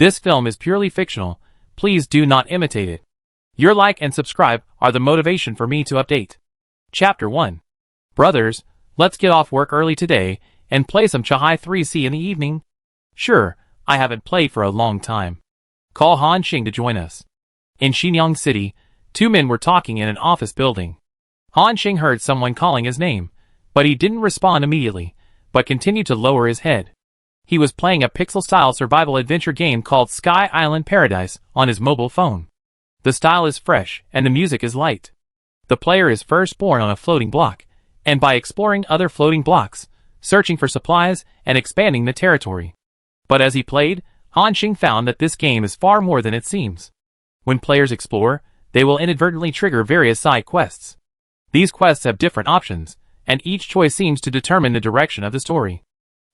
This film is purely fictional. Please do not imitate it. Your like and subscribe are the motivation for me to update. Chapter 1. Brothers, let's get off work early today and play some Chahai 3C in the evening. Sure, I haven't played for a long time. Call Han Xing to join us. In Xinyang City, two men were talking in an office building. Han Xing heard someone calling his name, but he didn't respond immediately, but continued to lower his head. He was playing a pixel-style survival adventure game called Sky Island Paradise on his mobile phone. The style is fresh, and the music is light. The player is first born on a floating block, and by exploring other floating blocks, searching for supplies, and expanding the territory. But as he played, Han Xing found that this game is far more than it seems. When players explore, they will inadvertently trigger various side quests. These quests have different options, and each choice seems to determine the direction of the story.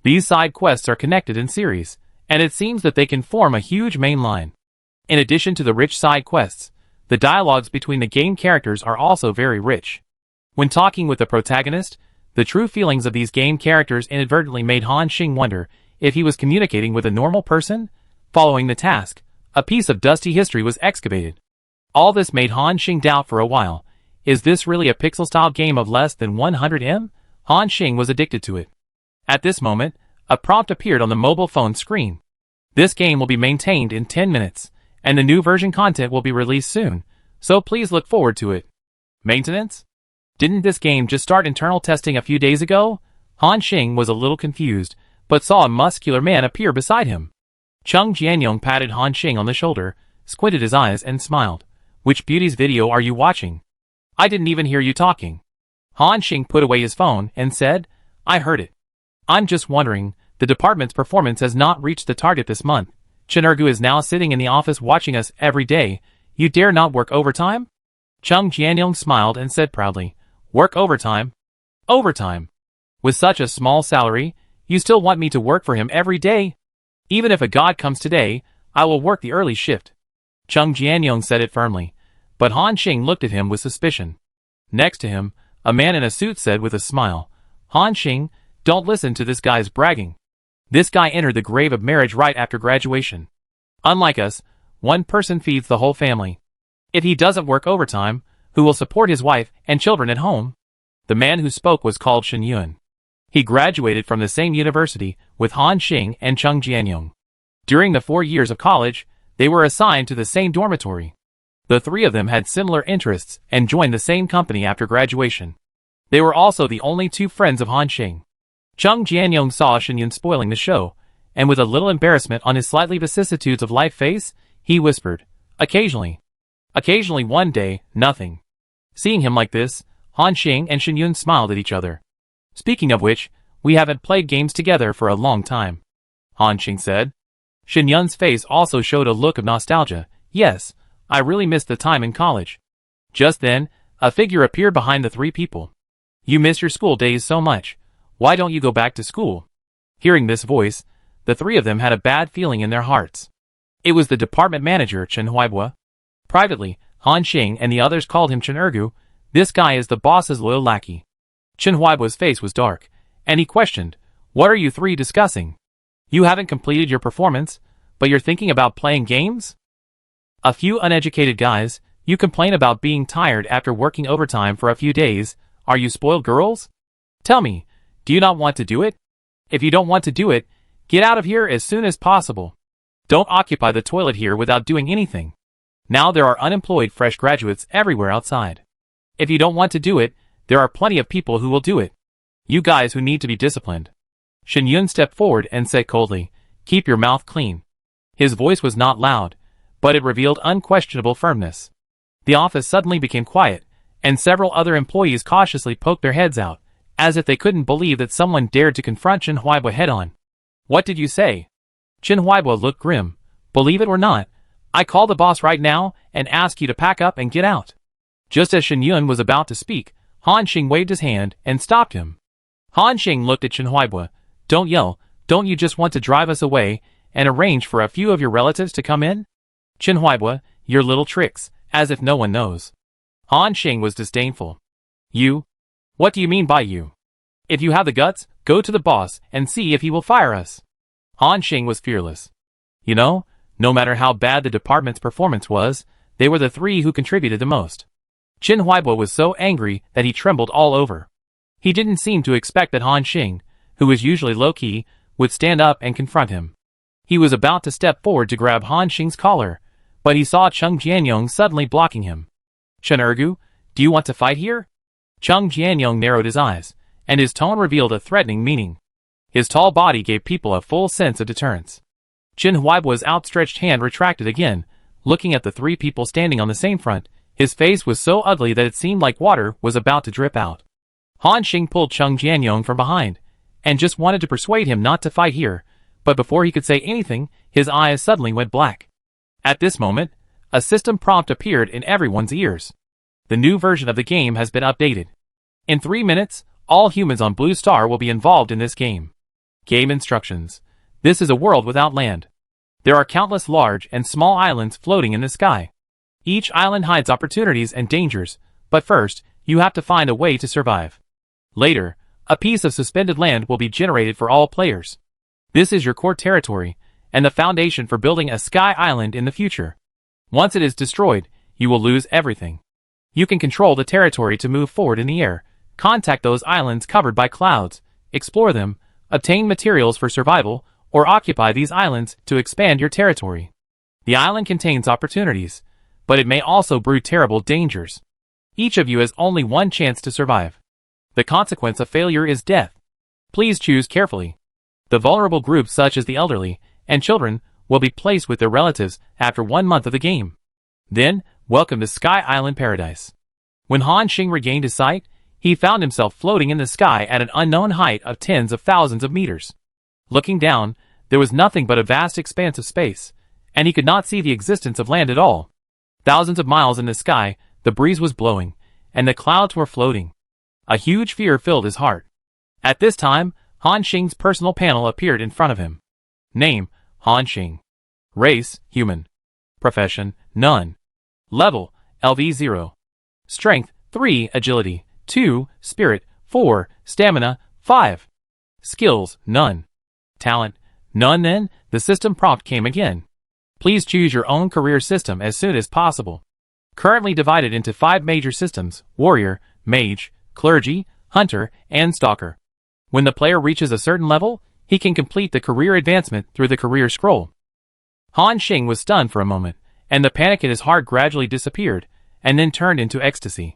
These side quests are connected in series, and it seems that they can form a huge main line. In addition to the rich side quests, the dialogues between the game characters are also very rich. When talking with the protagonist, the true feelings of these game characters inadvertently made Han Xing wonder if he was communicating with a normal person. Following the task, a piece of dusty history was excavated. All this made Han Xing doubt for a while, is this really a pixel-style game of less than 100 M? Han Xing was addicted to it. At this moment, a prompt appeared on the mobile phone screen. This game will be maintained in 10 minutes, and the new version content will be released soon, so please look forward to it. Maintenance? Didn't this game just start internal testing a few days ago? Han Xing was a little confused, but saw a muscular man appear beside him. Chung Jianyong patted Han Xing on the shoulder, squinted his eyes and smiled. Which beauty's video are you watching? I didn't even hear you talking. Han Xing put away his phone and said, I heard it. I'm just wondering, the department's performance has not reached the target this month. Chen Ergu is now sitting in the office watching us every day. You dare not work overtime? Chung Jianyong smiled and said proudly, Work overtime? Overtime? With such a small salary, you still want me to work for him every day? Even if a god comes today, I will work the early shift. Chung Jianyong said it firmly, but Han Xing looked at him with suspicion. Next to him, a man in a suit said with a smile, Han Xing, don't listen to this guy's bragging. This guy entered the grave of marriage right after graduation. Unlike us, one person feeds the whole family. If he doesn't work overtime, who will support his wife and children at home? The man who spoke was called Shen Yun. He graduated from the same university with Han Xing and Chung Jianyong. During the 4 years of college, they were assigned to the same dormitory. The three of them had similar interests and joined the same company after graduation. They were also the only two friends of Han Xing. Chung Jianyong saw Shen Yun spoiling the show, and with a little embarrassment on his slightly vicissitudes of life face, he whispered, Occasionally. Occasionally one day, nothing. Seeing him like this, Han Xing and Shen Yun smiled at each other. Speaking of which, we haven't played games together for a long time. Han Xing said. Shen Yun's face also showed a look of nostalgia. Yes, I really missed the time in college. Just then, a figure appeared behind the three people. You miss your school days so much. Why don't you go back to school? Hearing this voice, the three of them had a bad feeling in their hearts. It was the department manager, Chen Huaibua. Privately, Han Xing and the others called him Chen Ergu. This guy is the boss's loyal lackey. Chen Huaibua's face was dark, and he questioned, What are you three discussing? You haven't completed your performance, but you're thinking about playing games? A few uneducated guys, you complain about being tired after working overtime for a few days. Are you spoiled girls? Tell me, do you not want to do it? If you don't want to do it, get out of here as soon as possible. Don't occupy the toilet here without doing anything. Now there are unemployed fresh graduates everywhere outside. If you don't want to do it, there are plenty of people who will do it. You guys who need to be disciplined. Shen Yun stepped forward and said coldly, Keep your mouth clean. His voice was not loud, but it revealed unquestionable firmness. The office suddenly became quiet, and several other employees cautiously poked their heads out, as if they couldn't believe that someone dared to confront Chen Huaibua head-on. What did you say? Chen Huaibua looked grim. Believe it or not, I call the boss right now and ask you to pack up and get out. Just as Shen Yun was about to speak, Han Xing waved his hand and stopped him. Han Xing looked at Chen Huaibua. Don't yell, don't you just want to drive us away and arrange for a few of your relatives to come in? Chen Huaibua, your little tricks, as if no one knows. Han Xing was disdainful. You? What do you mean by you? If you have the guts, go to the boss and see if he will fire us. Han Xing was fearless. You know, No matter how bad the department's performance was, they were the three who contributed the most. Qin Huaibo was so angry that he trembled all over. He didn't seem to expect that Han Xing, who was usually low-key, would stand up and confront him. He was about to step forward to grab Han Xing's collar, but he saw Cheng Jianyong suddenly blocking him. "Chen Ergu, do you want to fight here?" Cheng Jianyong narrowed his eyes, and his tone revealed a threatening meaning. His tall body gave people a full sense of deterrence. Qin Huaibo's outstretched hand retracted again, looking at the three people standing on the same front. His face was so ugly that it seemed like water was about to drip out. Han Xing pulled Cheng Jianyong from behind, and just wanted to persuade him not to fight here, but before he could say anything, his eyes suddenly went black. At this moment, a system prompt appeared in everyone's ears. The new version of the game has been updated. In 3 minutes, all humans on Blue Star will be involved in this game. Game instructions. This is a world without land. There are countless large and small islands floating in the sky. Each island hides opportunities and dangers, but first, you have to find a way to survive. Later, a piece of suspended land will be generated for all players. This is your core territory, and the foundation for building a sky island in the future. Once it is destroyed, you will lose everything. You can control the territory to move forward in the air, contact those islands covered by clouds, explore them, obtain materials for survival, or occupy these islands to expand your territory. The island contains opportunities, but it may also brew terrible dangers. Each of you has only one chance to survive. The consequence of failure is death. Please choose carefully. The vulnerable groups such as the elderly and children will be placed with their relatives after 1 month of the game. Then, welcome to Sky Island Paradise. When Han Xing regained his sight, he found himself floating in the sky at an unknown height of tens of thousands of meters. Looking down, there was nothing but a vast expanse of space, and he could not see the existence of land at all. Thousands of miles in the sky, the breeze was blowing, and the clouds were floating. A huge fear filled his heart. At this time, Han Xing's personal panel appeared in front of him. Name, Han Xing. Race, human. Profession, none. Level, LV0. Strength, 3, agility, 2, spirit, 4, stamina, 5. Skills, none. Talent, none. Then, the system prompt came again. Please choose your own career system as soon as possible. Currently divided into 5 major systems: warrior, mage, clergy, hunter, and stalker. When the player reaches a certain level, he can complete the career advancement through the career scroll. Han Xing was stunned for a moment, and the panic in his heart gradually disappeared, and then turned into ecstasy.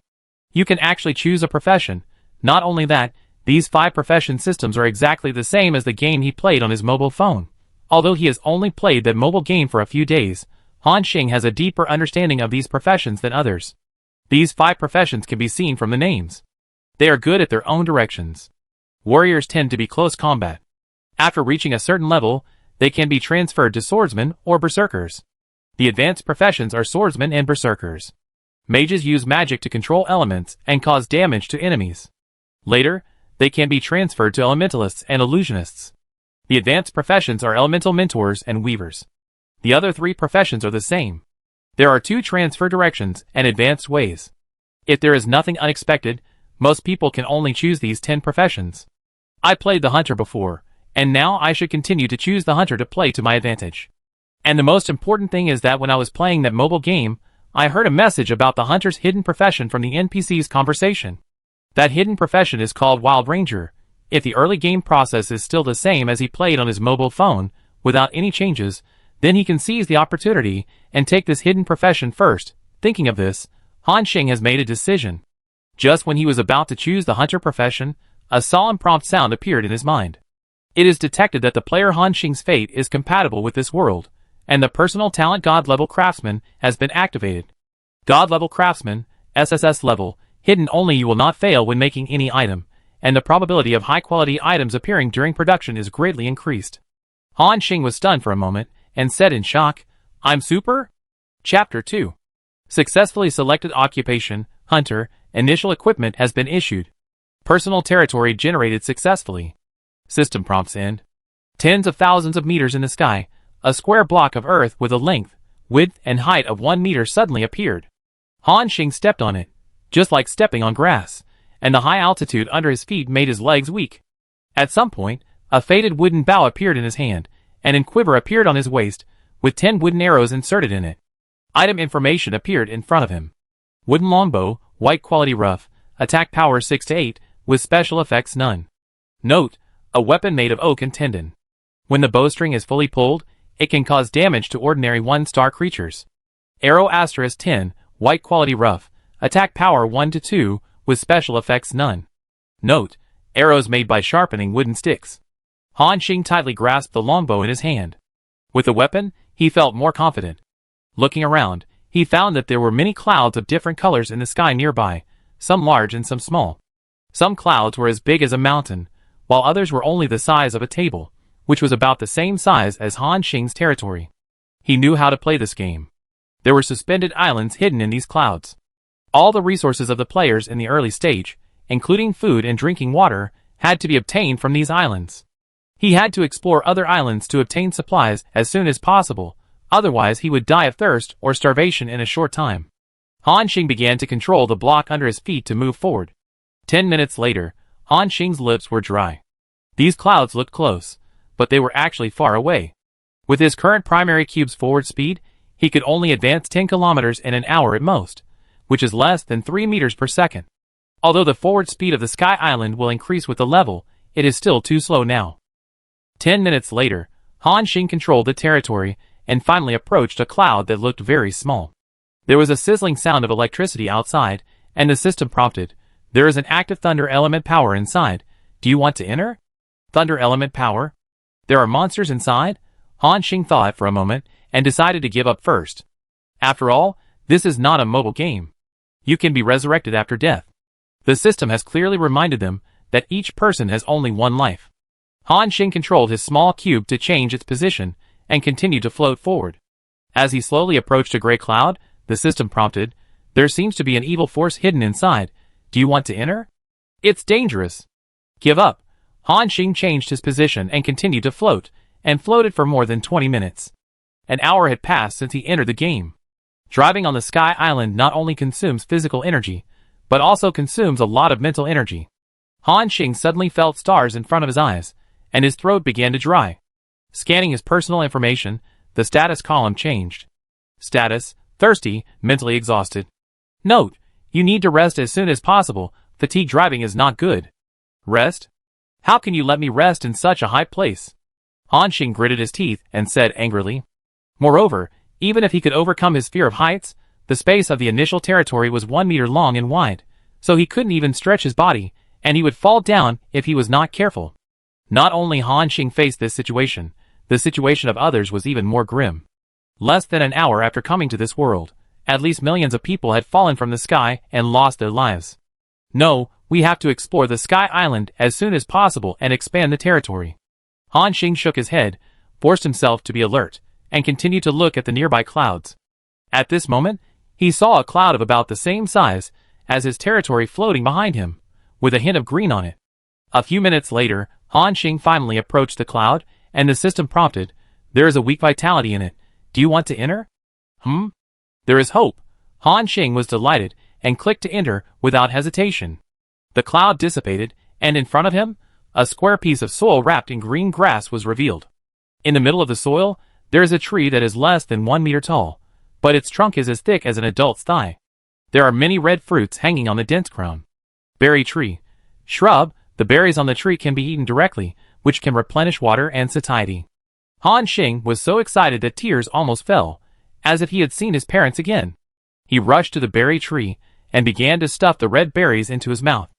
You can actually choose a profession. Not only that, these 5 profession systems are exactly the same as the game he played on his mobile phone. Although he has only played that mobile game for a few days, Han Xing has a deeper understanding of these professions than others. These 5 professions can be seen from the names. They are good at their own directions. Warriors tend to be close combat. After reaching a certain level, they can be transferred to swordsmen or berserkers. The advanced professions are swordsmen and berserkers. Mages use magic to control elements and cause damage to enemies. Later, they can be transferred to elementalists and illusionists. The advanced professions are elemental mentors and weavers. The other 3 professions are the same. There are 2 transfer directions and advanced ways. If there is nothing unexpected, most people can only choose these 10 professions. I played the hunter before, and now I should continue to choose the hunter to play to my advantage. And the most important thing is that when I was playing that mobile game, I heard a message about the hunter's hidden profession from the NPC's conversation. That hidden profession is called Wild Ranger. If the early game process is still the same as he played on his mobile phone, without any changes, then he can seize the opportunity and take this hidden profession first. Thinking of this, Han Xing has made a decision. Just when he was about to choose the hunter profession, a solemn prompt sound appeared in his mind. It is detected that the player Han Xing's fate is compatible with this world, and the personal talent God-level craftsman has been activated. God-level craftsman, SSS level, hidden only. You will not fail when making any item, and the probability of high-quality items appearing during production is greatly increased. Han Xing was stunned for a moment, and said in shock, "I'm super?" Chapter 2. Successfully selected occupation, hunter, initial equipment has been issued. Personal territory generated successfully. System prompts end. Tens of thousands of meters in the sky, a square block of earth with a length, width, and height of 1 meter suddenly appeared. Han Xing stepped on it, just like stepping on grass, and the high altitude under his feet made his legs weak. At some point, a faded wooden bow appeared in his hand, and a quiver appeared on his waist, with 10 wooden arrows inserted in it. Item information appeared in front of him. Wooden longbow, white quality rough, attack power 6 to 8, with special effects none. Note, a weapon made of oak and tendon. When the bowstring is fully pulled, it can cause damage to ordinary 1-star creatures. Arrow asterisk 10, white quality rough, attack power 1 to 2, with special effects none. Note, arrows made by sharpening wooden sticks. Han Xing tightly grasped the longbow in his hand. With the weapon, he felt more confident. Looking around, he found that there were many clouds of different colors in the sky nearby, some large and some small. Some clouds were as big as a mountain, while others were only the size of a table, which was about the same size as Han Xing's territory. He knew how to play this game. There were suspended islands hidden in these clouds. All the resources of the players in the early stage, including food and drinking water, had to be obtained from these islands. He had to explore other islands to obtain supplies as soon as possible, otherwise he would die of thirst or starvation in a short time. Han Xing began to control the block under his feet to move forward. 10 minutes later, Han Xing's lips were dry. These clouds looked close, but they were actually far away. With his current primary cube's forward speed, he could only advance 10 kilometers in an hour at most, which is less than 3 meters per second. Although the forward speed of the Sky Island will increase with the level, it is still too slow now. 10 minutes later, Han Xing controlled the territory and finally approached a cloud that looked very small. There was a sizzling sound of electricity outside, and the system prompted, "There is an active thunder element power inside. Do you want to enter?" Thunder element power? There are monsters inside? Han Xing thought for a moment and decided to give up first. After all, this is not a mobile game. You can be resurrected after death. The system has clearly reminded them that each person has only one life. Han Xing controlled his small cube to change its position and continued to float forward. As he slowly approached a gray cloud, the system prompted, "There seems to be an evil force hidden inside. Do you want to enter? It's dangerous." Give up. Han Xing changed his position and continued to float, and floated for more than 20 minutes. An hour had passed since he entered the game. Driving on the Sky Island not only consumes physical energy, but also consumes a lot of mental energy. Han Xing suddenly felt stars in front of his eyes, and his throat began to dry. Scanning his personal information, the status column changed. Status: thirsty, mentally exhausted. Note: you need to rest as soon as possible. Fatigue driving is not good. Rest? How can you let me rest in such a high place? Han Xing gritted his teeth and said angrily. Moreover, even if he could overcome his fear of heights, the space of the initial territory was 1 meter long and wide, so he couldn't even stretch his body, and he would fall down if he was not careful. Not only Han Xing faced this situation, the situation of others was even more grim. Less than an hour after coming to this world, at least millions of people had fallen from the sky and lost their lives. No, we have to explore the Sky Island as soon as possible and expand the territory. Han Xing shook his head, forced himself to be alert, and continued to look at the nearby clouds. At this moment, he saw a cloud of about the same size as his territory floating behind him, with a hint of green on it. A few minutes later, Han Xing finally approached the cloud, and the system prompted, "There is a weak vitality in it. Do you want to enter?" There is hope. Han Xing was delighted, and clicked to enter without hesitation. The cloud dissipated, and in front of him, a square piece of soil wrapped in green grass was revealed. In the middle of the soil, there is a tree that is less than 1 meter tall, but its trunk is as thick as an adult's thigh. There are many red fruits hanging on the dense crown. Berry tree. Shrub, the berries on the tree can be eaten directly, which can replenish water and satiety. Han Xing was so excited that tears almost fell, as if he had seen his parents again. He rushed to the berry tree, and began to stuff the red berries into his mouth.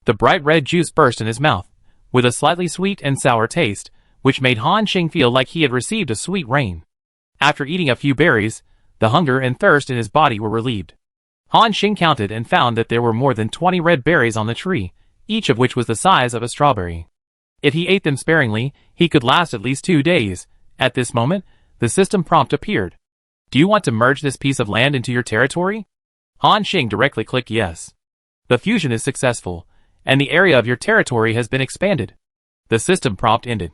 The bright red juice burst in his mouth, with a slightly sweet and sour taste, which made Han Xing feel like he had received a sweet rain. After eating a few berries, the hunger and thirst in his body were relieved. Han Xing counted and found that there were more than 20 red berries on the tree, each of which was the size of a strawberry. If he ate them sparingly, he could last at least 2 days. At this moment, the system prompt appeared. "Do you want to merge this piece of land into your territory?" Han Xing directly clicked yes. The fusion is successful, and the area of your territory has been expanded. The system prompt ended.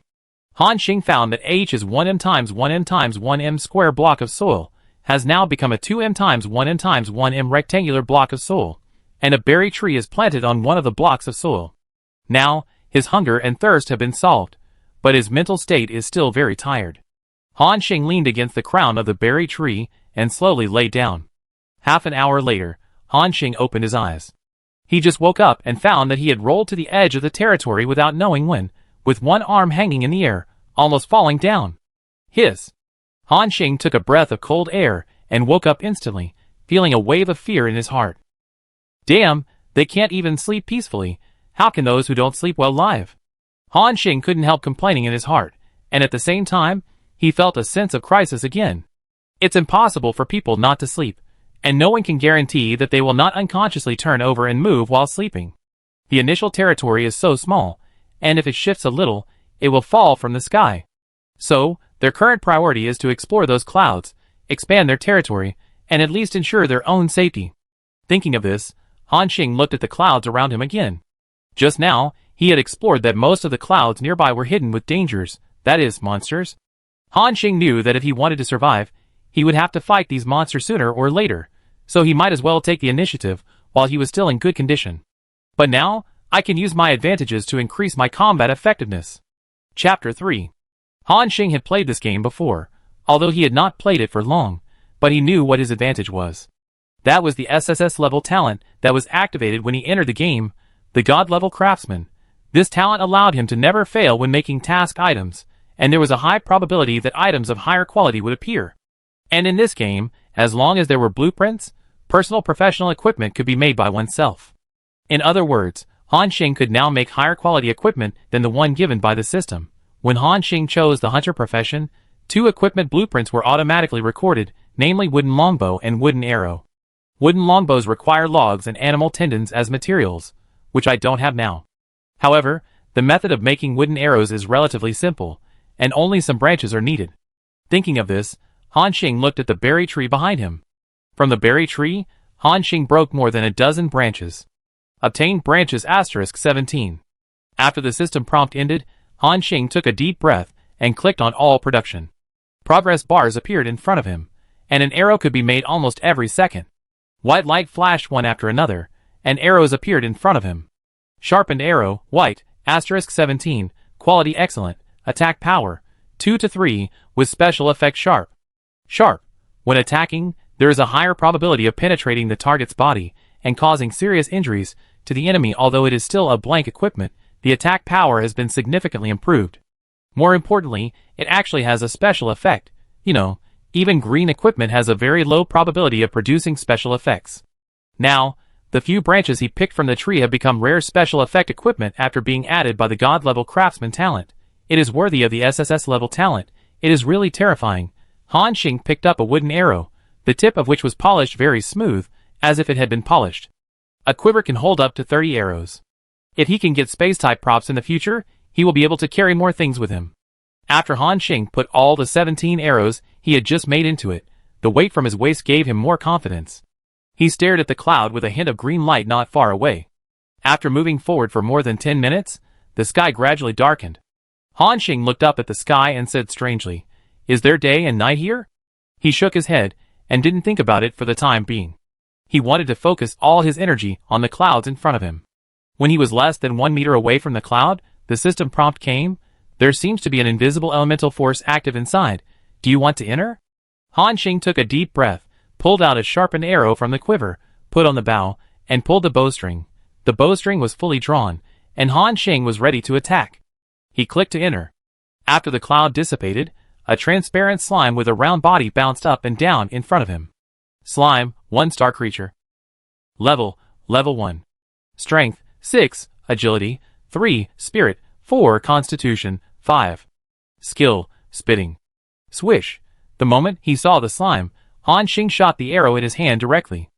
Han Xing found that H is 1m times 1m times 1m square block of soil, has now become a 2m times 1m times 1m rectangular block of soil, and a berry tree is planted on one of the blocks of soil. Now, his hunger and thirst have been solved, but his mental state is still very tired. Han Xing leaned against the crown of the berry tree and slowly lay down. Half an hour later, Han Xing opened his eyes. He just woke up and found that he had rolled to the edge of the territory without knowing when, with one arm hanging in the air, almost falling down. Hiss! Han Xing took a breath of cold air and woke up instantly, feeling a wave of fear in his heart. Damn, they can't even sleep peacefully. How can those who don't sleep well live? Han Xing couldn't help complaining in his heart, and at the same time, he felt a sense of crisis again. It's impossible for people not to sleep, and no one can guarantee that they will not unconsciously turn over and move while sleeping. The initial territory is so small, and if it shifts a little, it will fall from the sky. So, their current priority is to explore those clouds, expand their territory, and at least ensure their own safety. Thinking of this, Han Xing looked at the clouds around him again. Just now, he had explored that most of the clouds nearby were hidden with dangers, that is, monsters. Han Xing knew that if he wanted to survive, he would have to fight these monsters sooner or later, so he might as well take the initiative while he was still in good condition. But now, I can use my advantages to increase my combat effectiveness. Chapter 3. Han Xing had played this game before, although he had not played it for long, but he knew what his advantage was. That was the SSS level talent that was activated when he entered the game, the God level craftsman. This talent allowed him to never fail when making task items, and there was a high probability that items of higher quality would appear. And in this game, as long as there were blueprints, personal professional equipment could be made by oneself. In other words, Han Xing could now make higher quality equipment than the one given by the system. When Han Xing chose the hunter profession, 2 equipment blueprints were automatically recorded, namely wooden longbow and wooden arrow. Wooden longbows require logs and animal tendons as materials, which I don't have now. However, the method of making wooden arrows is relatively simple, and only some branches are needed. Thinking of this, Han Xing looked at the berry tree behind him. From the berry tree, Han Xing broke more than a dozen branches. Obtained branches *17. After the system prompt ended, Han Xing took a deep breath and clicked on all production. Progress bars appeared in front of him, and an arrow could be made almost every second. White light flashed one after another, and arrows appeared in front of him. Sharpened arrow, white, *17, quality excellent, attack power, 2 to 3, with special effect sharp. Sharp. When attacking, there is a higher probability of penetrating the target's body and causing serious injuries to the enemy. Although it is still a blank equipment, the attack power has been significantly improved. More importantly, it actually has a special effect. Even green equipment has a very low probability of producing special effects. Now, the few branches he picked from the tree have become rare special effect equipment after being added by the God level craftsman talent. It is worthy of the SSS level talent. It is really terrifying. Han Xing picked up a wooden arrow, the tip of which was polished very smooth, as if it had been polished. A quiver can hold up to 30 arrows. If he can get space-type props in the future, he will be able to carry more things with him. After Han Xing put all the 17 arrows he had just made into it, the weight from his waist gave him more confidence. He stared at the cloud with a hint of green light not far away. After moving forward for more than 10 minutes, the sky gradually darkened. Han Xing looked up at the sky and said strangely, "Is there day and night here?" He shook his head, and didn't think about it for the time being. He wanted to focus all his energy on the clouds in front of him. When he was less than 1 meter away from the cloud, the system prompt came. "There seems to be an invisible elemental force active inside. Do you want to enter?" Han Xing took a deep breath, pulled out a sharpened arrow from the quiver, put on the bow, and pulled the bowstring. The bowstring was fully drawn, and Han Xing was ready to attack. He clicked to enter. After the cloud dissipated, a transparent slime with a round body bounced up and down in front of him. Slime, 1-star creature. Level 1. Strength, 6, Agility, 3, Spirit, 4, Constitution, 5. Skill, Spitting. Swish. The moment he saw the slime, Han Xing shot the arrow in his hand directly.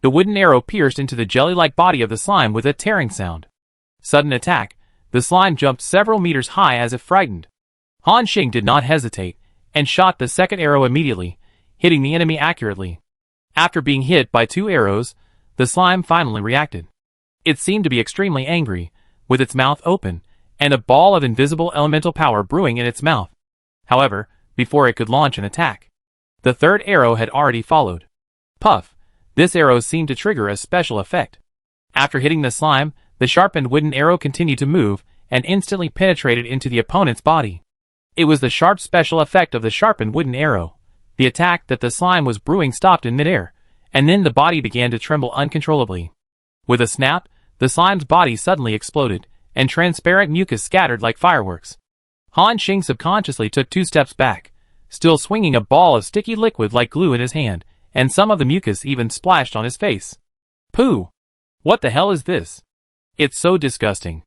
The wooden arrow pierced into the jelly-like body of the slime with a tearing sound. Sudden attack. The slime jumped several meters high as if frightened. Han Xing did not hesitate, and shot the second arrow immediately, hitting the enemy accurately. After being hit by 2 arrows, the slime finally reacted. It seemed to be extremely angry, with its mouth open, and a ball of invisible elemental power brewing in its mouth. However, before it could launch an attack, the third arrow had already followed. Puff! This arrow seemed to trigger a special effect. After hitting the slime, the sharpened wooden arrow continued to move, and instantly penetrated into the opponent's body. It was the sharp special effect of the sharpened wooden arrow. The attack that the slime was brewing stopped in midair, and then the body began to tremble uncontrollably. With a snap, the slime's body suddenly exploded, and transparent mucus scattered like fireworks. Han Xing subconsciously took 2 steps back, still swinging a ball of sticky liquid like glue in his hand, and some of the mucus even splashed on his face. Pooh! What the hell is this? It's so disgusting.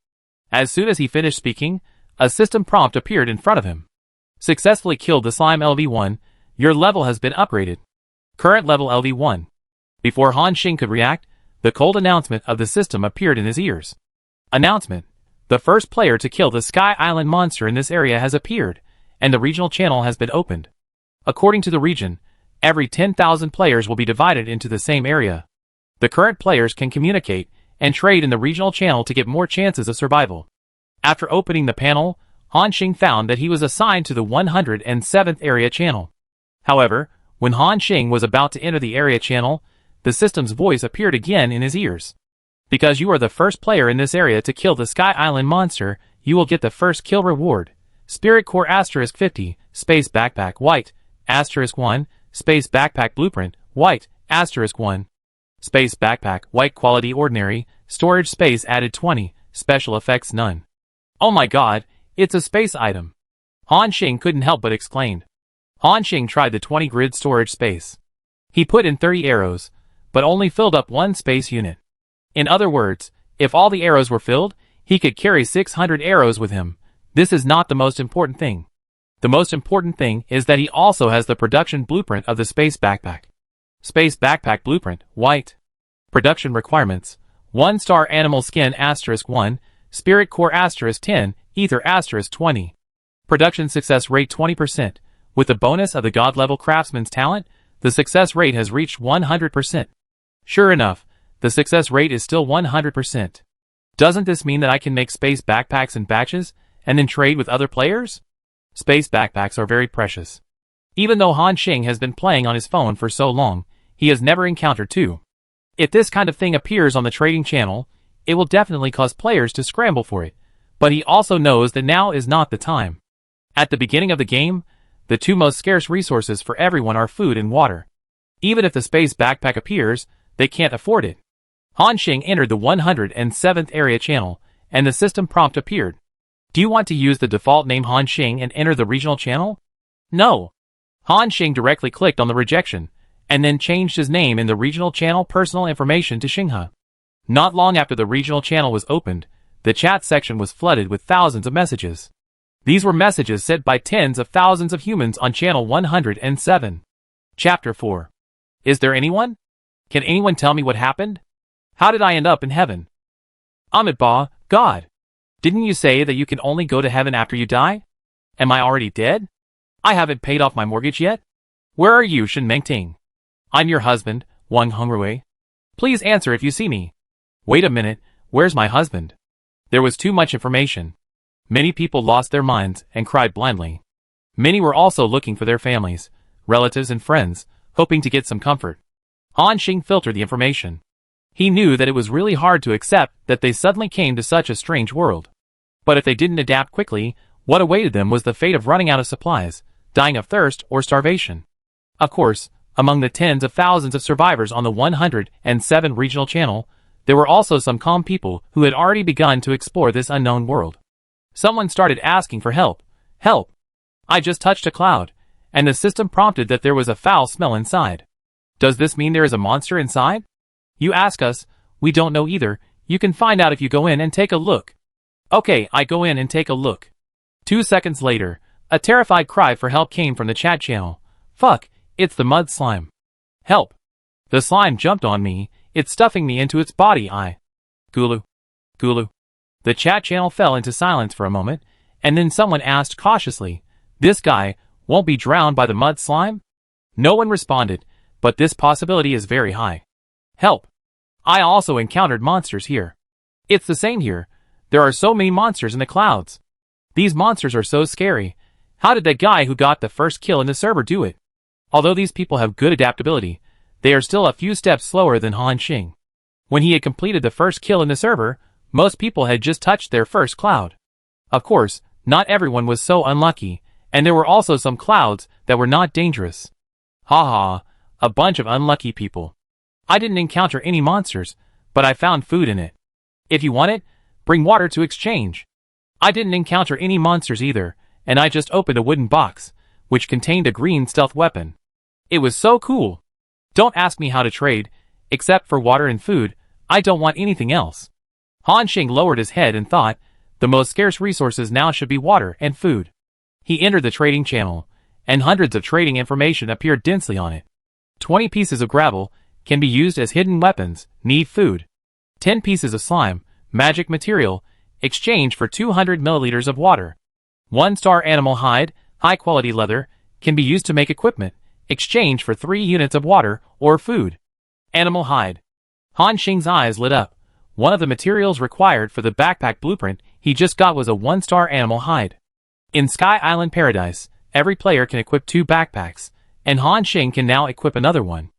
As soon as he finished speaking, a system prompt appeared in front of him. Successfully killed the slime LV1. Your level has been upgraded. Current level LV1. Before Han Xing could react, the cold announcement of the system appeared in his ears. Announcement. The first player to kill the Sky Island monster in this area has appeared, and the regional channel has been opened. According to the region, every 10,000 players will be divided into the same area. The current players can communicate and trade in the regional channel to get more chances of survival. After opening the panel, Han Xing found that he was assigned to the 107th area channel. However, when Han Xing was about to enter the area channel, the system's voice appeared again in his ears. Because you are the first player in this area to kill the Sky Island monster, you will get the first kill reward. Spirit Core *50, Space Backpack White, *1, Space Backpack Blueprint, White, *1. Space Backpack White Quality Ordinary, Storage Space added 20, Special Effects none. Oh my god, it's a space item. Han Xing couldn't help but exclaim. Han Xing tried the 20 grid storage space. He put in 30 arrows, but only filled up 1 space unit. In other words, if all the arrows were filled, he could carry 600 arrows with him. This is not the most important thing. The most important thing is that he also has the production blueprint of the Space Backpack. Space Backpack Blueprint, White. Production requirements: 1-star animal skin *1, Spirit Core *10, Ether *20. Production success rate 20%. With the bonus of the God-level craftsman's talent, the success rate has reached 100%. Sure enough, the success rate is still 100%. Doesn't this mean that I can make space backpacks in batches, and then trade with other players? Space backpacks are very precious. Even though Han Xing has been playing on his phone for so long, he has never encountered 2. If this kind of thing appears on the trading channel, it will definitely cause players to scramble for it, but he also knows that now is not the time. At the beginning of the game, the 2 most scarce resources for everyone are food and water. Even if the space backpack appears, they can't afford it. Han Xing entered the 107th area channel, and the system prompt appeared. Do you want to use the default name Han Xing and enter the regional channel? No. Han Xing directly clicked on the rejection, and then changed his name in the regional channel personal information to Xinghe. Not long after the regional channel was opened, the chat section was flooded with thousands of messages. These were messages sent by tens of thousands of humans on channel 107. Chapter 4. Is there anyone? Can anyone tell me what happened? How did I end up in heaven? Amitabha, God. Didn't you say that you can only go to heaven after you die? Am I already dead? I haven't paid off my mortgage yet? Where are you, Shen Mengting? I'm your husband, Wang Hongrui. Please answer if you see me. Wait a minute, where's my husband? There was too much information. Many people lost their minds and cried blindly. Many were also looking for their families, relatives and friends, hoping to get some comfort. Han Xing filtered the information. He knew that it was really hard to accept that they suddenly came to such a strange world. But if they didn't adapt quickly, what awaited them was the fate of running out of supplies, dying of thirst or starvation. Of course, among the tens of thousands of survivors on the 107 regional channel, there were also some calm people who had already begun to explore this unknown world. Someone started asking for help. Help! I just touched a cloud, and the system prompted that there was a foul smell inside. Does this mean there is a monster inside? You ask us, we don't know either. You can find out if you go in and take a look. Okay, I go in and take a look. 2 seconds later, a terrified cry for help came from the chat channel. Fuck, it's the mud slime. Help! The slime jumped on me, it's stuffing me into its body. Gulu. Gulu. The chat channel fell into silence for a moment, and then someone asked cautiously, this guy won't be drowned by the mud slime? No one responded, but this possibility is very high. Help! I also encountered monsters here. It's the same here. There are so many monsters in the clouds. These monsters are so scary. How did that guy who got the first kill in the server do it? Although these people have good adaptability, they are still a few steps slower than Han Xing. When he had completed the first kill in the server, most people had just touched their first cloud. Of course, not everyone was so unlucky, And there were also some clouds that were not dangerous. Ha, a bunch of unlucky people. I didn't encounter any monsters, but I found food in it. If you want it, bring water to exchange. I didn't encounter any monsters either, and I just opened a wooden box, which contained a green stealth weapon. It was so cool. Don't ask me how to trade, except for water and food. I don't want anything else. Han Xing lowered his head and thought, the most scarce resources now should be water and food. He entered the trading channel, and hundreds of trading information appeared densely on it. 20 pieces of gravel can be used as hidden weapons, need food. 10 pieces of slime, magic material, exchange for 200 milliliters of water. 1-star animal hide, high-quality leather, can be used to make equipment, exchange for 3 units of water or food. Animal hide. Han Xing's eyes lit up. One of the materials required for the backpack blueprint he just got was a 1-star animal hide. In Sky Island Paradise, every player can equip 2 backpacks, and Han Xing can now equip another one.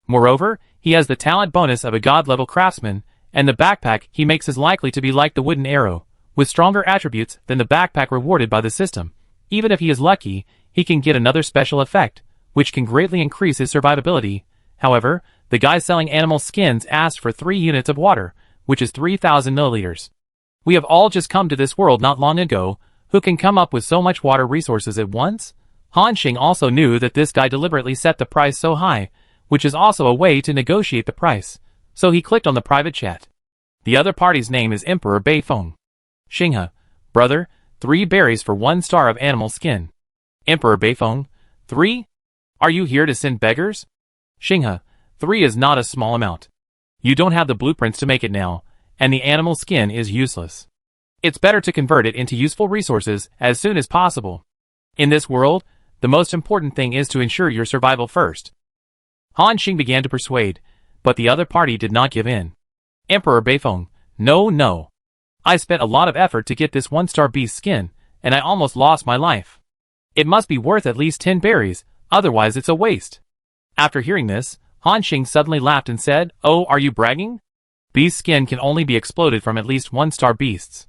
Moreover, he has the talent bonus of a god-level craftsman, and the backpack he makes is likely to be like the wooden arrow, with stronger attributes than the backpack rewarded by the system. Even if he is lucky, he can get another special effect, which can greatly increase his survivability. However, the guy selling animal skins asked for 3 units of water, which is 3,000 milliliters. We have all just come to this world not long ago. Who can come up with so much water resources at once? Han Xing also knew that this guy deliberately set the price so high, which is also a way to negotiate the price. So he clicked on the private chat. The other party's name is Emperor Beifeng. Xinghe, brother, 3 berries for 1 star of animal skin. Emperor Beifeng, 3? Are you here to send beggars? Xinghe, 3 is not a small amount. You don't have the blueprints to make it now, and the animal skin is useless. It's better to convert it into useful resources as soon as possible. In this world, the most important thing is to ensure your survival first. Han Xing began to persuade, but the other party did not give in. Emperor Beifeng, no. I spent a lot of effort to get this 1-star beast skin, and I almost lost my life. It must be worth at least 10 berries, otherwise it's a waste. After hearing this, Han Xing suddenly laughed and said, "Oh, are you bragging? Beast skin can only be exploded from at least 1-star beasts.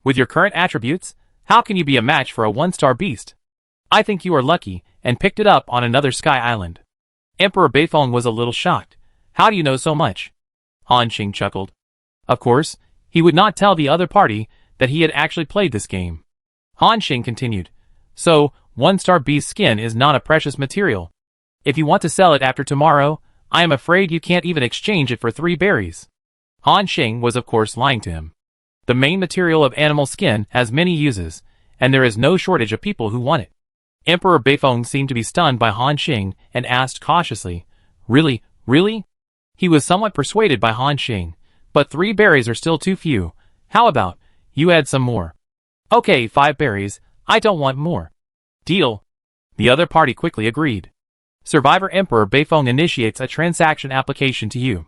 With your current attributes, how can you be a match for a 1-star beast? I think you are lucky, and picked it up on another sky island." Emperor Beifeng was a little shocked. "How do you know so much?" Han Xing chuckled. Of course, he would not tell the other party that he had actually played this game. Han Xing continued, "So, 1-star beast skin is not a precious material. If you want to sell it after tomorrow, I am afraid you can't even exchange it for 3 berries." Han Xing was of course lying to him. The main material of animal skin has many uses, and there is no shortage of people who want it. Emperor Beifeng seemed to be stunned by Han Xing and asked cautiously, Really? He was somewhat persuaded by Han Xing, but 3 berries are still too few. How about, you add some more? Okay, 5 berries, I don't want more. Deal. The other party quickly agreed. Survivor Emperor Beifeng initiates a transaction application to you.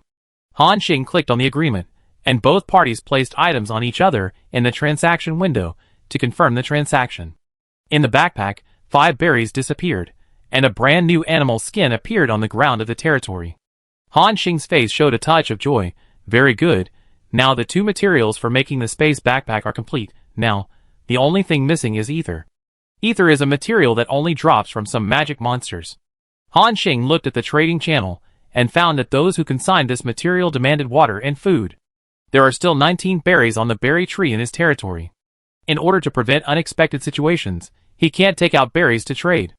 Han Xing clicked on the agreement, and both parties placed items on each other in the transaction window to confirm the transaction. In the backpack, 5 berries disappeared, and a brand new animal skin appeared on the ground of the territory. Han Xing's face showed a touch of joy. Very good. Now the 2 materials for making the space backpack are complete. Now, the only thing missing is ether. Ether is a material that only drops from some magic monsters. Han Xing looked at the trading channel and found that those who consigned this material demanded water and food. There are still 19 berries on the berry tree in his territory. In order to prevent unexpected situations, he can't take out berries to trade.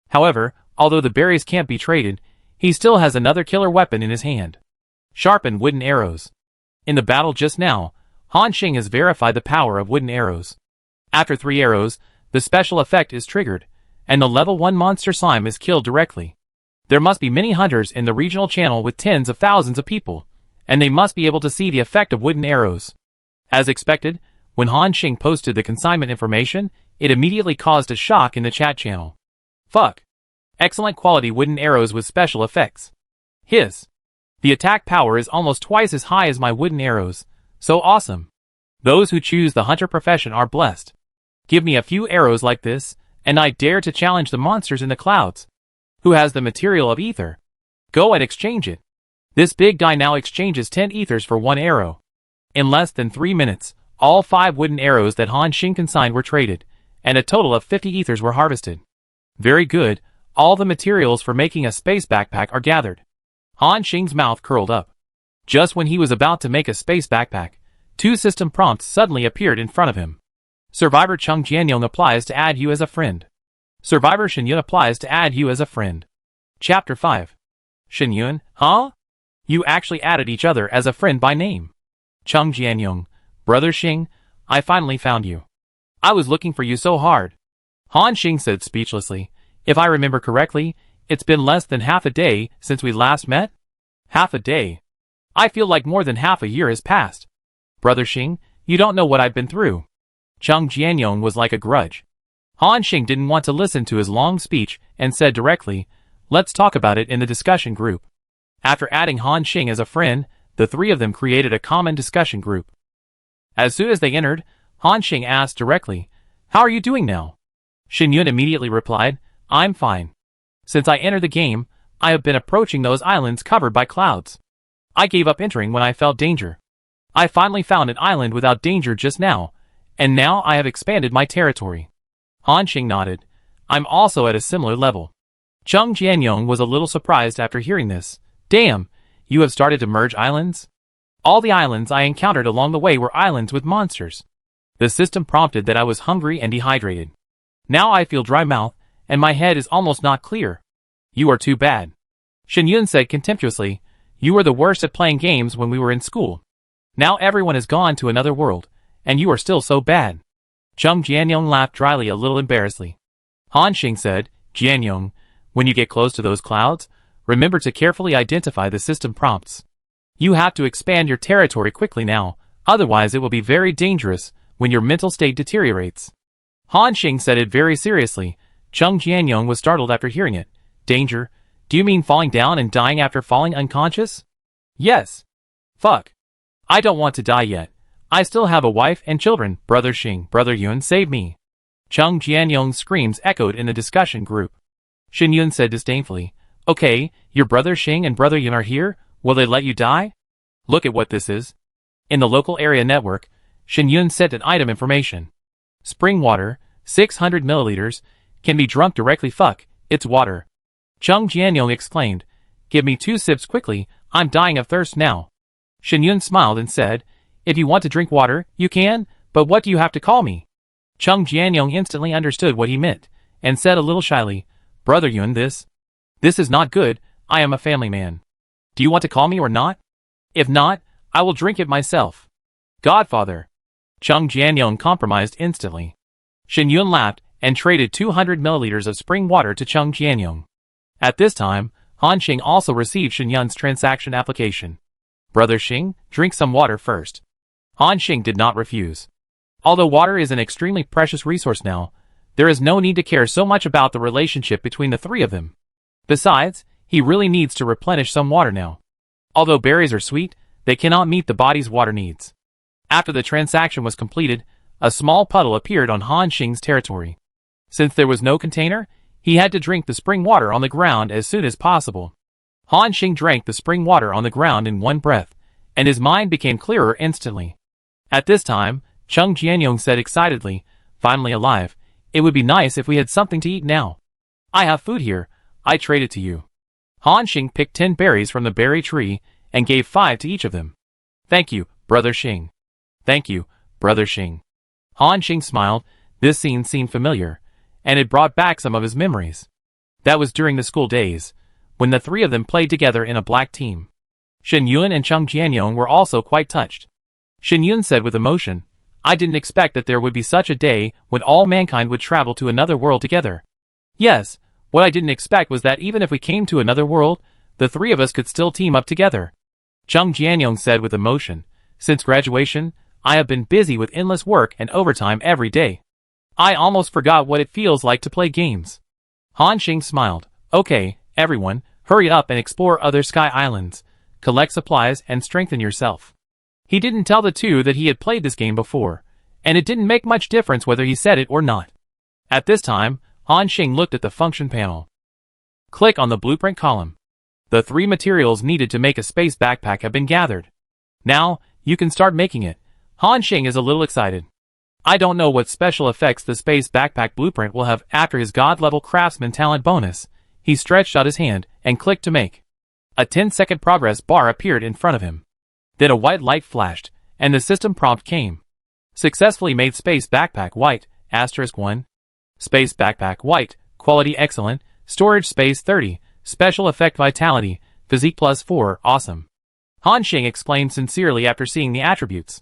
However, although the berries can't be traded, he still has another killer weapon in his hand. Sharpened wooden arrows. In the battle just now, Han Xing has verified the power of wooden arrows. After 3 arrows, the special effect is triggered, and the level 1 monster slime is killed directly. There must be many hunters in the regional channel with tens of thousands of people, and they must be able to see the effect of wooden arrows. As expected, when Han Xing posted the consignment information, it immediately caused a shock in the chat channel. Fuck. Excellent quality wooden arrows with special effects. Hiss. The attack power is almost twice as high as my wooden arrows. So awesome. Those who choose the hunter profession are blessed. Give me a few arrows like this, and I dare to challenge the monsters in the clouds. Who has the material of ether? Go and exchange it. This big guy now exchanges 10 ethers for 1 arrow. In less than 3 minutes, all 5 wooden arrows that Han Xing consigned were traded, and a total of 50 ethers were harvested. Very good, all the materials for making a space backpack are gathered. Han Xing's mouth curled up. Just when he was about to make a space backpack, 2 system prompts suddenly appeared in front of him. Survivor Chung Jianyong applies to add you as a friend. Survivor Shenyun applies to add you as a friend. Chapter 5. Shenyun, huh? You actually added each other as a friend by name. Chung Jianyong, Brother Xing, I finally found you. I was looking for you so hard. Han Xing said speechlessly. If I remember correctly, it's been less than half a day since we last met? Half a day? I feel like more than half a year has passed. Brother Xing, you don't know what I've been through. Chung Jianyong was like a grudge. Han Xing didn't want to listen to his long speech and said directly, let's talk about it in the discussion group. After adding Han Xing as a friend, the 3 of them created a common discussion group. As soon as they entered, Han Xing asked directly, how are you doing now? Shenyun immediately replied, I'm fine. Since I entered the game, I have been approaching those islands covered by clouds. I gave up entering when I felt danger. I finally found an island without danger just now, and now I have expanded my territory. Han Xing nodded. I'm also at a similar level. Chung Jianyong was a little surprised after hearing this. Damn, you have started to merge islands? All the islands I encountered along the way were islands with monsters. The system prompted that I was hungry and dehydrated. Now I feel dry mouth, and my head is almost not clear. You are too bad. Shenyun said contemptuously, you were the worst at playing games when we were in school. Now everyone has gone to another world, and you are still so bad. Chung Jianyong laughed dryly a little embarrassedly. Han Xing said, Jianyong, when you get close to those clouds, remember to carefully identify the system prompts. You have to expand your territory quickly now, otherwise it will be very dangerous when your mental state deteriorates. Han Xing said it very seriously. Chung Jianyong was startled after hearing it. Danger? Do you mean falling down and dying after falling unconscious? Yes. Fuck. I don't want to die yet. I still have a wife and children. Brother Xing, Brother Yun, save me. Chung Jianyong's screams echoed in the discussion group. Shenyun said disdainfully, okay, your Brother Xing and Brother Yun are here, will they let you die? Look at what this is. In the local area network, Shenyun sent an item information. Spring water, 600 milliliters, can be drunk directly. Fuck, it's water. Chung Jianyong exclaimed, give me 2 sips quickly, I'm dying of thirst now. Shenyun smiled and said, if you want to drink water, you can, but what do you have to call me? Chung Jianyong instantly understood what he meant, and said a little shyly, Brother Yun, this is not good, I am a family man. Do you want to call me or not? If not, I will drink it myself. Godfather. Chung Jianyong compromised instantly. Shenyun laughed and traded 200 milliliters of spring water to Chung Jianyong. At this time, Han Xing also received Shenyun's transaction application. Brother Xing, drink some water first. Han Xing did not refuse. Although water is an extremely precious resource now, there is no need to care so much about the relationship between the 3 of them. Besides, he really needs to replenish some water now. Although berries are sweet, they cannot meet the body's water needs. After the transaction was completed, a small puddle appeared on Han Xing's territory. Since there was no container, he had to drink the spring water on the ground as soon as possible. Han Xing drank the spring water on the ground in one breath, and his mind became clearer instantly. At this time, Chung Jianyong said excitedly, finally alive, it would be nice if we had something to eat now. I have food here, I trade it to you. Han Xing picked 10 berries from the berry tree and gave 5 to each of them. Thank you, Brother Xing. Thank you, Brother Xing. Han Xing smiled. This scene seemed familiar, and it brought back some of his memories. That was during the school days, when the 3 of them played together in a black team. Shenyun and Chung Jianyong were also quite touched. Shenyun said with emotion, I didn't expect that there would be such a day when all mankind would travel to another world together. Yes, what I didn't expect was that even if we came to another world, the 3 of us could still team up together. Chung Jianyong said with emotion, since graduation, I have been busy with endless work and overtime every day. I almost forgot what it feels like to play games. Han Xing smiled. Okay, everyone, hurry up and explore other sky islands, collect supplies and strengthen yourself. He didn't tell the 2 that he had played this game before, and it didn't make much difference whether he said it or not. At this time, Han Xing looked at the function panel. Click on the blueprint column. The 3 materials needed to make a space backpack have been gathered. Now, you can start making it. Han Xing is a little excited. I don't know what special effects the space backpack blueprint will have after his god-level craftsman talent bonus. He stretched out his hand and clicked to make. A 10-second progress bar appeared in front of him. Then a white light flashed, and the system prompt came. Successfully made space backpack white, *1. Space backpack white, quality excellent, storage space 30, special effect vitality, physique +4, awesome. Han Xing explained sincerely after seeing the attributes.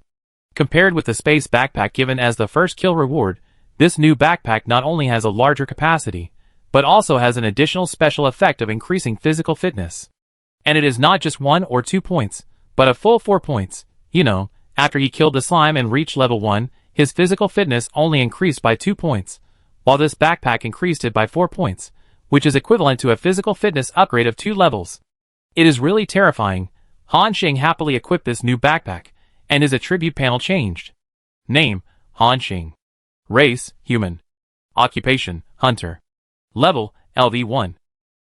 Compared with the space backpack given as the first kill reward, this new backpack not only has a larger capacity, but also has an additional special effect of increasing physical fitness. And it is not just 1 or 2 points, but a full 4 points. You know, after he killed the slime and reached level 1, his physical fitness only increased by 2 points, while this backpack increased it by 4 points, which is equivalent to a physical fitness upgrade of 2 levels. It is really terrifying. Han Xing happily equipped this new backpack, and his attribute panel changed. Name, Han Xing. Race, human. Occupation, hunter. Level, LV1.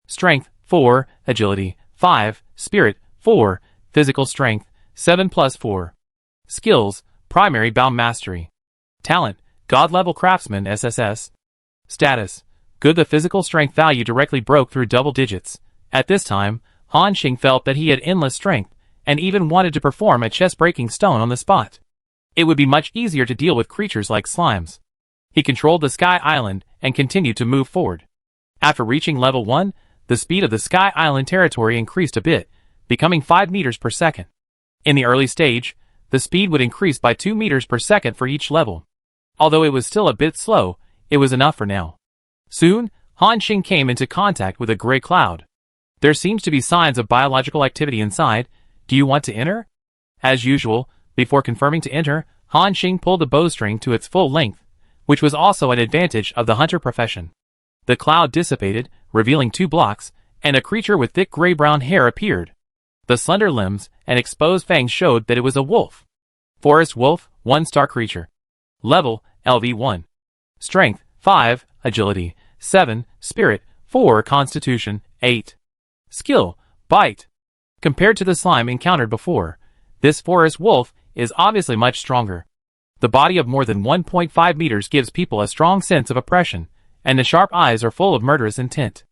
Strength, 4, agility, 5, spirit, 4, physical strength, 7 + 4. Skills, primary bound mastery. Talent, god-level craftsman SSS. Status, good. The physical strength value directly broke through double digits. At this time, Han Xing felt that he had endless strength, and even wanted to perform a chest-breaking stone on the spot. It would be much easier to deal with creatures like slimes. He controlled the Sky Island and continued to move forward. After reaching level 1, the speed of the Sky Island territory increased a bit, becoming 5 meters per second. In the early stage, the speed would increase by 2 meters per second for each level. Although it was still a bit slow, it was enough for now. Soon, Han Xing came into contact with a gray cloud. There seems to be signs of biological activity inside. Do you want to enter? As usual, before confirming to enter, Han Xing pulled the bowstring to its full length, which was also an advantage of the hunter profession. The cloud dissipated, revealing 2 blocks, and a creature with thick gray-brown hair appeared. The slender limbs and exposed fangs showed that it was a wolf. Forest wolf, 1-star creature. Level, LV1. Strength, 5, agility, 7, spirit, 4, constitution, 8. Skill, bite. Compared to the slime encountered before, this forest wolf is obviously much stronger. The body of more than 1.5 meters gives people a strong sense of oppression, and the sharp eyes are full of murderous intent.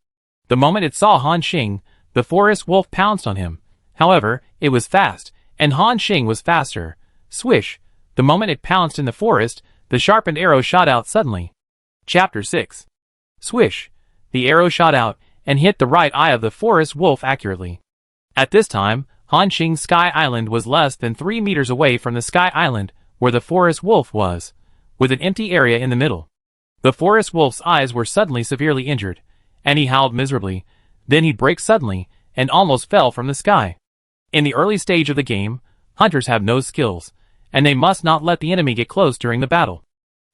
The moment it saw Han Xing, the forest wolf pounced on him. However, it was fast, and Han Xing was faster. Swish! The moment it pounced in the forest, the sharpened arrow shot out suddenly. Chapter 6. Swish! The arrow shot out, and hit the right eye of the forest wolf accurately. At this time, Han Xing's Sky Island was less than 3 meters away from the Sky Island where the forest wolf was, with an empty area in the middle. The forest wolf's eyes were suddenly severely injured, and he howled miserably. Then he'd break suddenly, and almost fell from the sky. In the early stage of the game, hunters have no skills, and they must not let the enemy get close during the battle.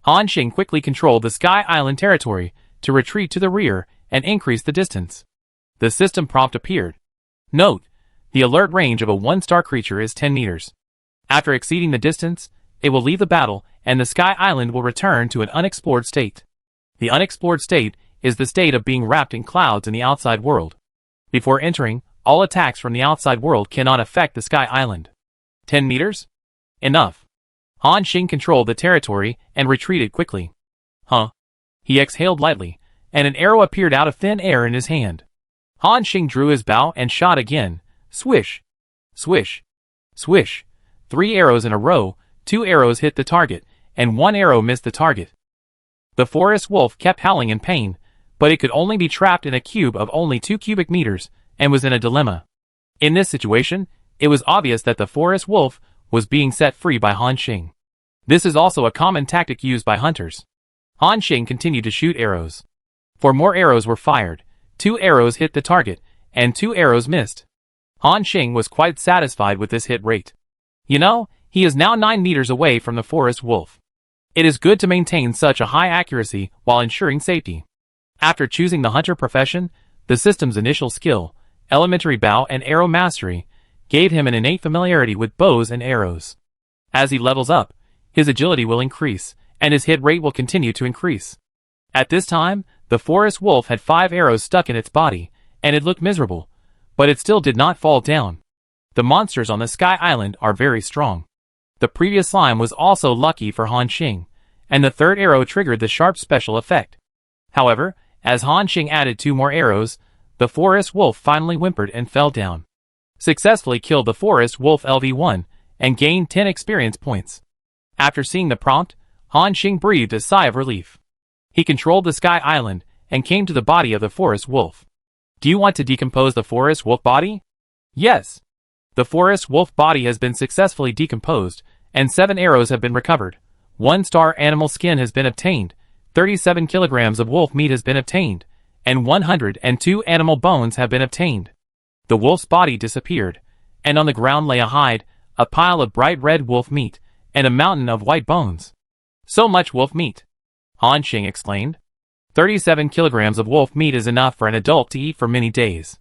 Han Xing quickly controlled the Sky Island territory to retreat to the rear and increase the distance. The system prompt appeared. Note: the alert range of a 1-star creature is 10 meters. After exceeding the distance, it will leave the battle, and the Sky Island will return to an unexplored state. The unexplored state is the state of being wrapped in clouds in the outside world. Before entering, all attacks from the outside world cannot affect the Sky Island. 10 meters? Enough. Han Xing controlled the territory and retreated quickly. Huh? He exhaled lightly, and an arrow appeared out of thin air in his hand. Han Xing drew his bow and shot again. Swish! Swish! Swish! 3 arrows in a row, 2 arrows hit the target, and 1 arrow missed the target. The forest wolf kept howling in pain, but it could only be trapped in a cube of only 2 cubic meters, and was in a dilemma. In this situation, it was obvious that the forest wolf was being set free by Han Xing. This is also a common tactic used by hunters. Han Xing continued to shoot arrows. 4 more arrows were fired, 2 arrows hit the target, and 2 arrows missed. Han Xing was quite satisfied with this hit rate. You know, he is now 9 meters away from the forest wolf. It is good to maintain such a high accuracy while ensuring safety. After choosing the hunter profession, the system's initial skill, elementary bow and arrow mastery, gave him an innate familiarity with bows and arrows. As he levels up, his agility will increase, and his hit rate will continue to increase. At this time, the forest wolf had 5 arrows stuck in its body, and it looked miserable, but it still did not fall down. The monsters on the Sky Island are very strong. The previous slime was also lucky for Han Xing, and the third arrow triggered the sharp special effect. However, as Han Xing added 2 more arrows, the forest wolf finally whimpered and fell down. Successfully killed the forest wolf LV1, and gained 10 experience points. After seeing the prompt, Han Xing breathed a sigh of relief. He controlled the Sky Island, and came to the body of the forest wolf. Do you want to decompose the forest wolf body? Yes. The forest wolf body has been successfully decomposed, and 7 arrows have been recovered. 1 star animal skin has been obtained, 37 kilograms of wolf meat has been obtained, and 102 animal bones have been obtained. The wolf's body disappeared, and on the ground lay a hide, a pile of bright red wolf meat, and a mountain of white bones. So much wolf meat! Han Xing exclaimed. 37 kilograms of wolf meat is enough for an adult to eat for many days.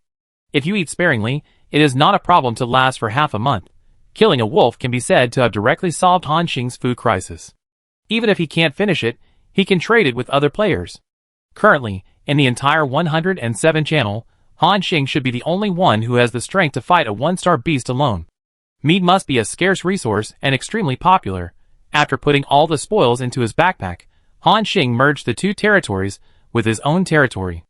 If you eat sparingly, it is not a problem to last for half a month. Killing a wolf can be said to have directly solved Han Xing's food crisis. Even if he can't finish it, he can trade it with other players. Currently, in the entire 107 channel, Han Xing should be the only one who has the strength to fight a 1-star beast alone. Meat must be a scarce resource and extremely popular. After putting all the spoils into his backpack, Han Xing merged the 2 territories with his own territory.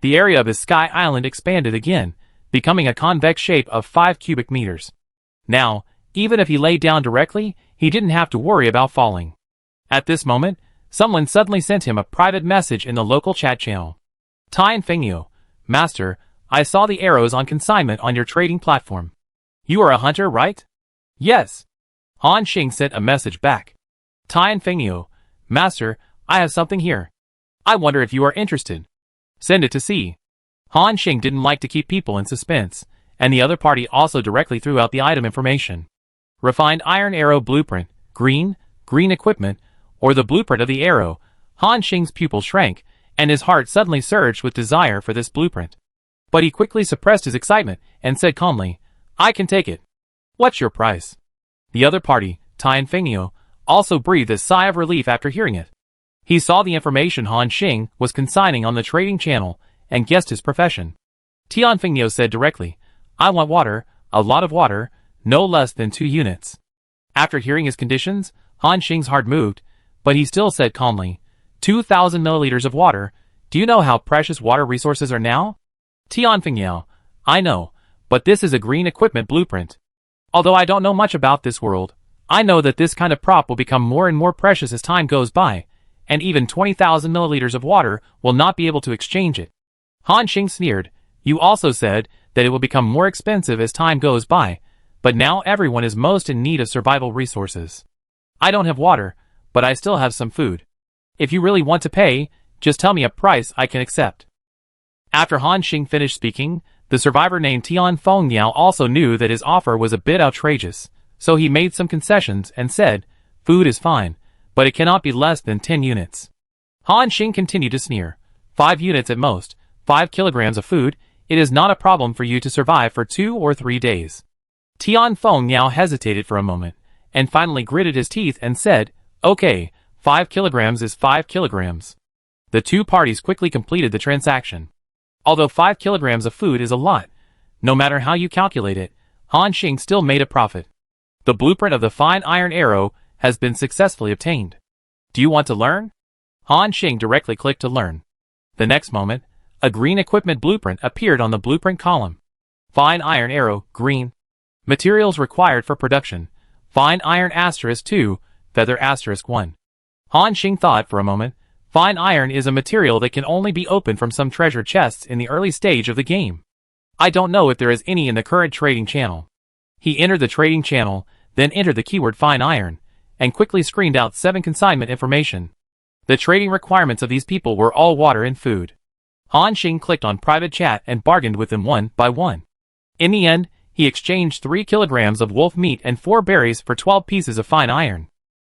The area of his Sky Island expanded again, becoming a convex shape of 5 cubic meters. Now, even if he lay down directly, he didn't have to worry about falling. At this moment, someone suddenly sent him a private message in the local chat channel. Tian Fengyu, Master, I saw the arrows on consignment on your trading platform. You are a hunter, right? Yes. Han Xing sent a message back. Tian Fengyu, Master, I have something here. I wonder if you are interested. Send it to see. Han Xing didn't like to keep people in suspense, and the other party also directly threw out the item information. Refined iron arrow blueprint, green equipment, or the blueprint of the arrow. Han Xing's pupil shrank, and his heart suddenly surged with desire for this blueprint. But he quickly suppressed his excitement and said calmly, I can take it. What's your price? The other party, Tian Fengyu, also breathed a sigh of relief after hearing it. He saw the information Han Xing was consigning on the trading channel and guessed his profession. Tian Fengyu said directly, I want water, a lot of water, no less than 2 units. After hearing his conditions, Han Xing's heart moved, but he still said calmly, 2,000 milliliters of water. Do you know how precious water resources are now? Tian Fengyu, I know, but this is a green equipment blueprint. Although I don't know much about this world, I know that this kind of prop will become more and more precious as time goes by, and even 20,000 milliliters of water will not be able to exchange it. Han Xing sneered, you also said that it will become more expensive as time goes by, but now everyone is most in need of survival resources. I don't have water, but I still have some food. If you really want to pay, just tell me a price I can accept. After Han Xing finished speaking, the survivor named Tian Fengyu also knew that his offer was a bit outrageous, so he made some concessions and said, food is fine, but it cannot be less than 10 units. Han Xing continued to sneer, 5 units at most, 5 kilograms of food, it is not a problem for you to survive for 2 or 3 days. Tian Fengyu hesitated for a moment, and finally gritted his teeth and said, okay, 5 kilograms is 5 kilograms. The 2 parties quickly completed the transaction. Although 5 kilograms of food is a lot, no matter how you calculate it, Han Xing still made a profit. The blueprint of the fine iron arrow has been successfully obtained. Do you want to learn? Han Xing directly clicked to learn. The next moment, a green equipment blueprint appeared on the blueprint column. Fine iron arrow, green. Materials required for production. Fine iron *2, feather *1. Han Xing thought for a moment. Fine iron is a material that can only be opened from some treasure chests in the early stage of the game. I don't know if there is any in the current trading channel. He entered the trading channel, then entered the keyword fine iron, and quickly screened out 7 consignment information. The trading requirements of these people were all water and food. Han Xing clicked on private chat and bargained with them one by one. In the end, he exchanged 3 kilograms of wolf meat and 4 berries for 12 pieces of fine iron.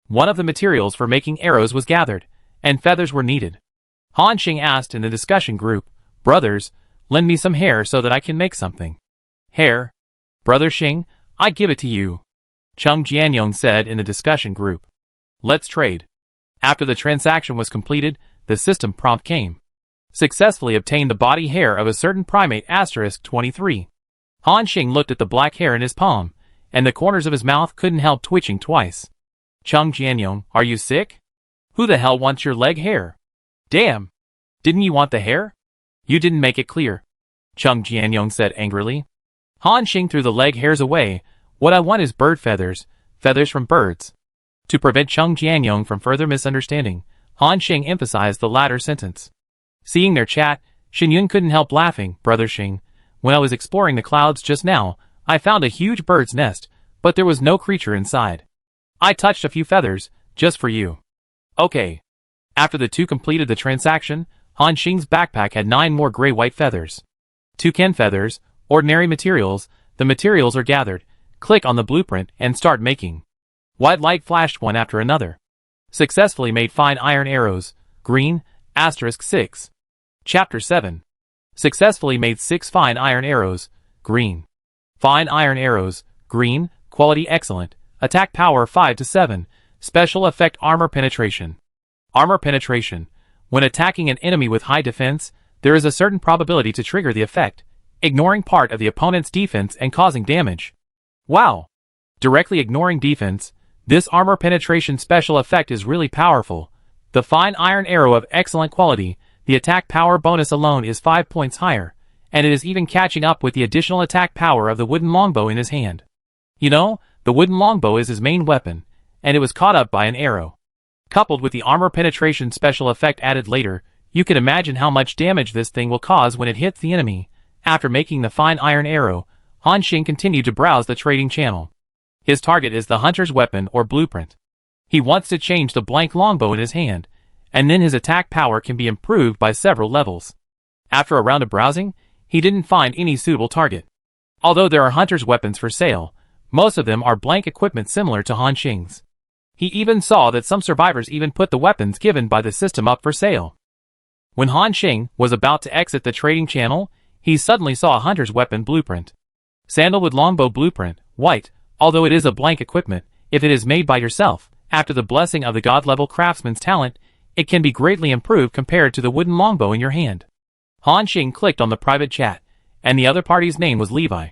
One of the materials for making arrows was gathered, and feathers were needed. Han Xing asked in the discussion group, brothers, lend me some hair so that I can make something. Hair? Brother Xing, I give it to you. Chung Jianyong said in the discussion group. Let's trade. After the transaction was completed, the system prompt came. Successfully obtained the body hair of a certain primate *23. Han Xing looked at the black hair in his palm, and the corners of his mouth couldn't help twitching twice. Chung Jianyong, are you sick? Who the hell wants your leg hair? Damn! Didn't you want the hair? You didn't make it clear. Chung Jianyong said angrily. Han Xing threw the leg hairs away. What I want is bird feathers, feathers from birds. To prevent Chung Jianyong from further misunderstanding, Han Xing emphasized the latter sentence. Seeing their chat, Xin Yun couldn't help laughing. Brother Xing, when I was exploring the clouds just now, I found a huge bird's nest, but there was no creature inside. I touched a few feathers, just for you. Okay. After the two completed the transaction, Han Xing's backpack had 9 more gray-white feathers. Toucan feathers, ordinary materials, the materials are gathered. Click on the blueprint and start making. White light flashed one after another. Successfully made fine iron arrows, green, *6. Chapter 7. Successfully made 6 fine iron arrows, green. Fine iron arrows, green, quality excellent, attack power 5 to 7, special effect armor penetration. Armor penetration. When attacking an enemy with high defense, there is a certain probability to trigger the effect, ignoring part of the opponent's defense and causing damage. Wow! Directly ignoring defense, this armor penetration special effect is really powerful. The fine iron arrow of excellent quality, the attack power bonus alone is 5 points higher, and it is even catching up with the additional attack power of the wooden longbow in his hand. You know, the wooden longbow is his main weapon, and it was caught up by an arrow. Coupled with the armor penetration special effect added later, you can imagine how much damage this thing will cause when it hits the enemy. After making the fine iron arrow, Han Xing continued to browse the trading channel. His target is the hunter's weapon or blueprint. He wants to change the blank longbow in his hand, and then his attack power can be improved by several levels. After a round of browsing, he didn't find any suitable target. Although there are hunter's weapons for sale, most of them are blank equipment similar to Han Xing's. He even saw that some survivors even put the weapons given by the system up for sale. When Han Xing was about to exit the trading channel, he suddenly saw a hunter's weapon blueprint. Sandalwood longbow blueprint, white, although it is a blank equipment, if it is made by yourself, after the blessing of the god-level craftsman's talent, it can be greatly improved compared to the wooden longbow in your hand. Han Xing clicked on the private chat, and the other party's name was Levi.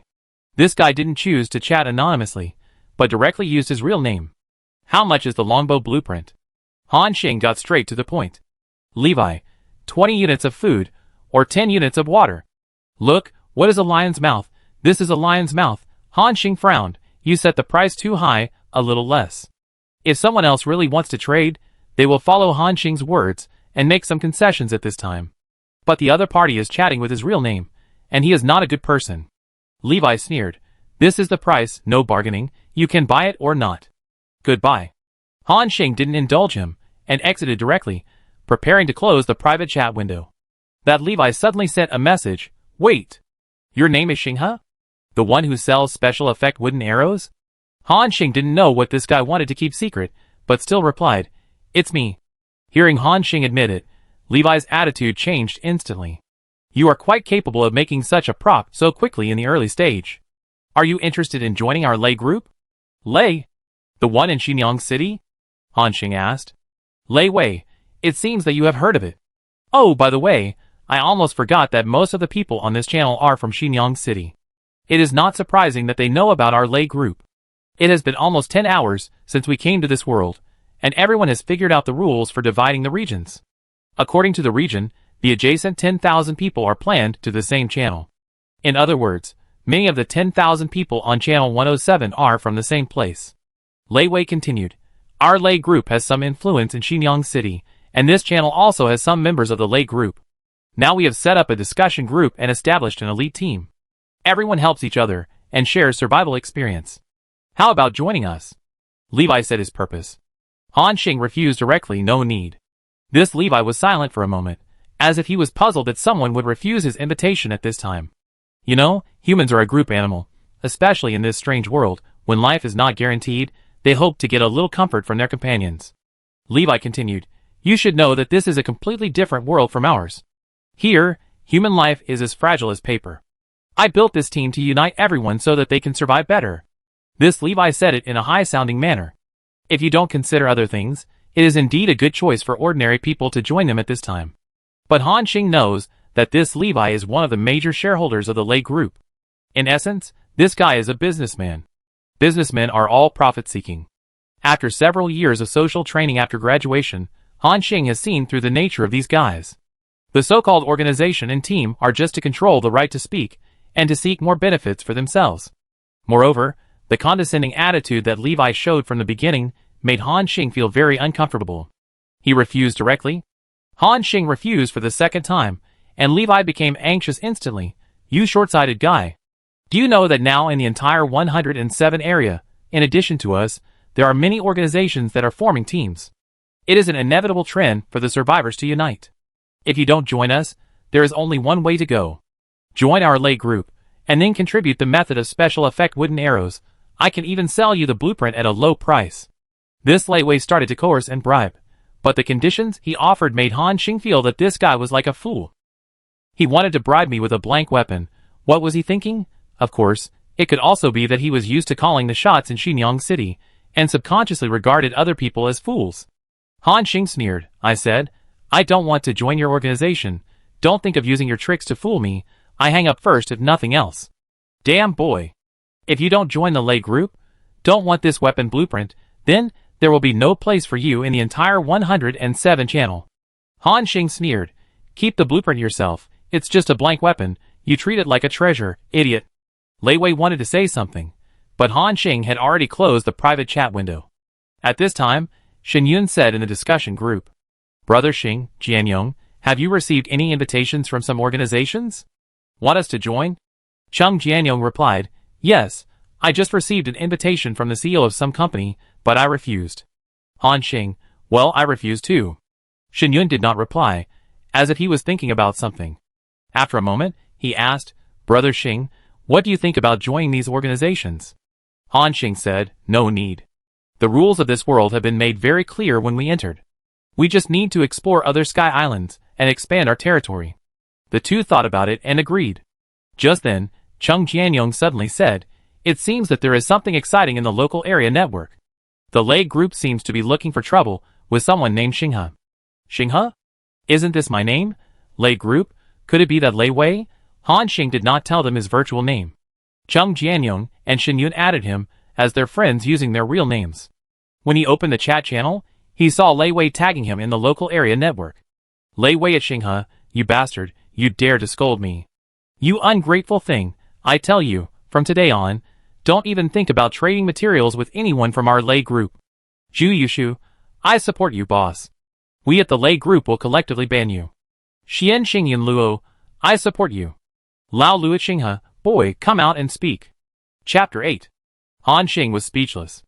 This guy didn't choose to chat anonymously, but directly used his real name. How much is the longbow blueprint? Han Xing got straight to the point. Levi, 20 units of food, or 10 units of water. Look, what is a lion's mouth? This is a lion's mouth. Han Xing frowned. You set the price too high, a little less. If someone else really wants to trade, they will follow Han Xing's words and make some concessions at this time. But the other party is chatting with his real name, and he is not a good person. Levi sneered. This is the price, no bargaining, you can buy it or not. Goodbye. Han Xing didn't indulge him, and exited directly, preparing to close the private chat window. That Levi suddenly sent a message. Wait. Your name is Xing, huh? The one who sells special effect wooden arrows? Han Xing didn't know what this guy wanted to keep secret, but still replied, It's me. Hearing Han Xing admit it, Levi's attitude changed instantly. You are quite capable of making such a prop so quickly in the early stage. Are you interested in joining our Lei group? Lei? The one in Xinyang City? Han Xing asked. Lei Wei, it seems that you have heard of it. Oh, by the way, I almost forgot that most of the people on this channel are from Xinyang City. It is not surprising that they know about our Lei group. It has been almost 10 hours since we came to this world, and everyone has figured out the rules for dividing the regions. According to the region, the adjacent 10,000 people are planned to the same channel. In other words, many of the 10,000 people on channel 107 are from the same place. Lei Wei continued, Our Lei group has some influence in Xinyang City, and this channel also has some members of the Lei group. Now we have set up a discussion group and established an elite team. Everyone helps each other and shares survival experience. How about joining us? Levi said his purpose. Han Xing refused directly, no need. This Levi was silent for a moment, as if he was puzzled that someone would refuse his invitation at this time. You know, humans are a group animal, especially in this strange world, when life is not guaranteed, they hope to get a little comfort from their companions. Levi continued, You should know that this is a completely different world from ours. Here, human life is as fragile as paper. I built this team to unite everyone so that they can survive better. This Levi said it in a high-sounding manner. If you don't consider other things, it is indeed a good choice for ordinary people to join them at this time. But Han Xing knows that this Levi is one of the major shareholders of the Lei group. In essence, this guy is a businessman. Businessmen are all profit-seeking. After several years of social training after graduation, Han Xing has seen through the nature of these guys. The so-called organization and team are just to control the right to speak and to seek more benefits for themselves. Moreover, the condescending attitude that Levi showed from the beginning made Han Xing feel very uncomfortable. He refused directly. Han Xing refused for the second time, and Levi became anxious instantly. You short-sighted guy. Do you know that now in the entire 107 area, in addition to us, there are many organizations that are forming teams? It is an inevitable trend for the survivors to unite. If you don't join us, there is only one way to go. Join our lay group, and then contribute the method of special effect wooden arrows. I can even sell you the blueprint at a low price. This Lei started to coerce and bribe, but the conditions he offered made Han Xing feel that this guy was like a fool. He wanted to bribe me with a blank weapon. What was he thinking? Of course, it could also be that he was used to calling the shots in Xinjiang City, and subconsciously regarded other people as fools. Han Xing sneered. I said, I don't want to join your organization. Don't think of using your tricks to fool me. I hang up first if nothing else. Damn boy. If you don't join the Lei group, don't want this weapon blueprint, then there will be no place for you in the entire 107 channel. Han Xing sneered. Keep the blueprint yourself. It's just a blank weapon. You treat it like a treasure, idiot. Lei Wei wanted to say something, but Han Xing had already closed the private chat window. At this time, Shen Yun said in the discussion group, Brother Xing, Jianyong, have you received any invitations from some organizations? Want us to join? Chung Jianyong replied, Yes, I just received an invitation from the CEO of some company, but I refused. Han Xing, well, I refused too. Shen Yun did not reply, as if he was thinking about something. After a moment, he asked, Brother Xing, what do you think about joining these organizations? Han Xing said, No need. The rules of this world have been made very clear when we entered. We just need to explore other sky islands and expand our territory. The two thought about it and agreed. Just then, Chung Jianyong suddenly said, It seems that there is something exciting in the local area network. The Lei group seems to be looking for trouble with someone named Xinghe. Xinghe? Isn't this my name? Lei group? Could it be that Lei Wei? Han Xing did not tell them his virtual name. Chung Jianyong and Shen Yun added him as their friends using their real names. When he opened the chat channel, he saw Lei Wei tagging him in the local area network. Lei Wei at Xinghe, you bastard, you dare to scold me. You ungrateful thing, I tell you, from today on, don't even think about trading materials with anyone from our Lei group. Zhu Yushu, I support you, boss. We at the Lei group will collectively ban you. Xian Xingyan Luo, I support you. Lao Lu at Xinghe, boy, come out and speak. Chapter 8. Han Xing was speechless.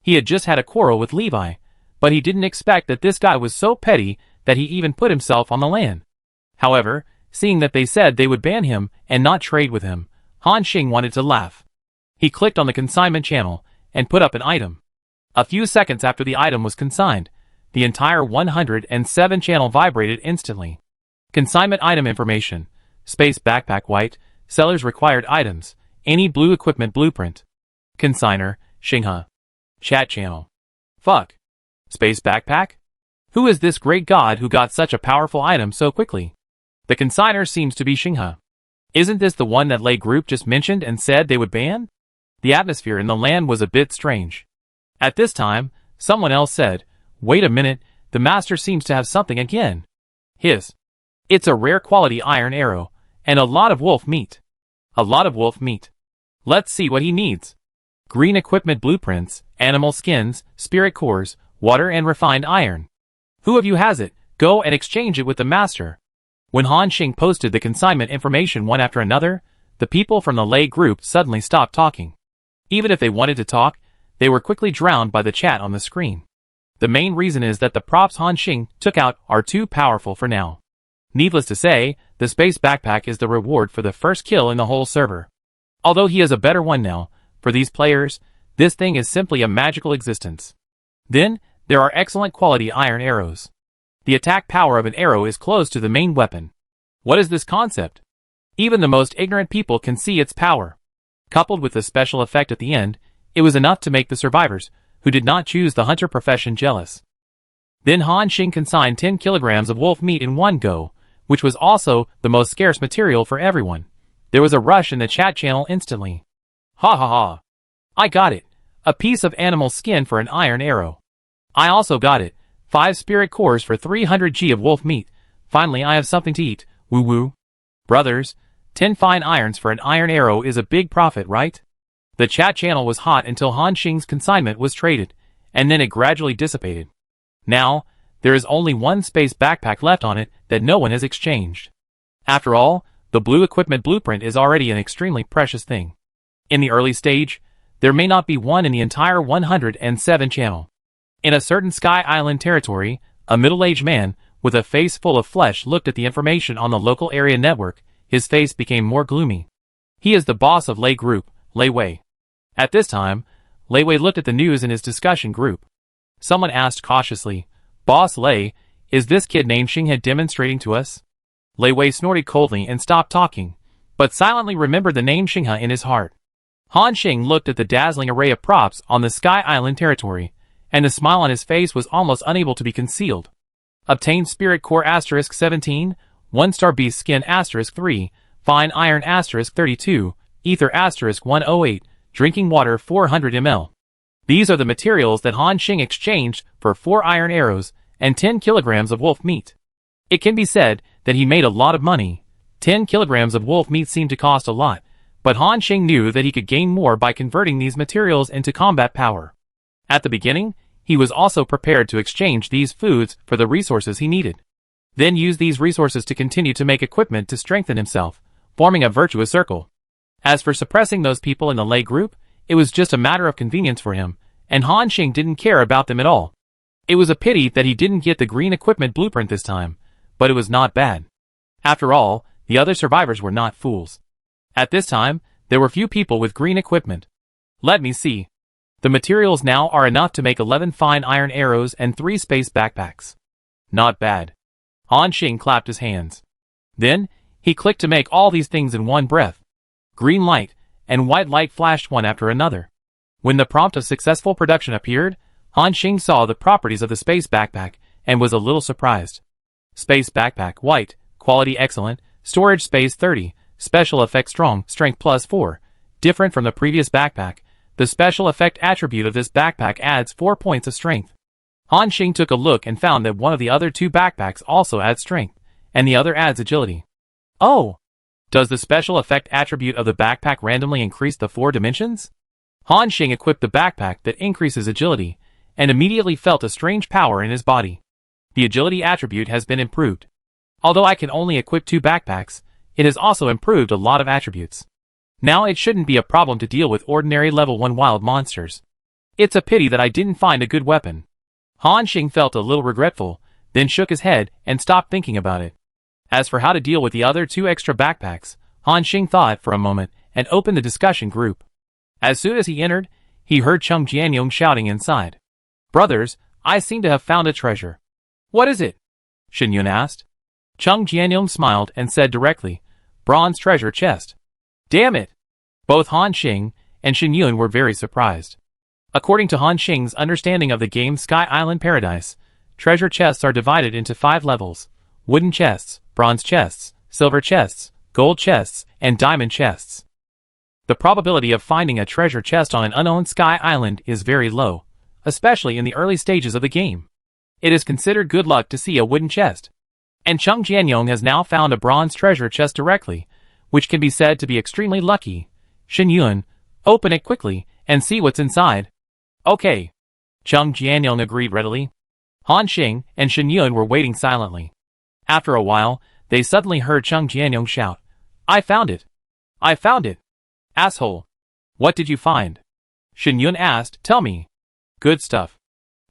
He had just had a quarrel with Levi, but he didn't expect that this guy was so petty that he even put himself on the land. However, seeing that they said they would ban him and not trade with him, Han Xing wanted to laugh. He clicked on the consignment channel and put up an item. A few seconds after the item was consigned, the entire 107 channel vibrated instantly. Consignment item information. Space backpack white. Seller's required items. Any blue equipment blueprint. Consigner, Xinghe. Chat channel. Fuck. Space backpack? Who is this great god who got such a powerful item so quickly? The consigner seems to be Xinghe. Isn't this the one that Lei group just mentioned and said they would ban? The atmosphere in the land was a bit strange. At this time, someone else said, Wait a minute, the master seems to have something again. His. It's a rare quality iron arrow, and a lot of wolf meat. A lot of wolf meat. Let's see what he needs. Green equipment blueprints, animal skins, spirit cores, water and refined iron. Who of you has it? Go and exchange it with the master. When Han Xing posted the consignment information one after another, the people from the Lei group suddenly stopped talking. Even if they wanted to talk, they were quickly drowned by the chat on the screen. The main reason is that the props Han Xing took out are too powerful for now. Needless to say, the space backpack is the reward for the first kill in the whole server. Although he is a better one now, for these players, this thing is simply a magical existence. Then, there are excellent quality iron arrows. The attack power of an arrow is close to the main weapon. What is this concept? Even the most ignorant people can see its power. Coupled with the special effect at the end, it was enough to make the survivors, who did not choose the hunter profession, jealous. Then Han Xing consigned 10 kilograms of wolf meat in one go, which was also the most scarce material for everyone. There was a rush in the chat channel instantly. Ha ha ha. I got it. A piece of animal skin for an iron arrow. I also got it. 5 spirit cores for 300 G of wolf meat. Finally I have something to eat, woo woo. Brothers, 10 fine irons for an iron arrow is a big profit, right? The chat channel was hot until Han Xing's consignment was traded, and then it gradually dissipated. Now, there is only one space backpack left on it that no one has exchanged. After all, the blue equipment blueprint is already an extremely precious thing. In the early stage, there may not be one in the entire 107 channel. In a certain Sky Island territory, a middle-aged man with a face full of flesh looked at the information on the local area network. His face became more gloomy. He is the boss of Lei Group, Lei Wei. At this time, Lei Wei looked at the news in his discussion group. Someone asked cautiously, "Boss Lei, is this kid named Xinghe demonstrating to us?" Lei Wei snorted coldly and stopped talking, but silently remembered the name Xinghe in his heart. Han Xing looked at the dazzling array of props on the Sky Island territory, and the smile on his face was almost unable to be concealed. Obtained Spirit Core * 17, 1-star Beast Skin * 3, Fine Iron * 32, Ether * 108, Drinking Water 400 ml. These are the materials that Han Xing exchanged for 4 iron arrows and 10 kilograms of wolf meat. It can be said that he made a lot of money. 10 kilograms of wolf meat seemed to cost a lot, but Han Xing knew that he could gain more by converting these materials into combat power. At the beginning, he was also prepared to exchange these foods for the resources he needed. Then use these resources to continue to make equipment to strengthen himself, forming a virtuous circle. As for suppressing those people in the Lei group, it was just a matter of convenience for him, and Han Xing didn't care about them at all. It was a pity that he didn't get the green equipment blueprint this time, but it was not bad. After all, the other survivors were not fools. At this time, there were few people with green equipment. Let me see. The materials now are enough to make 11 fine iron arrows and 3 space backpacks. Not bad. Han Xing clapped his hands. Then, he clicked to make all these things in one breath. Green light and white light flashed one after another. When the prompt of successful production appeared, Han Xing saw the properties of the space backpack and was a little surprised. Space backpack white, quality excellent, storage space 30, special effect strong, strength +4. Different from the previous backpack, the special effect attribute of this backpack adds 4 points of strength. Han Xing took a look and found that one of the other 2 backpacks also adds strength, and the other adds agility. Oh! Does the special effect attribute of the backpack randomly increase the 4 dimensions? Han Xing equipped the backpack that increases agility, and immediately felt a strange power in his body. The agility attribute has been improved. Although I can only equip 2 backpacks, it has also improved a lot of attributes. Now it shouldn't be a problem to deal with ordinary level 1 wild monsters. It's a pity that I didn't find a good weapon. Han Xing felt a little regretful, then shook his head and stopped thinking about it. As for how to deal with the other 2 extra backpacks, Han Xing thought for a moment and opened the discussion group. As soon as he entered, he heard Cheng Jianyong shouting inside. "Brothers, I seem to have found a treasure." "What is it?" Shen Yun asked. Cheng Jianyong smiled and said directly, "Bronze treasure chest." Damn it! Both Han Xing and Shen Yun were very surprised. According to Han Xing's understanding of the game Sky Island Paradise, treasure chests are divided into 5 levels: wooden chests, bronze chests, silver chests, gold chests, and diamond chests. The probability of finding a treasure chest on an unknown Sky Island is very low, especially in the early stages of the game. It is considered good luck to see a wooden chest. And Cheng Jianyong has now found a bronze treasure chest directly, which can be said to be extremely lucky. Shen Yun, open it quickly and see what's inside. Okay. Cheng Jianyong agreed readily. Han Xing and Shen Yun were waiting silently. After a while, they suddenly heard Cheng Jianyong shout, "I found it! I found it! Asshole! What did you find?" Shen Yun asked, "Tell me." "Good stuff."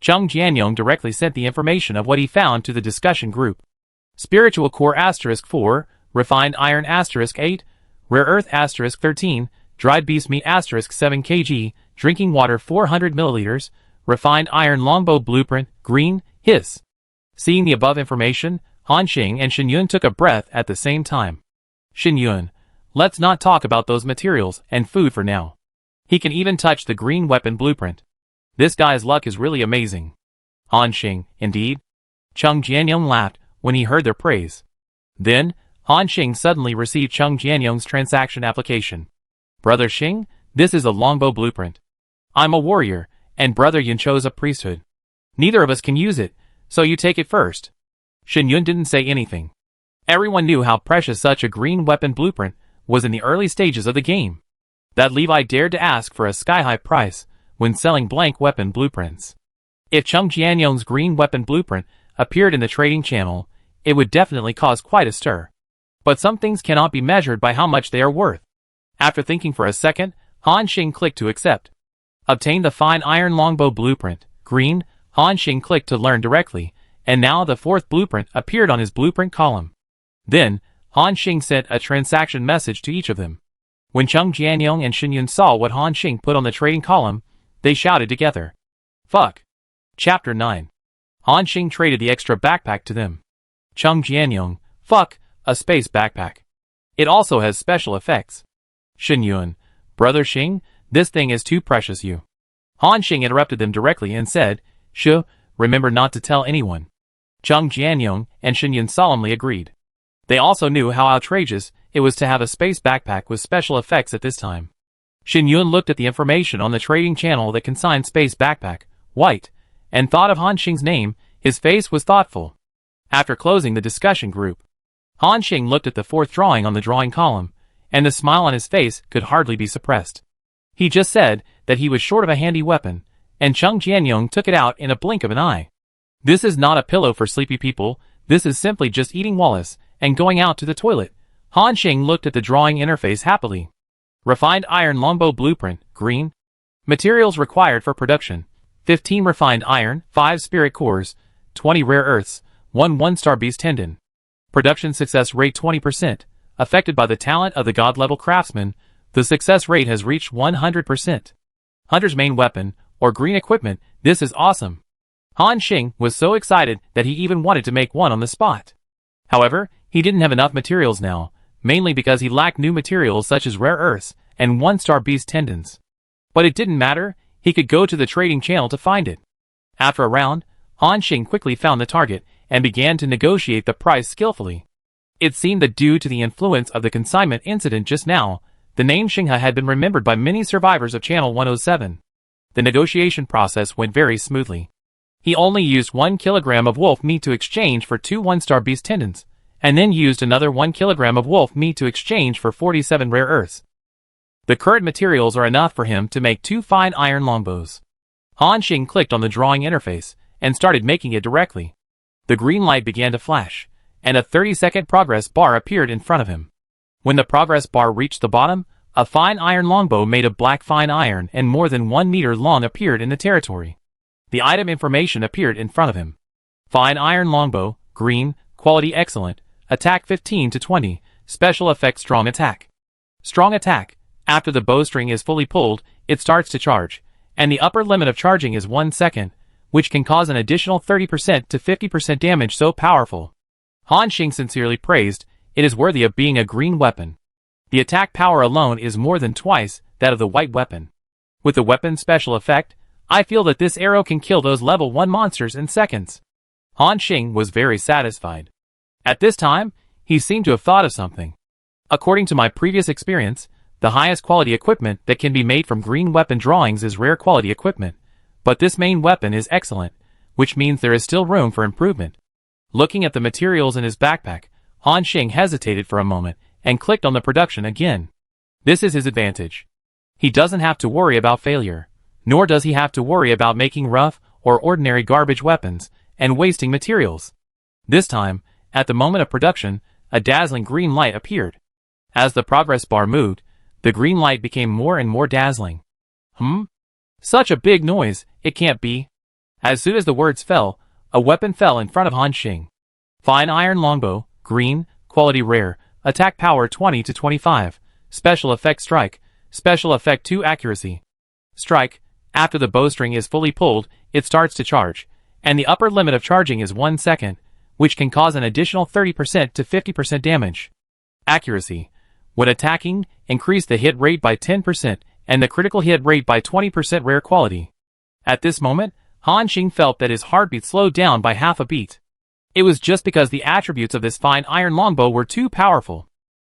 Cheng Jianyong directly sent the information of what he found to the discussion group. Spiritual Core * 4, Refined Iron * 8, Rare Earth * 13, Dried Beast Meat * 7 kg, Drinking Water 400 milliliters, Refined Iron Longbow Blueprint, Green, Hiss. Seeing the above information, Han Xing and Shen Yun took a breath at the same time. Shen Yun, let's not talk about those materials and food for now. He can even touch the green weapon blueprint. This guy's luck is really amazing. Han Xing, indeed. Cheng Jianyong laughed when he heard their praise. Then, Han Xing suddenly received Cheng Jianyong's transaction application. "Brother Xing, this is a longbow blueprint. I'm a warrior, and Brother Yun chose a priesthood. Neither of us can use it, So you take it first. Shen Yun didn't say anything. Everyone knew how precious such a green weapon blueprint was in the early stages of the game. That Levi dared to ask for a sky-high price when selling blank weapon blueprints. If Chung Jianyong's green weapon blueprint appeared in the trading channel, it would definitely cause quite a stir. But some things cannot be measured by how much they are worth. After thinking for a second, Han Xing clicked to accept. Obtain the fine iron longbow blueprint, green. Han Xing clicked to learn directly, and now the fourth blueprint appeared on his blueprint column. Then, Han Xing sent a transaction message to each of them. When Chung Jianyong and Shen Yun saw what Han Xing put on the trading column, they shouted together. Fuck. Chapter 9. Han Xing traded the extra backpack to them. Chung Jianyong, fuck, a space backpack. It also has special effects. Shen Yun, Brother Xing, this thing is too precious you. Han Xing interrupted them directly and said, Shu, remember not to tell anyone. Chung Jianyong and Shen Yun solemnly agreed. They also knew how outrageous it was to have a space backpack with special effects at this time. Shen Yun looked at the information on the trading channel that consigned space backpack, white, and thought of Han Xing's name. His face was thoughtful. After closing the discussion group, Han Xing looked at the fourth drawing on the drawing column, and the smile on his face could hardly be suppressed. He just said that he was short of a handy weapon, and Chung Jianyong took it out in a blink of an eye. This is not a pillow for sleepy people, this is simply just eating Wallace and going out to the toilet. Han Xing looked at the drawing interface happily. Refined iron longbow blueprint, green. Materials required for production. 15 refined iron, 5 spirit cores, 20 rare earths, 1 one-star beast tendon. Production success rate 20%. Affected by the talent of the god-level craftsman, the success rate has reached 100%. Hunter's main weapon, or green equipment, this is awesome. Han Xing was so excited that he even wanted to make one on the spot. However, he didn't have enough materials now, mainly because he lacked new materials such as rare earths and one-star beast tendons. But it didn't matter, he could go to the trading channel to find it. After a round, Han Xing quickly found the target and began to negotiate the price skillfully. It seemed that due to the influence of the consignment incident just now, the name Xinghe had been remembered by many survivors of Channel 107. The negotiation process went very smoothly. He only used 1 kilogram of wolf meat to exchange for 2 one-star beast tendons, and then used another 1 kilogram of wolf meat to exchange for 47 rare earths. The current materials are enough for him to make 2 fine iron longbows. Han Xing clicked on the drawing interface and started making it directly. The green light began to flash, and a 30-second progress bar appeared in front of him. When the progress bar reached the bottom, a fine iron longbow made of black fine iron and more than 1 meter long appeared in the territory. The item information appeared in front of him. Fine iron longbow, green, quality excellent, attack 15 to 20, special effect strong attack. Strong attack, after the bowstring is fully pulled, it starts to charge, and the upper limit of charging is 1 second, which can cause an additional 30% to 50% damage so powerful. Han Xing sincerely praised, it is worthy of being a green weapon. The attack power alone is more than twice that of the white weapon. With the weapon's special effect, I feel that this arrow can kill those level 1 monsters in seconds. Han Xing was very satisfied. At this time, he seemed to have thought of something. According to my previous experience, the highest quality equipment that can be made from green weapon drawings is rare quality equipment, but this main weapon is excellent, which means there is still room for improvement. Looking at the materials in his backpack, Han Xing hesitated for a moment and clicked on the production again. This is his advantage. He doesn't have to worry about failure, nor does he have to worry about making rough or ordinary garbage weapons and wasting materials. This time, at the moment of production, a dazzling green light appeared. As the progress bar moved, the green light became more and more dazzling. Such a big noise, it can't be. As soon as the words fell, a weapon fell in front of Han Xing. Fine iron longbow, green, quality rare, attack power 20 to 25, special effect strike, special effect 2 accuracy. Strike, after the bowstring is fully pulled, it starts to charge, and the upper limit of charging is 1 second, which can cause an additional 30% to 50% damage. Accuracy, when attacking, increase the hit rate by 10% and the critical hit rate by 20% rare quality. At this moment, Han Xing felt that his heartbeat slowed down by half a beat. It was just because the attributes of this fine iron longbow were too powerful.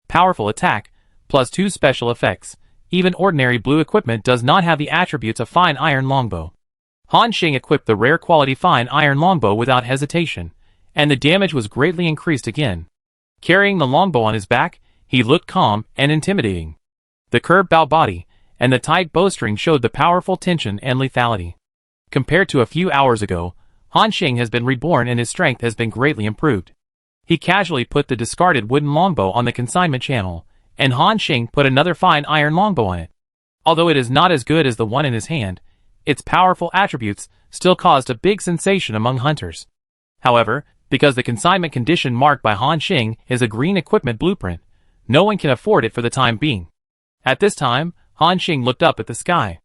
Powerful attack, plus 2 special effects. Even ordinary blue equipment does not have the attributes of fine iron longbow. Han Xing equipped the rare quality fine iron longbow without hesitation, and the damage was greatly increased again. Carrying the longbow on his back, he looked calm and intimidating. The curved bow body and the tight bowstring showed the powerful tension and lethality. Compared to a few hours ago, Han Xing has been reborn and his strength has been greatly improved. He casually put the discarded wooden longbow on the consignment channel, and Han Xing put another fine iron longbow on it. Although it is not as good as the one in his hand, its powerful attributes still caused a big sensation among hunters. However, because the consignment condition marked by Han Xing is a green equipment blueprint, no one can afford it for the time being. At this time, Han Xing looked up at the sky.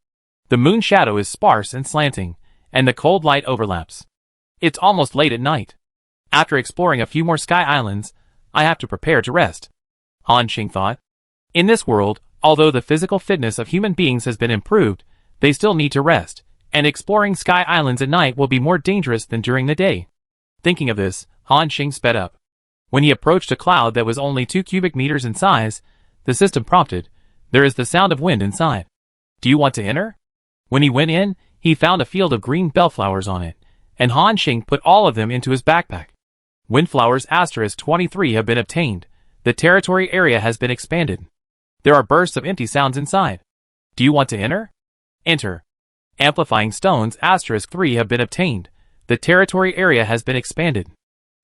The moon shadow is sparse and slanting, and the cold light overlaps. It's almost late at night. After exploring a few more sky islands, I have to prepare to rest, Han Xing thought. In this world, although the physical fitness of human beings has been improved, they still need to rest, and exploring sky islands at night will be more dangerous than during the day. Thinking of this, Han Xing sped up. When he approached a cloud that was only 2 cubic meters in size, the system prompted, "There is the sound of wind inside. Do you want to enter?" When he went in, he found a field of green bellflowers on it, and Han Xing put all of them into his backpack. Windflowers *23 have been obtained. The territory area has been expanded. There are bursts of empty sounds inside. Do you want to enter? Enter. Amplifying stones *3 have been obtained. The territory area has been expanded.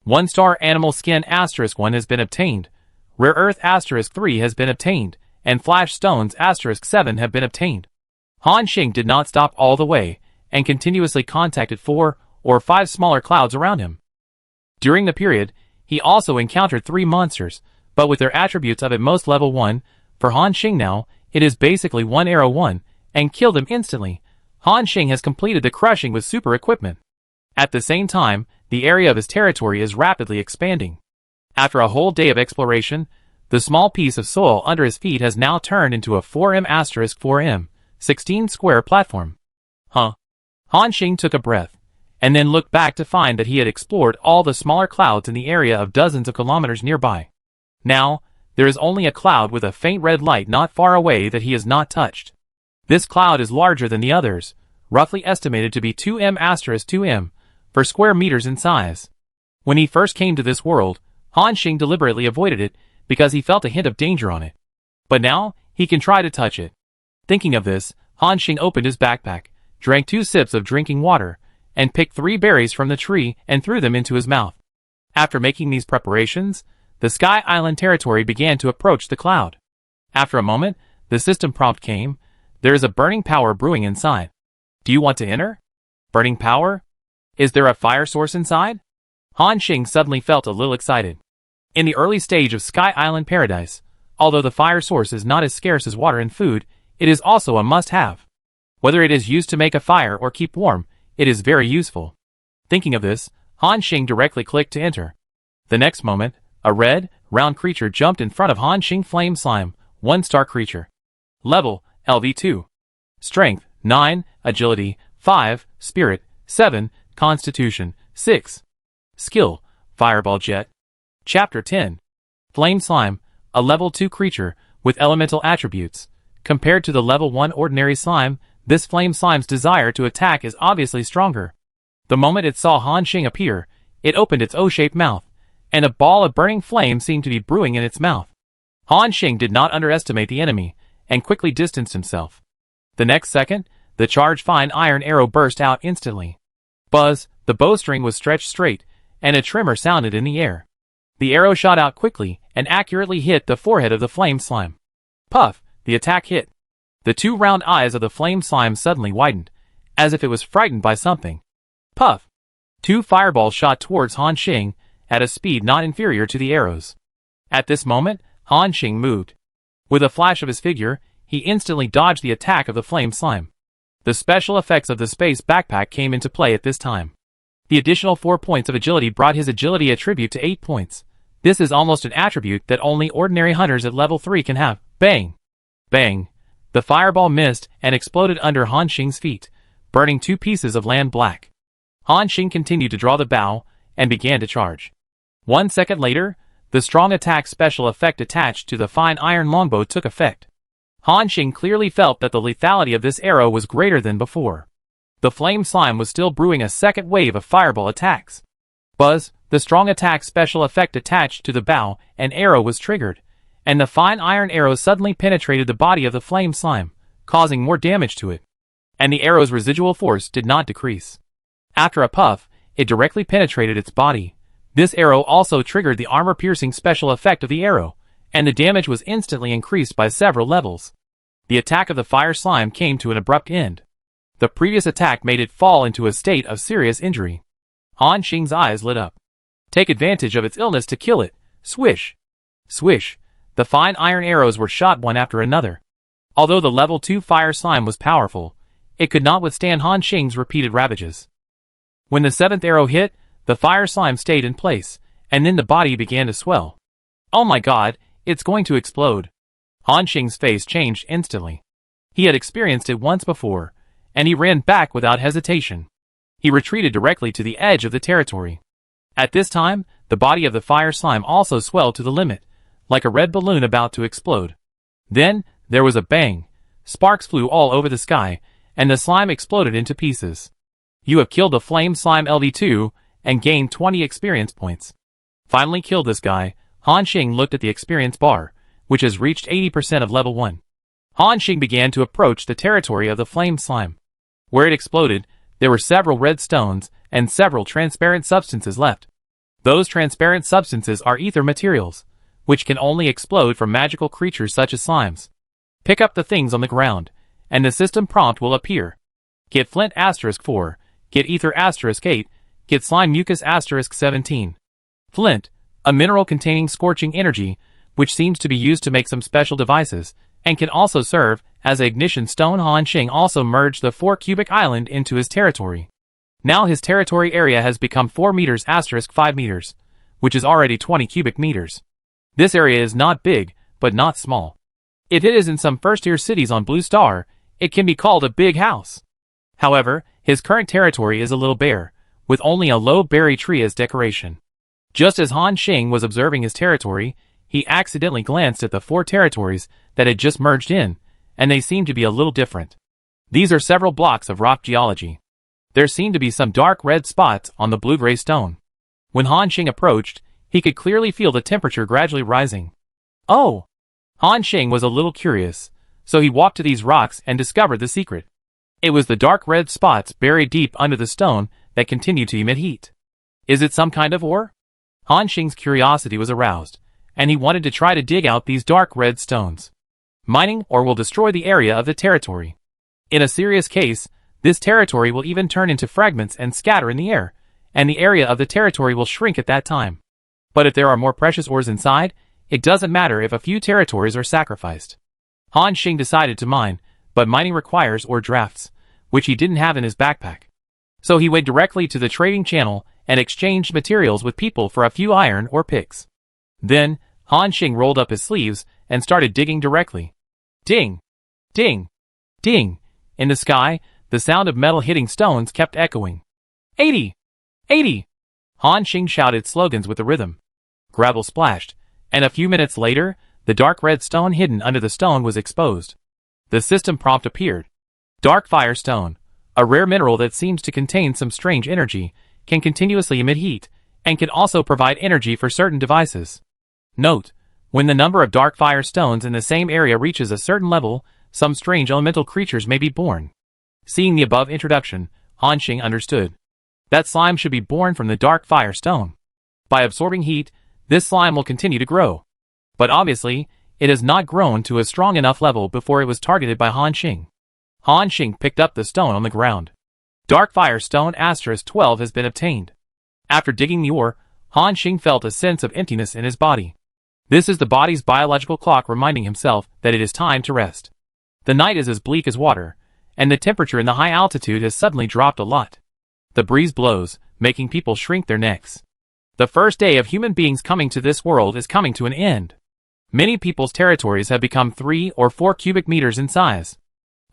1-star animal skin *1 has been obtained. Rare earth *3 has been obtained, and flash stones *7 have been obtained. Han Xing did not stop all the way, and continuously contacted 4 or 5 smaller clouds around him. During the period, he also encountered 3 monsters, but with their attributes of at most level 1, for Han Xing now, it is basically 1 arrow 1, and killed him instantly. Han Xing has completed the crushing with super equipment. At the same time, the area of his territory is rapidly expanding. After a whole day of exploration, the small piece of soil under his feet has now turned into a 4M*4M, 16 square platform. Han Xing took a breath, and then looked back to find that he had explored all the smaller clouds in the area of dozens of kilometers nearby. Now, there is only a cloud with a faint red light not far away that he has not touched. This cloud is larger than the others, roughly estimated to be 2M*2M, per square meters in size. When he first came to this world, Han Xing deliberately avoided it because he felt a hint of danger on it. But now, he can try to touch it. Thinking of this, Han Xing opened his backpack, drank 2 sips of drinking water, and picked 3 berries from the tree and threw them into his mouth. After making these preparations, the Sky Island territory began to approach the cloud. After a moment, the system prompt came, "There is a burning power brewing inside. Do you want to enter?" Burning power? Is there a fire source inside? Han Xing suddenly felt a little excited. In the early stage of Sky Island Paradise, although the fire source is not as scarce as water and food, it is also a must-have. Whether it is used to make a fire or keep warm, it is very useful. Thinking of this, Han Xing directly clicked to enter. The next moment, a red, round creature jumped in front of Han Xing. Flame Slime, 1-star creature. Level, LV2. Strength, 9, Agility, 5, Spirit, 7, Constitution, 6. Skill, Fireball Jet. Chapter 10. Flame Slime, a level 2 creature, with elemental attributes. Compared to the level 1 ordinary slime, this Flame Slime's desire to attack is obviously stronger. The moment it saw Han Xing appear, it opened its O-shaped mouth, and a ball of burning flame seemed to be brewing in its mouth. Han Xing did not underestimate the enemy, and quickly distanced himself. The next second, the charged fine iron arrow burst out instantly. Buzz, the bowstring was stretched straight, and a tremor sounded in the air. The arrow shot out quickly, and accurately hit the forehead of the Flame Slime. Puff, the attack hit. The 2 round eyes of the Flame Slime suddenly widened, as if it was frightened by something. Puff. 2 fireballs shot towards Han Xing, at a speed not inferior to the arrows. At this moment, Han Xing moved. With a flash of his figure, he instantly dodged the attack of the Flame Slime. The special effects of the space backpack came into play at this time. The additional 4 points of agility brought his agility attribute to 8 points. This is almost an attribute that only ordinary hunters at level 3 can have. Bang! Bang! The fireball missed and exploded under Han Xing's feet, burning 2 pieces of land black. Han Xing continued to draw the bow, and began to charge. 1 second later, the strong attack special effect attached to the fine iron longbow took effect. Han Xing clearly felt that the lethality of this arrow was greater than before. The flame slime was still brewing a second wave of fireball attacks. Buzz, the strong attack special effect attached to the bow and arrow was triggered, and the fine iron arrow suddenly penetrated the body of the flame slime, causing more damage to it. And the arrow's residual force did not decrease. After a puff, it directly penetrated its body. This arrow also triggered the armor-piercing special effect of the arrow, and the damage was instantly increased by several levels. The attack of the fire slime came to an abrupt end. The previous attack made it fall into a state of serious injury. Han Xing's eyes lit up. Take advantage of its illness to kill it. Swish! Swish! The fine iron arrows were shot one after another. Although the level 2 fire slime was powerful, it could not withstand Han Xing's repeated ravages. When the 7th arrow hit, the fire slime stayed in place, and then the body began to swell. Oh my god, it's going to explode. Han Xing's face changed instantly. He had experienced it once before, and he ran back without hesitation. He retreated directly to the edge of the territory. At this time, the body of the fire slime also swelled to the limit, like a red balloon about to explode. Then, there was a bang. Sparks flew all over the sky, and the slime exploded into pieces. You have killed the flame slime LD2, and gained 20 experience points. Finally killed this guy. Han Xing looked at the experience bar, which has reached 80% of level 1. Han Xing began to approach the territory of the flame slime. Where it exploded, there were several red stones, and several transparent substances left. Those transparent substances are ether materials, which can only explode from magical creatures such as slimes. Pick up the things on the ground, and the system prompt will appear. Get flint *4, get ether *8, get slime mucus *17. Flint, a mineral containing scorching energy, which seems to be used to make some special devices, and can also serve as an ignition stone. Han Xing also merged the 4 cubic island into his territory. Now his territory area has become 4 meters *5 meters, which is already 20 cubic meters. This area is not big, but not small. If it is in some first-tier cities on Blue Star, it can be called a big house. However, his current territory is a little bare, with only a low berry tree as decoration. Just as Han Xing was observing his territory, he accidentally glanced at the 4 territories that had just merged in, and they seemed to be a little different. These are several blocks of rock geology. There seemed to be some dark red spots on the blue-gray stone. When Han Xing approached, he could clearly feel the temperature gradually rising. Oh! Han Xing was a little curious, so he walked to these rocks and discovered the secret. It was the dark red spots buried deep under the stone that continued to emit heat. Is it some kind of ore? Han Xing's curiosity was aroused, and he wanted to try to dig out these dark red stones. Mining ore will destroy the area of the territory. In a serious case, this territory will even turn into fragments and scatter in the air, and the area of the territory will shrink at that time. But if there are more precious ores inside, it doesn't matter if a few territories are sacrificed. Han Xing decided to mine, but mining requires ore drafts, which he didn't have in his backpack. So he went directly to the trading channel and exchanged materials with people for a few iron or picks. Then, Han Xing rolled up his sleeves and started digging directly. Ding! Ding! Ding! In the sky, the sound of metal hitting stones kept echoing. 80! 80! Han Xing shouted slogans with the rhythm. Gravel splashed, and a few minutes later, the dark red stone hidden under the stone was exposed. The system prompt appeared. Dark fire stone, a rare mineral that seems to contain some strange energy, can continuously emit heat, and can also provide energy for certain devices. Note: when the number of dark fire stones in the same area reaches a certain level, some strange elemental creatures may be born. Seeing the above introduction, Han Xing understood. That slime should be born from the dark fire stone. By absorbing heat, this slime will continue to grow. But obviously, it has not grown to a strong enough level before it was targeted by Han Xing. Han Xing picked up the stone on the ground. Dark fire stone *12 has been obtained. After digging the ore, Han Xing felt a sense of emptiness in his body. This is the body's biological clock reminding himself that it is time to rest. The night is as bleak as water, and the temperature in the high altitude has suddenly dropped a lot. The breeze blows, making people shrink their necks. The first day of human beings coming to this world is coming to an end. Many people's territories have become 3 or 4 cubic meters in size.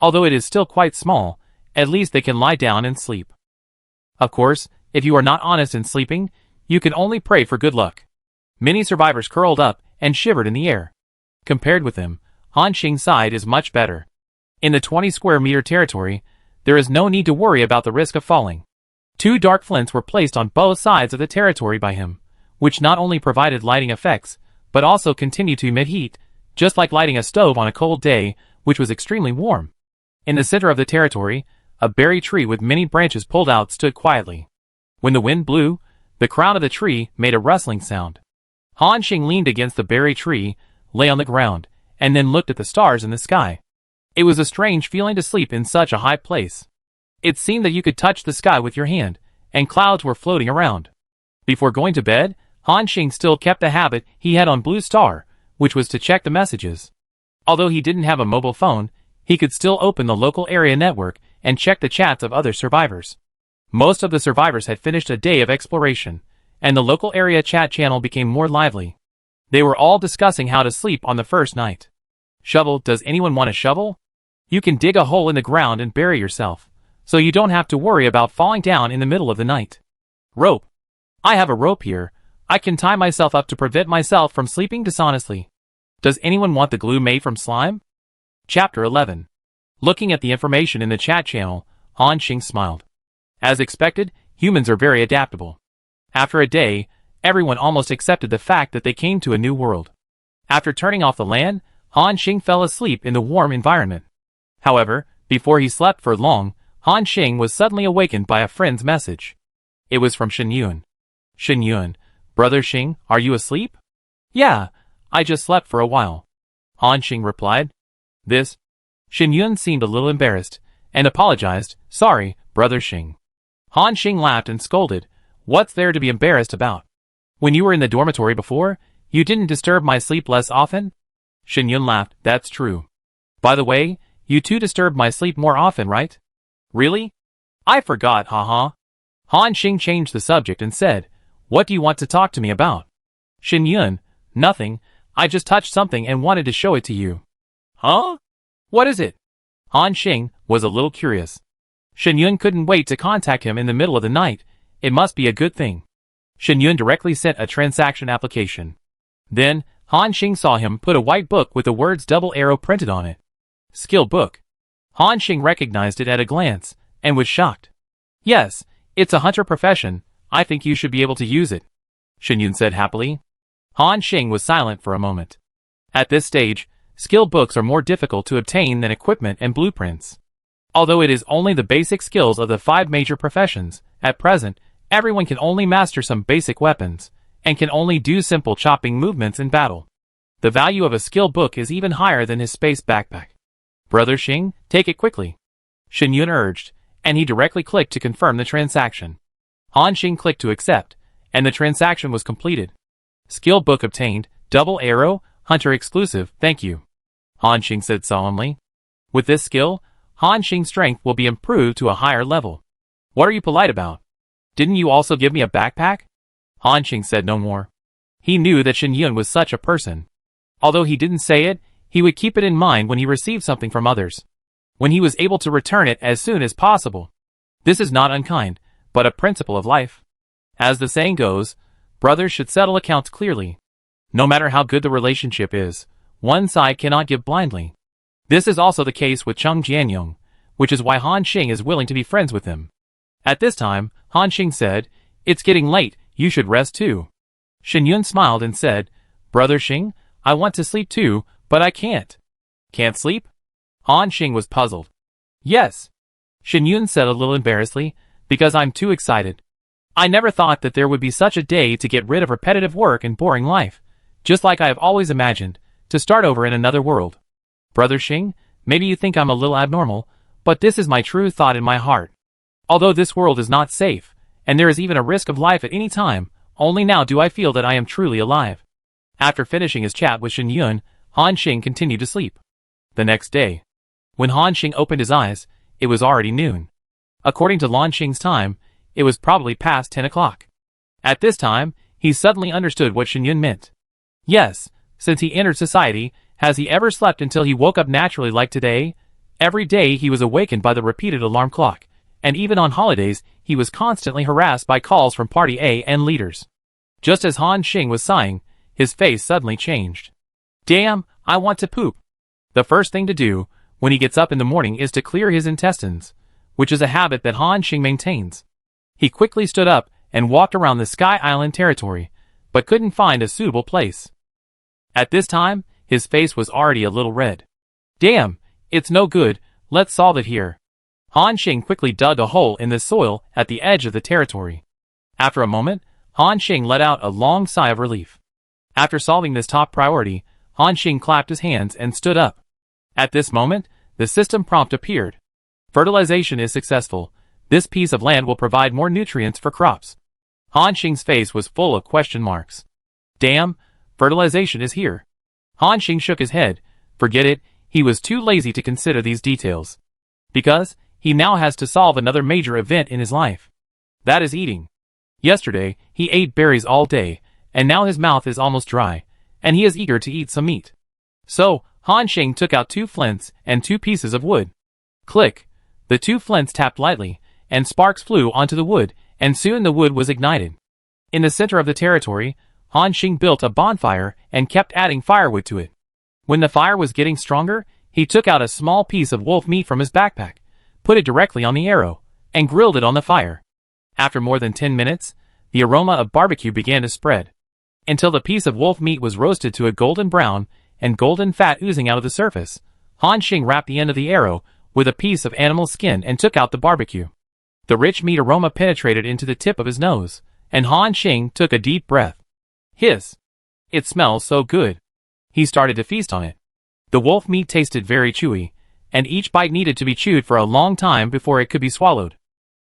Although it is still quite small, at least they can lie down and sleep. Of course, if you are not honest in sleeping, you can only pray for good luck. Many survivors curled up and shivered in the air. Compared with them, Han Xing's side is much better. In the 20 square meter territory, there is no need to worry about the risk of falling. 2 dark flints were placed on both sides of the territory by him, which not only provided lighting effects, but also continued to emit heat, just like lighting a stove on a cold day, which was extremely warm. In the center of the territory, a berry tree with many branches pulled out stood quietly. When the wind blew, the crown of the tree made a rustling sound. Han Xing leaned against the berry tree, lay on the ground, and then looked at the stars in the sky. It was a strange feeling to sleep in such a high place. It seemed that you could touch the sky with your hand, and clouds were floating around. Before going to bed, Han Xing still kept the habit he had on Blue Star, which was to check the messages. Although he didn't have a mobile phone, he could still open the local area network and check the chats of other survivors. Most of the survivors had finished a day of exploration, and the local area chat channel became more lively. They were all discussing how to sleep on the first night. Shovel, does anyone want a shovel? You can dig a hole in the ground and bury yourself, so you don't have to worry about falling down in the middle of the night. Rope. I have a rope here. I can tie myself up to prevent myself from sleeping dishonestly. Does anyone want the glue made from slime? Chapter 11. Looking at the information in the chat channel, Han Xing smiled. As expected, humans are very adaptable. After a day, everyone almost accepted the fact that they came to a new world. After turning off the LAN, Han Xing fell asleep in the warm environment. However, before he slept for long, Han Xing was suddenly awakened by a friend's message. It was from Shen Yun. Shen Yun, Brother Xing, are you asleep? Yeah, I just slept for a while. Han Xing replied. This? Shen Yun seemed a little embarrassed, and apologized. Sorry, Brother Xing. Han Xing laughed and scolded. What's there to be embarrassed about? When you were in the dormitory before, you didn't disturb my sleep less often? Shen Yun laughed. That's true. By the way, you two disturb my sleep more often, right? Really? I forgot, haha. Han Xing changed the subject and said, What do you want to talk to me about? Shen Yun, nothing. I just touched something and wanted to show it to you. Huh? What is it? Han Xing was a little curious. Shen Yun couldn't wait to contact him in the middle of the night. It must be a good thing. Shen Yun directly sent a transaction application. Then, Han Xing saw him put a white book with the words double arrow printed on it. Skill book. Han Xing recognized it at a glance, and was shocked. Yes, it's a hunter profession. I think you should be able to use it, Shen Yun said happily. Han Xing was silent for a moment. At this stage, skill books are more difficult to obtain than equipment and blueprints. Although it is only the basic skills of the 5 major professions, at present, everyone can only master some basic weapons, and can only do simple chopping movements in battle. The value of a skill book is even higher than his space backpack. Brother Xing, take it quickly, Shen Yun urged, and he directly clicked to confirm the transaction. Han Xing clicked to accept, and the transaction was completed. Skill book obtained, double arrow, hunter exclusive, thank you, Han Xing said solemnly. With this skill, Han Xing's strength will be improved to a higher level. What are you polite about? Didn't you also give me a backpack? Han Xing said no more. He knew that Shen Yun was such a person. Although he didn't say it, he would keep it in mind when he received something from others. When he was able to return it as soon as possible. This is not unkind, but a principle of life. As the saying goes, brothers should settle accounts clearly. No matter how good the relationship is, one side cannot give blindly. This is also the case with Cheng Jianyong, which is why Han Xing is willing to be friends with him. At this time, Han Xing said, It's getting late, you should rest too. Shen Yun smiled and said, Brother Xing, I want to sleep too, but I can't. Can't sleep? Han Xing was puzzled. Yes. Shen Yun said a little embarrassedly, because I'm too excited. I never thought that there would be such a day to get rid of repetitive work and boring life, just like I have always imagined, to start over in another world. Brother Xing, maybe you think I'm a little abnormal, but this is my true thought in my heart. Although this world is not safe, and there is even a risk of life at any time, only now do I feel that I am truly alive. After finishing his chat with Shen Yun, Han Xing continued to sleep. The next day, when Han Xing opened his eyes, it was already noon. According to Han Xing's time, it was probably past 10 o'clock. At this time, he suddenly understood what Shen Yun meant. Yes, since he entered society, has he ever slept until he woke up naturally like today? Every day he was awakened by the repeated alarm clock, and even on holidays, he was constantly harassed by calls from Party A and leaders. Just as Han Xing was sighing, his face suddenly changed. Damn, I want to poop. The first thing to do, when he gets up in the morning is to clear his intestines. which is a habit that Han Xing maintains. He quickly stood up and walked around the Sky Island territory, but couldn't find a suitable place. At this time, his face was already a little red. Damn, it's no good, let's solve it here. Han Xing quickly dug a hole in the soil at the edge of the territory. After a moment, Han Xing let out a long sigh of relief. After solving this top priority, Han Xing clapped his hands and stood up. At this moment, the system prompt appeared. Fertilization is successful. This piece of land will provide more nutrients for crops. Han Xing's face was full of question marks. Damn, fertilization is here. Han Xing shook his head. Forget it, he was too lazy to consider these details. Because, he now has to solve another major event in his life. That is eating. Yesterday, he ate berries all day, and now his mouth is almost dry, and he is eager to eat some meat. So, Han Xing took out 2 flints and 2 pieces of wood. Click! The 2 flints tapped lightly, and sparks flew onto the wood, and soon the wood was ignited. In the center of the territory, Han Xing built a bonfire and kept adding firewood to it. When the fire was getting stronger, he took out a small piece of wolf meat from his backpack, put it directly on the arrow, and grilled it on the fire. After more than 10 minutes, the aroma of barbecue began to spread, until the piece of wolf meat was roasted to a golden brown, and golden fat oozing out of the surface. Han Xing wrapped the end of the arrow with a piece of animal skin and took out the barbecue. The rich meat aroma penetrated into the tip of his nose, and Han Xing took a deep breath. Hiss! It smells so good. He started to feast on it. The wolf meat tasted very chewy, and each bite needed to be chewed for a long time before it could be swallowed.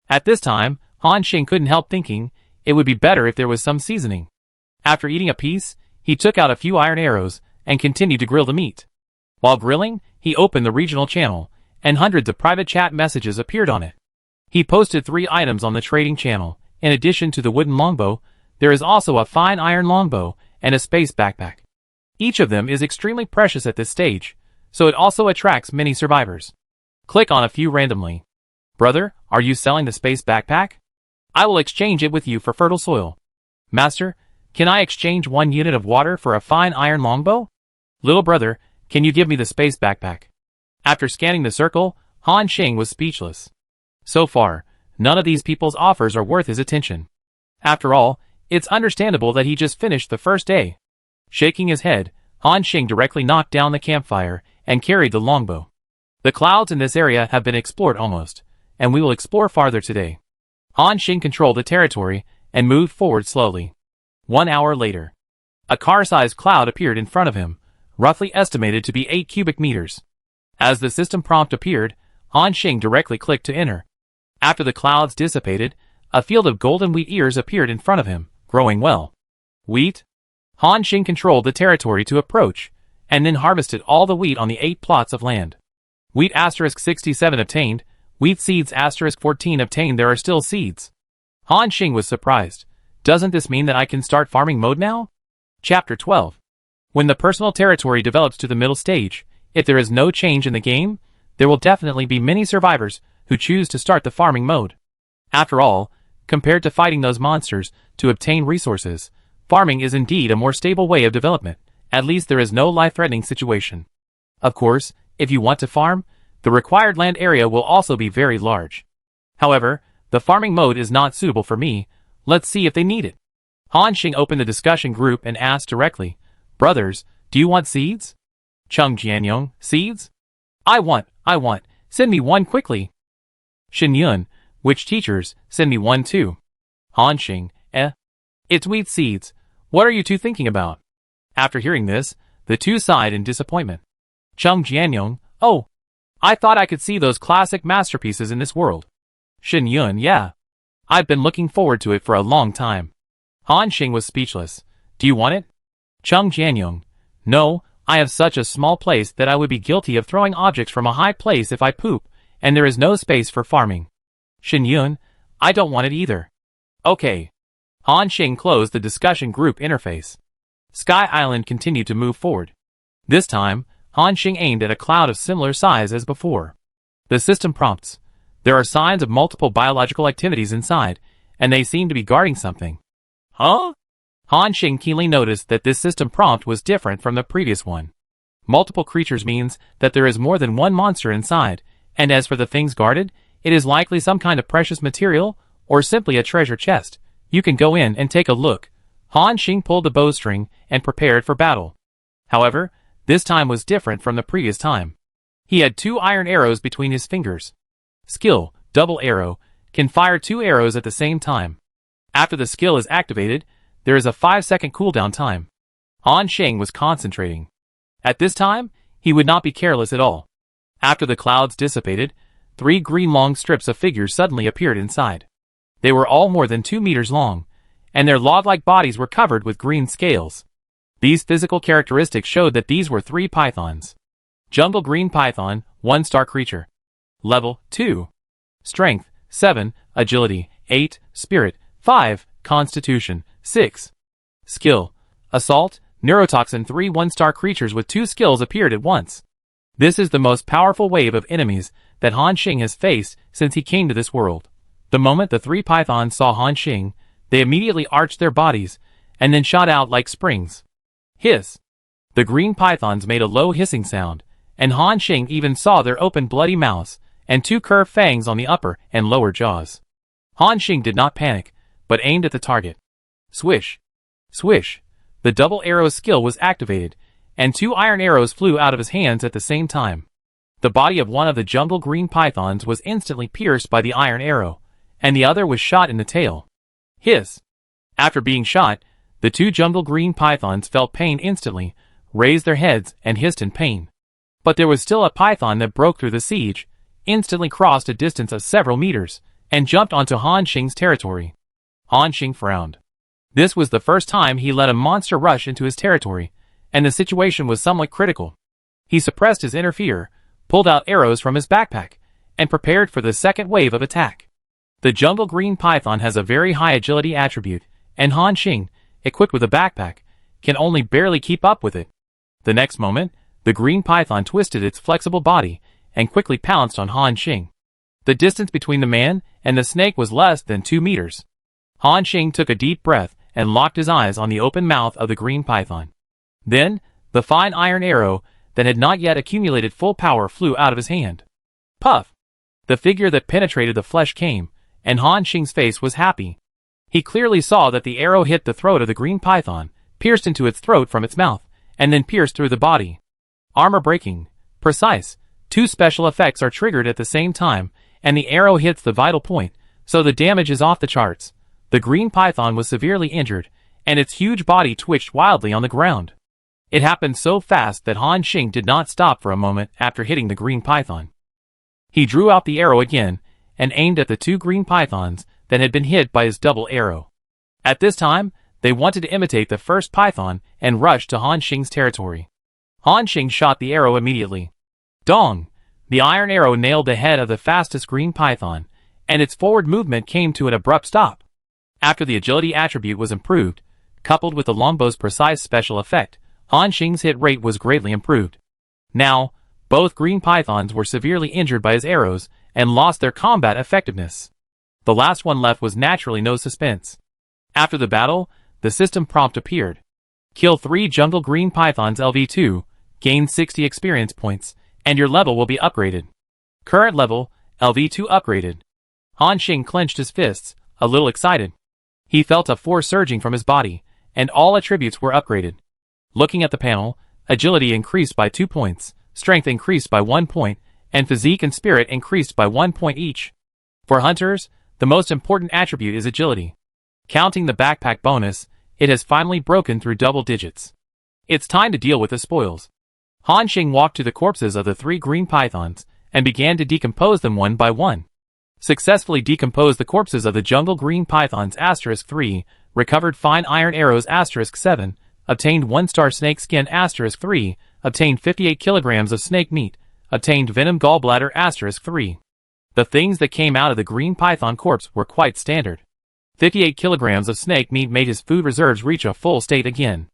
At this time, Han Xing couldn't help thinking, it would be better if there was some seasoning. After eating a piece, he took out a few iron arrows, and continued to grill the meat. While grilling, he opened the regional channel, and hundreds of private chat messages appeared on it. He posted 3 items on the trading channel. In addition to the wooden longbow, there is also a fine iron longbow and a space backpack. Each of them is extremely precious at this stage, so it also attracts many survivors. Click on a few randomly. Brother, are you selling the space backpack? I will exchange it with you for fertile soil. Master, can I exchange 1 unit of water for a fine iron longbow? Little brother, can you give me the space backpack? After scanning the circle, Han Xing was speechless. So far, none of these people's offers are worth his attention. After all, it's understandable that he just finished the first day. Shaking his head, Han Xing directly knocked down the campfire and carried the longbow. The clouds in this area have been explored almost, and we will explore farther today. Han Xing controlled the territory and moved forward slowly. 1 hour later, a car-sized cloud appeared in front of him, roughly estimated to be 8 cubic meters. As the system prompt appeared, Han Xing directly clicked to enter. After the clouds dissipated, a field of golden wheat ears appeared in front of him, growing well. Wheat? Han Xing controlled the territory to approach, and then harvested all the wheat on the 8 plots of land. Wheat *67 obtained, wheat seeds *14 obtained. There are still seeds. Han Xing was surprised. Doesn't this mean that I can start farming mode now? Chapter 12. When the personal territory develops to the middle stage, if there is no change in the game, there will definitely be many survivors who choose to start the farming mode. After all, compared to fighting those monsters to obtain resources, farming is indeed a more stable way of development. At least there is no life-threatening situation. Of course, if you want to farm, the required land area will also be very large. However, the farming mode is not suitable for me. Let's see if they need it. Han Xing opened the discussion group and asked directly, Brothers, do you want seeds? Chung Jianyong, seeds? I want, send me 1 quickly. Shin Yun, which teachers, send me 1 too. Han Xing, it's wheat seeds. What are you 2 thinking about? After hearing this, the 2 sighed in disappointment. Chung Jianyong, oh, I thought I could see those classic masterpieces in this world. Shin Yun, yeah. I've been looking forward to it for a long time. Han Xing was speechless. Do you want it? Chung Jianyong, no, I have such a small place that I would be guilty of throwing objects from a high place if I poop, and there is no space for farming. Shin Yun, I don't want it either. Okay. Han Xing closed the discussion group interface. Sky Island continued to move forward. This time, Han Xing aimed at a cloud of similar size as before. The system prompts. There are signs of multiple biological activities inside, and they seem to be guarding something. Huh? Han Xing keenly noticed that this system prompt was different from the previous one. Multiple creatures means that there is more than 1 monster inside, and as for the things guarded, It is likely some kind of precious material, or simply a treasure chest. You can go in and take a look. Han Xing pulled the bowstring and prepared for battle. However, this time was different from the previous time. He had 2 iron arrows between his fingers. Skill, double arrow, can fire 2 arrows at the same time. After the skill is activated, there is a 5-second cooldown time. Han Xing was concentrating. At this time, he would not be careless at all. After the clouds dissipated, 3 green long strips of figures suddenly appeared inside. They were all more than 2 meters long, and their log-like bodies were covered with green scales. These physical characteristics showed that these were 3 pythons. Jungle Green Python, 1-star creature. Level 2. Strength, 7, Agility, 8, Spirit, 5, Constitution, 6. Skill, Assault, Neurotoxin. 3 1-star creatures with 2 skills appeared at once. This is the most powerful wave of enemies that Han Xing has faced since he came to this world. The moment the 3 pythons saw Han Xing, they immediately arched their bodies, and then shot out like springs. Hiss! The green pythons made a low hissing sound, and Han Xing even saw their open bloody mouths, and 2 curved fangs on the upper and lower jaws. Han Xing did not panic, but aimed at the target. Swish! Swish! The double arrow skill was activated, and 2 iron arrows flew out of his hands at the same time. The body of one of the jungle green pythons was instantly pierced by the iron arrow, and the other was shot in the tail. Hiss! After being shot, the 2 jungle green pythons felt pain instantly, raised their heads, and hissed in pain. But there was still a python that broke through the siege, instantly crossed a distance of several meters, and jumped onto Han Xing's territory. Han Xing frowned. This was the first time he let a monster rush into his territory, and the situation was somewhat critical. He suppressed his inner fear, pulled out arrows from his backpack, and prepared for the second wave of attack. The jungle green python has a very high agility attribute, and Han Xing, equipped with a backpack, can only barely keep up with it. The next moment, the green python twisted its flexible body and quickly pounced on Han Xing. The distance between the man and the snake was less than 2 meters. Han Xing took a deep breath and locked his eyes on the open mouth of the green python. Then, the fine iron arrow that had not yet accumulated full power flew out of his hand. Puff! The figure that penetrated the flesh came, and Han Xing's face was happy. He clearly saw that the arrow hit the throat of the green python, pierced into its throat from its mouth, and then pierced through the body. Armor breaking. Precise. 2 special effects are triggered at the same time, and the arrow hits the vital point, so the damage is off the charts. The green python was severely injured, and its huge body twitched wildly on the ground. It happened so fast that Han Xing did not stop for a moment after hitting the green python. He drew out the arrow again, and aimed at the 2 green pythons that had been hit by his double arrow. At this time, they wanted to imitate the first python and rushed to Han Xing's territory. Han Xing shot the arrow immediately. Dong! The iron arrow nailed the head of the fastest green python, and its forward movement came to an abrupt stop. After the agility attribute was improved, coupled with the longbow's precise special effect, Han Xing's hit rate was greatly improved. Now, both green pythons were severely injured by his arrows and lost their combat effectiveness. The last one left was naturally no suspense. After the battle, the system prompt appeared. Kill 3 jungle green pythons LV2, gain 60 experience points, and your level will be upgraded. Current level, LV2 upgraded. Han Xing clenched his fists, a little excited. He felt a force surging from his body, and all attributes were upgraded. Looking at the panel, agility increased by 2 points, strength increased by 1 point, and physique and spirit increased by 1 point each. For hunters, the most important attribute is agility. Counting the backpack bonus, it has finally broken through double digits. It's time to deal with the spoils. Han Xing walked to the corpses of the 3 green pythons, and began to decompose them one by one. Successfully decomposed the corpses of the jungle green pythons *3, recovered fine iron arrows *7, obtained 1-star snake skin *3, obtained 58 kilograms of snake meat, obtained venom gallbladder *3. The things that came out of the green python corpse were quite standard. 58 kilograms of snake meat made his food reserves reach a full state again.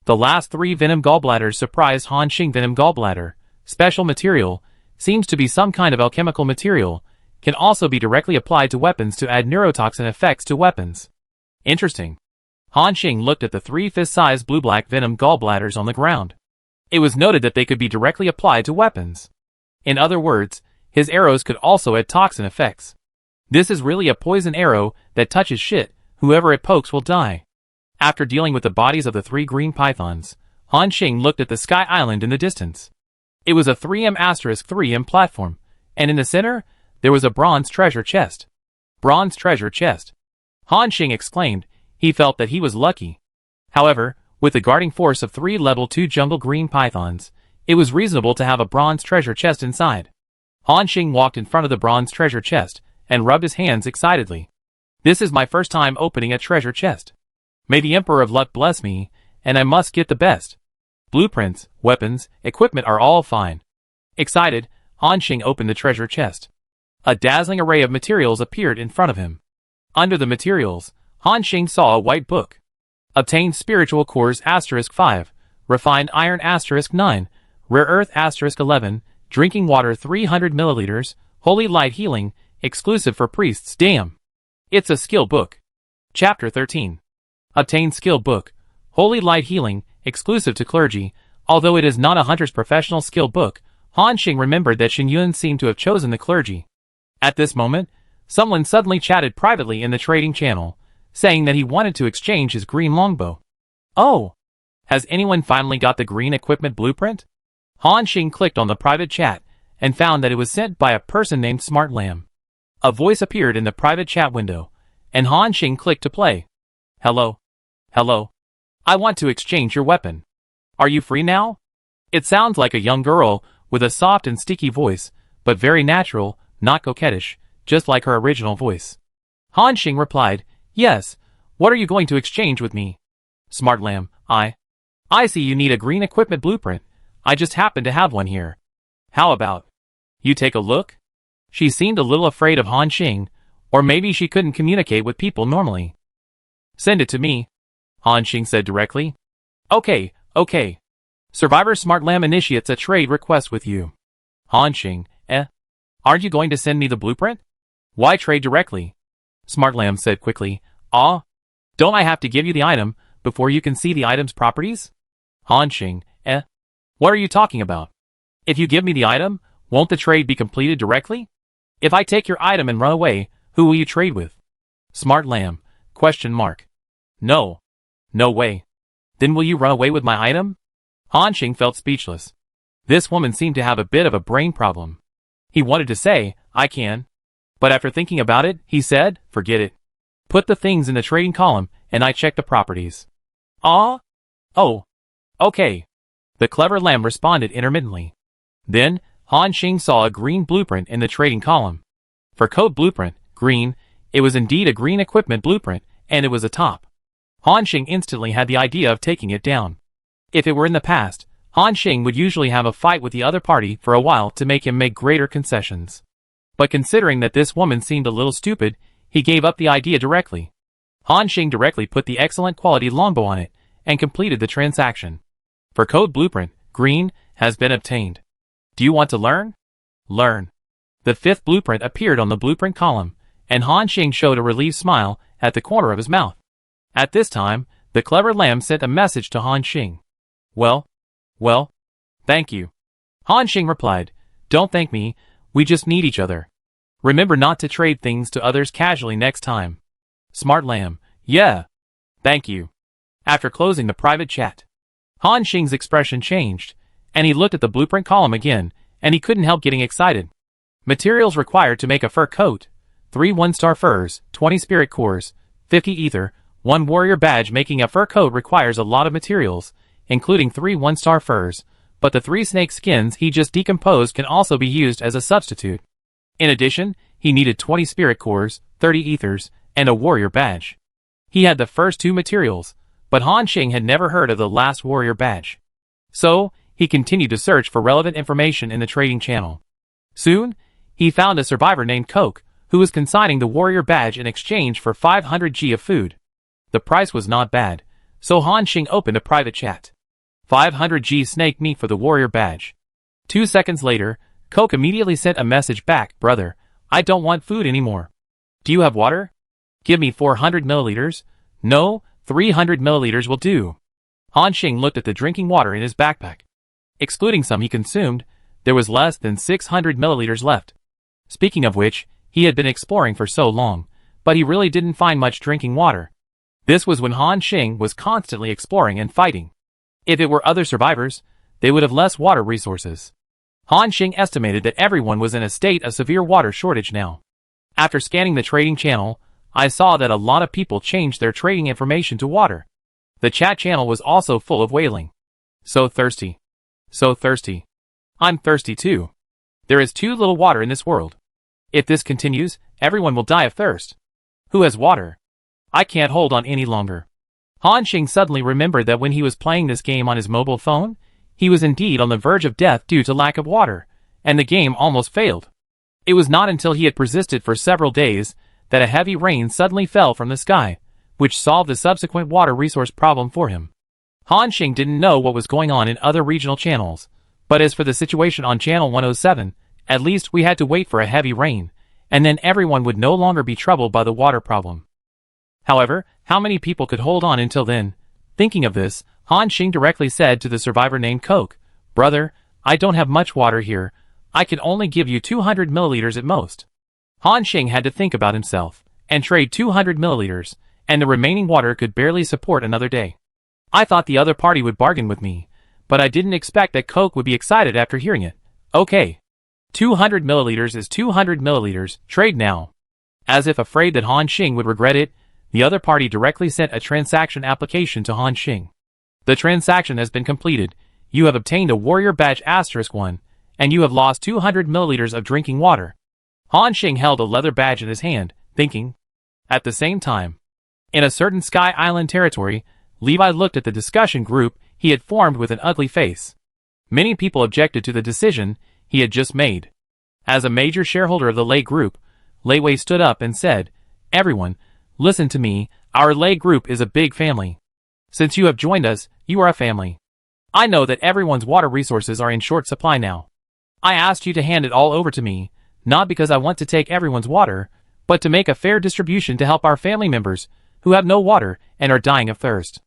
The last 3 venom gallbladders surprised Han Xing. Venom gallbladder, special material, seems to be some kind of alchemical material, can also be directly applied to weapons to add neurotoxin effects to weapons. Interesting. Han Xing looked at the 3 fist-sized blue-black venom gallbladders on the ground. It was noted that they could be directly applied to weapons. In other words, His arrows could also add toxin effects. This is really a poison arrow that touches shit, whoever it pokes will die. After dealing with the bodies of the 3 green pythons, Han Xing looked at the sky island in the distance. It was a 3M*3M platform, and in the center, there was a bronze treasure chest. Bronze treasure chest. Han Xing exclaimed. He felt that he was lucky. However, with the guarding force of 3 level 2 jungle green pythons, it was reasonable to have a bronze treasure chest inside. Han Xing walked in front of the bronze treasure chest and rubbed his hands excitedly. This is my first time opening a treasure chest. May the Emperor of Luck bless me, and I must get the best. Blueprints, weapons, equipment are all fine. Excited, Han Xing opened the treasure chest. A dazzling array of materials appeared in front of him. Under the materials, Han Xing saw a white book. Obtained spiritual cores *5, refined iron *9, rare earth *11, drinking water 300 milliliters, holy light healing, exclusive for priests. Damn. It's a skill book. Chapter 13. Obtained skill book, holy light healing, exclusive to clergy. Although it is not a hunter's professional skill book, Han Xing remembered that Xin Yun seemed to have chosen the clergy. At this moment, someone suddenly chatted privately in the trading channel, saying that he wanted to exchange his green longbow. Oh! Has anyone finally got the green equipment blueprint? Han Xing clicked on the private chat and found that it was sent by a person named Smart Lamb. A voice appeared in the private chat window, and Han Xing clicked to play. Hello. Hello. I want to exchange your weapon. Are you free now? It sounds like a young girl with a soft and sticky voice, but very natural, not coquettish, just like her original voice. Han Xing replied, Yes, what are you going to exchange with me? Smart Lamb, I see you need a green equipment blueprint. I just happen to have one here. How about you take a look? She seemed a little afraid of Han Xing, or maybe she couldn't communicate with people normally. Send it to me, Han Xing said directly. Okay. Survivor Smart Lamb initiates a trade request with you. Han Xing, Aren't you going to send me the blueprint? Why trade directly? Smart Lamb said quickly. Don't I have to give you the item before you can see the item's properties? Han Xing, What are you talking about? If you give me the item, won't the trade be completed directly? If I take your item and run away, who will you trade with? Smart Lamb, ? No. No way. Then will you run away with my item? Han Xing felt speechless. This woman seemed to have a bit of a brain problem. He wanted to say, I can. But after thinking about it, he said, forget it. Put the things in the trading column, and I check the properties. Oh, okay. The clever lamb responded intermittently. Then, Han Xing saw a green blueprint in the trading column. For code blueprint, green, it was indeed a green equipment blueprint, and it was a top. Han Xing instantly had the idea of taking it down. If it were in the past, Han Xing would usually have a fight with the other party for a while to make him make greater concessions. But considering that this woman seemed a little stupid, he gave up the idea directly. Han Xing directly put the excellent quality longbow on it, and completed the transaction. For code blueprint, green, has been obtained. Do you want to learn? Learn. The 5th blueprint appeared on the blueprint column, and Han Xing showed a relieved smile at the corner of his mouth. At this time, the clever lamb sent a message to Han Xing. Well, thank you. Han Xing replied, Don't thank me, we just need each other. Remember not to trade things to others casually next time. Smart Lamb, yeah. Thank you. After closing the private chat, Han Xing's expression changed, and he looked at the blueprint column again, and he couldn't help getting excited. Materials required to make a fur coat: 3 1-star furs, 20 spirit cores, 50 ether, 1 warrior badge. Making a fur coat requires a lot of materials, including 3 1-star furs, but the 3 snake skins he just decomposed can also be used as a substitute. In addition, he needed 20 spirit cores, 30 ethers, and a warrior badge. He had the first 2 materials, but Han Xing had never heard of the last warrior badge. So, he continued to search for relevant information in the trading channel. Soon, he found a survivor named Coke, who was consigning the warrior badge in exchange for 500 G of food. The price was not bad, so Han Xing opened a private chat. 500 G snake meat for the warrior badge. 2 seconds later, Coke immediately sent a message back, Brother, I don't want food anymore. Do you have water? Give me 400 milliliters. No, 300 milliliters will do. Han Xing looked at the drinking water in his backpack. Excluding some he consumed, there was less than 600 milliliters left. Speaking of which, he had been exploring for so long, but he really didn't find much drinking water. This was when Han Xing was constantly exploring and fighting. If it were other survivors, they would have less water resources. Han Xing estimated that everyone was in a state of severe water shortage now. After scanning the trading channel, I saw that a lot of people changed their trading information to water. The chat channel was also full of wailing. So thirsty. So thirsty. I'm thirsty too. There is too little water in this world. If this continues, everyone will die of thirst. Who has water? I can't hold on any longer. Han Xing suddenly remembered that when he was playing this game on his mobile phone, he was indeed on the verge of death due to lack of water, and the game almost failed. It was not until he had persisted for several days that a heavy rain suddenly fell from the sky, which solved the subsequent water resource problem for him. Han Xing didn't know what was going on in other regional channels, but as for the situation on channel 107, at least we had to wait for a heavy rain, and then everyone would no longer be troubled by the water problem. However, how many people could hold on until then? Thinking of this, Han Xing directly said to the survivor named Coke, "Brother, I don't have much water here. I can only give you 200 milliliters at most." Han Xing had to think about himself, and trade 200 milliliters, and the remaining water could barely support another day. I thought the other party would bargain with me, but I didn't expect that Coke would be excited after hearing it. Okay. 200 milliliters is 200 milliliters, trade now. As if afraid that Han Xing would regret it, the other party directly sent a transaction application to Han Xing. The transaction has been completed. You have obtained a warrior badge *1, and you have lost 200 milliliters of drinking water. Han Xing held a leather badge in his hand, thinking. At the same time, in a certain Sky Island territory, Levi looked at the discussion group he had formed with an ugly face. Many people objected to the decision he had just made. As a major shareholder of the Lei Group, Lei Wei stood up and said, "Everyone, listen to me, our Lei Group is a big family. Since you have joined us, you are a family. I know that everyone's water resources are in short supply now. I asked you to hand it all over to me, not because I want to take everyone's water, but to make a fair distribution to help our family members who have no water and are dying of thirst.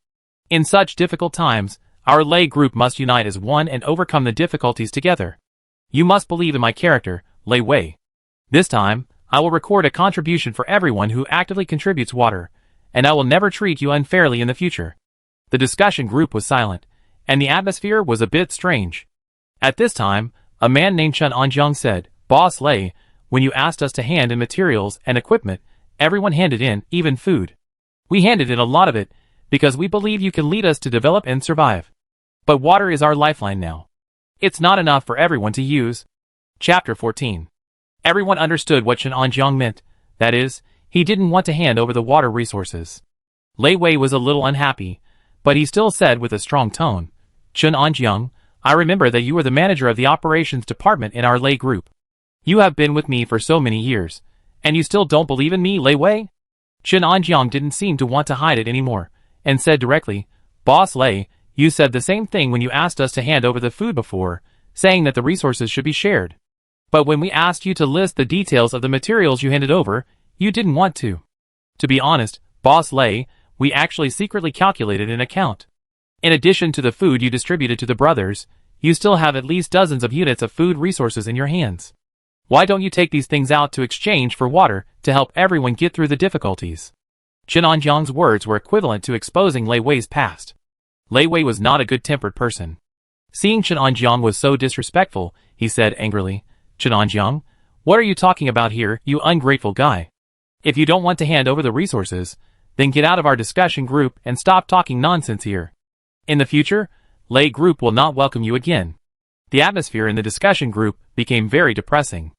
In such difficult times, our Lei Group must unite as one and overcome the difficulties together. You must believe in my character, Lei Wei. This time, I will record a contribution for everyone who actively contributes water, and I will never treat you unfairly in the future." The discussion group was silent, and the atmosphere was a bit strange. At this time, a man named Chen Anjiang said, "Boss Lei, when you asked us to hand in materials and equipment, everyone handed in, even food. We handed in a lot of it, because we believe you can lead us to develop and survive. But water is our lifeline now. It's not enough for everyone to use." Chapter 14. Everyone understood what Chen Anjiang meant, that is, he didn't want to hand over the water resources. Lei Wei was a little unhappy, but he still said with a strong tone, "Chen Anjiang, I remember that you were the manager of the operations department in our Lei Group. You have been with me for so many years, and you still don't believe in me, Lei Wei?" Chen Anjiang didn't seem to want to hide it anymore, and said directly, "Boss Lei, you said the same thing when you asked us to hand over the food before, saying that the resources should be shared. But when we asked you to list the details of the materials you handed over, you didn't want to. To be honest, Boss Lei, we actually secretly calculated an account. In addition to the food you distributed to the brothers, you still have at least dozens of units of food resources in your hands. Why don't you take these things out to exchange for water to help everyone get through the difficulties?" Chen Anjiang's words were equivalent to exposing Lei Wei's past. Lei Wei was not a good-tempered person. Seeing Chen Anjiang was so disrespectful, he said angrily, "Chen Anjiang, what are you talking about here, you ungrateful guy? If you don't want to hand over the resources, then get out of our discussion group and stop talking nonsense here. In the future, Lei Group will not welcome you again." The atmosphere in the discussion group became very depressing.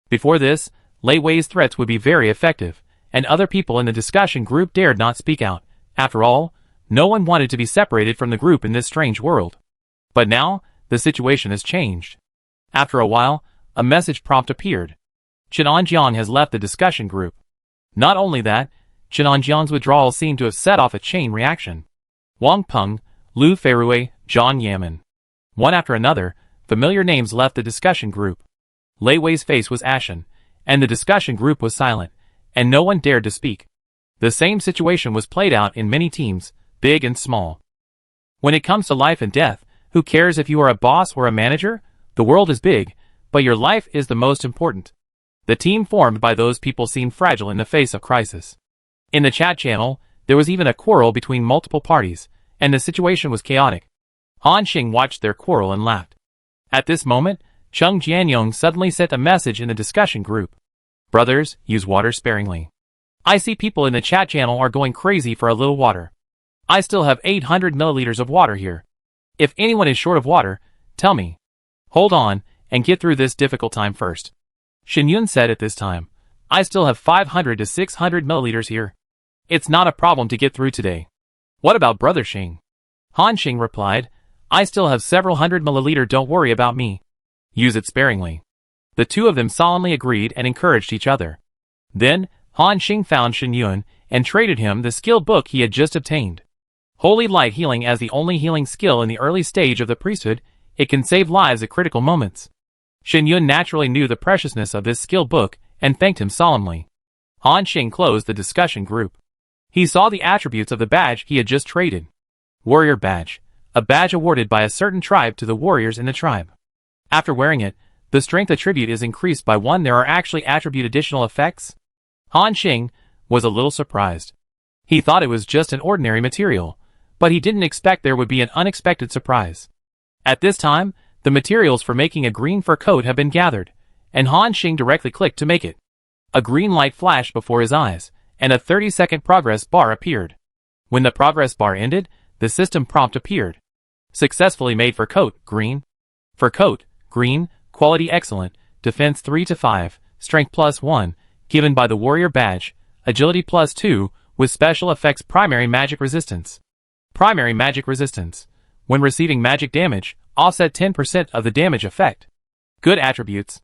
Before this, Lei Wei's threats would be very effective, and other people in the discussion group dared not speak out. After all, no one wanted to be separated from the group in this strange world. But now, the situation has changed. After a while, a message prompt appeared. Chen Anjiang has left the discussion group. Not only that, Chen Anjiang's withdrawal seemed to have set off a chain reaction. Wang Peng, Lu Feirui, Zhang Yamen. One after another, familiar names left the discussion group. Lei Wei's face was ashen, and the discussion group was silent, and no one dared to speak. The same situation was played out in many teams, big and small. When it comes to life and death, who cares if you are a boss or a manager? The world is big, but your life is the most important. The team formed by those people seemed fragile in the face of crisis. In the chat channel, there was even a quarrel between multiple parties, and the situation was chaotic. Han Xing watched their quarrel and laughed. At this moment, Chung Jianyong suddenly sent a message in the discussion group. Brothers, use water sparingly. I see people in the chat channel are going crazy for a little water. I still have 800 milliliters of water here. If anyone is short of water, tell me. Hold on, and get through this difficult time first. Shen Yun said at this time, I still have 500 to 600 milliliters here. It's not a problem to get through today. What about Brother Xing? Han Xing replied, I still have several hundred milliliter, don't worry about me. Use it sparingly. The two of them solemnly agreed and encouraged each other. Then, Han Xing found Shen Yun and traded him the skill book he had just obtained. Holy Light Healing as the only healing skill in the early stage of the priesthood, it can save lives at critical moments. Shen Yun naturally knew the preciousness of this skill book and thanked him solemnly. Han Xing closed the discussion group. He saw the attributes of the badge he had just traded. Warrior Badge, a badge awarded by a certain tribe to the warriors in the tribe. After wearing it, the strength attribute is increased by 1. There are actually attribute additional effects? Han Xing was a little surprised. He thought it was just an ordinary material, but he didn't expect there would be an unexpected surprise. At this time, the materials for making a green fur coat have been gathered, and Han Xing directly clicked to make it. A green light flashed before his eyes, and a 30-second progress bar appeared. When the progress bar ended, the system prompt appeared. Successfully made fur coat, green. Fur coat, green, quality excellent, defense 3 to 5, strength +1, given by the warrior badge, agility +2, with special effects primary magic resistance. Primary magic resistance. When receiving magic damage, offset 10% of the damage effect. Good attributes.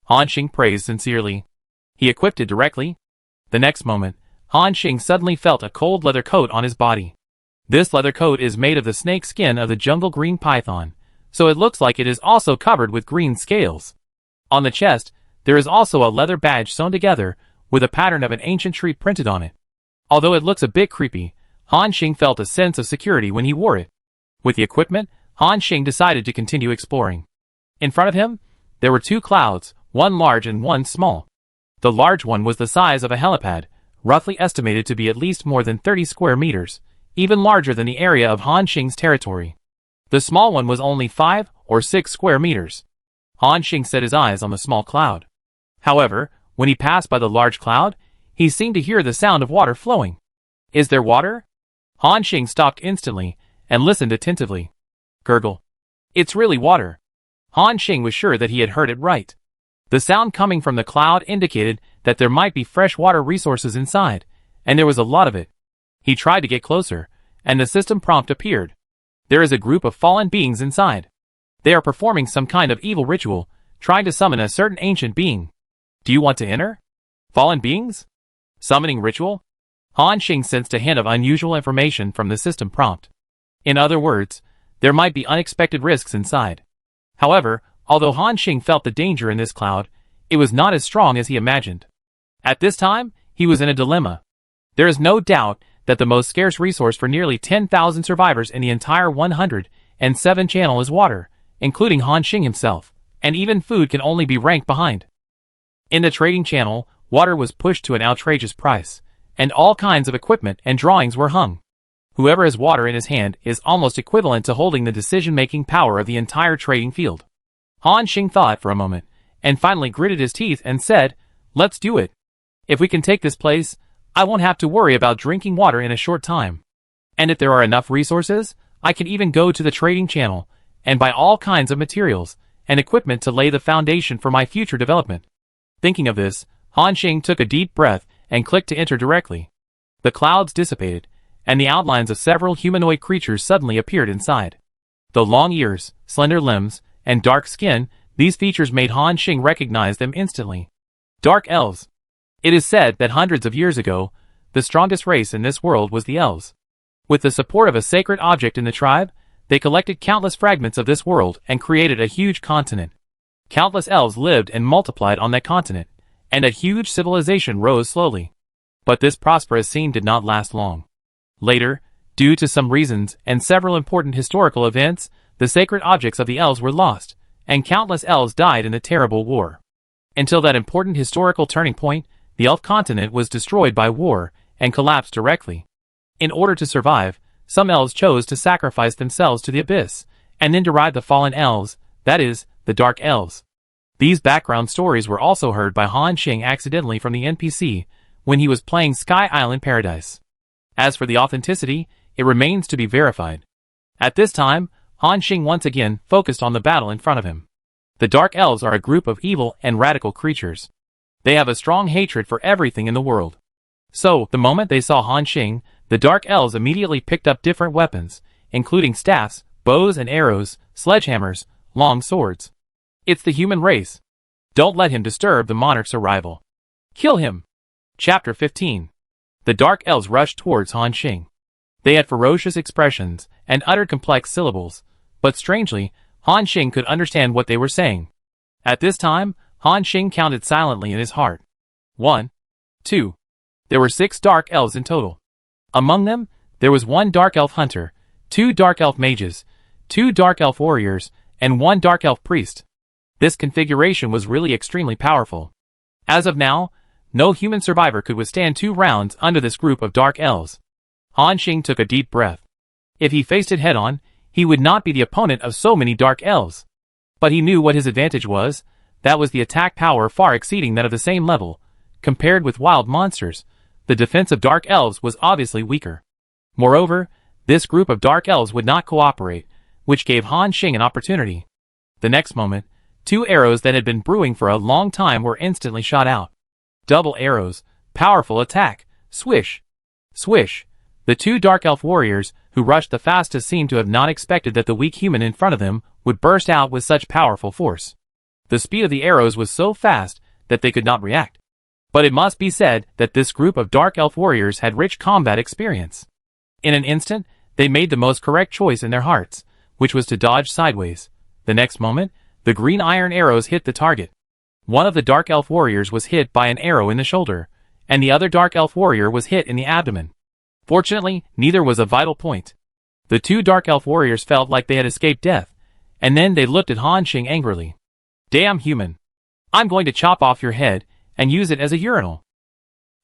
Han Xing praised sincerely. He equipped it directly. The next moment, Han Xing suddenly felt a cold leather coat on his body. This leather coat is made of the snake skin of the jungle green python, so it looks like it is also covered with green scales. On the chest, there is also a leather badge sewn together, with a pattern of an ancient tree printed on it. Although it looks a bit creepy, Han Xing felt a sense of security when he wore it. With the equipment, Han Xing decided to continue exploring. In front of him, there were 2 clouds, one large and one small. The large one was the size of a helipad, roughly estimated to be at least more than 30 square meters, even larger than the area of Han Xing's territory. The small one was only 5 or 6 square meters. Han Xing set his eyes on the small cloud. However, when he passed by the large cloud, he seemed to hear the sound of water flowing. Is there water? Han Xing stopped instantly and listened attentively. Gurgle. It's really water. Han Xing was sure that he had heard it right. The sound coming from the cloud indicated that there might be fresh water resources inside, and there was a lot of it. He tried to get closer, and the system prompt appeared. There is a group of fallen beings inside. They are performing some kind of evil ritual, trying to summon a certain ancient being. Do you want to enter? Fallen beings? Summoning ritual? Han Xing sensed a hint of unusual information from the system prompt. In other words, there might be unexpected risks inside. However, although Han Xing felt the danger in this cloud, it was not as strong as he imagined. At this time, he was in a dilemma. There is no doubt that the most scarce resource for nearly 10,000 survivors in the entire 107 channel is water, including Han Xing himself, and even food can only be ranked behind. In the trading channel, water was pushed to an outrageous price, and all kinds of equipment and drawings were hung. Whoever has water in his hand is almost equivalent to holding the decision-making power of the entire trading field. Han Xing thought for a moment, and finally gritted his teeth and said, let's do it. If we can take this place, I won't have to worry about drinking water in a short time. And if there are enough resources, I can even go to the trading channel and buy all kinds of materials and equipment to lay the foundation for my future development. Thinking of this, Han Xing took a deep breath and clicked to enter directly. The clouds dissipated, and the outlines of several humanoid creatures suddenly appeared inside. The long ears, slender limbs, and dark skin, these features made Han Xing recognize them instantly. Dark elves. It is said that hundreds of years ago, the strongest race in this world was the elves. With the support of a sacred object in the tribe, they collected countless fragments of this world and created a huge continent. Countless elves lived and multiplied on that continent, and a huge civilization rose slowly. But this prosperous scene did not last long. Later, due to some reasons and several important historical events, the sacred objects of the elves were lost, and countless elves died in the terrible war. Until that important historical turning point, the elf continent was destroyed by war and collapsed directly. In order to survive, some elves chose to sacrifice themselves to the abyss, and then deride the fallen elves, that is, the Dark Elves. These background stories were also heard by Han Xing accidentally from the NPC when he was playing Sky Island Paradise. As for the authenticity, it remains to be verified. At this time, Han Xing once again focused on the battle in front of him. The Dark Elves are a group of evil and radical creatures. They have a strong hatred for everything in the world. So, the moment they saw Han Xing, the Dark Elves immediately picked up different weapons, including staffs, bows and arrows, sledgehammers, long swords. It's the human race. Don't let him disturb the monarch's arrival. Kill him. Chapter 15. The Dark Elves rushed towards Han Xing. They had ferocious expressions and uttered complex syllables, but strangely, Han Xing could understand what they were saying. At this time, Han Xing counted silently in his heart. 1, 2. There were 6 Dark Elves in total. Among them, there was 1 Dark Elf Hunter, 2 Dark Elf Mages, 2 Dark Elf Warriors, and 1 Dark Elf Priest. This configuration was really extremely powerful. As of now, no human survivor could withstand 2 rounds under this group of Dark Elves. Han Xing took a deep breath. If he faced it head-on, he would not be the opponent of so many Dark Elves. But he knew what his advantage was. That was the attack power far exceeding that of the same level. Compared with wild monsters, the defense of Dark Elves was obviously weaker. Moreover, this group of Dark Elves would not cooperate, which gave Han Xing an opportunity. The next moment, 2 arrows that had been brewing for a long time were instantly shot out. Double arrows, powerful attack, swish, swish. The 2 Dark Elf warriors, who rushed the fastest, seemed to have not expected that the weak human in front of them would burst out with such powerful force. The speed of the arrows was so fast that they could not react. But it must be said that this group of Dark Elf warriors had rich combat experience. In an instant, they made the most correct choice in their hearts, which was to dodge sideways. The next moment, the green iron arrows hit the target. One of the Dark Elf warriors was hit by an arrow in the shoulder, and the other Dark Elf warrior was hit in the abdomen. Fortunately, neither was a vital point. The 2 Dark Elf warriors felt like they had escaped death, and then they looked at Han Xing angrily. Damn human! I'm going to chop off your head and use it as a urinal.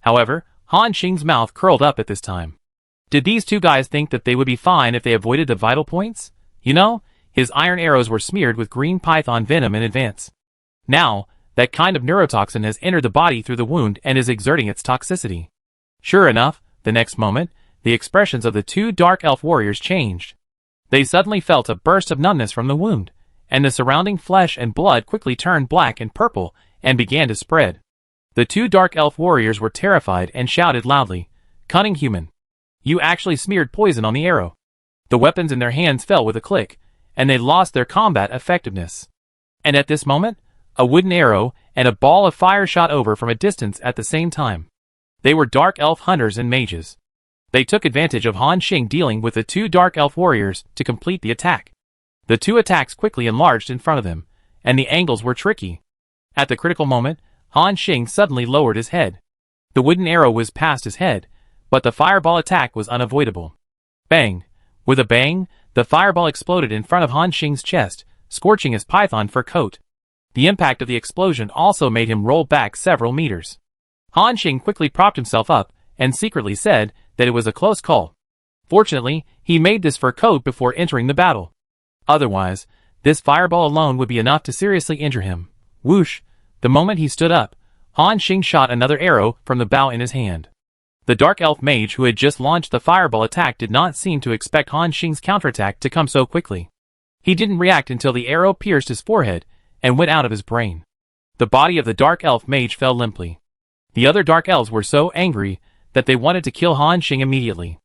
However, Han Xing's mouth curled up at this time. Did these 2 guys think that they would be fine if they avoided the vital points? You know, his iron arrows were smeared with green python venom in advance. Now, that kind of neurotoxin has entered the body through the wound and is exerting its toxicity. Sure enough, the next moment, the expressions of the 2 Dark Elf warriors changed. They suddenly felt a burst of numbness from the wound, and the surrounding flesh and blood quickly turned black and purple and began to spread. The 2 Dark Elf warriors were terrified and shouted loudly, "Cunning human! You actually smeared poison on the arrow." The weapons in their hands fell with a click, and they lost their combat effectiveness. And at this moment, a wooden arrow and a ball of fire shot over from a distance at the same time. They were Dark Elf hunters and mages. They took advantage of Han Xing dealing with the 2 Dark Elf warriors to complete the attack. The 2 attacks quickly enlarged in front of them, and the angles were tricky. At the critical moment, Han Xing suddenly lowered his head. The wooden arrow was past his head, but the fireball attack was unavoidable. Bang! With a bang, the fireball exploded in front of Han Xing's chest, scorching his python fur coat. The impact of the explosion also made him roll back several meters. Han Xing quickly propped himself up and secretly said that it was a close call. Fortunately, he made this fur coat before entering the battle. Otherwise, this fireball alone would be enough to seriously injure him. Whoosh! The moment he stood up, Han Xing shot another arrow from the bow in his hand. The Dark Elf mage who had just launched the fireball attack did not seem to expect Han Xing's counterattack to come so quickly. He didn't react until the arrow pierced his forehead and went out of his brain. The body of the Dark Elf mage fell limply. The other Dark Elves were so angry that they wanted to kill Han Xing immediately.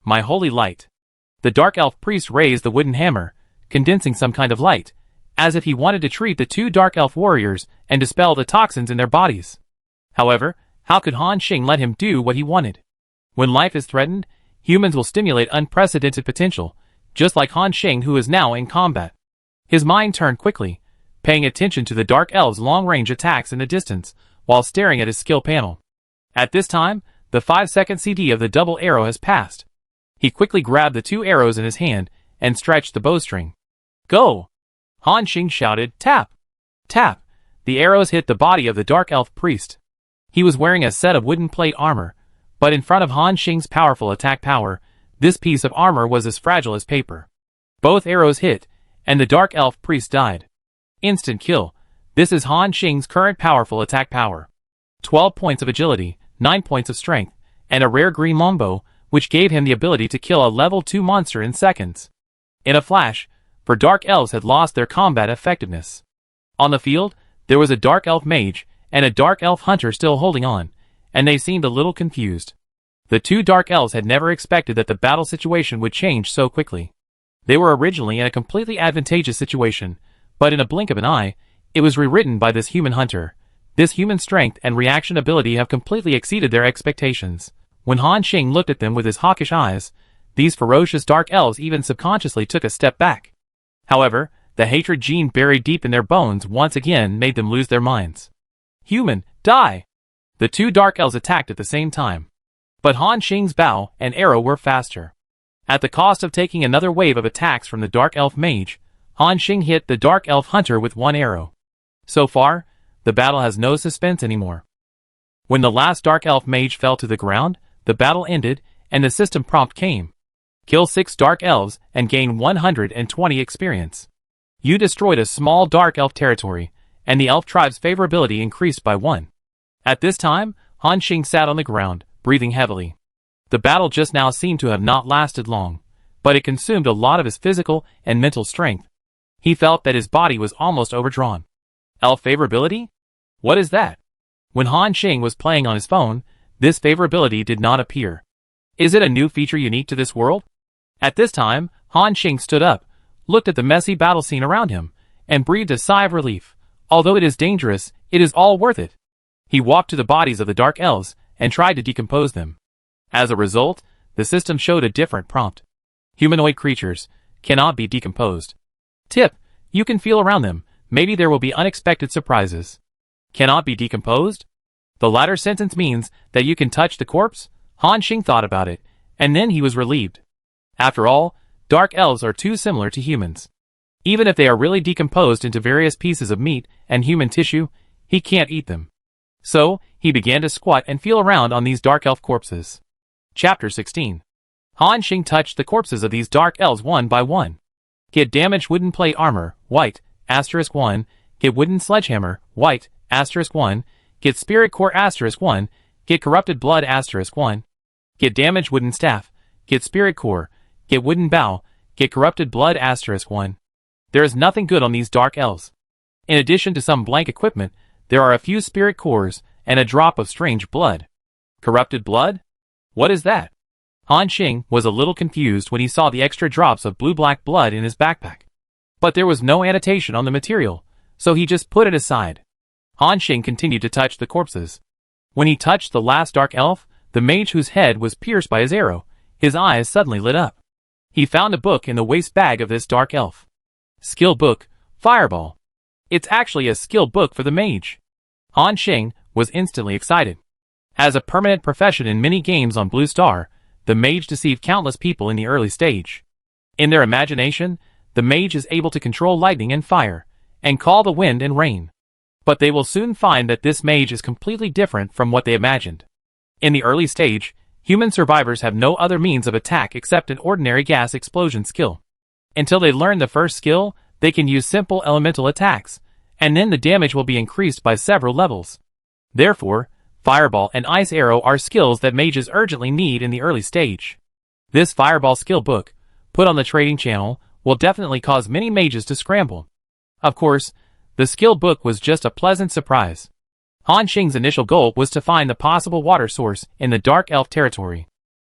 My holy light! The Dark Elf priest raised the wooden hammer, condensing some kind of light, as if he wanted to treat the 2 Dark Elf warriors and dispel the toxins in their bodies. However, how could Han Xing let him do what he wanted? When life is threatened, humans will stimulate unprecedented potential, just like Han Xing, who is now in combat. His mind turned quickly, paying attention to the Dark Elf's long-range attacks in the distance, while staring at his skill panel. At this time, the 5-second CD of the double arrow has passed. He quickly grabbed the 2 arrows in his hand and stretched the bowstring. Go! Han Xing shouted, tap! Tap! The arrows hit the body of the dark elf priest. He was wearing a set of wooden plate armor, but in front of Han Xing's powerful attack power, this piece of armor was as fragile as paper. Both arrows hit, and the dark elf priest died. Instant kill. This is Han Xing's current powerful attack power. 12 points of agility, 9 points of strength, and a rare green longbow, which gave him the ability to kill a level 2 monster in seconds. In a flash, for dark elves had lost their combat effectiveness. On the field, there was a dark elf mage, and a dark elf hunter still holding on, and they seemed a little confused. The two dark elves had never expected that the battle situation would change so quickly. They were originally in a completely advantageous situation, but in a blink of an eye, it was rewritten by this human hunter. This human strength and reaction ability have completely exceeded their expectations. When Han Xing looked at them with his hawkish eyes, these ferocious dark elves even subconsciously took a step back. However, the hatred gene buried deep in their bones once again made them lose their minds. Human, die! The two dark elves attacked at the same time. But Han Xing's bow and arrow were faster. At the cost of taking another wave of attacks from the dark elf mage, Han Xing hit the dark elf hunter with one arrow. So far, the battle has no suspense anymore. When the last dark elf mage fell to the ground, the battle ended, and the system prompt came. Kill 6 dark elves and gain 120 experience. You destroyed a small dark elf territory, and the elf tribe's favorability increased by 1. At this time, Han Xing sat on the ground, breathing heavily. The battle just now seemed to have not lasted long, but it consumed a lot of his physical and mental strength. He felt that his body was almost overdrawn. Elf favorability? What is that? When Han Xing was playing on his phone, this favorability did not appear. Is it a new feature unique to this world? At this time, Han Xing stood up, looked at the messy battle scene around him, and breathed a sigh of relief. Although it is dangerous, it is all worth it. He walked to the bodies of the dark elves and tried to decompose them. As a result, the system showed a different prompt. Humanoid creatures cannot be decomposed. Tip: you can feel around them. Maybe there will be unexpected surprises. Cannot be decomposed? The latter sentence means that you can touch the corpse? Han Xing thought about it, and then he was relieved. After all, dark elves are too similar to humans. Even if they are really decomposed into various pieces of meat and human tissue, he can't eat them. So, he began to squat and feel around on these dark elf corpses. Chapter 16. Han Xing touched the corpses of these dark elves one by one. Get damaged wooden plate armor, white, *1, get wooden sledgehammer, white, *1, get spirit core *1, get corrupted blood *1, get damaged wooden staff, get spirit core, get wooden bow, get corrupted blood *1. There is nothing good on these dark elves. In addition to some blank equipment, there are a few spirit cores and a drop of strange blood. Corrupted blood? What is that? Han Xing was a little confused when he saw the extra drops of blue-black blood in his backpack. But there was no annotation on the material, so he just put it aside. Han Xing continued to touch the corpses. When he touched the last dark elf, the mage whose head was pierced by his arrow, his eyes suddenly lit up. He found a book in the waist bag of this dark elf. Skill book, Fireball. It's actually a skill book for the mage. Han Xing was instantly excited. As a permanent profession in many games on Blue Star, the mage deceived countless people in the early stage. In their imagination, the mage is able to control lightning and fire, and call the wind and rain. But they will soon find that this mage is completely different from what they imagined. In the early stage, human survivors have no other means of attack except an ordinary gas explosion skill. Until they learn the first skill, they can use simple elemental attacks, and then the damage will be increased by several levels. Therefore, Fireball and Ice Arrow are skills that mages urgently need in the early stage. This Fireball skill book, put on the trading channel, will definitely cause many mages to scramble. Of course, the skill book was just a pleasant surprise. Han Xing's initial goal was to find the possible water source in the Dark Elf territory.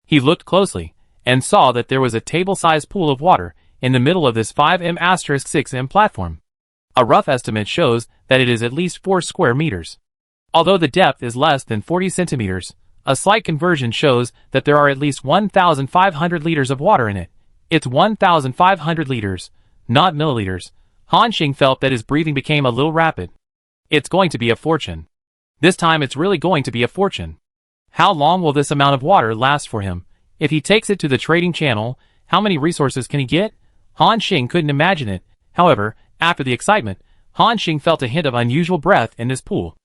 He looked closely, and saw that there was a table-sized pool of water in the middle of this 5m*6m platform. A rough estimate shows that it is at least 4 square meters. Although the depth is less than 40 centimeters, a slight conversion shows that there are at least 1,500 liters of water in it. It's 1,500 liters, not milliliters. Han Xing felt that his breathing became a little rapid. It's going to be a fortune. This time it's really going to be a fortune. How long will this amount of water last for him? If he takes it to the trading channel, how many resources can he get? Han Xing couldn't imagine it. However, after the excitement, Han Xing felt a hint of unusual breath in this pool.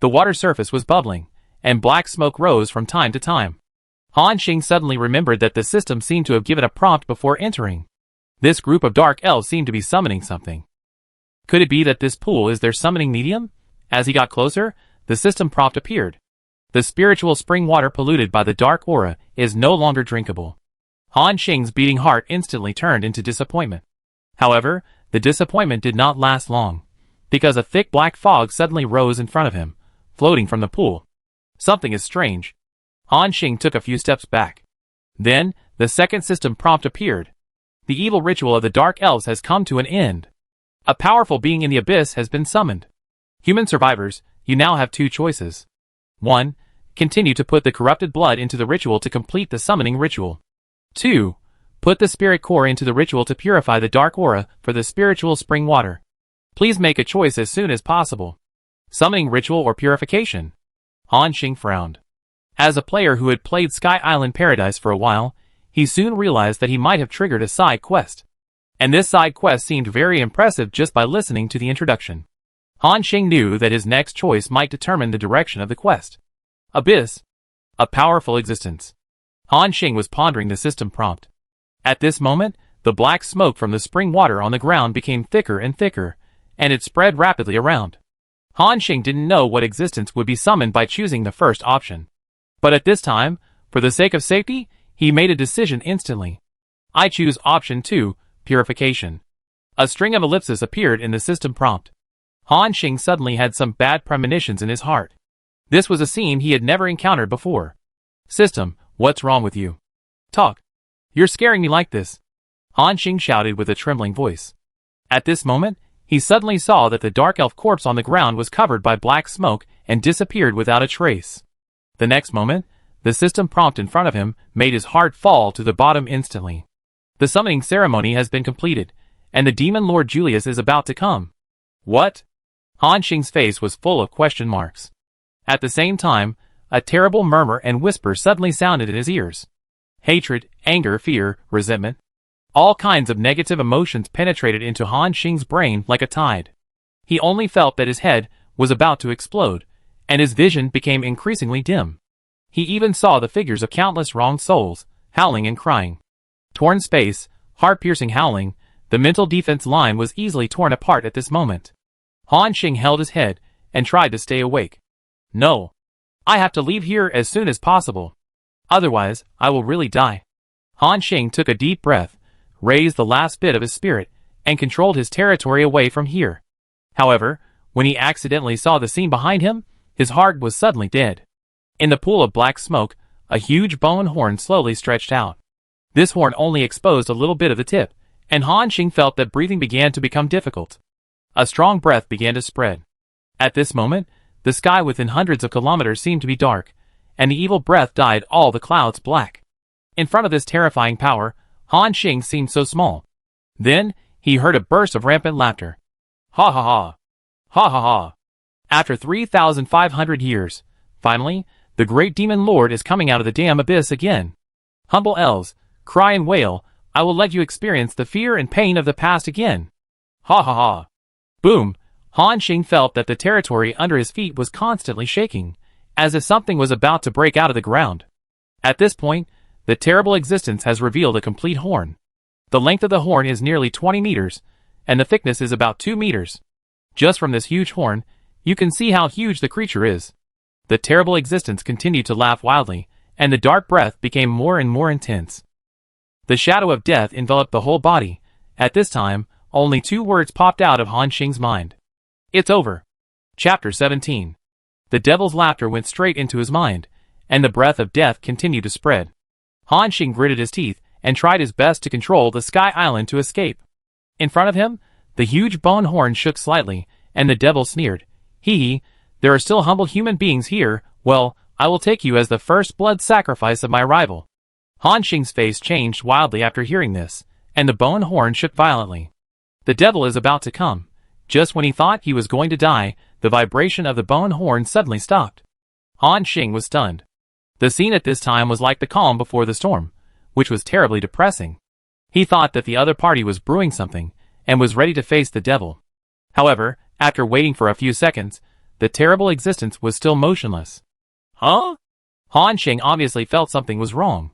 The water surface was bubbling, and black smoke rose from time to time. Han Xing suddenly remembered that the system seemed to have given a prompt before entering. This group of dark elves seemed to be summoning something. Could it be that this pool is their summoning medium? As he got closer, the system prompt appeared. The spiritual spring water polluted by the dark aura is no longer drinkable. Han Xing's beating heart instantly turned into disappointment. However, the disappointment did not last long, because a thick black fog suddenly rose in front of him, floating from the pool. Something is strange. Han Xing took a few steps back. Then, the second system prompt appeared. The evil ritual of the Dark Elves has come to an end. A powerful being in the abyss has been summoned. Human survivors, you now have two choices. 1. Continue to put the corrupted blood into the ritual to complete the summoning ritual. 2. Put the spirit core into the ritual to purify the dark aura for the spiritual spring water. Please make a choice as soon as possible. Summoning ritual or purification? Han Xing frowned. As a player who had played Sky Island Paradise for a while, he soon realized that he might have triggered a side quest. And this side quest seemed very impressive just by listening to the introduction. Han Xing knew that his next choice might determine the direction of the quest. Abyss. A powerful existence. Han Xing was pondering the system prompt. At this moment, the black smoke from the spring water on the ground became thicker and thicker, and it spread rapidly around. Han Xing didn't know what existence would be summoned by choosing the first option. But at this time, for the sake of safety, he made a decision instantly. I choose option 2, purification. A string of ellipses appeared in the system prompt. Han Xing suddenly had some bad premonitions in his heart. This was a scene he had never encountered before. System, what's wrong with you? Talk. You're scaring me like this. Han Xing shouted with a trembling voice. At this moment, he suddenly saw that the dark elf corpse on the ground was covered by black smoke and disappeared without a trace. The next moment, the system prompt in front of him made his heart fall to the bottom instantly. The summoning ceremony has been completed, and the demon lord Julius is about to come. What? Han Xing's face was full of question marks. At the same time, a terrible murmur and whisper suddenly sounded in his ears. Hatred, anger, fear, resentment. All kinds of negative emotions penetrated into Han Xing's brain like a tide. He only felt that his head was about to explode, and his vision became increasingly dim. He even saw the figures of countless wronged souls, howling and crying. Torn space, heart-piercing howling, the mental defense line was easily torn apart at this moment. Han Xing held his head and tried to stay awake. No. I have to leave here as soon as possible. Otherwise, I will really die. Han Xing took a deep breath, raised the last bit of his spirit, and controlled his territory away from here. However, when he accidentally saw the scene behind him, his heart was suddenly dead. In the pool of black smoke, a huge bone horn slowly stretched out. This horn only exposed a little bit of the tip, and Han Xing felt that breathing began to become difficult. A strong breath began to spread. At this moment, the sky within hundreds of kilometers seemed to be dark, and the evil breath dyed all the clouds black. In front of this terrifying power, Han Xing seemed so small. Then, he heard a burst of rampant laughter. Ha ha ha. Ha ha ha. After 3,500 years, finally, the great demon lord is coming out of the damn abyss again. Humble elves, cry and wail, I will let you experience the fear and pain of the past again. Ha ha ha. Boom. Han Xing felt that the territory under his feet was constantly shaking, as if something was about to break out of the ground. At this point, the terrible existence has revealed a complete horn. The length of the horn is nearly 20 meters, and the thickness is about 2 meters. Just from this huge horn, you can see how huge the creature is. The terrible existence continued to laugh wildly, and the dark breath became more and more intense. The shadow of death enveloped the whole body. At this time, only 2 words popped out of Han Xing's mind. It's over. Chapter 17. The devil's laughter went straight into his mind, and the breath of death continued to spread. Han Xing gritted his teeth and tried his best to control the Sky Island to escape. In front of him, the huge bone horn shook slightly, and the devil sneered. Hee hee, there are still humble human beings here. Well, I will take you as the first blood sacrifice of my rival. Han Xing's face changed wildly after hearing this, and the bone horn shook violently. The devil is about to come. Just when he thought he was going to die, the vibration of the bone horn suddenly stopped. Han Xing was stunned. The scene at this time was like the calm before the storm, which was terribly depressing. He thought that the other party was brewing something, and was ready to face the devil. However, After waiting for a few seconds, the terrible existence was still motionless. Huh? Han Xing obviously felt something was wrong.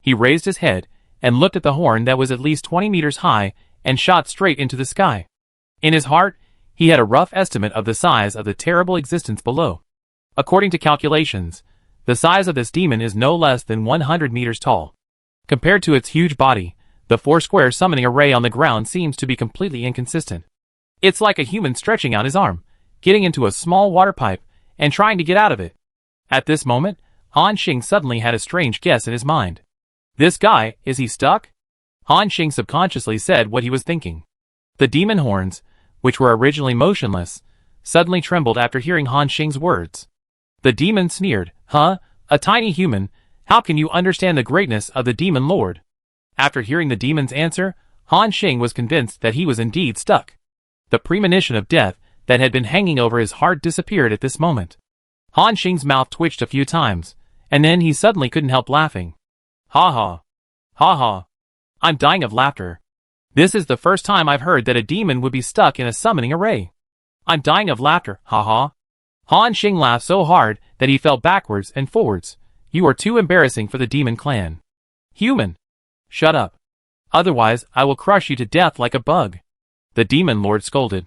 He raised his head and looked at the horn that was at least 20 meters high and shot straight into the sky. In his heart, he had a rough estimate of the size of the terrible existence below. According to calculations, the size of this demon is no less than 100 meters tall. Compared to its huge body, the four-square summoning array on the ground seems to be completely inconsistent. It's like a human stretching out his arm, getting into a small water pipe, and trying to get out of it. At this moment, Han Xing suddenly had a strange guess in his mind. This guy, is he stuck? Han Xing subconsciously said what he was thinking. The demon horns, which were originally motionless, suddenly trembled after hearing Han Xing's words. The demon sneered, "Huh? A tiny human? How can you understand the greatness of the demon lord?" After hearing the demon's answer, Han Xing was convinced that he was indeed stuck. The premonition of death that had been hanging over his heart disappeared at this moment. Han Xing's mouth twitched a few times, and then he suddenly couldn't help laughing. Ha ha. Ha ha. I'm dying of laughter. This is the first time I've heard that a demon would be stuck in a summoning array. I'm dying of laughter, ha ha. Han Xing laughed so hard that he fell backwards and forwards. You are too embarrassing for the demon clan. Human. Shut up. Otherwise, I will crush you to death like a bug. The demon lord scolded.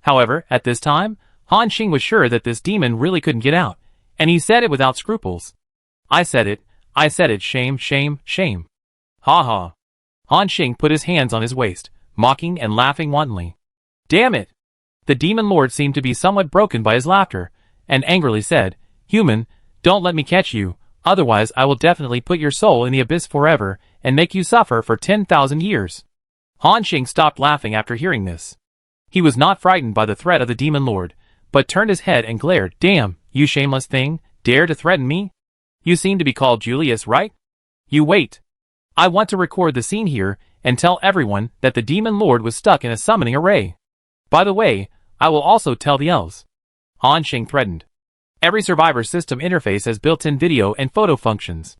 However, at this time, Han Xing was sure that this demon really couldn't get out, and he said it without scruples. I said it, shame, shame, shame. Ha ha. Han Xing put his hands on his waist, mocking and laughing wantonly. Damn it! The demon lord seemed to be somewhat broken by his laughter, and angrily said, Human, don't let me catch you, otherwise I will definitely put your soul in the abyss forever and make you suffer for 10,000 years. Han Xing stopped laughing after hearing this. He was not frightened by the threat of the demon lord, but turned his head and glared. Damn, you shameless thing, dare to threaten me? You seem to be called Julius, right? You wait. I want to record the scene here and tell everyone that the demon lord was stuck in a summoning array. By the way, I will also tell the elves. Han Xing threatened. Every survivor system interface has built-in video and photo functions.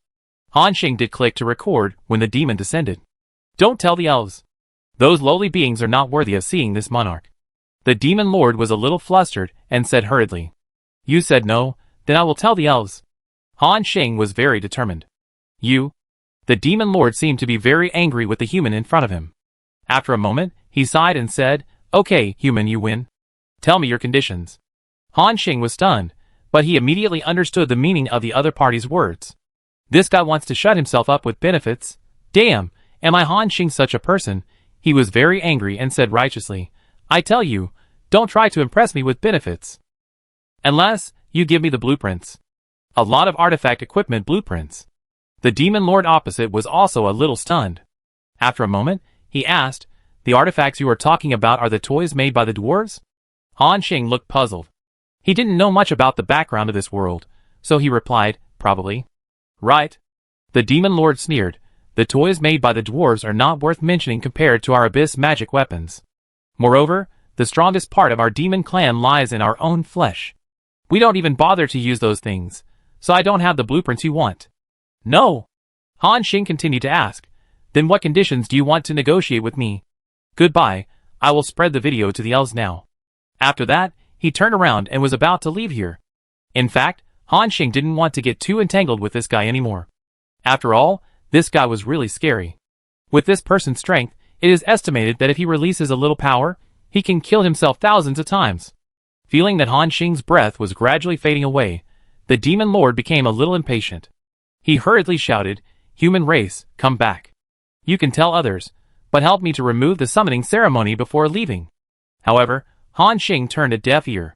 Han Xing did click to record when the demon descended. Don't tell the elves. Those lowly beings are not worthy of seeing this monarch. The demon lord was a little flustered and said hurriedly. You said no, then I will tell the elves. Han Xing was very determined. You? The demon lord seemed to be very angry with the human in front of him. After a moment, he sighed and said, Okay, human, you win. Tell me your conditions. Han Xing was stunned, but he immediately understood the meaning of the other party's words. This guy wants to shut himself up with benefits. Damn, am I Han Xing such a person? He was very angry and said righteously, I tell you, don't try to impress me with benefits. Unless you give me the blueprints. A lot of artifact equipment blueprints. The demon lord opposite was also a little stunned. After a moment, he asked, The artifacts you are talking about are the toys made by the dwarves? Han Xing looked puzzled. He didn't know much about the background of this world, so he replied, Probably. Right. The demon lord sneered. The toys made by the dwarves are not worth mentioning compared to our abyss magic weapons. Moreover, the strongest part of our demon clan lies in our own flesh. We don't even bother to use those things, so I don't have the blueprints you want. No. Han Xing continued to ask, Then what conditions do you want to negotiate with me? Goodbye, I will spread the video to the elves now. After that, he turned around and was about to leave here. In fact, Han Xing didn't want to get too entangled with this guy anymore. After all, this guy was really scary. With this person's strength, it is estimated that if he releases a little power, he can kill himself thousands of times. Feeling that Han Xing's breath was gradually fading away, the demon lord became a little impatient. He hurriedly shouted, Human race, come back. You can tell others, but help me to remove the summoning ceremony before leaving. However, Han Xing turned a deaf ear.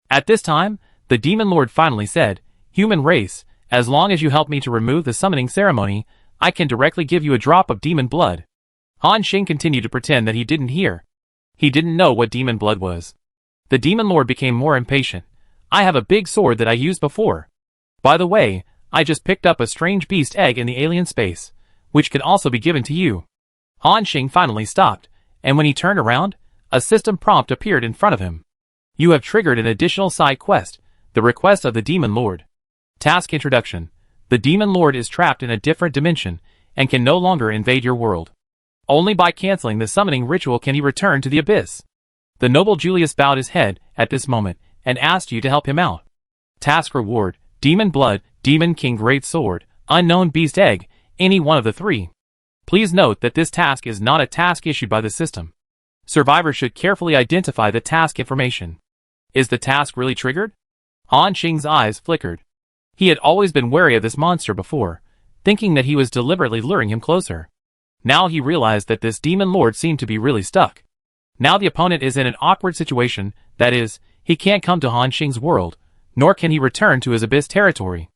At this time, the demon lord finally said, Human race, as long as you help me to remove the summoning ceremony, I can directly give you a drop of demon blood. Han Xing continued to pretend that he didn't hear. He didn't know what demon blood was. The demon lord became more impatient. I have a big sword that I used before. By the way, I just picked up a strange beast egg in the alien space, which can also be given to you. Han Xing finally stopped, and when he turned around, a system prompt appeared in front of him. You have triggered an additional side quest, the request of the demon lord. Task introduction. The demon lord is trapped in a different dimension, and can no longer invade your world. Only by canceling the summoning ritual can he return to the abyss. The noble Julius bowed his head at this moment and asked you to help him out. Task reward, Demon Blood, Demon King Great Sword, Unknown Beast Egg, any one of the three. Please note that this task is not a task issued by the system. Survivors should carefully identify the task information. Is the task really triggered? Han Xing's eyes flickered. He had always been wary of this monster before, thinking that he was deliberately luring him closer. Now he realized that this demon lord seemed to be really stuck. Now the opponent is in an awkward situation, that is, he can't come to Han Xing's world, nor can he return to his abyss territory.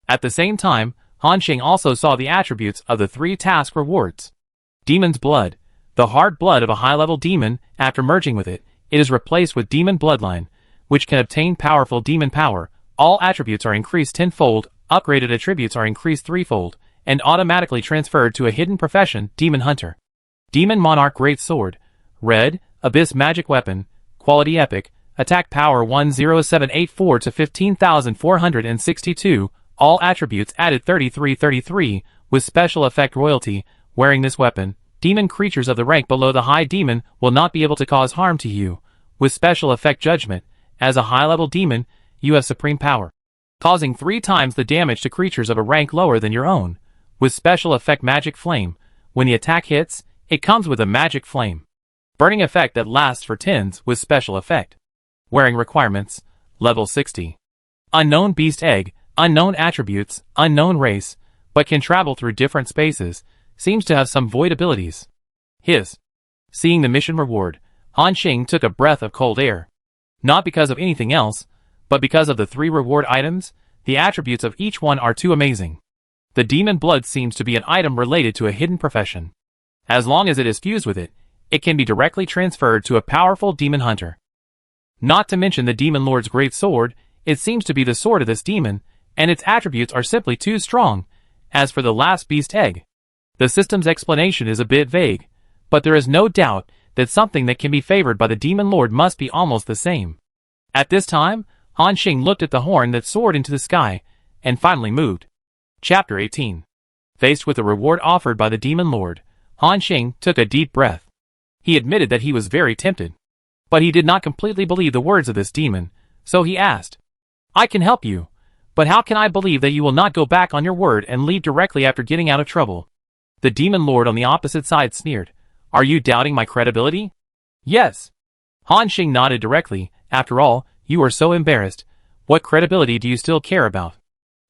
At the same time, Han Xing also saw the attributes of the three task rewards. Demon's Blood. The hard blood of a high-level demon, after merging with it, it is replaced with Demon Bloodline, which can obtain powerful demon power. All attributes are increased tenfold, upgraded attributes are increased threefold, and automatically transferred to a hidden profession, Demon Hunter. Demon Monarch Great Sword. Red, Abyss Magic Weapon, Quality Epic, Attack Power 10784 to 15,462, all attributes added 3333, with special effect royalty. Wearing this weapon, demon creatures of the rank below the high demon will not be able to cause harm to you. With special effect judgment, as a high-level demon, you have supreme power, causing 3 times the damage to creatures of a rank lower than your own. With special effect magic flame, when the attack hits, it comes with a magic flame. Burning effect that lasts for tens with special effect. Wearing requirements, level 60. Unknown Beast Egg, unknown attributes, unknown race, but can travel through different spaces, seems to have some void abilities. Seeing the mission reward, Han Xing took a breath of cold air. Not because of anything else, but because of the 3 reward items, the attributes of each one are too amazing. The Demon Blood seems to be an item related to a hidden profession. As long as it is fused with it, it can be directly transferred to a powerful demon hunter. Not to mention the Demon Lord's Great Sword, it seems to be the sword of this demon, and its attributes are simply too strong. As for the last Beast Egg, the system's explanation is a bit vague, but there is no doubt that something that can be favored by the Demon Lord must be almost the same. At this time, Han Xing looked at the horn that soared into the sky, and finally moved. Chapter 18. Faced with the reward offered by the Demon Lord, Han Xing took a deep breath. He admitted that he was very tempted. But he did not completely believe the words of this demon, so he asked, "I can help you, but how can I believe that you will not go back on your word and leave directly after getting out of trouble?" The Demon Lord on the opposite side sneered, "Are you doubting my credibility?" "Yes." Han Xing nodded directly. "After all, you are so embarrassed. What credibility do you still care about?"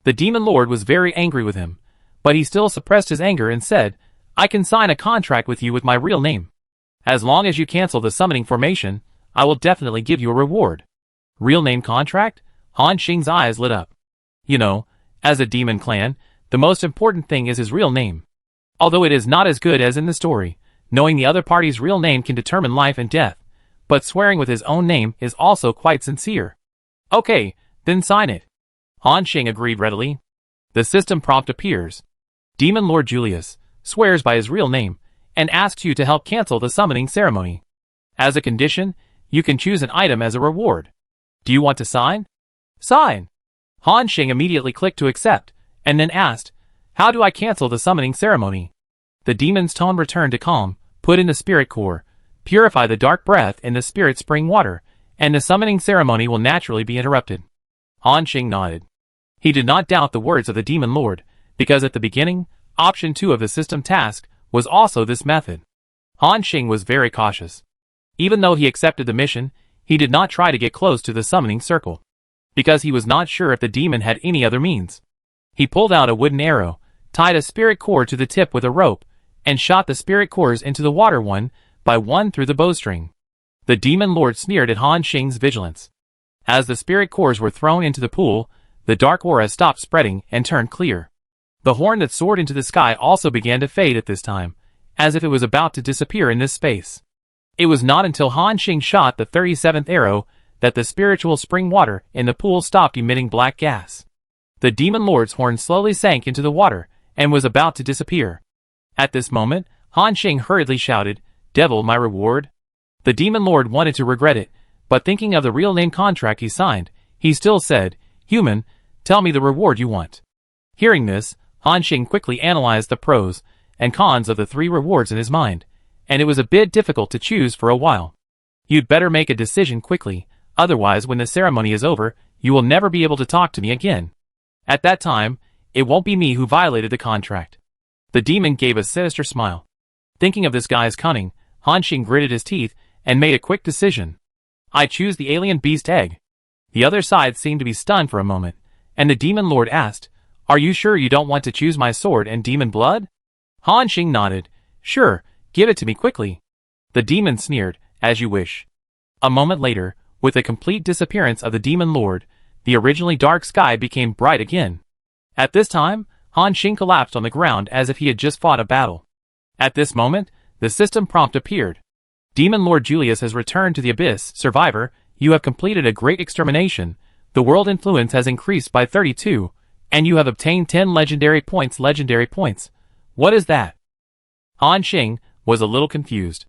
The Demon Lord was very angry with him, but he still suppressed his anger and said, "I can sign a contract with you with my real name. As long as you cancel the summoning formation, I will definitely give you a reward." Real name contract? Han Xing's eyes lit up. You know, as a demon clan, the most important thing is his real name. Although it is not as good as in the story, knowing the other party's real name can determine life and death, but swearing with his own name is also quite sincere. "Okay, then sign it." Han Xing agreed readily. The system prompt appears. Demon Lord Julius swears by his real name and asks you to help cancel the summoning ceremony. As a condition, you can choose an item as a reward. Do you want to sign? Sign! Han Xing immediately clicked to accept, and then asked, "How do I cancel the summoning ceremony?" The demon's tone returned to calm. "Put in the spirit core, purify the dark breath in the spirit spring water, and the summoning ceremony will naturally be interrupted." Han Xing nodded. He did not doubt the words of the Demon Lord, because at the beginning, option 2 of the system task was also this method. Han Xing was very cautious. Even though he accepted the mission, he did not try to get close to the summoning circle, because he was not sure if the demon had any other means. He pulled out a wooden arrow, tied a spirit core to the tip with a rope, and shot the spirit cores into the water one by one through the bowstring. The Demon Lord sneered at Han Xing's vigilance. As the spirit cores were thrown into the pool, the dark aura stopped spreading and turned clear. The horn that soared into the sky also began to fade at this time, as if it was about to disappear in this space. It was not until Han Xing shot the 37th arrow that the spiritual spring water in the pool stopped emitting black gas. The Demon Lord's horn slowly sank into the water and was about to disappear. At this moment, Han Xing hurriedly shouted, "Devil, my reward." The Demon Lord wanted to regret it, but thinking of the real name contract he signed, he still said, "Human, tell me the reward you want." Hearing this, Han Xing quickly analyzed the pros and cons of the 3 rewards in his mind, and it was a bit difficult to choose for a while. You'd better make a decision quickly, otherwise when the ceremony is over, you will never be able to talk to me again. At that time, it won't be me who violated the contract." The demon gave a sinister smile. Thinking of this guy's cunning, Han Xing gritted his teeth and made a quick decision. "I choose the alien beast egg." The other side seemed to be stunned for a moment, and the demon lord asked, "Are you sure you don't want to choose my sword and demon blood?" Han Xing nodded. "Sure, give it to me quickly." The demon sneered, "As you wish." A moment later, with the complete disappearance of the demon lord, the originally dark sky became bright again. At this time, Han Xing collapsed on the ground as if he had just fought a battle. At this moment, the system prompt appeared. "Demon Lord Julius has returned to the Abyss. Survivor, you have completed a great extermination. The world influence has increased by 32, and you have obtained 10 legendary points. Legendary points. What is that?" Han Xing was a little confused.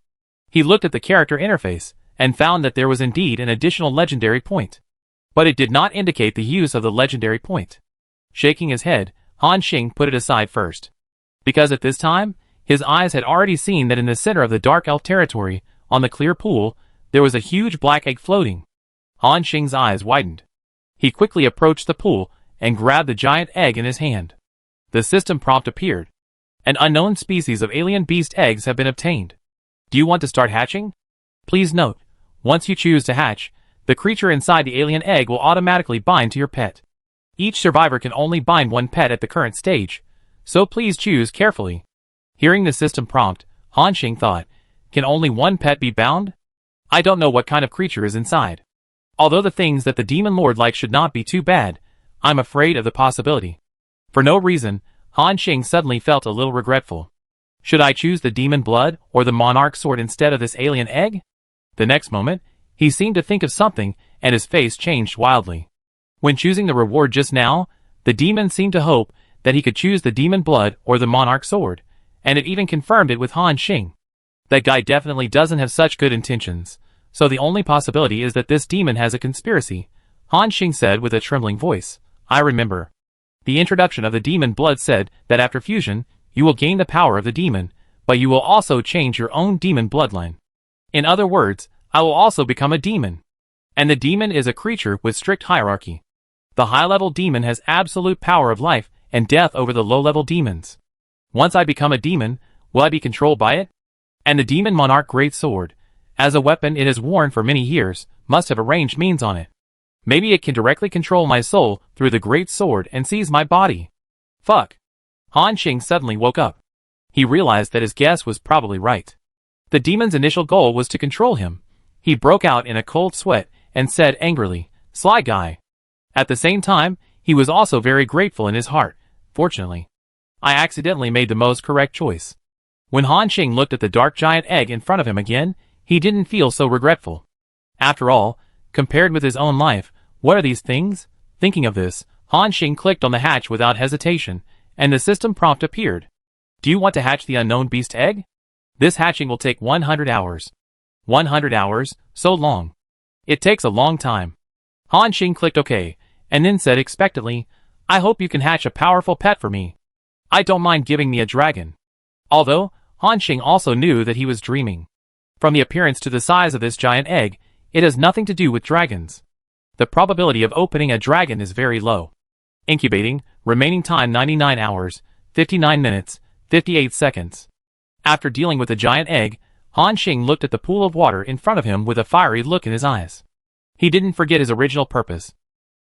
He looked at the character interface, and found that there was indeed an additional legendary point. But it did not indicate the use of the legendary point. Shaking his head, Han Xing put it aside first. Because at this time, his eyes had already seen that in the center of the Dark Elf territory, on the clear pool, there was a huge black egg floating. Han Xing's eyes widened. He quickly approached the pool and grabbed the giant egg in his hand. The system prompt appeared. "An unknown species of alien beast eggs have been obtained. Do you want to start hatching? Please note, once you choose to hatch, the creature inside the alien egg will automatically bind to your pet. Each survivor can only bind one pet at the current stage, so please choose carefully." Hearing the system prompt, Han Xing thought, "Can only one pet be bound? I don't know what kind of creature is inside. Although the things that the demon lord likes should not be too bad, I'm afraid of the possibility." For no reason, Han Xing suddenly felt a little regretful. Should I choose the demon blood or the monarch sword instead of this alien egg? The next moment, he seemed to think of something, and his face changed wildly. When choosing the reward just now, the demon seemed to hope that he could choose the demon blood or the monarch sword, and it even confirmed it with Han Xing. That guy definitely doesn't have such good intentions, so the only possibility is that this demon has a conspiracy, Han Xing said with a trembling voice. "I remember. The introduction of the demon blood said that after fusion, you will gain the power of the demon, but you will also change your own demon bloodline. In other words, I will also become a demon. And the demon is a creature with strict hierarchy. The high-level demon has absolute power of life and death over the low-level demons. Once I become a demon, will I be controlled by it? And the demon monarch great sword, as a weapon it has worn for many years, must have arranged means on it. Maybe it can directly control my soul through the great sword and seize my body. Fuck." Han Xing suddenly woke up. He realized that his guess was probably right. The demon's initial goal was to control him. He broke out in a cold sweat and said angrily, "Sly guy." At the same time, he was also very grateful in his heart. "Fortunately, I accidentally made the most correct choice." When Han Xing looked at the dark giant egg in front of him again, he didn't feel so regretful. After all, compared with his own life, what are these things? Thinking of this, Han Xing clicked on the hatch without hesitation, and the system prompt appeared. "Do you want to hatch the unknown beast egg? This hatching will take 100 hours. 100 hours? So long. It takes a long time." Han Xing clicked OK, and then said expectantly, "I hope you can hatch a powerful pet for me. I don't mind giving me a dragon." Although, Han Xing also knew that he was dreaming. From the appearance to the size of this giant egg, it has nothing to do with dragons. The probability of opening a dragon is very low. Incubating, remaining time 99 hours, 59 minutes, 58 seconds. After dealing with the giant egg, Han Xing looked at the pool of water in front of him with a fiery look in his eyes. He didn't forget his original purpose.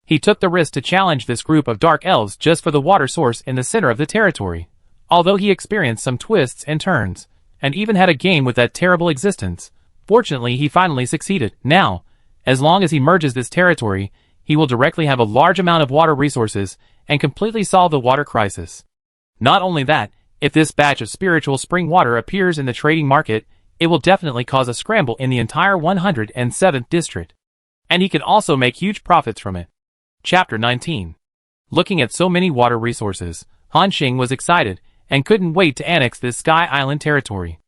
He took the risk to challenge this group of dark elves just for the water source in the center of the territory. Although he experienced some twists and turns, and even had a game with that terrible existence, fortunately he finally succeeded. Now, as long as he merges this territory, he will directly have a large amount of water resources and completely solve the water crisis. Not only that, if this batch of spiritual spring water appears in the trading market, it will definitely cause a scramble in the entire 107th district. And he can also make huge profits from it. Chapter 19. Looking at so many water resources, Han Xing was excited and couldn't wait to annex this Sky Island territory.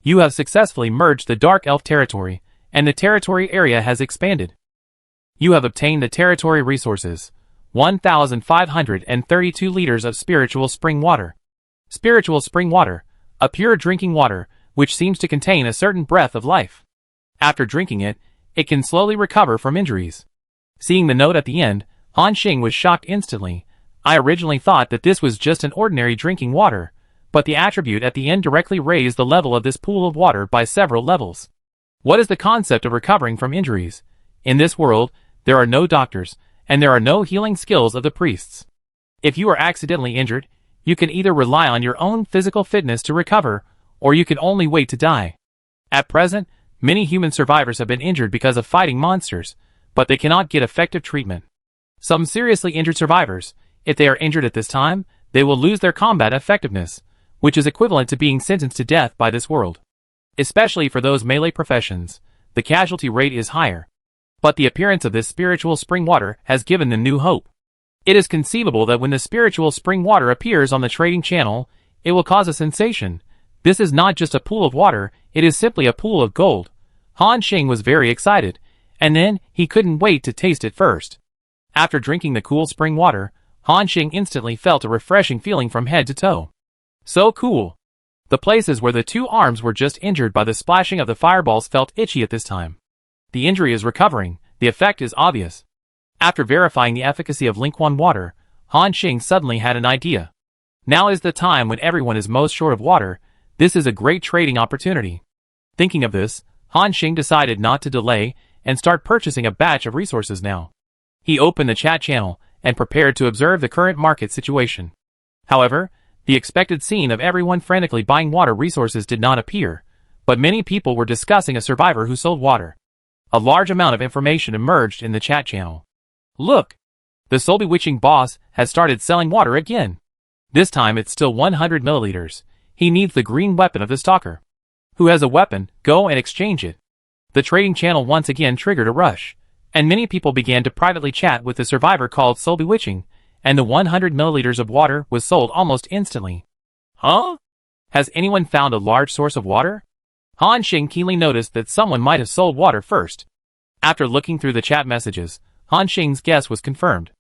You have successfully merged the Dark Elf territory, and the territory area has expanded. You have obtained the territory resources. 1,532 liters of spiritual spring water. Spiritual spring water, a pure drinking water, which seems to contain a certain breath of life. After drinking it, it can slowly recover from injuries. Seeing the note at the end, Han Xing was shocked instantly. I originally thought that this was just an ordinary drinking water, but the attribute at the end directly raised the level of this pool of water by several levels. What is the concept of recovering from injuries? In this world, there are no doctors, and there are no healing skills of the priests. If you are accidentally injured, you can either rely on your own physical fitness to recover, or you can only wait to die. At present, many human survivors have been injured because of fighting monsters, but they cannot get effective treatment. Some seriously injured survivors, if they are injured at this time, they will lose their combat effectiveness, which is equivalent to being sentenced to death by this world. Especially for those melee professions, the casualty rate is higher. But the appearance of this spiritual spring water has given them new hope. It is conceivable that when the spiritual spring water appears on the trading channel, it will cause a sensation. This is not just a pool of water, it is simply a pool of gold. Han Xing was very excited, and then he couldn't wait to taste it first. After drinking the cool spring water, Han Xing instantly felt a refreshing feeling from head to toe. So cool! The places where the two arms were just injured by the splashing of the fireballs felt itchy at this time. The injury is recovering, the effect is obvious. After verifying the efficacy of Lingquan water, Han Xing suddenly had an idea. Now is the time when everyone is most short of water. This is a great trading opportunity. Thinking of this, Han Xing decided not to delay and start purchasing a batch of resources now. He opened the chat channel and prepared to observe the current market situation. However, the expected scene of everyone frantically buying water resources did not appear, but many people were discussing a survivor who sold water. A large amount of information emerged in the chat channel. Look! The soul bewitching boss has started selling water again. This time it's still 100 milliliters. He needs the green weapon of the stalker. Who has a weapon, go and exchange it. The trading channel once again triggered a rush, and many people began to privately chat with the survivor called Soul Bewitching, and the 100 milliliters of water was sold almost instantly. Huh? Has anyone found a large source of water? Han Xing keenly noticed that someone might have sold water first. After looking through the chat messages, Han Xing's guess was confirmed.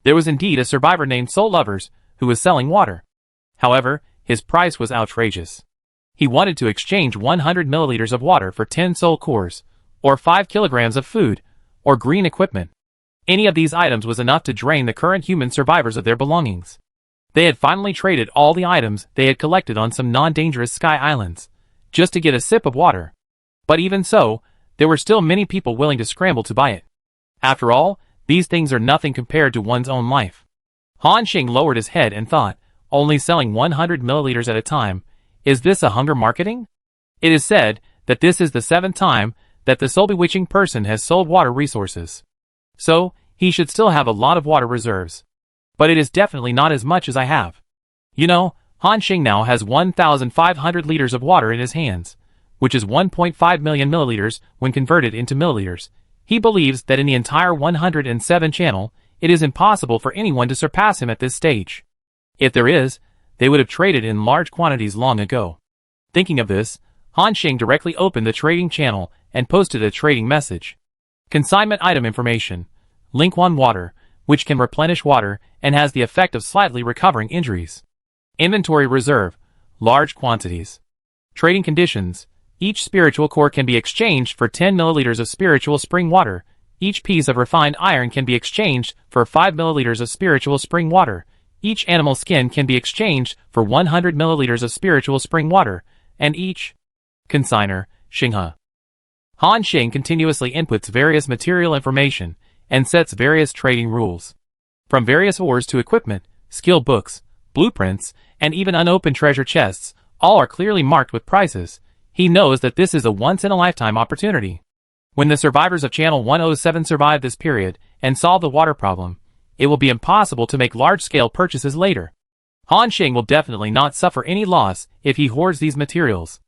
There was indeed a survivor named Soul Lovers who was selling water. However, his price was outrageous. He wanted to exchange 100 milliliters of water for 10 soul cores, or 5 kilograms of food, or green equipment. Any of these items was enough to drain the current human survivors of their belongings. They had finally traded all the items they had collected on some non-dangerous sky islands, just to get a sip of water. But even so, there were still many people willing to scramble to buy it. After all, these things are nothing compared to one's own life. Han Xing lowered his head and thought, only selling 100 milliliters at a time, is this a hunger marketing? It is said that this is the 7th time that the soul bewitching person has sold water resources. So, he should still have a lot of water reserves. But it is definitely not as much as I have. You know, Han Xing now has 1,500 liters of water in his hands, which is 1.5 million milliliters when converted into milliliters. He believes that in the entire 107 channel, it is impossible for anyone to surpass him at this stage. If there is, they would have traded in large quantities long ago. Thinking of this, Han Xing directly opened the trading channel and posted a trading message. Consignment item information. Lingquan water, which can replenish water and has the effect of slightly recovering injuries. Inventory reserve. Large quantities. Trading conditions. Each spiritual core can be exchanged for 10 milliliters of spiritual spring water. Each piece of refined iron can be exchanged for 5 milliliters of spiritual spring water. Each animal skin can be exchanged for 100 milliliters of spiritual spring water, and each consigner, Xinghe. Han Xing continuously inputs various material information and sets various trading rules. From various ores to equipment, skill books, blueprints, and even unopened treasure chests, all are clearly marked with prices. He knows that this is a once-in-a-lifetime opportunity. When the survivors of Channel 107 survive this period and solve the water problem, it will be impossible to make large-scale purchases later. Han Xing will definitely not suffer any loss if he hoards these materials.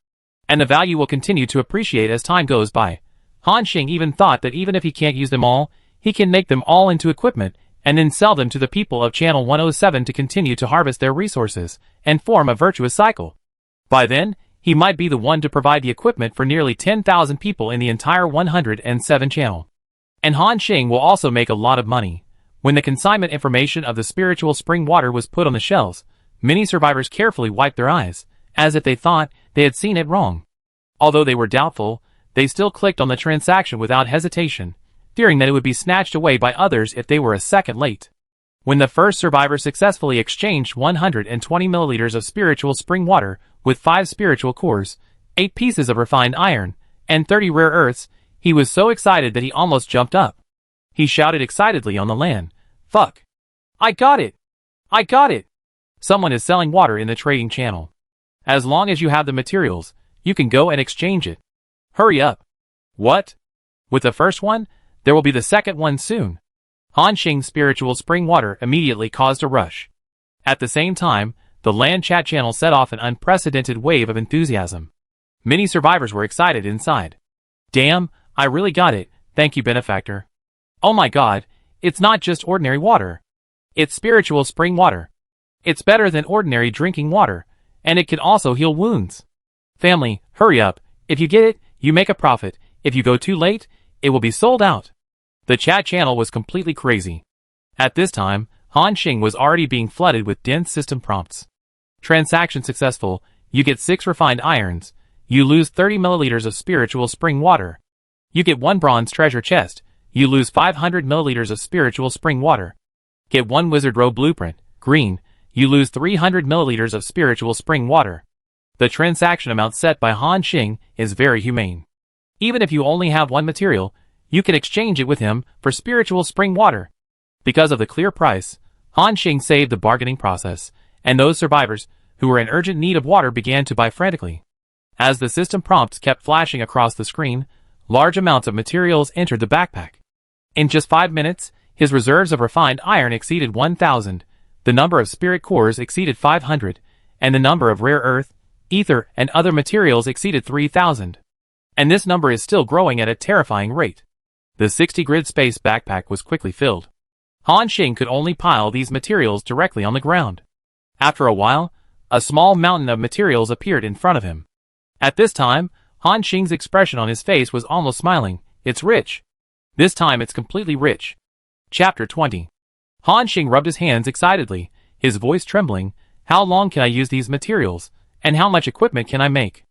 And the value will continue to appreciate as time goes by. Han Xing even thought that even if he can't use them all, he can make them all into equipment and then sell them to the people of Channel 107 to continue to harvest their resources and form a virtuous cycle. By then, he might be the one to provide the equipment for nearly 10,000 people in the entire 107 channel. And Han Xing will also make a lot of money. When the consignment information of the spiritual spring water was put on the shelves, many survivors carefully wiped their eyes, as if they thought they had seen it wrong. Although they were doubtful, they still clicked on the transaction without hesitation, fearing that it would be snatched away by others if they were a second late. When the first survivor successfully exchanged 120 milliliters of spiritual spring water with 5 spiritual cores, 8 pieces of refined iron, and 30 rare earths, he was so excited that he almost jumped up. He shouted excitedly on the LAN, "Fuck! I got it! I got it! Someone is selling water in the trading channel. As long as you have the materials, you can go and exchange it. Hurry up!" "What? With the first one, there will be the second one soon." Hanxing's spiritual spring water immediately caused a rush. At the same time, the LAN chat channel set off an unprecedented wave of enthusiasm. Many survivors were excited inside. "Damn, I really got it, thank you benefactor. Oh my god, it's not just ordinary water. It's spiritual spring water. It's better than ordinary drinking water, and it can also heal wounds. Family, hurry up, if you get it, you make a profit, if you go too late, it will be sold out." The chat channel was completely crazy. At this time, Hanxing was already being flooded with dense system prompts. Transaction successful, you get 6 refined irons, you lose 30 milliliters of spiritual spring water. You get 1 bronze treasure chest, you lose 500 milliliters of spiritual spring water. Get 1 wizard robe blueprint, green, you lose 300 milliliters of spiritual spring water. The transaction amount set by Hanxing is very humane. Even if you only have 1 material, you can exchange it with him for spiritual spring water. Because of the clear price, Hanxing saved the bargaining process, and those survivors who were in urgent need of water began to buy frantically. As the system prompts kept flashing across the screen, large amounts of materials entered the backpack. In just 5 minutes, his reserves of refined iron exceeded 1,000, the number of spirit cores exceeded 500, and the number of rare earth, ether, and other materials exceeded 3,000. And this number is still growing at a terrifying rate. The 60 grid space backpack was quickly filled. Hanxing could only pile these materials directly on the ground. After a while, a small mountain of materials appeared in front of him. At this time, Hanxing's expression on his face was almost smiling. "It's rich. This time it's completely rich." Chapter 20. Hanxing rubbed his hands excitedly, his voice trembling. "How long can I use these materials, and how much equipment can I make?"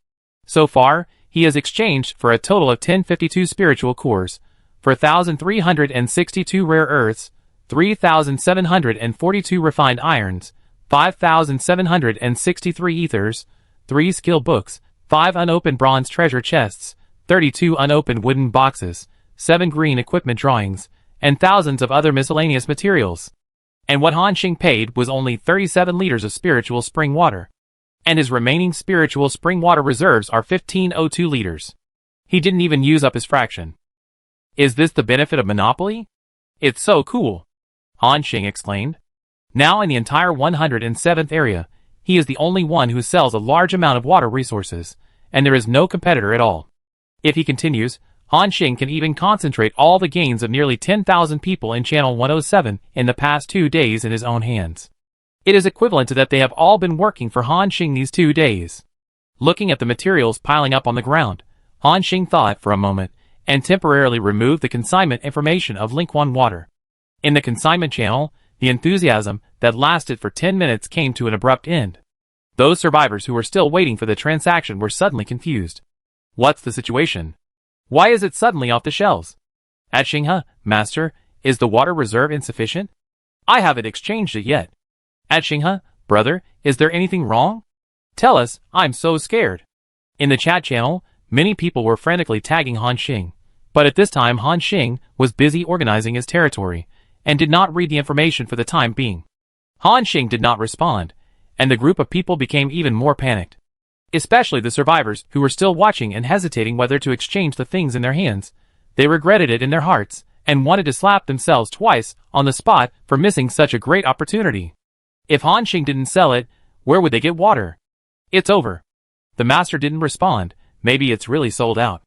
So far, he has exchanged for a total of 1052 spiritual cores, for 1,362 rare earths, 3,742 refined irons, 5,763 ethers, 3 skill books, 5 unopened bronze treasure chests, 32 unopened wooden boxes, 7 green equipment drawings, and thousands of other miscellaneous materials. And what Hanxing paid was only 37 liters of spiritual spring water. And his remaining spiritual spring water reserves are 1502 liters. He didn't even use up his fraction. "Is this the benefit of Monopoly? It's so cool," Hanxing exclaimed. Now in the entire 107th area, he is the only one who sells a large amount of water resources, and there is no competitor at all. If he continues, Hanxing can even concentrate all the gains of nearly 10,000 people in Channel 107 in the past 2 days in his own hands. It is equivalent to that they have all been working for Hanxing these 2 days. Looking at the materials piling up on the ground, Hanxing thought for a moment, and temporarily removed the consignment information of Link 1 water. In the consignment channel, the enthusiasm that lasted for 10 minutes came to an abrupt end. Those survivors who were still waiting for the transaction were suddenly confused. "What's the situation? Why is it suddenly off the shelves? Atshingha, master, is the water reserve insufficient? I haven't exchanged it yet. Atshingha, brother, is there anything wrong? Tell us, I'm so scared." In the chat channel, many people were frantically tagging Hanxing. But at this time Hanxing was busy organizing his territory, and did not read the information for the time being. Hanxing did not respond, and the group of people became even more panicked. Especially the survivors who were still watching and hesitating whether to exchange the things in their hands. They regretted it in their hearts, and wanted to slap themselves twice on the spot for missing such a great opportunity. If Hanxing didn't sell it, where would they get water? "It's over." The master didn't respond. Maybe it's really sold out.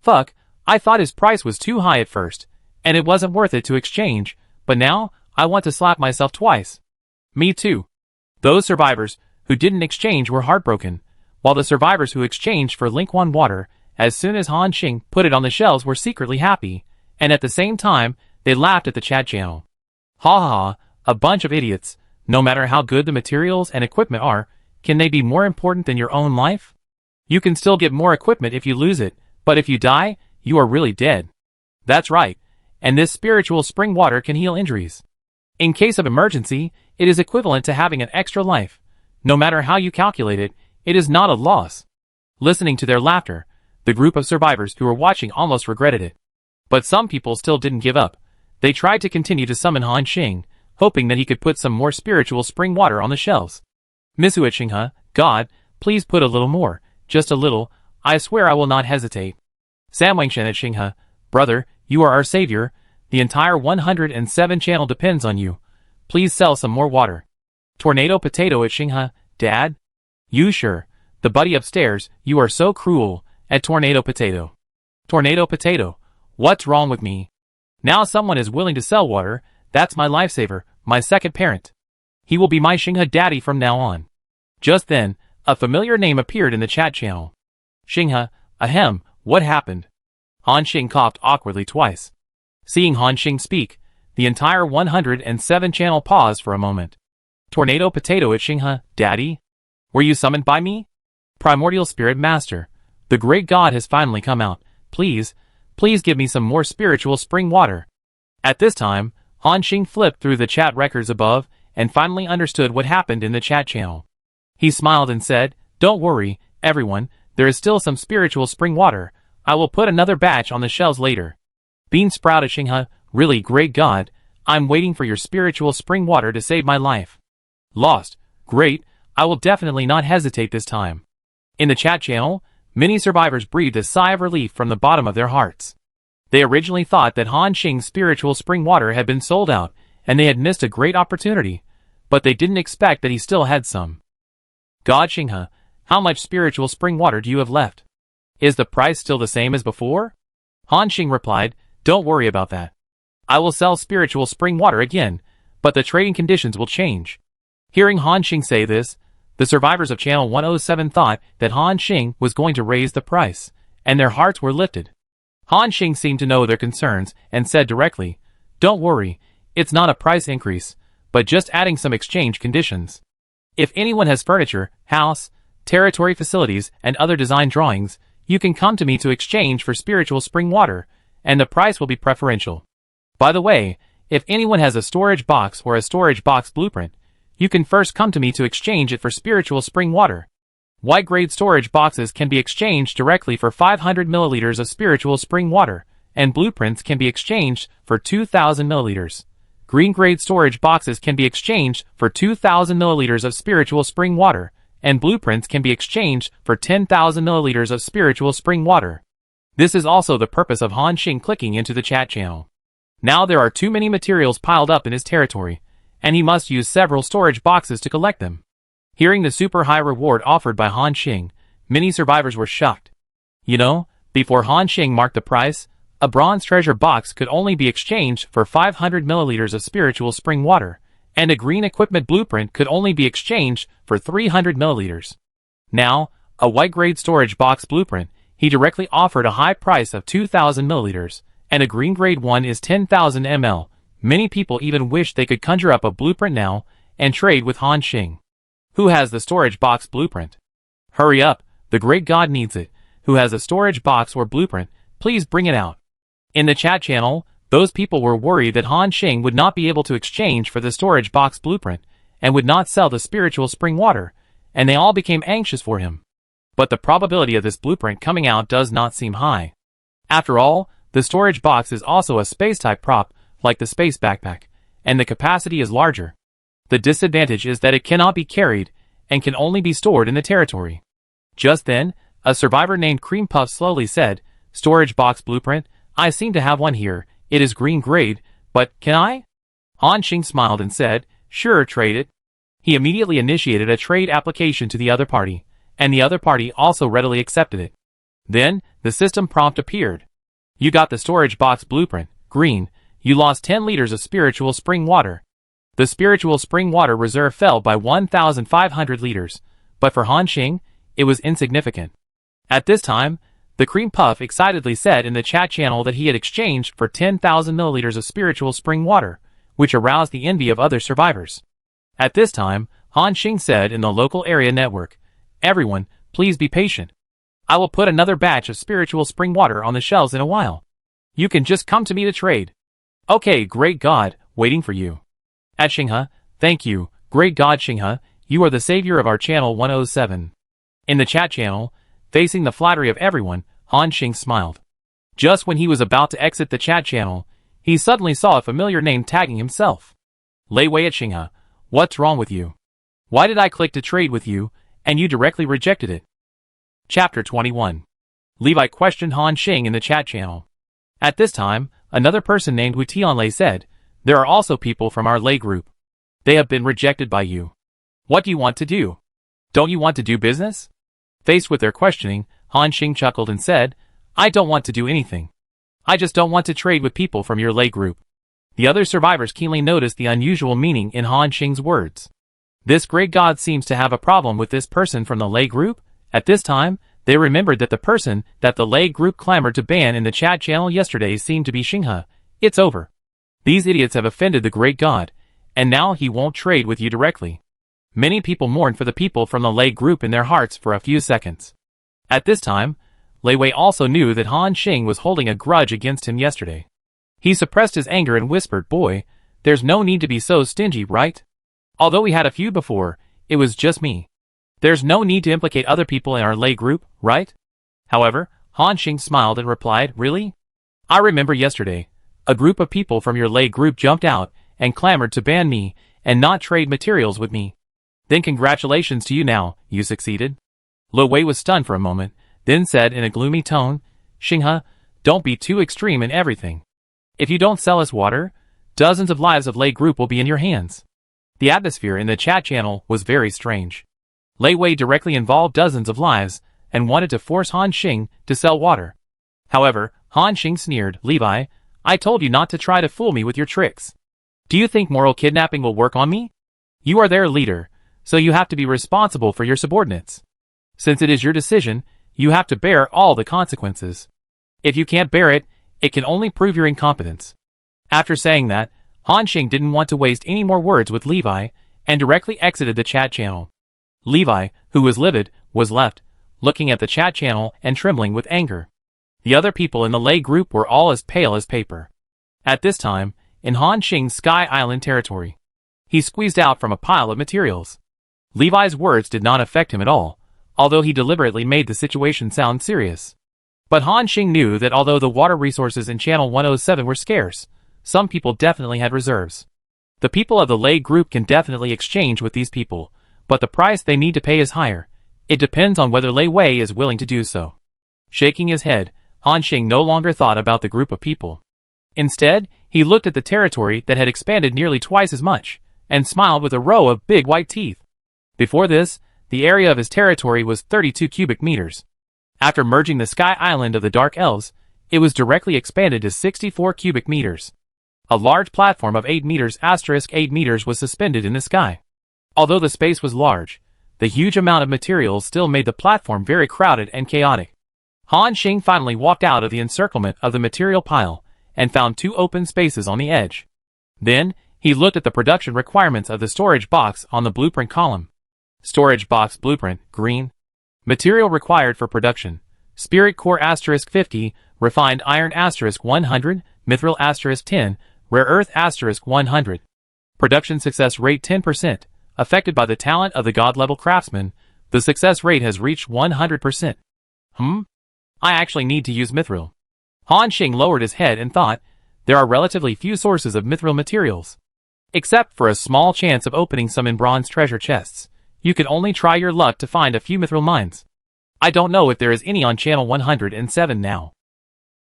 "Fuck, I thought his price was too high at first, and it wasn't worth it to exchange, but now, I want to slap myself twice." Me too. Those survivors who didn't exchange were heartbroken, while the survivors who exchanged for Link 1 water, as soon as Hanxing put it on the shelves, were secretly happy, and at the same time, they laughed at the chat channel. "Ha ha ha, a bunch of idiots. No matter how good the materials and equipment are, can they be more important than your own life? You can still get more equipment if you lose it, But if you die, you are really dead. That's right, and this spiritual spring water can heal injuries. In case of emergency, it is equivalent to having an extra life. No matter how you calculate it, it is not a loss. Listening to their laughter, the group of survivors who were watching almost regretted it. But some people still didn't give up. They tried to continue to summon Han Xing, hoping that he could put some more spiritual spring water on the shelves. Misuat Xinghe, God, please put a little more, just a little, I swear I will not hesitate. Samwangshen at Xinghe, brother, you are our savior, the entire 107 channel depends on you. Please sell some more water. Tornado Potato at Xinghe, Dad? You sure, the buddy upstairs, you are so cruel, at Tornado Potato. Tornado Potato, what's wrong with me? Now someone is willing to sell water, that's my lifesaver, my second parent. He will be my Xinghe daddy from now on. Just then, a familiar name appeared in the chat channel. Xinghe, ahem, what happened? Han Xing coughed awkwardly twice. Seeing Han Xing speak, the entire 107 channel paused for a moment. Tornado Potato at Xinghe, Daddy? Were you summoned by me? Primordial Spirit Master, the great god has finally come out. Please, please give me some more spiritual spring water. At this time, Han Xing flipped through the chat records above and finally understood what happened in the chat channel. He smiled and said, don't worry, everyone, there is still some spiritual spring water. I will put another batch on the shelves later. Bean Sprout at Xinghe, really great god, I'm waiting for your spiritual spring water to save my life. Lost, great, I will definitely not hesitate this time. In the chat channel, many survivors breathed a sigh of relief from the bottom of their hearts. They originally thought that Han Xing's spiritual spring water had been sold out, and they had missed a great opportunity, but they didn't expect that he still had some. God Xinghe, how much spiritual spring water do you have left? Is the price still the same as before? Han Xing replied, don't worry about that. I will sell spiritual spring water again, but the trading conditions will change. Hearing Han Xing say this, the survivors of Channel 107 thought that Han Xing was going to raise the price, and their hearts were lifted. Han Xing seemed to know their concerns and said directly, don't worry, it's not a price increase, but just adding some exchange conditions. If anyone has furniture, house, territory facilities, and other design drawings, you can come to me to exchange for spiritual spring water, and the price will be preferential. By the way, if anyone has a storage box or a storage box blueprint, you can first come to me to exchange it for spiritual spring water. White-grade storage boxes can be exchanged directly for 500 milliliters of spiritual spring water, and blueprints can be exchanged for 2,000 milliliters. Green-grade storage boxes can be exchanged for 2,000 milliliters of spiritual spring water, and blueprints can be exchanged for 10,000 milliliters of spiritual spring water. This is also the purpose of Han Xing clicking into the chat channel. Now there are too many materials piled up in his territory, and he must use several storage boxes to collect them. Hearing the super high reward offered by Han Xing, many survivors were shocked. You know, before Han Xing marked the price, a bronze treasure box could only be exchanged for 500 milliliters of spiritual spring water, and a green equipment blueprint could only be exchanged for 300 milliliters. Now, a white-grade storage box blueprint, he directly offered a high price of 2,000 milliliters, and a green-grade one is 10,000 ml. Many people even wish they could conjure up a blueprint now and trade with Han Xing. Who has the storage box blueprint? Hurry up, the great god needs it. Who has a storage box or blueprint, please bring it out. In the chat channel, those people were worried that Han Xing would not be able to exchange for the storage box blueprint, and would not sell the spiritual spring water, and they all became anxious for him. But the probability of this blueprint coming out does not seem high. After all, the storage box is also a space-type prop, like the space backpack, and the capacity is larger. The disadvantage is that it cannot be carried, and can only be stored in the territory. Just then, a survivor named Cream Puff slowly said, storage box blueprint, I seem to have one here, it is green grade, but can I? Han Xing smiled and said, sure, trade it. He immediately initiated a trade application to the other party, and the other party also readily accepted it. Then, the system prompt appeared. You got the storage box blueprint, green, you lost 10 liters of spiritual spring water. The spiritual spring water reserve fell by 1,500 liters, but for Han Xing, it was insignificant. At this time, the Cream Puff excitedly said in the chat channel that he had exchanged for 10,000 milliliters of spiritual spring water, which aroused the envy of other survivors. At this time, Han Xing said in the local area network, everyone, please be patient. I will put another batch of spiritual spring water on the shelves in a while. You can just come to me to trade. Okay, great God, waiting for you. At Xinghe, thank you, great God Xinghe, you are the savior of our channel 107. In the chat channel, facing the flattery of everyone, Han Xing smiled. Just when he was about to exit the chat channel, he suddenly saw a familiar name tagging himself. Lei Wei at Xinghe, what's wrong with you? Why did I click to trade with you, and you directly rejected it? Chapter 21. Levi questioned Han Xing in the chat channel. At this time, another person named Wu Tianlei said, there are also people from our Lei group. They have been rejected by you. What do you want to do? Don't you want to do business? Faced with their questioning, Han Xing chuckled and said, I don't want to do anything. I just don't want to trade with people from your Lei group. The other survivors keenly noticed the unusual meaning in Han Xing's words. This great god seems to have a problem with this person from the Lei group. At this time, they remembered that the person that the Lei group clamored to ban in the chat channel yesterday seemed to be Xinghe. It's over. These idiots have offended the great god, and now he won't trade with you directly. Many people mourned for the people from the Lei group in their hearts for a few seconds. At this time, Lei Wei also knew that Han Xing was holding a grudge against him yesterday. He suppressed his anger and whispered, boy, there's no need to be so stingy, right? Although we had a feud before, it was just me. There's no need to implicate other people in our Lei group, right? However, Han Xing smiled and replied, really? I remember yesterday, a group of people from your Lei group jumped out and clamored to ban me and not trade materials with me. Then congratulations to you now, you succeeded. Lei Wei was stunned for a moment, then said in a gloomy tone, Xinghe, don't be too extreme in everything. If you don't sell us water, dozens of lives of Lei group will be in your hands. The atmosphere in the chat channel was very strange. Lei Wei directly involved dozens of lives and wanted to force Han Xing to sell water. However, Han Xing sneered, Levi, I told you not to try to fool me with your tricks. Do you think moral kidnapping will work on me? You are their leader, so you have to be responsible for your subordinates. Since it is your decision, you have to bear all the consequences. If you can't bear it, it can only prove your incompetence. After saying that, Han Xing didn't want to waste any more words with Levi and directly exited the chat channel. Levi, who was livid, was left, looking at the chat channel and trembling with anger. The other people in the Lei group were all as pale as paper. At this time, in Han Xing's Sky Island territory, he squeezed out from a pile of materials. Levi's words did not affect him at all, although he deliberately made the situation sound serious. But Han Xing knew that although the water resources in Channel 107 were scarce, some people definitely had reserves. The people of the Lei group can definitely exchange with these people, but the price they need to pay is higher. It depends on whether Lei Wei is willing to do so. Shaking his head, Han Xing no longer thought about the group of people. Instead, he looked at the territory that had expanded nearly twice as much, and smiled with a row of big white teeth. Before this, the area of his territory was 32 cubic meters. After merging the Sky Island of the Dark Elves, it was directly expanded to 64 cubic meters. A large platform of 8 meters * 8 meters was suspended in the sky. Although the space was large, the huge amount of materials still made the platform very crowded and chaotic. Han Xing finally walked out of the encirclement of the material pile and found 2 open spaces on the edge. Then, he looked at the production requirements of the storage box on the blueprint column. Storage box blueprint, green. Material required for production: spirit core * 50, refined iron * 100, mithril * 10, rare earth * 100. Production success rate 10%. Affected by the talent of the god-level craftsman, the success rate has reached 100%. I actually need to use mithril. Han Xing lowered his head and thought, there are relatively few sources of mithril materials. Except for a small chance of opening some in bronze treasure chests, you can only try your luck to find a few mithril mines. I don't know if there is any on channel 107 now.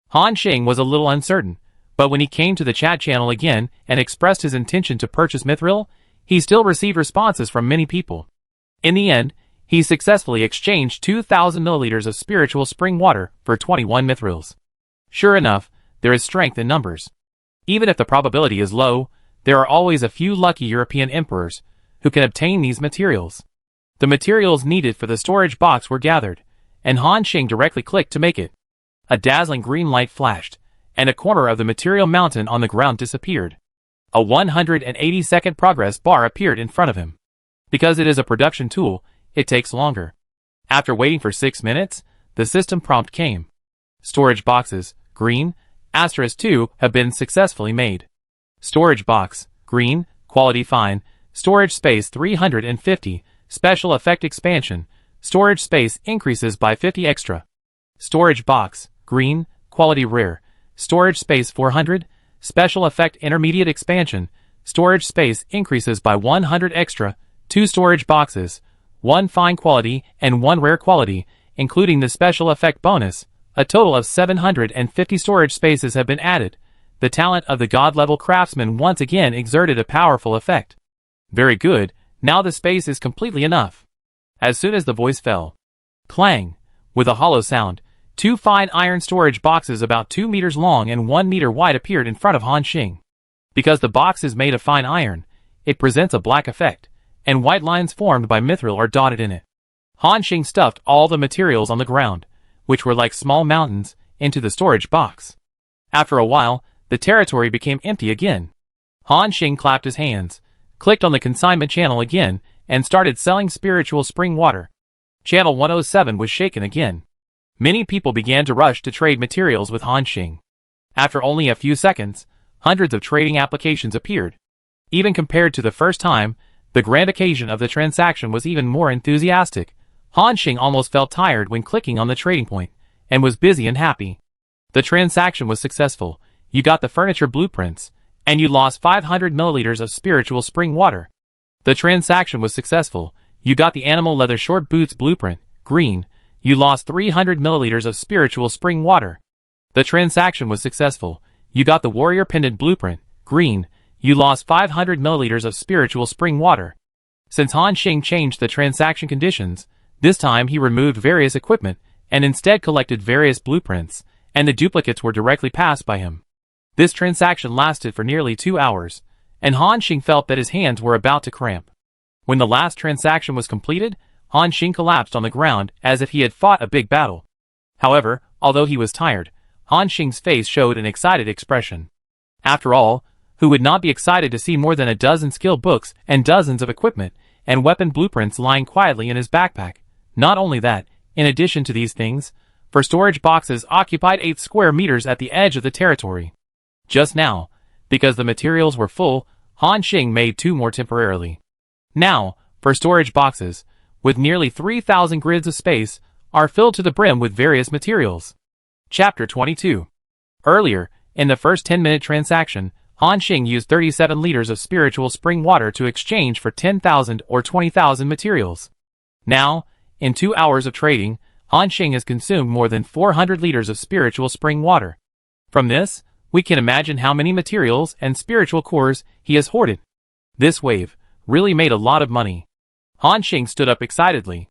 Han Xing was a little uncertain, but when he came to the chat channel again and expressed his intention to purchase mithril, he still received responses from many people. In the end, he successfully exchanged 2,000 milliliters of spiritual spring water for 21 mithrils. Sure enough, there is strength in numbers. Even if the probability is low, there are always a few lucky European emperors who can obtain these materials. The materials needed for the storage box were gathered, and Han Xing directly clicked to make it. A dazzling green light flashed, and a corner of the material mountain on the ground disappeared. A 180-second progress bar appeared in front of him. Because it is a production tool, it takes longer. After waiting for 6 minutes, The system prompt came. Storage boxes, green, *2 have been successfully made. Storage box, green, quality fine, storage space 350, special effect expansion, storage space increases by 50 extra. Storage box, green, quality rare, storage space 400, special effect intermediate expansion, storage space increases by 100 extra, 2 storage boxes, 1 fine quality and 1 rare quality, including the special effect bonus. A total of 750 storage spaces have been added. The talent of the god-level craftsman once again exerted a powerful effect. Very good, now the space is completely enough. As soon as the voice fell, clang, with a hollow sound, 2 fine iron storage boxes about 2 meters long and 1 meter wide appeared in front of Han Xing. Because the box is made of fine iron, it presents a black effect, and white lines formed by mithril are dotted in it. Han Xing stuffed all the materials on the ground, which were like small mountains, into the storage box. After a while, the territory became empty again. Han Xing clapped his hands, clicked on the consignment channel again, and started selling spiritual spring water. Channel 107 was shaken again. Many people began to rush to trade materials with Han Xing. After only a few seconds, hundreds of trading applications appeared. Even compared to the first time, the grand occasion of the transaction was even more enthusiastic. Han Xing almost felt tired when clicking on the trading point, and was busy and happy. The transaction was successful. You got the furniture blueprints, and you lost 500 milliliters of spiritual spring water. The transaction was successful. You got the animal leather short boots blueprint, green. You lost 300 milliliters of spiritual spring water. The transaction was successful. You got the warrior pendant blueprint, green. You lost 500 milliliters of spiritual spring water. Since Han Xing changed the transaction conditions, this time he removed various equipment, and instead collected various blueprints, and the duplicates were directly passed by him. This transaction lasted for nearly 2 hours, and Han Xing felt that his hands were about to cramp. When the last transaction was completed, Han Xing collapsed on the ground as if he had fought a big battle. However, although he was tired, Han Xing's face showed an excited expression. After all, who would not be excited to see more than a dozen skill books and dozens of equipment and weapon blueprints lying quietly in his backpack? Not only that, in addition to these things, for storage boxes occupied 8 square meters at the edge of the territory. Just now, because the materials were full, Han Xing made 2 more temporarily. Now, for storage boxes, with nearly 3,000 grids of space, are filled to the brim with various materials. Chapter 22. Earlier, in the first 10-minute transaction, Han Xing used 37 liters of spiritual spring water to exchange for 10,000 or 20,000 materials. Now, in 2 hours of trading, Han Xing has consumed more than 400 liters of spiritual spring water. From this, we can imagine how many materials and spiritual cores he has hoarded. This wave really made a lot of money. Han Xing stood up excitedly.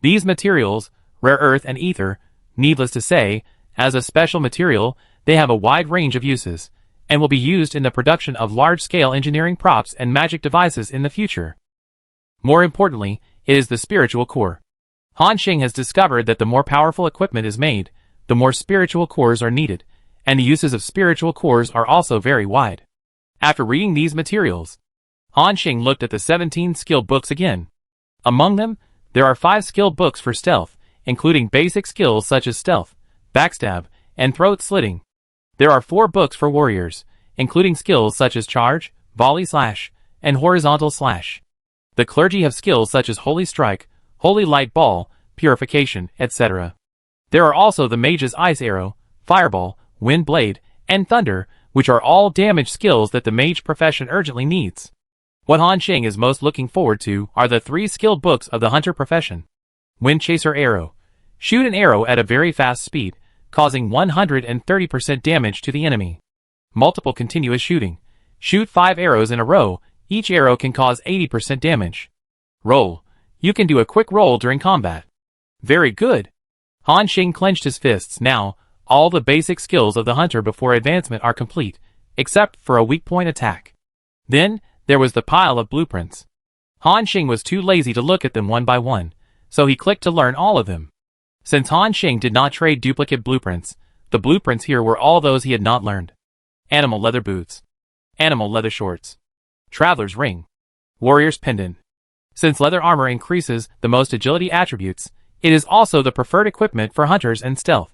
These materials, rare earth and ether, needless to say, as a special material, they have a wide range of uses, and will be used in the production of large-scale engineering props and magic devices in the future. More importantly, it is the spiritual core. Han Xing has discovered that the more powerful equipment is made, the more spiritual cores are needed, and the uses of spiritual cores are also very wide. After reading these materials, Han Xing looked at the 17 skill books again. Among them, there are 5 skill books for stealth, including basic skills such as stealth, backstab, and throat slitting. There are 4 books for warriors, including skills such as charge, volley slash, and horizontal slash. The clergy have skills such as holy strike, holy light ball, purification, etc. There are also the mage's ice arrow, fireball, wind blade, and thunder, which are all damage skills that the mage profession urgently needs. What Han Xing is most looking forward to are the 3 skill books of the hunter profession. Wind chaser arrow. Shoot an arrow at a very fast speed, causing 130% damage to the enemy. Multiple continuous shooting. Shoot 5 arrows in a row, each arrow can cause 80% damage. Roll. You can do a quick roll during combat. Very good. Han Xing clenched his fists. Now, all the basic skills of the hunter before advancement are complete, except for a weak point attack. Then, there was the pile of blueprints. Han Xing was too lazy to look at them one by one, so he clicked to learn all of them. Since Han Xing did not trade duplicate blueprints, the blueprints here were all those he had not learned. Animal leather boots. Animal leather shorts. Traveler's ring. Warrior's pendant. Since leather armor increases the most agility attributes, It is also the preferred equipment for hunters and stealth.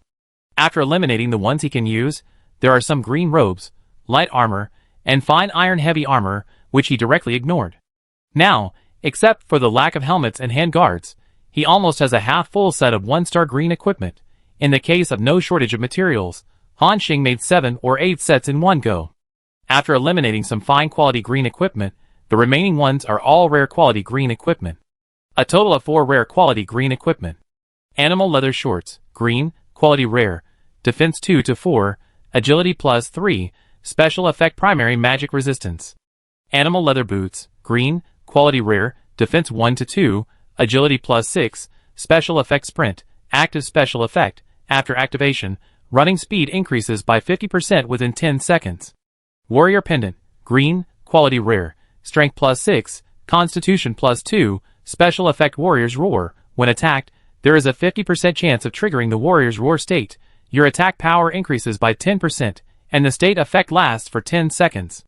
After eliminating the ones he can use, there are some green robes, light armor, and fine iron heavy armor, which he directly ignored. Now, except for the lack of helmets and handguards, he almost has a half-full set of 1-star green equipment. In the case of no shortage of materials, Han Xing made 7 or 8 sets in one go. After eliminating some fine-quality green equipment, the remaining ones are all rare-quality green equipment. A total of 4 rare-quality green equipment. Animal leather shorts, green, quality rare, defense 2 to 4, agility plus 3, special effect primary magic resistance. Animal leather boots, green, quality rare, defense 1 to 2, agility plus 6, special effect sprint, active special effect, after activation, running speed increases by 50% within 10 seconds. Warrior pendant, green, quality rare, strength plus 6, constitution plus 2, special effect warrior's roar. When attacked, there is a 50% chance of triggering the warrior's roar state. Your attack power increases by 10%, and the state effect lasts for 10 seconds.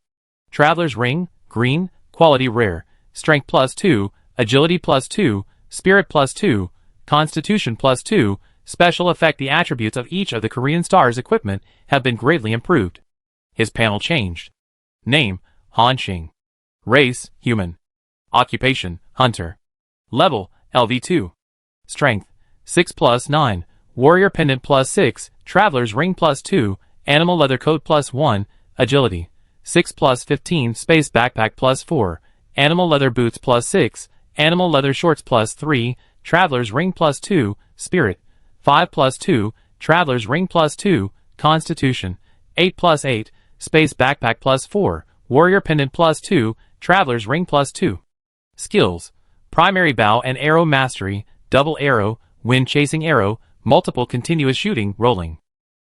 Traveler's ring, green, quality rare, strength plus 2, agility plus 2, spirit plus 2, constitution plus 2, special effect. The attributes of each of the Korean star's equipment have been greatly improved. His panel changed. Name, Han Xing. Race, human. Occupation, hunter. Level, LV2. Strength, 6 plus 9, warrior pendant plus 6, traveler's ring plus 2, animal leather coat plus 1, agility, 6 plus 15, space backpack plus 4, animal leather boots plus 6, animal leather shorts plus 3, traveler's ring plus 2, spirit, 5 plus 2, traveler's ring plus 2, constitution, 8 plus 8, space backpack plus 4, warrior pendant plus 2, traveler's ring plus 2. Skills, primary bow and arrow mastery, double arrow, wind chasing arrow, multiple continuous shooting, rolling.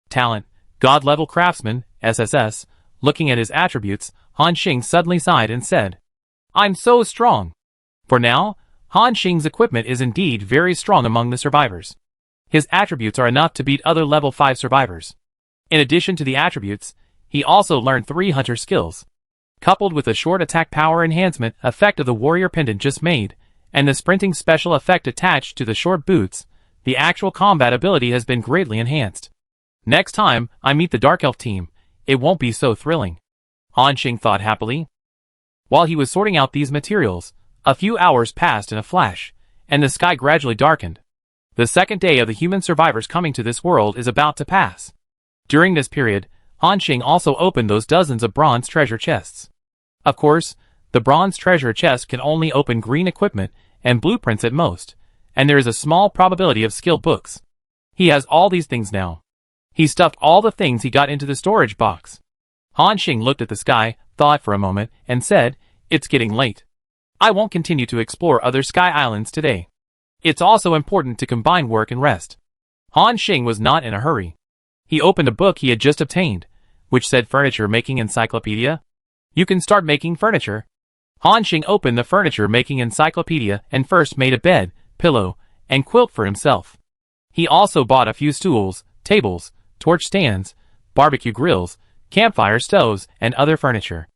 Talent, God level craftsman, SSS. Looking at his attributes, Han Xing suddenly sighed and said, "I'm so strong." For now, Han Xing's equipment is indeed very strong among the survivors. His attributes are enough to beat other level 5 survivors. In addition to the attributes, he also learned 3 hunter skills. Coupled with the short attack power enhancement effect of the warrior pendant just made, and the sprinting special effect attached to the short boots, the actual combat ability has been greatly enhanced. Next time I meet the Dark Elf team, it won't be so thrilling, Han Xing thought happily. While he was sorting out these materials, a few hours passed in a flash, and the sky gradually darkened. The second day of the human survivors coming to this world is about to pass. During this period, Han Xing also opened those dozens of bronze treasure chests. Of course, the bronze treasure chest can only open green equipment and blueprints at most, and there is a small probability of skill books. He has all these things now. He stuffed all the things he got into the storage box. Han Xing looked at the sky, thought for a moment, and said, "It's getting late. I won't continue to explore other sky islands today. It's also important to combine work and rest." Han Xing was not in a hurry. He opened a book he had just obtained, which said Furniture Making Encyclopedia. You can start making furniture. Han Xing opened the Furniture Making Encyclopedia and first made a bed, pillow, and quilt for himself. He also bought a few stools, tables, torch stands, barbecue grills, campfire stoves, and other furniture.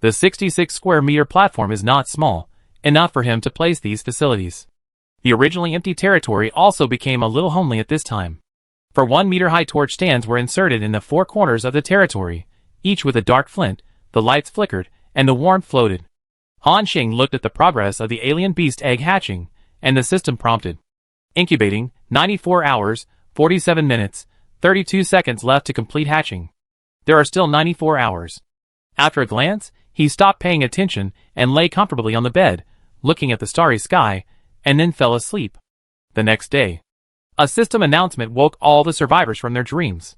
The 66 square meter platform is not small, enough for him to place these facilities. The originally empty territory also became a little homely at this time. For 1 meter high torch stands were inserted in the 4 corners of the territory, each with a dark flint. The lights flickered, and the warmth floated. Han Xing looked at the progress of the alien beast egg hatching, and the system prompted. Incubating, 94 hours, 47 minutes, 32 seconds left to complete hatching. There are still 94 hours. After a glance, he stopped paying attention and lay comfortably on the bed, looking at the starry sky, and then fell asleep. The next day, a system announcement woke all the survivors from their dreams.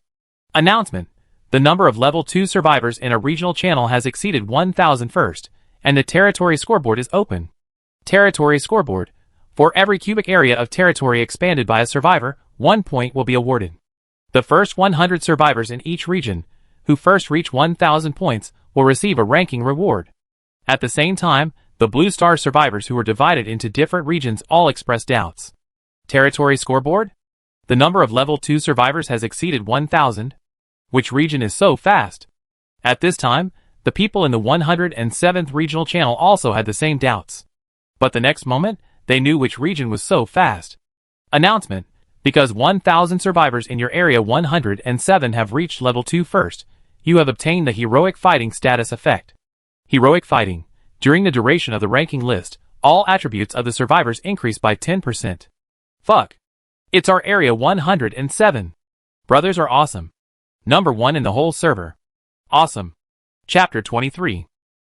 Announcement. The number of level 2 survivors in a regional channel has exceeded 1,000 first, and the territory scoreboard is open. Territory scoreboard. For every cubic area of territory expanded by a survivor, 1 point will be awarded. The first 100 survivors in each region, who first reach 1,000 points, will receive a ranking reward. At the same time, the Blue Star survivors who were divided into different regions all expressed doubts. Territory scoreboard? The number of level 2 survivors has exceeded 1,000. Which region is so fast? At this time, the people in the 107th regional channel also had the same doubts. But the next moment, they knew which region was so fast. Announcement: because 1,000 survivors in your Area 107 have reached level 2 first, you have obtained the Heroic Fighting status effect. Heroic Fighting. During the duration of the ranking list, all attributes of the survivors increase by 10%. Fuck. It's our Area 107. Brothers are awesome. Number 1 in the whole server. Awesome. Chapter 23.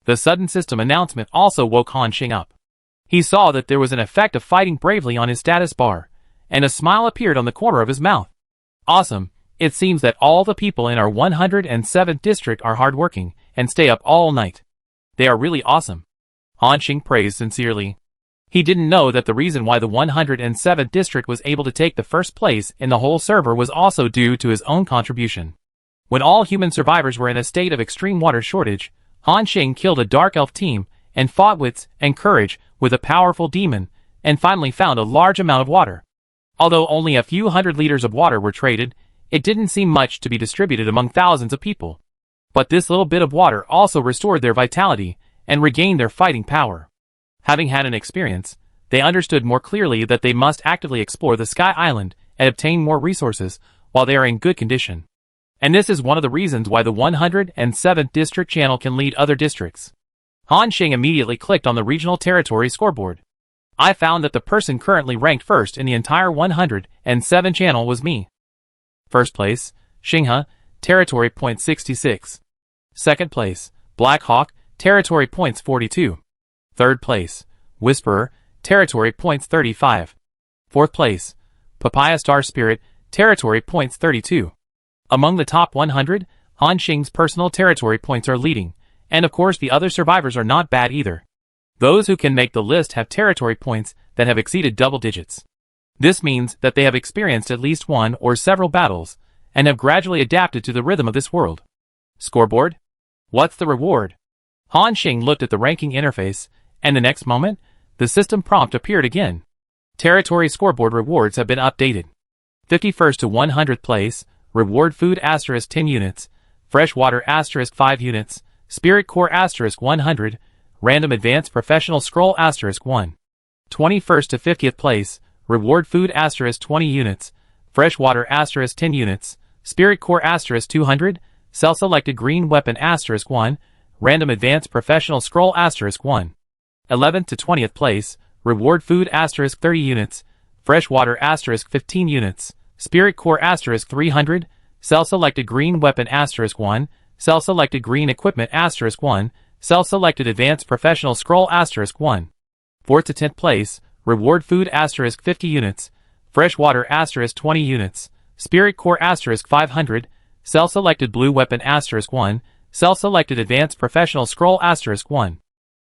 The sudden system announcement also woke Han Xing up. He saw that there was an effect of fighting bravely on his status bar, and a smile appeared on the corner of his mouth. Awesome. It seems that all the people in our 107th district are hardworking and stay up all night. They are really awesome. Han Xing praised sincerely. He didn't know that the reason why the 107th district was able to take the first place in the whole server was also due to his own contribution. When all human survivors were in a state of extreme water shortage, Han Xing killed a dark elf team and fought wits and courage with a powerful demon, and finally found a large amount of water. Although only a few hundred liters of water were traded, it didn't seem much to be distributed among thousands of people. But this little bit of water also restored their vitality and regained their fighting power. Having had an experience, they understood more clearly that they must actively explore the Sky Island and obtain more resources while they are in good condition. And this is one of the reasons why the 107th District channel can lead other districts. Han Xing immediately clicked on the regional territory scoreboard. I found that the person currently ranked first in the entire 107 channel was me. First place, Xinghe, territory points 66. Second place, Black Hawk, territory points 42. Third place, Whisperer, territory points 35. Fourth place, Papaya Star Spirit, territory points 32. Among the top 100, Han Xing's personal territory points are leading, and of course the other survivors are not bad either. Those who can make the list have territory points that have exceeded double digits. This means that they have experienced at least one or several battles, and have gradually adapted to the rhythm of this world. Scoreboard? What's the reward? Han Xing looked at the ranking interface, and the next moment, the system prompt appeared again. Territory scoreboard rewards have been updated. 51st to 100th place, reward food * 10 units, fresh water * 5 units, spirit core * 100, random advanced professional scroll * 1. 21st to 50th place, reward food * 20 units, fresh water * 10 units, spirit core * 200, self-selected green weapon * 1, random advanced professional scroll * 1. 11th to 20th place, reward food * 30 units, fresh water * 15 units, spirit core * 300, self-selected green weapon * 1, self-selected green equipment * 1, self-selected advanced professional scroll * 1. 4th to 10th place, reward food * 50 units, fresh water * 20 units, spirit core * 500, self-selected blue weapon * 1, self-selected advanced professional scroll * 1.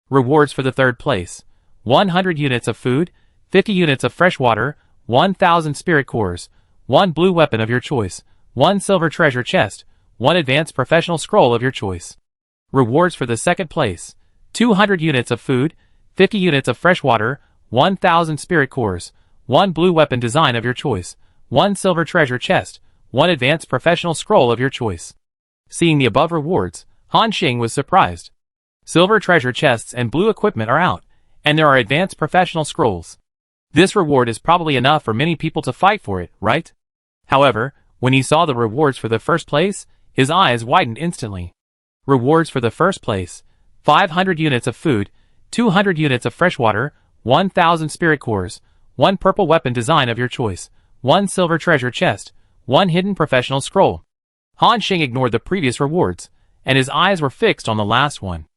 Rewards for the third place: 100 units of food, 50 units of fresh water, 1,000 spirit cores, 1 blue weapon of your choice, 1 silver treasure chest, 1 advanced professional scroll of your choice. Rewards for the second place: 200 units of food, 50 units of fresh water, 1,000 spirit cores, 1 blue weapon design of your choice, 1 silver treasure chest, 1 advanced professional scroll of your choice. Seeing the above rewards, Han Xing was surprised. Silver treasure chests and blue equipment are out, and there are advanced professional scrolls. This reward is probably enough for many people to fight for it, right? However, when he saw the rewards for the first place, his eyes widened instantly. Rewards for the first place: 500 units of food, 200 units of fresh water, 1,000 spirit cores, 1 purple weapon design of your choice, 1 silver treasure chest, 1 hidden professional scroll. Han Xing ignored the previous rewards, and his eyes were fixed on the last one.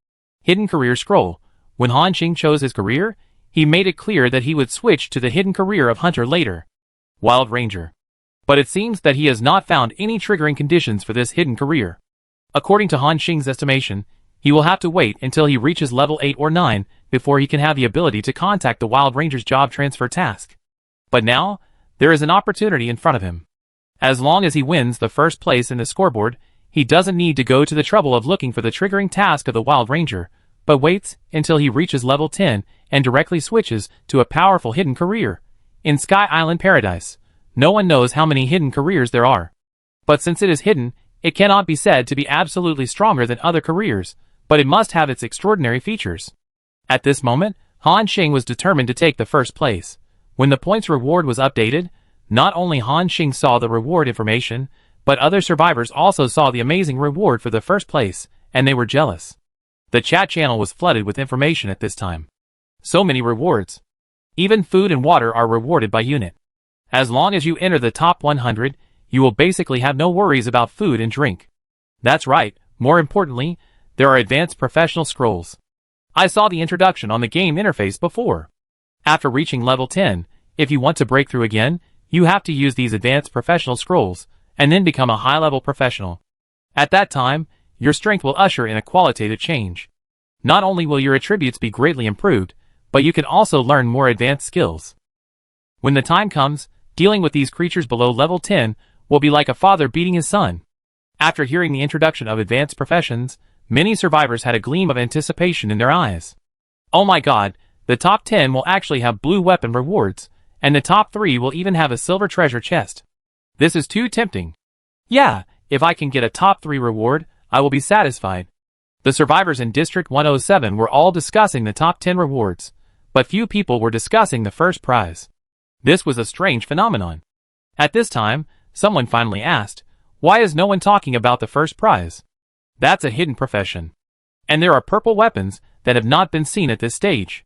Hidden career scroll. When Han Xing chose his career, he made it clear that he would switch to the hidden career of hunter later. Wild Ranger. But it seems that he has not found any triggering conditions for this hidden career. According to Han Xing's estimation, he will have to wait until he reaches level 8 or 9 before he can have the ability to contact the Wild Ranger's job transfer task. But now, there is an opportunity in front of him. As long as he wins the first place in the scoreboard, he doesn't need to go to the trouble of looking for the triggering task of the Wild Ranger, but waits until he reaches level 10 and directly switches to a powerful hidden career. In Sky Island Paradise, no one knows how many hidden careers there are. But since it is hidden, it cannot be said to be absolutely stronger than other careers, but it must have its extraordinary features. At this moment, Han Xing was determined to take the first place. When the points reward was updated, not only Han Xing saw the reward information, but other survivors also saw the amazing reward for the first place, and they were jealous. The chat channel was flooded with information at this time. So many rewards. Even food and water are rewarded by unit. As long as you enter the top 100, you will basically have no worries about food and drink. That's right, more importantly, there are advanced professional scrolls. I saw the introduction on the game interface before. After reaching level 10, if you want to break through again, you have to use these advanced professional scrolls, and then become a high-level professional. At that time, your strength will usher in a qualitative change. Not only will your attributes be greatly improved, but you can also learn more advanced skills. When the time comes, dealing with these creatures below level 10 will be like a father beating his son. After hearing the introduction of advanced professions, many survivors had a gleam of anticipation in their eyes. Oh my god, the top 10 will actually have blue weapon rewards, and the top 3 will even have a silver treasure chest. This is too tempting. Yeah, if I can get a top 3 reward, I will be satisfied. The survivors in District 107 were all discussing the top 10 rewards, but few people were discussing the first prize. This was a strange phenomenon. At this time, someone finally asked, why is no one talking about the first prize? That's a hidden profession. And there are purple weapons that have not been seen at this stage.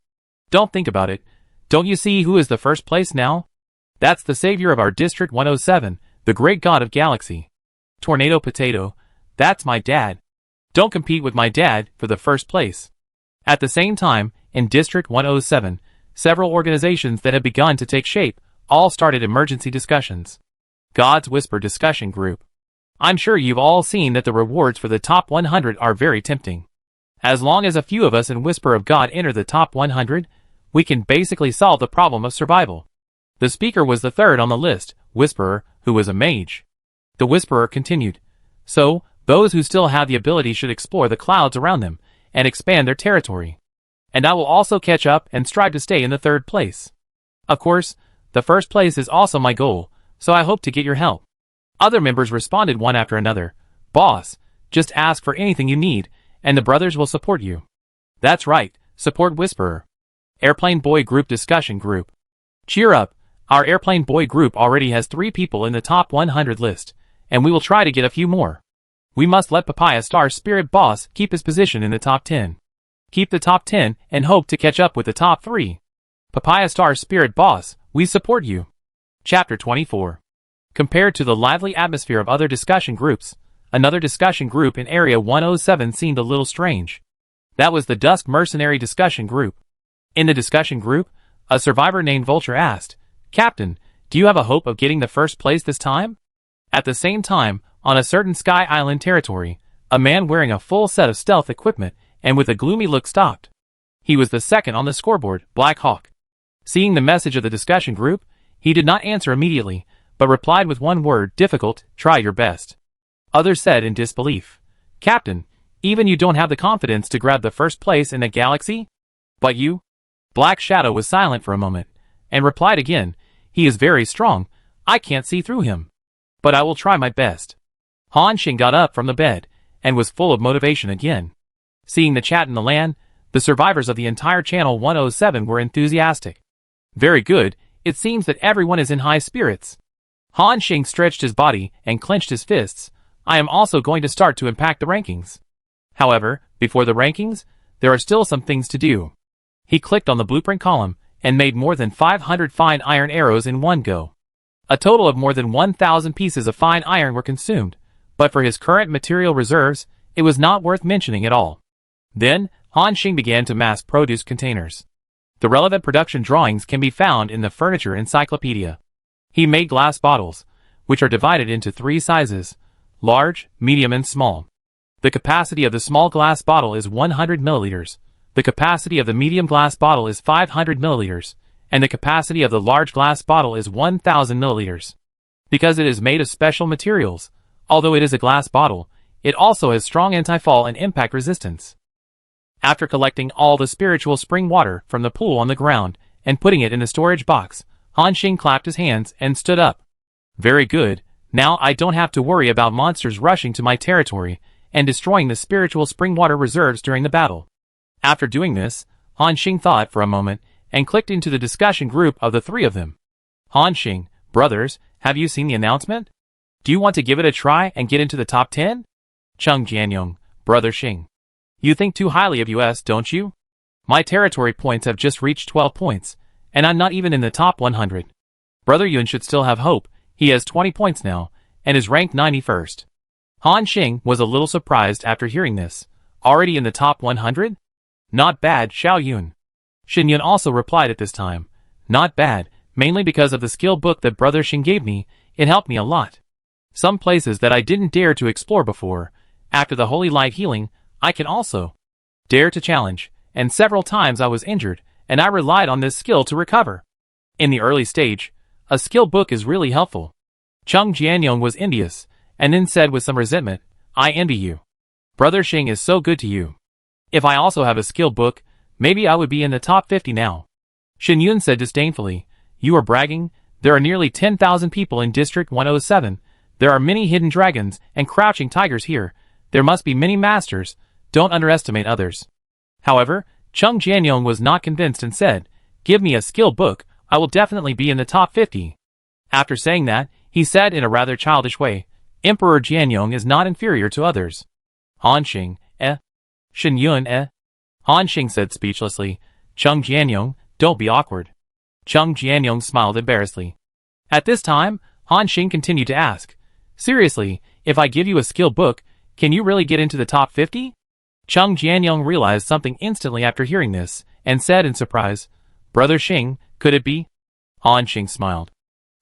Don't think about it. Don't you see who is the first place now? That's the savior of our District 107, the great god of galaxy. Tornado Potato, that's my dad. Don't compete with my dad for the first place. At the same time, in District 107, several organizations that had begun to take shape all started emergency discussions. God's Whisper Discussion Group. I'm sure you've all seen that the rewards for the top 100 are very tempting. As long as a few of us in Whisper of God enter the top 100, we can basically solve the problem of survival. The speaker was the third on the list, Whisperer, who was a mage. The Whisperer continued, so, those who still have the ability should explore the clouds around them, and expand their territory. And I will also catch up and strive to stay in the third place. Of course, the first place is also my goal, so I hope to get your help. Other members responded one after another, Boss, just ask for anything you need, and the brothers will support you. That's right, support Whisperer. Airplane Boy Group Discussion Group. Cheer up, our Airplane Boy Group already has 3 people in the top 100 list, and we will try to get a few more. We must let Papaya Star Spirit Boss keep his position in the top 10. Keep the top 10 and hope to catch up with the top 3. Papaya Star Spirit Boss, we support you. Chapter 24. Compared to the lively atmosphere of other discussion groups, another discussion group in Area 107 seemed a little strange. That was the Dusk Mercenary Discussion Group. In the discussion group, a survivor named Vulture asked, Captain, do you have a hope of getting the first place this time? At the same time, on a certain Sky Island territory, a man wearing a full set of stealth equipment and with a gloomy look stopped. He was the second on the scoreboard, Black Hawk. Seeing the message of the discussion group, he did not answer immediately, but replied with one word, difficult, try your best. Others said in disbelief, Captain, even you don't have the confidence to grab the first place in the galaxy? But you? Black Shadow was silent for a moment, and replied again, he is very strong, I can't see through him. But I will try my best. Han Xing got up from the bed, and was full of motivation again. Seeing the chat in the LAN, the survivors of the entire Channel 107 were enthusiastic. Very good, it seems that everyone is in high spirits. Han Xing stretched his body and clenched his fists. I am also going to start to impact the rankings. However, before the rankings, there are still some things to do. He clicked on the blueprint column, and made more than 500 fine iron arrows in one go. A total of more than 1,000 pieces of fine iron were consumed, but for his current material reserves, it was not worth mentioning at all. Then, Han Xing began to mass produce containers. The relevant production drawings can be found in the Furniture Encyclopedia. He made glass bottles, which are divided into 3 sizes, large, medium and small. The capacity of the small glass bottle is 100 milliliters, the capacity of the medium glass bottle is 500 milliliters, and the capacity of the large glass bottle is 1,000 milliliters. Because it is made of special materials, although it is a glass bottle, it also has strong anti-fall and impact resistance. After collecting all the spiritual spring water from the pool on the ground and putting it in a storage box, Han Xing clapped his hands and stood up. Very good, now I don't have to worry about monsters rushing to my territory and destroying the spiritual spring water reserves during the battle. After doing this, Han Xing thought for a moment and clicked into the discussion group of the three of them. Han Xing, brothers, have you seen the announcement? Do you want to give it a try and get into the top 10? Cheng Jianyong, brother Xing. You think too highly of us, don't you? My territory points have just reached 12 points, and I'm not even in the top 100. Brother Yun should still have hope. He has 20 points now, and is ranked 91st. Han Xing was a little surprised after hearing this. Already in the top 100? Not bad, Xiao Yun. Xin Yun also replied at this time. Not bad, mainly because of the skill book that Brother Xing gave me. It helped me a lot. Some places that I didn't dare to explore before. After the Holy Light healing, I can also dare to challenge, and several times I was injured, and I relied on this skill to recover. In the early stage, a skill book is really helpful. Cheng Jianyong was envious, and then said with some resentment, I envy you. Brother Xing is so good to you. If I also have a skill book, maybe I would be in the top 50 now. Xin Yun said disdainfully, you are bragging? There are nearly 10,000 people in District 107. There are many hidden dragons and crouching tigers here. There must be many masters. Don't underestimate others. However, Cheng Jianyong was not convinced and said, give me a skill book, I will definitely be in the top 50. After saying that, he said in a rather childish way, Emperor Jianyong is not inferior to others. Han Xing, Xin Yun, Han Xing said speechlessly, Cheng Jianyong, don't be awkward. Cheng Jianyong smiled embarrassedly. At this time, Han Xing continued to ask, seriously, if I give you a skill book, can you really get into the top 50? Cheng Jianyong realized something instantly after hearing this, and said in surprise, Brother Xing, could it be? Han Xing smiled.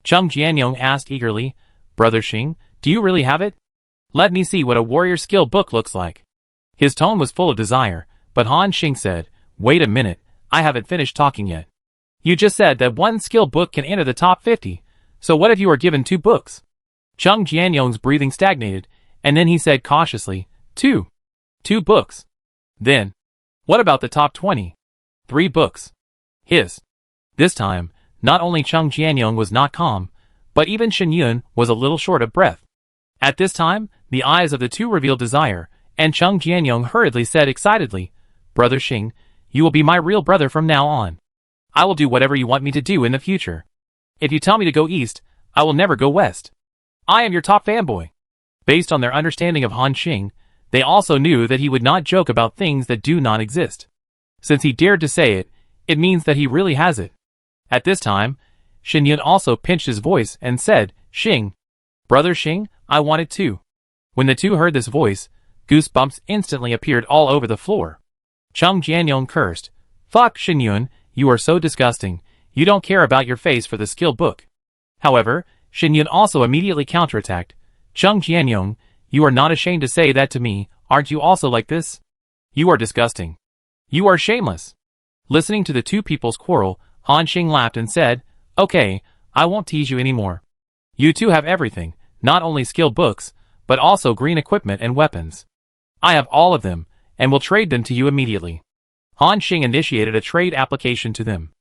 Cheng Jianyong asked eagerly, Brother Xing, do you really have it? Let me see what a warrior skill book looks like. His tone was full of desire, but Han Xing said, wait a minute, I haven't finished talking yet. You just said that one skill book can enter the top 50, so what if you are given 2 books? Cheng Jianyong's breathing stagnated, and then he said cautiously, 2 books. Then, what about the top 20? 3 books. This time, not only Cheng Jianyong was not calm, but even Xin Yun was a little short of breath. At this time, the eyes of the two revealed desire, and Cheng Jianyong hurriedly said excitedly, Brother Xing, you will be my real brother from now on. I will do whatever you want me to do in the future. If you tell me to go east, I will never go west. I am your top fanboy. Based on their understanding of Han Xing, they also knew that he would not joke about things that do not exist. Since he dared to say it, it means that he really has it. At this time, Xin Yun also pinched his voice and said, Xing. Brother Xing, I want it too. When the two heard this voice, goosebumps instantly appeared all over the floor. Cheng Jianyong cursed, Fuck Xin Yun, you are so disgusting, you don't care about your face for the skill book. However, Xin Yun also immediately counterattacked, Cheng Jianyong, you are not ashamed to say that to me, aren't you also like this? You are disgusting. You are shameless. Listening to the two people's quarrel, Han Xing laughed and said, Okay, I won't tease you anymore. You two have everything, not only skill books, but also green equipment and weapons. I have all of them, and will trade them to you immediately. Han Xing initiated a trade application to them.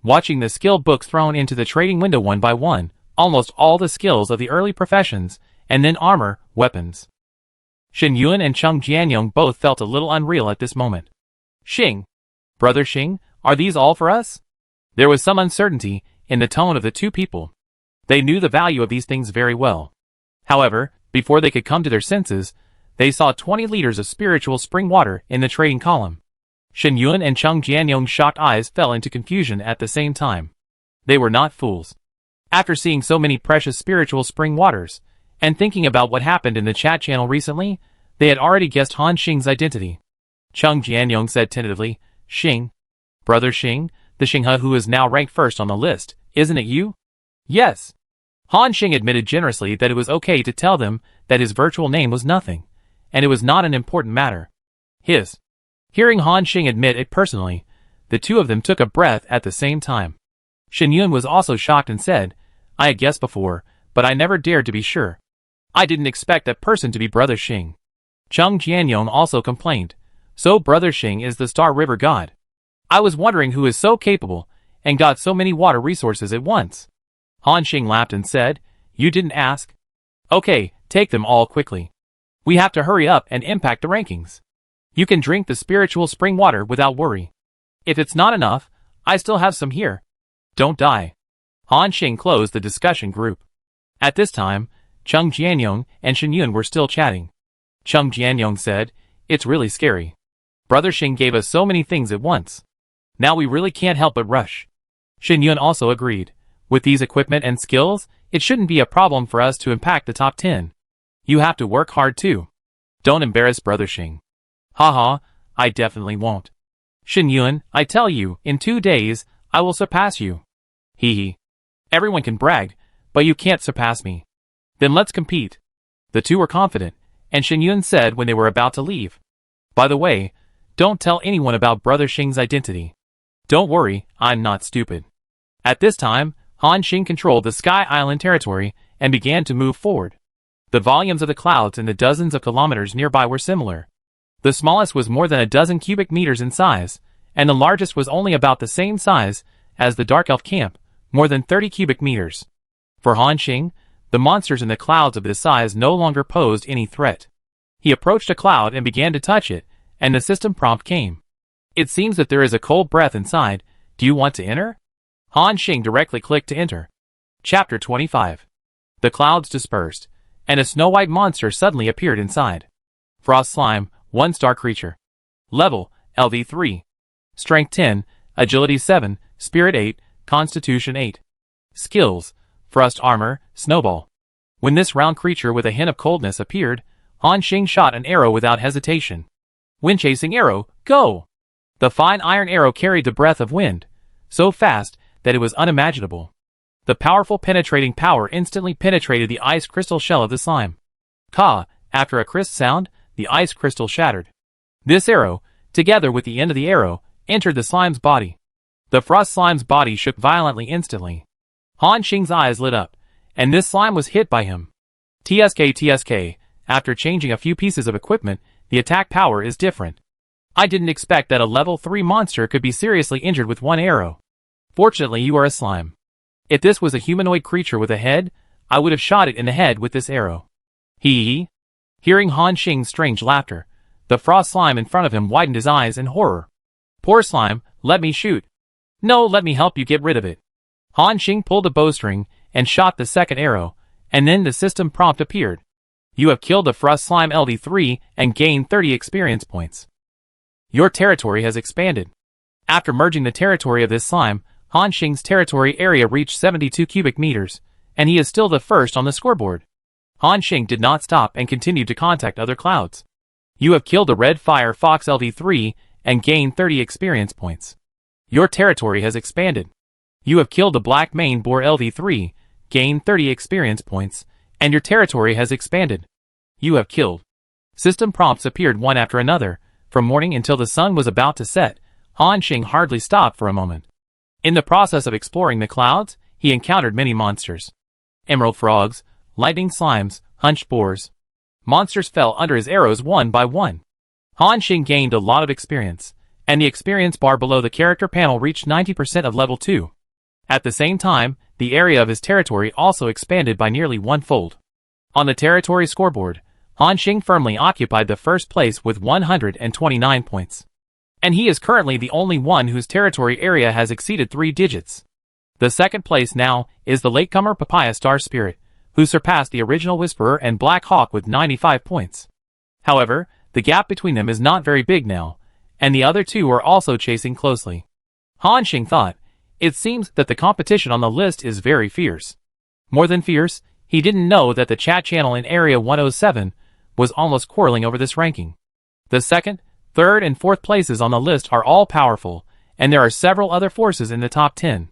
Watching the skill books thrown into the trading window one by one, almost all the skills of the early professions, and then armor, weapons. Xin Yun and Cheng Jianyong both felt a little unreal at this moment. Xing. Brother Xing, are these all for us? There was some uncertainty in the tone of the two people. They knew the value of these things very well. However, before they could come to their senses, they saw 20 liters of spiritual spring water in the trading column. Xin Yun and Cheng Jianyong's shocked eyes fell into confusion at the same time. They were not fools. After seeing so many precious spiritual spring waters, and thinking about what happened in the chat channel recently, they had already guessed Han Xing's identity. Cheng Jianyong said tentatively, Xing. Brother Xing, the Xinghe who is now ranked first on the list, isn't it you? Yes. Han Xing admitted generously that it was okay to tell them that his virtual name was nothing, and it was not an important matter. Hearing Han Xing admit it personally, the two of them took a breath at the same time. Xin Yun was also shocked and said, I had guessed before, but I never dared to be sure. I didn't expect that person to be Brother Xing. Cheng Jianyong also complained, So Brother Xing is the Star River God. I was wondering who is so capable, and got so many water resources at once. Han Xing laughed and said, You didn't ask. Okay, take them all quickly. We have to hurry up and impact the rankings. You can drink the spiritual spring water without worry. If it's not enough, I still have some here. Don't die. Han Xing closed the discussion group. At this time, Chung Jianyong and Shen Yun were still chatting. Chung Jianyong said, "It's really scary. Brother Xing gave us so many things at once. Now we really can't help but rush." Shen Yun also agreed. "With these equipment and skills, it shouldn't be a problem for us to impact the top 10. You have to work hard too. Don't embarrass Brother Xing." "Haha, I definitely won't. Shen Yun, I tell you, in 2 days, I will surpass you." "Hee hee. Everyone can brag, but you can't surpass me. Then let's compete." The two were confident, and Shen Yun said when they were about to leave, "By the way, don't tell anyone about Brother Xing's identity. Don't worry, I'm not stupid." At this time, Han Xing controlled the Sky Island territory and began to move forward. The volumes of the clouds in the dozens of kilometers nearby were similar. The smallest was more than a dozen cubic meters in size, and the largest was only about the same size as the Dark Elf camp, more than 30 cubic meters. For Han Xing, the monsters in the clouds of this size no longer posed any threat. He approached a cloud and began to touch it, and the system prompt came. "It seems that there is a cold breath inside. Do you want to enter?" Han Xing directly clicked to enter. Chapter 25. The clouds dispersed, and a snow-white monster suddenly appeared inside. Frost Slime, 1-star creature. Level, LV3. Strength 10, Agility 7, Spirit 8, Constitution 8. Skills, Frost Armor, Snowball. When this round creature with a hint of coldness appeared, Han Xing shot an arrow without hesitation. Wind-chasing arrow, go! The fine iron arrow carried the breath of wind, so fast that it was unimaginable. The powerful penetrating power instantly penetrated the ice crystal shell of the slime. Ka! After a crisp sound, the ice crystal shattered. This arrow, together with the end of the arrow, entered the slime's body. The frost slime's body shook violently instantly. Han Xing's eyes lit up, and this slime was hit by him. TSK. After changing a few pieces of equipment, the attack power is different. I didn't expect that a level 3 monster could be seriously injured with one arrow. Fortunately, you are a slime. If this was a humanoid creature with a head, I would have shot it in the head with this arrow. Hee. Hearing Han Xing's strange laughter, the frost slime in front of him widened his eyes in horror. "Poor slime, let me shoot." "No, let me help you get rid of it." Han Xing pulled a bowstring and shot the second arrow, and then the system prompt appeared. "You have killed the frost slime LD3 and gained 30 experience points. Your territory has expanded." After merging the territory of this slime, Han Xing's territory area reached 72 cubic meters, and he is still the first on the scoreboard. Han Xing did not stop and continued to contact other clouds. "You have killed the red fire fox LD3 and gained 30 experience points. Your territory has expanded. You have killed the black mane boar LD3, gained 30 experience points, and your territory has expanded. You have killed." System prompts appeared one after another. From morning until the sun was about to set, Han Xing hardly stopped for a moment. In the process of exploring the clouds, he encountered many monsters. Emerald frogs, lightning slimes, hunched boars. Monsters fell under his arrows one by one. Han Xing gained a lot of experience, and the experience bar below the character panel reached 90% of level 2. At the same time, the area of his territory also expanded by nearly one-fold. On the territory scoreboard, Han Xing firmly occupied the first place with 129 points. And he is currently the only one whose territory area has exceeded 3 digits. The second place now is the latecomer Papaya Star Spirit, who surpassed the original Whisperer and Black Hawk with 95 points. However, the gap between them is not very big now, and the other two are also chasing closely. Han Xing thought, it seems that the competition on the list is very fierce. More than fierce, he didn't know that the chat channel in Area 107 was almost quarreling over this ranking. The second, third, and fourth places on the list are all powerful, and there are several other forces in the top 10.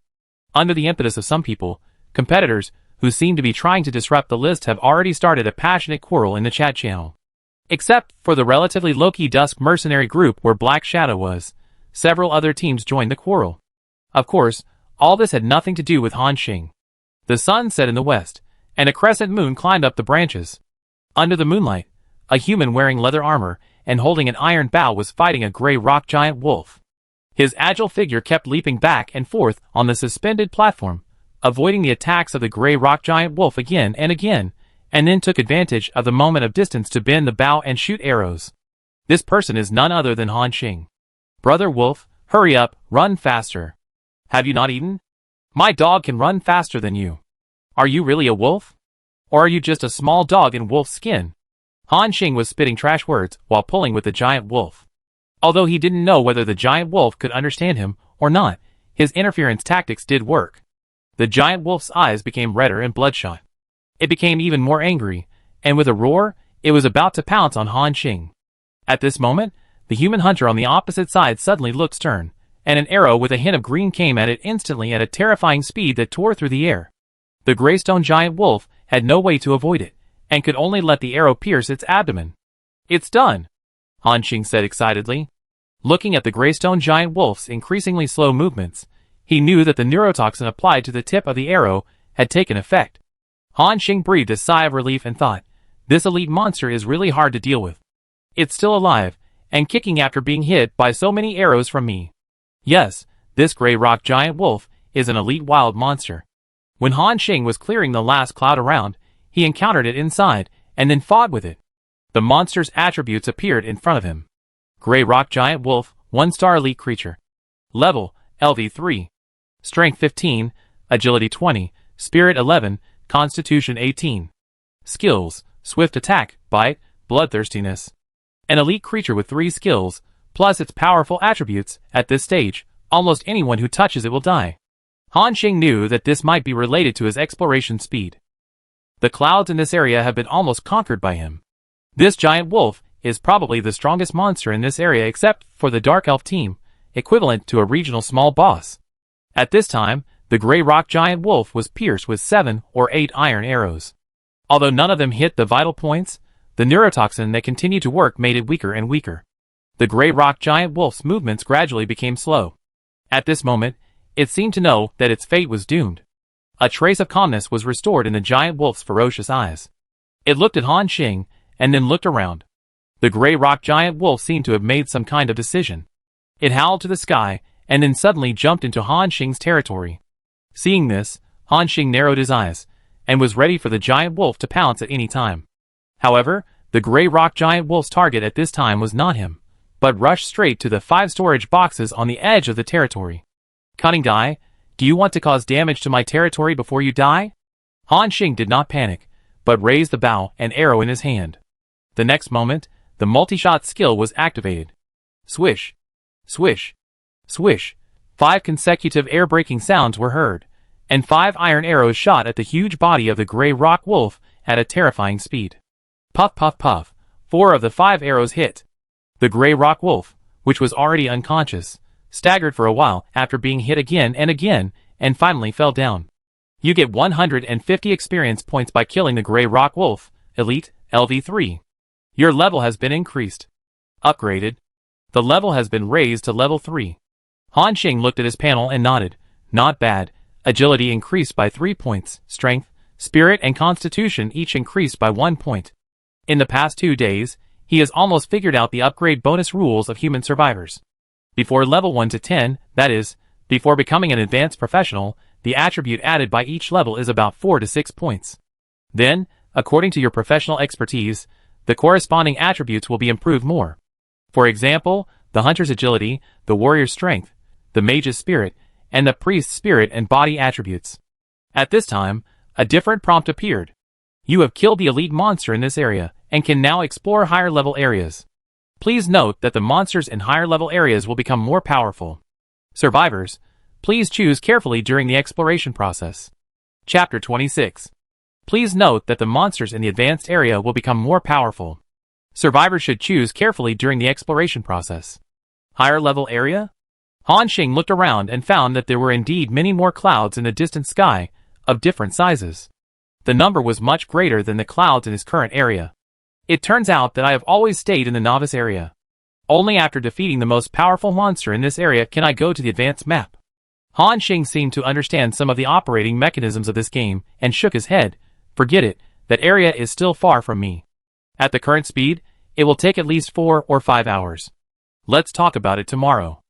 Under the impetus of some people, competitors, who seem to be trying to disrupt the list have already started a passionate quarrel in the chat channel. Except for the relatively low-key Dusk mercenary group where Black Shadow was, several other teams joined the quarrel. Of course, all this had nothing to do with Han Xing. The sun set in the west, and a crescent moon climbed up the branches. Under the moonlight, a human wearing leather armor and holding an iron bow was fighting a gray rock giant wolf. His agile figure kept leaping back and forth on the suspended platform, avoiding the attacks of the gray rock giant wolf again, and then took advantage of the moment of distance to bend the bow and shoot arrows. This person is none other than Han Xing. "Brother Wolf, hurry up, run faster." Have you not eaten? My dog can run faster than you. Are you really a wolf? Or are you just a small dog in wolf's skin? Han Xing was spitting trash words while pulling with the giant wolf. Although he didn't know whether the giant wolf could understand him or not, his interference tactics did work. The giant wolf's eyes became redder and bloodshot. It became even more angry, and with a roar, it was about to pounce on Han Xing. At this moment, the human hunter on the opposite side suddenly looked stern, and an arrow with a hint of green came at it instantly at a terrifying speed that tore through the air. The greystone giant wolf had no way to avoid it, and could only let the arrow pierce its abdomen. It's done, Han Xing said excitedly. Looking at the greystone giant wolf's increasingly slow movements, he knew that the neurotoxin applied to the tip of the arrow had taken effect. Han Xing breathed a sigh of relief and thought, this elite monster is really hard to deal with. It's still alive, and kicking after being hit by so many arrows from me. Yes, this gray rock giant wolf is an elite wild monster. When Han Xing was clearing the last cloud around, he encountered it inside, and then fought with it. The monster's attributes appeared in front of him. Gray rock giant wolf, 1-star elite creature. Level, LV3. Strength 15, Agility 20, Spirit 11, Constitution 18. Skills, Swift Attack, Bite, Bloodthirstiness. An elite creature with 3 skills, plus its powerful attributes. At this stage, almost anyone who touches it will die. Han Xing knew that this might be related to his exploration speed. The clouds in this area have been almost conquered by him. This giant wolf is probably the strongest monster in this area except for the Dark Elf team, equivalent to a regional small boss. At this time, the gray rock giant wolf was pierced with 7 or 8 iron arrows. Although none of them hit the vital points, the neurotoxin that continued to work made it weaker and weaker. The gray rock giant wolf's movements gradually became slow. At this moment, it seemed to know that its fate was doomed. A trace of calmness was restored in the giant wolf's ferocious eyes. It looked at Han Xing, and then looked around. The gray rock giant wolf seemed to have made some kind of decision. It howled to the sky, and then suddenly jumped into Han Xing's territory. Seeing this, Han Xing narrowed his eyes, and was ready for the giant wolf to pounce at any time. However, the gray rock giant wolf's target at this time was not him, but rushed straight to the 5 storage boxes on the edge of the territory. Cunning guy, do you want to cause damage to my territory before you die? Han Xing did not panic, but raised the bow and arrow in his hand. The next moment, the multi-shot skill was activated. Swish, swish, swish. 5 consecutive air-breaking sounds were heard, and 5 iron arrows shot at the huge body of the gray rock wolf at a terrifying speed. Puff puff puff, 4 of the 5 arrows hit. The gray rock wolf, which was already unconscious, staggered for a while after being hit again, and finally fell down. You get 150 experience points by killing the gray rock wolf, Elite, LV3. Your level has been increased. Upgraded. The level has been raised to level 3. Han Xing looked at his panel and nodded. Not bad. Agility increased by 3 points. Strength, Spirit and Constitution each increased by 1 point. In the past 2 days, he has almost figured out the upgrade bonus rules of human survivors. Before level 1 to 10, that is, before becoming an advanced professional, the attribute added by each level is about 4 to 6 points. Then, according to your professional expertise, the corresponding attributes will be improved more. For example, the hunter's agility, the warrior's strength, the mage's spirit, and the priest's spirit and body attributes. At this time, a different prompt appeared. You have killed the elite monster in this area, and can now explore higher level areas. Please note that the monsters in higher level areas will become more powerful. Survivors, please choose carefully during the exploration process. Chapter 26. Please note that the monsters in the advanced area will become more powerful. Survivors should choose carefully during the exploration process. Higher level area? Han Xing looked around and found that there were indeed many more clouds in the distant sky, of different sizes. The number was much greater than the clouds in his current area. It turns out that I have always stayed in the novice area. Only after defeating the most powerful monster in this area can I go to the advanced map. Han Xing seemed to understand some of the operating mechanisms of this game and shook his head. Forget it, that area is still far from me. At the current speed, it will take at least 4 or 5 hours. Let's talk about it tomorrow.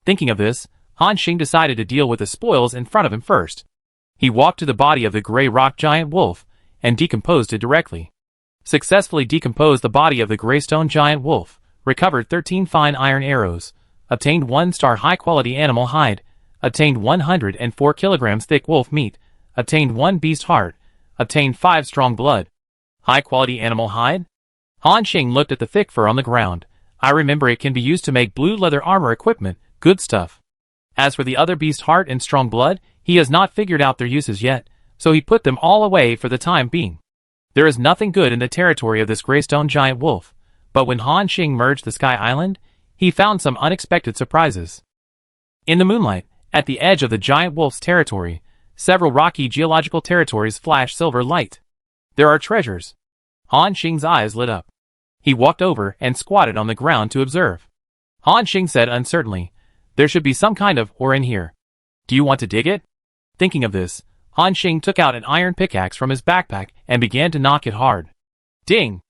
Thinking of this, Han Xing decided to deal with the spoils in front of him first. He walked to the body of the gray rock giant wolf and decomposed it directly. Successfully decomposed the body of the greystone giant wolf, recovered 13 fine iron arrows, obtained 1-star high-quality animal hide, obtained 104 kilograms thick wolf meat, obtained 1 beast heart, obtained 5 strong blood. High-quality animal hide? Han Xing looked at the thick fur on the ground. I remember it can be used to make blue leather armor equipment, good stuff. As for the other beast heart and strong blood, he has not figured out their uses yet, so he put them all away for the time being. There is nothing good in the territory of this greystone giant wolf, but when Han Xing merged the Sky Island, he found some unexpected surprises. In the moonlight, at the edge of the giant wolf's territory, several rocky geological territories flash silver light. There are treasures. Han Xing's eyes lit up. He walked over and squatted on the ground to observe. Han Xing said uncertainly, "There should be some kind of ore in here. Do you want to dig it?" Thinking of this, Han Xing took out an iron pickaxe from his backpack and began to knock it hard. Ding!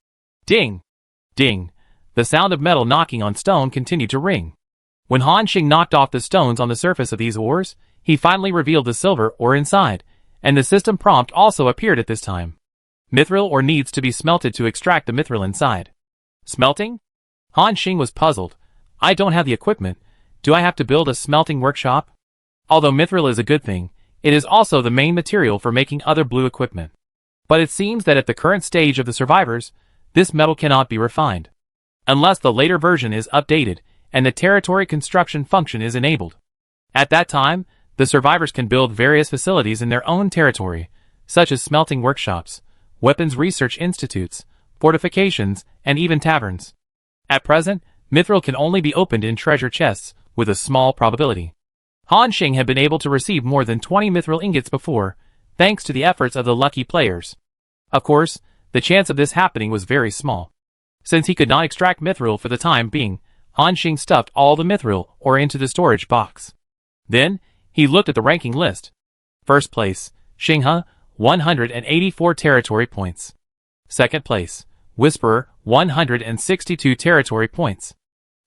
Ding! Ding! The sound of metal knocking on stone continued to ring. When Han Xing knocked off the stones on the surface of these ores, he finally revealed the silver ore inside, and the system prompt also appeared at this time. Mithril ore needs to be smelted to extract the mithril inside. Smelting? Han Xing was puzzled. I don't have the equipment. Do I have to build a smelting workshop? Although mithril is a good thing, it is also the main material for making other blue equipment. But it seems that at the current stage of the survivors, this metal cannot be refined. Unless the later version is updated, and the territory construction function is enabled. At that time, the survivors can build various facilities in their own territory, such as smelting workshops, weapons research institutes, fortifications, and even taverns. At present, mithril can only be opened in treasure chests, with a small probability. Han Xing had been able to receive more than 20 mithril ingots before, thanks to the efforts of the lucky players. Of course, the chance of this happening was very small. Since he could not extract mithril for the time being, Han Xing stuffed all the mithril ore into the storage box. Then, he looked at the ranking list. First place, Xinghe, 184 territory points. Second place, Whisperer, 162 territory points.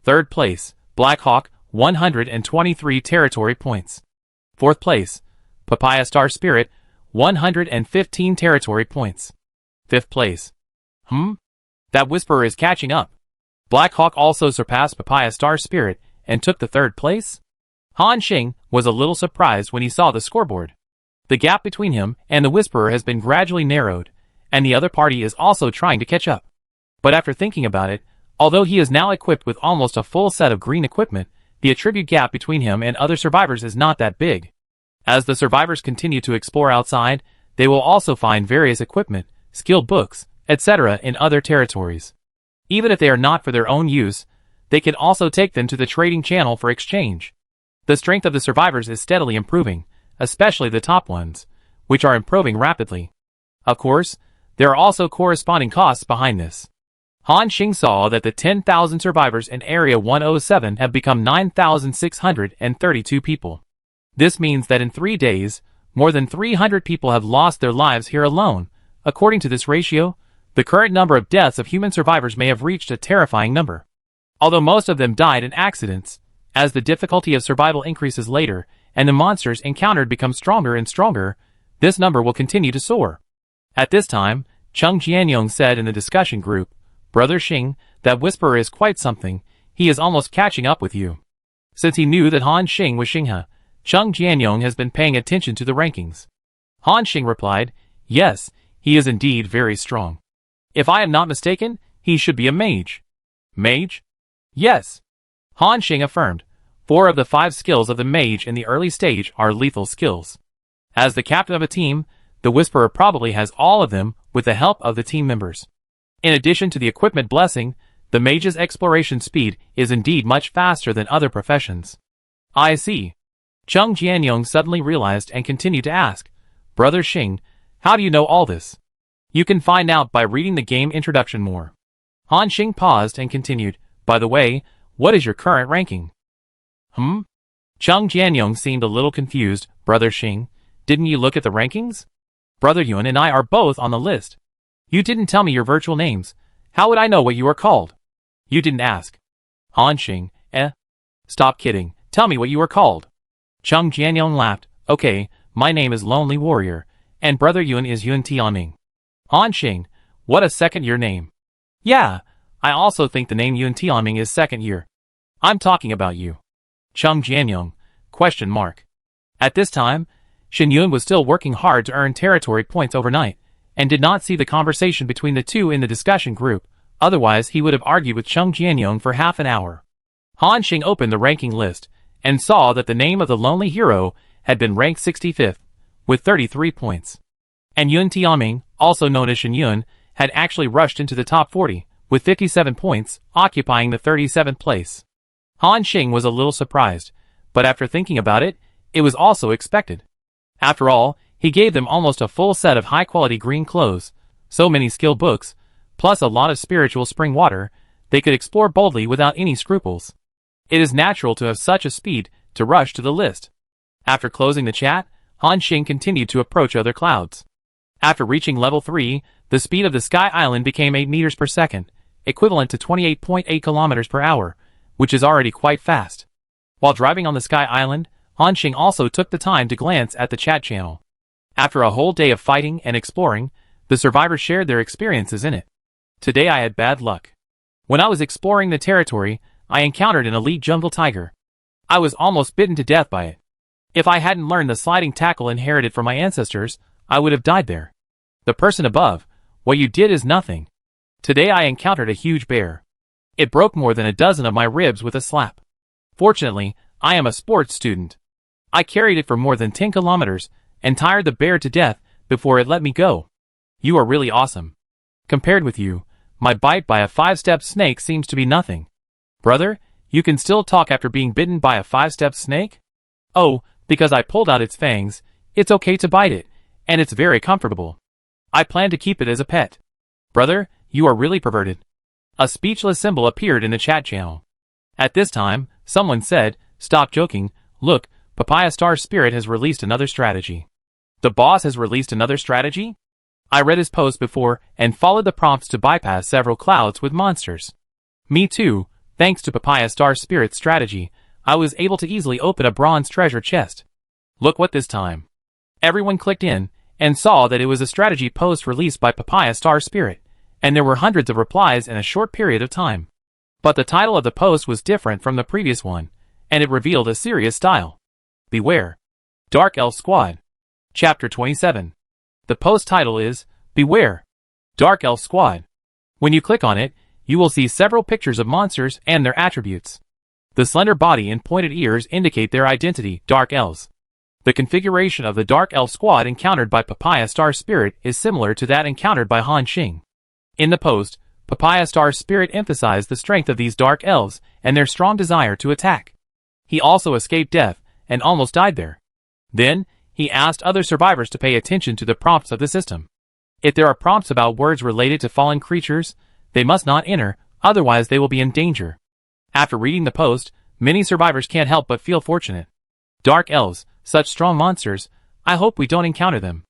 Third place, Blackhawk, 123 territory points. Fourth place, Papaya Star Spirit, 115 territory points. Fifth place. That Whisperer is catching up. Blackhawk also surpassed Papaya Star Spirit and took the third place? Han Xing was a little surprised when he saw the scoreboard. The gap between him and the Whisperer has been gradually narrowed, and the other party is also trying to catch up. But after thinking about it, although he is now equipped with almost a full set of green equipment, the attribute gap between him and other survivors is not that big. As the survivors continue to explore outside, they will also find various equipment, skilled books, etc. in other territories. Even if they are not for their own use, they can also take them to the trading channel for exchange. The strength of the survivors is steadily improving, especially the top ones, which are improving rapidly. Of course, there are also corresponding costs behind this. Han Xing saw that the 10,000 survivors in Area 107 have become 9,632 people. This means that in 3 days, more than 300 people have lost their lives here alone. According to this ratio, the current number of deaths of human survivors may have reached a terrifying number. Although most of them died in accidents, as the difficulty of survival increases later and the monsters encountered become stronger and stronger, this number will continue to soar. At this time, Cheng Jianyong said in the discussion group, "Brother Xing, that Whisperer is quite something. He is almost catching up with you." Since he knew that Han Xing was Xinghe, Cheng Jianyong has been paying attention to the rankings. Han Xing replied, "Yes, he is indeed very strong. If I am not mistaken, he should be a mage." "Mage?" "Yes." Han Xing affirmed. 4 of the 5 skills of the mage in the early stage are lethal skills. As the captain of a team, the Whisperer probably has all of them with the help of the team members. In addition to the equipment blessing, the mage's exploration speed is indeed much faster than other professions. "I see." Cheng Jianyong suddenly realized and continued to ask, "Brother Xing, how do you know all this?" "You can find out by reading the game introduction more." Han Xing paused and continued, "By the way, what is your current ranking?" Cheng Jianyong seemed a little confused. "Brother Xing, didn't you look at the rankings? Brother Yuan and I are both on the list. You didn't tell me your virtual names. How would I know what you are called?" "You didn't ask." Han Xing, Stop kidding. Tell me what you are called." Cheng Jianyong laughed. "Okay, my name is Lonely Warrior, and Brother Yuan is Yuan Tianming." Han Xing, what a second-year name. "Yeah, I also think the name Yuan Tianming is second year. I'm talking about you." Cheng Jianyong, question mark. At this time, Shen Yun was still working hard to earn territory points overnight, and did not see the conversation between the two in the discussion group, otherwise he would have argued with Cheng Jianyong for half an hour. Han Xing opened the ranking list, and saw that the name of the lonely hero had been ranked 65th, with 33 points. And Yun Tianming, also known as Shen Yun, had actually rushed into the top 40, with 57 points, occupying the 37th place. Han Xing was a little surprised, but after thinking about it, it was also expected. After all, he gave them almost a full set of high-quality green clothes, so many skill books, plus a lot of spiritual spring water, they could explore boldly without any scruples. It is natural to have such a speed to rush to the list. After closing the chat, Han Xing continued to approach other clouds. After reaching level 3, the speed of the Sky Island became 8 meters per second, equivalent to 28.8 kilometers per hour, which is already quite fast. While driving on the Sky Island, Han Xing also took the time to glance at the chat channel. After a whole day of fighting and exploring, the survivors shared their experiences in it. Today I had bad luck. When I was exploring the territory, I encountered an elite jungle tiger. I was almost bitten to death by it. If I hadn't learned the sliding tackle inherited from my ancestors, I would have died there. The person above, what you did is nothing. Today I encountered a huge bear. It broke more than a dozen of my ribs with a slap. Fortunately, I am a sports student. I carried it for more than 10 kilometers, and tired the bear to death before it let me go. You are really awesome. Compared with you, my bite by a 5-step snake seems to be nothing. Brother, you can still talk after being bitten by a 5-step snake? Oh, because I pulled out its fangs, it's okay to bite it, and it's very comfortable. I plan to keep it as a pet. Brother, you are really perverted. A speechless symbol appeared in the chat channel. At this time, someone said, "Stop joking, look, Papaya Star Spirit has released another strategy." The boss has released another strategy? I read his post before and followed the prompts to bypass several clouds with monsters. Me too, thanks to Papaya Star Spirit's strategy, I was able to easily open a bronze treasure chest. Look what this time. Everyone clicked in and saw that it was a strategy post released by Papaya Star Spirit, and there were hundreds of replies in a short period of time. But the title of the post was different from the previous one, and it revealed a serious style. Beware. Dark Elf Squad. Chapter 27. The post title is, Beware. Dark Elf Squad. When you click on it, you will see several pictures of monsters and their attributes. The slender body and pointed ears indicate their identity, Dark Elves. The configuration of the Dark Elf Squad encountered by Papaya Star Spirit is similar to that encountered by Han Xing. In the post, Papaya Star Spirit emphasized the strength of these Dark Elves and their strong desire to attack. He also escaped death and almost died there. Then, he asked other survivors to pay attention to the prompts of the system. If there are prompts about words related to fallen creatures, they must not enter, otherwise they will be in danger. After reading the post, many survivors can't help but feel fortunate. Dark Elves, such strong monsters, I hope we don't encounter them.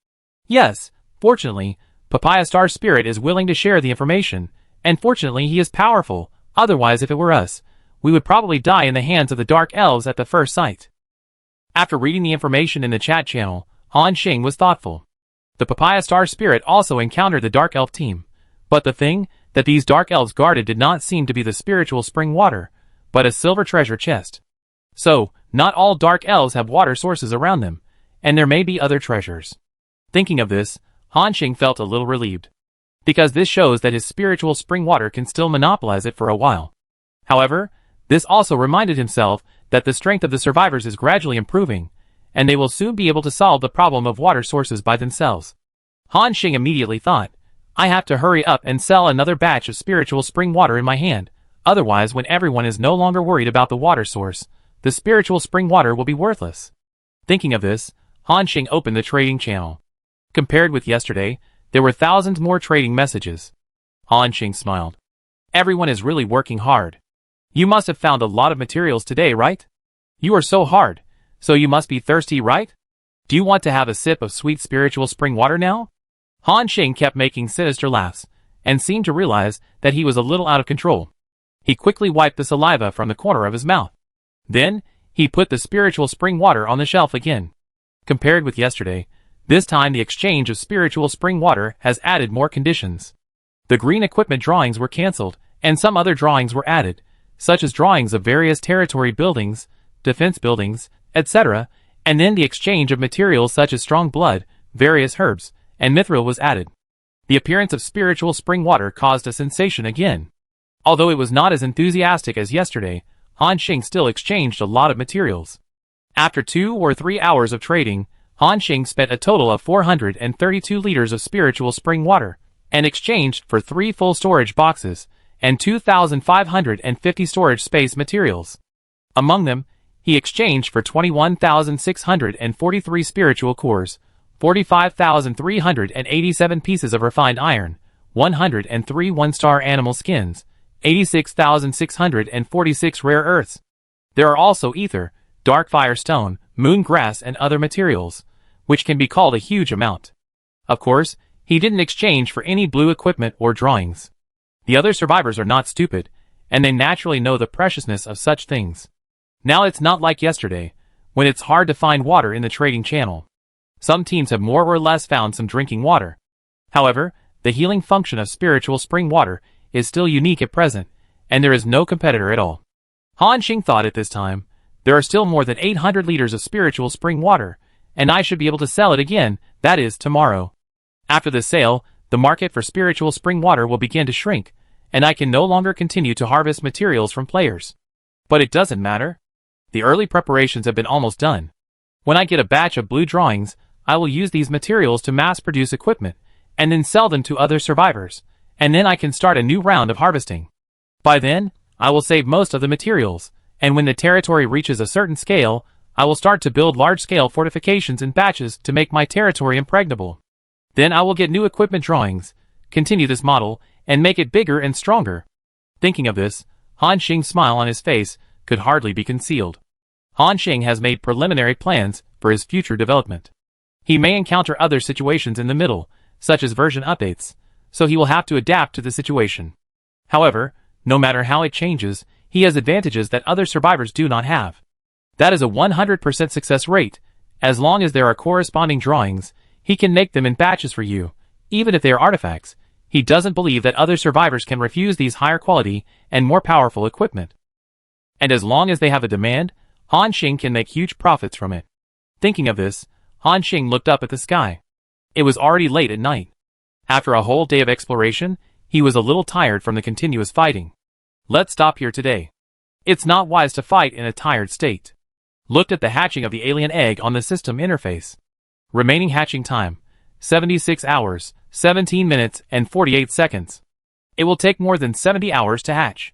Yes, fortunately, Papaya Star Spirit is willing to share the information, and fortunately he is powerful, otherwise if it were us, we would probably die in the hands of the Dark Elves at the first sight. After reading the information in the chat channel, Han Xing was thoughtful. The Papaya Star Spirit also encountered the Dark Elf team, but the thing that these Dark Elves guarded did not seem to be the spiritual spring water, but a silver treasure chest. So, not all Dark Elves have water sources around them, and there may be other treasures. Thinking of this, Han Xing felt a little relieved, because this shows that his spiritual spring water can still monopolize it for a while. However, this also reminded himself that the strength of the survivors is gradually improving, and they will soon be able to solve the problem of water sources by themselves. Han Xing immediately thought, I have to hurry up and sell another batch of spiritual spring water in my hand, otherwise when everyone is no longer worried about the water source, the spiritual spring water will be worthless. Thinking of this, Han Xing opened the trading channel. Compared with yesterday, there were thousands more trading messages. Han Xing smiled. Everyone is really working hard. You must have found a lot of materials today, right? You are so hard, so you must be thirsty, right? Do you want to have a sip of sweet spiritual spring water now? Han Xing kept making sinister laughs, and seemed to realize that he was a little out of control. He quickly wiped the saliva from the corner of his mouth. Then, he put the spiritual spring water on the shelf again. Compared with yesterday, this time the exchange of spiritual spring water has added more conditions. The green equipment drawings were cancelled, and some other drawings were added, such as drawings of various territory buildings, defense buildings, etc., And then the exchange of materials such as strong blood, various herbs, and mithril was added. The appearance of spiritual spring water caused a sensation again. Although it was not as enthusiastic as yesterday, Han Xing still exchanged a lot of materials. After 2 or 3 hours of trading, Han Xing spent a total of 432 liters of spiritual spring water, and exchanged for 3 full storage boxes, and 2,550 storage space materials. Among them, he exchanged for 21,643 spiritual cores, 45,387 pieces of refined iron, 103 one-star animal skins, 86,646 rare earths. There are also ether, dark firestone, moon grass and other materials, which can be called a huge amount. Of course, he didn't exchange for any blue equipment or drawings. The other survivors are not stupid, and they naturally know the preciousness of such things. Now it's not like yesterday, when it's hard to find water in the trading channel. Some teams have more or less found some drinking water. However, the healing function of spiritual spring water is still unique at present, and there is no competitor at all. Han Xing thought at this time, there are still more than 800 liters of spiritual spring water, and I should be able to sell it again, that is, tomorrow. After the sale, the market for spiritual spring water will begin to shrink, and I can no longer continue to harvest materials from players. But it doesn't matter. The early preparations have been almost done. When I get a batch of blue drawings, I will use these materials to mass-produce equipment, and then sell them to other survivors, and then I can start a new round of harvesting. By then, I will save most of the materials, and when the territory reaches a certain scale, I will start to build large-scale fortifications in batches to make my territory impregnable. Then I will get new equipment drawings, continue this model, and make it bigger and stronger. Thinking of this, Han Xing's smile on his face could hardly be concealed. Han Xing has made preliminary plans for his future development. He may encounter other situations in the middle, such as version updates, so he will have to adapt to the situation. However, no matter how it changes, he has advantages that other survivors do not have. That is a 100% success rate. As long as there are corresponding drawings, he can make them in batches for you, even if they are artifacts. He doesn't believe that other survivors can refuse these higher quality and more powerful equipment. And as long as they have a demand, Han Xing can make huge profits from it. Thinking of this, Han Xing looked up at the sky. It was already late at night. After a whole day of exploration, he was a little tired from the continuous fighting. Let's stop here today. It's not wise to fight in a tired state. Looked at the hatching of the alien egg on the system interface. Remaining hatching time, 76 hours, 17 minutes, and 48 seconds. It will take more than 70 hours to hatch.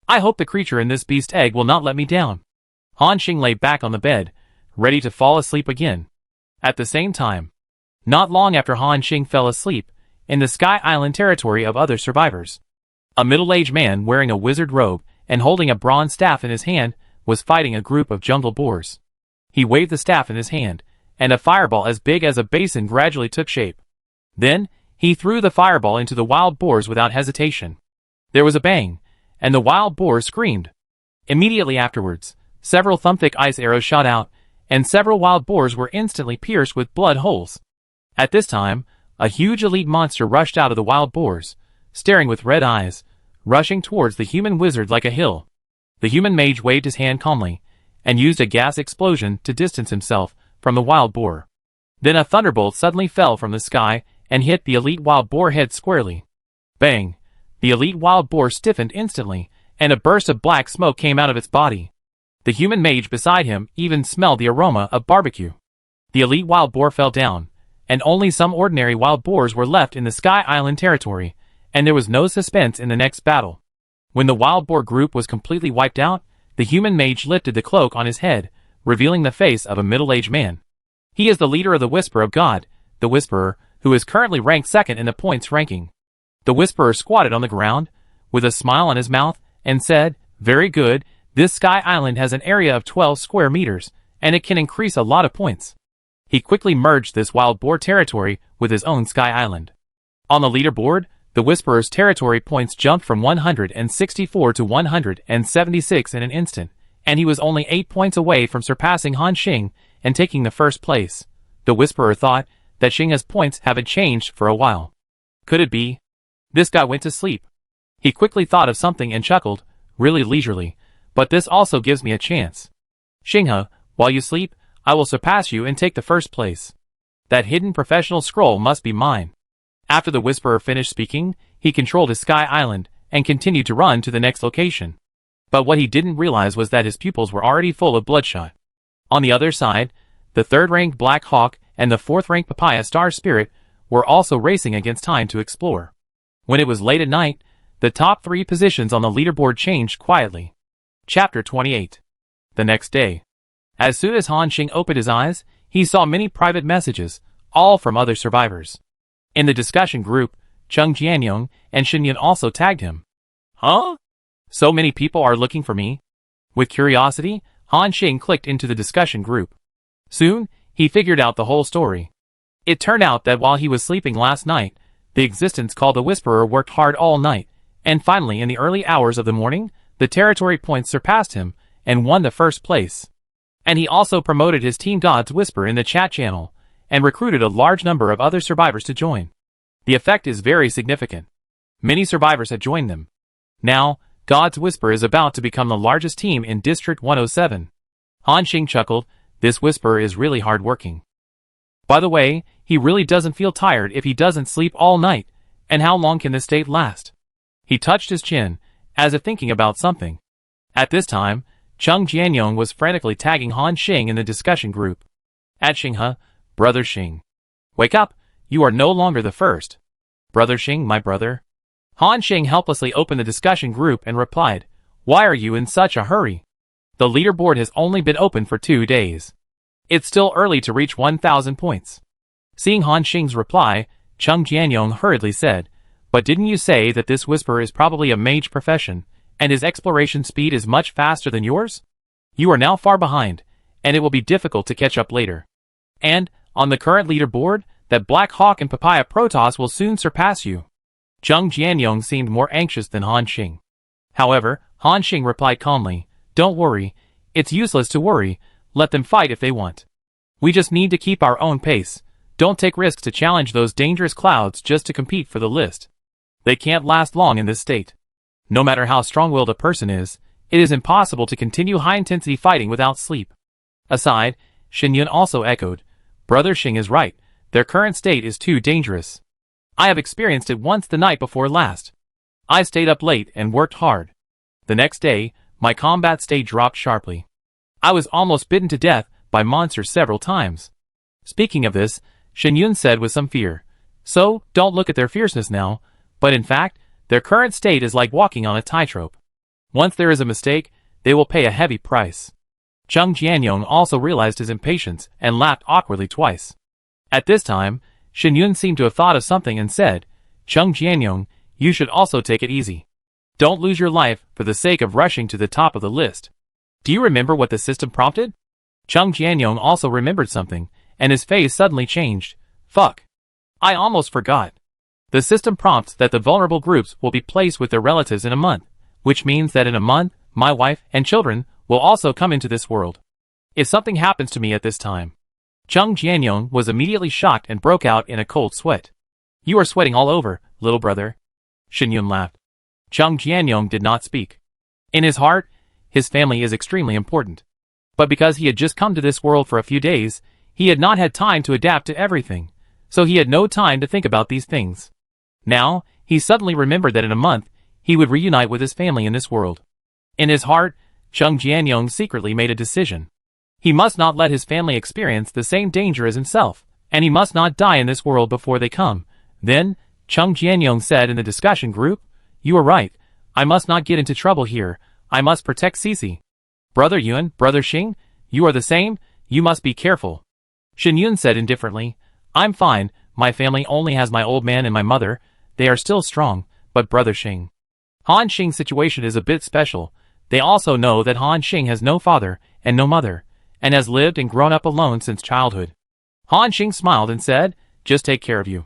I hope the creature in this beast egg will not let me down. Han Xing lay back on the bed, ready to fall asleep again. At the same time, not long after Han Xing fell asleep, in the Sky Island territory of other survivors, a middle-aged man wearing a wizard robe and holding a bronze staff in his hand was fighting a group of jungle boars. He waved the staff in his hand, and a fireball as big as a basin gradually took shape. Then, he threw the fireball into the wild boars without hesitation. There was a bang, and the wild boars screamed. Immediately afterwards, several thumb-thick ice arrows shot out, and several wild boars were instantly pierced with blood holes. At this time, a huge elite monster rushed out of the wild boars, staring with red eyes, rushing towards the human wizard like a hill. The human mage waved his hand calmly, and used a gas explosion to distance himself from the wild boar. Then a thunderbolt suddenly fell from the sky and hit the elite wild boar head squarely. Bang! The elite wild boar stiffened instantly, and a burst of black smoke came out of its body. The human mage beside him even smelled the aroma of barbecue. The elite wild boar fell down, and only some ordinary wild boars were left in the Sky Island territory, and there was no suspense in the next battle. When the wild boar group was completely wiped out, the human mage lifted the cloak on his head, revealing the face of a middle-aged man. He is the leader of the Whisper of God, the Whisperer, who is currently ranked second in the points ranking. The Whisperer squatted on the ground, with a smile on his mouth, and said, "Very good, this Sky Island has an area of 12 square meters, and it can increase a lot of points." He quickly merged this wild boar territory with his own Sky Island. On the leaderboard, the Whisperer's territory points jumped from 164 to 176 in an instant, and he was only 8 points away from surpassing Han Xing and taking the first place. The Whisperer thought that Xing's points haven't changed for a while. Could it be? This guy went to sleep. He quickly thought of something and chuckled, really leisurely, but this also gives me a chance. Xinghe, while you sleep, I will surpass you and take the first place. That hidden professional scroll must be mine. After the Whisperer finished speaking, he controlled his sky island and continued to run to the next location. But what he didn't realize was that his pupils were already full of bloodshot. On the other side, the third-ranked Black Hawk and the fourth-ranked Papaya Star Spirit were also racing against time to explore. When it was late at night, the top 3 positions on the leaderboard changed quietly. Chapter 28. The next day. As soon as Han Xing opened his eyes, he saw many private messages, all from other survivors. In the discussion group, Chung Jianyong and Shen Yun also tagged him. Huh? So many people are looking for me? With curiosity, Han Xing clicked into the discussion group. Soon, he figured out the whole story. It turned out that while he was sleeping last night, the existence called the Whisperer worked hard all night, and finally in the early hours of the morning, the territory points surpassed him and won the first place. And he also promoted his Team God's Whisper in the chat channel, and recruited a large number of other survivors to join. The effect is very significant. Many survivors have joined them. Now, God's Whisper is about to become the largest team in District 107. Han Xing chuckled, this Whisperer is really hard-working. By the way, he really doesn't feel tired if he doesn't sleep all night, and how long can this state last? He touched his chin, as if thinking about something. At this time, Chung Jianyong was frantically tagging Han Xing in the discussion group. At Xinghe, Brother Xing. Wake up, you are no longer the first. Brother Xing, my brother. Han Xing helplessly opened the discussion group and replied, why are you in such a hurry? The leaderboard has only been open for 2 days. It's still early to reach 1,000 points. Seeing Han Xing's reply, Chung Jianyong hurriedly said, but didn't you say that this Whisperer is probably a mage profession, and his exploration speed is much faster than yours? You are now far behind, and it will be difficult to catch up later. And, on the current leaderboard, that Black Hawk and Papaya Protoss will soon surpass you. Chung Jianyong seemed more anxious than Han Xing. However, Han Xing replied calmly, don't worry, it's useless to worry, let them fight if they want. We just need to keep our own pace, don't take risks to challenge those dangerous clouds just to compete for the list. They can't last long in this state. No matter how strong-willed a person is, it is impossible to continue high-intensity fighting without sleep. Aside, Shen Yun also echoed, Brother Xing is right, their current state is too dangerous. I have experienced it once the night before last. I stayed up late and worked hard. The next day, my combat state dropped sharply. I was almost bitten to death by monsters several times. Speaking of this, Shen Yun said with some fear, so, don't look at their fierceness now, but in fact, their current state is like walking on a tightrope. Once there is a mistake, they will pay a heavy price. Chung Jianyong also realized his impatience and laughed awkwardly twice. At this time, Shen Yun seemed to have thought of something and said, Chung Jianyong, you should also take it easy. Don't lose your life for the sake of rushing to the top of the list. Do you remember what the system prompted? Chung Jianyong also remembered something, and his face suddenly changed. Fuck. I almost forgot. The system prompts that the vulnerable groups will be placed with their relatives in a month, which means that in a month, my wife and children will also come into this world. If something happens to me at this time. Chung Jianyong was immediately shocked and broke out in a cold sweat. You are sweating all over, little brother. Shen Yun laughed. Chung Jianyong did not speak. In his heart, his family is extremely important. But because he had just come to this world for a few days, he had not had time to adapt to everything, so he had no time to think about these things. Now, he suddenly remembered that in a month, he would reunite with his family in this world. In his heart, Chung Jianyong secretly made a decision. He must not let his family experience the same danger as himself, and he must not die in this world before they come. Then, Chung Jianyong said in the discussion group, you are right, I must not get into trouble here, I must protect Cece. Brother Yun, Brother Xing, you are the same, you must be careful. Shen Yun said indifferently, I'm fine, my family only has my old man and my mother, they are still strong, but Brother Xing. Han Xing's situation is a bit special. They also know that Han Xing has no father and no mother, and has lived and grown up alone since childhood. Han Xing smiled and said, just take care of you.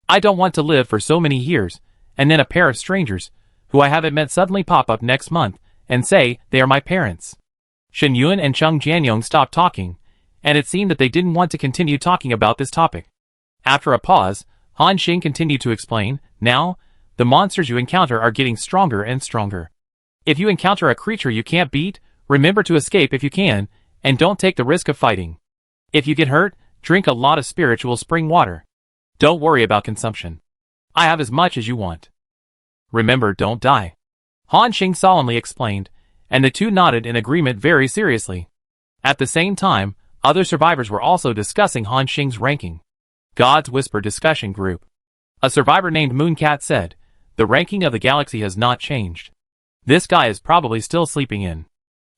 I don't want to live for so many years, and then a pair of strangers, who I haven't met suddenly pop up next month, and say they are my parents. Shen Yun and Chung Jianyong stopped talking, and it seemed that they didn't want to continue talking about this topic. After a pause, Han Xing continued to explain, now, the monsters you encounter are getting stronger and stronger. If you encounter a creature you can't beat, remember to escape if you can, and don't take the risk of fighting. If you get hurt, drink a lot of spiritual spring water. Don't worry about consumption. I have as much as you want. Remember, don't die. Han Xing solemnly explained, and the two nodded in agreement very seriously. At the same time, other survivors were also discussing Han Xing's ranking. God's Whisper discussion group. A survivor named Mooncat said, "The ranking of the galaxy has not changed. This guy is probably still sleeping in.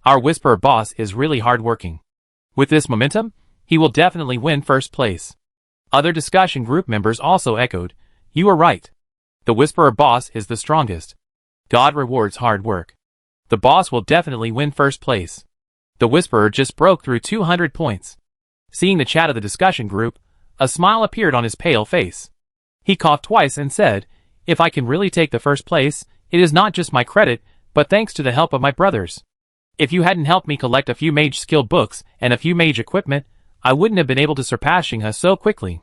Our Whisperer boss is really hardworking. With this momentum, he will definitely win first place." Other discussion group members also echoed, "You are right. The Whisperer boss is the strongest. God rewards hard work. The boss will definitely win first place." The Whisperer just broke through 200 points. Seeing the chat of the discussion group, a smile appeared on his pale face. He coughed twice and said, "If I can really take the first place, it is not just my credit, but thanks to the help of my brothers. If you hadn't helped me collect a few mage skill books and a few mage equipment, I wouldn't have been able to surpass Xinghe so quickly."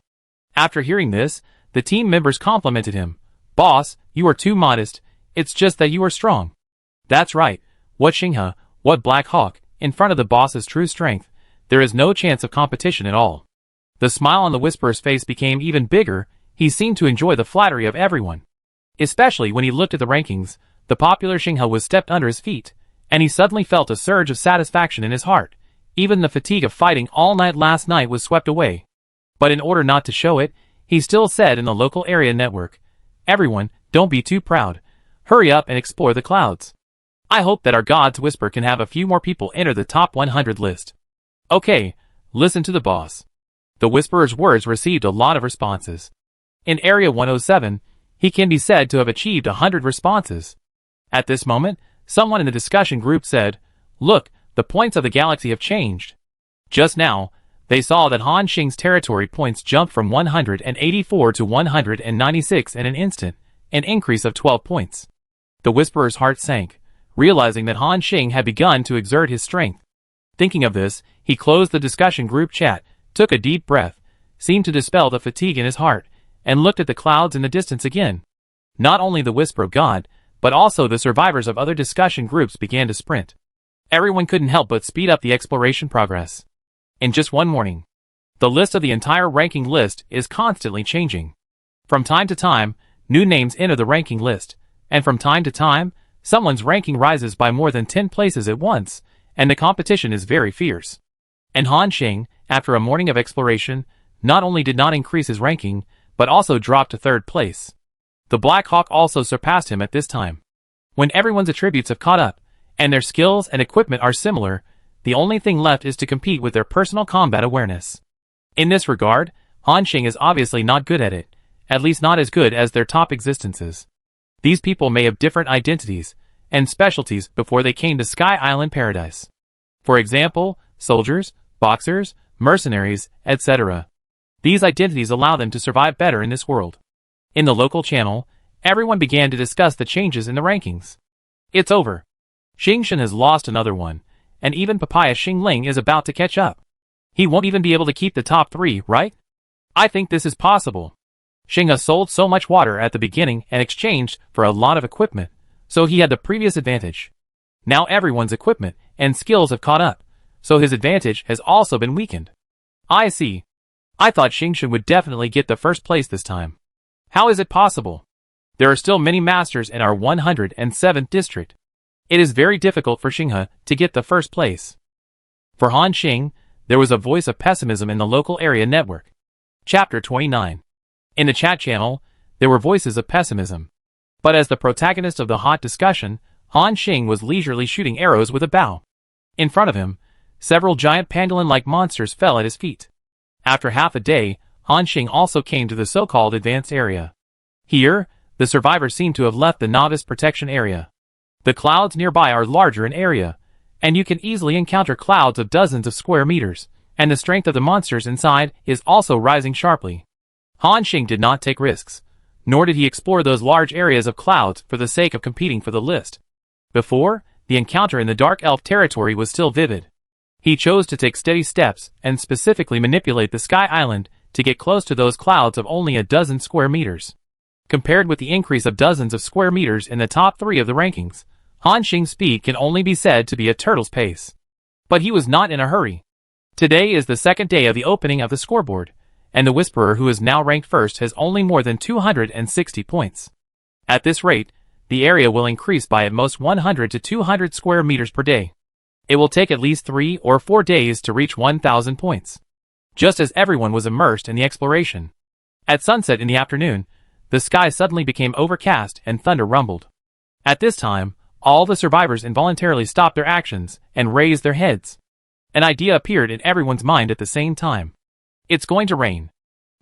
After hearing this, the team members complimented him. "Boss, you are too modest, it's just that you are strong." That's right, what Xinghe, what Black Hawk, in front of the boss's true strength, there is no chance of competition at all. The smile on the Whisperer's face became even bigger. He seemed to enjoy the flattery of everyone. Especially when he looked at the rankings, the popular Xinghe was stepped under his feet, and he suddenly felt a surge of satisfaction in his heart. Even the fatigue of fighting all night last night was swept away. But in order not to show it, he still said in the local area network, "Everyone, don't be too proud. Hurry up and explore the clouds. I hope that our God's Whisper can have a few more people enter the top 100 list." Okay, listen to the boss. The Whisperer's words received a lot of responses. In Area 107, he can be said to have achieved 100 responses. At this moment, someone in the discussion group said, "Look, the points of the galaxy have changed." Just now, they saw that Han Xing's territory points jumped from 184 to 196 in an instant, an increase of 12 points. The Whisperer's heart sank, realizing that Han Xing had begun to exert his strength. Thinking of this, he closed the discussion group chat, took a deep breath, seemed to dispel the fatigue in his heart, and looked at the clouds in the distance again. Not only the Whisper of God, but also the survivors of other discussion groups began to sprint. Everyone couldn't help but speed up the exploration progress. In just one morning, the list of the entire ranking list is constantly changing. From time to time, new names enter the ranking list, and from time to time, someone's ranking rises by more than 10 places at once, and the competition is very fierce. And Han Xing, after a morning of exploration, not only did not increase his ranking, but also dropped to 3rd place. The Black Hawk also surpassed him at this time. When everyone's attributes have caught up, and their skills and equipment are similar, the only thing left is to compete with their personal combat awareness. In this regard, Han Xing is obviously not good at it, at least not as good as their top existences. These people may have different identities and specialties before they came to Sky Island Paradise. For example, soldiers, boxers, mercenaries, etc. These identities allow them to survive better in this world. In the local channel, everyone began to discuss the changes in the rankings. It's over. Xing Shen has lost another one, and even Papaya Xingling is about to catch up. He won't even be able to keep the top 3, right? I think this is possible. Xinghe sold so much water at the beginning and exchanged for a lot of equipment, so he had the previous advantage. Now everyone's equipment and skills have caught up, so his advantage has also been weakened. I see. I thought Xing Shen would definitely get the first place this time. How is it possible? There are still many masters in our 107th district. It is very difficult for Xinghe to get the first place. For Han Xing, there was a voice of pessimism in the local area network. Chapter 29. In the chat channel, there were voices of pessimism. But as the protagonist of the hot discussion, Han Xing was leisurely shooting arrows with a bow. In front of him, several giant pangolin-like monsters fell at his feet. After half a day, Han Xing also came to the so-called advanced area. Here, the survivors seem to have left the novice protection area. The clouds nearby are larger in area, and you can easily encounter clouds of dozens of square meters, and the strength of the monsters inside is also rising sharply. Han Xing did not take risks, nor did he explore those large areas of clouds for the sake of competing for the list. Before, the encounter in the Dark Elf territory was still vivid. He chose to take steady steps and specifically manipulate the Sky Island to get close to those clouds of only a dozen square meters. Compared with the increase of dozens of square meters in the top 3 of the rankings, Han Xing's speed can only be said to be a turtle's pace. But he was not in a hurry. Today is the second day of the opening of the scoreboard, and the Whisperer, who is now ranked first, has only more than 260 points. At this rate, the area will increase by at most 100 to 200 square meters per day. It will take at least 3 or 4 days to reach 1,000 points. Just as everyone was immersed in the exploration. At sunset in the afternoon, the sky suddenly became overcast and thunder rumbled. At this time, all the survivors involuntarily stopped their actions and raised their heads. An idea appeared in everyone's mind at the same time. It's going to rain.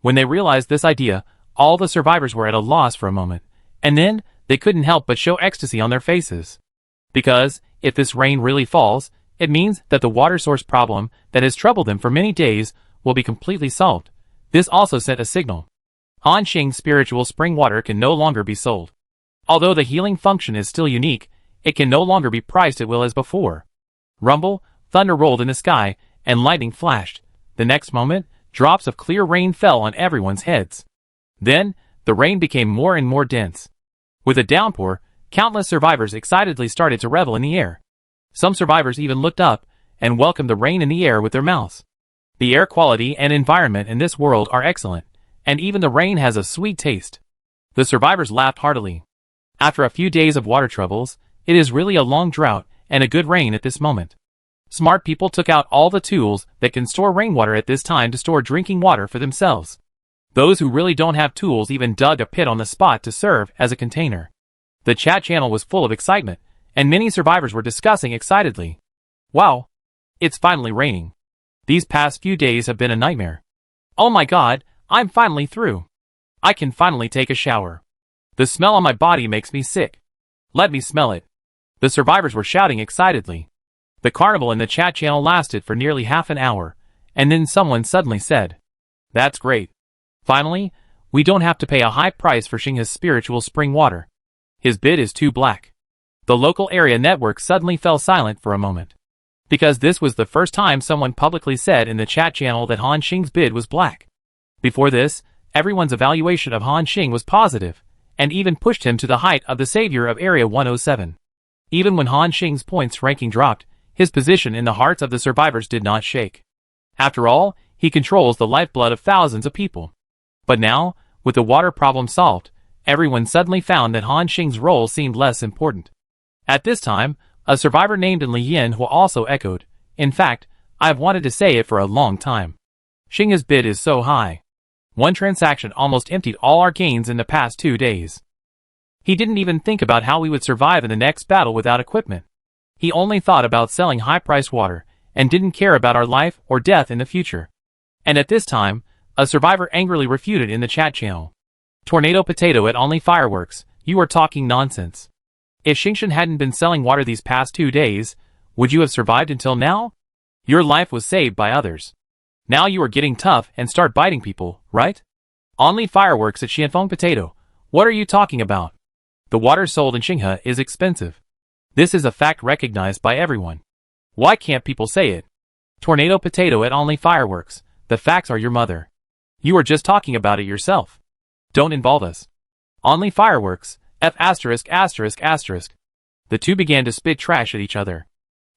When they realized this idea, all the survivors were at a loss for a moment, and then they couldn't help but show ecstasy on their faces. Because, if this rain really falls, it means that the water source problem that has troubled them for many days will be completely solved. This also sent a signal. Han Xing's spiritual spring water can no longer be sold. Although the healing function is still unique, it can no longer be priced at will as before. Rumble, thunder rolled in the sky, and lightning flashed. The next moment, drops of clear rain fell on everyone's heads. Then, the rain became more and more dense. With a downpour, countless survivors excitedly started to revel in the air. Some survivors even looked up and welcomed the rain in the air with their mouths. The air quality and environment in this world are excellent, and even the rain has a sweet taste. The survivors laughed heartily. After a few days of water troubles, it is really a long drought and a good rain at this moment. Smart people took out all the tools that can store rainwater at this time to store drinking water for themselves. Those who really don't have tools even dug a pit on the spot to serve as a container. The chat channel was full of excitement, and many survivors were discussing excitedly. Wow! It's finally raining. These past few days have been a nightmare. Oh my god, I'm finally through. I can finally take a shower. The smell on my body makes me sick. Let me smell it. The survivors were shouting excitedly. The carnival in the chat channel lasted for nearly half an hour, and then someone suddenly said, "That's great. Finally, we don't have to pay a high price for Xingha's spiritual spring water. His bid is too black." The local area network suddenly fell silent for a moment. Because this was the first time someone publicly said in the chat channel that Han Xing's bid was black. Before this, everyone's evaluation of Han Xing was positive, and even pushed him to the height of the savior of Area 107. Even when Han Xing's points ranking dropped, his position in the hearts of the survivors did not shake. After all, he controls the lifeblood of thousands of people. But now, with the water problem solved, everyone suddenly found that Han Xing's role seemed less important. At this time, a survivor named Li Yin who also echoed, "In fact, I've wanted to say it for a long time. Xingha's bid is so high. One transaction almost emptied all our gains in the past 2 days. He didn't even think about how we would survive in the next battle without equipment. He only thought about selling high-priced water, and didn't care about our life or death in the future." And at this time, a survivor angrily refuted in the chat channel. "Tornado Potato at Only Fireworks, you are talking nonsense. If Xingshan hadn't been selling water these past 2 days, would you have survived until now? Your life was saved by others. Now you are getting tough and start biting people, right? Only Fireworks at Xianfeng Potato, what are you talking about? The water sold in Xingha is expensive. This is a fact recognized by everyone. Why can't people say it? Tornado Potato at Only Fireworks, the facts are your mother. You are just talking about it yourself. Don't involve us. Only Fireworks, F*******. The two began to spit trash at each other.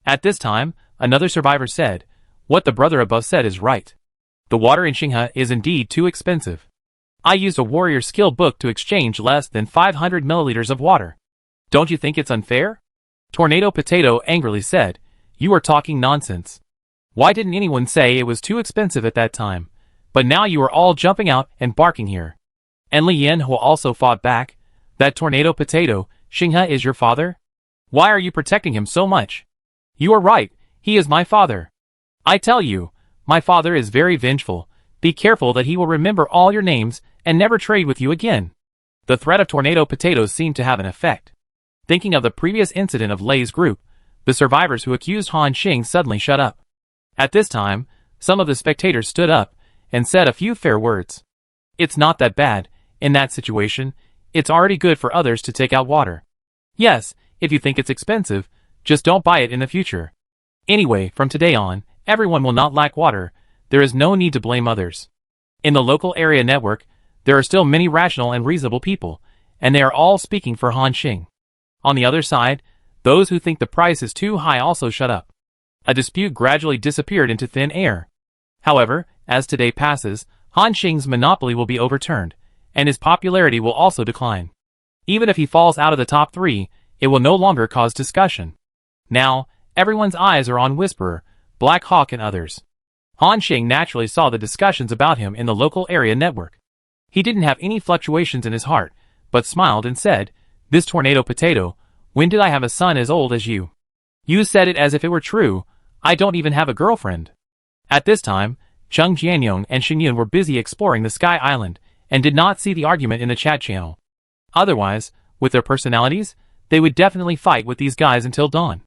At this time, another survivor said, "What the brother above said is right. The water in Xingha is indeed too expensive. I used a warrior skill book to exchange less than 500 milliliters of water. Don't you think it's unfair?" Tornado Potato angrily said, "You are talking nonsense. Why didn't anyone say it was too expensive at that time? But now you are all jumping out and barking here." And Li Yin who also fought back, "That Tornado Potato, Xingha is your father? Why are you protecting him so much? You are right, he is my father. I tell you, my father is very vengeful. Be careful that he will remember all your names and never trade with you again." The threat of Tornado Potatoes seemed to have an effect. Thinking of the previous incident of Lei's group, the survivors who accused Han Xing suddenly shut up. At this time, some of the spectators stood up and said a few fair words. It's not that bad, in that situation, it's already good for others to take out water. Yes, if you think it's expensive, just don't buy it in the future. Anyway, from today on, everyone will not lack water, there is no need to blame others. In the local area network, there are still many rational and reasonable people, and they are all speaking for Han Xing. On the other side, those who think the price is too high also shut up. A dispute gradually disappeared into thin air. However, as today passes, Han Xing's monopoly will be overturned, and his popularity will also decline. Even if he falls out of the top 3, it will no longer cause discussion. Now, everyone's eyes are on Whisperer, Black Hawk and others. Han Xing naturally saw the discussions about him in the local area network. He didn't have any fluctuations in his heart, but smiled and said, "This tornado potato, when did I have a son as old as you? You said it as if it were true. I don't even have a girlfriend." At this time, Zheng Jianyong and Xinyun were busy exploring the Sky Island, and did not see the argument in the chat channel. Otherwise, with their personalities, they would definitely fight with these guys until dawn.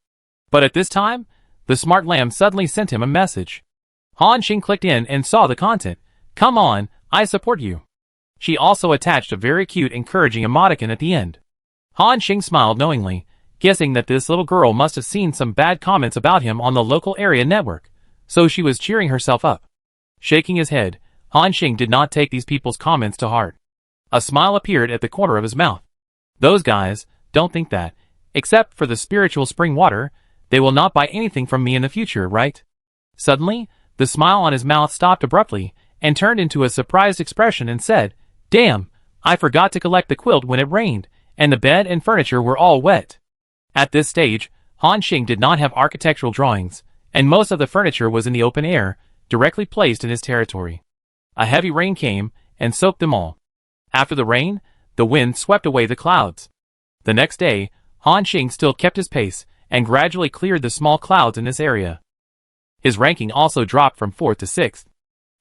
But at this time, the smart lamb suddenly sent him a message. Han Xing clicked in and saw the content. "Come on, I support you." She also attached a very cute encouraging emoticon at the end. Han Xing smiled knowingly, guessing that this little girl must have seen some bad comments about him on the local area network, so she was cheering herself up. Shaking his head, Han Xing did not take these people's comments to heart. A smile appeared at the corner of his mouth. Those guys, don't think that, except for the spiritual spring water, they will not buy anything from me in the future, right? Suddenly, the smile on his mouth stopped abruptly, and turned into a surprised expression and said, "Damn, I forgot to collect the quilt when it rained, and the bed and furniture were all wet." At this stage, Han Xing did not have architectural drawings, and most of the furniture was in the open air, directly placed in his territory. A heavy rain came, and soaked them all. After the rain, the wind swept away the clouds. The next day, Han Xing still kept his pace, and gradually cleared the small clouds in this area. His ranking also dropped from 4th to 6th.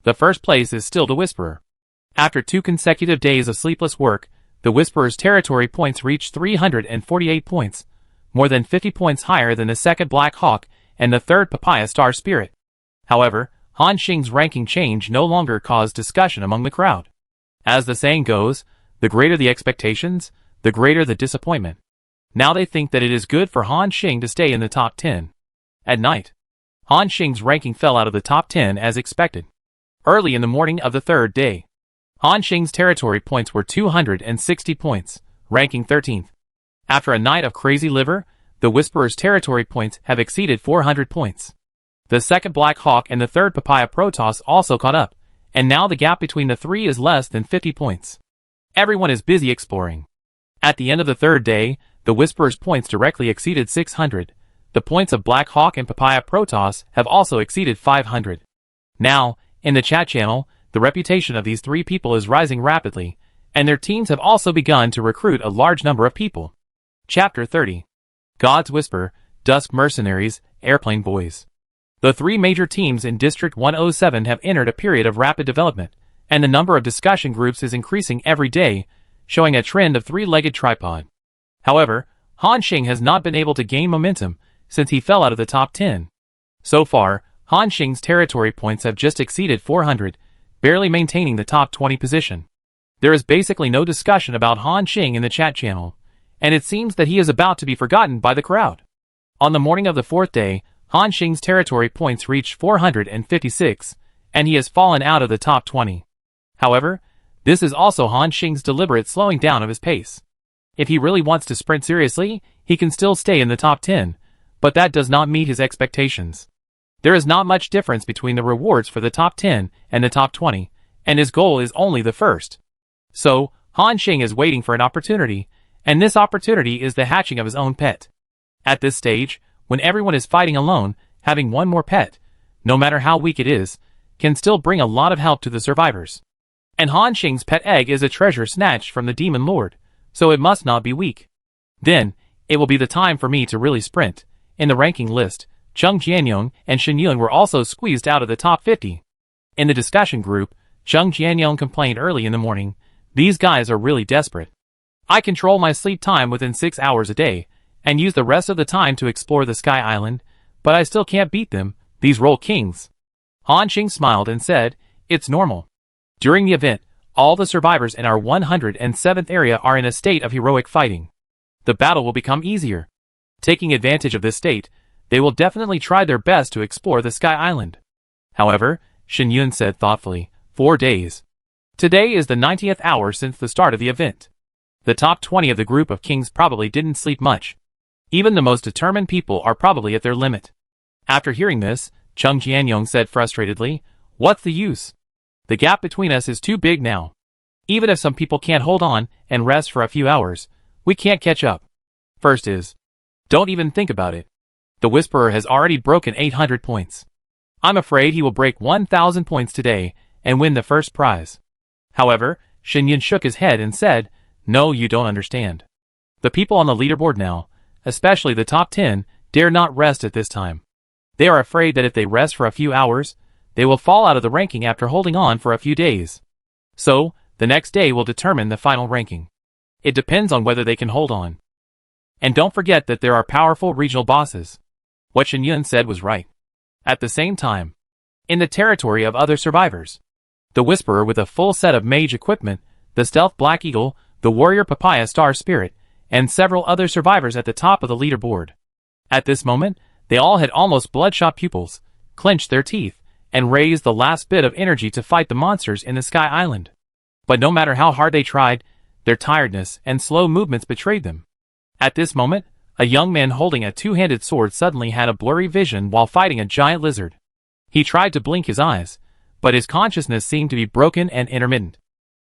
The first place is still the Whisperer. After 2 consecutive days of sleepless work, the Whisperer's territory points reached 348 points, more than 50 points higher than the second Black Hawk and the third Papaya Star Spirit. However, Han Xing's ranking change no longer caused discussion among the crowd. As the saying goes, the greater the expectations, the greater the disappointment. Now they think that it is good for Han Xing to stay in the top 10. At night, Han Xing's ranking fell out of the top 10 as expected. Early in the morning of the third day, Han Xing's territory points were 260 points, ranking 13th. After a night of crazy liver, the Whisperer's territory points have exceeded 400 points. The second Black Hawk and the third Papaya Protoss also caught up, and now the gap between the 3 is less than 50 points. Everyone is busy exploring. At the end of the third day, the Whisperer's points directly exceeded 600. The points of Black Hawk and Papaya Protoss have also exceeded 500. Now, in the chat channel, the reputation of these 3 people is rising rapidly, and their teams have also begun to recruit a large number of people. Chapter 30. God's Whisper, Dusk Mercenaries, Airplane Boys. The 3 major teams in District 107 have entered a period of rapid development, and the number of discussion groups is increasing every day, showing a trend of 3-legged tripod. However, Han Xing has not been able to gain momentum since he fell out of the top 10. So far, Han Xing's territory points have just exceeded 400, barely maintaining the top 20 position. There is basically no discussion about Han Xing in the chat channel, and it seems that he is about to be forgotten by the crowd. On the morning of the 4th day, Han Xing's territory points reached 456, and he has fallen out of the top 20. However, this is also Han Xing's deliberate slowing down of his pace. If he really wants to sprint seriously, he can still stay in the top 10, but that does not meet his expectations. There is not much difference between the rewards for the top 10 and the top 20, and his goal is only the first. So, Han Xing is waiting for an opportunity, and this opportunity is the hatching of his own pet. At this stage, when everyone is fighting alone, having one more pet, no matter how weak it is, can still bring a lot of help to the survivors. And Han Xing's pet egg is a treasure snatched from the Demon Lord, so it must not be weak. Then, it will be the time for me to really sprint. In the ranking list, Zheng Jianyong and Xinyun were also squeezed out of the top 50. In the discussion group, Zheng Jianyong complained early in the morning, "These guys are really desperate. I control my sleep time within 6 hours a day, and use the rest of the time to explore the Sky Island, but I still can't beat them, these roll kings." Han Xing smiled and said, "It's normal. During the event, all the survivors in our 107th area are in a state of heroic fighting. The battle will become easier. Taking advantage of this state, they will definitely try their best to explore the Sky Island." However, Xinyun said thoughtfully, 4 days. Today is the 90th hour since the start of the event. The top 20 of the group of kings probably didn't sleep much. Even the most determined people are probably at their limit. After hearing this, Chung Jianyong said frustratedly, "What's the use? The gap between us is too big now. Even if some people can't hold on and rest for a few hours, we can't catch up. First is, don't even think about it. The Whisperer has already broken 800 points. I'm afraid he will break 1,000 points today and win the first prize." However, Shinyan shook his head and said, "No, you don't understand. The people on the leaderboard now, especially the top 10, dare not rest at this time. They are afraid that if they rest for a few hours, they will fall out of the ranking after holding on for a few days. So, the next day will determine the final ranking. It depends on whether they can hold on. And don't forget that there are powerful regional bosses." What Shinyan said was right. At the same time, in the territory of other survivors, the Whisperer with a full set of mage equipment, the Stealth Black Eagle, the Warrior Papaya Star Spirit, and several other survivors at the top of the leaderboard. At this moment, they all had almost bloodshot pupils, clenched their teeth, and raised the last bit of energy to fight the monsters in the Sky Island. But no matter how hard they tried, their tiredness and slow movements betrayed them. At this moment, a young man holding a two-handed sword suddenly had a blurry vision while fighting a giant lizard. He tried to blink his eyes, but his consciousness seemed to be broken and intermittent.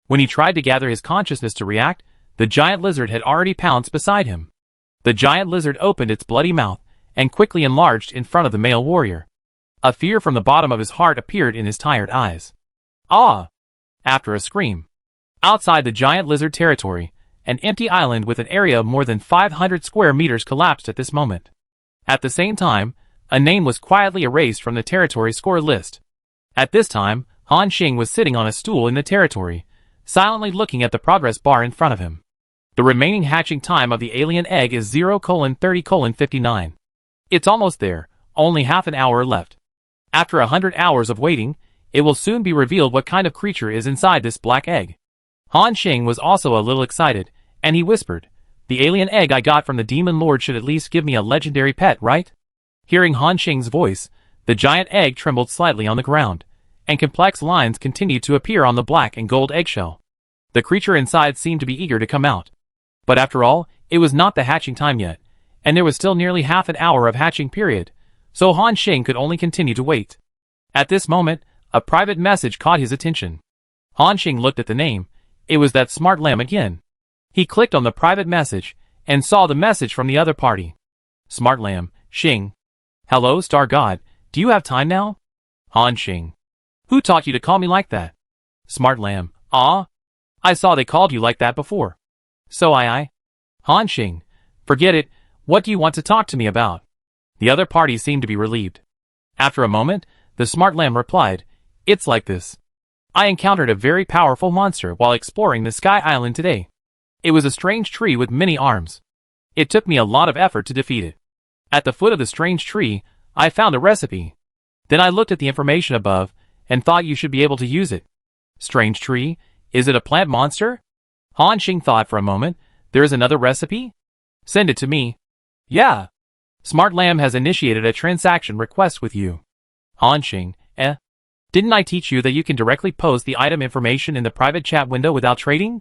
When he tried to gather his consciousness to react, the giant lizard had already pounced beside him. The giant lizard opened its bloody mouth and quickly enlarged in front of the male warrior. A fear from the bottom of his heart appeared in his tired eyes. "Ah!" After a scream. Outside the giant lizard territory, an empty island with an area of more than 500 square meters collapsed at this moment. At the same time, a name was quietly erased from the territory score list. At this time, Han Xing was sitting on a stool in the territory, silently looking at the progress bar in front of him. The remaining hatching time of the alien egg is 0:30:59. It's almost there, only half an hour left. After 100 hours of waiting, it will soon be revealed what kind of creature is inside this black egg. Han Xing was also a little excited, and he whispered, "The alien egg I got from the Demon Lord should at least give me a legendary pet, right?" Hearing Han Xing's voice, the giant egg trembled slightly on the ground, and complex lines continued to appear on the black and gold eggshell. The creature inside seemed to be eager to come out. But after all, it was not the hatching time yet, and there was still nearly half an hour of hatching period, so Han Xing could only continue to wait. At this moment, a private message caught his attention. Han Xing looked at the name. It was that smart lamb again. He clicked on the private message, and saw the message from the other party. "Smart lamb, Xing. Hello, Star God, do you have time now?" Han Xing. "Who taught you to call me like that?" Smart lamb. "Ah? I saw they called you like that before." "So I. Han Xing. "Forget it, what do you want to talk to me about?" The other party seemed to be relieved. After a moment, the smart lamb replied, "It's like this. I encountered a very powerful monster while exploring the Sky Island today. It was a strange tree with many arms. It took me a lot of effort to defeat it. At the foot of the strange tree, I found a recipe. Then I looked at the information above, and thought you should be able to use it." "Strange tree? Is it a plant monster?" Han Xing thought for a moment. "There is another recipe? Send it to me." "Yeah. Smart Lamb has initiated a transaction request with you." Han Xing. Didn't I teach you that you can directly post the item information in the private chat window without trading?"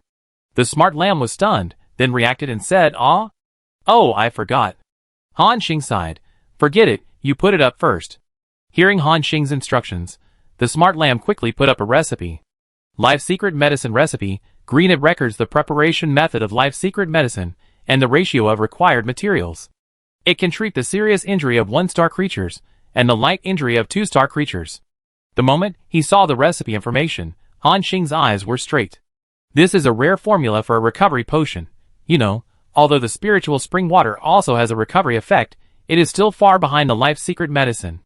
The smart lamb was stunned, then reacted and said, "Ah? Oh, I forgot." Han Xing sighed. "Forget it, you put it up first." Hearing Han Xing's instructions, the smart lamb quickly put up a recipe. Life Secret Medicine Recipe. Green. It records the preparation method of life secret medicine, and the ratio of required materials. It can treat the serious injury of 1-star creatures, and the light injury of 2-star creatures. The moment he saw the recipe information, Han Xing's eyes were straight. This is a rare formula for a recovery potion. You know, although the spiritual spring water also has a recovery effect, it is still far behind the life secret medicine.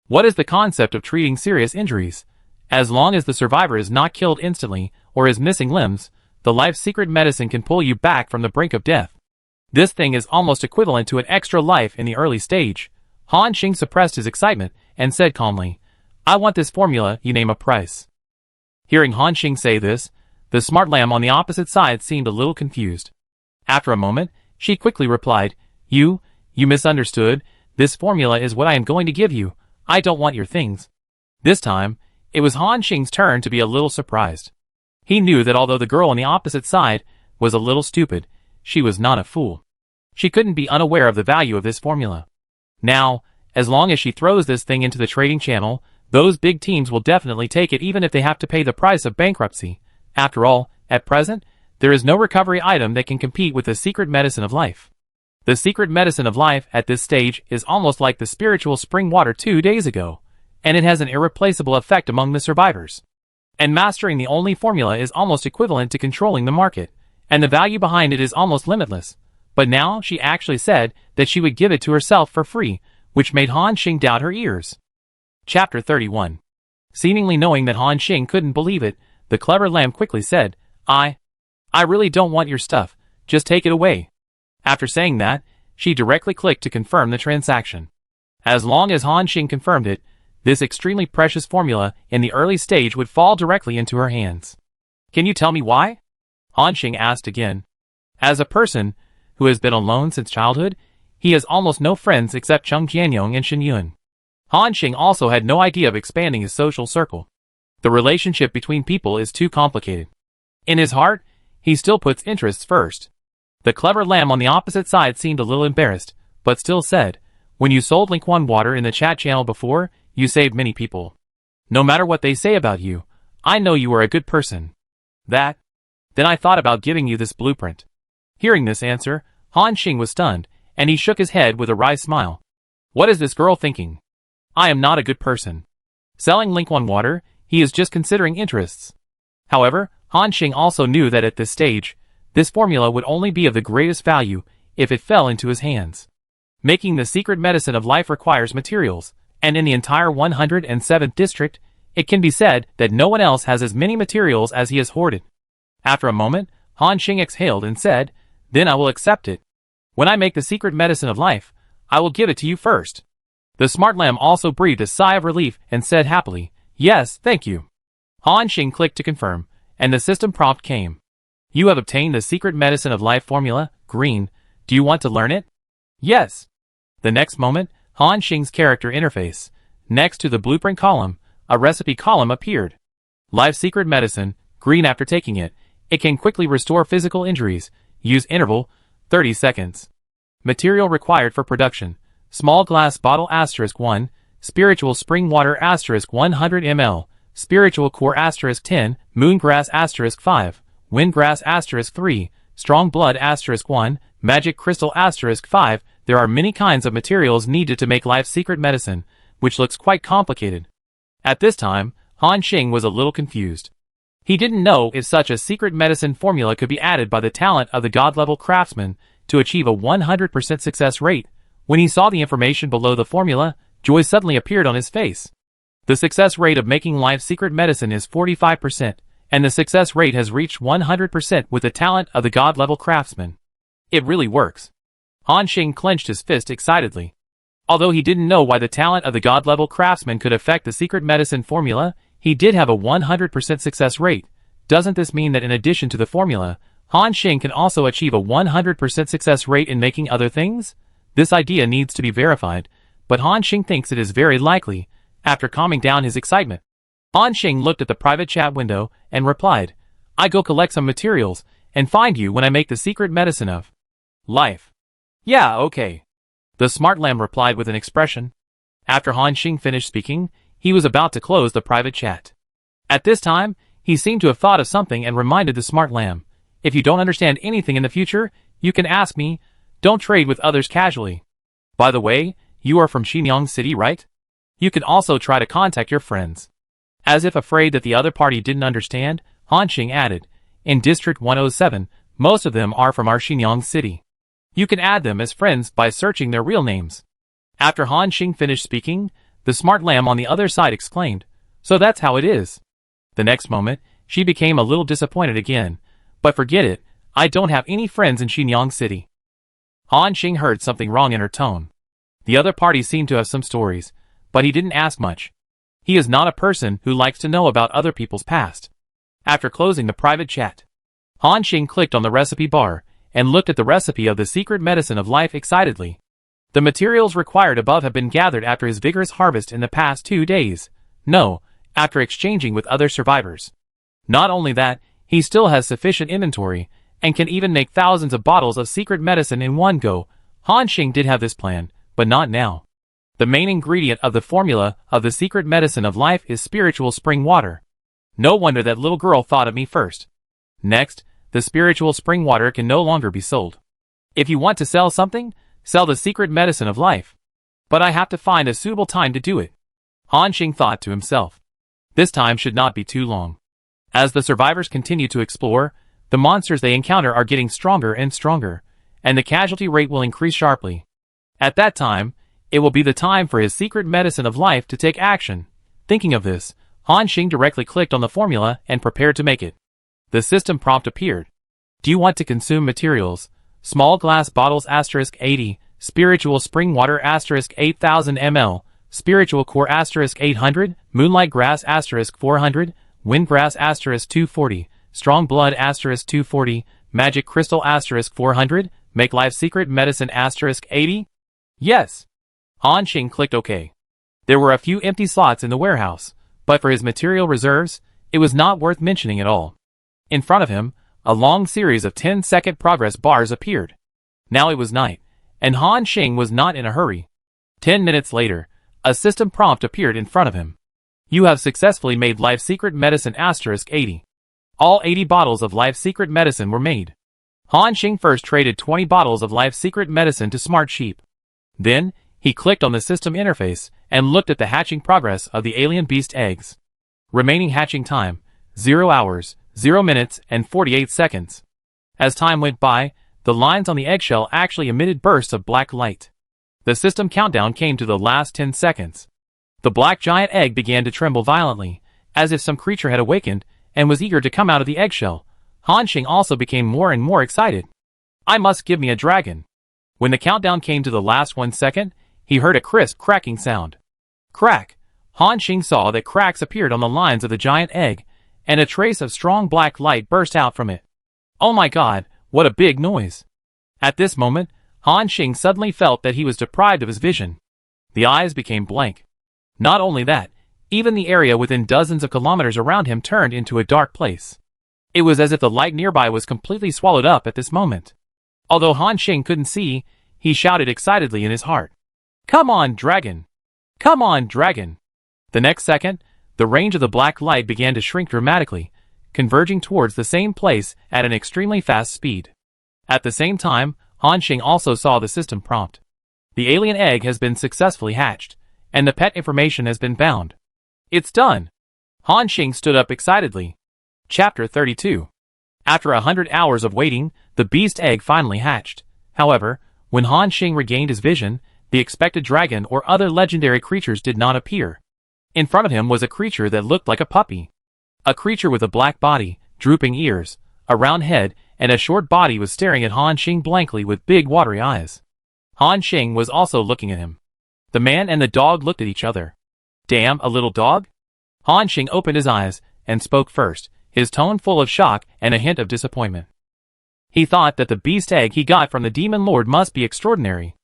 What is the concept of treating serious injuries? As long as the survivor is not killed instantly, or is missing limbs, the life secret medicine can pull you back from the brink of death. This thing is almost equivalent to an extra life in the early stage. Han Xing suppressed his excitement, and said calmly, "I want this formula, you name a price." Hearing Han Xing say this, the smart lamb on the opposite side seemed a little confused. After a moment, she quickly replied, You misunderstood. This formula is what I am going to give you. I don't want your things." This time, it was Han Xing's turn to be a little surprised. He knew that although the girl on the opposite side was a little stupid, she was not a fool. She couldn't be unaware of the value of this formula. Now, as long as she throws this thing into the trading channel, those big teams will definitely take it even if they have to pay the price of bankruptcy. After all, at present, there is no recovery item that can compete with the secret medicine of life. The secret medicine of life at this stage is almost like the spiritual spring water 2 days ago, and it has an irreplaceable effect among the survivors. And mastering the only formula is almost equivalent to controlling the market, and the value behind it is almost limitless. But now she actually said that she would give it to herself for free, which made Han Xing doubt her ears. Chapter 31. Seemingly knowing that Han Xing couldn't believe it, the clever lamb quickly said, I really don't want your stuff, just take it away. After saying that, she directly clicked to confirm the transaction. As long as Han Xing confirmed it, this extremely precious formula in the early stage would fall directly into her hands. Can you tell me why? Han Xing asked again. As a person who has been alone since childhood, he has almost no friends except Cheng Jianyong and Shen Yun. Han Xing also had no idea of expanding his social circle. The relationship between people is too complicated. In his heart, he still puts interests first. The clever lamb on the opposite side seemed a little embarrassed, but still said, when you sold Lingquan water in the chat channel before, you saved many people. No matter what they say about you, I know you are a good person. Then I thought about giving you this blueprint. Hearing this answer, Han Xing was stunned, and he shook his head with a wry smile. What is this girl thinking? I am not a good person. Selling Lingquan water, he is just considering interests. However, Han Xing also knew that at this stage, this formula would only be of the greatest value if it fell into his hands. Making the secret medicine of life requires materials, and in the entire 107th district, it can be said that no one else has as many materials as he has hoarded. After a moment, Han Xing exhaled and said, then I will accept it. When I make the secret medicine of life, I will give it to you first. The smart lamb also breathed a sigh of relief and said happily, yes, thank you. Han Xing clicked to confirm, and the system prompt came. You have obtained the secret medicine of life formula, green. Do you want to learn it? Yes. The next moment, Han Xing's character interface, next to the blueprint column, a recipe column appeared. Life secret medicine, green. After taking it, it can quickly restore physical injuries. Use interval, 30 seconds. Material required for production, small glass bottle *1, spiritual spring water *100 ml, spiritual core *10, moongrass *5, windgrass *3, strong blood *1, magic crystal *5. There are many kinds of materials needed to make life secret medicine, which looks quite complicated. At this time, Han Xing was a little confused. He didn't know if such a secret medicine formula could be added by the talent of the god-level craftsman to achieve a 100% success rate. When he saw the information below the formula, joy suddenly appeared on his face. The success rate of making life secret medicine is 45%, and the success rate has reached 100% with the talent of the god-level craftsman. It really works. Han Xing clenched his fist excitedly. Although he didn't know why the talent of the god-level craftsman could affect the secret medicine formula, he did have a 100% success rate. Doesn't this mean that in addition to the formula, Han Xing can also achieve a 100% success rate in making other things? This idea needs to be verified, but Han Xing thinks it is very likely. After calming down his excitement, Han Xing looked at the private chat window and replied, I go collect some materials and find you when I make the secret medicine of life. Yeah, okay. The smart lamb replied with an expression. After Han Xing finished speaking, he was about to close the private chat. At this time, he seemed to have thought of something and reminded the smart lamb, if you don't understand anything in the future, you can ask me. Don't trade with others casually. By the way, you are from Xinyang City, right? You can also try to contact your friends. As if afraid that the other party didn't understand, Han Xing added, in District 107, most of them are from our Xinyang City. You can add them as friends by searching their real names. After Han Xing finished speaking, the smart lamb on the other side exclaimed, so that's how it is. The next moment, she became a little disappointed again, but forget it, I don't have any friends in Xinyang City. Han Xing heard something wrong in her tone. The other party seemed to have some stories, but he didn't ask much. He is not a person who likes to know about other people's past. After closing the private chat, Han Xing clicked on the recipe bar and looked at the recipe of the secret medicine of life excitedly. The materials required above have been gathered after his vigorous harvest in the past 2 days. No, after exchanging with other survivors. Not only that, he still has sufficient inventory, and can even make thousands of bottles of secret medicine in one go. Han Xing did have this plan, but not now. The main ingredient of the formula of the secret medicine of life is spiritual spring water. No wonder that little girl thought of me first. Next, the spiritual spring water can no longer be sold. If you want to sell something, sell the secret medicine of life. But I have to find a suitable time to do it. Han Xing thought to himself. This time should not be too long. As the survivors continue to explore, the monsters they encounter are getting stronger and stronger, and the casualty rate will increase sharply. At that time, it will be the time for his secret medicine of life to take action. Thinking of this, Han Xing directly clicked on the formula and prepared to make it. The system prompt appeared. Do you want to consume materials? Small glass bottles *80, spiritual spring water *8000 ml, spiritual core *800, moonlight grass *400, wind grass *240, strong blood *240, magic crystal *400, make life secret medicine *80? Yes. Han Xing clicked OK. There were a few empty slots in the warehouse, but for his material reserves, it was not worth mentioning at all. In front of him, a long series of 10-second progress bars appeared. Now it was night, and Han Xing was not in a hurry. 10 minutes later, a system prompt appeared in front of him. You have successfully made life secret medicine *80. All 80 bottles of life secret medicine were made. Han Xing first traded 20 bottles of life secret medicine to Smart Sheep. Then, he clicked on the system interface and looked at the hatching progress of the alien beast eggs. Remaining hatching time, 0 hours, 0 minutes, and 48 seconds. As time went by, the lines on the eggshell actually emitted bursts of black light. The system countdown came to the last 10 seconds. The black giant egg began to tremble violently, as if some creature had awakened and was eager to come out of the eggshell. Han Xing also became more and more excited. I must give me a dragon. When the countdown came to the last 1 second, he heard a crisp cracking sound. Crack! Han Xing saw that cracks appeared on the lines of the giant egg, and a trace of strong black light burst out from it. Oh my god, what a big noise! At this moment, Han Xing suddenly felt that he was deprived of his vision. The eyes became blank. Not only that, even the area within dozens of kilometers around him turned into a dark place. It was as if the light nearby was completely swallowed up at this moment. Although Han Xing couldn't see, he shouted excitedly in his heart. Come on, dragon! Come on, dragon! The next second, the range of the black light began to shrink dramatically, converging towards the same place at an extremely fast speed. At the same time, Han Xing also saw the system prompt. The alien egg has been successfully hatched, and the pet information has been bound. It's done! Han Xing stood up excitedly. Chapter 32. After 100 hours of waiting, the beast egg finally hatched. However, when Han Xing regained his vision, the expected dragon or other legendary creatures did not appear. In front of him was a creature that looked like a puppy. A creature with a black body, drooping ears, a round head, and a short body was staring at Han Xing blankly with big watery eyes. Han Xing was also looking at him. The man and the dog looked at each other. Damn, a little dog? Han Xing opened his eyes and spoke first, his tone full of shock and a hint of disappointment. He thought that the beast egg he got from the demon lord must be extraordinary.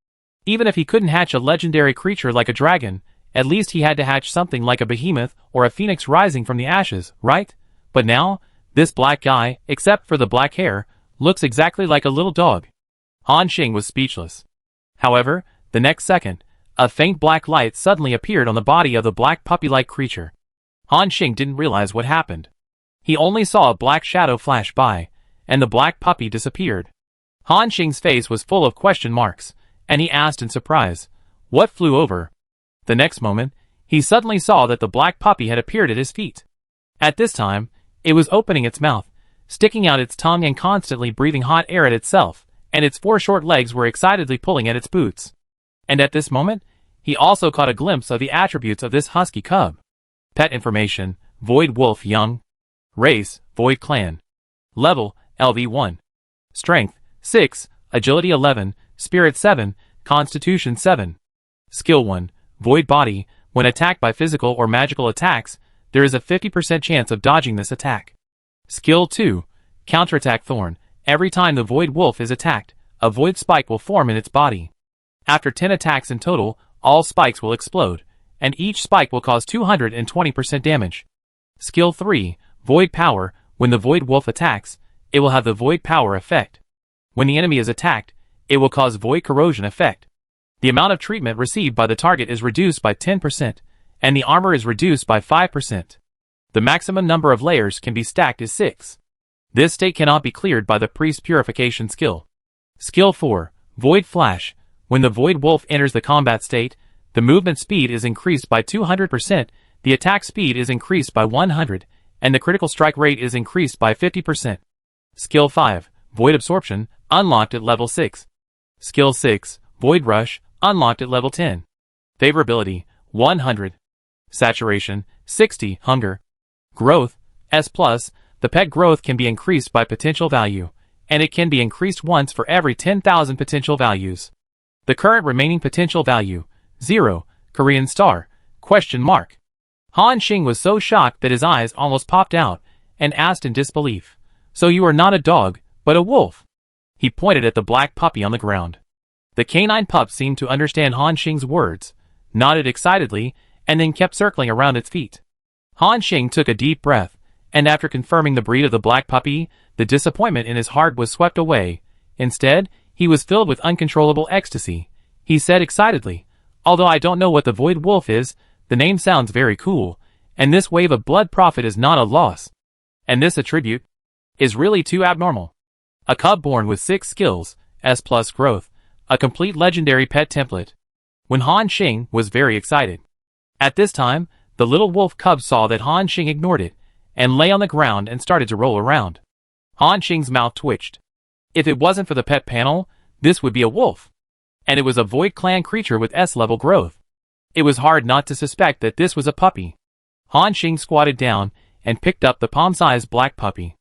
Even if he couldn't hatch a legendary creature like a dragon, at least he had to hatch something like a behemoth or a phoenix rising from the ashes, right? But now, this black guy, except for the black hair, looks exactly like a little dog. Han Xing was speechless. However, the next second, a faint black light suddenly appeared on the body of the black puppy-like creature. Han Xing didn't realize what happened. He only saw a black shadow flash by, and the black puppy disappeared. Han Xing's face was full of question marks, and he asked in surprise, "What flew over?" The next moment, he suddenly saw that the black puppy had appeared at his feet. At this time, it was opening its mouth, sticking out its tongue and constantly breathing hot air at itself, and its 4 short legs were excitedly pulling at its boots. And at this moment, he also caught a glimpse of the attributes of this husky cub. Pet information, Void Wolf Young. Race, Void Clan. Level, LV1. Strength, 6, Agility 11, Spirit 7, Constitution 7. Skill 1, Void Body. When attacked by physical or magical attacks, there is a 50% chance of dodging this attack. Skill 2, Counterattack Thorn. Every time the Void Wolf is attacked, a Void Spike will form in its body. After 10 attacks in total, all spikes will explode, and each spike will cause 220% damage. Skill 3, Void Power. When the Void Wolf attacks, it will have the Void Power effect. When the enemy is attacked, it will cause Void Corrosion effect. The amount of treatment received by the target is reduced by 10%, and the armor is reduced by 5%. The maximum number of layers can be stacked is 6. This state cannot be cleared by the priest purification skill. Skill 4, Void Flash. When the Void Wolf enters the combat state, the movement speed is increased by 200%, the attack speed is increased by 100, and the critical strike rate is increased by 50%. Skill 5, Void Absorption, unlocked at level 6. Skill 6, Void Rush, unlocked at level 10. Favorability, 100. Saturation, 60. Hunger. Growth, S+. The pet growth can be increased by potential value, and it can be increased once for every 10,000 potential values. The current remaining potential value, 0, Korean star, ? Han Xing was so shocked that his eyes almost popped out, and asked in disbelief, "So you are not a dog, but a wolf?" He pointed at the black puppy on the ground. The canine pup seemed to understand Han Xing's words, nodded excitedly, and then kept circling around its feet. Han Xing took a deep breath, and after confirming the breed of the black puppy, the disappointment in his heart was swept away. Instead, he was filled with uncontrollable ecstasy. He said excitedly, "Although I don't know what the Void Wolf is, the name sounds very cool, and this wave of blood profit is not a loss. And this attribute is really too abnormal. A cub born with 6 skills, S+ growth, a complete legendary pet template." When Han Xing was very excited. At this time, the little wolf cub saw that Han Xing ignored it, and lay on the ground and started to roll around. Han Xing's mouth twitched. If it wasn't for the pet panel, this would be a wolf. And it was a Void Clan creature with S-level growth. It was hard not to suspect that this was a puppy. Han Xing squatted down and picked up the palm-sized black puppy.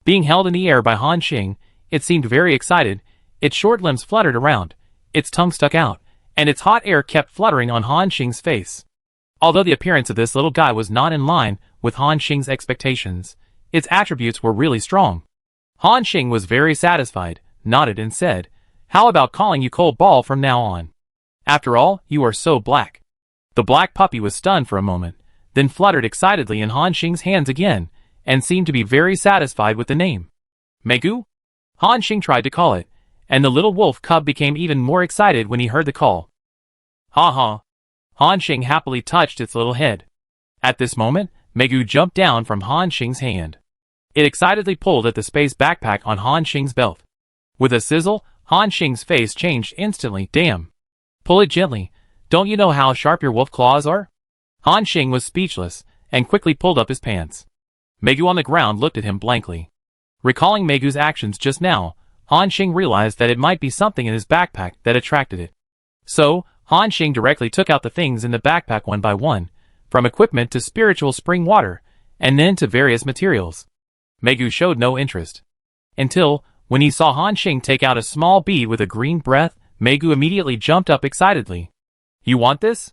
Being held in the air by Han Xing, it seemed very excited. Its short limbs fluttered around, its tongue stuck out, and its hot air kept fluttering on Han Xing's face. Although the appearance of this little guy was not in line with Han Xing's expectations, its attributes were really strong. Han Xing was very satisfied, nodded and said, "How about calling you Cold Ball from now on? After all, you are so black." The black puppy was stunned for a moment, then fluttered excitedly in Han Xing's hands again, and seemed to be very satisfied with the name. Megu? Han Xing tried to call it, and the little wolf cub became even more excited when he heard the call. "Ha ha." Han Xing happily touched its little head. At this moment, Megu jumped down from Han Xing's hand. It excitedly pulled at the space backpack on Han Xing's belt. With a sizzle, Han Xing's face changed instantly. "Damn. Pull it gently. Don't you know how sharp your wolf claws are?" Han Xing was speechless, and quickly pulled up his pants. Megu on the ground looked at him blankly. Recalling Megu's actions just now, Han Xing realized that it might be something in his backpack that attracted it. So, Han Xing directly took out the things in the backpack one by one, from equipment to spiritual spring water, and then to various materials. Megu showed no interest. Until, when he saw Han Xing take out a small bead with a green breath, Megu immediately jumped up excitedly. "You want this?"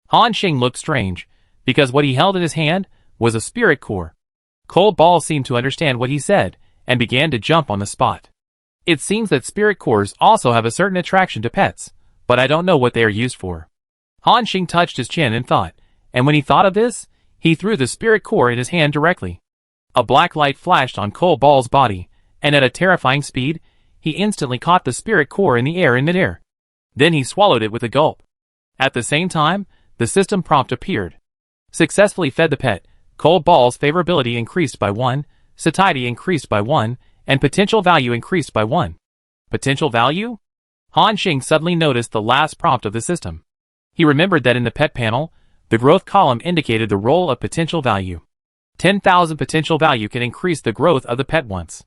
Han Xing looked strange, because what he held in his hand was a spirit core. Cold Ball seemed to understand what he said, and began to jump on the spot. It seems that spirit cores also have a certain attraction to pets, but I don't know what they are used for. Han Xing touched his chin and thought, and when he thought of this, he threw the spirit core in his hand directly. A black light flashed on Cold Ball's body, and at a terrifying speed, he instantly caught the spirit core in the air in midair. Then he swallowed it with a gulp. At the same time, the system prompt appeared. Successfully fed the pet, Cold Ball's favorability increased by 1, satiety increased by 1, and potential value increased by 1. Potential value? Han Xing suddenly noticed the last prompt of the system. He remembered that in the pet panel, the growth column indicated the role of potential value. 10,000 potential value can increase the growth of the pet once.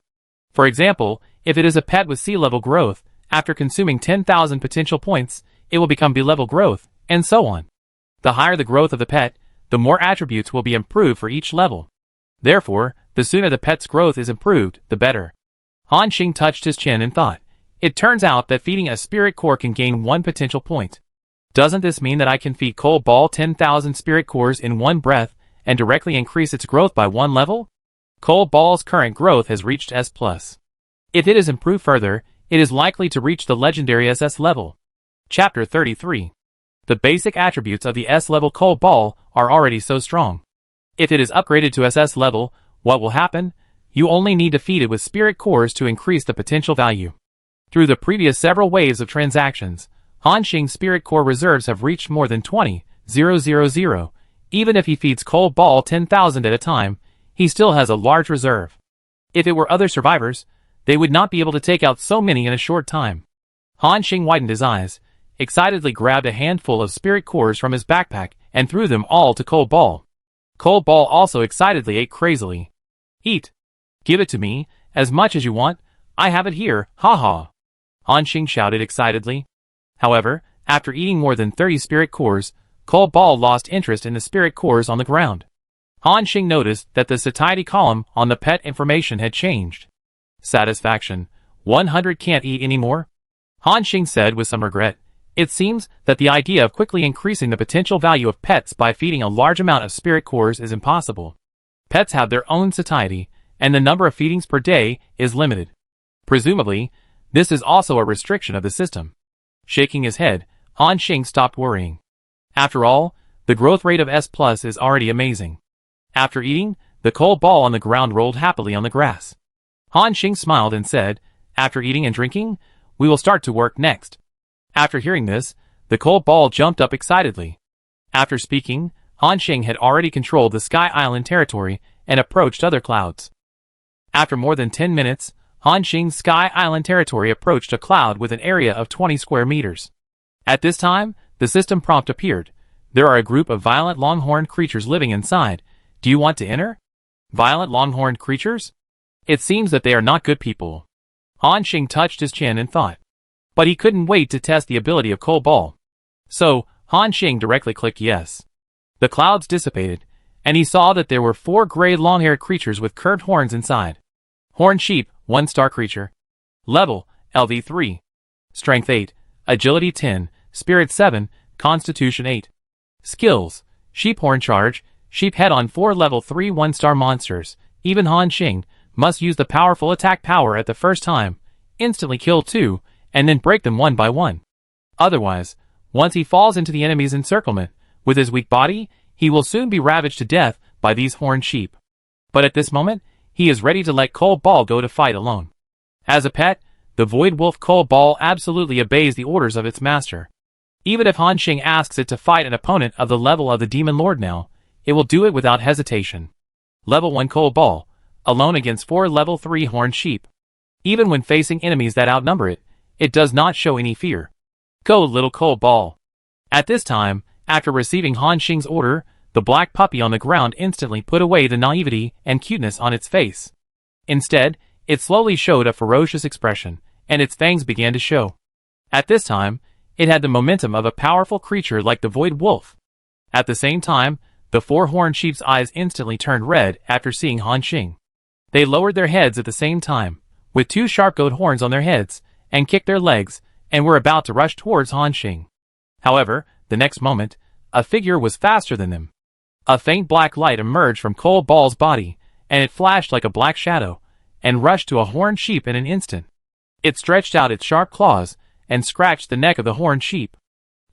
For example, if it is a pet with C-level growth, after consuming 10,000 potential points, it will become B-level growth, and so on. The higher the growth of the pet, the more attributes will be improved for each level. Therefore, the sooner the pet's growth is improved, the better. Han Xing touched his chin and thought, "It turns out that feeding a spirit core can gain 1 potential point. Doesn't this mean that I can feed Cold Ball 10,000 spirit cores in one breath and directly increase its growth by 1 level? Cold Ball's current growth has reached S+. If it is improved further, it is likely to reach the legendary SS level." Chapter 33. The basic attributes of the S-level Cold Ball are already so strong. If it is upgraded to SS level, what will happen? You only need to feed it with spirit cores to increase the potential value. Through the previous several waves of transactions, Han Xing's spirit core reserves have reached more than 20,000. Even if he feeds Cold Ball 10,000 at a time, he still has a large reserve. If it were other survivors, they would not be able to take out so many in a short time. Han Xing widened his eyes, excitedly grabbed a handful of spirit cores from his backpack and threw them all to Cold Ball. Cold Ball also excitedly ate crazily. Eat. Give it to me, as much as you want, I have it here, haha. Han Xing shouted excitedly. However, after eating more than 30 spirit cores, Cold Ball lost interest in the spirit cores on the ground. Han Xing noticed that the satiety column on the pet information had changed. Satisfaction. 100 can't eat anymore? Han Xing said with some regret. It seems that the idea of quickly increasing the potential value of pets by feeding a large amount of spirit cores is impossible. Pets have their own satiety, and the number of feedings per day is limited. Presumably, this is also a restriction of the system. Shaking his head, Han Xing stopped worrying. After all, the growth rate of S+ is already amazing. After eating, the Cold Ball on the ground rolled happily on the grass. Han Xing smiled and said, after eating and drinking, we will start to work next. After hearing this, the Cold Ball jumped up excitedly. After speaking, Han Xing had already controlled the Sky Island territory and approached other clouds. After more than 10 minutes, Han Xing's Sky Island territory approached a cloud with an area of 20 square meters. At this time, the system prompt appeared. There are a group of violent long-horned creatures living inside. Do you want to enter? Violent long-horned creatures? It seems that they are not good people. Han Xing touched his chin and thought. But he couldn't wait to test the ability of Cold Ball. So, Han Xing directly clicked yes. The clouds dissipated, and he saw that there were 4 gray long-haired creatures with curved horns inside. Horned sheep, 1-star creature. Level, LV3. Strength 8, Agility 10, Spirit 7, Constitution 8. Skills, Sheep Horn Charge, Sheep Head on 4 Level 3 1-star monsters. Even Han Xing must use the powerful attack power at the first time, instantly kill 2, and then break them one by one. Otherwise, once he falls into the enemy's encirclement, with his weak body, he will soon be ravaged to death by these horned sheep. But at this moment, he is ready to let Cold Ball go to fight alone. As a pet, the Void Wolf Cold Ball absolutely obeys the orders of its master. Even if Han Xing asks it to fight an opponent of the level of the Demon Lord now, it will do it without hesitation. Level 1 Cold Ball, alone against 4 Level 3 horned sheep. Even when facing enemies that outnumber it, it does not show any fear. Go, little Cold Ball. At this time, after receiving Han Xing's order, the black puppy on the ground instantly put away the naivety and cuteness on its face. Instead, it slowly showed a ferocious expression, and its fangs began to show. At this time, it had the momentum of a powerful creature like the Void Wolf. At the same time, the 4 horned sheep's eyes instantly turned red after seeing Han Xing. They lowered their heads at the same time, with 2 sharp goat horns on their heads, and kicked their legs, and were about to rush towards Han Xing. However, the next moment, a figure was faster than them. A faint black light emerged from Cold Ball's body, and it flashed like a black shadow, and rushed to a horned sheep in an instant. It stretched out its sharp claws, and scratched the neck of the horned sheep.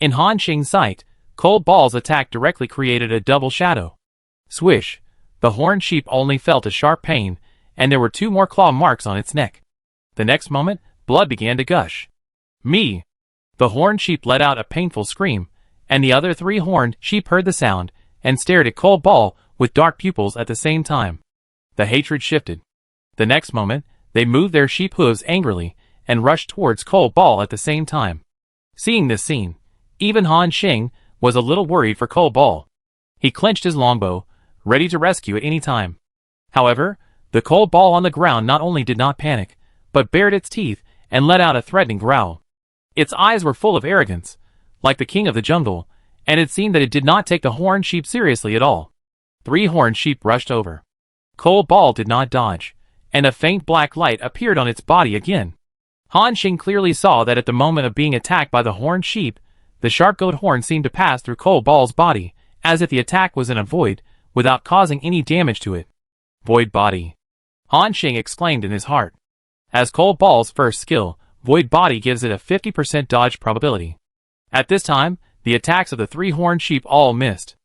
In Han Xing's sight, Cold Ball's attack directly created a double shadow. Swish! The horned sheep only felt a sharp pain, and there were 2 more claw marks on its neck. The next moment, blood began to gush. Me! The horned sheep let out a painful scream, and the other 3 horned sheep heard the sound, and stared at Cold Ball with dark pupils at the same time. The hatred shifted. The next moment, they moved their sheep hooves angrily, and rushed towards Cold Ball at the same time. Seeing this scene, even Han Xing was a little worried for Cold Ball. He clenched his longbow, ready to rescue at any time. However, the Cold Ball on the ground not only did not panic, but bared its teeth and let out a threatening growl. Its eyes were full of arrogance, like the king of the jungle, and it seemed that it did not take the horned sheep seriously at all. 3 horned sheep rushed over. Cold Ball did not dodge, and a faint black light appeared on its body again. Han Xing clearly saw that at the moment of being attacked by the horned sheep, the sharp goat horn seemed to pass through Cold Ball's body, as if the attack was in a void, without causing any damage to it. Void Body. Han Xing exclaimed in his heart. As Cold Ball's first skill, Void Body gives it a 50% dodge probability. At this time, the attacks of the 3 horned sheep all missed.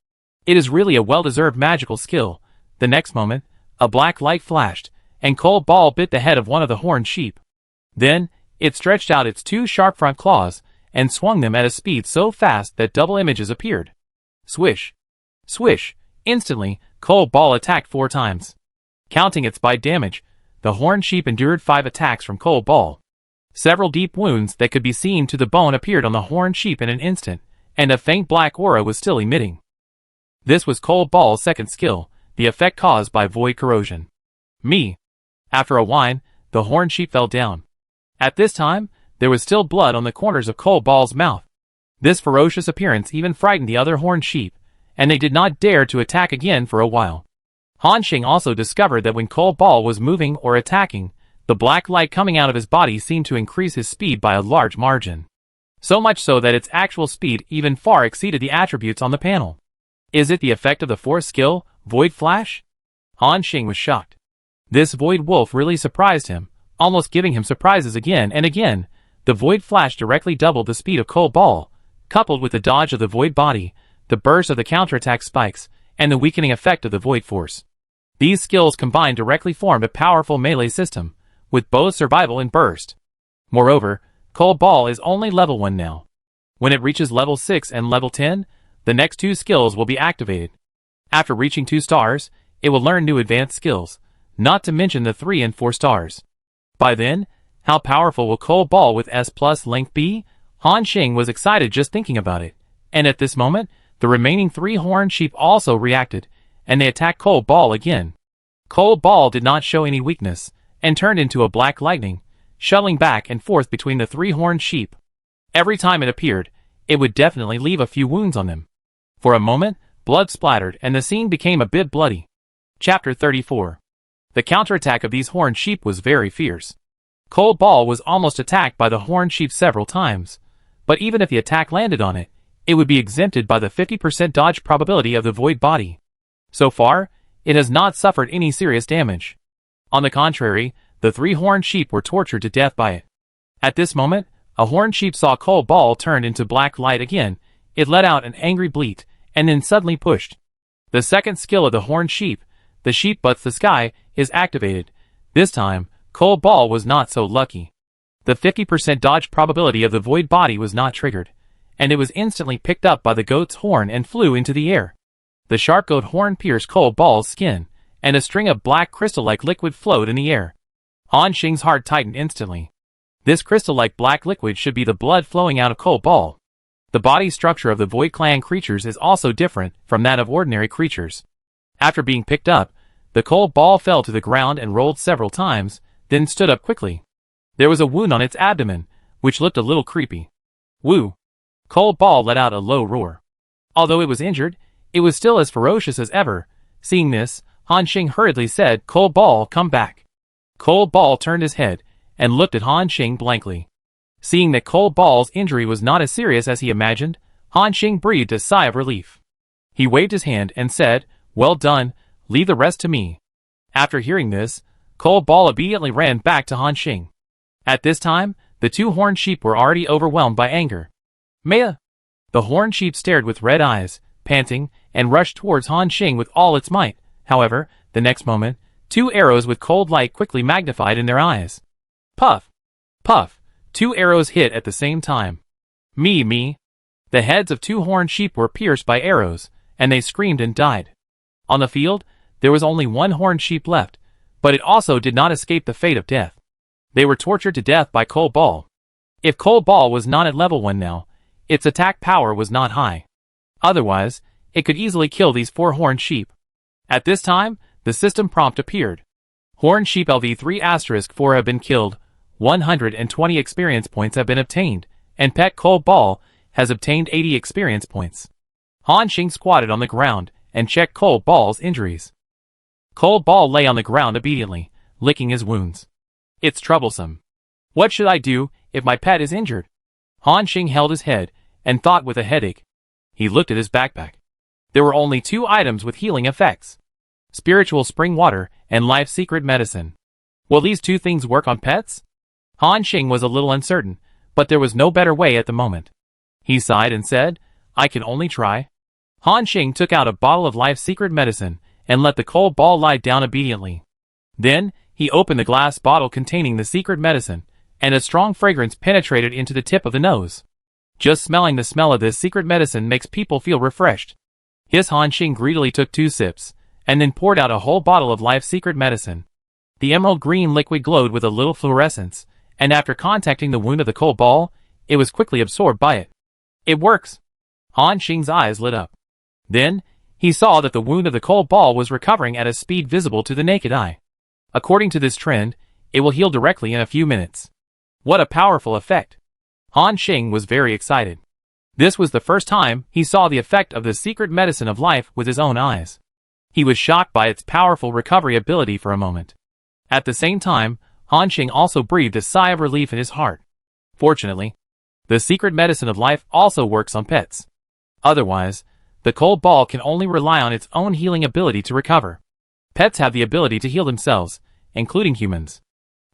It is really a well-deserved magical skill. The next moment, a black light flashed, and Cold Ball bit the head of one of the horned sheep. Then, it stretched out its 2 sharp front claws, and swung them at a speed so fast that double images appeared. Swish! Swish! Instantly, Cold Ball attacked 4 times. Counting its bite damage, the horned sheep endured 5 attacks from Cold Ball. Several deep wounds that could be seen to the bone appeared on the horned sheep in an instant, and a faint black aura was still emitting. This was Cold Ball's second skill, the effect caused by void corrosion. Me. After a whine, the horned sheep fell down. At this time, there was still blood on the corners of Cold Ball's mouth. This ferocious appearance even frightened the other horned sheep, and they did not dare to attack again for a while. Han Xing also discovered that when Cold Ball was moving or attacking, the black light coming out of his body seemed to increase his speed by a large margin. So much so that its actual speed even far exceeded the attributes on the panel. Is it the effect of the fourth skill, Void Flash? Han Xing was shocked. This Void Wolf really surprised him, almost giving him surprises again and again. The Void Flash directly doubled the speed of Cold Ball, coupled with the dodge of the Void Body, the burst of the counterattack spikes, and the weakening effect of the Void Force. These skills combined directly formed a powerful melee system, with both survival and burst. Moreover, Cold Ball is only level 1 now. When it reaches level 6 and level 10, the next 2 skills will be activated. After reaching 2 stars, it will learn new advanced skills, not to mention the 3 and 4 stars. By then, how powerful will Cold Ball with S+ length be? Han Xing was excited just thinking about it, and at this moment, the remaining 3 horned sheep also reacted, and they attacked Cold Ball again. Cold Ball did not show any weakness, and turned into a black lightning, shuttling back and forth between the 3 horned sheep. Every time it appeared, it would definitely leave a few wounds on them. For a moment, blood splattered and the scene became a bit bloody. Chapter 34. The counterattack of these horned sheep was very fierce. Cold Ball was almost attacked by the horned sheep several times, but even if the attack landed on it, it would be exempted by the 50% dodge probability of the Void Body. So far, it has not suffered any serious damage. On the contrary, the 3 horned sheep were tortured to death by it. At this moment, a horned sheep saw Cold Ball turned into black light again. It let out an angry bleat, and then suddenly pushed. The second skill of the horned sheep, the sheep butts the sky, is activated. This time, Cold Ball was not so lucky. The 50% dodge probability of the Void Body was not triggered, and it was instantly picked up by the goat's horn and flew into the air. The sharp goat horn pierced Cold Ball's skin, and a string of black crystal-like liquid flowed in the air. Han Xing's heart tightened instantly. This crystal-like black liquid should be the blood flowing out of Cold Ball. The body structure of the Void Clan creatures is also different from that of ordinary creatures. After being picked up, the Cold Ball fell to the ground and rolled several times, then stood up quickly. There was a wound on its abdomen, which looked a little creepy. Woo! Cold Ball let out a low roar. Although it was injured, it was still as ferocious as ever. Seeing this, Han Xing hurriedly said, "Cold Ball, come back." Cold Ball turned his head and looked at Han Xing blankly. Seeing that Cold Ball's injury was not as serious as he imagined, Han Xing breathed a sigh of relief. He waved his hand and said, "Well done, leave the rest to me." After hearing this, Cold Ball immediately ran back to Han Xing. At this time, the 2 horned sheep were already overwhelmed by anger. Mea! The horned sheep stared with red eyes, panting, and rushed towards Han Xing with all its might. However, the next moment, 2 arrows with cold light quickly magnified in their eyes. Puff! Puff! 2 arrows hit at the same time. Me! The heads of 2 horned sheep were pierced by arrows, and they screamed and died. On the field, there was only 1 horned sheep left, but it also did not escape the fate of death. They were tortured to death by Cold Ball. If Cold Ball was not at level 1 now, its attack power was not high. Otherwise, it could easily kill these 4 horned sheep. At this time, the system prompt appeared. Horned sheep LV3*4 have been killed, 120 experience points have been obtained, and Pet Cold Ball has obtained 80 experience points. Han Xing squatted on the ground and checked Cold Ball's injuries. Cold Ball lay on the ground obediently, licking his wounds. It's troublesome. What should I do if my pet is injured? Han Xing held his head and thought with a headache. He looked at his backpack. There were only 2 items with healing effects: Spiritual Spring Water and Life Secret Medicine. Will these 2 things work on pets? Han Xing was a little uncertain, but there was no better way at the moment. He sighed and said, "I can only try." Han Xing took out a bottle of Life Secret Medicine and let the Cold Ball lie down obediently. Then, he opened the glass bottle containing the secret medicine, and a strong fragrance penetrated into the tip of the nose. Just smelling the smell of this secret medicine makes people feel refreshed. His Han Xing greedily took 2 sips, and then poured out a whole bottle of life's secret medicine. The emerald green liquid glowed with a little fluorescence, and after contacting the wound of the cold ball, it was quickly absorbed by it. It works! Han Xing's eyes lit up. Then, he saw that the wound of the cold ball was recovering at a speed visible to the naked eye. According to this trend, it will heal directly in a few minutes. What a powerful effect! Han Xing was very excited. This was the first time he saw the effect of the secret medicine of life with his own eyes. He was shocked by its powerful recovery ability for a moment. At the same time, Han Xing also breathed a sigh of relief in his heart. Fortunately, the secret medicine of life also works on pets. Otherwise, the cold ball can only rely on its own healing ability to recover. Pets have the ability to heal themselves, including humans.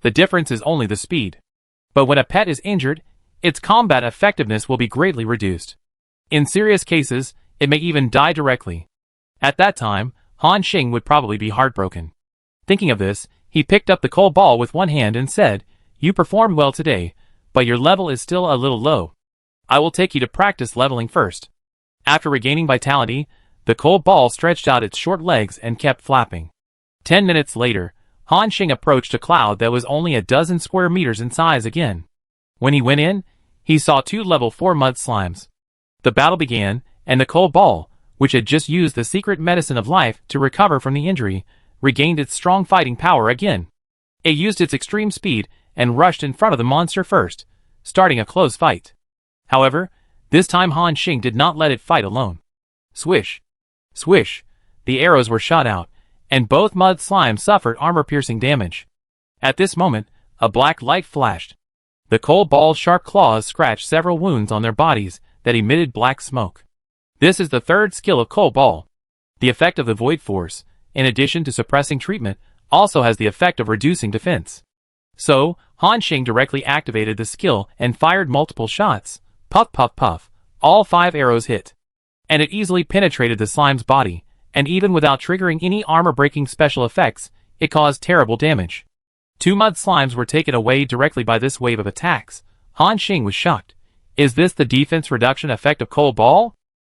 The difference is only the speed. But when a pet is injured, its combat effectiveness will be greatly reduced. In serious cases, it may even die directly. At that time, Han Xing would probably be heartbroken. Thinking of this, he picked up the cold ball with one hand and said, "You performed well today, but your level is still a little low. I will take you to practice leveling first." After regaining vitality, the cold ball stretched out its short legs and kept flapping. 10 minutes later, Han Xing approached a cloud that was only a dozen square meters in size again. When he went in, he saw 2 level 4 mud slimes. The battle began, and the cold ball, which had just used the secret medicine of life to recover from the injury, regained its strong fighting power again. It used its extreme speed and rushed in front of the monster first, starting a close fight. However, this time Han Xing did not let it fight alone. Swish! Swish! The arrows were shot out, and both mud slimes suffered armor-piercing damage. At this moment, a black light flashed. The cold ball's sharp claws scratched several wounds on their bodies that emitted black smoke. This is the third skill of cold ball. The effect of the void force, in addition to suppressing treatment, also has the effect of reducing defense. So, Han Xing directly activated the skill and fired multiple shots. Puff puff puff, all 5 arrows hit. And it easily penetrated the slime's body, and even without triggering any armor-breaking special effects, it caused terrible damage. 2 mud slimes were taken away directly by this wave of attacks. Han Xing was shocked. Is this the defense reduction effect of cold ball?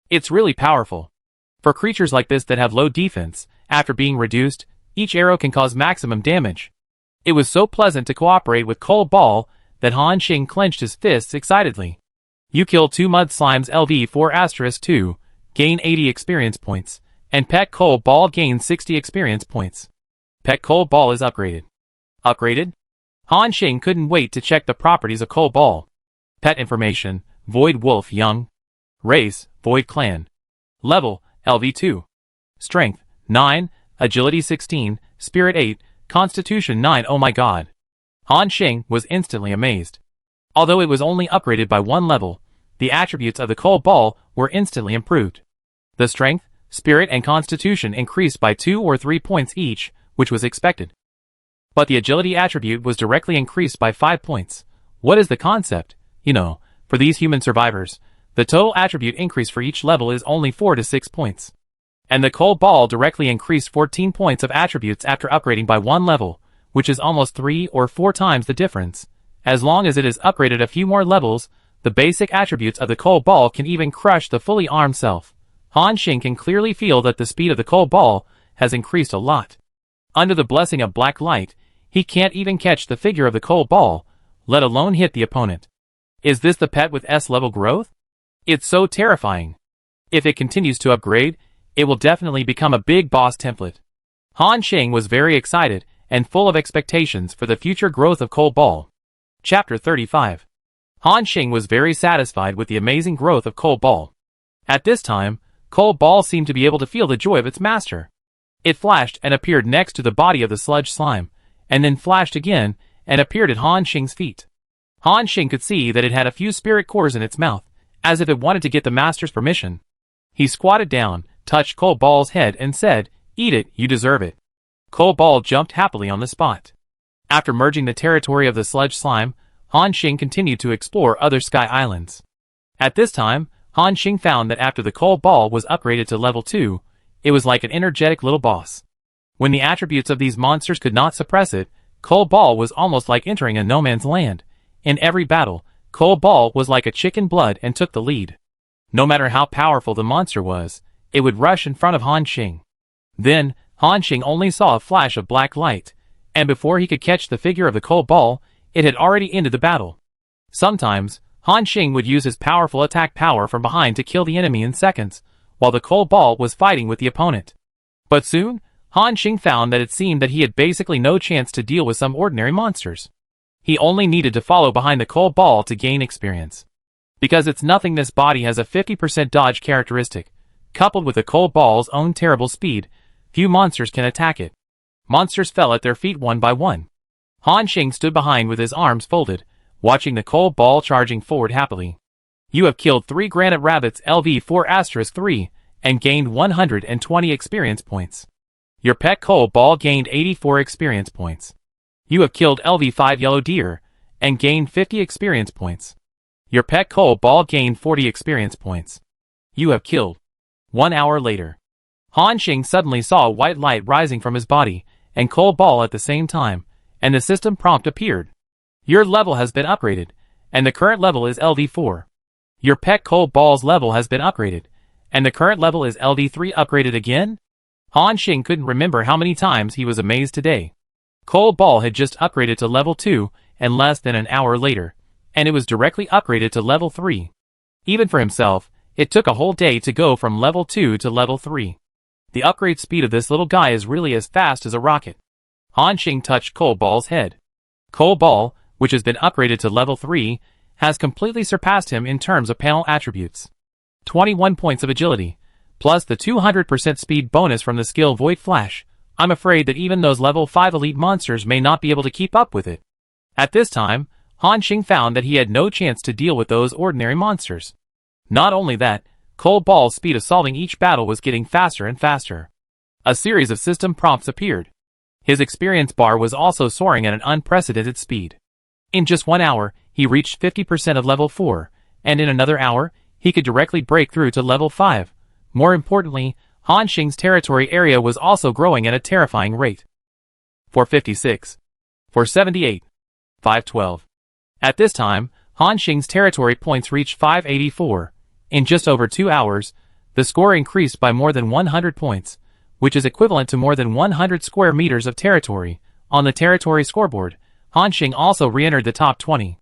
It's really powerful. For creatures like this that have low defense, after being reduced, each arrow can cause maximum damage. It was so pleasant to cooperate with cold ball that Han Xing clenched his fists excitedly. You kill 2 mud slimes LV4*2, gain 80 experience points, and Pet Cold Ball gains 60 experience points. Pet Cold Ball is upgraded. Upgraded? Han Xing couldn't wait to check the properties of Cold Ball. Pet information, Void Wolf Young. Race, Void Clan. Level, LV2. Strength, 9, Agility 16, Spirit 8, Constitution 9. Oh my god. Han Xing was instantly amazed. Although it was only upgraded by 1 level, the attributes of the cold ball were instantly improved. The strength, spirit and constitution increased by 2 or 3 points each, which was expected. But the agility attribute was directly increased by 5 points. What is the concept? For these human survivors, the total attribute increase for each level is only 4 to 6 points. And the cold ball directly increased 14 points of attributes after upgrading by 1 level, which is almost 3 or 4 times the difference. As long as it is upgraded a few more levels, the basic attributes of the cold ball can even crush the fully armed self. Han Xing can clearly feel that the speed of the cold ball has increased a lot. Under the blessing of black light, he can't even catch the figure of the cold ball, let alone hit the opponent. Is this the pet with S-level growth? It's so terrifying. If it continues to upgrade, it will definitely become a big boss template. Han Xing was very excited and full of expectations for the future growth of cold ball. Chapter 35. Han Xing was very satisfied with the amazing growth of cold ball. At this time, cold ball seemed to be able to feel the joy of its master. It flashed and appeared next to the body of the sludge slime, and then flashed again and appeared at Han Xing's feet. Han Xing could see that it had a few spirit cores in its mouth, as if it wanted to get the master's permission. He squatted down, touched cold ball's head and said, "Eat it, you deserve it." Cold ball jumped happily on the spot. After merging the territory of the sludge slime, Han Xing continued to explore other sky islands. At this time, Han Xing found that after the cold ball was upgraded to level 2, it was like an energetic little boss. When the attributes of these monsters could not suppress it, cold ball was almost like entering a no man's land. In every battle, Cold Ball was like a chicken blood and took the lead. No matter how powerful the monster was, it would rush in front of Han Xing. Then, Han Xing only saw a flash of black light, and before he could catch the figure of the Cold Ball, it had already ended the battle. Sometimes, Han Xing would use his powerful attack power from behind to kill the enemy in seconds, while the Cold Ball was fighting with the opponent. But soon, Han Xing found that it seemed that he had basically no chance to deal with some ordinary monsters. He only needed to follow behind the Cold Ball to gain experience. Because its nothingness body has a 50% dodge characteristic, coupled with the Cold Ball's own terrible speed, few monsters can attack it. Monsters fell at their feet one by one. Han Xing stood behind with his arms folded, watching the Cold Ball charging forward happily. You have killed 3 granite rabbits LV4*3 and gained 120 experience points. Your pet Cold Ball gained 84 experience points. You have killed LV5 yellow deer and gained 50 experience points. Your pet Cold Ball gained 40 experience points. You have killed. 1 hour later, Han Xing suddenly saw a white light rising from his body and Cold Ball at the same time, and the system prompt appeared. Your level has been upgraded, and the current level is LV4. Your pet Cold Ball's level has been upgraded, and the current level is LV3 upgraded again? Han Xing couldn't remember how many times he was amazed today. Cold Ball had just upgraded to level 2 and less than an hour later, and it was directly upgraded to level 3. Even for himself, it took a whole day to go from level 2 to level 3. The upgrade speed of this little guy is really as fast as a rocket. Han Xing touched Cold Ball's head. Cold Ball, which has been upgraded to level 3, has completely surpassed him in terms of panel attributes. 21 points of agility, plus the 200% speed bonus from the skill Void Flash. I'm afraid that even those level 5 elite monsters may not be able to keep up with it. At this time, Han Xing found that he had no chance to deal with those ordinary monsters. Not only that, Cold Ball's speed of solving each battle was getting faster and faster. A series of system prompts appeared. His experience bar was also soaring at an unprecedented speed. In just 1 hour, he reached 50% of level 4, and in another hour, he could directly break through to level 5. More importantly, Han Xing's territory area was also growing at a terrifying rate. 456. 478. 512. At this time, Han Xing's territory points reached 584. In just over 2 hours, the score increased by more than 100 points, which is equivalent to more than 100 square meters of territory. On the territory scoreboard, Han Xing also re-entered the top 20.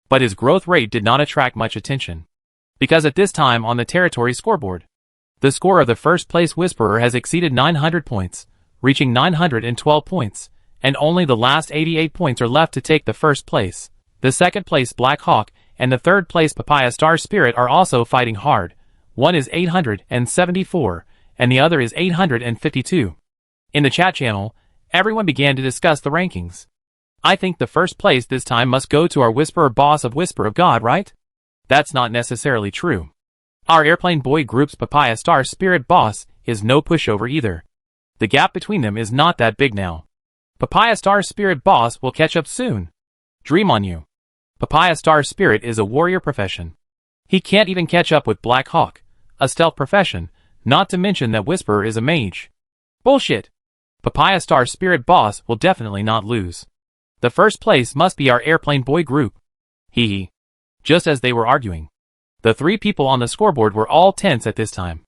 But his growth rate did not attract much attention. Because at this time on the territory scoreboard, the score of the first place Whisperer has exceeded 900 points, reaching 912 points, and only the last 88 points are left to take the first place. The second place Black Hawk and the third place Papaya Star Spirit are also fighting hard. One is 874, and the other is 852. In the chat channel, everyone began to discuss the rankings. I think the first place this time must go to our Whisperer boss of Whisper of God, right? That's not necessarily true. Our Airplane Boy group's Papaya Star Spirit boss is no pushover either. The gap between them is not that big now. Papaya Star Spirit boss will catch up soon. Dream on you. Papaya Star Spirit is a warrior profession. He can't even catch up with Black Hawk, a stealth profession, not to mention that Whisperer is a mage. Bullshit. Papaya Star Spirit boss will definitely not lose. The first place must be our Airplane Boy group. Hee hee. Just as they were arguing, the 3 people on the scoreboard were all tense at this time.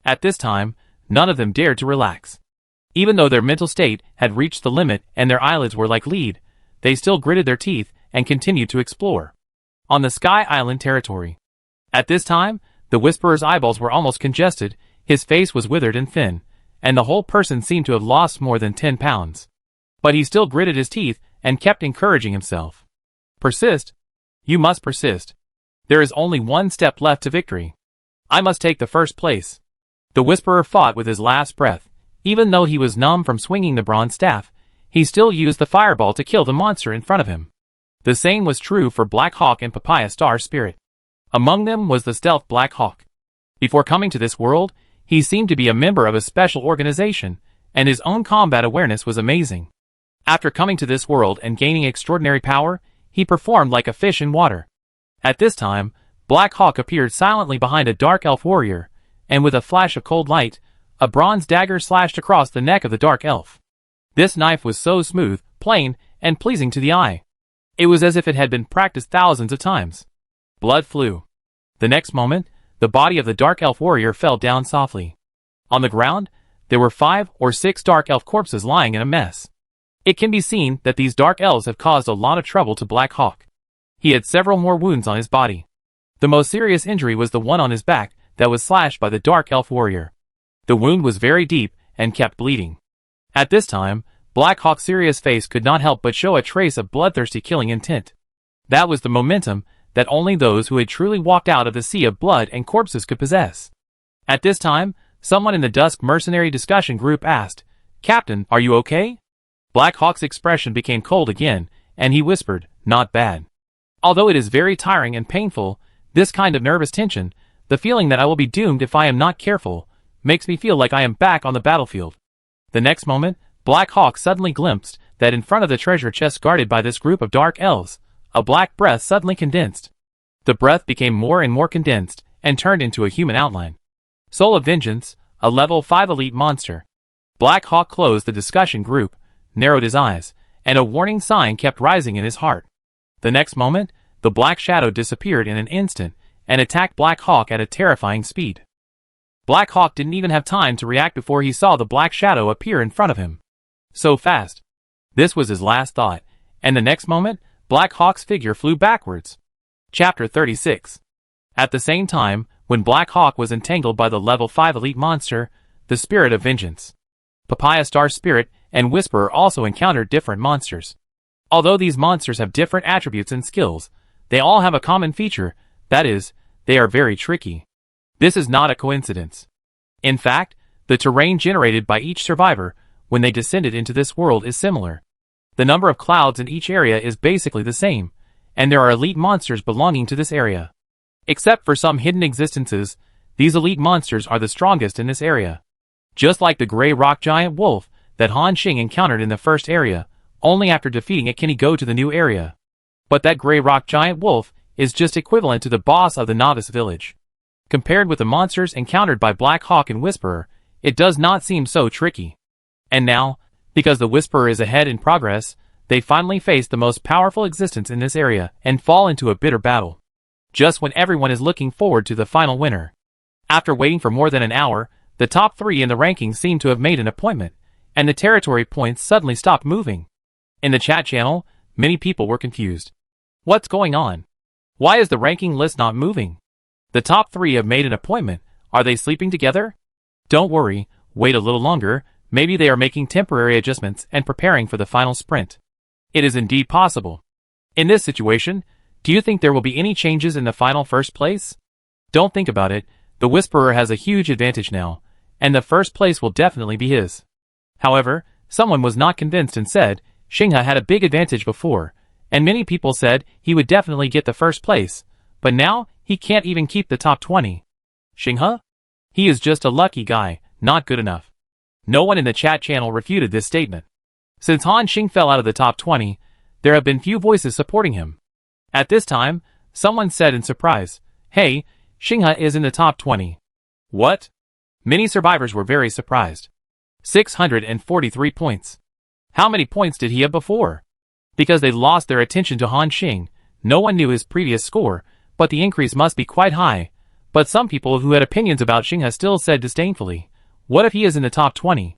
At this time, none of them dared to relax. Even though their mental state had reached the limit and their eyelids were like lead, they still gritted their teeth and continued to explore. On the Sky Island territory. At this time, the Whisperer's eyeballs were almost congested, his face was withered and thin, and the whole person seemed to have lost more than 10 pounds. But he still gritted his teeth and kept encouraging himself. Persist. You must persist. There is only one step left to victory. I must take the first place. The Whisperer fought with his last breath. Even though he was numb from swinging the bronze staff, he still used the fireball to kill the monster in front of him. The same was true for Black Hawk and Papaya Star Spirit. Among them was the stealth Black Hawk. Before coming to this world, he seemed to be a member of a special organization, and his own combat awareness was amazing. After coming to this world and gaining extraordinary power, he performed like a fish in water. At this time, Black Hawk appeared silently behind a dark elf warrior, and with a flash of cold light, a bronze dagger slashed across the neck of the dark elf. This knife was so smooth, plain, and pleasing to the eye. It was as if it had been practiced thousands of times. Blood flew. The next moment, the body of the Dark Elf warrior fell down softly. On the ground, there were 5 or 6 Dark Elf corpses lying in a mess. It can be seen that these Dark Elves have caused a lot of trouble to Black Hawk. He had several more wounds on his body. The most serious injury was the one on his back that was slashed by the Dark Elf warrior. The wound was very deep and kept bleeding. At this time, Black Hawk's serious face could not help but show a trace of bloodthirsty killing intent. That was the momentum that only those who had truly walked out of the sea of blood and corpses could possess. At this time, someone in the Dusk Mercenary discussion group asked, "Captain, are you okay?" Black Hawk's expression became cold again, and he whispered, "Not bad. Although it is very tiring and painful, this kind of nervous tension, the feeling that I will be doomed if I am not careful, makes me feel like I am back on the battlefield." The next moment, Black Hawk suddenly glimpsed that in front of the treasure chest guarded by this group of Dark Elves, a black breath suddenly condensed. The breath became more and more condensed, and turned into a human outline. Soul of Vengeance, a level 5 elite monster. Black Hawk closed the discussion group, narrowed his eyes, and a warning sign kept rising in his heart. The next moment, the black shadow disappeared in an instant, and attacked Black Hawk at a terrifying speed. Black Hawk didn't even have time to react before he saw the black shadow appear in front of him. So fast. This was his last thought, and the next moment, Black Hawk's figure flew backwards. Chapter 36. At the same time, when Black Hawk was entangled by the level 5 elite monster, the Spirit of Vengeance, Papaya Star Spirit, and Whisperer also encountered different monsters. Although these monsters have different attributes and skills, they all have a common feature, that is, they are very tricky. This is not a coincidence. In fact, the terrain generated by each survivor when they descended into this world is similar. The number of clouds in each area is basically the same, and there are elite monsters belonging to this area. Except for some hidden existences, these elite monsters are the strongest in this area. Just like the gray rock giant wolf that Han Xing encountered in the first area, only after defeating it can he go to the new area. But that gray rock giant wolf is just equivalent to the boss of the novice village. Compared with the monsters encountered by Black Hawk and Whisperer, it does not seem so tricky. And now, because the Whisperer is ahead in progress, they finally face the most powerful existence in this area and fall into a bitter battle. Just when everyone is looking forward to the final winner. After waiting for more than an hour, the top 3 in the rankings seem to have made an appointment, and the territory points suddenly stopped moving. In the chat channel, many people were confused. What's going on? Why is the ranking list not moving? The top 3 have made an appointment. Are they sleeping together? Don't worry, wait a little longer, maybe they are making temporary adjustments and preparing for the final sprint. It is indeed possible. In this situation, do you think there will be any changes in the final first place? Don't think about it, the Whisperer has a huge advantage now, and the first place will definitely be his. However, someone was not convinced and said, Xinghe had a big advantage before, and many people said he would definitely get the first place, but now, he can't even keep the top 20. Xinghe? He is just a lucky guy, not good enough. No one in the chat channel refuted this statement. Since Han Xing fell out of the top 20, there have been few voices supporting him. At this time, someone said in surprise, "Hey, Xinghe is in the top 20. What? Many survivors were very surprised. 643 points. How many points did he have before? Because they lost their attention to Han Xing, no one knew his previous score, but the increase must be quite high. But some people who had opinions about Xinghe still said disdainfully, what if he is in the top 20?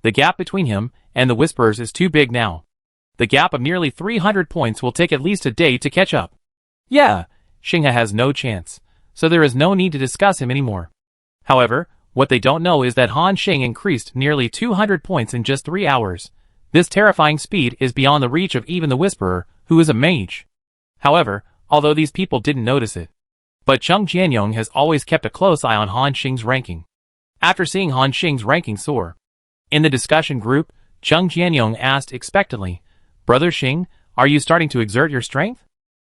The gap between him and the Whisperers is too big now. The gap of nearly 300 points will take at least a day to catch up. Yeah, Xinghe has no chance, so there is no need to discuss him anymore. However, what they don't know is that Han Xing increased nearly 200 points in just 3 hours. This terrifying speed is beyond the reach of even the Whisperer, who is a mage. However, although these people didn't notice it. But Cheng Jianyong has always kept a close eye on Han Xing's ranking. After seeing Han Xing's ranking soar, in the discussion group, Cheng Jianyong asked expectantly, Brother Xing, are you starting to exert your strength?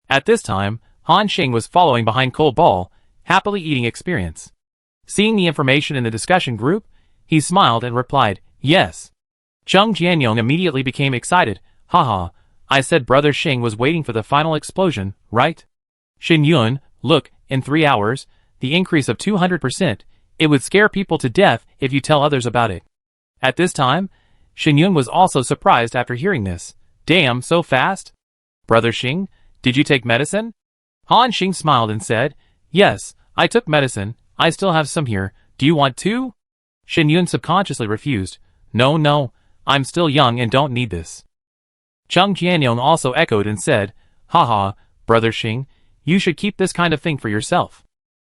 At this time, Han Xing was following behind Cole Ball, happily eating experience. Seeing the information in the discussion group, he smiled and replied, yes. Cheng Jianyong immediately became excited, haha, I said Brother Xing was waiting for the final explosion, right? Xin Yun, look, in 3 hours, the increase of 200%, it would scare people to death if you tell others about it. At this time, Xin Yun was also surprised after hearing this. Damn, so fast? Brother Xing, did you take medicine? Han Xing smiled and said, "Yes, I took medicine. I still have some here. Do you want two?" Shen Yun subconsciously refused. No, I'm still young and don't need this." Cheng Jianyong also echoed and said, "Haha, Brother Xing, you should keep this kind of thing for yourself.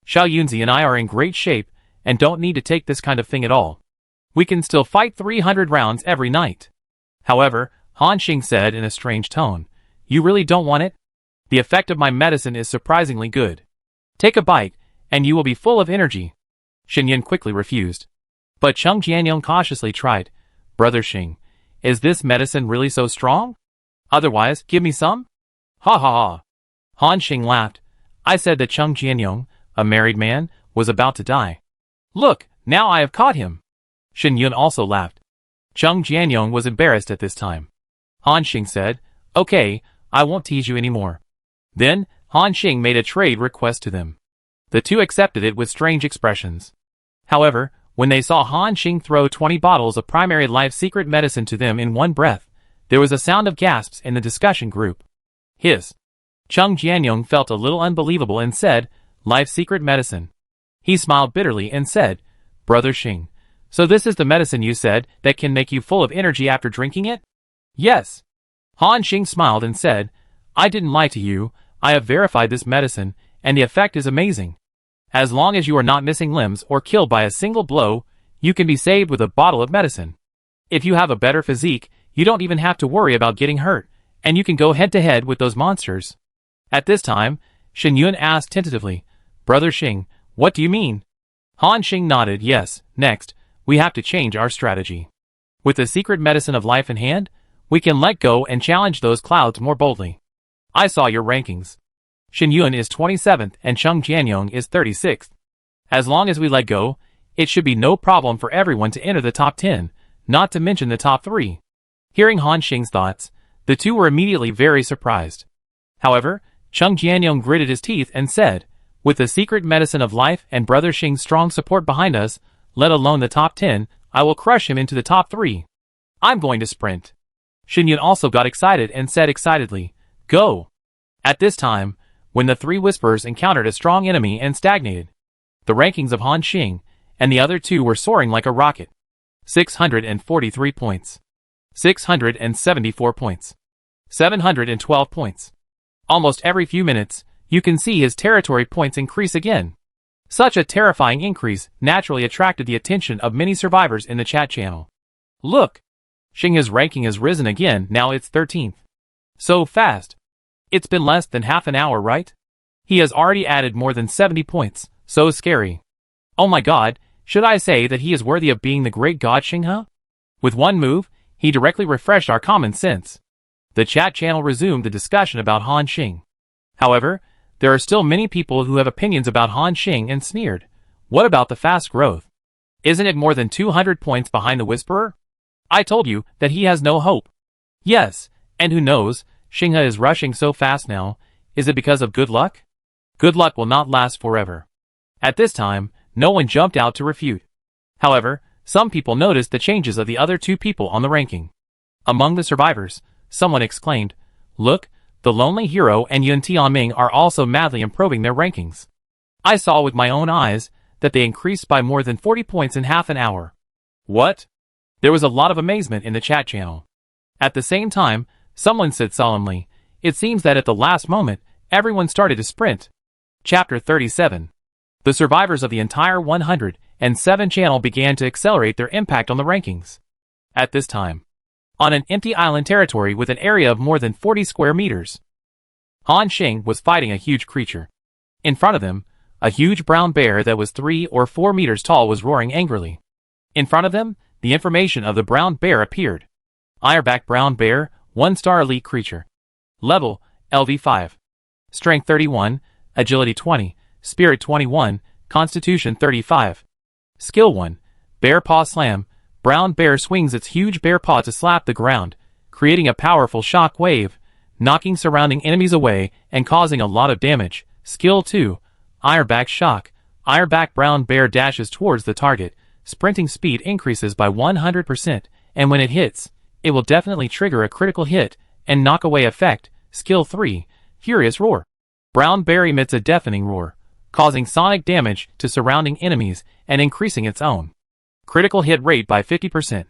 Xiao Yunzi and I are in great shape and don't need to take this kind of thing at all. We can still fight 300 rounds every night." However, Han Xing said in a strange tone, "You really don't want it? The effect of my medicine is surprisingly good. Take a bite, and you will be full of energy." Shen Yun quickly refused. But Cheng Jianyong cautiously tried. "Brother Xing, is this medicine really so strong? Otherwise, give me some?" "Ha ha ha." Han Xing laughed. "I said that Cheng Jianyong, a married man, was about to die. Look, now I have caught him." Shen Yun also laughed. Cheng Jianyong was embarrassed at this time. Han Xing said, "Okay, I won't tease you anymore." Then, Han Xing made a trade request to them. The two accepted it with strange expressions. However, when they saw Han Xing throw 20 bottles of primary life secret medicine to them in one breath, there was a sound of gasps in the discussion group. Hiss. Cheng Jianyong felt a little unbelievable and said, "Life secret medicine." He smiled bitterly and said, "Brother Xing, so this is the medicine you said that can make you full of energy after drinking it?" "Yes." Han Xing smiled and said, "I didn't lie to you. I have verified this medicine, and the effect is amazing. As long as you are not missing limbs or killed by a single blow, you can be saved with a bottle of medicine. If you have a better physique, you don't even have to worry about getting hurt, and you can go head-to-head with those monsters." At this time, Shen Yun asked tentatively, "Brother Xing, what do you mean?" Han Xing nodded yes. Next, we have to change our strategy. With the secret medicine of life in hand, we can let go and challenge those clouds more boldly. I saw your rankings. Shen Yun is 27th and Cheng Jianyong is 36th. As long as we let go, it should be no problem for everyone to enter the top 10, not to mention the top 3. Hearing Han Xing's thoughts, the two were immediately very surprised. However, Cheng Jianyong gritted his teeth and said, "With the secret medicine of life and Brother Xing's strong support behind us, let alone the top 10, I will crush him into the top 3. I'm going to sprint." Shen Yun also got excited and said excitedly, "Go!" At this time, when the three whisperers encountered a strong enemy and stagnated, the rankings of Han Xing and the other two were soaring like a rocket. 643 points. 674 points. 712 points. Almost every few minutes, you can see his territory points increase again. Such a terrifying increase naturally attracted the attention of many survivors in the chat channel. Look! Xing's ranking has risen again, now it's 13th. So fast. It's been less than half an hour, right? He has already added more than 70 points, so scary. Oh my god, should I say that he is worthy of being the great god Xinghe? With one move, he directly refreshed our common sense. The chat channel resumed the discussion about Han Xing. However, there are still many people who have opinions about Han Xing and sneered. What about the fast growth? Isn't it more than 200 points behind the Whisperer? I told you that he has no hope. Yes, and who knows, Xinghe is rushing so fast now. Is it because of good luck? Good luck will not last forever. At this time, no one jumped out to refute. However, some people noticed the changes of the other two people on the ranking. Among the survivors, someone exclaimed, "Look, the Lonely Hero and Yun Tianming are also madly improving their rankings. I saw with my own eyes that they increased by more than 40 points in half an hour." What? There was a lot of amazement in the chat channel. At the same time, someone said solemnly, "It seems that at the last moment, everyone started to sprint." Chapter 37. The survivors of the entire 107 channel began to accelerate their impact on the rankings. At this time, on an empty island territory with an area of more than 40 square meters, Han Xing was fighting a huge creature. In front of him, a huge brown bear that was 3 or 4 meters tall was roaring angrily. In front of them, the information of the brown bear appeared. Ironback brown bear, 1-star elite creature. Level, LV5. Strength 31, Agility 20, Spirit 21, Constitution 35. Skill 1, Bear Paw Slam. Brown bear swings its huge bear paw to slap the ground, creating a powerful shock wave, knocking surrounding enemies away and causing a lot of damage. Skill 2, Ironback Shock. Ironback brown bear dashes towards the target. Sprinting speed increases by 100%, and when it hits, it will definitely trigger a critical hit and knock away effect. Skill 3, Furious Roar. Brown Bear emits a deafening roar, causing sonic damage to surrounding enemies and increasing its own critical hit rate by 50%.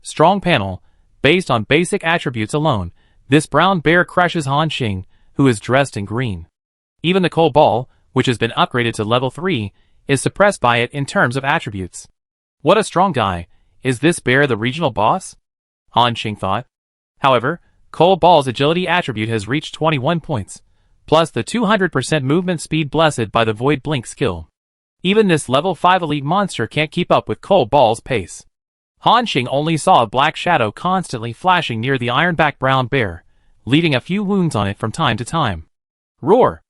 Strong panel. Based on basic attributes alone, this Brown Bear crushes Han Xing, who is dressed in green. Even the Cold Ball, which has been upgraded to level 3, is suppressed by it in terms of attributes. What a strong guy. Is this bear the regional boss? Han Xing thought. However, Cold Ball's agility attribute has reached 21 points, plus the 200% movement speed blessed by the Void Blink skill. Even this level 5 elite monster can't keep up with Cold Ball's pace. Han Xing only saw a black shadow constantly flashing near the ironback Brown Bear, leaving a few wounds on it from time to time. Roar!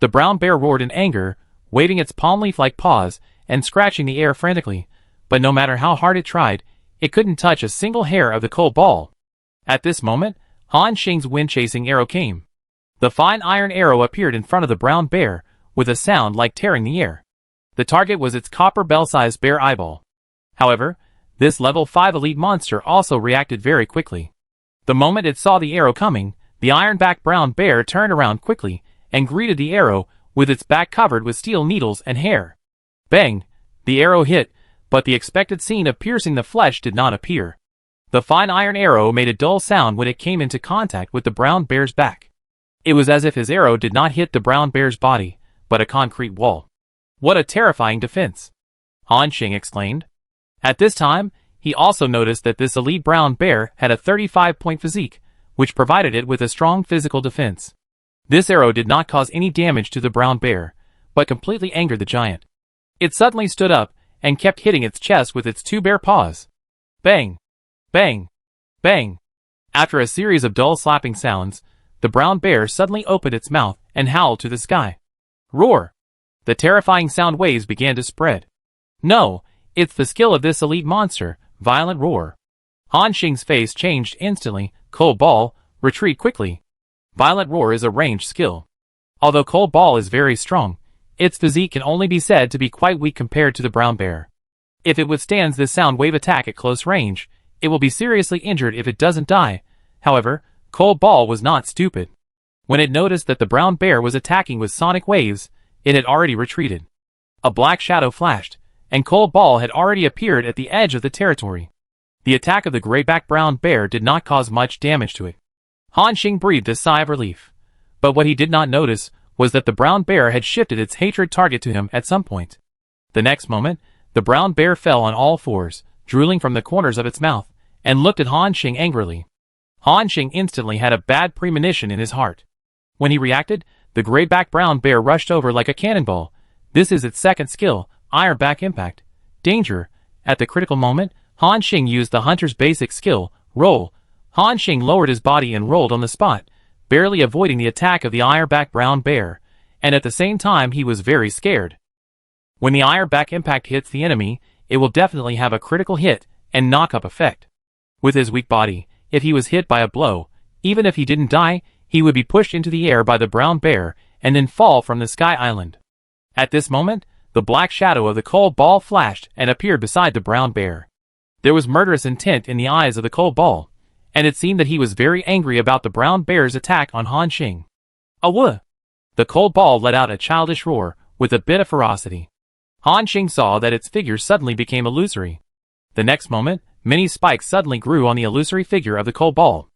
The Brown Bear roared in anger, waving its palm leaf-like paws and scratching the air frantically, but no matter how hard it tried, it couldn't touch a single hair of the Cold Ball. At this moment, Han Xing's wind-chasing arrow came. The fine iron arrow appeared in front of the Brown Bear, with a sound like tearing the air. The target was its copper bell-sized bear eyeball. However, this level 5 elite monster also reacted very quickly. The moment it saw the arrow coming, the ironback Brown Bear turned around quickly and greeted the arrow with its back covered with steel needles and hair. Bang! The arrow hit, but the expected scene of piercing the flesh did not appear. The fine iron arrow made a dull sound when it came into contact with the Brown Bear's back. It was as if his arrow did not hit the Brown Bear's body, but a concrete wall. What a terrifying defense! Han Xing exclaimed. At this time, he also noticed that this elite Brown Bear had a 35-point physique, which provided it with a strong physical defense. This arrow did not cause any damage to the Brown Bear, but completely angered the giant. It suddenly stood up and kept hitting its chest with its two bare paws. Bang! Bang! Bang! After a series of dull slapping sounds, the Brown Bear suddenly opened its mouth and howled to the sky. Roar! The terrifying sound waves began to spread. No! It's the skill of this elite monster, Violent Roar. Han Xing's face changed instantly. Cold Ball, retreat quickly. Violent Roar is a ranged skill. Although Cold Ball is very strong, its physique can only be said to be quite weak compared to the Brown Bear. If it withstands this sound wave attack at close range, it will be seriously injured if it doesn't die. However, Cold Ball was not stupid. When it noticed that the Brown Bear was attacking with sonic waves, it had already retreated. A black shadow flashed, and Cold Ball had already appeared at the edge of the territory. The attack of the grayback Brown Bear did not cause much damage to it. Han Xing breathed a sigh of relief. But what he did not notice was that the Brown Bear had shifted its hatred target to him at some point. The next moment, the Brown Bear fell on all fours, drooling from the corners of its mouth, and looked at Han Xing angrily. Han Xing instantly had a bad premonition in his heart. When he reacted, the grayback Brown Bear rushed over like a cannonball. This is its second skill, Ironback Impact. Danger! At the critical moment, Han Xing used the hunter's basic skill, Roll. Han Xing lowered his body and rolled on the spot, barely avoiding the attack of the Ironback Brown Bear, and at the same time he was very scared. When the Ironback Impact hits the enemy, it will definitely have a critical hit and knock-up effect. With his weak body, if he was hit by a blow, even if he didn't die, he would be pushed into the air by the Brown Bear and then fall from the Sky Island. At this moment, the black shadow of the Cold Ball flashed and appeared beside the Brown Bear. There was murderous intent in the eyes of the Cold Ball, and it seemed that he was very angry about the Brown Bear's attack on Han Xing. Awah! The Cold Ball let out a childish roar, with a bit of ferocity. Han Xing saw that its figure suddenly became illusory. The next moment, many spikes suddenly grew on the illusory figure of the Cold Ball.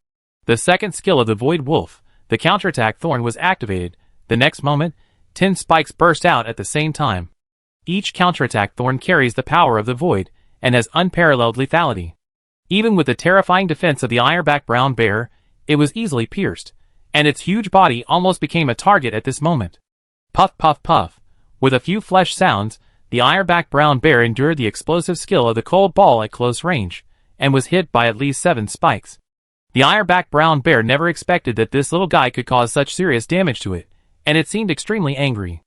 The second skill of the Void Wolf, the counterattack Thorn, was activated. The next moment, 10 spikes burst out at the same time. Each counterattack Thorn carries the power of the Void, and has unparalleled lethality. Even with the terrifying defense of the Ironback Brown Bear, it was easily pierced, and its huge body almost became a target at this moment. Puff puff puff. With a few flesh sounds, the Ironback Brown Bear endured the explosive skill of the Cold Ball at close range, and was hit by at least 7 spikes. The Ironback Brown Bear never expected that this little guy could cause such serious damage to it, and it seemed extremely angry.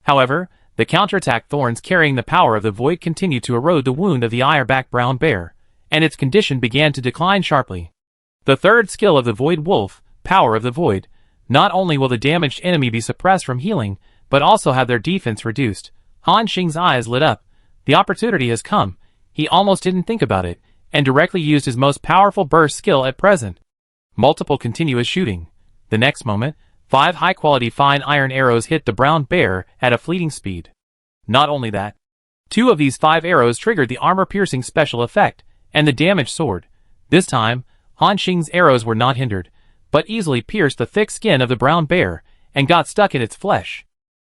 However, the counterattack Thorns carrying the power of the Void continued to erode the wound of the Ironback Brown Bear, and its condition began to decline sharply. The third skill of the Void Wolf, Power of the Void, not only will the damaged enemy be suppressed from healing, but also have their defense reduced. Han Xing's eyes lit up. The opportunity has come. He almost didn't think about it, and directly used his most powerful burst skill at present. Multiple continuous shooting. The next moment, 5 high-quality fine iron arrows hit the brown bear at a fleeting speed. Not only that, 2 of these 5 arrows triggered the armor-piercing special effect, and the damage soared. This time, Han Xing's arrows were not hindered, but easily pierced the thick skin of the brown bear, and got stuck in its flesh.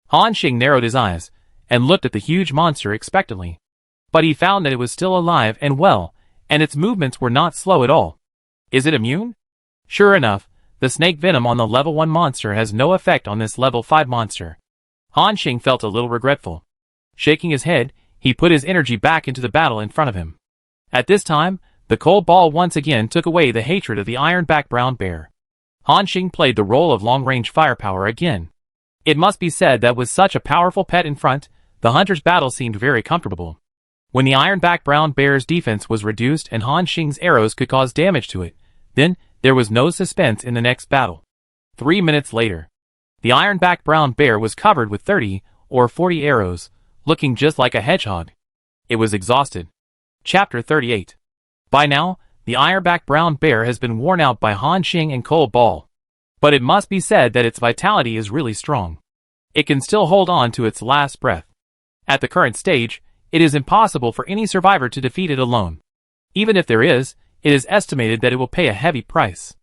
Han Xing narrowed his eyes, and looked at the huge monster expectantly. But he found that it was still alive and well, and its movements were not slow at all. Is it immune? Sure enough, the snake venom on the level 1 monster has no effect on this level 5 monster. Han Xing felt a little regretful. Shaking his head, he put his energy back into the battle in front of him. At this time, the cold ball once again took away the hatred of the iron-backed brown bear. Han Xing played the role of long-range firepower again. It must be said that with such a powerful pet in front, the hunter's battle seemed very comfortable. When the iron-backed brown bear's defense was reduced and Han Xing's arrows could cause damage to it, then there was no suspense in the next battle. 3 minutes later, the iron-backed brown bear was covered with 30 or 40 arrows, looking just like a hedgehog. It was exhausted. Chapter 38. By now, the iron-backed brown bear has been worn out by Han Xing and Cold Ball. But it must be said that its vitality is really strong. It can still hold on to its last breath. At the current stage, it is impossible for any survivor to defeat it alone. Even if there is, it is estimated that it will pay a heavy price.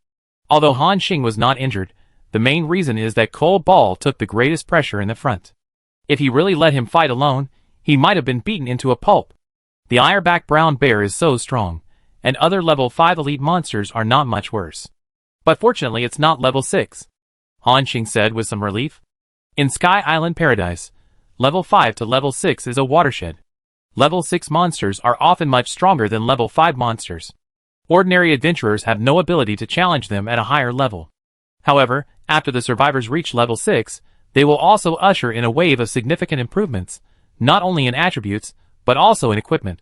Although Han Xing was not injured, the main reason is that Cold Ball took the greatest pressure in the front. If he really let him fight alone, he might have been beaten into a pulp. The iron-backed brown bear is so strong, and other level 5 elite monsters are not much worse. But fortunately it's not level 6. Han Xing said with some relief. In Sky Island Paradise, level 5 to level 6 is a watershed. Level 6 monsters are often much stronger than level 5 monsters. Ordinary adventurers have no ability to challenge them at a higher level. However, after the survivors reach level 6, they will also usher in a wave of significant improvements, not only in attributes, but also in equipment.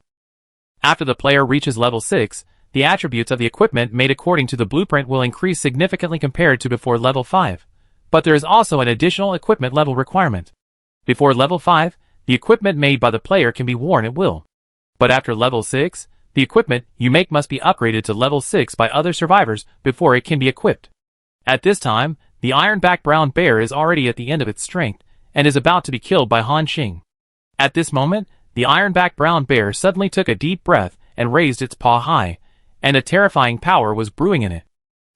After the player reaches level 6, the attributes of the equipment made according to the blueprint will increase significantly compared to before level 5. But there is also an additional equipment level requirement. Before level 5, the equipment made by the player can be worn at will. But after level 6, the equipment you make must be upgraded to level 6 by other survivors before it can be equipped. At this time, the iron-backed brown bear is already at the end of its strength, and is about to be killed by Han Xing. At this moment, the iron-backed brown bear suddenly took a deep breath and raised its paw high, and a terrifying power was brewing in it.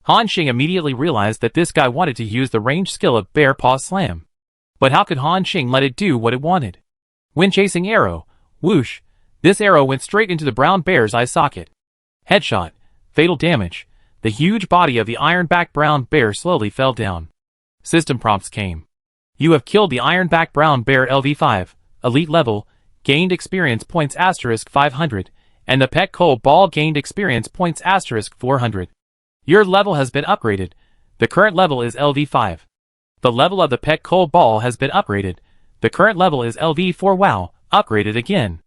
Han Xing immediately realized that this guy wanted to use the ranged skill of Bear Paw Slam. But how could Han Xing let it do what it wanted? Wind-chasing arrow, whoosh, this arrow went straight into the brown bear's eye socket. Headshot, fatal damage. The huge body of the iron-backed brown bear slowly fell down. System prompts came. You have killed the iron-backed brown bear LV5, elite level, gained experience points *500, and the pet Cold Ball gained experience points *400. Your level has been upgraded. The current level is LV5. The level of the pet Cold Ball has been upgraded. The current level is LV4. Wow, upgraded again.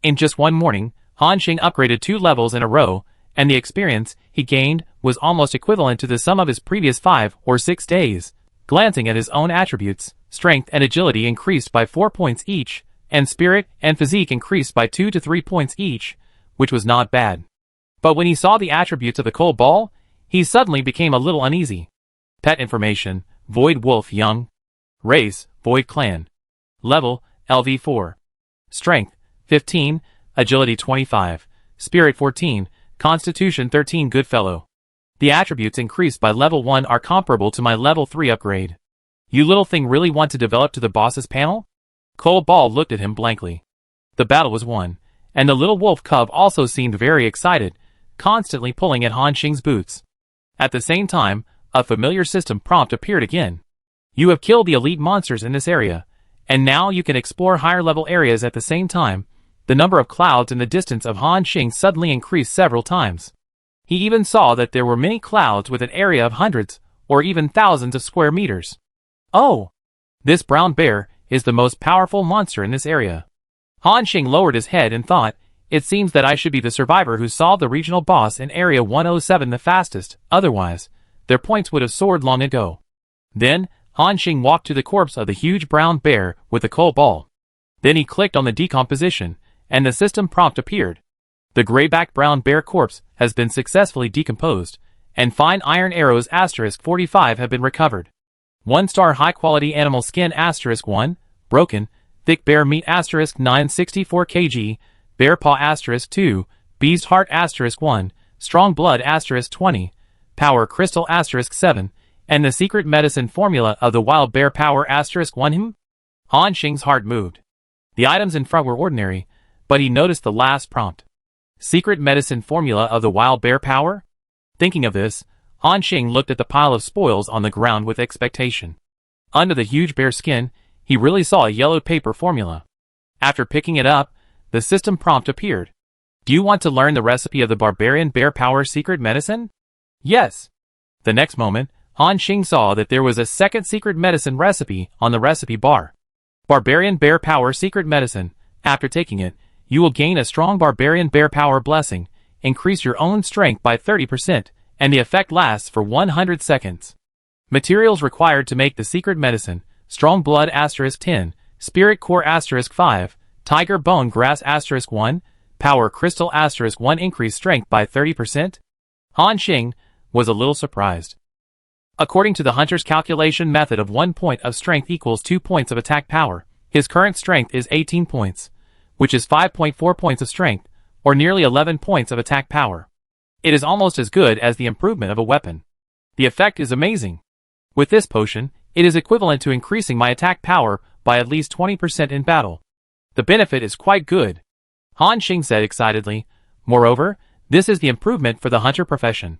In just one morning, Han Xing upgraded 2 levels in a row, and the experience he gained was almost equivalent to the sum of his previous 5 or 6 days. Glancing at his own attributes, strength and agility increased by 4 points each, and spirit and physique increased by 2 to 3 points each, which was not bad. But when he saw the attributes of the Cold Ball, he suddenly became a little uneasy. Pet information, Void Wolf Young. Race, Void Clan. Level, LV4. Strength, 15, Agility 25, Spirit 14, Constitution 13. Goodfellow. The attributes increased by level 1 are comparable to my level 3 upgrade. You little thing really want to develop to the boss's panel? Cold Ball looked at him blankly. The battle was won, and the little wolf cub also seemed very excited, constantly pulling at Han Xing's boots. At the same time, a familiar system prompt appeared again. You have killed the elite monsters in this area, and now you can explore higher level areas at the same time. The number of clouds in the distance of Han Xing suddenly increased several times. He even saw that there were many clouds with an area of hundreds, or even thousands of square meters. Oh! This brown bear is the most powerful monster in this area. Han Xing lowered his head and thought, it seems that I should be the survivor who solved the regional boss in Area 107 the fastest, otherwise, their points would have soared long ago. Then, Han Xing walked to the corpse of the huge brown bear with the Cold Ball. Then he clicked on the decomposition, and the system prompt appeared. The gray-backed brown bear corpse has been successfully decomposed, and fine iron arrows *45 have been recovered. 1-star high-quality animal skin *1, broken, thick bear meat *964 kg, bear paw *2, beast heart *1, strong blood *20, power crystal *7, and the secret medicine formula of the wild bear power *1. Han Xing's heart moved. The items in front were ordinary, but he noticed the last prompt. Secret medicine formula of the wild bear power? Thinking of this, Han Xing looked at the pile of spoils on the ground with expectation. Under the huge bear skin, he really saw a yellowed paper formula. After picking it up, the system prompt appeared. Do you want to learn the recipe of the barbarian bear power secret medicine? Yes. The next moment, Han Xing saw that there was a second secret medicine recipe on the recipe bar. Barbarian bear power secret medicine. After taking it, you will gain a strong barbarian bear power blessing, increase your own strength by 30%, and the effect lasts for 100 seconds. Materials required to make the secret medicine: strong blood *10, spirit core *5, tiger bone grass *1, power crystal *1. Increase strength by 30%? Han Xing was a little surprised. According to the hunter's calculation method of 1 point of strength equals 2 points of attack power, his current strength is 18 points, which is 5.4 points of strength, or nearly 11 points of attack power. It is almost as good as the improvement of a weapon. The effect is amazing. With this potion, it is equivalent to increasing my attack power by at least 20% in battle. The benefit is quite good, Han Xing said excitedly. Moreover, this is the improvement for the hunter profession.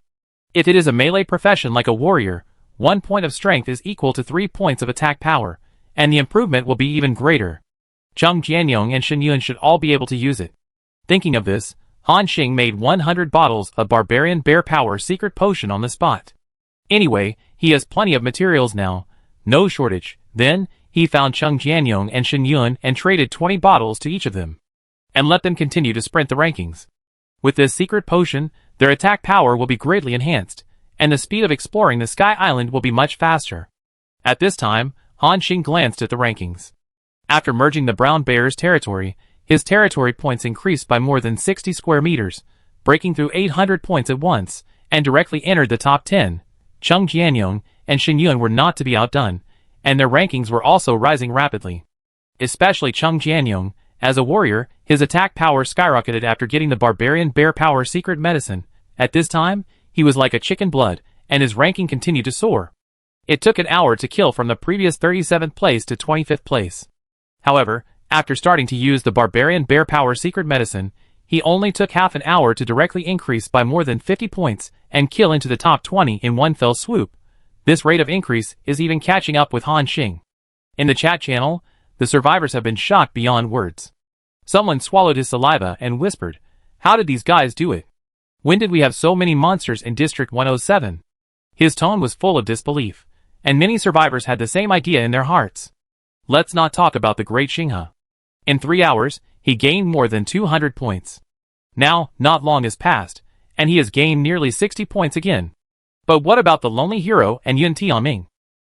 If it is a melee profession like a warrior, 1 point of strength is equal to 3 points of attack power, and the improvement will be even greater. Zheng Jianyong and Shen Yun should all be able to use it. Thinking of this, Han Xing made 100 bottles of barbarian bear power secret potion on the spot. Anyway, he has plenty of materials now, no shortage. Then, he found Zheng Jianyong and Shen Yun and traded 20 bottles to each of them, and let them continue to sprint the rankings. With this secret potion, their attack power will be greatly enhanced, and the speed of exploring the Sky Island will be much faster. At this time, Han Xing glanced at the rankings. After merging the brown bear's territory, his territory points increased by more than 60 square meters, breaking through 800 points at once, and directly entered the top 10. Zheng Jianyong and Shen Yun were not to be outdone, and their rankings were also rising rapidly. Especially Zheng Jianyong. As a warrior, his attack power skyrocketed after getting the barbarian bear power secret medicine. At this time, he was like a chicken blood, and his ranking continued to soar. It took an hour to kill from the previous 37th place to 25th place. However, after starting to use the barbarian bear power secret medicine, he only took half an hour to directly increase by more than 50 points and kill into the top 20 in one fell swoop. This rate of increase is even catching up with Han Xing. In the chat channel, the survivors have been shocked beyond words. Someone swallowed his saliva and whispered, "How did these guys do it? When did we have so many monsters in District 107? His tone was full of disbelief, and many survivors had the same idea in their hearts. Let's not talk about the great Xinghe. In 3 hours, he gained more than 200 points. Now, not long has passed, and he has gained nearly 60 points again. But what about the Lonely Hero and Yun Tianming?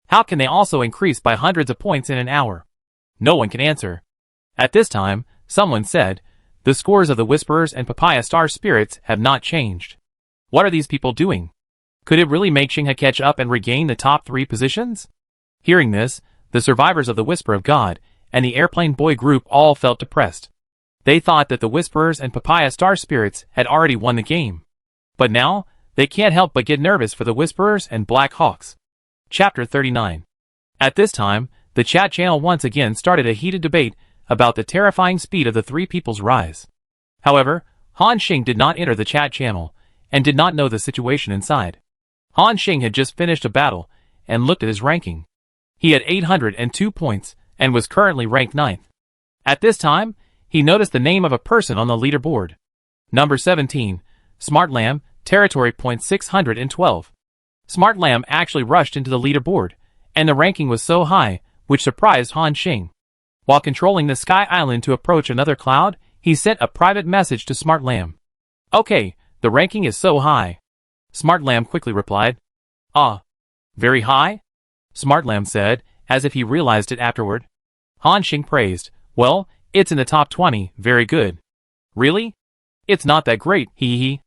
How can they also increase by hundreds of points in an hour?" No one can answer. At this time, someone said, "The scores of the Whisperers and Papaya Star Spirits have not changed. What are these people doing? Could it really make Xinghe catch up and regain the top 3 positions?" Hearing this, the survivors of the Whisper of God and the Airplane Boy group all felt depressed. They thought that the Whisperers and Papaya Star Spirits had already won the game. But now, they can't help but get nervous for the Whisperers and Black Hawks. Chapter 39. At this time, the chat channel once again started a heated debate about the terrifying speed of the three people's rise. However, Han Xing did not enter the chat channel, and did not know the situation inside. Han Xing had just finished a battle, and looked at his ranking. He had 802 points, and was currently ranked 9th. At this time, he noticed the name of a person on the leaderboard. Number 17, Smart Lamb, territory point 612. Smart Lamb actually rushed into the leaderboard, and the ranking was so high, which surprised Han Xing. While controlling the Sky Island to approach another cloud, he sent a private message to Smart Lamb. "Okay, the ranking is so high." Smart Lamb quickly replied. "Ah, very high?" Smart Lamb said, as if he realized it afterward. Han Xing praised, "Well, it's in the top 20, very good." "Really? It's not that great, hee hee."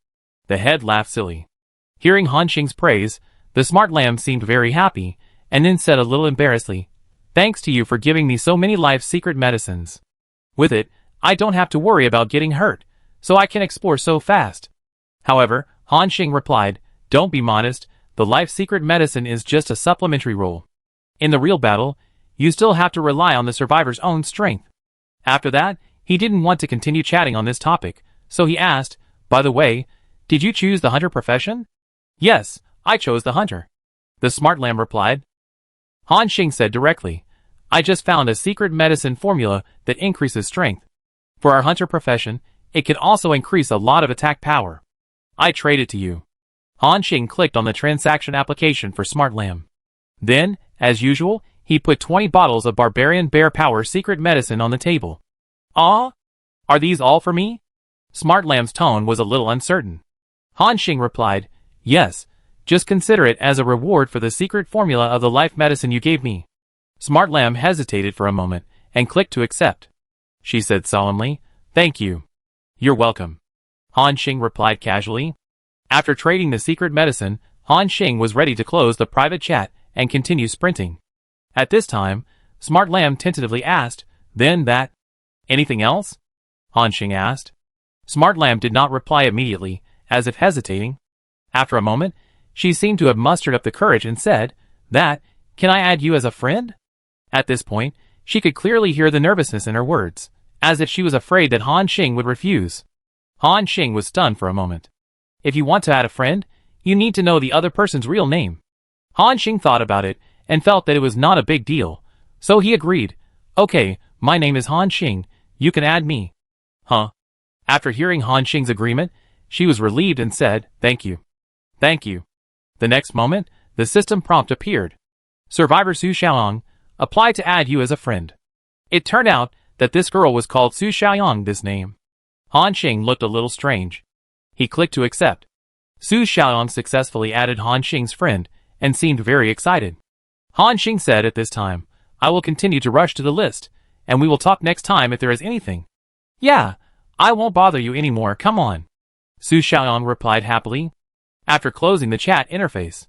The head laughed silly. Hearing Han Xing's praise, the Smart Lamb seemed very happy, and then said a little embarrassedly, "Thanks to you for giving me so many life secret medicines. With it, I don't have to worry about getting hurt, so I can explore so fast." However, Han Xing replied, "Don't be modest, the life secret medicine is just a supplementary role. In the real battle, you still have to rely on the survivor's own strength." After that, he didn't want to continue chatting on this topic, so he asked, "By the way, did you choose the hunter profession?" "Yes, I chose the hunter," the smart lamb replied. Han Xing said directly, "I just found a secret medicine formula that increases strength. For our hunter profession, it can also increase a lot of attack power. I trade it to you." Han Xing clicked on the transaction application for Smart Lamb. Then, as usual, he put 20 bottles of Barbarian Bear Power secret medicine on the table. "Ah? Are these all for me?" Smart Lamb's tone was a little uncertain. Han Xing replied, "Yes, just consider it as a reward for the secret formula of the life medicine you gave me." Smart Lamb hesitated for a moment and clicked to accept. She said solemnly, "Thank you." "You're welcome," Han Xing replied casually. After trading the secret medicine, Han Xing was ready to close the private chat and continue sprinting. At this time, Smart Lamb tentatively asked, "Then that? Anything else?" Han Xing asked. Smart Lamb did not reply immediately, as if hesitating. After a moment, she seemed to have mustered up the courage and said, "That, can I add you as a friend?" At this point, she could clearly hear the nervousness in her words, as if she was afraid that Han Xing would refuse. Han Xing was stunned for a moment. If you want to add a friend, you need to know the other person's real name. Han Xing thought about it and felt that it was not a big deal, so he agreed, "Okay, my name is Han Xing, you can add me." "Huh?" After hearing Han Xing's agreement, she was relieved and said, "Thank you." "Thank you." The next moment, the system prompt appeared. "Survivor Su Xiaoyang, apply to add you as a friend." It turned out that this girl was called Su Xiaoyang this name. Han Xing looked a little strange. He clicked to accept. Su Xiaoyang successfully added Han Xing's friend and seemed very excited. Han Xing said at this time, "I will continue to rush to the list, and we will talk next time if there is anything." "Yeah, I won't bother you anymore, come on," Su Xiaoyang replied happily. After closing the chat interface,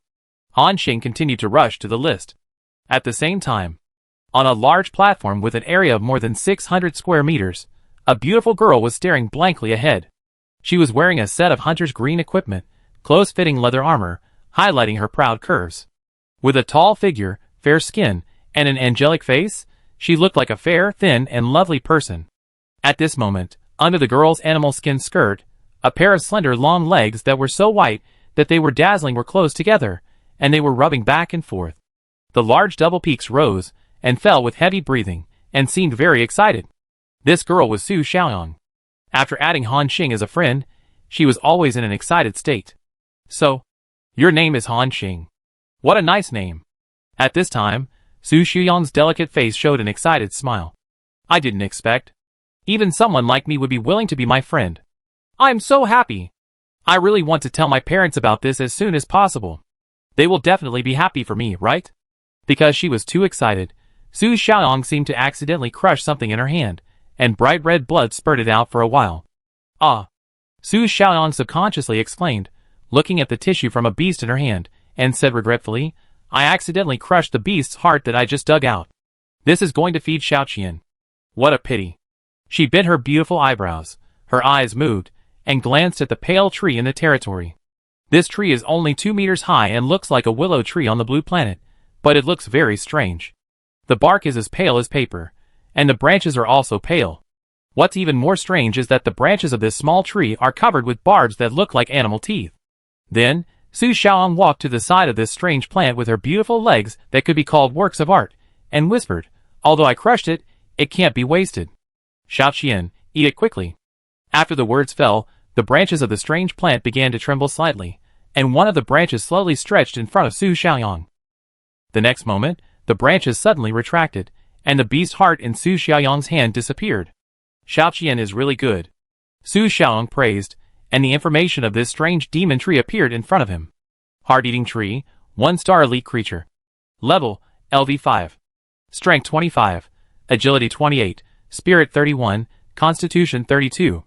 Han Xing continued to rush to the list. At the same time, on a large platform with an area of more than 600 square meters, a beautiful girl was staring blankly ahead. She was wearing a set of hunter's green equipment, close-fitting leather armor, highlighting her proud curves. With a tall figure, fair skin, and an angelic face, she looked like a fair, thin, and lovely person. At this moment, under the girl's animal skin skirt, a pair of slender long legs that were so white that they were dazzling were close together, and they were rubbing back and forth. The large double peaks rose and fell with heavy breathing, and seemed very excited. This girl was Su Xiaoyang. After adding Han Xing as a friend, she was always in an excited state. "So, your name is Han Xing. What a nice name." At this time, Su Xiaoyang's delicate face showed an excited smile. "I didn't expect. Even someone like me would be willing to be my friend. I'm so happy. I really want to tell my parents about this as soon as possible. They will definitely be happy for me, right?" Because she was too excited, Su Xiaoyang seemed to accidentally crush something in her hand, and bright red blood spurted out for a while. "Ah," Su Xiaoyang subconsciously exclaimed, looking at the tissue from a beast in her hand, and said regretfully, "I accidentally crushed the beast's heart that I just dug out. This is going to feed Xiaoqian. What a pity." She bent her beautiful eyebrows, her eyes moved, and glanced at the pale tree in the territory. This tree is only 2 meters high and looks like a willow tree on the blue planet, but it looks very strange. The bark is as pale as paper, and the branches are also pale. What's even more strange is that the branches of this small tree are covered with barbs that look like animal teeth. Then, Su Xiaoyang walked to the side of this strange plant with her beautiful legs that could be called works of art, and whispered, "Although I crushed it, it can't be wasted. Xiaoqian, eat it quickly." After the words fell, the branches of the strange plant began to tremble slightly, and one of the branches slowly stretched in front of Su Xiaoyang. The next moment, the branches suddenly retracted, and the beast's heart in Su Xiaoyang's hand disappeared. "Xiaoqian is really good," Su Xiaoyang praised, and the information of this strange demon tree appeared in front of him. Heart-eating tree, 1-star elite creature. Level, LV5. Strength 25, Agility 28, Spirit 31, Constitution 32.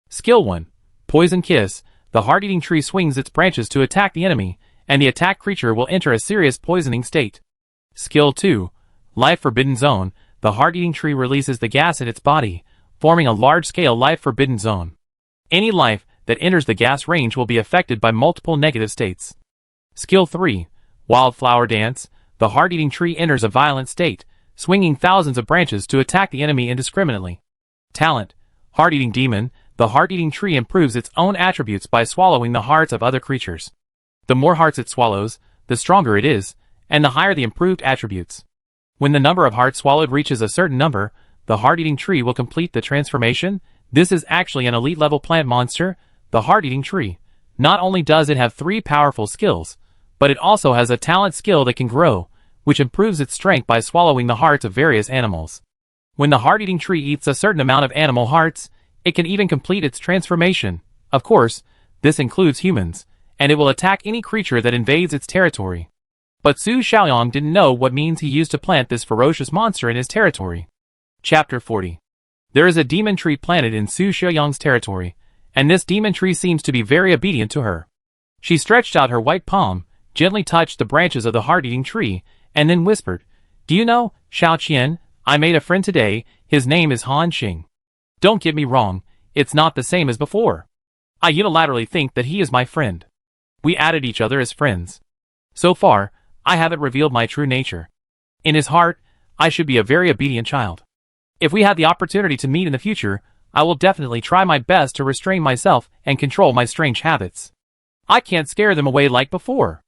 Skill 1, Poison Kiss. The heart-eating tree swings its branches to attack the enemy, and the attacked creature will enter a serious poisoning state. Skill 2. Life Forbidden Zone. The heart-eating tree releases the gas in its body, forming a large-scale life forbidden zone. Any life that enters the gas range will be affected by multiple negative states. Skill 3. Wildflower Dance. The heart-eating tree enters a violent state, swinging thousands of branches to attack the enemy indiscriminately. Talent. Heart-eating demon. The heart-eating tree improves its own attributes by swallowing the hearts of other creatures. The more hearts it swallows, the stronger it is, and the higher the improved attributes. When the number of hearts swallowed reaches a certain number, the heart-eating tree will complete the transformation. This is actually an elite-level plant monster, the heart-eating tree. Not only does it have 3 powerful skills, but it also has a talent skill that can grow, which improves its strength by swallowing the hearts of various animals. When the heart-eating tree eats a certain amount of animal hearts, it can even complete its transformation. Of course, this includes humans, and it will attack any creature that invades its territory. But Su Xiaoyang didn't know what means he used to plant this ferocious monster in his territory. Chapter 40. There is a demon tree planted in Su Xiaoyang's territory, and this demon tree seems to be very obedient to her. She stretched out her white palm, gently touched the branches of the heart-eating tree, and then whispered, "Do you know, Xiao Qian, I made a friend today, his name is Han Xing. Don't get me wrong, it's not the same as before. I unilaterally think that he is my friend. We added each other as friends. So far, I haven't revealed my true nature. In his heart, I should be a very obedient child. If we had the opportunity to meet in the future, I will definitely try my best to restrain myself and control my strange habits. I can't scare them away like before."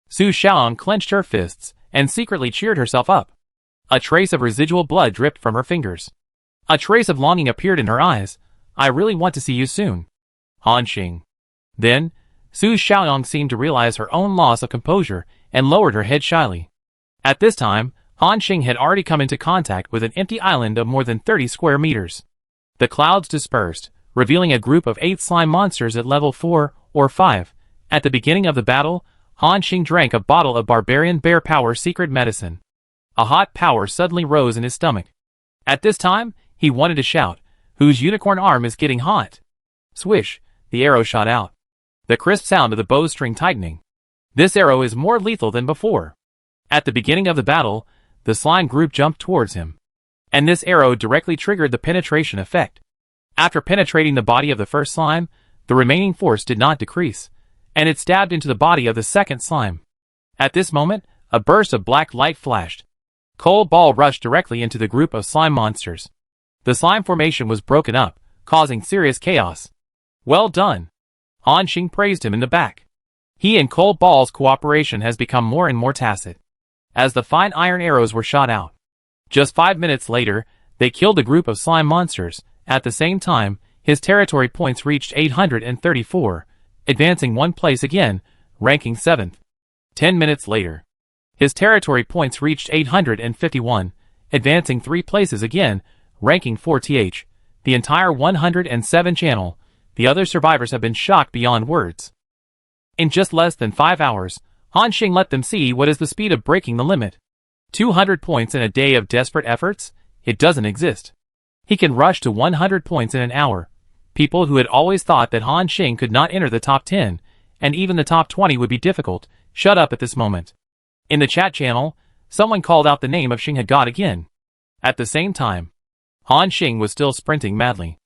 Su Xiaoyang clenched her fists and secretly cheered herself up. A trace of residual blood dripped from her fingers. A trace of longing appeared in her eyes. "I really want to see you soon, Han Xing." Then, Su Xiaoyang seemed to realize her own loss of composure and lowered her head shyly. At this time, Han Xing had already come into contact with an empty island of more than 30 square meters. The clouds dispersed, revealing a group of 8 slime monsters at level 4 or 5. At the beginning of the battle, Han Xing drank a bottle of barbarian bear power secret medicine. A hot power suddenly rose in his stomach. At this time, he wanted to shout, "Whose unicorn arm is getting hot?" Swish, the arrow shot out. The crisp sound of the bowstring tightening. This arrow is more lethal than before. At the beginning of the battle, the slime group jumped towards him, and this arrow directly triggered the penetration effect. After penetrating the body of the first slime, the remaining force did not decrease, and it stabbed into the body of the second slime. At this moment, a burst of black light flashed. Cold Ball rushed directly into the group of slime monsters. The slime formation was broken up, causing serious chaos. "Well done." Han Xing praised him in the back. He and Cold Ball's cooperation has become more and more tacit, as the fine iron arrows were shot out. Just 5 minutes later, they killed a group of slime monsters. At the same time, his territory points reached 834, advancing 1 place again, ranking 7th. 10 minutes later, his territory points reached 851, advancing 3 places again, ranking 4th. The entire 107 channel, the other survivors have been shocked beyond words. In just less than 5 hours, Han Xing let them see what is the speed of breaking the limit. 200 points in a day of desperate efforts? It doesn't exist. He can rush to 100 points in an hour. People who had always thought that Han Xing could not enter the top 10, and even the top 20 would be difficult, shut up at this moment. In the chat channel, someone called out the name of Xing God again. At the same time, Han Xing was still sprinting madly.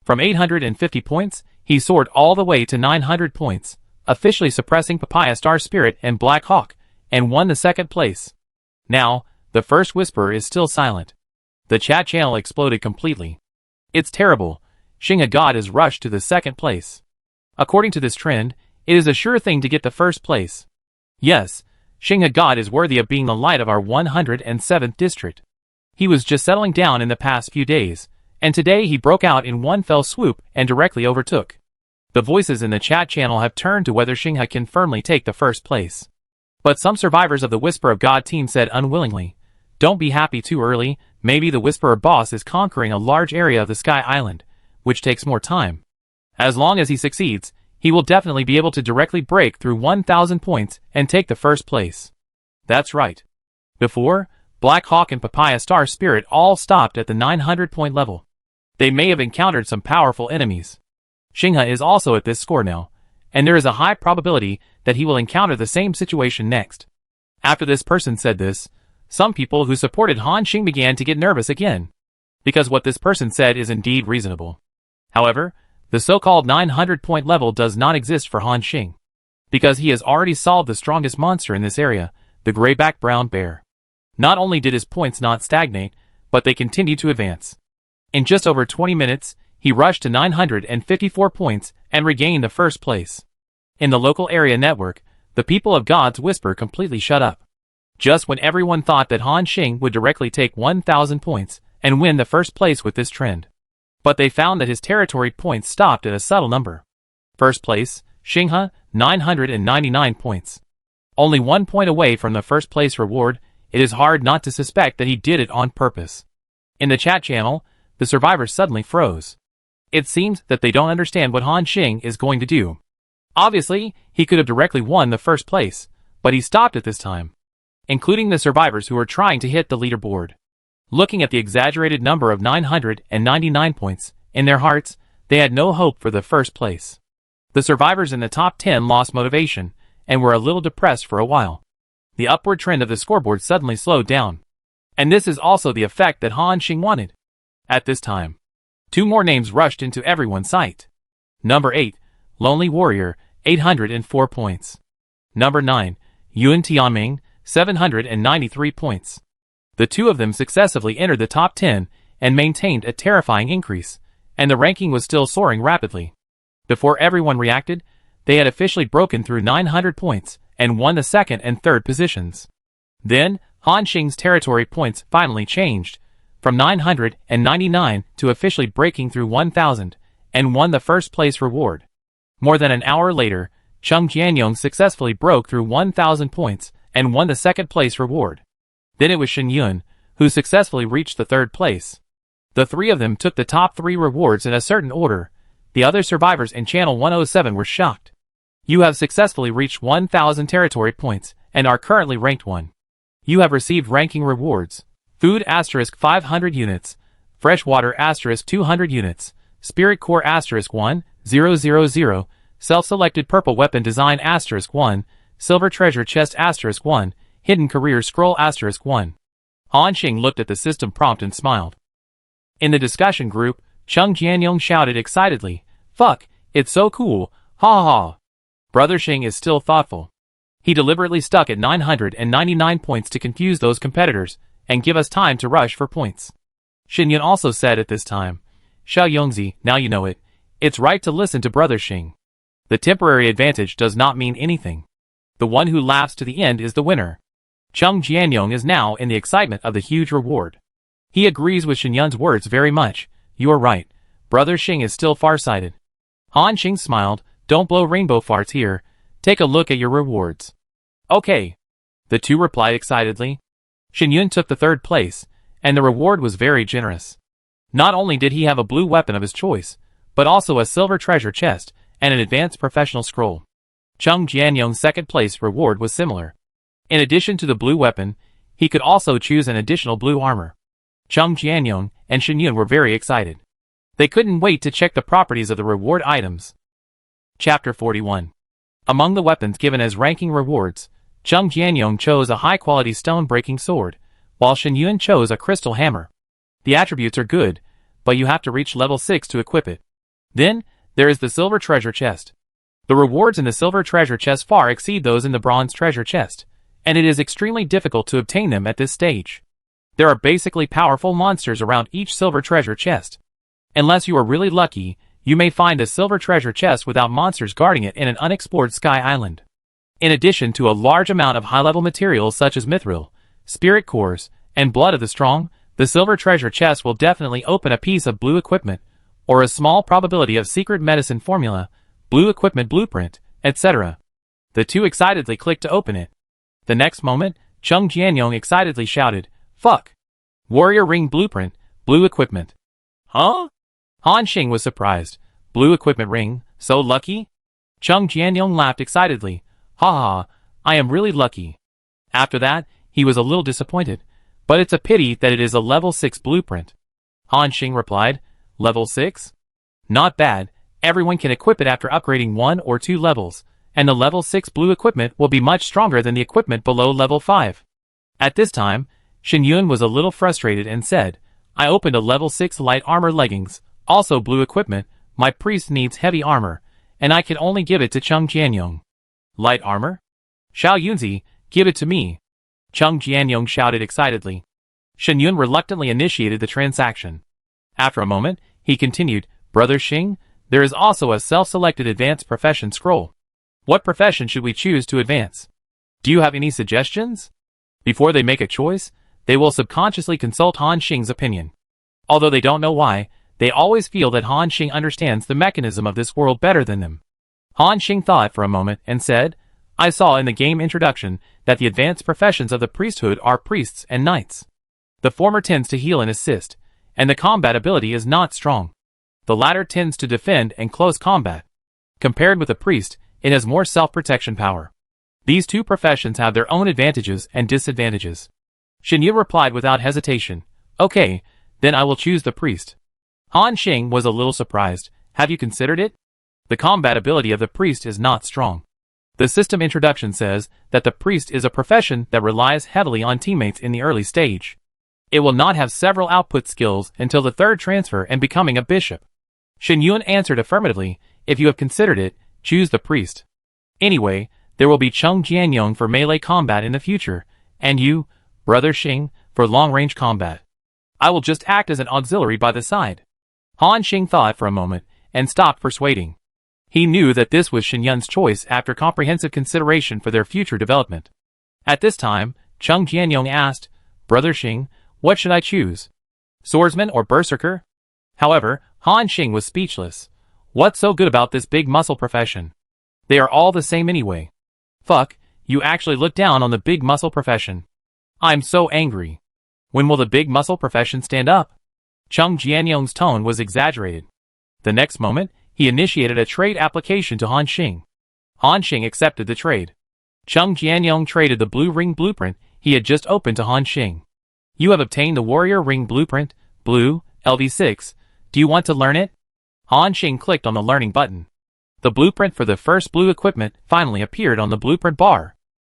From 850 points, he soared all the way to 900 points, officially suppressing Papaya Star Spirit and Black Hawk, and won the 2nd place. Now, the first whisperer is still silent. The chat channel exploded completely. It's terrible. Xing God is rushed to the 2nd place. According to this trend, it is a sure thing to get the 1st place. Yes, Xing God is worthy of being the light of our 107th district. He was just settling down in the past few days, and today he broke out in one fell swoop and directly overtook. The voices in the chat channel have turned to whether Xing can firmly take the 1st place. But some survivors of the Whisper of God team said unwillingly, "Don't be happy too early, maybe the Whisperer boss is conquering a large area of the Sky Island, which takes more time. As long as he succeeds, he will definitely be able to directly break through 1,000 points and take the 1st place." That's right. Before, Black Hawk and Papaya Star Spirit all stopped at the 900-point level. They may have encountered some powerful enemies. Xing is also at this score now, and there is a high probability that he will encounter the same situation next. After this person said this, some people who supported Han Xing began to get nervous again, because what this person said is indeed reasonable. However, the so-called 900-point level does not exist for Han Xing, because he has already solved the strongest monster in this area, the grayback brown bear. Not only did his points not stagnate, but they continued to advance. In just over 20 minutes, he rushed to 954 points and regained the first place. In the local area network, the people of God's Whisper completely shut up. Just when everyone thought that Han Xing would directly take 1,000 points and win the first place with this trend. But they found that his territory points stopped at a subtle number. First place, Xinghe, 999 points. Only 1 point away from the first place reward, it is hard not to suspect that he did it on purpose. In the chat channel, the survivors suddenly froze. It seems that they don't understand what Han Xing is going to do. Obviously, he could have directly won the first place, but he stopped at this time, including the survivors who were trying to hit the leaderboard. Looking at the exaggerated number of 999 points, in their hearts, they had no hope for the first place. The survivors in the top 10 lost motivation, and were a little depressed for a while. The upward trend of the scoreboard suddenly slowed down. And this is also the effect that Han Xing wanted. At this time, 2 more names rushed into everyone's sight. Number 8, Lonely Warrior, 804 points. Number 9, Yuan Tianming, 793 points. The two of them successively entered the top 10 and maintained a terrifying increase, and the ranking was still soaring rapidly. Before everyone reacted, they had officially broken through 900 points and won the second and third positions. Then, Han Xing's territory points finally changed, from 999 to officially breaking through 1,000, and won the first place reward. More than an hour later, Cheng Jianyong successfully broke through 1,000 points and won the second place reward. Then it was Shen Yun, who successfully reached the third place. The three of them took the top 3 rewards in a certain order. The other survivors in Channel 107 were shocked. You have successfully reached 1,000 territory points and are currently ranked 1. You have received ranking rewards. Food * 500 units, fresh water * 200 units, spirit core * 1,000, self-selected purple weapon design * 1, silver treasure chest * 1, hidden career scroll * 1. Han Xing looked at the system prompt and smiled. In the discussion group, Cheng Jianyong shouted excitedly, "Fuck, it's so cool, ha ha." Brother Xing is still thoughtful. He deliberately stuck at 999 points to confuse those competitors and give us time to rush for points. Shen Yun also said at this time, "Xiao Yongzi, now you know it. It's right to listen to Brother Xing. The temporary advantage does not mean anything. The one who laughs to the end is the winner." Cheng Jianyong is now in the excitement of the huge reward. He agrees with Shen Yun's words very much. "You're right. Brother Xing is still farsighted." Han Xing smiled. "Don't blow rainbow farts here. Take a look at your rewards." "Okay." The two replied excitedly. Shen Yun took the third place, and the reward was very generous. Not only did he have a blue weapon of his choice, but also a silver treasure chest and an advanced professional scroll. Cheng Jianyong's second place reward was similar. In addition to the blue weapon, he could also choose an additional blue armor. Cheng Jianyong and Shen Yun were very excited. They couldn't wait to check the properties of the reward items. Chapter 41. Among the weapons given as ranking rewards, Cheng Jianyong chose a high-quality stone-breaking sword, while Shen Yun chose a crystal hammer. The attributes are good, but you have to reach level 6 to equip it. Then, there is the silver treasure chest. The rewards in the silver treasure chest far exceed those in the bronze treasure chest, and it is extremely difficult to obtain them at this stage. There are basically powerful monsters around each silver treasure chest. Unless you are really lucky, you may find a silver treasure chest without monsters guarding it in an unexplored sky island. In addition to a large amount of high-level materials such as mithril, spirit cores, and blood of the strong, the silver treasure chest will definitely open a piece of blue equipment, or a small probability of secret medicine formula, blue equipment blueprint, etc. The two excitedly clicked to open it. The next moment, Cheng Jianyong excitedly shouted, "Fuck! Warrior ring blueprint, blue equipment." "Huh?" Han Xing was surprised. "Blue equipment ring, so lucky?" Cheng Jianyong laughed excitedly. "Ha ha, I am really lucky." After that, he was a little disappointed, but it's a pity that it is a level 6 blueprint. Han Xing replied, "Level 6? Not bad, everyone can equip it after upgrading 1 or 2 levels, and the level 6 blue equipment will be much stronger than the equipment below level 5. At this time, Shen Yun was a little frustrated and said, I opened a level 6 light armor leggings, also blue equipment. My priest needs heavy armor, and I can only give it to Chung Jianyong. Light armor? Xiao Yunzi, give it to me. Chung Jianyong shouted excitedly. Shen Yun reluctantly initiated the transaction. After a moment, he continued, Brother Xing, there is also a self-selected advanced profession scroll. What profession should we choose to advance? Do you have any suggestions? Before they make a choice, they will subconsciously consult Han Xing's opinion. Although they don't know why, they always feel that Han Xing understands the mechanism of this world better than them. Han Xing thought for a moment and said, I saw in the game introduction that the advanced professions of the priesthood are priests and knights. The former tends to heal and assist, and the combat ability is not strong. The latter tends to defend and close combat. Compared with the priest, it has more self-protection power. These two professions have their own advantages and disadvantages. Shen Yun replied without hesitation, Okay, then I will choose the priest. Han Xing was a little surprised. Have you considered it? The combat ability of the priest is not strong. The system introduction says that the priest is a profession that relies heavily on teammates in the early stage. It will not have several output skills until the third transfer and becoming a bishop. Shen Yun answered affirmatively, If you have considered it, choose the priest. Anyway, there will be Chung Jianyong for melee combat in the future, and you, Brother Xing, for long-range combat. I will just act as an auxiliary by the side. Han Xing thought for a moment, and stopped persuading. He knew that this was Shen Yun's choice after comprehensive consideration for their future development. At this time, Chung Jianyong asked, Brother Xing, what should I choose? Swordsman or berserker? However, Han Xing was speechless. What's so good about this big muscle profession? They are all the same anyway. Fuck, you actually look down on the big muscle profession. I'm so angry. When will the big muscle profession stand up? Chung Jianyong's tone was exaggerated. The next moment, he initiated a trade application to Han Xing. Han Xing accepted the trade. Chung Jianyong traded the blue ring blueprint he had just opened to Han Xing. You have obtained the warrior ring blueprint, blue, LV6. Do you want to learn it? Han Xing clicked on the learning button. The blueprint for the first blue equipment finally appeared on the blueprint bar.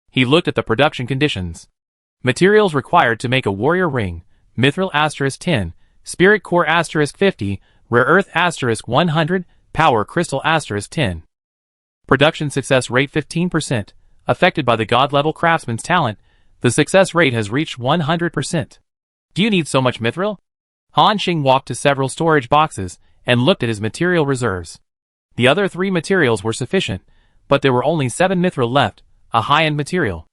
He looked at the production conditions. Materials required to make a warrior ring, mithril *10, spirit core *50, rare earth *100, power crystal *10. Production success rate 15%, affected by the god level craftsman's talent. The success rate has reached 100%. Do you need so much mithril? Han Xing walked to several storage boxes and looked at his material reserves. The other 3 materials were sufficient, but there were only 7 mithril left, a high-end material.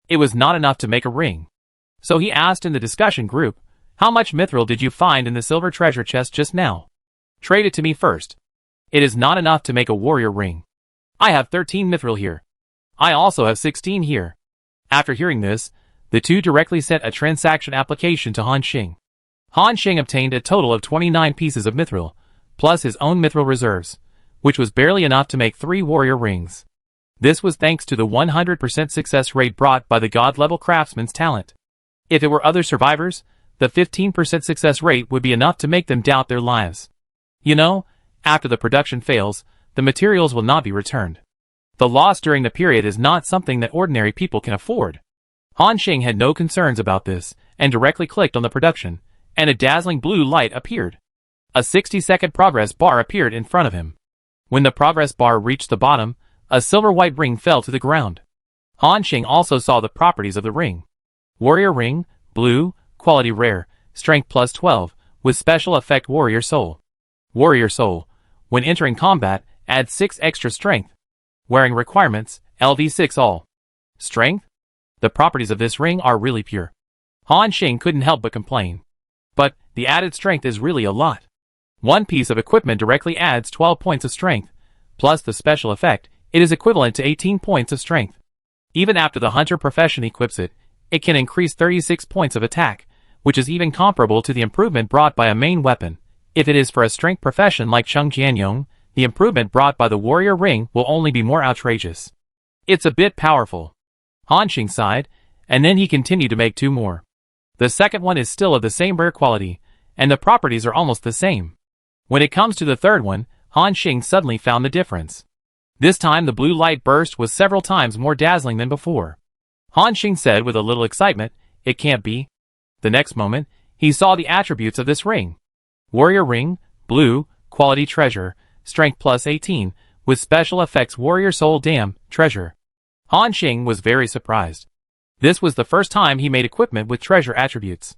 It was not enough to make a ring. So he asked in the discussion group, How much mithril did you find in the silver treasure chest just now? Trade it to me first. It is not enough to make a warrior ring. I have 13 mithril here. I also have 16 here. After hearing this, the two directly sent a transaction application to Han Xing. Han Xing obtained a total of 29 pieces of mithril, plus his own mithril reserves, which was barely enough to make 3 warrior rings. This was thanks to the 100% success rate brought by the god-level craftsman's talent. If it were other survivors, the 15% success rate would be enough to make them doubt their lives. You know, after the production fails, the materials will not be returned. The loss during the period is not something that ordinary people can afford. Han Xing had no concerns about this, and directly clicked on the production, and a dazzling blue light appeared. A 60-second progress bar appeared in front of him. When the progress bar reached the bottom, a silver-white ring fell to the ground. Han Xing also saw the properties of the ring. Warrior ring, blue, quality rare, strength plus 12, with special effect warrior soul. Warrior soul, when entering combat, add 6 extra strength. Wearing requirements, LV6 all. Strength? The properties of this ring are really pure. Han Xing couldn't help but complain. But, the added strength is really a lot. One piece of equipment directly adds 12 points of strength, plus the special effect, it is equivalent to 18 points of strength. Even after the hunter profession equips it, it can increase 36 points of attack, which is even comparable to the improvement brought by a main weapon. If it is for a strength profession like Chung Jianyong, the improvement brought by the warrior ring will only be more outrageous. It's a bit powerful. Han Xing sighed, and then he continued to make 2 more. The second one is still of the same rare quality, and the properties are almost the same. When it comes to the third one, Han Xing suddenly found the difference. This time the blue light burst was several times more dazzling than before. Han Xing said with a little excitement, It can't be. The next moment, he saw the attributes of this ring. Warrior ring, blue, quality treasure, strength plus 18, with special effects warrior soul dam, treasure. Han Xing was very surprised. This was the first time he made equipment with treasure attributes.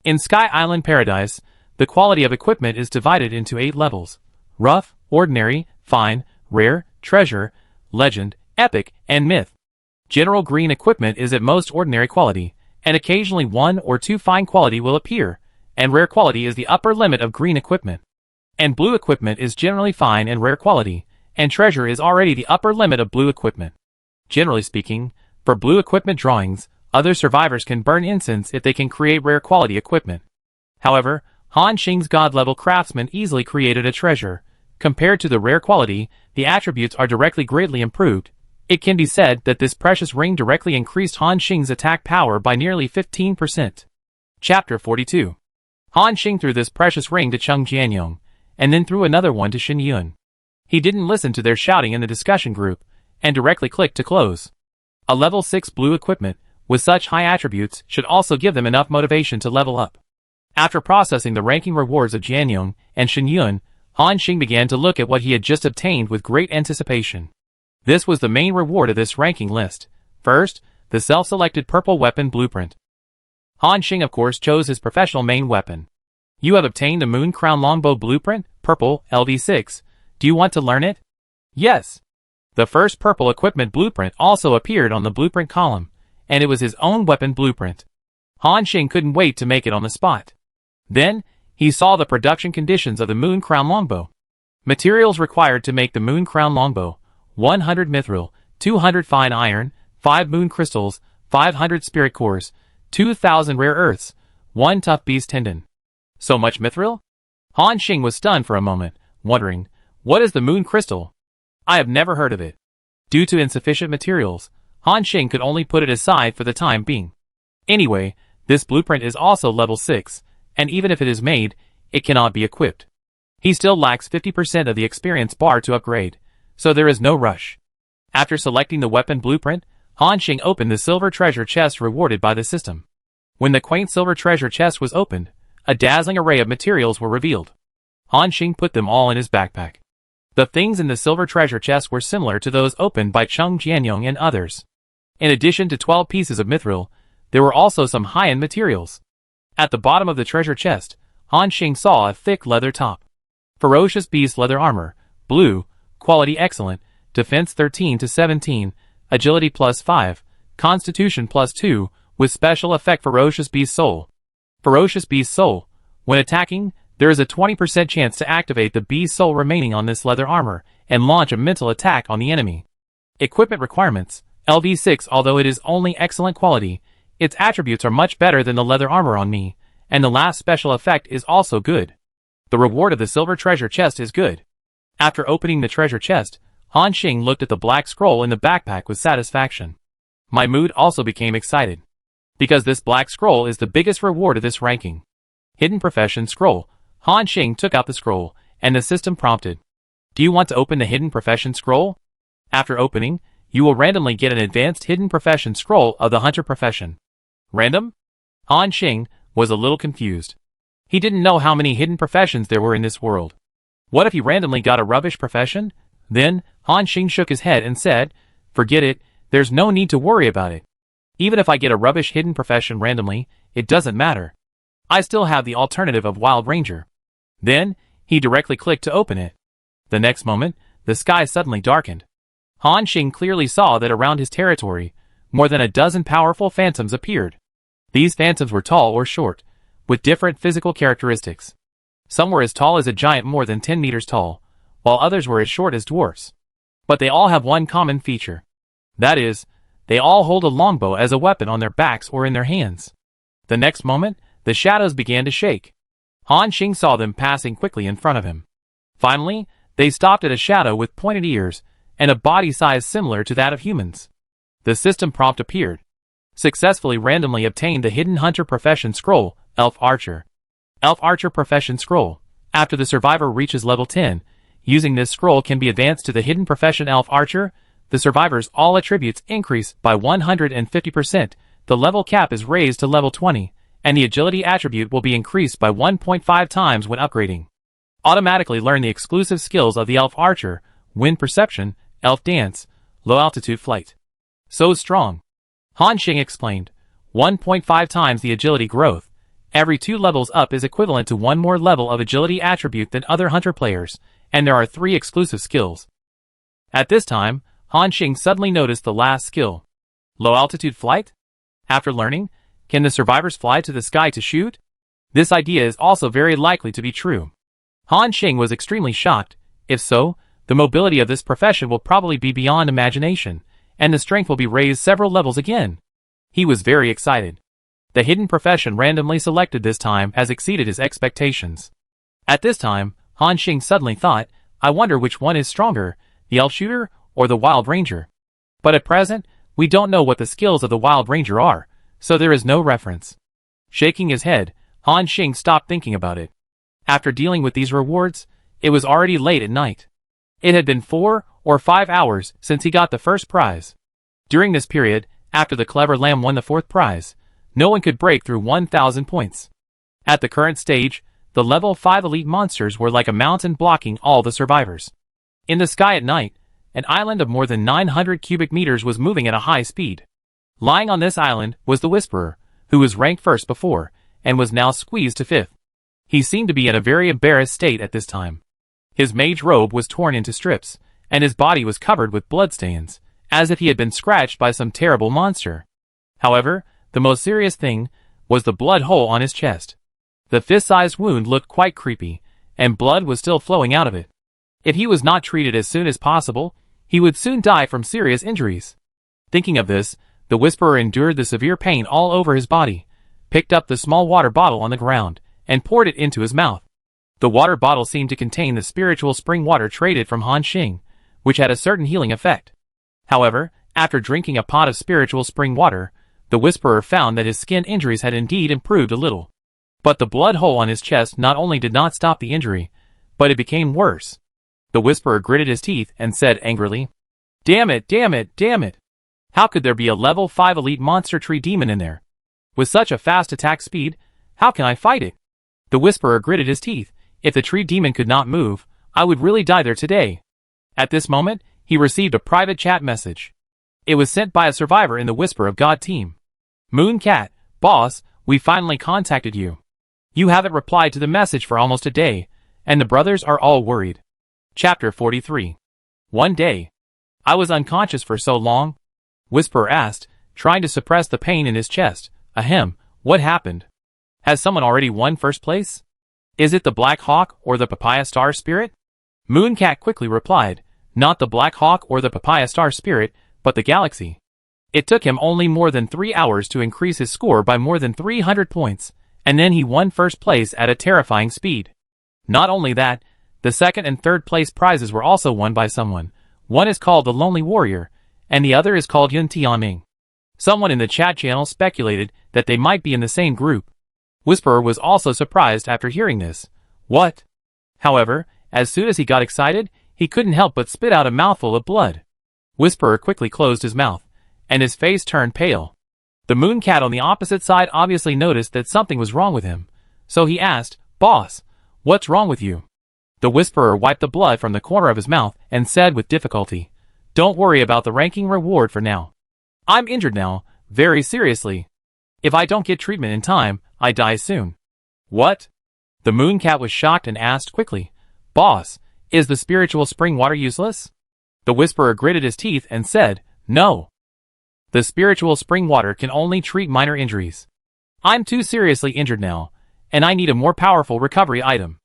In Sky Island Paradise, the quality of equipment is divided into 8 levels: rough, ordinary, fine, rare, treasure, legend, epic, and myth. General green equipment is at most ordinary quality, and occasionally 1 or 2 fine quality will appear, and rare quality is the upper limit of green equipment. And blue equipment is generally fine and rare quality, and treasure is already the upper limit of blue equipment. Generally speaking, for blue equipment drawings, other survivors can burn incense if they can create rare quality equipment. However, Han Xing's god-level craftsman easily created a treasure. Compared to the rare quality, the attributes are directly greatly improved. It can be said that this precious ring directly increased Han Xing's attack power by nearly 15%. Chapter 42. Han Xing threw this precious ring to Cheng Jianyong, and then threw another one to Xin Yun. He didn't listen to their shouting in the discussion group, and directly clicked to close. A level 6 blue equipment, with such high attributes, should also give them enough motivation to level up. After processing the ranking rewards of Jianyong and Xin Yun, Han Xing began to look at what he had just obtained with great anticipation. This was the main reward of this ranking list. First, the self-selected purple weapon blueprint. Han Xing of course chose his professional main weapon. You have obtained the Moon Crown Longbow blueprint, purple, LD6. Do you want to learn it? Yes. The first purple equipment blueprint also appeared on the blueprint column, and it was his own weapon blueprint. Han Xing couldn't wait to make it on the spot. Then, he saw the production conditions of the Moon Crown Longbow. Materials required to make the Moon Crown Longbow: 100 mithril, 200 fine iron, 5 moon crystals, 500 spirit cores, 2,000 rare earths, 1 tough beast tendon. So much mithril? Han Xing was stunned for a moment, wondering, what is the moon crystal? I have never heard of it. Due to insufficient materials, Han Xing could only put it aside for the time being. Anyway, this blueprint is also level 6, and even if it is made, it cannot be equipped. He still lacks 50% of the experience bar to upgrade, so there is no rush. After selecting the weapon blueprint, Han Xing opened the silver treasure chest rewarded by the system. When the quaint silver treasure chest was opened, a dazzling array of materials were revealed. Han Xing put them all in his backpack. The things in the silver treasure chest were similar to those opened by Cheng Jianyong and others. In addition to 12 pieces of mithril, there were also some high-end materials. At the bottom of the treasure chest, Han Xing saw a thick leather top. Ferocious beast leather armor, blue, quality excellent, defense 13 to 17, agility plus 5, constitution plus 2, with special effect ferocious beast soul. Ferocious beast soul. When attacking, there is a 20% chance to activate the beast soul remaining on this leather armor and launch a mental attack on the enemy. Equipment requirements: LV6. Although it is only excellent quality, its attributes are much better than the leather armor on me, and the last special effect is also good. The reward of the silver treasure chest is good. After opening the treasure chest, Han Xing looked at the black scroll in the backpack with satisfaction. My mood also became excited, because this black scroll is the biggest reward of this ranking. Hidden Profession Scroll. Han Xing took out the scroll, and the system prompted, do you want to open the Hidden Profession Scroll? After opening, you will randomly get an advanced Hidden Profession Scroll of the Hunter Profession. Random? Han Xing was a little confused. He didn't know how many hidden professions there were in this world. What if he randomly got a rubbish profession? Then, Han Xing shook his head and said, forget it, there's no need to worry about it. Even if I get a rubbish hidden profession randomly, it doesn't matter. I still have the alternative of Wild Ranger. Then, he directly clicked to open it. The next moment, the sky suddenly darkened. Han Xing clearly saw that around his territory, more than a dozen powerful phantoms appeared. These phantoms were tall or short, with different physical characteristics. Some were as tall as a giant more than 10 meters tall, while others were as short as dwarfs. But they all have one common feature. That is, they all hold a longbow as a weapon on their backs or in their hands. The next moment, the shadows began to shake. Han Xing saw them passing quickly in front of him. Finally, they stopped at a shadow with pointed ears and a body size similar to that of humans. The system prompt appeared. Successfully randomly obtained the Hidden Hunter Profession Scroll, Elf Archer. Elf Archer Profession Scroll. After the survivor reaches level 10, using this scroll can be advanced to the Hidden Profession Elf Archer. The survivor's all attributes increase by 150%, the level cap is raised to level 20, and the agility attribute will be increased by 1.5 times when upgrading. Automatically learn the exclusive skills of the Elf Archer, Wind Perception, Elf Dance, Low Altitude Flight. So strong. Han Xing explained. 1.5 times the agility growth. Every 2 levels up is equivalent to 1 more level of agility attribute than other hunter players, and there are 3 exclusive skills. At this time, Han Xing suddenly noticed the last skill. Low Altitude Flight? After learning, can the survivors fly to the sky to shoot? This idea is also very likely to be true. Han Xing was extremely shocked. If so, the mobility of this profession will probably be beyond imagination, and the strength will be raised several levels again. He was very excited. The hidden profession randomly selected this time has exceeded his expectations. At this time, Han Xing suddenly thought, I wonder which one is stronger, the Elf Shooter or the Wild Ranger. But at present, we don't know what the skills of the Wild Ranger are, so there is no reference. Shaking his head, Han Xing stopped thinking about it. After dealing with these rewards, it was already late at night. It had been 4 or 5 hours since he got the first prize. During this period, after the clever lamb won the 4th prize, no one could break through 1,000 points. At the current stage, the level 5 elite monsters were like a mountain blocking all the survivors. In the sky at night, an island of more than 900 cubic meters was moving at a high speed. Lying on this island was the Whisperer, who was ranked 1st before, and was now squeezed to 5th. He seemed to be in a very embarrassed state at this time. His mage robe was torn into strips, and his body was covered with bloodstains, as if he had been scratched by some terrible monster. However, the most serious thing was the blood hole on his chest. The fist-sized wound looked quite creepy, and blood was still flowing out of it. If he was not treated as soon as possible, he would soon die from serious injuries. Thinking of this, the Whisperer endured the severe pain all over his body, picked up the small water bottle on the ground, and poured it into his mouth. The water bottle seemed to contain the spiritual spring water traded from Han Xing, which had a certain healing effect. However, after drinking a pot of spiritual spring water, the Whisperer found that his skin injuries had indeed improved a little. But the blood hole on his chest not only did not stop the injury, but it became worse. The Whisperer gritted his teeth and said angrily, Damn it, damn it, damn it! How could there be a level 5 elite monster tree demon in there? With such a fast attack speed, how can I fight it? The Whisperer gritted his teeth. If the tree demon could not move, I would really die there today. At this moment, he received a private chat message. It was sent by a survivor in the Whisper of God team. Moon Cat, boss, we finally contacted you. You haven't replied to the message for almost a day, and the brothers are all worried. Chapter 43. One day. I was unconscious for so long? Whisperer asked, trying to suppress the pain in his chest. Ahem, what happened? Has someone already won first place? Is it the Black Hawk or the Papaya Star Spirit? Moon Cat quickly replied, not the Black Hawk or the Papaya Star Spirit, but the Galaxy. It took him only more than 3 hours to increase his score by more than 300 points, and then he won first place at a terrifying speed. Not only that, the second and third place prizes were also won by someone. One is called the Lonely Warrior, and the other is called Yun Tianming. Someone in the chat channel speculated that they might be in the same group. Whisperer was also surprised after hearing this. What? However, as soon as he got excited, he couldn't help but spit out a mouthful of blood. Whisperer quickly closed his mouth, and his face turned pale. The Moon Cat on the opposite side obviously noticed that something was wrong with him, so he asked, Boss, what's wrong with you? The Whisperer wiped the blood from the corner of his mouth and said with difficulty, Don't worry about the ranking reward for now. I'm injured now, very seriously. If I don't get treatment in time, I die soon. What? The Moon Cat was shocked and asked quickly, Boss, is the spiritual spring water useless? The Whisperer gritted his teeth and said, No. The spiritual spring water can only treat minor injuries. I'm too seriously injured now, and I need a more powerful recovery item.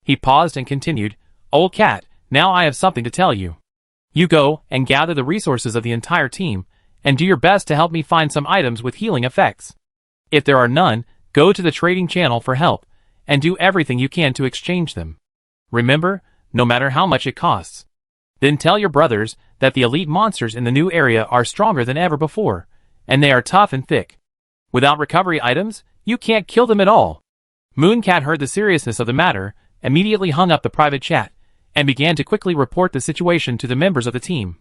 He paused and continued, Old Cat, now I have something to tell you. You go and gather the resources of the entire team, and do your best to help me find some items with healing effects. If there are none, go to the trading channel for help, and do everything you can to exchange them. Remember, no matter how much it costs. Then tell your brothers that the elite monsters in the new area are stronger than ever before, and they are tough and thick. Without recovery items, you can't kill them at all. Moon Cat heard the seriousness of the matter, immediately hung up the private chat, and began to quickly report the situation to the members of the team.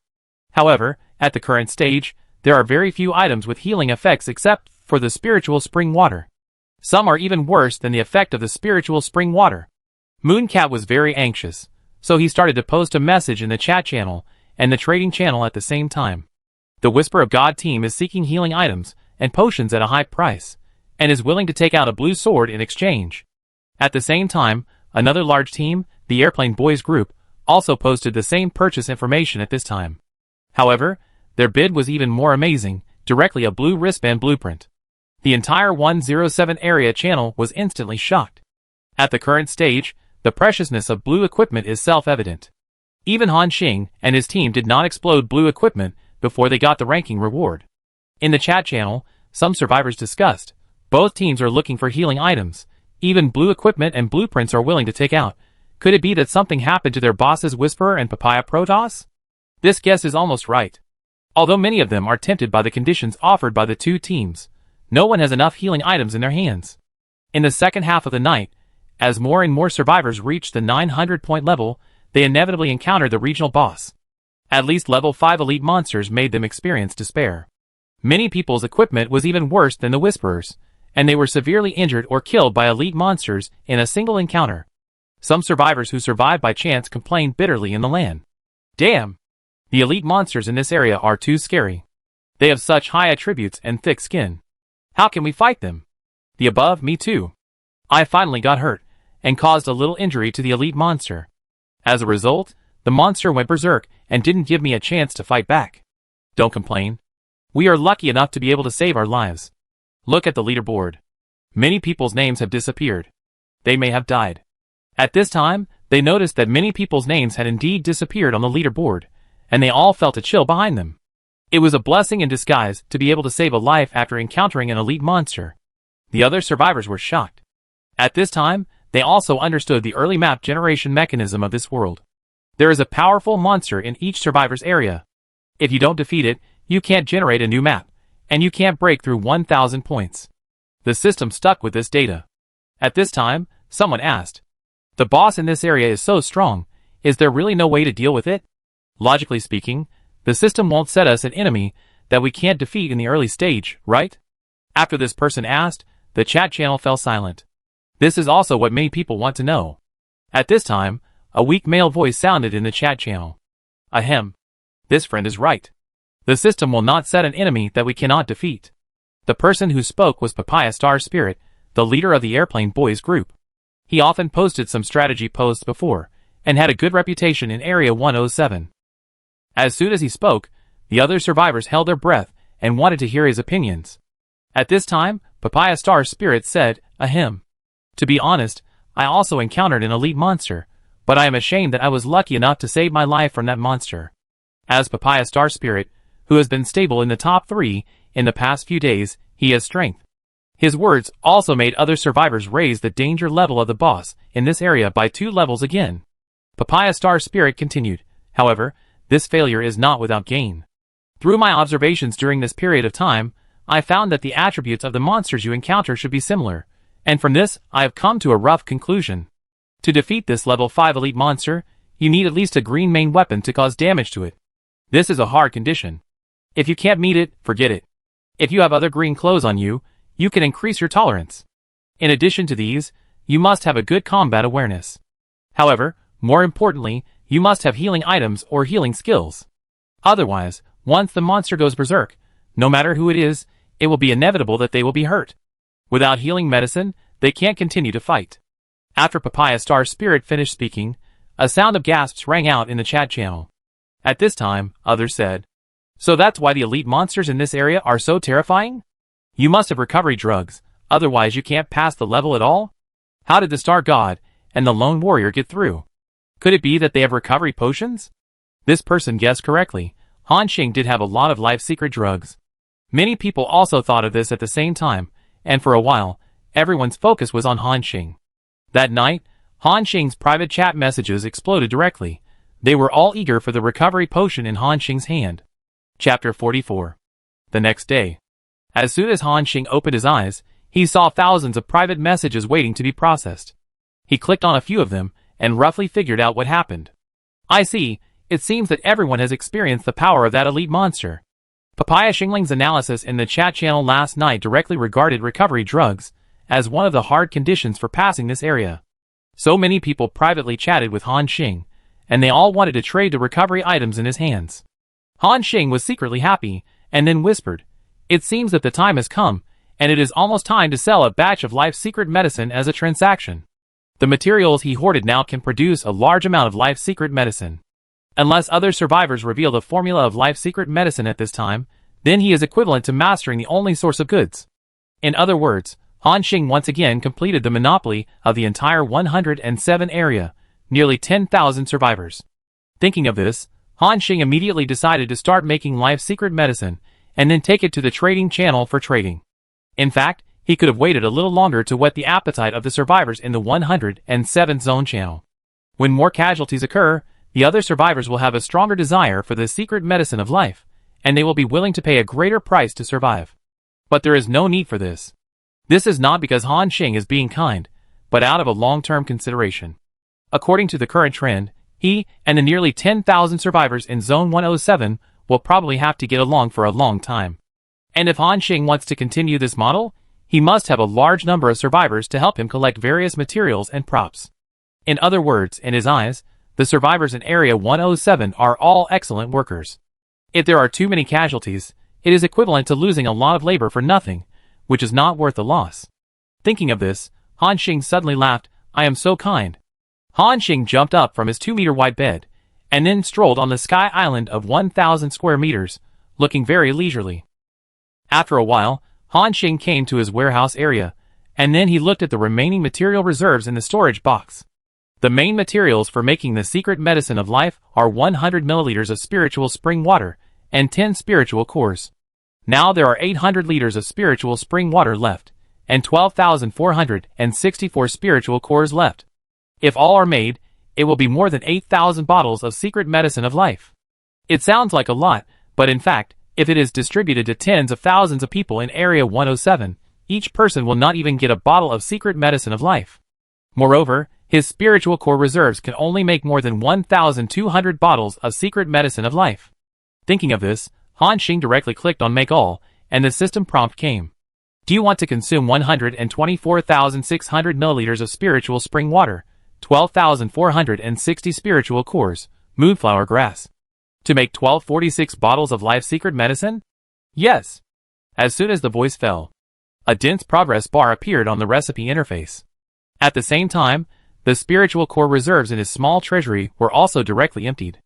However, at the current stage, there are very few items with healing effects except for the spiritual spring water. Some are even worse than the effect of the spiritual spring water. Mooncat was very anxious, so he started to post a message in the chat channel and the trading channel at the same time. The Whisper of God team is seeking healing items and potions at a high price, and is willing to take out a blue sword in exchange. At the same time, another large team, the Airplane Boys group, also posted the same purchase information at this time. However, their bid was even more amazing, directly a blue wristband blueprint. The entire 107 area channel was instantly shocked. At the current stage, the preciousness of blue equipment is self-evident. Even Han Xing and his team did not explode blue equipment before they got the ranking reward. In the chat channel, some survivors discussed, both teams are looking for healing items, even blue equipment and blueprints are willing to take out. Could it be that something happened to their bosses Whisperer and Papaya Protoss? This guess is almost right. Although many of them are tempted by the conditions offered by the two teams, no one has enough healing items in their hands. In the second half of the night, as more and more survivors reached the 900-point level, they inevitably encountered the regional boss. At least level 5 elite monsters made them experience despair. Many people's equipment was even worse than the Whisperers, and they were severely injured or killed by elite monsters in a single encounter. Some survivors who survived by chance complained bitterly in the LAN. Damn! The elite monsters in this area are too scary. They have such high attributes and thick skin. How can we fight them? The above, me too. I finally got hurt, and caused a little injury to the elite monster. As a result, the monster went berserk and didn't give me a chance to fight back. Don't complain. We are lucky enough to be able to save our lives. Look at the leaderboard. Many people's names have disappeared. They may have died. At this time, they noticed that many people's names had indeed disappeared on the leaderboard, and they all felt a chill behind them. It was a blessing in disguise to be able to save a life after encountering an elite monster. The other survivors were shocked. At this time, they also understood the early map generation mechanism of this world. There is a powerful monster in each survivor's area. If you don't defeat it, you can't generate a new map, and you can't break through 1,000 points. The system stuck with this data. At this time, someone asked, "The boss in this area is so strong, is there really no way to deal with it?" Logically speaking, the system won't set us an enemy that we can't defeat in the early stage, right? After this person asked, the chat channel fell silent. This is also what many people want to know. At this time, a weak male voice sounded in the chat channel. Ahem. This friend is right. The system will not set an enemy that we cannot defeat. The person who spoke was Papaya Star Spirit, the leader of the Airplane Boys group. He often posted some strategy posts before, and had a good reputation in Area 107. As soon as he spoke, the other survivors held their breath and wanted to hear his opinions. At this time, Papaya Star Spirit said, Ahem. To be honest, I also encountered an elite monster, but I am ashamed that I was lucky enough to save my life from that monster. As Papaya Star Spirit, who has been stable in the top 3 in the past few days, he has strength. His words also made other survivors raise the danger level of the boss in this area by 2 levels again. Papaya Star Spirit continued, however, this failure is not without gain. Through my observations during this period of time, I found that the attributes of the monsters you encounter should be similar, and from this I have come to a rough conclusion. To defeat this level 5 elite monster, you need at least a green main weapon to cause damage to it. This is a hard condition. If you can't meet it, forget it. If you have other green clothes on you, you can increase your tolerance. In addition to these, you must have a good combat awareness. However, more importantly, you must have healing items or healing skills. Otherwise, once the monster goes berserk, no matter who it is, it will be inevitable that they will be hurt. Without healing medicine, they can't continue to fight. After Papaya Star Spirit finished speaking, a sound of gasps rang out in the chat channel. At this time, others said, "So that's why the elite monsters in this area are so terrifying? You must have recovery drugs, otherwise you can't pass the level at all? How did the Star God and the Lone Warrior get through? Could it be that they have recovery potions?" This person guessed correctly. Han Xing did have a lot of life secret drugs. Many people also thought of this at the same time, and for a while, everyone's focus was on Han Xing. That night, Han Xing's private chat messages exploded directly. They were all eager for the recovery potion in Han Xing's hand. Chapter 44. The next day. As soon as Han Xing opened his eyes, he saw thousands of private messages waiting to be processed. He clicked on a few of them, and roughly figured out what happened. I see, it seems that everyone has experienced the power of that elite monster. Papaya Xingling's analysis in the chat channel last night directly regarded recovery drugs, as one of the hard conditions for passing this area. So many people privately chatted with Han Xing, and they all wanted to trade the recovery items in his hands. Han Xing was secretly happy, and then whispered, "It seems that the time has come, and it is almost time to sell a batch of life secret medicine as a transaction." The materials he hoarded now can produce a large amount of life secret medicine. Unless other survivors reveal the formula of life secret medicine at this time, then he is equivalent to mastering the only source of goods. In other words, Han Xing once again completed the monopoly of the entire 107 area, nearly 10,000 survivors. Thinking of this, Han Xing immediately decided to start making life secret medicine, and then take it to the trading channel for trading. In fact, he could have waited a little longer to whet the appetite of the survivors in the 107th zone channel. When more casualties occur, the other survivors will have a stronger desire for the secret medicine of life, and they will be willing to pay a greater price to survive. But there is no need for this. This is not because Han Xing is being kind, but out of a long-term consideration. According to the current trend, he and the nearly 10,000 survivors in Zone 107 will probably have to get along for a long time. And if Han Xing wants to continue this model, he must have a large number of survivors to help him collect various materials and props. In other words, in his eyes, the survivors in Area 107 are all excellent workers. If there are too many casualties, it is equivalent to losing a lot of labor for nothing, which is not worth the loss. Thinking of this, Han Xing suddenly laughed, "I am so kind." Han Xing jumped up from his 2-meter-wide bed, and then strolled on the sky island of 1,000 square meters, looking very leisurely. After a while, Han Xing came to his warehouse area, and then he looked at the remaining material reserves in the storage box. The main materials for making the secret medicine of life are 100 milliliters of spiritual spring water and 10 spiritual cores. Now there are 800 liters of spiritual spring water left, and 12,464 spiritual cores left. If all are made, it will be more than 8,000 bottles of secret medicine of life. It sounds like a lot, but in fact, if it is distributed to tens of thousands of people in Area 107, each person will not even get a bottle of secret medicine of life. Moreover, his spiritual core reserves can only make more than 1,200 bottles of secret medicine of life. Thinking of this, Han Xing directly clicked on Make All, and the system prompt came. Do you want to consume 124,600 milliliters of spiritual spring water, 12,460 spiritual cores, moonflower grass, to make 1246 bottles of life secret medicine? Yes. As soon as the voice fell, a dense progress bar appeared on the recipe interface. At the same time, the spiritual core reserves in his small treasury were also directly emptied.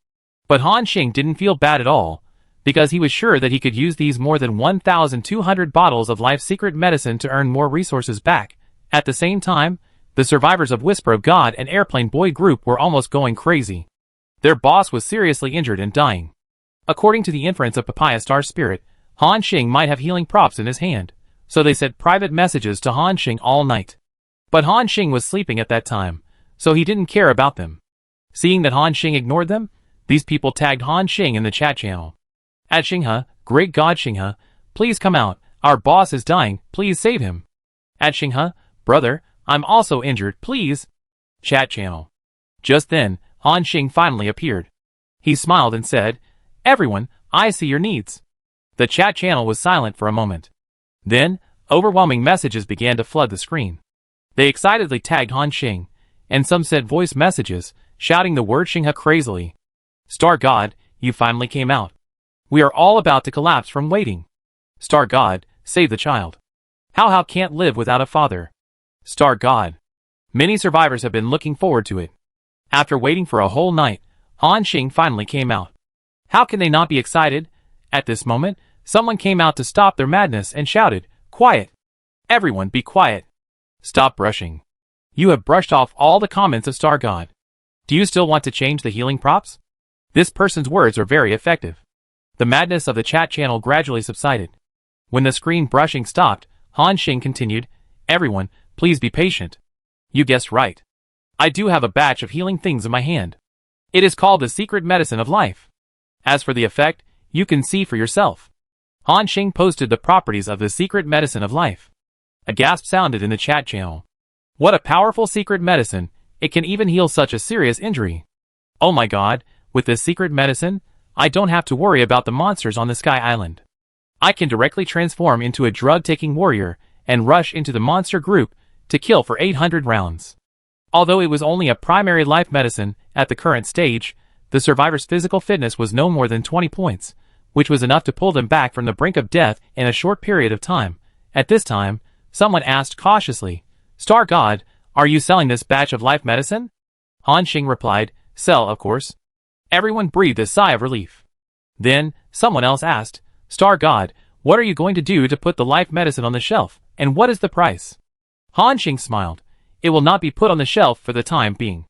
But Han Xing didn't feel bad at all, because he was sure that he could use these more than 1,200 bottles of life secret medicine to earn more resources back. At the same time, the survivors of Whisper of God and Airplane Boy group were almost going crazy. Their boss was seriously injured and dying. According to the inference of Papaya Star Spirit, Han Xing might have healing props in his hand, so they sent private messages to Han Xing all night. But Han Xing was sleeping at that time, so he didn't care about them. Seeing that Han Xing ignored them, these people tagged Han Xing in the chat channel. At Xinghe, great God Xinghe, please come out, our boss is dying, please save him. At Xinghe, brother, I'm also injured, please. Chat channel. Just then, Han Xing finally appeared. He smiled and said, "Everyone, I see your needs." The chat channel was silent for a moment. Then, overwhelming messages began to flood the screen. They excitedly tagged Han Xing, and some sent voice messages, shouting the word Xinghe crazily. Star God, you finally came out. We are all about to collapse from waiting. Star God, save the child. How can't live without a father. Star God. Many survivors have been looking forward to it. After waiting for a whole night, Han Xing finally came out. How can they not be excited? At this moment, someone came out to stop their madness and shouted, "Quiet! Everyone be quiet! Stop brushing. You have brushed off all the comments of Star God. Do you still want to change the healing props?" This person's words are very effective. The madness of the chat channel gradually subsided. When the screen brushing stopped, Han Xing continued, "Everyone, please be patient. You guessed right. I do have a batch of healing things in my hand. It is called the secret medicine of life. As for the effect, you can see for yourself." Han Xing posted the properties of the secret medicine of life. A gasp sounded in the chat channel. What a powerful secret medicine, it can even heal such a serious injury. Oh my god, with this secret medicine, I don't have to worry about the monsters on the Sky Island. I can directly transform into a drug-taking warrior, and rush into the monster group to kill for 800 rounds. Although it was only a primary life medicine at the current stage, the survivor's physical fitness was no more than 20 points, which was enough to pull them back from the brink of death in a short period of time. At this time, someone asked cautiously, "Star God, are you selling this batch of life medicine?" Han Xing replied, "Sell, of course." Everyone breathed a sigh of relief. Then, someone else asked, "Star God, what are you going to do to put the life medicine on the shelf, and what is the price?" Han Xing smiled. "It will not be put on the shelf for the time being.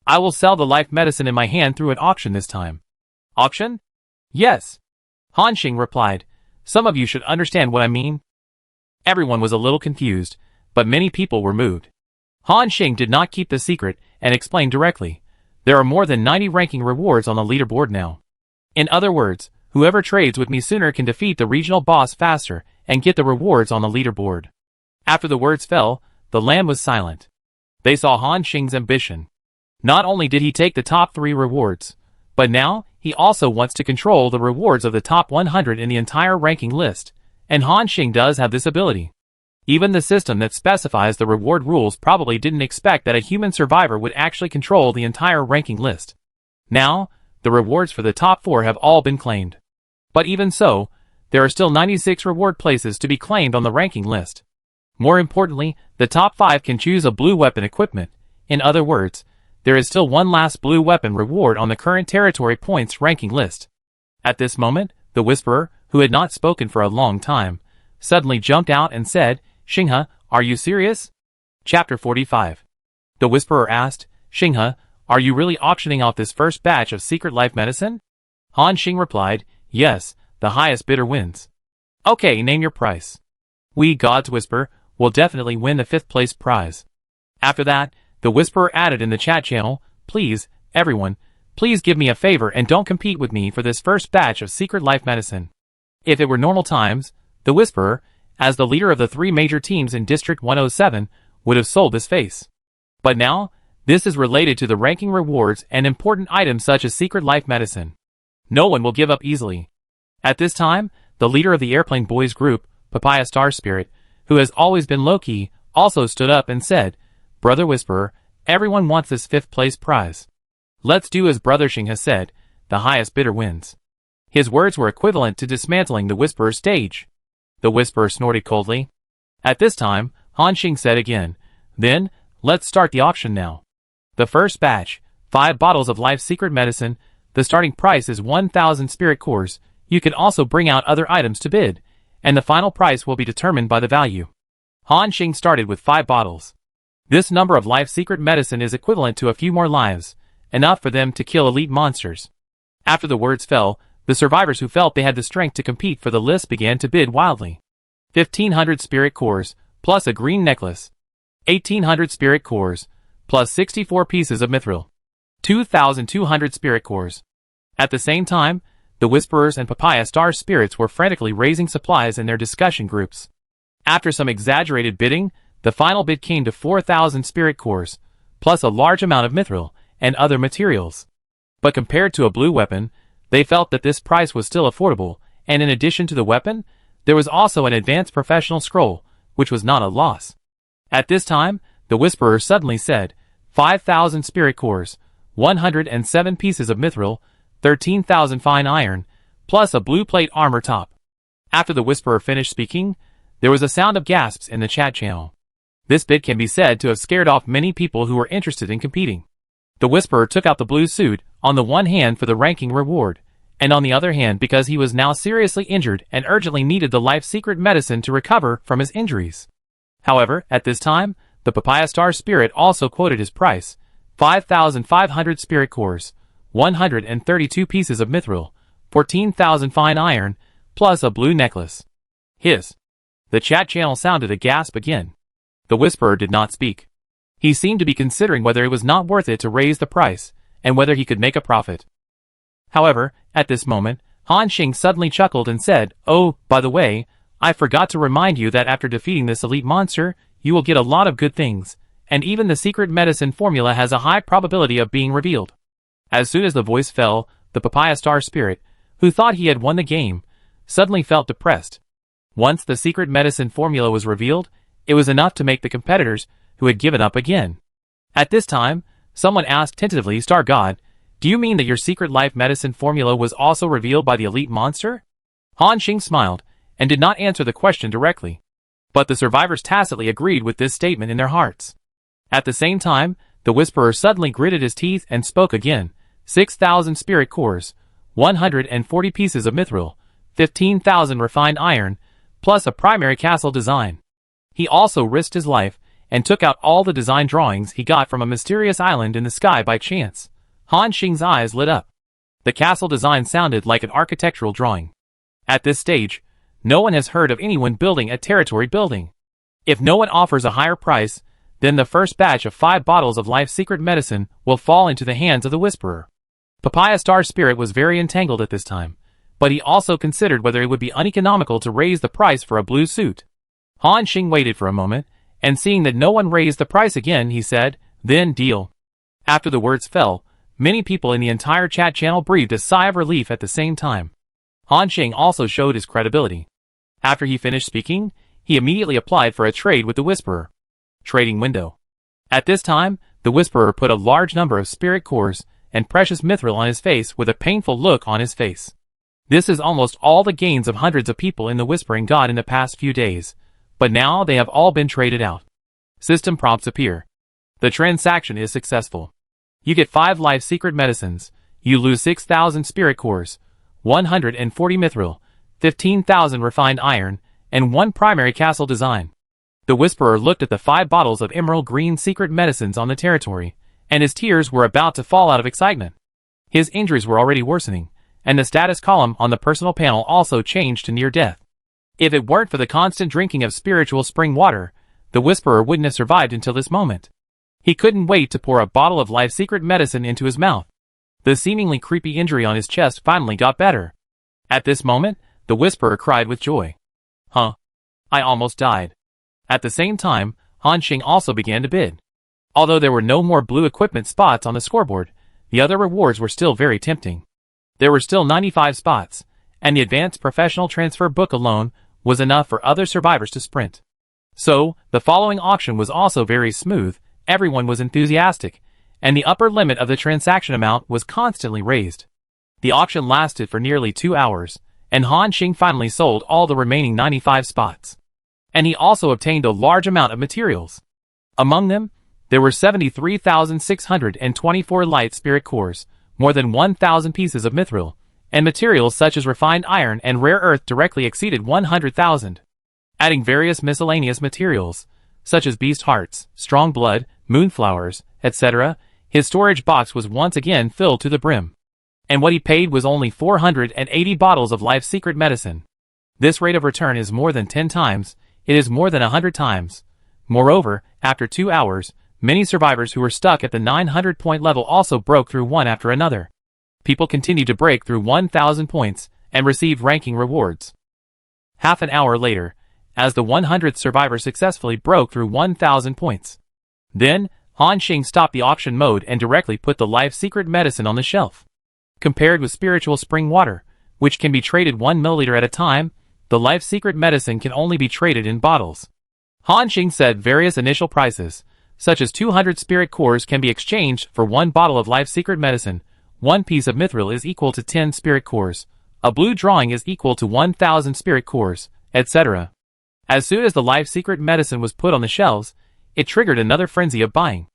I will sell the life medicine in my hand through an auction this time." "Auction?" "Yes." Han Xing replied. "Some of you should understand what I mean." Everyone was a little confused, but many people were moved. Han Xing did not keep the secret and explained directly. There are more than 90 ranking rewards on the leaderboard now. In other words, whoever trades with me sooner can defeat the regional boss faster and get the rewards on the leaderboard. After the words fell, the land was silent. They saw Han Xing's ambition. Not only did he take the top 3 rewards, but now he also wants to control the rewards of the top 100 in the entire ranking list, and Han Xing does have this ability. Even the system that specifies the reward rules probably didn't expect that a human survivor would actually control the entire ranking list. Now, the rewards for the top 4 have all been claimed. But even so, there are still 96 reward places to be claimed on the ranking list. More importantly, the top 5 can choose a blue weapon equipment. In other words, there is still one last blue weapon reward on the current territory points ranking list. At this moment, the Whisperer, who had not spoken for a long time, suddenly jumped out and said, "Xinghe, are you serious?" Chapter 45. The Whisperer asked, "Xinghe, are you really auctioning off this first batch of secret life medicine?" Han Xing replied, "Yes, the highest bidder wins." "Okay, name your price." "We, God's Whisper, will definitely win the 5th place prize." After that, the Whisperer added in the chat channel, "Please, everyone, please give me a favor and don't compete with me for this first batch of secret life medicine." If it were normal times, the Whisperer, as the leader of the 3 major teams in District 107, would have sold his face. But now, this is related to the ranking rewards and important items such as secret life medicine. No one will give up easily. At this time, the leader of the Airplane Boys group, Papaya Star Spirit, who has always been low-key, also stood up and said, "Brother Whisperer, everyone wants this 5th place prize. Let's do as Brother Xing has said, the highest bidder wins." His words were equivalent to dismantling the Whisperer's stage. The Whisperer snorted coldly. At this time, Han Xing said again, "Then, let's start the auction now. The first batch, 5 bottles of life secret medicine, the starting price is 1,000 spirit cores. You can also bring out other items to bid, and the final price will be determined by the value." Han Xing started with 5 bottles. This number of life secret medicine is equivalent to a few more lives, enough for them to kill elite monsters. After the words fell, the survivors who felt they had the strength to compete for the list began to bid wildly. 1,500 spirit cores, plus a green necklace. 1,800 spirit cores, plus 64 pieces of mithril. 2,200 spirit cores. At the same time, the Whisperers and Papaya Star Spirits were frantically raising supplies in their discussion groups. After some exaggerated bidding, the final bid came to 4,000 spirit cores, plus a large amount of mithril and other materials. But compared to a blue weapon, they felt that this price was still affordable, and in addition to the weapon, there was also an advanced professional scroll, which was not a loss. At this time, the Whisperer suddenly said, 5,000 spirit cores, 107 pieces of mithril, 13,000 fine iron, plus a blue plate armor top. After the Whisperer finished speaking, there was a sound of gasps in the chat channel. This bid can be said to have scared off many people who were interested in competing. The Whisperer took out the blue suit, on the one hand for the ranking reward, and on the other hand because he was now seriously injured and urgently needed the life secret medicine to recover from his injuries. However, at this time, the Papaya Star Spirit also quoted his price, 5,500 spirit cores, 132 pieces of mithril, 14,000 fine iron, plus a blue necklace. The chat channel sounded a gasp again. The Whisperer did not speak. He seemed to be considering whether it was not worth it to raise the price, and whether he could make a profit. However, at this moment, Han Xing suddenly chuckled and said, "Oh, by the way, I forgot to remind you that after defeating this elite monster, you will get a lot of good things, and even the secret medicine formula has a high probability of being revealed." As soon as the voice fell, the Papaya Star Spirit, who thought he had won the game, suddenly felt depressed. Once the secret medicine formula was revealed, It was enough to make the competitors who had given up again. At this time, someone asked tentatively, Star God, do you mean that your secret life medicine formula was also revealed by the elite monster? Han Xing smiled, and did not answer the question directly. But the survivors tacitly agreed with this statement in their hearts. At the same time, the Whisperer suddenly gritted his teeth and spoke again. 6,000 spirit cores, 140 pieces of mithril, 15,000 refined iron, plus a primary castle design. He also risked his life, and took out all the design drawings he got from a mysterious island in the sky by chance. Han Xing's eyes lit up. The castle design sounded like an architectural drawing. At this stage, no one has heard of anyone building a territory building. If no one offers a higher price, then the first batch of 5 bottles of life secret medicine will fall into the hands of the Whisperer. Papaya Star Spirit was very entangled at this time, but he also considered whether it would be uneconomical to raise the price for a blue suit. Han Xing waited for a moment, and seeing that no one raised the price again, he said, then deal. After the words fell, many people in the entire chat channel breathed a sigh of relief at the same time. Han Xing also showed his credibility. After he finished speaking, he immediately applied for a trade with the Whisperer. Trading window. At this time, the Whisperer put a large number of spirit cores and precious mithril on his face with a painful look on his face. This is almost all the gains of hundreds of people in the Whispering God in the past few days, but now they have all been traded out. System prompts appear. The transaction is successful. You get 5 life secret medicines, you lose 6,000 spirit cores, 140 mithril, 15,000 refined iron, and 1 primary castle design. The Whisperer looked at the 5 bottles of emerald green secret medicines on the territory, and his tears were about to fall out of excitement. His injuries were already worsening, and the status column on the personal panel also changed to near death. If it weren't for the constant drinking of spiritual spring water, the Whisperer wouldn't have survived until this moment. He couldn't wait to pour a bottle of life secret medicine into his mouth. The seemingly creepy injury on his chest finally got better. At this moment, the Whisperer cried with joy. Huh? I almost died. At the same time, Han Xing also began to bid. Although there were no more blue equipment spots on the scoreboard, the other rewards were still very tempting. There were still 95 spots, and the advanced professional transfer book alone was enough for other survivors to sprint. So, the following auction was also very smooth, everyone was enthusiastic, and the upper limit of the transaction amount was constantly raised. The auction lasted for nearly 2 hours, and Han Xing finally sold all the remaining 95 spots. And he also obtained a large amount of materials. Among them, there were 73,624 light spirit cores, more than 1,000 pieces of mithril, and materials such as refined iron and rare earth directly exceeded 100,000. Adding various miscellaneous materials, such as beast hearts, strong blood, moonflowers, etc., his storage box was once again filled to the brim. And what he paid was only 480 bottles of life secret medicine. This rate of return is more than 10 times, it is more than 100 times. Moreover, after 2 hours, many survivors who were stuck at the 900-point level also broke through one after another. People continued to break through 1,000 points, and received ranking rewards. Half an hour later, as the 100th survivor successfully broke through 1,000 points. Then, Han Xing stopped the auction mode and directly put the life secret medicine on the shelf. Compared with spiritual spring water, which can be traded 1 milliliter at a time, the life secret medicine can only be traded in bottles. Han Xing said various initial prices, such as 200 spirit cores can be exchanged for 1 bottle of life secret medicine, 1 piece of mithril is equal to 10 spirit cores, a blue drawing is equal to 1,000 spirit cores, etc. As soon as the life secret medicine was put on the shelves, it triggered another frenzy of buying.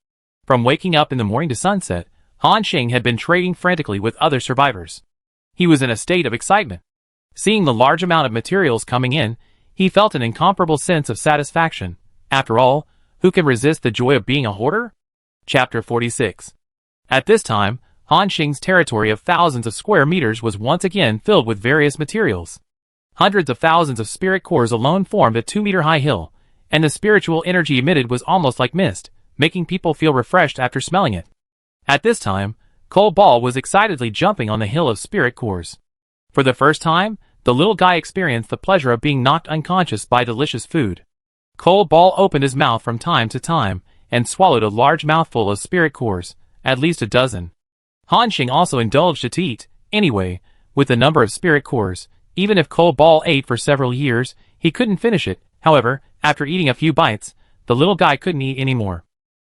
From waking up in the morning to sunset, Han Xing had been trading frantically with other survivors. He was in a state of excitement. Seeing the large amount of materials coming in, he felt an incomparable sense of satisfaction. After all, who can resist the joy of being a hoarder? Chapter 46. At this time, Han Xing's territory of thousands of square meters was once again filled with various materials. Hundreds of thousands of spirit cores alone formed a 2-meter-high hill, and the spiritual energy emitted was almost like mist, making people feel refreshed after smelling it. At this time, Cole Ball was excitedly jumping on the hill of spirit cores. For the first time, the little guy experienced the pleasure of being knocked unconscious by delicious food. Cole Ball opened his mouth from time to time, and swallowed a large mouthful of spirit cores, at least a dozen. Han Xing also indulged it to eat. Anyway, with the number of spirit cores, even if Cole Ball ate for several years, he couldn't finish it. However, After eating a few bites, the little guy couldn't eat anymore.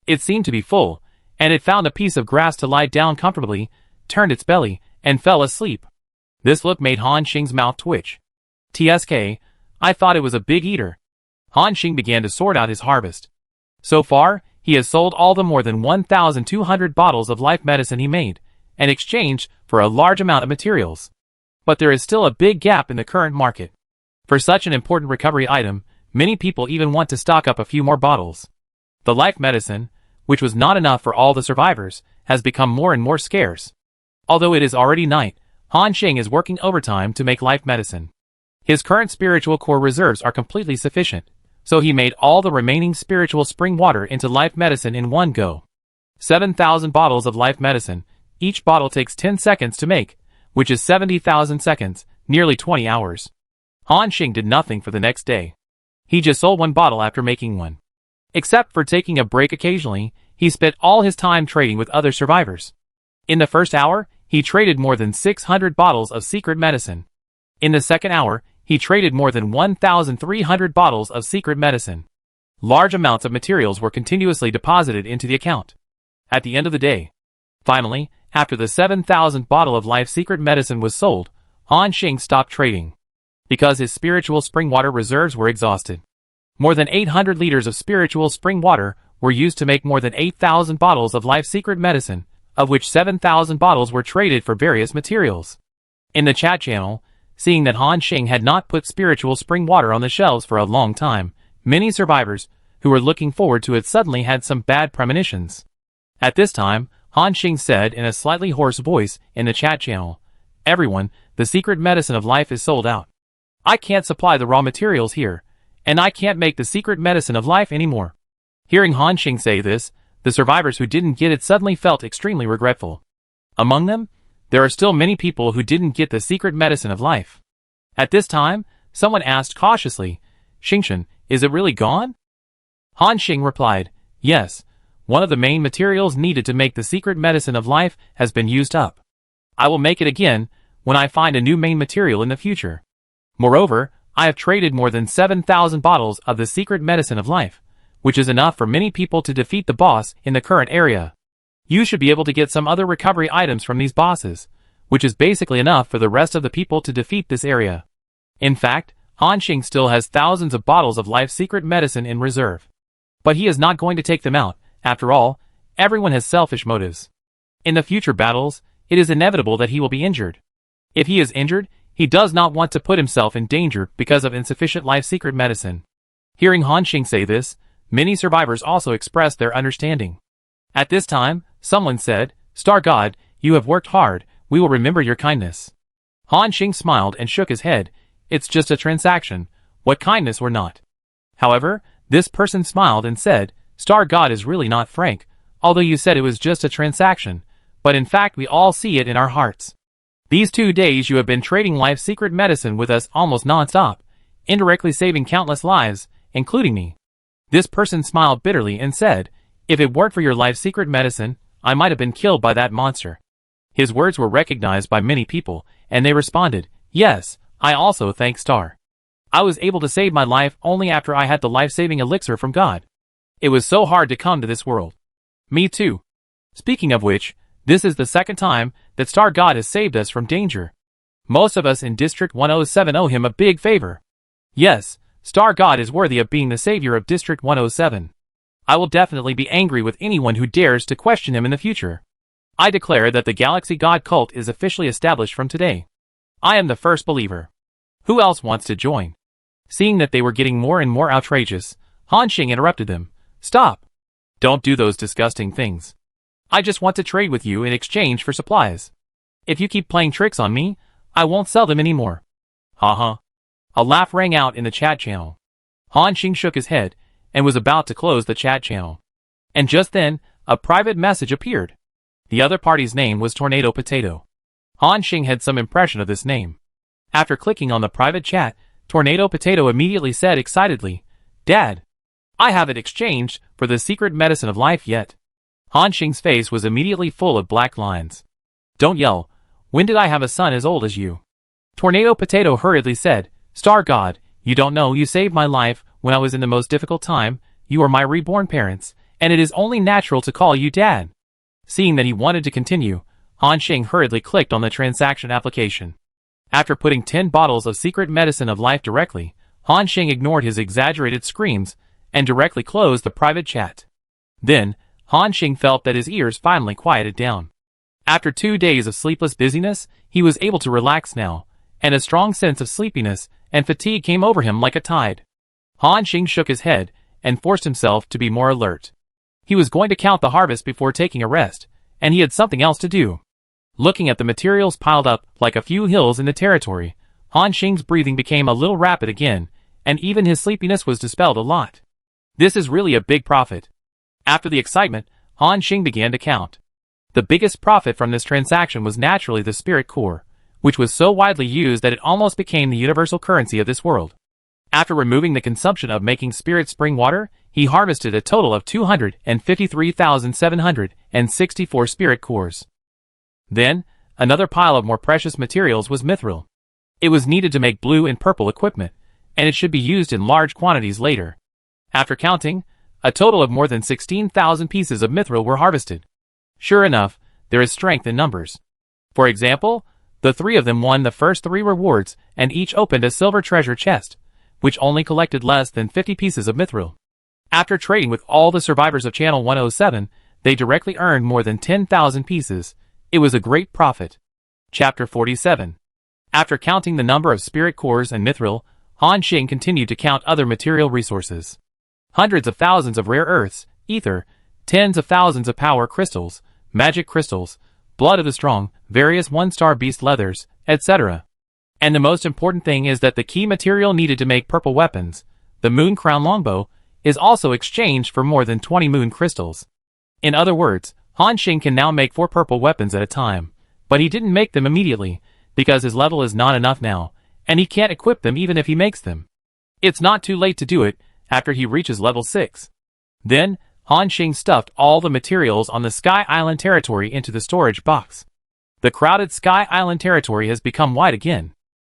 It seemed to be full, and it found a piece of grass to lie down comfortably, turned its belly, and fell asleep. This look made Han Xing's mouth twitch. TSK, I thought it was a big eater. Han Xing began to sort out his harvest. So far, he has sold all the more than 1,200 bottles of life medicine he made, and exchanged for a large amount of materials. But there is still a big gap in the current market. For such an important recovery item, many people even want to stock up a few more bottles. The life medicine, which was not enough for all the survivors, has become more and more scarce. Although it is already night, Han Xing is working overtime to make life medicine. His current spiritual core reserves are completely sufficient, so he made all the remaining spiritual spring water into life medicine in one go. 7,000 bottles of life medicine. Each bottle takes 10 seconds to make, which is 70,000 seconds, nearly 20 hours. Han Xing did nothing for the next day. He just sold one bottle after making one. Except for taking a break occasionally, he spent all his time trading with other survivors. In the first hour, he traded more than 600 bottles of secret medicine. In the second hour, he traded more than 1,300 bottles of secret medicine. Large amounts of materials were continuously deposited into the account. At the end of the day, finally, after the 7,000 bottle of life secret medicine was sold, Han Xing stopped trading. Because his spiritual spring water reserves were exhausted. More than 800 liters of spiritual spring water were used to make more than 8,000 bottles of life secret medicine, of which 7,000 bottles were traded for various materials. In the chat channel, seeing that Han Xing had not put spiritual spring water on the shelves for a long time, many survivors, who were looking forward to it suddenly had some bad premonitions. At this time, Han Xing said in a slightly hoarse voice in the chat channel, "Everyone, the secret medicine of life is sold out. I can't supply the raw materials here, and I can't make the secret medicine of life anymore." Hearing Han Xing say this, the survivors who didn't get it suddenly felt extremely regretful. Among them, there are still many people who didn't get the secret medicine of life. At this time, someone asked cautiously, "Xingshan, is it really gone?" Han Xing replied, "Yes, one of the main materials needed to make the secret medicine of life has been used up. I will make it again when I find a new main material in the future. Moreover, I have traded more than 7,000 bottles of the secret medicine of life, which is enough for many people to defeat the boss in the current area. You should be able to get some other recovery items from these bosses, which is basically enough for the rest of the people to defeat this area." In fact, Han Xing still has thousands of bottles of life secret medicine in reserve. But he is not going to take them out. After all, everyone has selfish motives. In the future battles, it is inevitable that he will be injured. If he is injured, he does not want to put himself in danger because of insufficient life secret medicine. Hearing Han Xing say this, many survivors also expressed their understanding. At this time, someone said, "Star God, you have worked hard, we will remember your kindness." Han Xing smiled and shook his head. "It's just a transaction, what kindness or not." However, this person smiled and said, "Star God is really not frank, although you said it was just a transaction, but in fact we all see it in our hearts. These 2 days you have been trading life secret medicine with us almost non-stop, indirectly saving countless lives, including me." This person smiled bitterly and said, "If it weren't for your life secret medicine, I might have been killed by that monster." His words were recognized by many people, and they responded, "Yes, I also thank Star. I was able to save my life only after I had the life-saving elixir from God. It was so hard to come to this world." "Me too. Speaking of which, this is the second time that Star God has saved us from danger. Most of us in District 107 owe him a big favor. Yes, Star God is worthy of being the savior of District 107. I will definitely be angry with anyone who dares to question him in the future. I declare that the Galaxy God cult is officially established from today. I am the first believer. Who else wants to join?" Seeing that they were getting more and more outrageous, Han Xing interrupted them. "Stop. Don't do those disgusting things. I just want to trade with you in exchange for supplies. If you keep playing tricks on me, I won't sell them anymore." "Haha." A laugh rang out in the chat channel. Han Xing shook his head and was about to close the chat channel. And just then, a private message appeared. The other party's name was Tornado Potato. Han Xing had some impression of this name. After clicking on the private chat, Tornado Potato immediately said excitedly, "Dad, I haven't exchanged for the secret medicine of life yet." Han Xing's face was immediately full of black lines. "Don't yell. When did I have a son as old as you?" Tornado Potato hurriedly said, "Star God, you don't know you saved my life when I was in the most difficult time, you are my reborn parents, and it is only natural to call you Dad." Seeing that he wanted to continue, Han Xing hurriedly clicked on the transaction application. After putting 10 bottles of secret medicine of life directly, Han Xing ignored his exaggerated screams and directly closed the private chat. Then, Han Xing felt that his ears finally quieted down. After 2 days of sleepless busyness, he was able to relax now, and a strong sense of sleepiness and fatigue came over him like a tide. Han Xing shook his head and forced himself to be more alert. He was going to count the harvest before taking a rest, and he had something else to do. Looking at the materials piled up like a few hills in the territory, Han Xing's breathing became a little rapid again, and even his sleepiness was dispelled a lot. This is really a big profit. After the excitement, Han Xing began to count. The biggest profit from this transaction was naturally the spirit core, which was so widely used that it almost became the universal currency of this world. After removing the consumption of making spirit spring water, he harvested a total of 253,764 spirit cores. Then, another pile of more precious materials was mithril. It was needed to make blue and purple equipment, and it should be used in large quantities later. After counting, a total of more than 16,000 pieces of mithril were harvested. Sure enough, there is strength in numbers. For example, the 3 of them won the first 3 rewards, and each opened a silver treasure chest, which only collected less than 50 pieces of mithril. After trading with all the survivors of Channel 107, they directly earned more than 10,000 pieces. It was a great profit. Chapter 47. After counting the number of spirit cores and mithril, Han Xing continued to count other material resources. Hundreds of thousands of rare earths, ether, tens of thousands of power crystals, magic crystals, blood of the strong, various one-star beast leathers, etc. And the most important thing is that the key material needed to make purple weapons, the moon crown longbow, is also exchanged for more than 20 moon crystals. In other words, Han Xing can now make 4 purple weapons at a time, but he didn't make them immediately, because his level is not enough now, and he can't equip them even if he makes them. It's not too late to do it after he reaches level 6. Then, Han Xing stuffed all the materials on the Sky Island territory into the storage box. The crowded Sky Island territory has become wide again.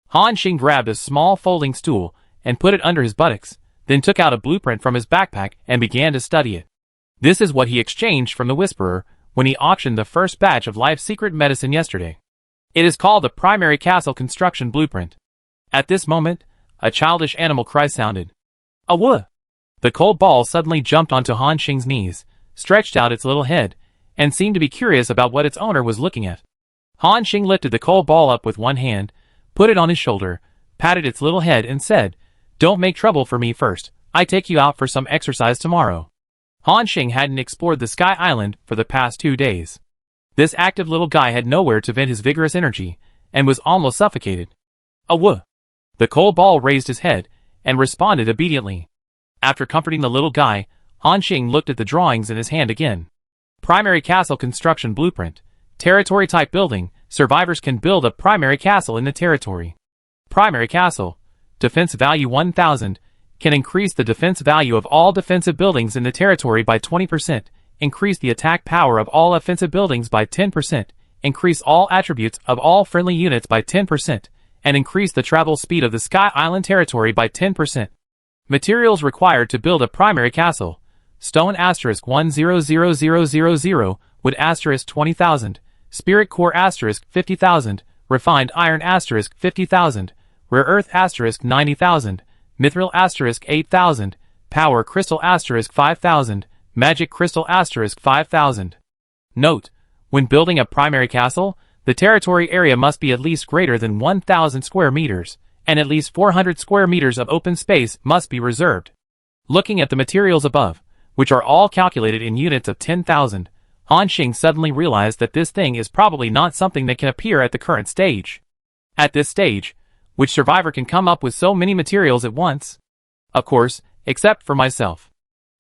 Han Xing grabbed a small folding stool and put it under his buttocks, then took out a blueprint from his backpack and began to study it. This is what he exchanged from the Whisperer when he auctioned the first batch of life secret medicine yesterday. It is called the Primary Castle Construction Blueprint. At this moment, a childish animal cry sounded. "Awoo!" The cold ball suddenly jumped onto Han Xing's knees, stretched out its little head, and seemed to be curious about what its owner was looking at. Han Xing lifted the cold ball up with one hand, put it on his shoulder, patted its little head and said, "Don't make trouble for me first. I take you out for some exercise tomorrow." Han Xing hadn't explored the Sky Island for the past 2 days. This active little guy had nowhere to vent his vigorous energy, and was almost suffocated. "Awoo!" The cold ball raised his head, and responded obediently. After comforting the little guy, Han Xing looked at the drawings in his hand again. Primary Castle Construction Blueprint. Territory Type Building. Survivors can build a primary castle in the territory. Primary Castle. Defense Value 1000. Can increase the defense value of all defensive buildings in the territory by 20%, increase the attack power of all offensive buildings by 10%, increase all attributes of all friendly units by 10%, and increase the travel speed of the Sky Island territory by 10%. Materials required to build a primary castle. Stone asterisk 100000, wood asterisk 20,000, spirit core asterisk 50,000, refined iron asterisk 50,000, rare earth asterisk 90,000, mithril asterisk 8,000, power crystal asterisk 5,000, magic crystal asterisk 5,000. Note: when building a primary castle, the territory area must be at least greater than 1,000 square meters, and at least 400 square meters of open space must be reserved. Looking at the materials above, which are all calculated in units of 10,000, Han Xing suddenly realized that this thing is probably not something that can appear at the current stage. At this stage, which survivor can come up with so many materials at once? Of course, except for myself.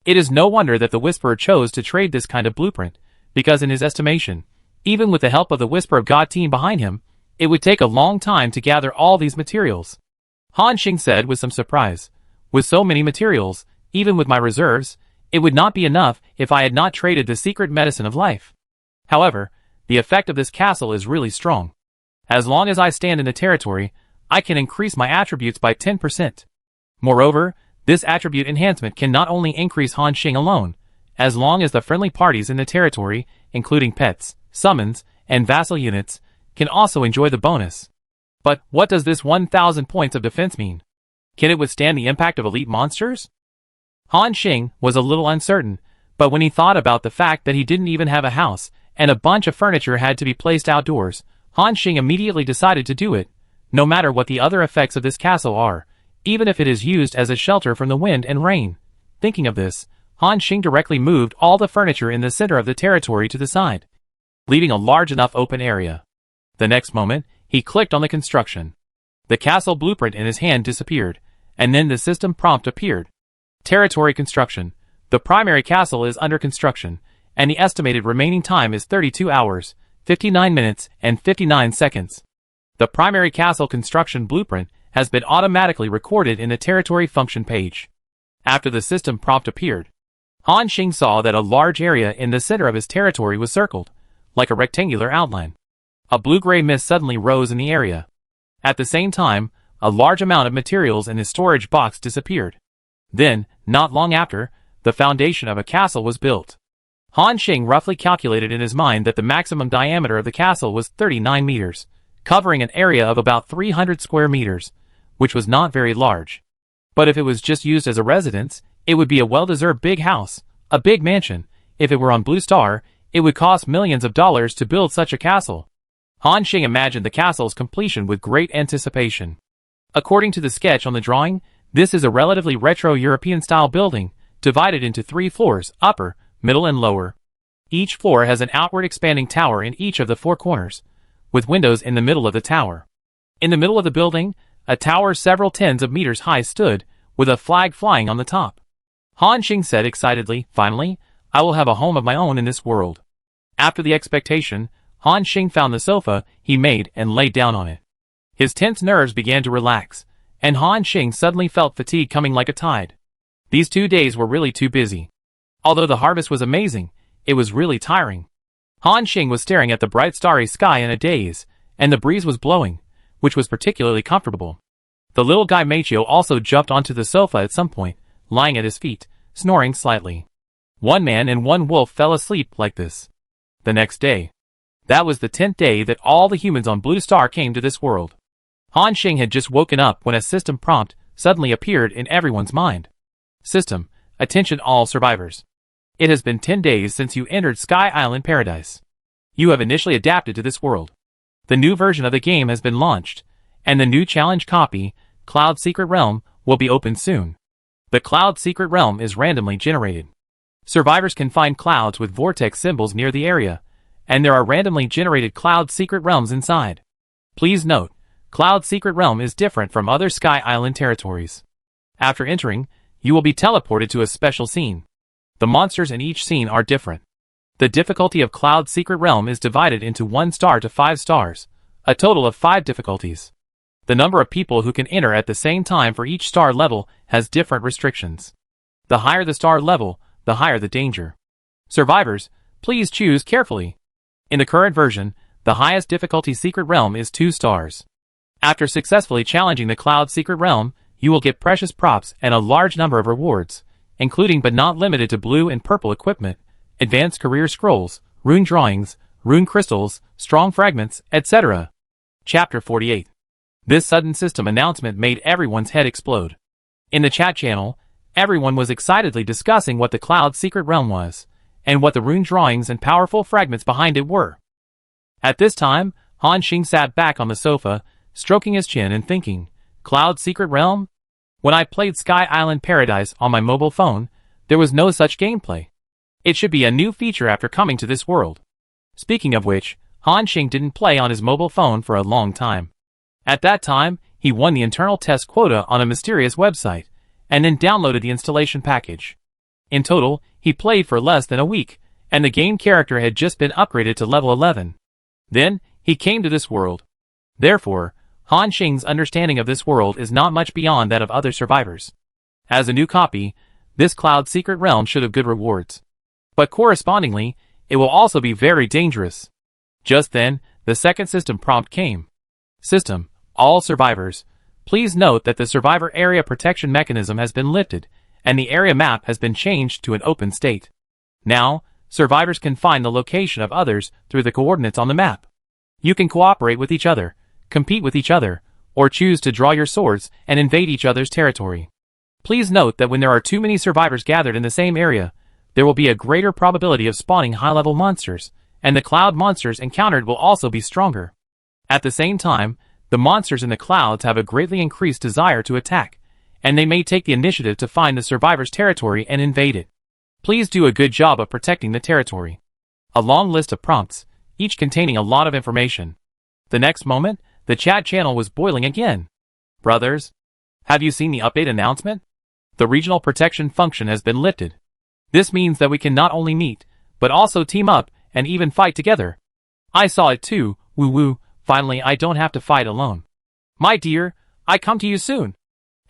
It is no wonder that the Whisperer chose to trade this kind of blueprint, because in his estimation, even with the help of the Whisper of God team behind him, it would take a long time to gather all these materials. Han Xing said with some surprise, "With so many materials, even with my reserves, it would not be enough if I had not traded the secret medicine of life. However, the effect of this castle is really strong. As long as I stand in the territory, I can increase my attributes by 10%. Moreover, This attribute enhancement can not only increase Han Xing alone, as long as the friendly parties in the territory, including pets, summons, and vassal units, can also enjoy the bonus. But what does this 1,000 points of defense mean? Can it withstand the impact of elite monsters? Han Xing was a little uncertain, but when he thought about the fact that he didn't even have a house, and a bunch of furniture had to be placed outdoors, Han Xing immediately decided to do it, no matter what the other effects of this castle are, even if it is used as a shelter from the wind and rain. Thinking of this, Han Xing directly moved all the furniture in the center of the territory to the side, leaving a large enough open area. The next moment, he clicked on the construction. The castle blueprint in his hand disappeared, and then the system prompt appeared. Territory construction. The primary castle is under construction, and the estimated remaining time is 32 hours, 59 minutes, and 59 seconds. The primary castle construction blueprint has been automatically recorded in the territory function page. After the system prompt appeared, Han Xing saw that a large area in the center of his territory was circled, like a rectangular outline. A blue-gray mist suddenly rose in the area. At the same time, a large amount of materials in his storage box disappeared. Then, not long after, the foundation of a castle was built. Han Xing roughly calculated in his mind that the maximum diameter of the castle was 39 meters, covering an area of about 300 square meters, which was not very large. But if it was just used as a residence, it would be a well-deserved big house, a big mansion. If it were on Blue Star, it would cost millions of dollars to build such a castle. Han Xing imagined the castle's completion with great anticipation. According to the sketch on the drawing, this is a relatively retro European-style building, divided into 3 floors, upper, middle and lower. Each floor has an outward expanding tower in each of the 4 corners, with windows in the middle of the tower. In the middle of the building, a tower several tens of meters high stood, with a flag flying on the top. Han Xing said excitedly, "Finally, I will have a home of my own in this world." After the expectation, Han Xing found the sofa he made and laid down on it. His tense nerves began to relax, and Han Xing suddenly felt fatigue coming like a tide. These 2 days were really too busy. Although the harvest was amazing, it was really tiring. Han Xing was staring at the bright starry sky in a daze, and the breeze was blowing, which was particularly comfortable. The little guy Machio also jumped onto the sofa at some point, lying at his feet, snoring slightly. 1 man and 1 wolf fell asleep like this. The next day. That was the 10th day that all the humans on Blue Star came to this world. Han Xing had just woken up when a system prompt suddenly appeared in everyone's mind. System, attention all survivors. It has been 10 days since you entered Sky Island Paradise. You have initially adapted to this world. The new version of the game has been launched, and the new challenge copy, Cloud Secret Realm, will be opened soon. The Cloud Secret Realm is randomly generated. Survivors can find clouds with vortex symbols near the area, and there are randomly generated Cloud Secret Realms inside. Please note, Cloud Secret Realm is different from other Sky Island territories. After entering, you will be teleported to a special scene. The monsters in each scene are different. The difficulty of Cloud Secret Realm is divided into 1 star to 5 stars, a total of 5 difficulties. The number of people who can enter at the same time for each star level has different restrictions. The higher the star level, the higher the danger. Survivors, please choose carefully. In the current version, the highest difficulty Secret Realm is 2 stars. After successfully challenging the Cloud Secret Realm, you will get precious props and a large number of rewards, including but not limited to blue and purple equipment, advanced career scrolls, rune drawings, rune crystals, strong fragments, etc. Chapter 48. This sudden system announcement made everyone's head explode. In the chat channel, everyone was excitedly discussing what the Cloud Secret Realm was, and what the rune drawings and powerful fragments behind it were. At this time, Han Xing sat back on the sofa, stroking his chin and thinking, Cloud Secret Realm? When I played Sky Island Paradise on my mobile phone, there was no such gameplay. It should be a new feature after coming to this world. Speaking of which, Han Xing didn't play on his mobile phone for a long time. At that time, he won the internal test quota on a mysterious website, and then downloaded the installation package. In total, he played for less than a week, and the game character had just been upgraded to level 11. Then, he came to this world. Therefore, Han Xing's understanding of this world is not much beyond that of other survivors. As a new copy, this Cloud Secret Realm should have good rewards. But correspondingly, it will also be very dangerous. Just then, the second system prompt came. System, all survivors, Please note that the survivor area protection mechanism has been lifted, and the area map has been changed to an open state. Now, survivors can find the location of others through the coordinates on the map. You can cooperate with each other, compete with each other, or choose to draw your swords and invade each other's territory. Please note that when there are too many survivors gathered in the same area, there will be a greater probability of spawning high-level monsters, and the cloud monsters encountered will also be stronger. At the same time, the monsters in the clouds have a greatly increased desire to attack, and they may take the initiative to find the survivor's territory and invade it. Please do a good job of protecting the territory. A long list of prompts, each containing a lot of information. The next moment, the chat channel was boiling again. Brothers, have you seen the update announcement? The regional protection function has been lifted. This means that we can not only meet, but also team up and even fight together. I saw it too, woo woo, finally I don't have to fight alone. My dear, I come to you soon.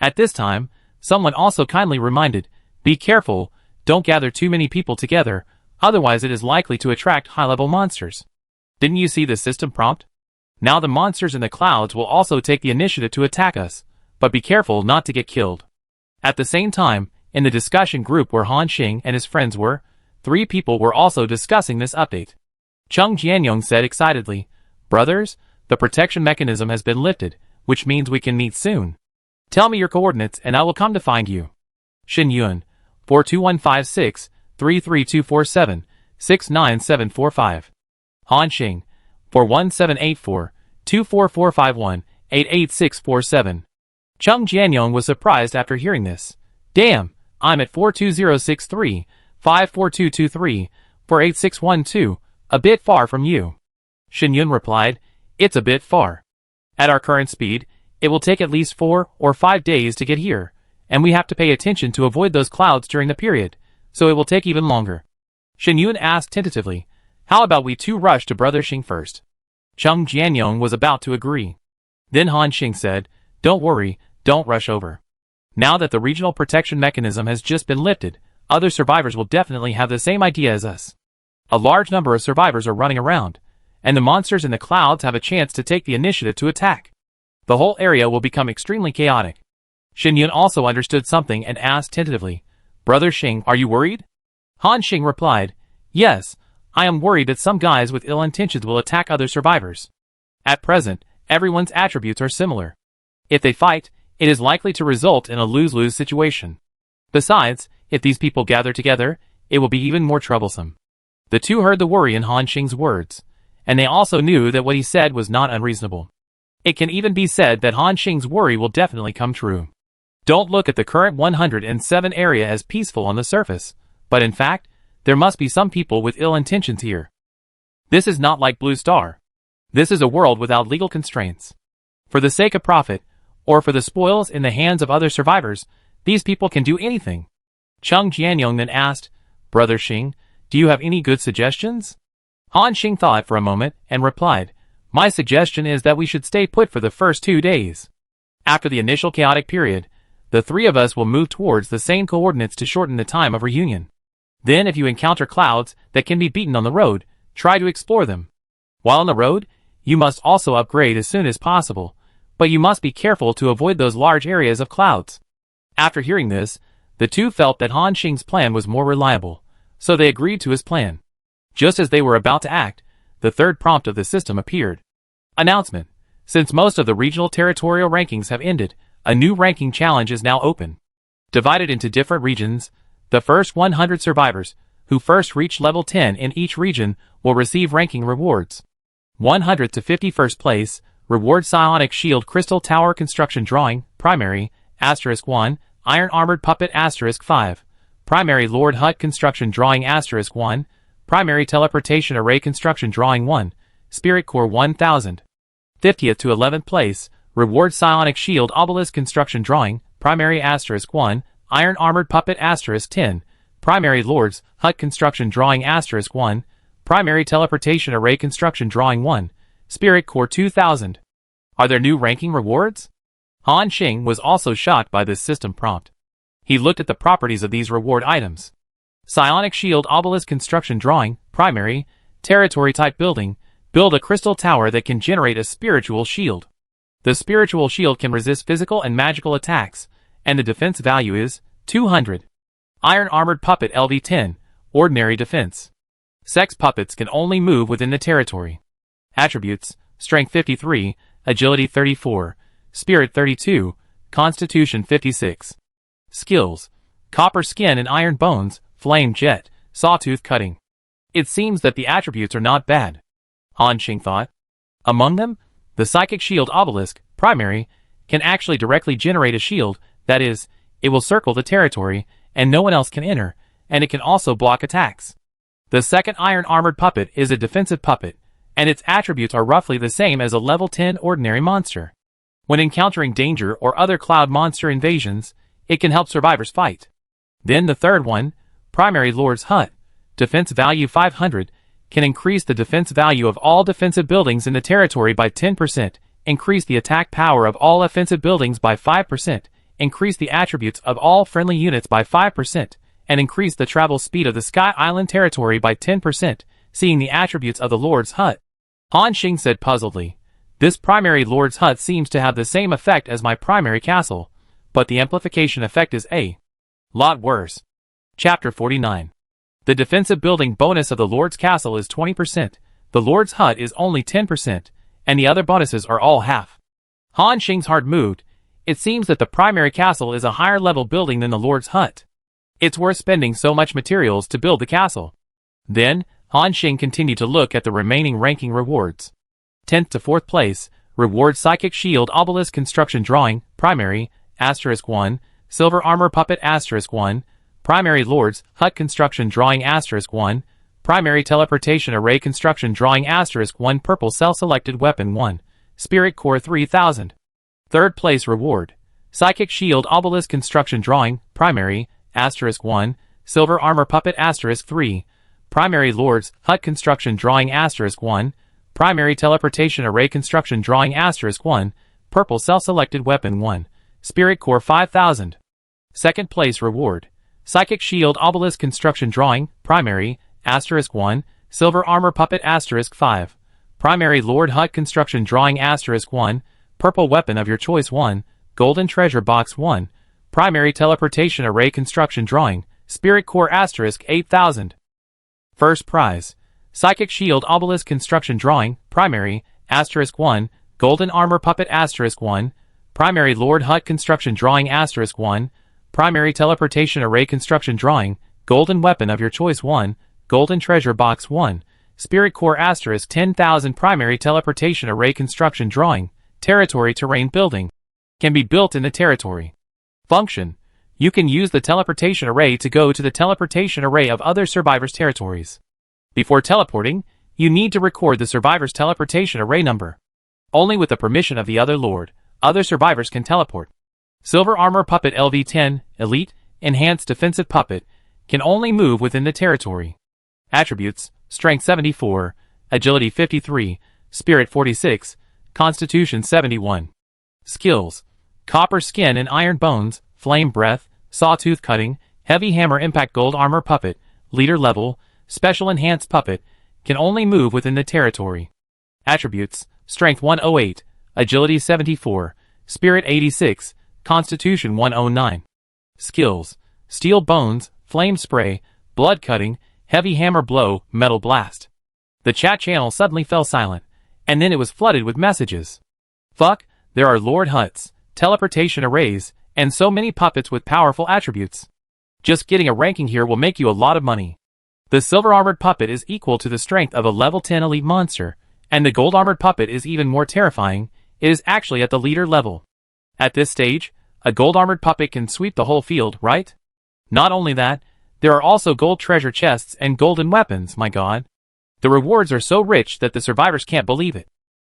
At this time, someone also kindly reminded, be careful, don't gather too many people together, otherwise it is likely to attract high-level monsters. Didn't you see the system prompt? Now the monsters in the clouds will also take the initiative to attack us, but be careful not to get killed. At the same time, in the discussion group where Han Xing and his friends were, 3 people were also discussing this update. Chung Jianyong said excitedly, brothers, the protection mechanism has been lifted, which means we can meet soon. Tell me your coordinates and I will come to find you. Xin Yun, 42156, 33247, 69745. Han Xing, 41784, 24451, 88647. Chung Jianyong was surprised after hearing this. Damn, I'm at 42063, 54223, 48612, a bit far from you. Xin Yun replied, it's a bit far. At our current speed, it will take at least 4 or 5 days to get here, and we have to pay attention to avoid those clouds during the period, so it will take even longer. Xin Yun asked tentatively, how about we 2 rush to Brother Xing first? Chung Jianyong was about to agree. Then Han Xing said, don't worry, don't rush over. Now that the regional protection mechanism has just been lifted, other survivors will definitely have the same idea as us. A large number of survivors are running around, and the monsters in the clouds have a chance to take the initiative to attack. The whole area will become extremely chaotic. Xin Yun also understood something and asked tentatively, Brother Xing, are you worried? Han Xing replied, yes, I am worried that some guys with ill intentions will attack other survivors. At present, everyone's attributes are similar. If they fight, it is likely to result in a lose-lose situation. Besides, if these people gather together, it will be even more troublesome. The 2 heard the worry in Han Xing's words, and they also knew that what he said was not unreasonable. It can even be said that Han Xing's worry will definitely come true. Don't look at the current 107 area as peaceful on the surface, but in fact, there must be some people with ill intentions here. This is not like Blue Star. This is a world without legal constraints. For the sake of profit, or for the spoils in the hands of other survivors, these people can do anything. Chung Jianyong then asked, Brother Xing, do you have any good suggestions? Han Xing thought for a moment and replied, my suggestion is that we should stay put for the first 2 days. After the initial chaotic period, the 3 of us will move towards the same coordinates to shorten the time of reunion. Then if you encounter clouds that can be beaten on the road, try to explore them. While on the road, you must also upgrade as soon as possible, but you must be careful to avoid those large areas of clouds. After hearing this, the 2 felt that Han Xing's plan was more reliable, so they agreed to his plan. Just as they were about to act, the 3rd prompt of the system appeared. Announcement. Since most of the regional territorial rankings have ended, a new ranking challenge is now open. Divided into different regions, the first 100 survivors, who first reach level 10 in each region, will receive ranking rewards. 100 to 51st place, reward Psionic Shield Crystal Tower Construction Drawing, Primary, *1, Iron Armored Puppet *5, Primary Lord Hut Construction Drawing *1, Primary Teleportation Array Construction Drawing 1, Spirit Core 1000. 50th to 11th place, reward Psionic Shield Obelisk Construction Drawing, Primary *1, Iron Armored Puppet *10, Primary Lord's Hut Construction Drawing *1, Primary Teleportation Array Construction Drawing 1, Spirit Core 2000. Are there new ranking rewards? Han Xing was also shocked by this system prompt. He looked at the properties of these reward items. Psionic Shield Obelisk Construction Drawing, Primary, Territory Type Building, build a crystal tower that can generate a spiritual shield. The spiritual shield can resist physical and magical attacks, and the defense value is 200. Iron Armored Puppet LV10, Ordinary Defense. Sex puppets can only move within the territory. Attributes: Strength 53, Agility 34, Spirit 32, Constitution 56. Skills: Copper Skin and Iron Bones, Flame Jet, Sawtooth Cutting. It seems that the attributes are not bad. Han Xing thought. Among them, the Psychic Shield Obelisk, primary, can actually directly generate a shield, that is, it will circle the territory, and no one else can enter, and it can also block attacks. The second Iron Armored Puppet is a defensive puppet, and its attributes are roughly the same as a level 10 ordinary monster. When encountering danger or other cloud monster invasions, it can help survivors fight. Then the third one, Primary Lord's Hut, defense value 500, can increase the defense value of all defensive buildings in the territory by 10%, increase the attack power of all offensive buildings by 5%, increase the attributes of all friendly units by 5%, and increase the travel speed of the Sky Island territory by 10%, seeing the attributes of the Lord's Hut. Han Xing said puzzledly, "This Primary Lord's Hut seems to have the same effect as my primary castle, but the amplification effect is a lot worse." Chapter 49. The defensive building bonus of the Lord's Castle is 20%, the Lord's Hut is only 10%, and the other bonuses are all half. Han Xing's heart moved. It seems that the primary castle is a higher level building than the Lord's Hut. It's worth spending so much materials to build the castle. Then, Han Xing continued to look at the remaining ranking rewards. 10th to 4th place, reward Psychic Shield Obelisk Construction Drawing, primary, *1, Silver Armor Puppet *1, Primary Lord's Hut Construction Drawing *1, Primary Teleportation Array Construction Drawing *1, Purple Cell Selected Weapon 1, Spirit Core 3000. 3rd place reward, Psychic Shield Obelisk Construction Drawing, primary, *1, Silver Armor Puppet *3, Primary Lord's Hut Construction Drawing *1, Primary Teleportation Array Construction Drawing *1, Purple Cell Selected Weapon 1, Spirit Core 5000. 2nd place reward, Psychic Shield Obelisk Construction Drawing, primary, *1, Silver Armor Puppet *5, Primary Lord Hut Construction Drawing *1, Purple Weapon of your choice 1, Golden Treasure Box 1, Primary Teleportation Array Construction Drawing, Spirit Core *8000. First prize, Psychic Shield Obelisk Construction Drawing, primary, *1, Golden Armor Puppet *1, Primary Lord Hut Construction Drawing *1, Primary Teleportation Array Construction Drawing, Golden Weapon of your choice 1, Golden Treasure Box 1, Spirit Core *10,000. Primary Teleportation Array Construction Drawing, Territory Terrain Building. Can be built in the territory. Function: you can use the teleportation array to go to the teleportation array of other survivors' territories. Before teleporting, you need to record the survivor's teleportation array number. Only with the permission of the other lord, other survivors can teleport. Silver Armor Puppet LV10, Elite, Enhanced Defensive Puppet, can only move within the territory. Attributes: Strength 74, Agility 53, Spirit 46, Constitution 71. Skills: Copper Skin and Iron Bones, Flame Breath, Sawtooth Cutting, Heavy Hammer Impact. Gold Armor Puppet, Leader Level, Special Enhanced Puppet, can only move within the territory. Attributes: Strength 108, Agility 74, Spirit 86, Constitution 109. Skills: Steel Bones, Flame Spray, Blood Cutting, Heavy Hammer Blow, Metal Blast. The chat channel suddenly fell silent, and then it was flooded with messages. Fuck, there are Lord Huts, teleportation arrays, and so many puppets with powerful attributes. Just getting a ranking here will make you a lot of money. The Silver Armored Puppet is equal to the strength of a level 10 elite monster, and the Gold Armored Puppet is even more terrifying. It is actually at the leader level. At this stage, a Gold Armored Puppet can sweep the whole field, right? Not only that, there are also gold treasure chests and golden weapons, my god. The rewards are so rich that the survivors can't believe it.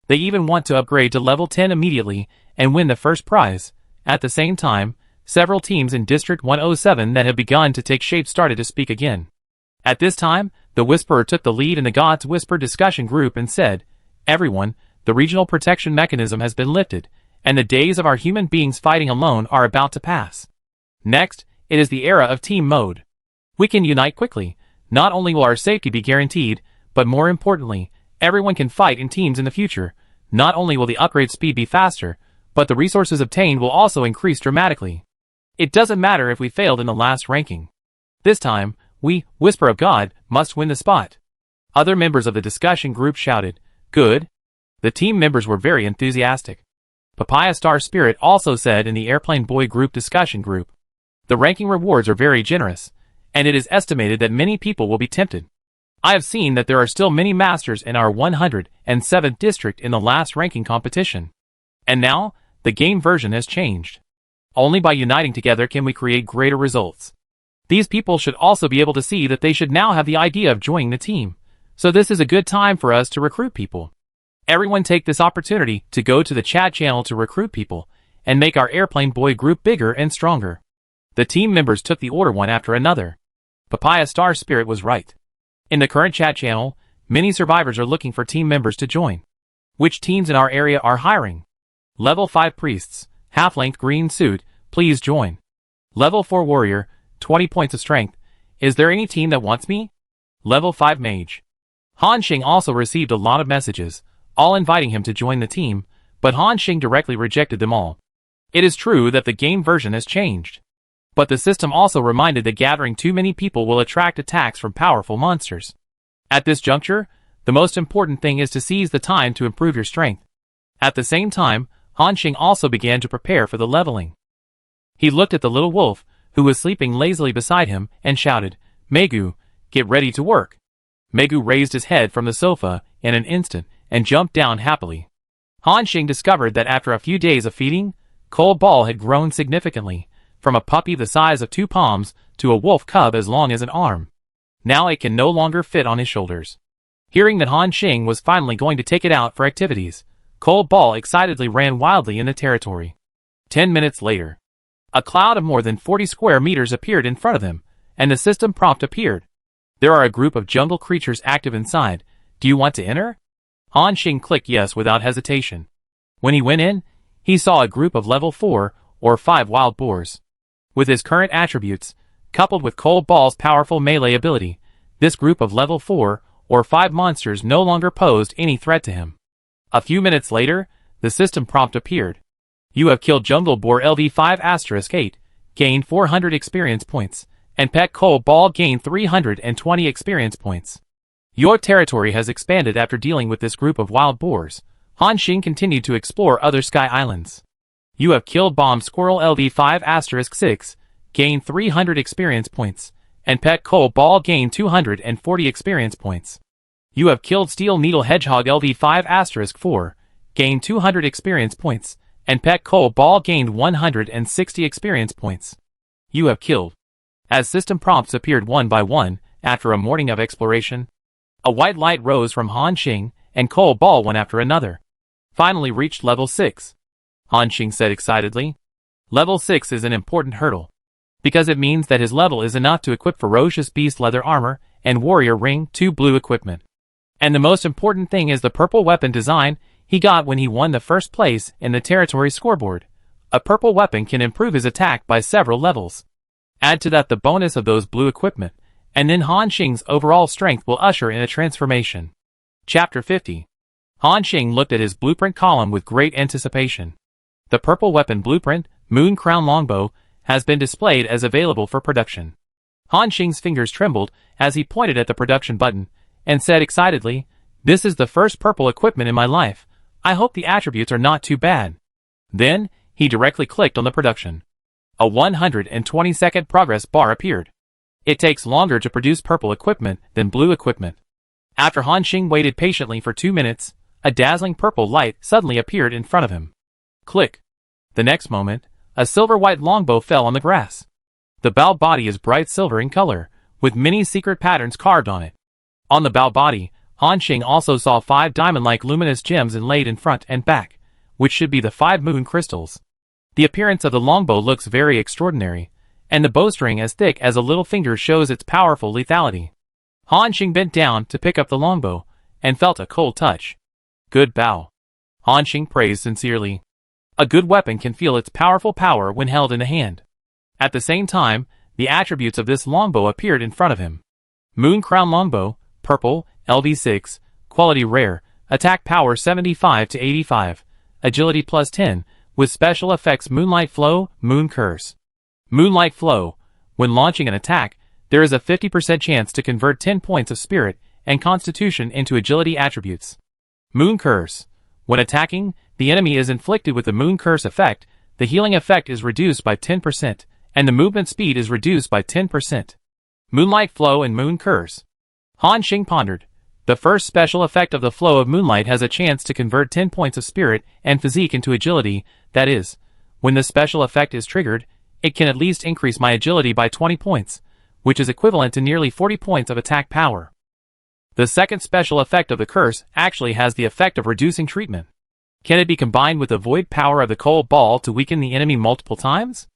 They even want to upgrade to level 10 immediately and win the first prize. At the same time, several teams in District 107 that have begun to take shape started to speak again. At this time, the Whisperer took the lead in the God's Whisper discussion group and said, "Everyone, the regional protection mechanism has been lifted, and the days of our human beings fighting alone are about to pass. Next, it is the era of team mode. We can unite quickly. Not only will our safety be guaranteed, but more importantly, everyone can fight in teams in the future. Not only will the upgrade speed be faster, but the resources obtained will also increase dramatically. It doesn't matter if we failed in the last ranking. This time, we, Whisper of God, must win the spot. Other members of the discussion group shouted, "Good." The team members were very enthusiastic. Papaya Star Spirit also said in the Airplane Boy group discussion group, "The ranking rewards are very generous, and it is estimated that many people will be tempted. I have seen that there are still many masters in our 107th district in the last ranking competition. And now, the game version has changed. Only by uniting together can we create greater results. These people should also be able to see that they should now have the idea of joining the team, so this is a good time for us to recruit people. Everyone take this opportunity to go to the chat channel to recruit people, and make our Airplane Boy group bigger and stronger." The team members took the order one after another. Papaya Star Spirit was right. In the current chat channel, many survivors are looking for team members to join. Which teams in our area are hiring? Level 5 Priests, half-length green suit, please join. Level 4 Warrior, 20 points of strength, is there any team that wants me? Level 5 Mage. Han Xing also received a lot of messages, all inviting him to join the team, but Han Xing directly rejected them all. It is true that the game version has changed. But the system also reminded that gathering too many people will attract attacks from powerful monsters. At this juncture, the most important thing is to seize the time to improve your strength. At the same time, Han Xing also began to prepare for the leveling. He looked at the little wolf, who was sleeping lazily beside him, and shouted, "Megu, get ready to work." Megu raised his head from the sofa in an instant and jumped down happily. Han Xing discovered that after a few days of feeding, Cold Ball had grown significantly, from a puppy the size of 2 palms to a wolf cub as long as an arm. Now it can no longer fit on his shoulders. Hearing that Han Xing was finally going to take it out for activities, Cold Ball excitedly ran wildly in the territory. 10 minutes later, a cloud of more than 40 square meters appeared in front of him, and the system prompt appeared. "There are a group of jungle creatures active inside. Do you want to enter?" Han Xing clicked yes without hesitation. When he went in, he saw a group of level 4 or 5 wild boars. With his current attributes, coupled with Cold Ball's powerful melee ability, this group of level 4 or 5 monsters no longer posed any threat to him. A few minutes later, the system prompt appeared. "You have killed Jungle Boar LV5*8, gained 400 experience points, and Pet Cold Ball gained 320 experience points. Your territory has expanded after dealing with this group of wild boars." Han Xing continued to explore other sky islands. "You have killed Bomb Squirrel LV5*6, gained 300 experience points, and Pet Cold Ball gained 240 experience points. You have killed Steel Needle Hedgehog LV5*4, gained 200 experience points, and Pet Cold Ball gained 160 experience points. You have killed." As system prompts appeared one by one, after a morning of exploration, a white light rose from Han Xing, and Cold Ball one after another. Finally reached level 6. Han Xing said excitedly. Level 6 is an important hurdle, because it means that his level is enough to equip Ferocious Beast leather armor and Warrior Ring 2 blue equipment. And the most important thing is the purple weapon design he got when he won the first place in the territory scoreboard. A purple weapon can improve his attack by several levels. Add to that the bonus of those blue equipment, and then Han Xing's overall strength will usher in a transformation. Chapter 50. Han Xing looked at his blueprint column with great anticipation. The purple weapon blueprint, Moon Crown Longbow, has been displayed as available for production. Han Xing's fingers trembled as he pointed at the production button, and said excitedly, "This is the first purple equipment in my life. I hope the attributes are not too bad." Then, he directly clicked on the production. A 120-second progress bar appeared. It takes longer to produce purple equipment than blue equipment. After Han Xing waited patiently for 2 minutes, a dazzling purple light suddenly appeared in front of him. Click. The next moment, a silver-white longbow fell on the grass. The bow body is bright silver in color, with many secret patterns carved on it. On the bow body, Han Xing also saw 5 diamond-like luminous gems inlaid in front and back, which should be the 5 moon crystals. The appearance of the longbow looks very extraordinary, and the bowstring as thick as a little finger shows its powerful lethality. Han Xing bent down to pick up the longbow, and felt a cold touch. Good bow. Han Xing praised sincerely. A good weapon can feel its powerful power when held in the hand. At the same time, the attributes of this longbow appeared in front of him. Moon Crown Longbow, purple, LV6, quality rare, attack power 75 to 85, agility plus 10, with special effects Moonlight Flow, Moon Curse. Moonlight Flow. When launching an attack, there is a 50% chance to convert 10 points of spirit and constitution into agility attributes. Moon Curse. When attacking, the enemy is inflicted with the Moon Curse effect, the healing effect is reduced by 10%, and the movement speed is reduced by 10%. Moonlight Flow and Moon Curse. Han Xing pondered. The first special effect of the flow of moonlight has a chance to convert 10 points of spirit and physique into agility, that is, when the special effect is triggered, it can at least increase my agility by 20 points, which is equivalent to nearly 40 points of attack power. The second special effect of the curse actually has the effect of reducing treatment. Can it be combined with the void power of the cold ball to weaken the enemy multiple times?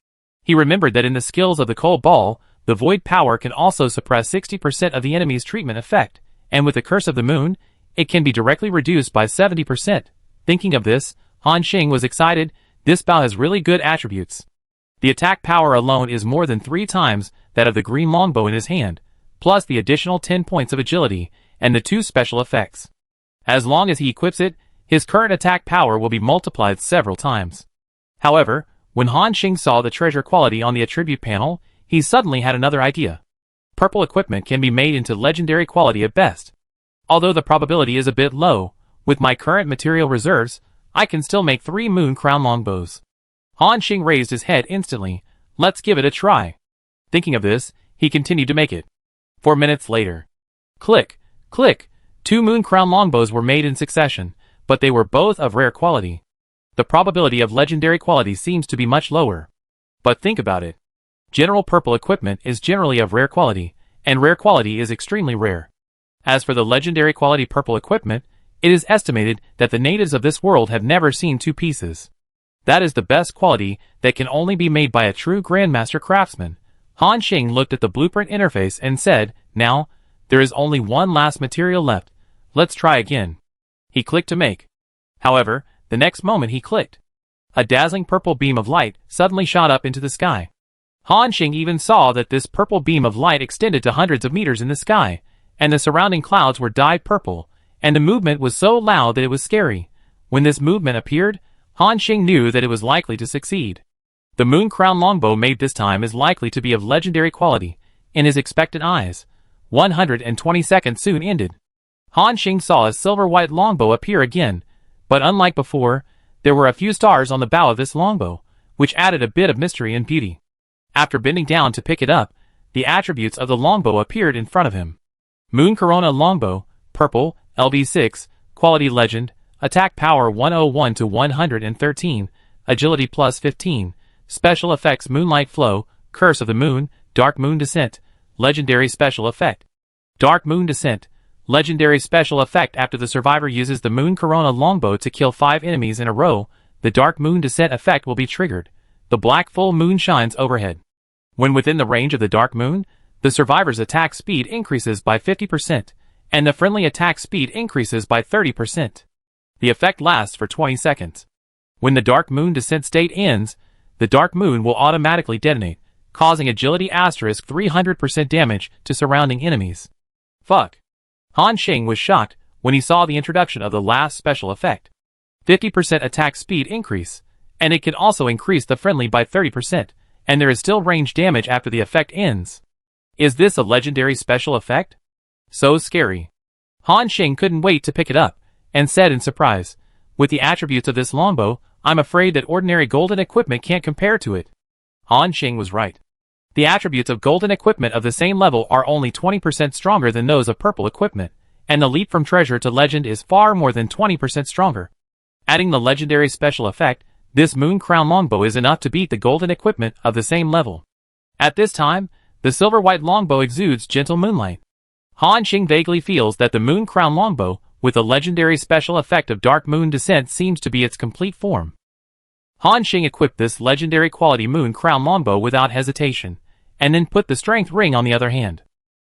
He remembered that in the skills of the cold ball, the void power can also suppress 60% of the enemy's treatment effect, and with the curse of the moon, it can be directly reduced by 70%. Thinking of this, Han Xing was excited. This bow has really good attributes. The attack power alone is more than 3 times that of the green longbow in his hand, plus the additional 10 points of agility, and the 2 special effects. As long as he equips it, his current attack power will be multiplied several times. However, when Han Xing saw the treasure quality on the attribute panel, he suddenly had another idea. Purple equipment can be made into legendary quality at best. Although the probability is a bit low, with my current material reserves, I can still make 3 moon crown longbows. Han Xing raised his head instantly. Let's give it a try. Thinking of this, he continued to make it. 4 minutes later. Click, click, 2 moon crown longbows were made in succession, but they were both of rare quality. The probability of legendary quality seems to be much lower. But think about it. General purple equipment is generally of rare quality, and rare quality is extremely rare. As for the legendary quality purple equipment, it is estimated that the natives of this world have never seen 2 pieces. That is the best quality that can only be made by a true Grandmaster craftsman. Han Xing looked at the blueprint interface and said, now, there is only one last material left. Let's try again. He clicked to make. However, the next moment he clicked. A dazzling purple beam of light suddenly shot up into the sky. Han Xing even saw that this purple beam of light extended to hundreds of meters in the sky, and the surrounding clouds were dyed purple, and the movement was so loud that it was scary. When this movement appeared, Han Xing knew that it was likely to succeed. The moon crown longbow made this time is likely to be of legendary quality. In his expectant eyes, 120 seconds soon ended. Han Xing saw a silver-white longbow appear again, but unlike before, there were a few stars on the bow of this longbow, which added a bit of mystery and beauty. After bending down to pick it up, the attributes of the longbow appeared in front of him. Moon Corona Longbow, Purple, LV6, Quality Legend, Attack Power 101 to 113, Agility plus 15, Special Effects Moonlight Flow, Curse of the Moon, Dark Moon Descent, Legendary Special Effect. Dark Moon Descent, Legendary Special Effect. After the survivor uses the Moon Corona Longbow to kill 5 enemies in a row, the Dark Moon Descent effect will be triggered. The black full moon shines overhead. When within the range of the dark moon, the survivor's attack speed increases by 50%, and the friendly attack speed increases by 30%. The effect lasts for 20 seconds. When the dark moon descent state ends, the dark moon will automatically detonate, causing agility asterisk 300% damage to surrounding enemies. Fuck. Han Xing was shocked when he saw the introduction of the last special effect. 50% attack speed increase, and it can also increase the friendly by 30%, and there is still range damage after the effect ends. Is this a legendary special effect? So scary. Han Xing couldn't wait to pick it up, and said in surprise, with the attributes of this longbow, I'm afraid that ordinary golden equipment can't compare to it. Han Xing was right. The attributes of golden equipment of the same level are only 20% stronger than those of purple equipment, and the leap from treasure to legend is far more than 20% stronger. Adding the legendary special effect, this moon crown longbow is enough to beat the golden equipment of the same level. At this time, the silver-white longbow exudes gentle moonlight. Han Xing vaguely feels that the moon crown longbow, with the legendary special effect of dark moon descent, seems to be its complete form. Han Xing equipped this legendary quality moon crown longbow without hesitation, and then put the strength ring on the other hand.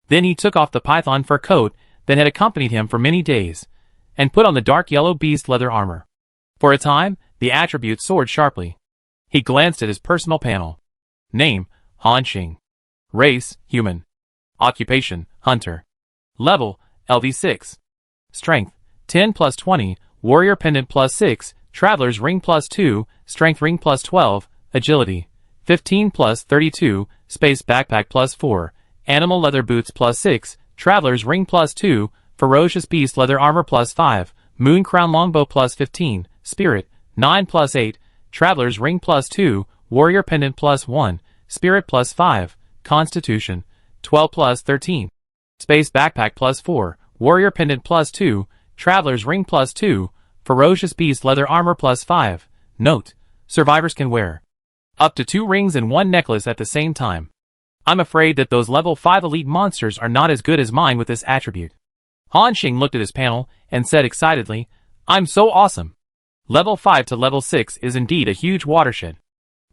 Then he took off the python fur coat that had accompanied him for many days, and put on the dark yellow beast leather armor. For a time, the attributes soared sharply. He glanced at his personal panel. Name, Han Xing. Race, human. Occupation, hunter. Level, LV6. Strength, 10 plus 20, Warrior Pendant plus 6, Traveler's Ring plus 2, Strength Ring plus 12, Agility. 15 plus 32, Space Backpack plus 4, Animal Leather Boots plus 6, Traveler's Ring plus 2, Ferocious Beast Leather Armor plus 5, Moon Crown Longbow plus 15, Spirit. 9 plus 8, Traveler's Ring plus 2, Warrior Pendant plus 1, Spirit plus 5, Constitution. 12 plus 13, Space Backpack plus 4, Warrior Pendant plus 2, Traveler's Ring plus 2, Ferocious Beast Leather Armor plus 5. Note: survivors can wear up to 2 rings and 1 necklace at the same time. I'm afraid that those level 5 elite monsters are not as good as mine with this attribute. Han Xing looked at his panel and said excitedly, "I'm so awesome. Level 5 to level 6 is indeed a huge watershed.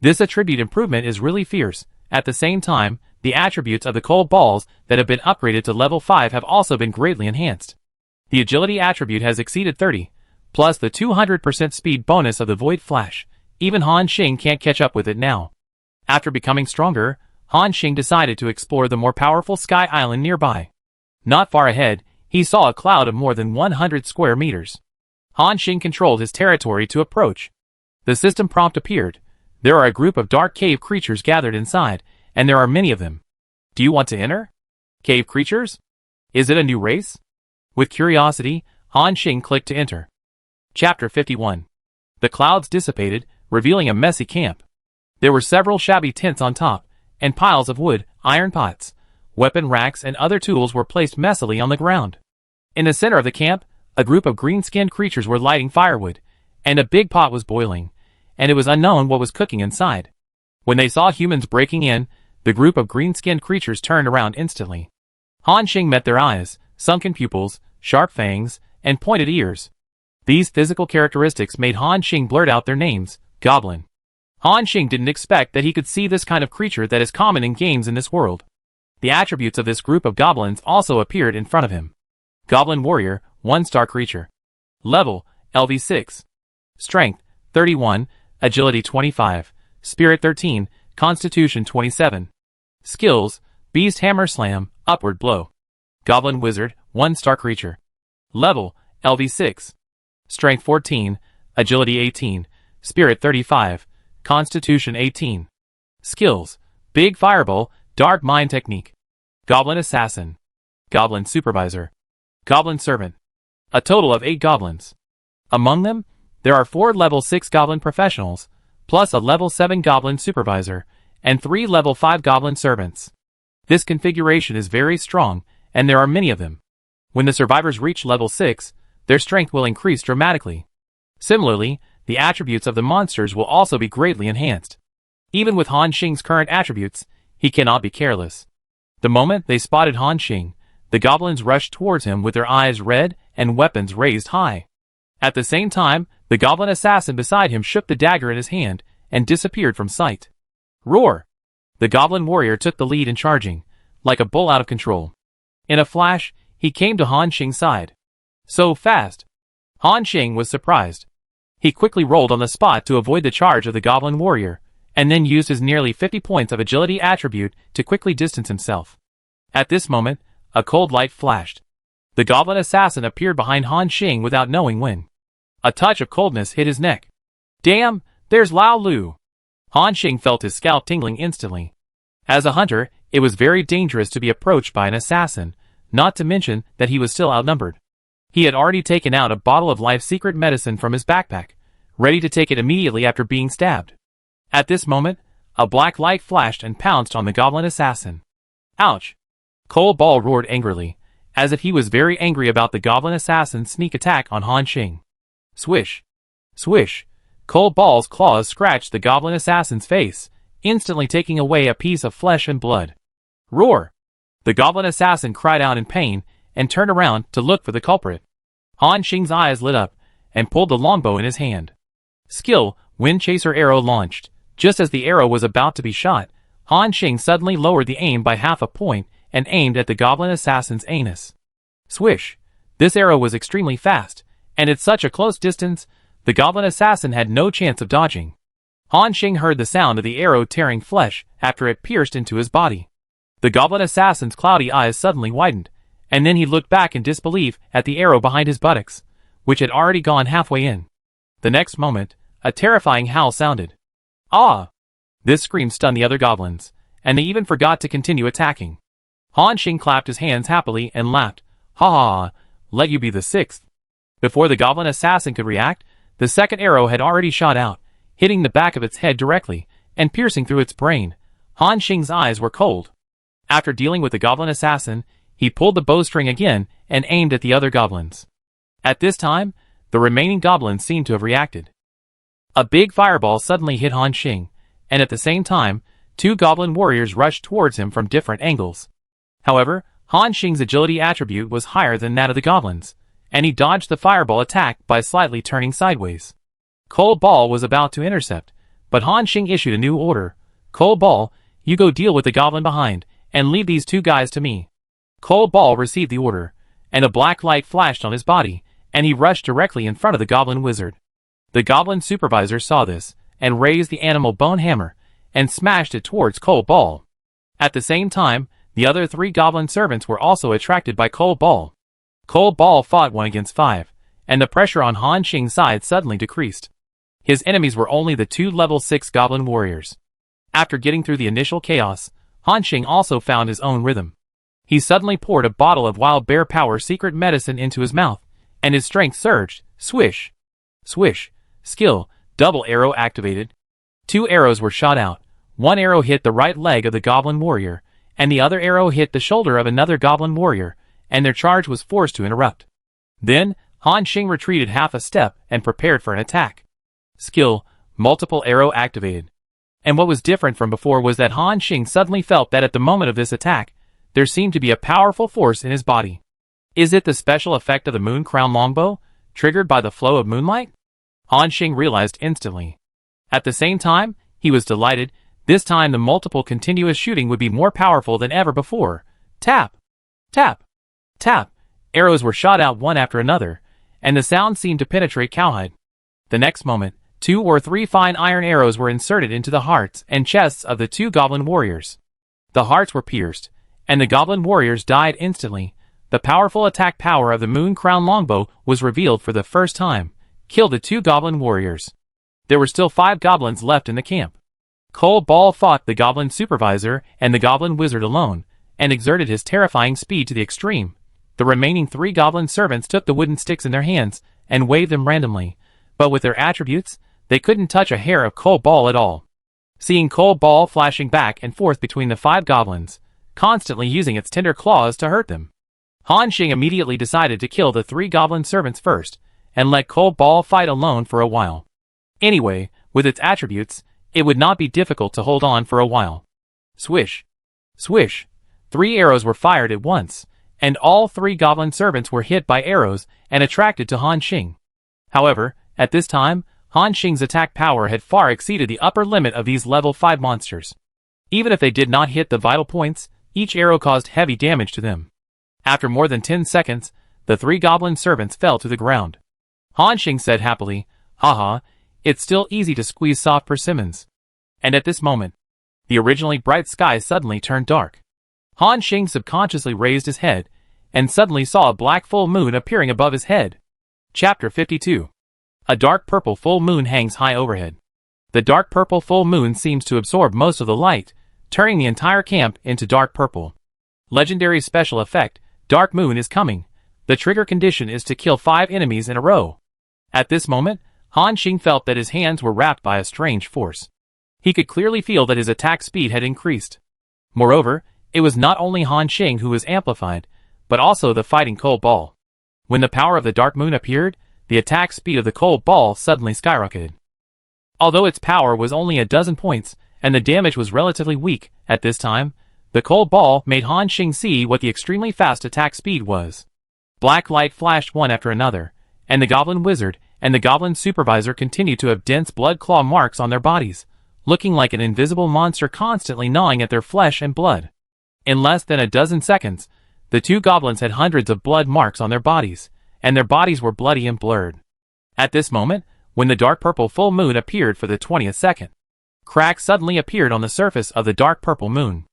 This attribute improvement is really fierce. At the same time, the attributes of the cold balls that have been upgraded to level 5 have also been greatly enhanced. The agility attribute has exceeded 30, plus the 200% speed bonus of the Void Flash. Even Han Xing can't catch up with it now." After becoming stronger, Han Xing decided to explore the more powerful Sky Island nearby. Not far ahead, he saw a cloud of more than 100 square meters. Han Xing controlled his territory to approach. The system prompt appeared. There are a group of dark cave creatures gathered inside, and there are many of them. Do you want to enter? Cave creatures? Is it a new race? With curiosity, Han Xing clicked to enter. Chapter 51. The clouds dissipated, revealing a messy camp. There were several shabby tents on top, and piles of wood, iron pots, weapon racks and other tools were placed messily on the ground. In the center of the camp, a group of green-skinned creatures were lighting firewood, and a big pot was boiling, and it was unknown what was cooking inside. When they saw humans breaking in, the group of green-skinned creatures turned around instantly. Han Xing met their eyes, sunken pupils, sharp fangs, and pointed ears. These physical characteristics made Han Xing blurt out their names, Goblin. Han Xing didn't expect that he could see this kind of creature that is common in games in this world. The attributes of this group of goblins also appeared in front of him. Goblin Warrior, 1-star creature. Level, LV6. Strength, 31, Agility 25, Spirit 13, Constitution 27. Skills, Beast Hammer Slam, Upward Blow. Goblin Wizard, 1-star creature. Level, LV6. Strength 14, Agility 18, Spirit 35, Constitution 18. Skills, Big Fireball, Dark Mind Technique. Goblin Assassin. Goblin Supervisor. Goblin Servant. A total of 8 goblins. Among them, there are 4 level 6 goblin professionals, plus a level 7 goblin supervisor, and 3 level 5 goblin servants. This configuration is very strong, and there are many of them. When the survivors reach level 6, their strength will increase dramatically. Similarly, the attributes of the monsters will also be greatly enhanced. Even with Han Xing's current attributes, he cannot be careless. The moment they spotted Han Xing, the goblins rushed towards him with their eyes red and weapons raised high. At the same time, the goblin assassin beside him shook the dagger in his hand and disappeared from sight. Roar! The goblin warrior took the lead in charging, like a bull out of control. In a flash, he came to Han Xing's side. So fast! Han Xing was surprised. He quickly rolled on the spot to avoid the charge of the goblin warrior, and then used his nearly 50 points of agility attribute to quickly distance himself. At this moment, a cold light flashed. The goblin assassin appeared behind Han Xing without knowing when. A touch of coldness hit his neck. Damn, there's Lao Lu! Han Xing felt his scalp tingling instantly. As a hunter, it was very dangerous to be approached by an assassin, not to mention that he was still outnumbered. He had already taken out a bottle of life secret medicine from his backpack, ready to take it immediately after being stabbed. At this moment, a black light flashed and pounced on the goblin assassin. Ouch! Cole Ball roared angrily, as if he was very angry about the goblin assassin's sneak attack on Han Xing. Swish! Swish! Cole Ball's claws scratched the goblin assassin's face, instantly taking away a piece of flesh and blood. Roar! The goblin assassin cried out in pain and turned around to look for the culprit. Han Xing's eyes lit up and pulled the longbow in his hand. Skill, Wind Chaser Arrow launched. Just as the arrow was about to be shot, Han Xing suddenly lowered the aim by half a point and aimed at the goblin assassin's anus. Swish! This arrow was extremely fast, and at such a close distance, the goblin assassin had no chance of dodging. Han Xing heard the sound of the arrow tearing flesh after it pierced into his body. The goblin assassin's cloudy eyes suddenly widened, and then he looked back in disbelief at the arrow behind his buttocks, which had already gone halfway in. The next moment, a terrifying howl sounded. Ah! This scream stunned the other goblins, and they even forgot to continue attacking. Han Xing clapped his hands happily and laughed. Ha ha ha, let you be the sixth. Before the goblin assassin could react, the second arrow had already shot out, hitting the back of its head directly, and piercing through its brain. Han Xing's eyes were cold. After dealing with the goblin assassin, he pulled the bowstring again and aimed at the other goblins. At this time, the remaining goblins seemed to have reacted. A big fireball suddenly hit Han Xing, and at the same time, two goblin warriors rushed towards him from different angles. However, Han Xing's agility attribute was higher than that of the goblins, and he dodged the fireball attack by slightly turning sideways. Cold Ball was about to intercept, but Han Xing issued a new order. Cold Ball, you go deal with the goblin behind, and leave these two guys to me. Cold Ball received the order, and a black light flashed on his body, and he rushed directly in front of the goblin wizard. The goblin supervisor saw this, and raised the animal bone hammer, and smashed it towards Cold Ball. At the same time, the other three goblin servants were also attracted by Cold Ball. Cold Ball fought 1 against 5, and the pressure on Han Xing's side suddenly decreased. His enemies were only the two level 6 goblin warriors. After getting through the initial chaos, Han Xing also found his own rhythm. He suddenly poured a bottle of wild bear power secret medicine into his mouth, and his strength surged. Swish! Swish! Skill, double arrow activated. 2 arrows were shot out. 1 arrow hit the right leg of the goblin warrior, and the other arrow hit the shoulder of another goblin warrior, and their charge was forced to interrupt. Then, Han Xing retreated half a step and prepared for an attack. Skill, multiple arrow activated. And what was different from before was that Han Xing suddenly felt that at the moment of this attack, there seemed to be a powerful force in his body. Is it the special effect of the Moon Crown Longbow, triggered by the flow of moonlight? Han Xing realized instantly. At the same time, he was delighted. This time the multiple continuous shooting would be more powerful than ever before. Tap! Tap! Tap! Arrows were shot out one after another, and the sound seemed to penetrate cowhide. The next moment, 2 or 3 fine iron arrows were inserted into the hearts and chests of the 2 goblin warriors. The hearts were pierced, and the goblin warriors died instantly. The powerful attack power of the Moon Crown Longbow was revealed for the first time. Killed the 2 goblin warriors. There were still 5 goblins left in the camp. Cold Ball fought the goblin supervisor and the goblin wizard alone, and exerted his terrifying speed to the extreme. The remaining 3 goblin servants took the wooden sticks in their hands and waved them randomly, but with their attributes, they couldn't touch a hair of Cold Ball at all. Seeing Cold Ball flashing back and forth between the 5 goblins, constantly using its tender claws to hurt them, Han Xing immediately decided to kill the 3 goblin servants first, and let Cold Ball fight alone for a while. Anyway, with its attributes, it would not be difficult to hold on for a while. Swish! Swish! 3 arrows were fired at once, and all 3 goblin servants were hit by arrows and attracted to Han Xing. However, at this time, Han Xing's attack power had far exceeded the upper limit of these level 5 monsters. Even if they did not hit the vital points, each arrow caused heavy damage to them. After more than 10 seconds, the 3 goblin servants fell to the ground. Han Xing said happily, "Haha, it's still easy to squeeze soft persimmons." And at this moment, the originally bright sky suddenly turned dark. Han Xing subconsciously raised his head, and suddenly saw a black full moon appearing above his head. Chapter 52. A dark purple full moon hangs high overhead. The dark purple full moon seems to absorb most of the light, turning the entire camp into dark purple. Legendary special effect, Dark Moon is coming. The trigger condition is to kill 5 enemies in a row. At this moment, Han Xing felt that his hands were wrapped by a strange force. He could clearly feel that his attack speed had increased. Moreover, it was not only Han Xing who was amplified, but also the fighting Cold Ball. When the power of the Dark Moon appeared, the attack speed of the Cold Ball suddenly skyrocketed. Although its power was only a dozen points, and the damage was relatively weak at this time, the Cold Ball made Han Xing see what the extremely fast attack speed was. Black light flashed one after another, and the Goblin Wizard and the Goblin Supervisor continued to have dense blood claw marks on their bodies, looking like an invisible monster constantly gnawing at their flesh and blood. In less than a dozen seconds, the 2 goblins had hundreds of blood marks on their bodies, and their bodies were bloody and blurred. At this moment, when the dark purple full moon appeared for the 20th second, cracks suddenly appeared on the surface of the dark purple moon.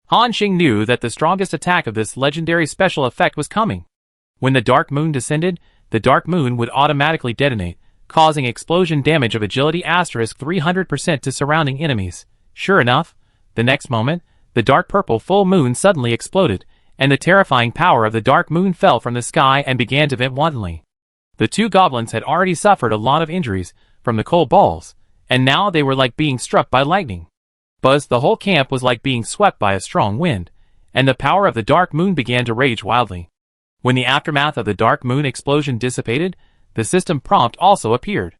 Han Xing knew that the strongest attack of this legendary special effect was coming. When the dark moon descended, the dark moon would automatically detonate, causing explosion damage of agility asterisk 300% to surrounding enemies. Sure enough, the next moment, the dark purple full moon suddenly exploded, and the terrifying power of the dark moon fell from the sky and began to vent wantonly. The two goblins had already suffered a lot of injuries from the cold balls, and now they were like being struck by lightning. Buzz, the whole camp was like being swept by a strong wind, and the power of the dark moon began to rage wildly. When the aftermath of the dark moon explosion dissipated, the system prompt also appeared.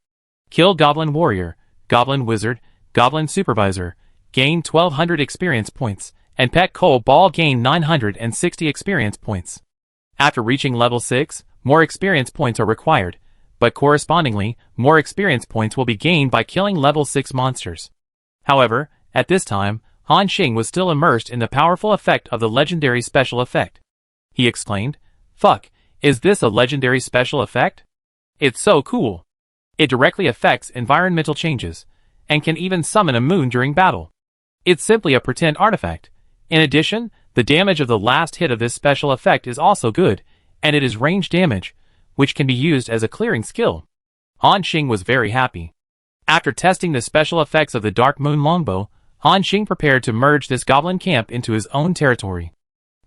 Kill Goblin Warrior, Goblin Wizard, Goblin Supervisor, gain 1200 experience points, and Pet Cold Ball gain 960 experience points. After reaching level 6, more experience points are required, but correspondingly, more experience points will be gained by killing level 6 monsters. However, at this time, Han Xing was still immersed in the powerful effect of the legendary special effect. He exclaimed, "Fuck, is this a legendary special effect? It's so cool. It directly affects environmental changes, and can even summon a moon during battle. It's simply a pretend artifact. In addition, the damage of the last hit of this special effect is also good, and it is range damage, which can be used as a clearing skill." Han Xing was very happy. After testing the special effects of the Dark Moon Longbow, Han Xing prepared to merge this goblin camp into his own territory.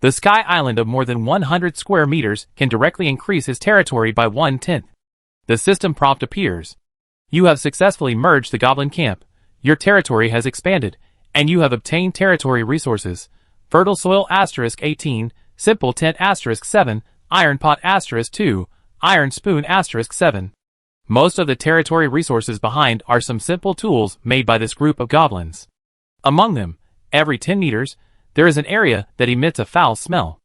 The Sky Island of more than 100 square meters can directly increase his territory by 1/10. The system prompt appears. You have successfully merged the goblin camp. Your territory has expanded, and you have obtained territory resources. Fertile soil asterisk 18, simple tent asterisk 7, iron pot asterisk 2, iron spoon asterisk 7. Most of the territory resources behind are some simple tools made by this group of goblins. Among them, every 10 meters, there is an area that emits a foul smell.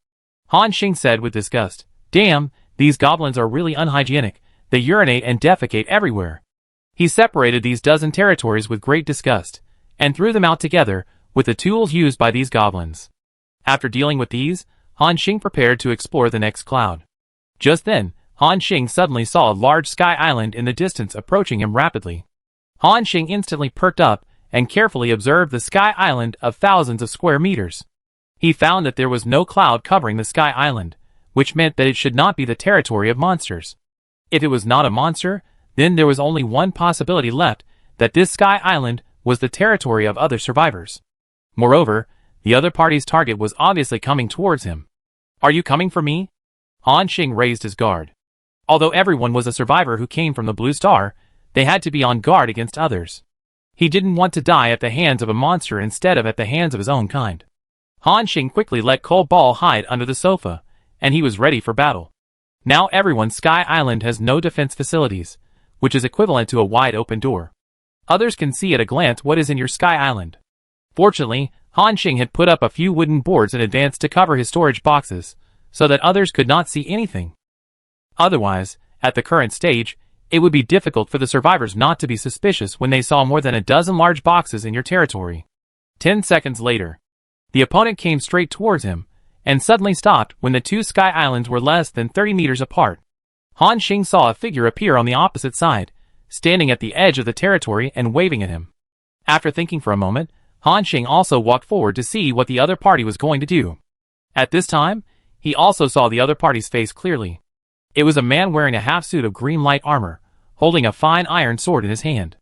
Han Xing said with disgust, "Damn, these goblins are really unhygienic. They urinate and defecate everywhere." He separated these dozen territories with great disgust, and threw them out together with the tools used by these goblins. After dealing with these, Han Xing prepared to explore the next cloud. Just then, Han Xing suddenly saw a large sky island in the distance approaching him rapidly. Han Xing instantly perked up and carefully observed the sky island of thousands of square meters. He found that there was no cloud covering the sky island, which meant that it should not be the territory of monsters. If it was not a monster, then there was only one possibility left, that this sky island was the territory of other survivors. Moreover, the other party's target was obviously coming towards him. "Are you coming for me?" Han Xing raised his guard. Although everyone was a survivor who came from the Blue Star, they had to be on guard against others. He didn't want to die at the hands of a monster instead of at the hands of his own kind. Han Xing quickly let Cold Ball hide under the sofa, and he was ready for battle. Now everyone's Sky Island has no defense facilities, which is equivalent to a wide open door. Others can see at a glance what is in your Sky Island. Fortunately, Han Xing had put up a few wooden boards in advance to cover his storage boxes, so that others could not see anything. Otherwise, at the current stage, it would be difficult for the survivors not to be suspicious when they saw more than a dozen large boxes in your territory. 10 seconds later, the opponent came straight towards him, and suddenly stopped when the two sky islands were less than 30 meters apart. Han Xing saw a figure appear on the opposite side, standing at the edge of the territory and waving at him. After thinking for a moment, Han Xing also walked forward to see what the other party was going to do. At this time, he also saw the other party's face clearly. It was a man wearing a half-suit of green light armor, holding a fine iron sword in his hand.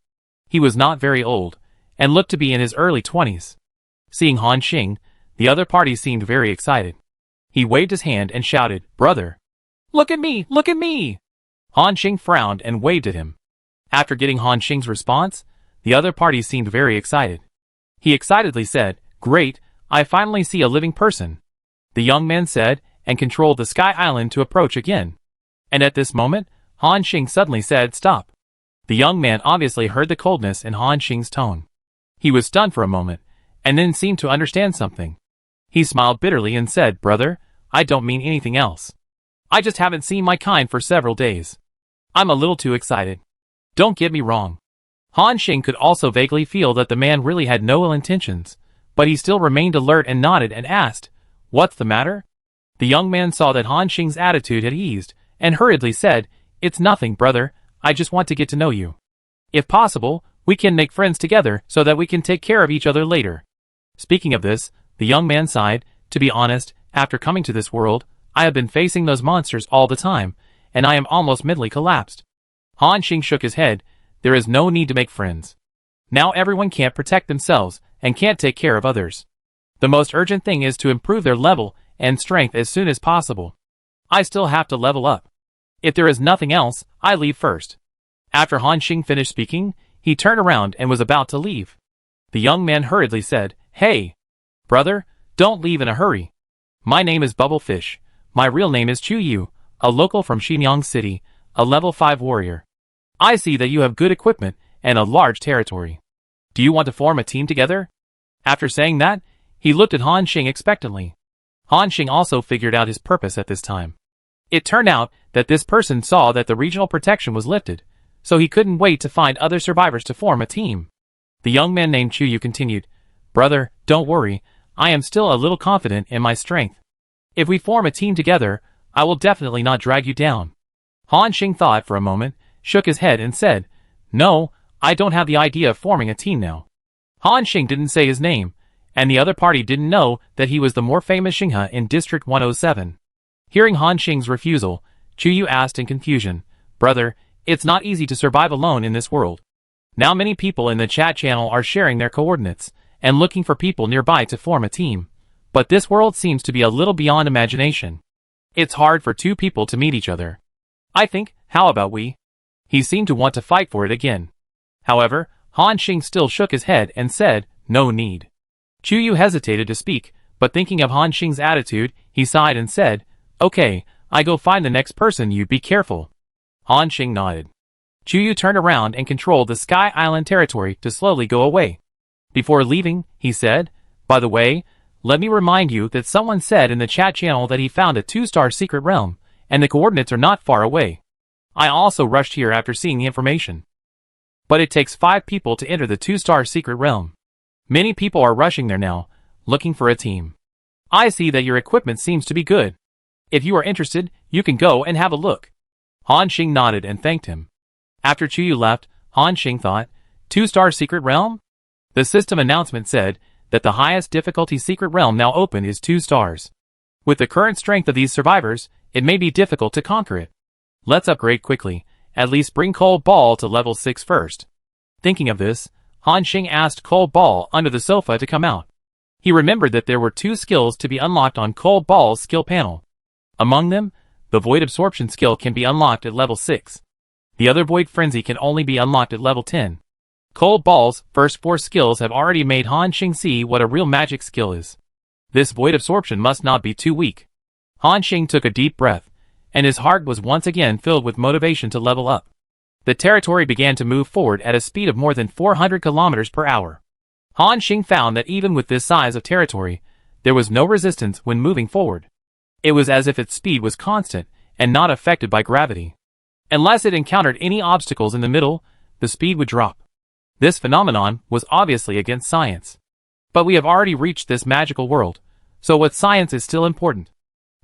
He was not very old, and looked to be in his early 20s. Seeing Han Xing, the other party seemed very excited. He waved his hand and shouted, "Brother! Look at me! Look at me!" Han Xing frowned and waved at him. After getting Han Xing's response, the other party seemed very excited. He excitedly said, "Great, I finally see a living person." The young man said, and controlled the Sky Island to approach again. And at this moment, Han Xing suddenly said, "Stop." The young man obviously heard the coldness in Han Xing's tone. He was stunned for a moment, and then seemed to understand something. He smiled bitterly and said, "Brother, I don't mean anything else. I just haven't seen my kind for several days. I'm a little too excited. Don't get me wrong." Han Xing could also vaguely feel that the man really had no ill intentions, but he still remained alert and nodded and asked, "What's the matter?" The young man saw that Han Xing's attitude had eased, and hurriedly said, "It's nothing, brother, I just want to get to know you. If possible, we can make friends together so that we can take care of each other later." Speaking of this, the young man sighed, "To be honest, after coming to this world, I have been facing those monsters all the time, and I am almost mentally collapsed. Han Xing shook his head. There is no need to make friends. Now everyone can't protect themselves and can't take care of others. The most urgent thing is to improve their level and strength as soon as possible. I still have to level up. If there is nothing else, I leave first. After Han Xing finished speaking, he turned around and was about to leave. The young man hurriedly said, "Hey, brother, don't leave in a hurry. My name is Bubblefish. My real name is Chu Yu, a local from Xinyang City, a level 5 warrior. I see that you have good equipment and a large territory. Do you want to form a team together?" After saying that, he looked at Han Xing expectantly. Han Xing also figured out his purpose at this time. It turned out that this person saw that the regional protection was lifted, so he couldn't wait to find other survivors to form a team. The young man named Chu Yu continued, "Brother, don't worry, I am still a little confident in my strength. If we form a team together, I will definitely not drag you down." Han Xing thought for a moment, shook his head and said, "No, I don't have the idea of forming a team now." Han Xing didn't say his name, and the other party didn't know that he was the more famous Xinghe in District 107. Hearing Han Xing's refusal, Chu Yu asked in confusion, "Brother, it's not easy to survive alone in this world. Now many people in the chat channel are sharing their coordinates and looking for people nearby to form a team, but this world seems to be a little beyond imagination. It's hard for two people to meet each other. I think, how about we?" He seemed to want to fight for it again. However, Han Xing still shook his head and said, "No need." Chu Yu hesitated to speak, but thinking of Han Xing's attitude, he sighed and said, "Okay, I go find the next person, you be careful." Han Xing nodded. Chu Yu turned around and controlled the Sky Island territory to slowly go away. Before leaving, he said, "By the way, let me remind you that someone said in the chat channel that he found a 2-star secret realm, and the coordinates are not far away. I also rushed here after seeing the information. But it takes 5 people to enter the 2-star secret realm. Many people are rushing there now, looking for a team. I see that your equipment seems to be good. If you are interested, you can go and have a look." Han Xing nodded and thanked him. After Chu Yu left, Han Xing thought, 2-star secret realm? The system announcement said that the highest difficulty secret realm now open is 2 stars. With the current strength of these survivors, it may be difficult to conquer it. Let's upgrade quickly, at least bring Cold Ball to level 6 first. Thinking of this, Han Xing asked Cold Ball under the sofa to come out. He remembered that there were 2 skills to be unlocked on Cold Ball's skill panel. Among them, the Void Absorption skill can be unlocked at level 6. The other Void Frenzy can only be unlocked at level 10. Cold Ball's first 4 skills have already made Han Xing see what a real magic skill is. This Void Absorption must not be too weak. Han Xing took a deep breath, and his heart was once again filled with motivation to level up. The territory began to move forward at a speed of more than 400 kilometers per hour. Han Xing found that even with this size of territory, there was no resistance when moving forward. It was as if its speed was constant and not affected by gravity. Unless it encountered any obstacles in the middle, the speed would drop. This phenomenon was obviously against science. But we have already reached this magical world, so what science is still important.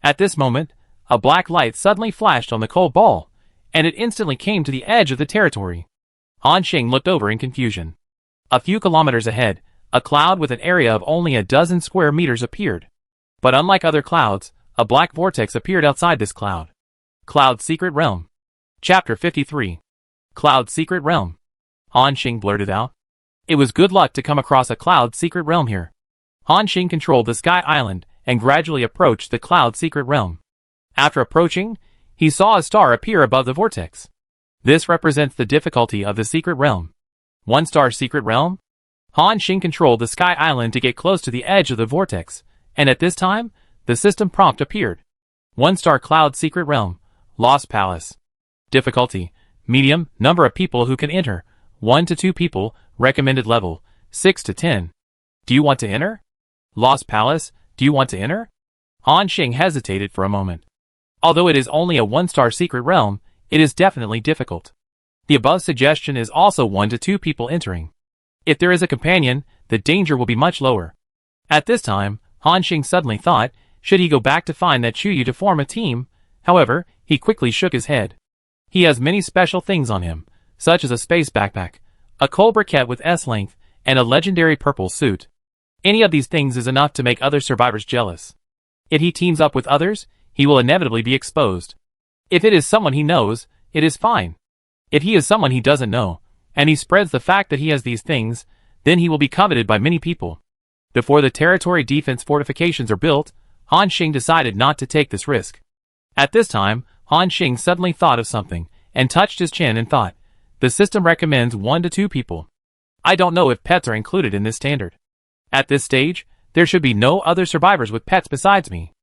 At this moment, a black light suddenly flashed on the Cold Ball, and it instantly came to the edge of the territory. Han Xing looked over in confusion. A few kilometers ahead, a cloud with an area of only a dozen square meters appeared. But unlike other clouds, a black vortex appeared outside this cloud. Cloud's Secret Realm. Chapter 53. Cloud's Secret Realm. Han Xing blurted out. It was good luck to come across a Cloud's Secret Realm here. Han Xing controlled the Sky Island and gradually approached the Cloud's Secret Realm. After approaching, he saw a star appear above the vortex. This represents the difficulty of the Secret Realm. 1-star Secret Realm? Han Xing controlled the Sky Island to get close to the edge of the vortex, and at this time, the system prompt appeared. 1-star Cloud Secret Realm. Lost Palace. Difficulty: medium, number of people who can enter, 1 to 2 people, recommended level, 6 to 10. Do you want to enter? Lost Palace, do you want to enter? Han Xing hesitated for a moment. Although it is only a 1-star secret realm, it is definitely difficult. The above suggestion is also 1 to 2 people entering. If there is a companion, the danger will be much lower. At this time, Han Xing suddenly thought, should he go back to find that Chu Yu to form a team? However, he quickly shook his head. He has many special things on him, such as a space backpack, a coal briquette with S-length, and a legendary purple suit. Any of these things is enough to make other survivors jealous. If he teams up with others, he will inevitably be exposed. If it is someone he knows, it is fine. If he is someone he doesn't know, and he spreads the fact that he has these things, then he will be coveted by many people. Before the territory defense fortifications are built, Han Xing decided not to take this risk. At this time, Han Xing suddenly thought of something, and touched his chin and thought, the system recommends 1 to 2 people. I don't know if pets are included in this standard. At this stage, there should be no other survivors with pets besides me.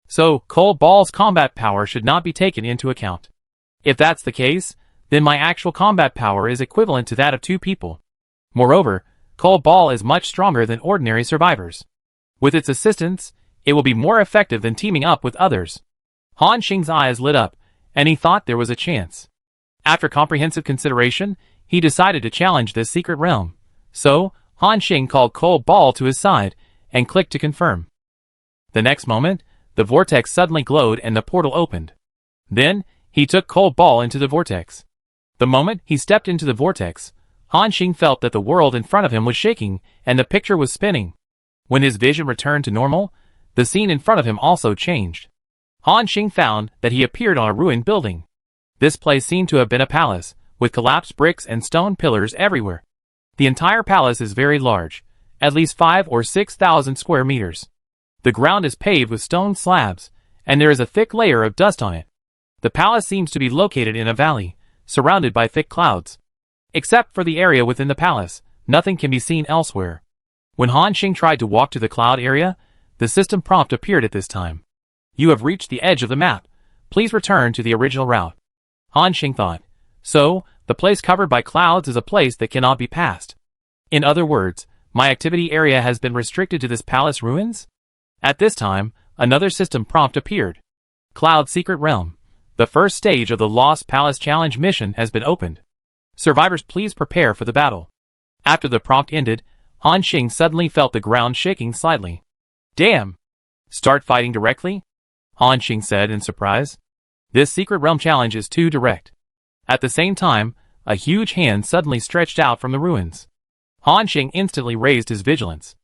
So, Cold Ball's combat power should not be taken into account. If that's the case, then my actual combat power is equivalent to that of 2 people. Moreover, Cold Ball is much stronger than ordinary survivors. With its assistance, it will be more effective than teaming up with others. Han Xing's eyes lit up, and he thought there was a chance. After comprehensive consideration, he decided to challenge this secret realm. So, Han Xing called Cold Ball to his side, and clicked to confirm. The next moment, the vortex suddenly glowed and the portal opened. Then, he took Cold Ball into the vortex. The moment he stepped into the vortex, Han Xing felt that the world in front of him was shaking, and the picture was spinning. When his vision returned to normal, the scene in front of him also changed. Han Xing found that he appeared on a ruined building. This place seemed to have been a palace, with collapsed bricks and stone pillars everywhere. The entire palace is very large, at least 5 or 6,000 square meters. The ground is paved with stone slabs, and there is a thick layer of dust on it. The palace seems to be located in a valley, surrounded by thick clouds. Except for the area within the palace, nothing can be seen elsewhere. When Han Xing tried to walk to the cloud area, the system prompt appeared at this time. You have reached the edge of the map. Please return to the original route. Han Xing thought. So, the place covered by clouds is a place that cannot be passed. In other words, my activity area has been restricted to this palace ruins? At this time, another system prompt appeared. Cloud Secret Realm. The first stage of the Lost Palace Challenge mission has been opened. Survivors, please prepare for the battle. After the prompt ended, Han Xing suddenly felt the ground shaking slightly. Damn! Start fighting directly? Han Xing said in surprise. This Secret Realm challenge is too direct. At the same time, a huge hand suddenly stretched out from the ruins. Han Xing instantly raised his vigilance.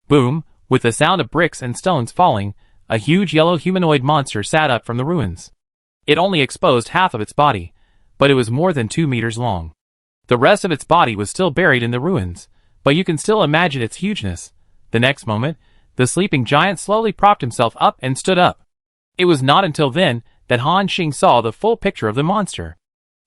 Boom! With the sound of bricks and stones falling, a huge yellow humanoid monster sat up from the ruins. It only exposed half of its body, but it was more than 2 meters long. The rest of its body was still buried in the ruins, but you can still imagine its hugeness. The next moment, the sleeping giant slowly propped himself up and stood up. It was not until then that Han Xing saw the full picture of the monster.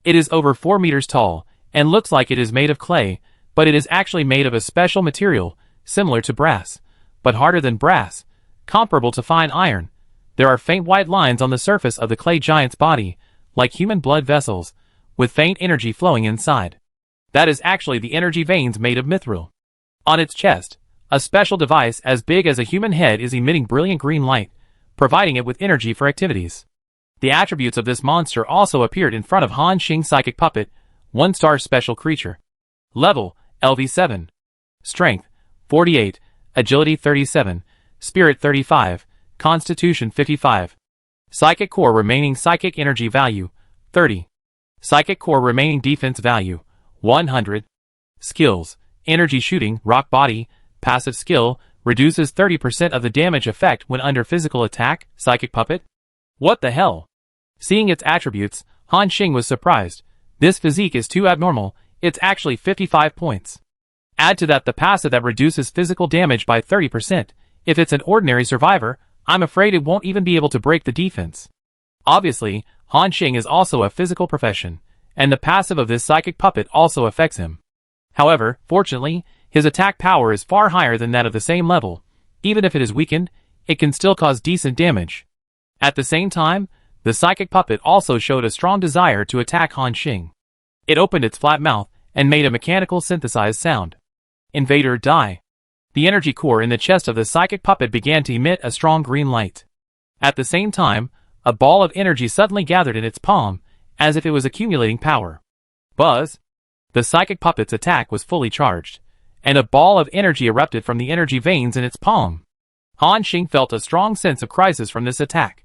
It is over 4 meters tall, and looks like it is made of clay, but it is actually made of a special material, similar to brass, but harder than brass, comparable to fine iron. There are faint white lines on the surface of the clay giant's body, like human blood vessels, with faint energy flowing inside. That is actually the energy veins made of mithril. On its chest, a special device as big as a human head is emitting brilliant green light, providing it with energy for activities. The attributes of this monster also appeared in front of Han Xing's psychic puppet, 1-star special creature. Level, LV7. Strength, 48, Agility 37, Spirit 35, Constitution 55. Psychic Core remaining psychic energy value, 30. Psychic Core remaining defense value, 100. Skills, Energy Shooting, Rock Body, Passive Skill, reduces 30% of the damage effect when under physical attack, Psychic Puppet. What the hell? Seeing its attributes, Han Xing was surprised. This physique is too abnormal, it's actually 55 points. Add to that the passive that reduces physical damage by 30%. If it's an ordinary survivor, I'm afraid it won't even be able to break the defense. Obviously, Han Xing is also a physical profession, and the passive of this psychic puppet also affects him. However, fortunately, his attack power is far higher than that of the same level. Even if it is weakened, it can still cause decent damage. At the same time, the psychic puppet also showed a strong desire to attack Han Xing. It opened its flat mouth and made a mechanical synthesized sound. Invader die. The energy core in the chest of the psychic puppet began to emit a strong green light. At the same time, a ball of energy suddenly gathered in its palm, as if it was accumulating power. Buzz! The psychic puppet's attack was fully charged, and a ball of energy erupted from the energy veins in its palm. Han Xing felt a strong sense of crisis from this attack.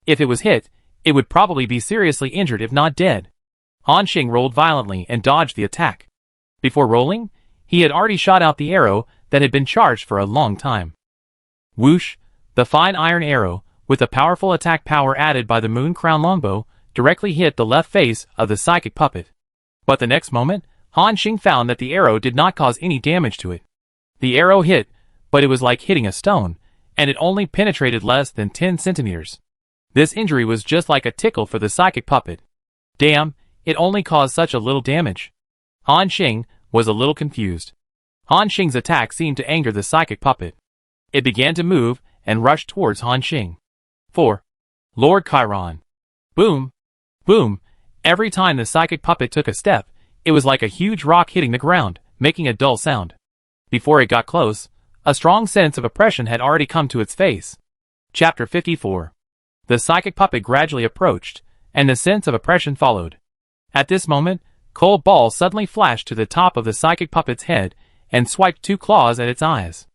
If it was hit, it would probably be seriously injured if not dead. Han Xing rolled violently and dodged the attack. Before rolling, he had already shot out the arrow that had been charged for a long time. Whoosh! The fine iron arrow, with the powerful attack power added by the Moon Crown longbow, directly hit the left face of the psychic puppet. But the next moment, Han Xing found that the arrow did not cause any damage to it. The arrow hit, but it was like hitting a stone, and it only penetrated less than 10 centimeters. This injury was just like a tickle for the psychic puppet. Damn, it only caused such a little damage. Han Xing was a little confused. Han Xing's attack seemed to anger the psychic puppet. It began to move and rushed towards Han Xing. 4. Lord Chiron. Boom! Boom! Every time the psychic puppet took a step, it was like a huge rock hitting the ground, making a dull sound. Before it got close, a strong sense of oppression had already come to its face. Chapter 54. The psychic puppet gradually approached, and the sense of oppression followed. At this moment, cold balls suddenly flashed to the top of the psychic puppet's head and swiped 2 claws at its eyes.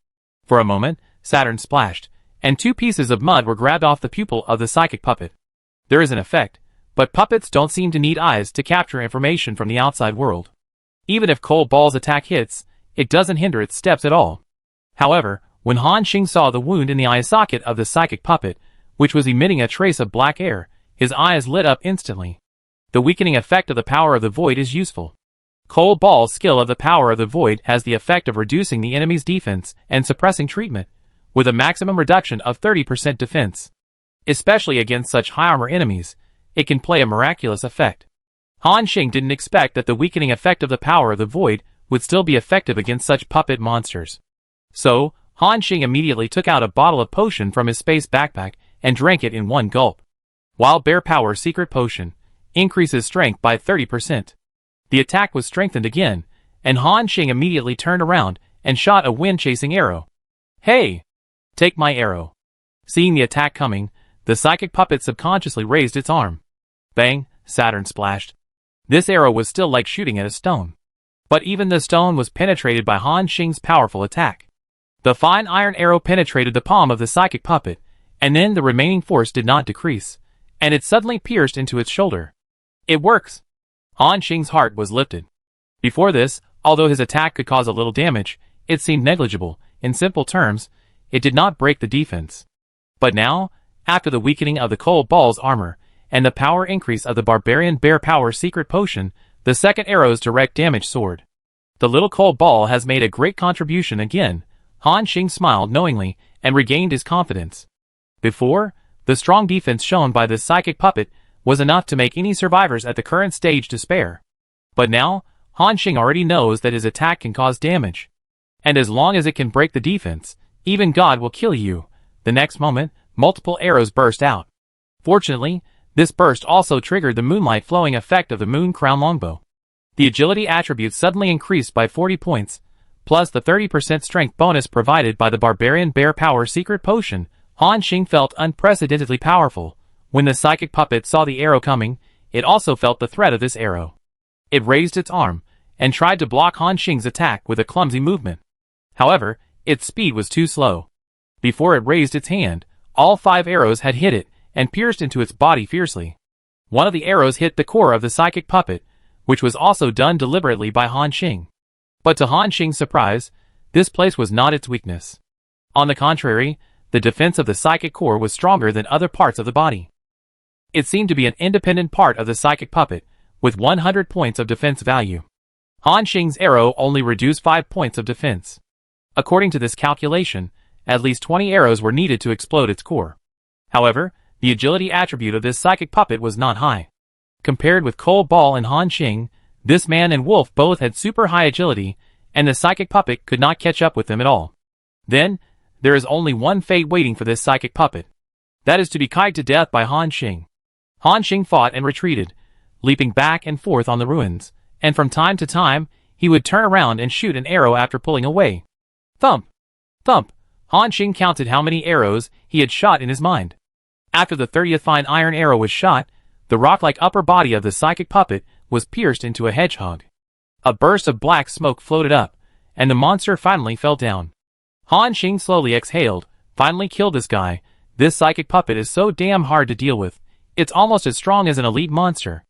For a moment, Saturn splashed, and 2 pieces of mud were grabbed off the pupil of the psychic puppet. There is an effect, but puppets don't seem to need eyes to capture information from the outside world. Even if cold balls attack hits, it doesn't hinder its steps at all. However, when Han Xing saw the wound in the eye socket of the psychic puppet, which was emitting a trace of black air, his eyes lit up instantly. The weakening effect of the power of the void is useful. Cold Ball's skill of the power of the void has the effect of reducing the enemy's defense and suppressing treatment, with a maximum reduction of 30% defense. Especially against such high armor enemies, it can play a miraculous effect. Han Xing didn't expect that the weakening effect of the power of the void would still be effective against such puppet monsters. So, Han Xing immediately took out a bottle of potion from his space backpack and drank it in one gulp. Wild Bear Power Secret Potion increases strength by 30%. The attack was strengthened again, and Han Xing immediately turned around and shot a wind-chasing arrow. Hey! Take my arrow. Seeing the attack coming, the psychic puppet subconsciously raised its arm. Bang! Saturn splashed. This arrow was still like shooting at a stone. But even the stone was penetrated by Han Xing's powerful attack. The fine iron arrow penetrated the palm of the psychic puppet, and then the remaining force did not decrease, and it suddenly pierced into its shoulder. It works! Han Xing's heart was lifted. Before this, although his attack could cause a little damage, it seemed negligible. In simple terms, it did not break the defense. But now, after the weakening of the Cold Ball's armor, and the power increase of the Barbarian Bear Power Secret Potion, the second arrow's direct damage soared. The little Cold Ball has made a great contribution again. Han Xing smiled knowingly and regained his confidence. Before, the strong defense shown by this psychic puppet was enough to make any survivors at the current stage despair. But now, Han Xing already knows that his attack can cause damage. And as long as it can break the defense, even God will kill you. The next moment, multiple arrows burst out. Fortunately, this burst also triggered the moonlight flowing effect of the Moon Crown Longbow. The agility attribute suddenly increased by 40 points, plus the 30% strength bonus provided by the Barbarian Bear Power Secret Potion. Han Xing felt unprecedentedly powerful. When the psychic puppet saw the arrow coming, it also felt the threat of this arrow. It raised its arm, and tried to block Han Xing's attack with a clumsy movement. However, its speed was too slow. Before it raised its hand, all 5 arrows had hit it, and pierced into its body fiercely. One of the arrows hit the core of the psychic puppet, which was also done deliberately by Han Xing. But to Han Xing's surprise, this place was not its weakness. On the contrary, the defense of the psychic core was stronger than other parts of the body. It seemed to be an independent part of the psychic puppet, with 100 points of defense value. Han Xing's arrow only reduced 5 points of defense. According to this calculation, at least 20 arrows were needed to explode its core. However, the agility attribute of this psychic puppet was not high. Compared with Cold Ball and Han Xing, this man and wolf both had super high agility, and the psychic puppet could not catch up with them at all. Then, there is only one fate waiting for this psychic puppet. That is to be kicked to death by Han Xing. Han Xing fought and retreated, leaping back and forth on the ruins, and from time to time, he would turn around and shoot an arrow after pulling away. Thump! Thump! Han Xing counted how many arrows he had shot in his mind. After the 30th fine iron arrow was shot, the rock-like upper body of the psychic puppet was pierced into a hedgehog. A burst of black smoke floated up, and the monster finally fell down. Han Xing slowly exhaled. Finally killed this guy. This psychic puppet is so damn hard to deal with. It's almost as strong as an elite monster.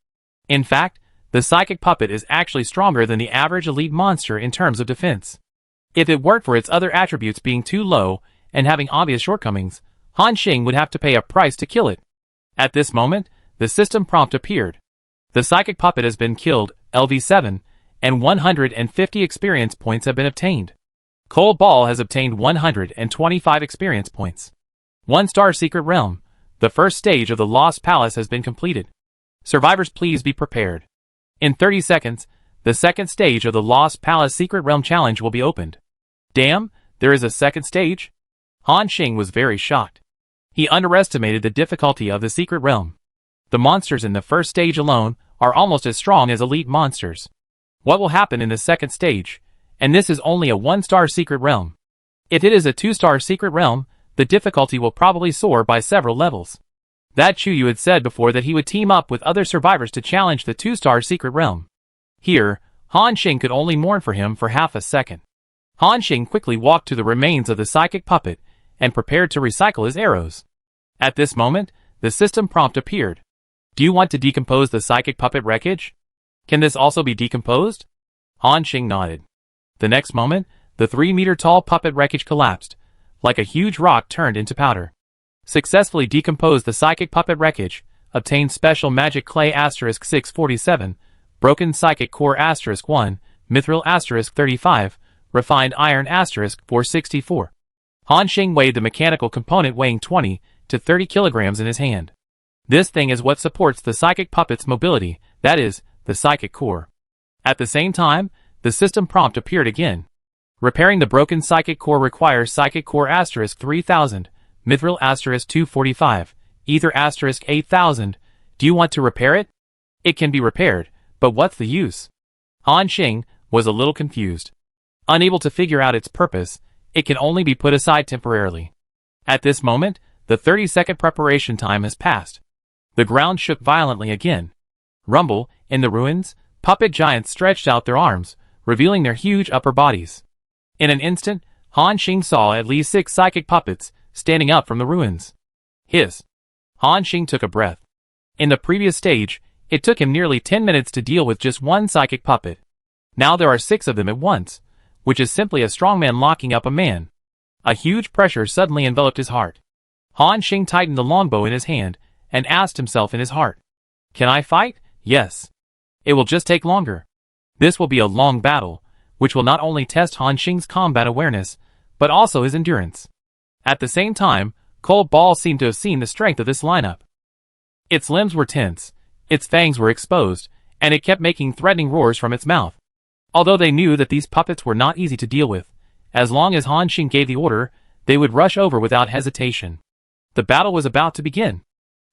In fact, the psychic puppet is actually stronger than the average elite monster in terms of defense. If it weren't for its other attributes being too low and having obvious shortcomings, Han Xing would have to pay a price to kill it. At this moment, the system prompt appeared. The psychic puppet has been killed, LV7, and 150 experience points have been obtained. Cold Ball has obtained 125 experience points. 1-star Secret Realm. The first stage of the Lost Palace has been completed. Survivors, please be prepared. In 30 seconds, the second stage of the Lost Palace Secret Realm Challenge will be opened. Damn, there is a second stage? Han Xing was very shocked. He underestimated the difficulty of the Secret Realm. The monsters in the first stage alone are almost as strong as elite monsters. What will happen in the second stage? And this is only a 1-star Secret Realm. If it is a 2-star Secret Realm, the difficulty will probably soar by several levels. That Chuyu had said before that he would team up with other survivors to challenge the 2-star Secret Realm. Here, Han Xing could only mourn for him for half a second. Han Xing quickly walked to the remains of the psychic puppet and prepared to recycle his arrows. At this moment, the system prompt appeared. Do you want to decompose the psychic puppet wreckage? Can this also be decomposed? Han Xing nodded. The next moment, the 3-meter-tall puppet wreckage collapsed, like a huge rock turned into powder. Successfully decomposed the psychic puppet wreckage, obtained special magic clay *647, broken psychic core *1, mithril *35, refined iron *464. Han Xing weighed the mechanical component weighing 20 to 30 kilograms in his hand. This thing is what supports the psychic puppet's mobility, that is, the psychic core. At the same time, the system prompt appeared again. Repairing the broken psychic core requires psychic core *3000, mithril *245, ether *8000. Do you want to repair it? It can be repaired, but what's the use? Han Xing was a little confused. Unable to figure out its purpose, it can only be put aside temporarily. At this moment, the 30-second preparation time has passed. The ground shook violently again. Rumble, in the ruins, puppet giants stretched out their arms, revealing their huge upper bodies. In an instant, Han Xing saw at least 6 psychic puppets standing up from the ruins. Hiss. Han Xing took a breath. In the previous stage, it took him nearly 10 minutes to deal with just one psychic puppet. Now there are 6 of them at once, which is simply a strongman locking up a man. A huge pressure suddenly enveloped his heart. Han Xing tightened the longbow in his hand and asked himself in his heart, "Can I fight? Yes. It will just take longer. This will be a long battle, which will not only test Han Xing's combat awareness, but also his endurance." At the same time, Cold Ball seemed to have seen the strength of this lineup. Its limbs were tense, its fangs were exposed, and it kept making threatening roars from its mouth. Although they knew that these puppets were not easy to deal with, as long as Han Xing gave the order, they would rush over without hesitation. The battle was about to begin.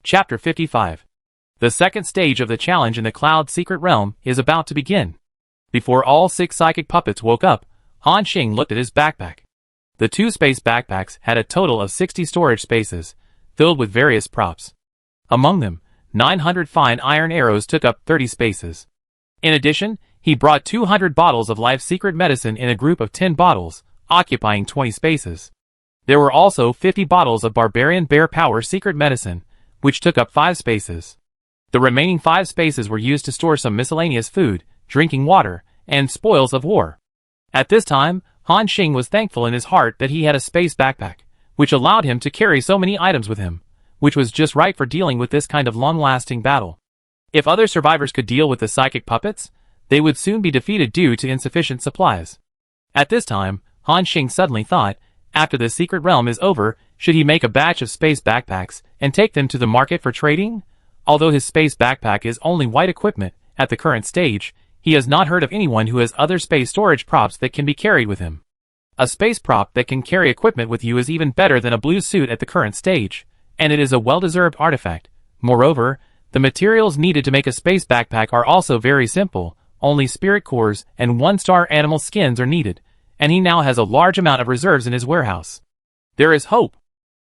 Chapter 55. The second stage of the challenge in the Cloud Secret Realm is about to begin. Before all 6 psychic puppets woke up, Han Xing looked at his backpack. The 2 space backpacks had a total of 60 storage spaces, filled with various props. Among them, 900 fine iron arrows took up 30 spaces. In addition, he brought 200 bottles of life secret medicine in a group of 10 bottles, occupying 20 spaces. There were also 50 bottles of barbarian bear power secret medicine, which took up 5 spaces. The remaining 5 spaces were used to store some miscellaneous food, drinking water, and spoils of war. At this time, Han Xing was thankful in his heart that he had a space backpack, which allowed him to carry so many items with him, which was just right for dealing with this kind of long-lasting battle. If other survivors could deal with the psychic puppets, they would soon be defeated due to insufficient supplies. At this time, Han Xing suddenly thought, after the secret realm is over, should he make a batch of space backpacks and take them to the market for trading? Although his space backpack is only white equipment, at the current stage, he has not heard of anyone who has other space storage props that can be carried with him. A space prop that can carry equipment with you is even better than a blue suit at the current stage, and it is a well-deserved artifact. Moreover, the materials needed to make a space backpack are also very simple. Only spirit cores and 1-star animal skins are needed, and he now has a large amount of reserves in his warehouse. There is hope.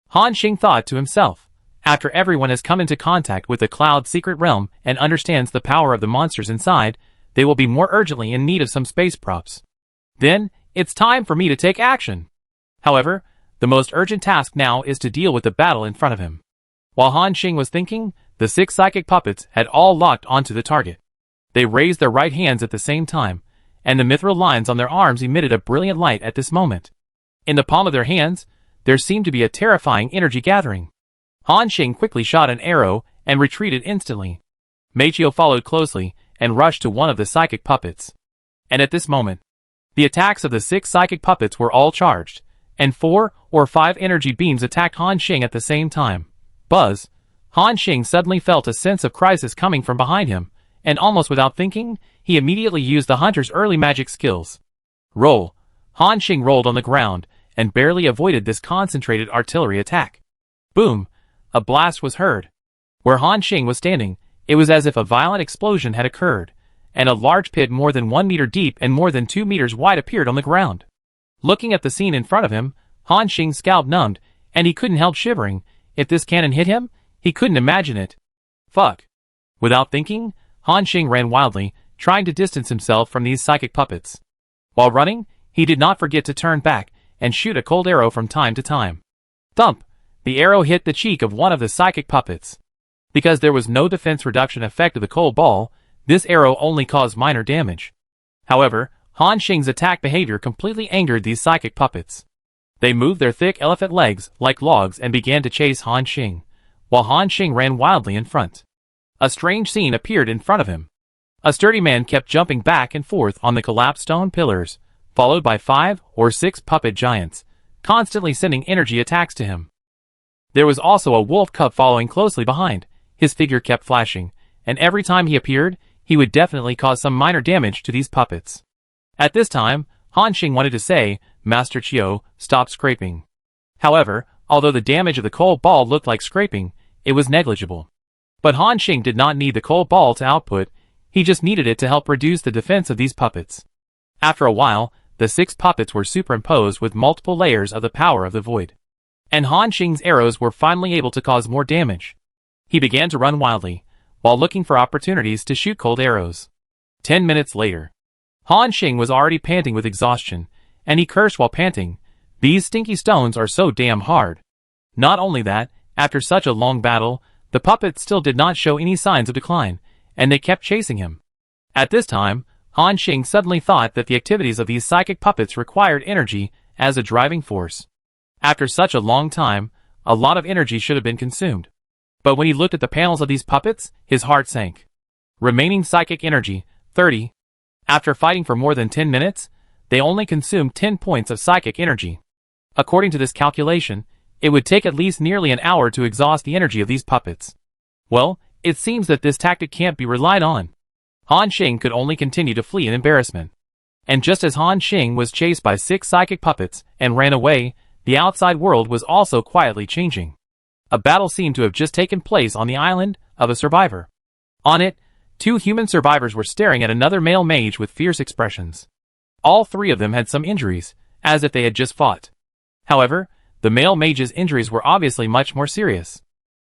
Han Xing thought to himself. After everyone has come into contact with the Cloud Secret Realm and understands the power of the monsters inside, they will be more urgently in need of some space props. Then, it's time for me to take action. However, the most urgent task now is to deal with the battle in front of him. While Han Xing was thinking, the 6 psychic puppets had all locked onto the target. They raised their right hands at the same time, and the mithril lines on their arms emitted a brilliant light at this moment. In the palm of their hands, there seemed to be a terrifying energy gathering. Han Xing quickly shot an arrow and retreated instantly. Machio followed closely and rushed to one of the psychic puppets. And at this moment, the attacks of the 6 psychic puppets were all charged, and 4 or 5 energy beams attacked Han Xing at the same time. Buzz! Han Xing suddenly felt a sense of crisis coming from behind him, and almost without thinking, he immediately used the hunter's early magic skills. Roll! Han Xing rolled on the ground, and barely avoided this concentrated artillery attack. Boom! A blast was heard. Where Han Xing was standing, it was as if a violent explosion had occurred, and a large pit more than 1 meter deep and more than 2 meters wide appeared on the ground. Looking at the scene in front of him, Han Xing's scalp numbed, and he couldn't help shivering. If this cannon hit him, he couldn't imagine it. Fuck! Without thinking, Han Xing ran wildly, trying to distance himself from these psychic puppets. While running, he did not forget to turn back and shoot a cold arrow from time to time. Thump! The arrow hit the cheek of one of the psychic puppets. Because there was no defense reduction effect of the cold ball, this arrow only caused minor damage. However, Han Xing's attack behavior completely angered these psychic puppets. They moved their thick elephant legs like logs and began to chase Han Xing, while Han Xing ran wildly in front. A strange scene appeared in front of him. A sturdy man kept jumping back and forth on the collapsed stone pillars, followed by 5 or 6 puppet giants, constantly sending energy attacks to him. There was also a wolf cub following closely behind. His figure kept flashing, and every time he appeared, he would definitely cause some minor damage to these puppets. At this time, Han Xing wanted to say, "Master Chiu, stop scraping." However, although the damage of the cold ball looked like scraping, it was negligible. But Han Xing did not need the cold ball to output, he just needed it to help reduce the defense of these puppets. After a while, the 6 puppets were superimposed with multiple layers of the power of the void. And Han Xing's arrows were finally able to cause more damage. He began to run wildly, while looking for opportunities to shoot cold arrows. 10 minutes later, Han Xing was already panting with exhaustion, and he cursed while panting, "These stinky stones are so damn hard." Not only that, after such a long battle, the puppets still did not show any signs of decline, and they kept chasing him. At this time, Han Xing suddenly thought that the activities of these psychic puppets required energy as a driving force. After such a long time, a lot of energy should have been consumed. But when he looked at the panels of these puppets, his heart sank. Remaining psychic energy, 30. After fighting for more than 10 minutes, they only consumed 10 points of psychic energy. According to this calculation, it would take at least nearly an hour to exhaust the energy of these puppets. Well, it seems that this tactic can't be relied on. Han Xing could only continue to flee in embarrassment. And just as Han Xing was chased by 6 psychic puppets and ran away, the outside world was also quietly changing. A battle seemed to have just taken place on the island of a survivor. On it, 2 human survivors were staring at another male mage with fierce expressions. All 3 of them had some injuries, as if they had just fought. However, the male mage's injuries were obviously much more serious.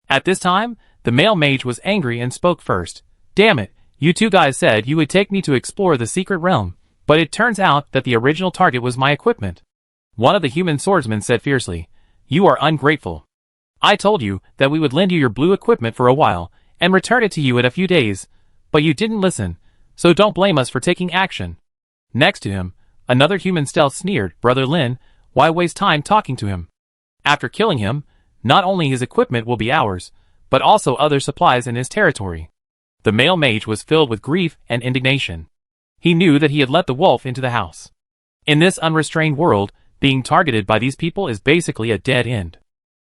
At this time, the male mage was angry and spoke first. "Damn it, you 2 guys said you would take me to explore the secret realm, but it turns out that the original target was my equipment." One of the human swordsmen said fiercely, "You are ungrateful. I told you that we would lend you your blue equipment for a while, and return it to you in a few days, but you didn't listen, so don't blame us for taking action." Next to him, another human stealth sneered, "Brother Lin, why waste time talking to him? After killing him, not only his equipment will be ours, but also other supplies in his territory." The male mage was filled with grief and indignation. He knew that he had let the wolf into the house. In this unrestrained world, being targeted by these people is basically a dead end.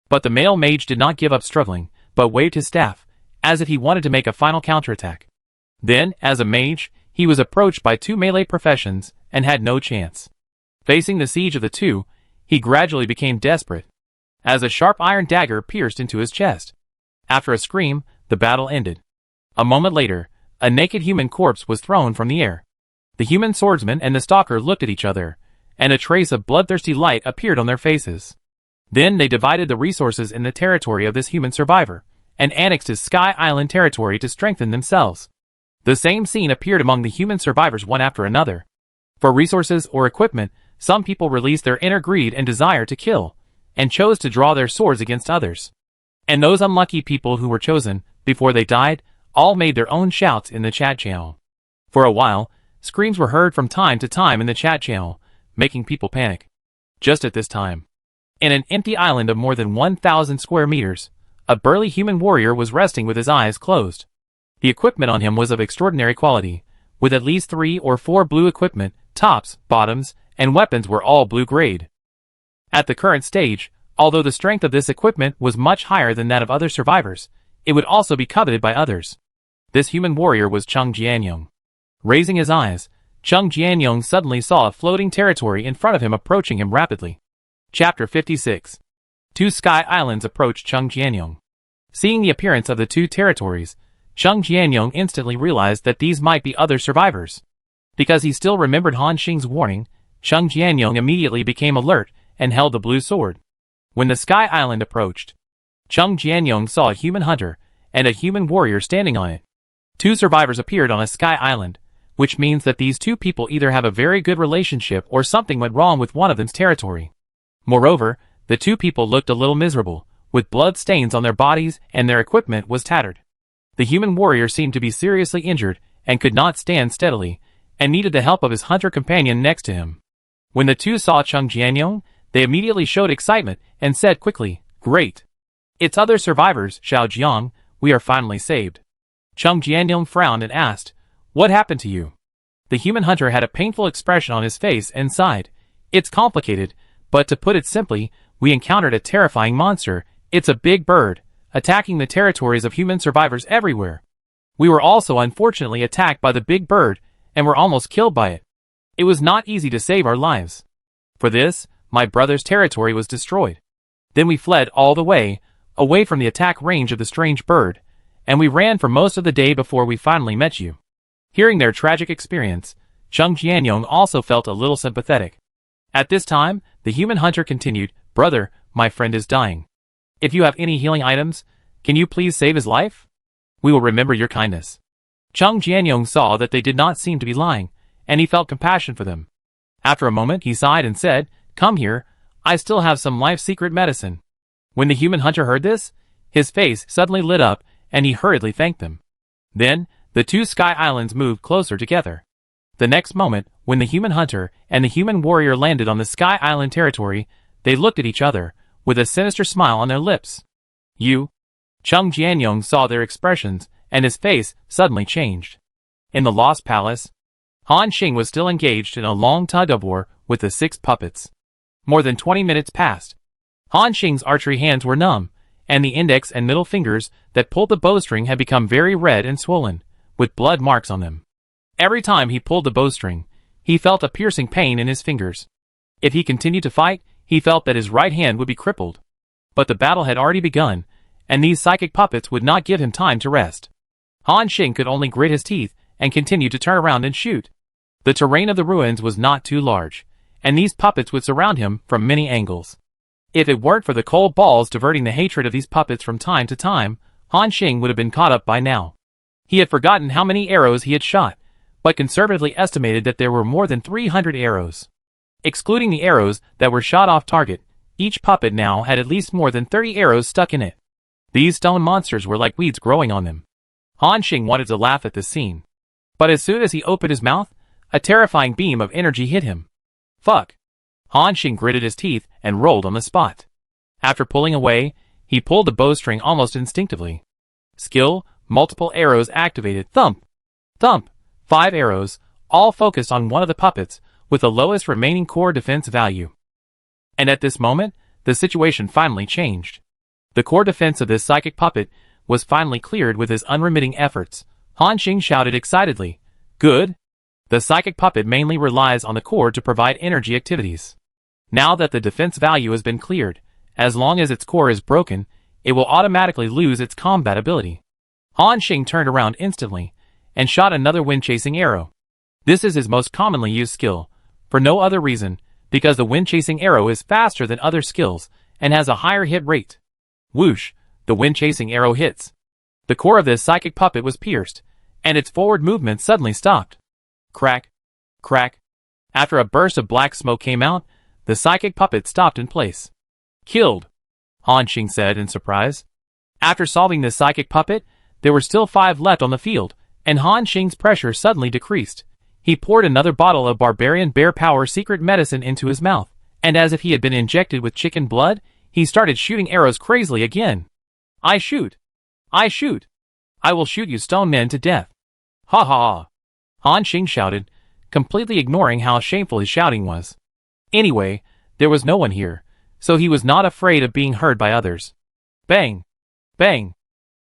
But the male mage did not give up struggling, but waved his staff, as if he wanted to make a final counterattack. Then, as a mage, he was approached by 2 melee professions, and had no chance. Facing the siege of the 2, he gradually became desperate, as a sharp iron dagger pierced into his chest. After a scream, the battle ended. A moment later, a naked human corpse was thrown from the air. The human swordsman and the stalker looked at each other, and a trace of bloodthirsty light appeared on their faces. Then they divided the resources in the territory of this human survivor, and annexed his Sky Island territory to strengthen themselves. The same scene appeared among the human survivors one after another. For resources or equipment, some people released their inner greed and desire to kill, and chose to draw their swords against others. And those unlucky people who were chosen, before they died, all made their own shouts in the chat channel. For a while, screams were heard from time to time in the chat channel, making people panic. Just at this time, in an empty island of more than 1,000 square meters, A burly human warrior was resting with his eyes closed. The equipment on him was of extraordinary quality, with at least 3 or 4 blue equipment, tops, bottoms, and weapons were all blue grade. At the current stage, although the strength of this equipment was much higher than that of other survivors, it would also be coveted by others. This human warrior was Chung Jianyong. Raising his eyes, Chung Jianyong suddenly saw a floating territory in front of him approaching him rapidly. Chapter 56. 2 Sky Islands approached Chung Jianyong. Seeing the appearance of the 2 territories, Chung Jianyong instantly realized that these might be other survivors. Because he still remembered Han Xing's warning, Chung Jianyong immediately became alert and held the blue sword. When the Sky Island approached, Chung Jianyong saw a human hunter and a human warrior standing on it. 2 survivors appeared on a Sky Island, which means that these 2 people either have a very good relationship or something went wrong with one of them's territory. Moreover, the 2 people looked a little miserable, with blood stains on their bodies and their equipment was tattered. The human warrior seemed to be seriously injured and could not stand steadily, and needed the help of his hunter companion next to him. When the 2 saw Chung Jianyong, they immediately showed excitement and said quickly, "Great! It's other survivors, Xiao Jiang, we are finally saved." Chung Jianyong frowned and asked, "What happened to you?" The human hunter had a painful expression on his face and sighed. "It's complicated, but to put it simply, we encountered a terrifying monster. It's a big bird, attacking the territories of human survivors everywhere. We were also unfortunately attacked by the big bird, and were almost killed by it. It was not easy to save our lives. For this, my brother's territory was destroyed. Then we fled all the way, away from the attack range of the strange bird, and we ran for most of the day before we finally met you." Hearing their tragic experience, Chung Jianyong also felt a little sympathetic. At this time, the human hunter continued, "Brother, my friend is dying. If you have any healing items, can you please save his life? We will remember your kindness." Chung Jianyong saw that they did not seem to be lying, and he felt compassion for them. After a moment he sighed and said, "Come here, I still have some life-secret medicine." When the human hunter heard this, his face suddenly lit up, and he hurriedly thanked them. Then, the 2 Sky Islands moved closer together. The next moment, when the human hunter and the human warrior landed on the Sky Island territory, they looked at each other, with a sinister smile on their lips. "You?" Chung Jianyong saw their expressions, and his face suddenly changed. In the Lost Palace, Han Xing was still engaged in a long tug-of-war with the 6 puppets. More than 20 minutes passed. Han Xing's archery hands were numb, and the index and middle fingers that pulled the bowstring had become very red and swollen, with blood marks on them. Every time he pulled the bowstring, he felt a piercing pain in his fingers. If he continued to fight, he felt that his right hand would be crippled. But the battle had already begun, and these psychic puppets would not give him time to rest. Han Xing could only grit his teeth and continue to turn around and shoot. The terrain of the ruins was not too large, and these puppets would surround him from many angles. If it weren't for the cold balls diverting the hatred of these puppets from time to time, Han Xing would have been caught up by now. He had forgotten how many arrows he had shot, but conservatively estimated that there were more than 300 arrows. Excluding the arrows that were shot off target, each puppet now had at least more than 30 arrows stuck in it. These stone monsters were like weeds growing on them. Han Xing wanted to laugh at this scene. But as soon as he opened his mouth, a terrifying beam of energy hit him. "Fuck!" Han Xing gritted his teeth and rolled on the spot. After pulling away, he pulled the bowstring almost instinctively. Skill, multiple arrows activated. Thump! Thump! 5 arrows, all focused on one of the puppets, with the lowest remaining core defense value. And at this moment, the situation finally changed. The core defense of this psychic puppet was finally cleared with his unremitting efforts. Han Xing shouted excitedly, "Good!" The psychic puppet mainly relies on the core to provide energy activities. Now that the defense value has been cleared, as long as its core is broken, it will automatically lose its combat ability. Han Xing turned around instantly, and shot another wind-chasing arrow. This is his most commonly used skill, for no other reason, because the wind-chasing arrow is faster than other skills, and has a higher hit rate. Whoosh! The wind-chasing arrow hits. The core of this psychic puppet was pierced, and its forward movement suddenly stopped. Crack! Crack! After a burst of black smoke came out, the psychic puppet stopped in place. "Killed!" Han Xing said in surprise. After solving this psychic puppet, there were still 5 left on the field, and Han Xing's pressure suddenly decreased. He poured another bottle of Barbarian Bear Power secret medicine into his mouth, and as if he had been injected with chicken blood, he started shooting arrows crazily again. I shoot! I shoot! I will shoot you stone men to death! Ha ha ha! Han Xing shouted, completely ignoring how shameful his shouting was. Anyway, there was no one here, so he was not afraid of being heard by others. Bang! Bang!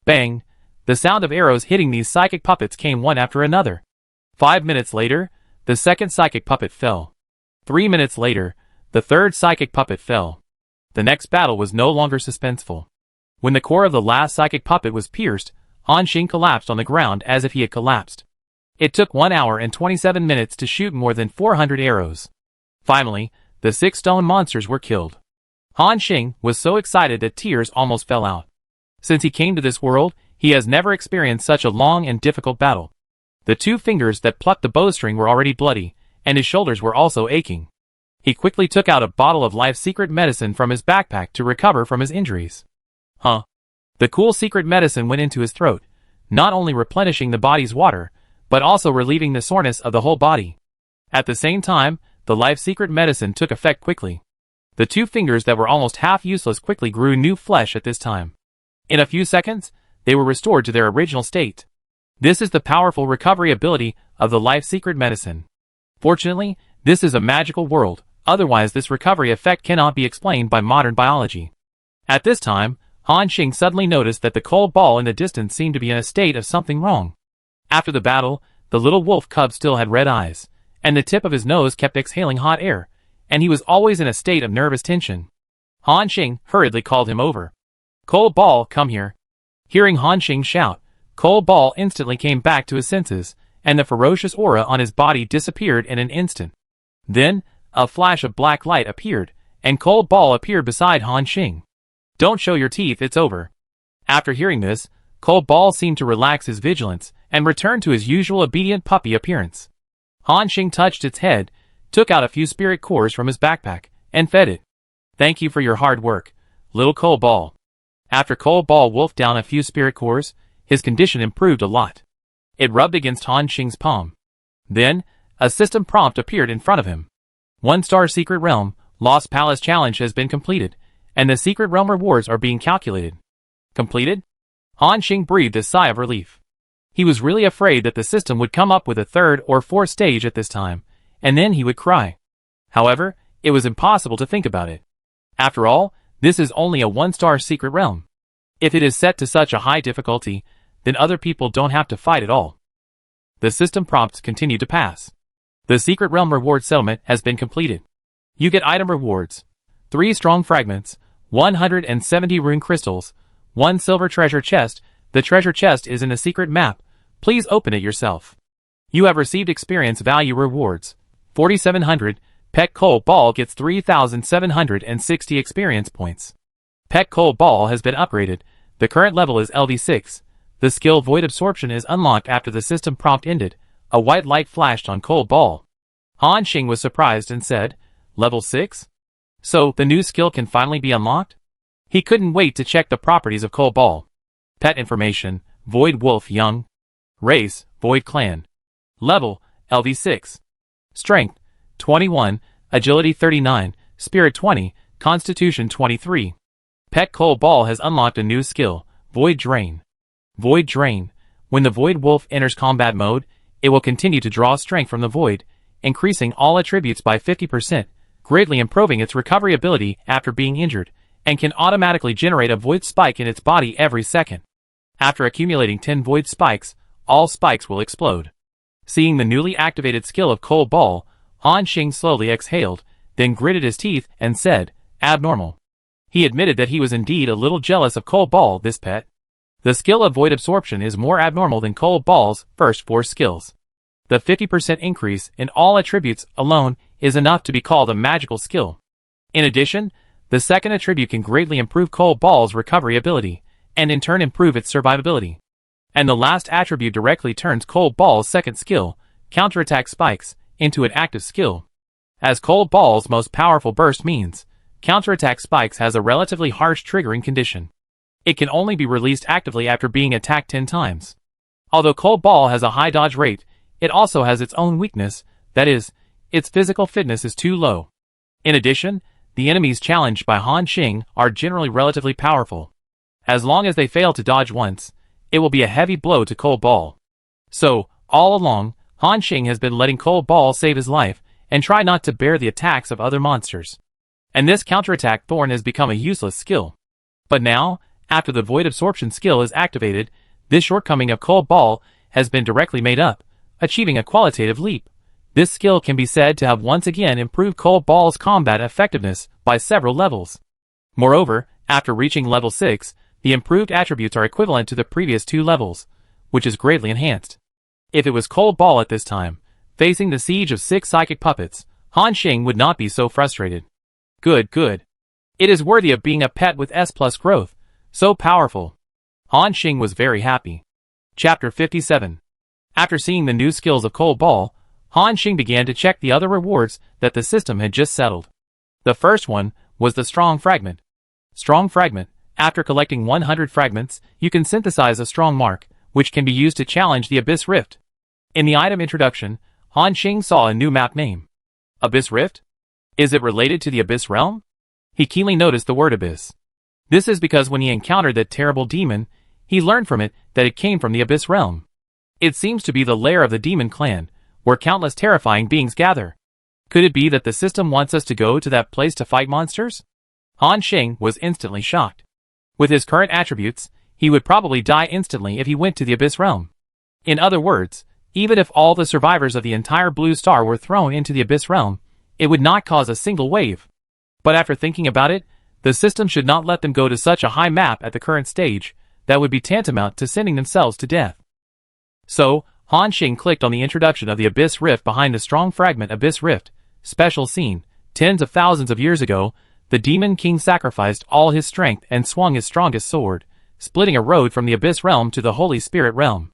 Bang! The sound of arrows hitting these psychic puppets came one after another. 5 minutes later, the second psychic puppet fell. 3 minutes later, the third psychic puppet fell. The next battle was no longer suspenseful. When the core of the last psychic puppet was pierced, Han Xing collapsed on the ground as if he had collapsed. It took 1 hour and 27 minutes to shoot more than 400 arrows. Finally, the 6 stone monsters were killed. Han Xing was so excited that tears almost fell out. Since he came to this world, he has never experienced such a long and difficult battle. The 2 fingers that plucked the bowstring were already bloody, and his shoulders were also aching. He quickly took out a bottle of life secret medicine from his backpack to recover from his injuries. The cool secret medicine went into his throat, not only replenishing the body's water, but also relieving the soreness of the whole body. At the same time, the life secret medicine took effect quickly. The 2 fingers that were almost half useless quickly grew new flesh at this time. In a few seconds, they were restored to their original state. This is the powerful recovery ability of the life secret medicine. Fortunately, this is a magical world, otherwise this recovery effect cannot be explained by modern biology. At this time, Han Xing suddenly noticed that the cold ball in the distance seemed to be in a state of something wrong. After the battle, the little wolf cub still had red eyes, and the tip of his nose kept exhaling hot air, and he was always in a state of nervous tension. Han Xing hurriedly called him over. Cold ball, come here. Hearing Han Xing shout, Cold ball instantly came back to his senses, and the ferocious aura on his body disappeared in an instant. Then, a flash of black light appeared, and Cold ball appeared beside Han Xing. Don't show your teeth, it's over. After hearing this, Cold ball seemed to relax his vigilance, and return to his usual obedient puppy appearance. Han Xing touched its head, took out a few spirit cores from his backpack, and fed it. Thank you for your hard work, little Cold ball. After Cold ball wolfed down a few spirit cores, his condition improved a lot. It rubbed against Han Xing's palm. Then, a system prompt appeared in front of him. 1-star Secret Realm, Lost Palace Challenge has been completed, and the Secret Realm rewards are being calculated. Completed? Han Xing breathed a sigh of relief. He was really afraid that the system would come up with a 3rd or 4th stage at this time, and then he would cry. However, it was impossible to think about it. After all, this is only a 1-star Secret Realm. If it is set to such a high difficulty, then other people don't have to fight at all. The system prompts continue to pass. The Secret Realm reward settlement has been completed. You get item rewards: 3 strong fragments, 170 rune crystals, 1 silver treasure chest. The treasure chest is in the secret map. Please open it yourself. You have received experience value rewards: 4,700. Pet Cold Ball gets 3,760 experience points. Pet Cold Ball has been upgraded. The current level is LV6. The skill Void Absorption is unlocked after the system prompt ended. A white light flashed on Cold Ball. Han Xing was surprised and said, Level 6? So, the new skill can finally be unlocked? He couldn't wait to check the properties of Cold Ball. Pet information: Void Wolf Young. Race: Void Clan. Level: LV6. Strength: 21, Agility 39, Spirit 20, Constitution 23. Pet Cold Ball has unlocked a new skill: Void Drain. Void Drain. When the Void Wolf enters combat mode, it will continue to draw strength from the Void, increasing all attributes by 50%, greatly improving its recovery ability after being injured, and can automatically generate a Void Spike in its body every second. After accumulating 10 Void Spikes, all spikes will explode. Seeing the newly activated skill of Cold Ball, Han Xing slowly exhaled, then gritted his teeth and said, Abnormal. He admitted that he was indeed a little jealous of Cold Ball, this pet. The skill of Void Absorption is more abnormal than Cold Ball's first 4 skills. The 50% increase in all attributes alone is enough to be called a magical skill. In addition, the second attribute can greatly improve Cold Ball's recovery ability, and in turn improve its survivability. And the last attribute directly turns Cold Ball's second skill, Counterattack Spikes, into an active skill. As Cold Ball's most powerful burst means, Counterattack Spikes has a relatively harsh triggering condition. It can only be released actively after being attacked 10 times. Although Cold Ball has a high dodge rate, it also has its own weakness, that is, its physical fitness is too low. In addition, the enemies challenged by Han Xing are generally relatively powerful. As long as they fail to dodge once, it will be a heavy blow to Cold Ball. So, all along, Han Xing has been letting Cold Ball save his life and try not to bear the attacks of other monsters. And this counterattack thorn has become a useless skill. But now, after the Void Absorption skill is activated, this shortcoming of Cold Ball has been directly made up, achieving a qualitative leap. This skill can be said to have once again improved Cold Ball's combat effectiveness by several levels. Moreover, after reaching level 6, the improved attributes are equivalent to the previous 2 levels, which is greatly enhanced. If it was Cold Ball at this time, facing the siege of 6 psychic puppets, Han Xing would not be so frustrated. Good. It is worthy of being a pet with S+ growth, so powerful. Han Xing was very happy. Chapter 57. After seeing the new skills of Cold Ball, Han Xing began to check the other rewards that the system had just settled. The first one was the Strong Fragment. Strong Fragment. After collecting 100 fragments, you can synthesize a strong mark, which can be used to challenge the Abyss Rift. In the item introduction, Han Xing saw a new map name. Abyss Rift? Is it related to the Abyss Realm? He keenly noticed the word Abyss. This is because when he encountered that terrible demon, he learned from it that it came from the Abyss Realm. It seems to be the lair of the demon clan, where countless terrifying beings gather. Could it be that the system wants us to go to that place to fight monsters? Han Xing was instantly shocked. With his current attributes, he would probably die instantly if he went to the Abyss Realm. In other words, even if all the survivors of the entire Blue Star were thrown into the Abyss Realm, it would not cause a single wave. But after thinking about it, the system should not let them go to such a high map at the current stage. That would be tantamount to sending themselves to death. So, Han Xing clicked on the introduction of the Abyss Rift behind the Strong Fragment Abyss Rift. Special scene. Tens of thousands of years ago, the Demon King sacrificed all his strength and swung his strongest sword, splitting a road from the Abyss Realm to the Holy Spirit Realm.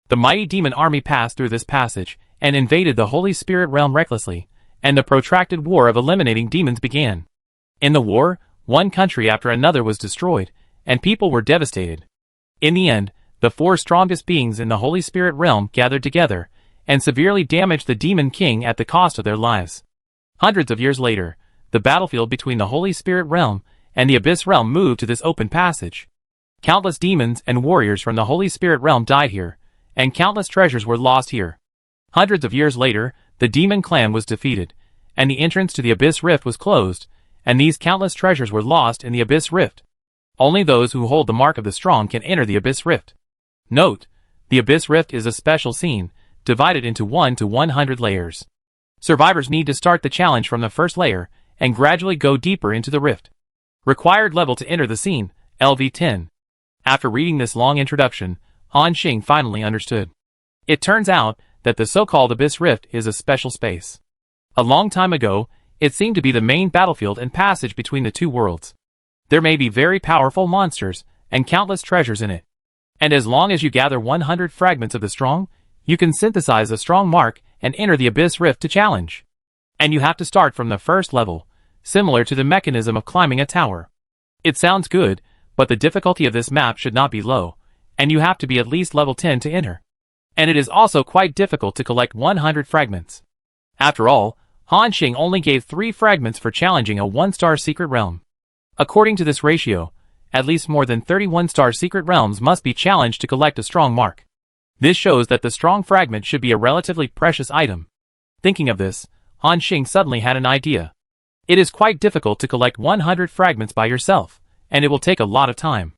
The mighty demon army passed through this passage and invaded the Holy Spirit Realm recklessly, and the protracted war of eliminating demons began. In the war, one country after another was destroyed, and people were devastated. In the end, the 4 strongest beings in the Holy Spirit Realm gathered together, and severely damaged the Demon King at the cost of their lives. Hundreds of years later, the battlefield between the Holy Spirit Realm and the Abyss Realm moved to this open passage. Countless demons and warriors from the Holy Spirit Realm died here, and countless treasures were lost here. Hundreds of years later, the Demon Clan was defeated, and the entrance to the Abyss Rift was closed, and these countless treasures were lost in the Abyss Rift. Only those who hold the mark of the strong can enter the Abyss Rift. Note: the Abyss Rift is a special scene, divided into 1 to 100 layers. Survivors need to start the challenge from the first layer, and gradually go deeper into the rift. Required level to enter the scene, LV10. After reading this long introduction, Han Xing finally understood. It turns out that the so-called Abyss Rift is a special space. A long time ago, it seemed to be the main battlefield and passage between the 2 worlds. There may be very powerful monsters, and countless treasures in it. And as long as you gather 100 fragments of the strong, you can synthesize a strong mark and enter the Abyss Rift to challenge. And you have to start from the first level, similar to the mechanism of climbing a tower. It sounds good, but the difficulty of this map should not be low, and you have to be at least level 10 to enter. And it is also quite difficult to collect 100 fragments. After all, Han Xing only gave 3 fragments for challenging a 1-star secret realm. According to this ratio, at least more than 31-star secret realms must be challenged to collect a strong mark. This shows that the strong fragment should be a relatively precious item. Thinking of this, Han Xing suddenly had an idea. It is quite difficult to collect 100 fragments by yourself, and it will take a lot of time.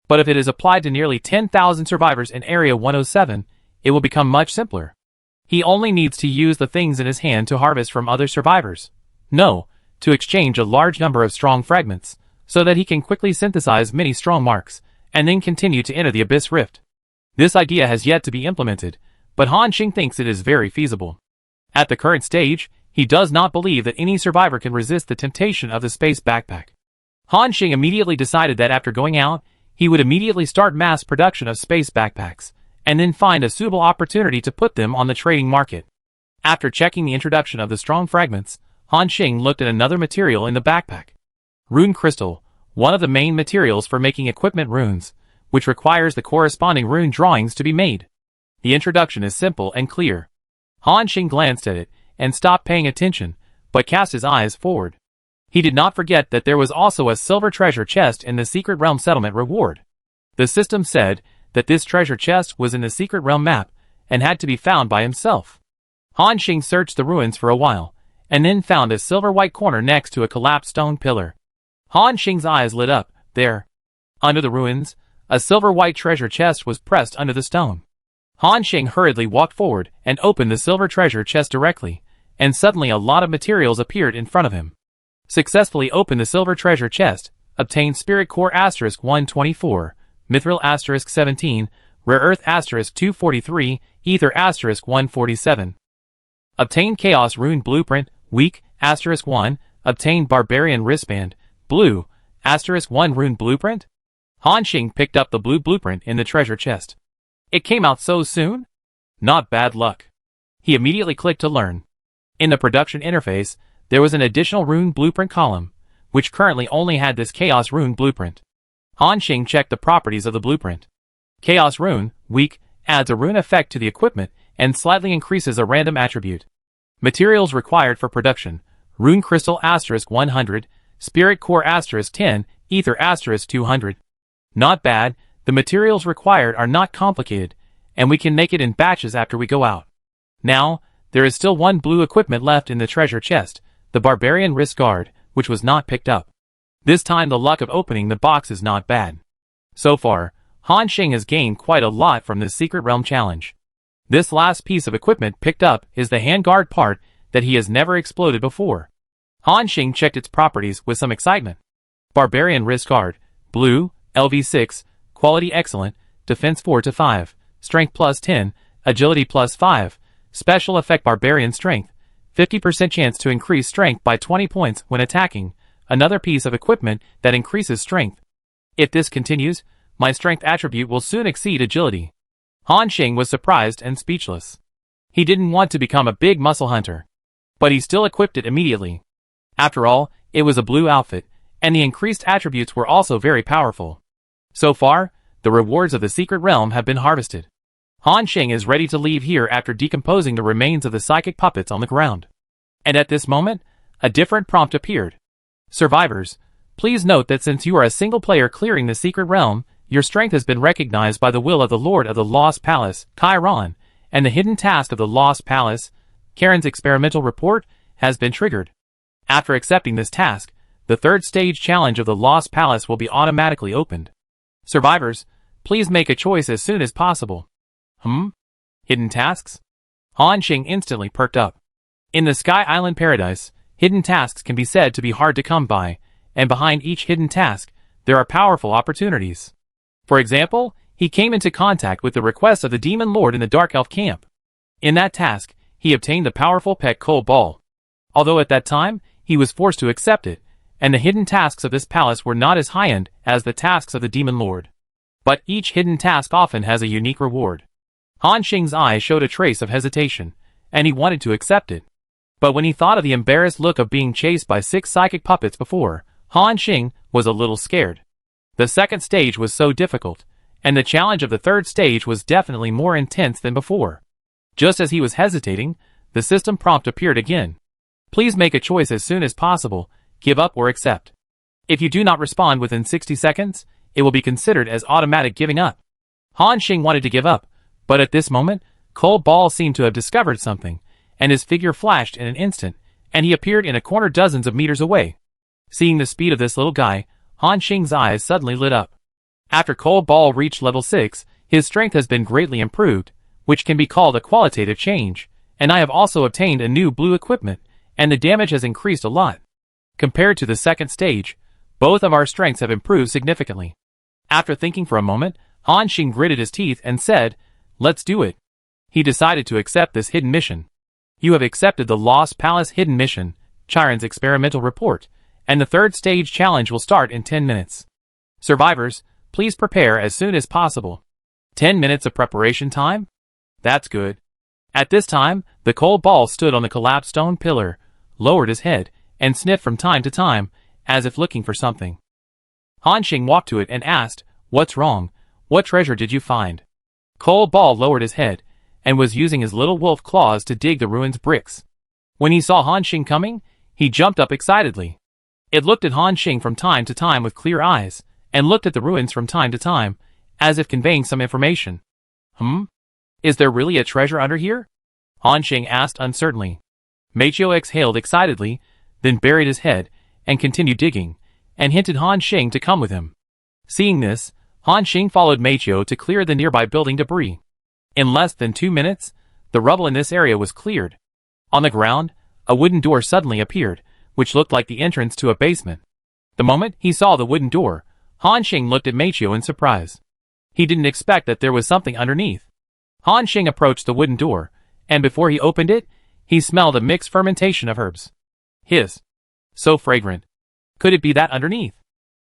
But if it is applied to nearly 10,000 survivors in Area 107, it will become much simpler. He only needs to use the things in his hand to harvest from other survivors. No, to exchange a large number of strong fragments, so that he can quickly synthesize many strong marks, and then continue to enter the Abyss Rift. This idea has yet to be implemented, but Han Xing thinks it is very feasible. At the current stage, he does not believe that any survivor can resist the temptation of the space backpack. Han Xing immediately decided that after going out, he would immediately start mass production of space backpacks, and then find a suitable opportunity to put them on the trading market. After checking the introduction of the strong fragments, Han Xing looked at another material in the backpack. Rune crystal, one of the main materials for making equipment runes, which requires the corresponding rune drawings to be made. The introduction is simple and clear. Han Xing glanced at it, and stopped paying attention, but cast his eyes forward. He did not forget that there was also a silver treasure chest in the Secret Realm Settlement reward. The system said that this treasure chest was in the secret realm map and had to be found by himself. Han Xing searched the ruins for a while, and then found a silver-white corner next to a collapsed stone pillar. Han Xing's eyes lit up. There, under the ruins, a silver-white treasure chest was pressed under the stone. Han Xing hurriedly walked forward and opened the silver treasure chest directly, and suddenly a lot of materials appeared in front of him. Successfully opened the silver treasure chest, obtained Spirit Core *124, Mithril *17, Rare Earth *243, Ether *147. Obtained Chaos Rune Blueprint, Weak *1, obtained Barbarian Wristband, Blue *1 Rune Blueprint. Han Xing picked up the blue blueprint in the treasure chest. It came out so soon? Not bad luck. He immediately clicked to learn. In the production interface, there was an additional rune blueprint column, which currently only had this Chaos Rune Blueprint. Han Xing checked the properties of the blueprint. Chaos Rune, Weak, adds a rune effect to the equipment and slightly increases a random attribute. Materials required for production: Rune Crystal *100, Spirit Core *10, Ether *200. Not bad, the materials required are not complicated, and we can make it in batches after we go out. Now, there is still one blue equipment left in the treasure chest, the Barbarian Wrist Guard, which was not picked up. This time the luck of opening the box is not bad. So far, Han Xing has gained quite a lot from this Secret Realm challenge. This last piece of equipment picked up is the handguard part that he has never exploded before. Han Xing checked its properties with some excitement. Barbarian Wrist Guard, Blue, LV6, Quality Excellent, Defense 4-5, Strength +10, Agility +5, Special Effect Barbarian Strength, 50% chance to increase strength by 20 points when attacking, another piece of equipment that increases strength. If this continues, my strength attribute will soon exceed agility. Han Xing was surprised and speechless. He didn't want to become a big muscle hunter, but he still equipped it immediately. After all, it was a blue outfit, and the increased attributes were also very powerful. So far, the rewards of the Secret Realm have been harvested. Han Xing is ready to leave here after decomposing the remains of the psychic puppets on the ground. And at this moment, a different prompt appeared. Survivors, please note that since you are a single player clearing the Secret Realm, your strength has been recognized by the will of the Lord of the Lost Palace, Chiron, and the hidden task of the Lost Palace, Karen's experimental report, has been triggered. After accepting this task, the third stage challenge of the Lost Palace will be automatically opened. Survivors, please make a choice as soon as possible. Hidden tasks? Han Xing instantly perked up. In the Sky Island Paradise, hidden tasks can be said to be hard to come by, and behind each hidden task, there are powerful opportunities. For example, he came into contact with the request of the Demon Lord in the Dark Elf camp. In that task, he obtained the powerful pet Coal Ball. Although at that time, he was forced to accept it, and the hidden tasks of this palace were not as high-end as the tasks of the Demon Lord. But each hidden task often has a unique reward. Han Xing's eyes showed a trace of hesitation, and he wanted to accept it. But when he thought of the embarrassed look of being chased by 6 psychic puppets before, Han Xing was a little scared. The second stage was so difficult, and the challenge of the third stage was definitely more intense than before. Just as he was hesitating, the system prompt appeared again. Please make a choice as soon as possible, give up or accept. If you do not respond within 60 seconds, it will be considered as automatic giving up. Han Xing wanted to give up, but at this moment, Coal Ball seemed to have discovered something, and his figure flashed in an instant, and he appeared in a corner dozens of meters away. Seeing the speed of this little guy, Han Xing's eyes suddenly lit up. After Coal Ball reached level 6, his strength has been greatly improved, which can be called a qualitative change, and I have also obtained a new blue equipment, and the damage has increased a lot. Compared to the second stage, both of our strengths have improved significantly. After thinking for a moment, Han Xing gritted his teeth and said, "Let's do it." He decided to accept this hidden mission. You have accepted the Lost Palace hidden mission, Chiron's experimental report, and the third stage challenge will start in 10 minutes. Survivors, please prepare as soon as possible. 10 minutes of preparation time? That's good. At this time, the Coal Ball stood on the collapsed stone pillar, lowered his head, and sniffed from time to time, as if looking for something. Han Xing walked to it and asked, "What's wrong? What treasure did you find?" Coal Ball lowered his head, and was using his little wolf claws to dig the ruins bricks. When he saw Han Xing coming, he jumped up excitedly. It looked at Han Xing from time to time with clear eyes, and looked at the ruins from time to time, as if conveying some information. Is there really a treasure under here? Han Xing asked uncertainly. Meityo exhaled excitedly, then buried his head, and continued digging, and hinted Han Xing to come with him. Seeing this, Han Xing followed Meityo to clear the nearby building debris. In less than 2 minutes, the rubble in this area was cleared. On the ground, a wooden door suddenly appeared, which looked like the entrance to a basement. The moment he saw the wooden door, Han Xing looked at Meityo in surprise. He didn't expect that there was something underneath. Han Xing approached the wooden door, and before he opened it, he smelled a mixed fermentation of herbs. So fragrant. Could it be that underneath?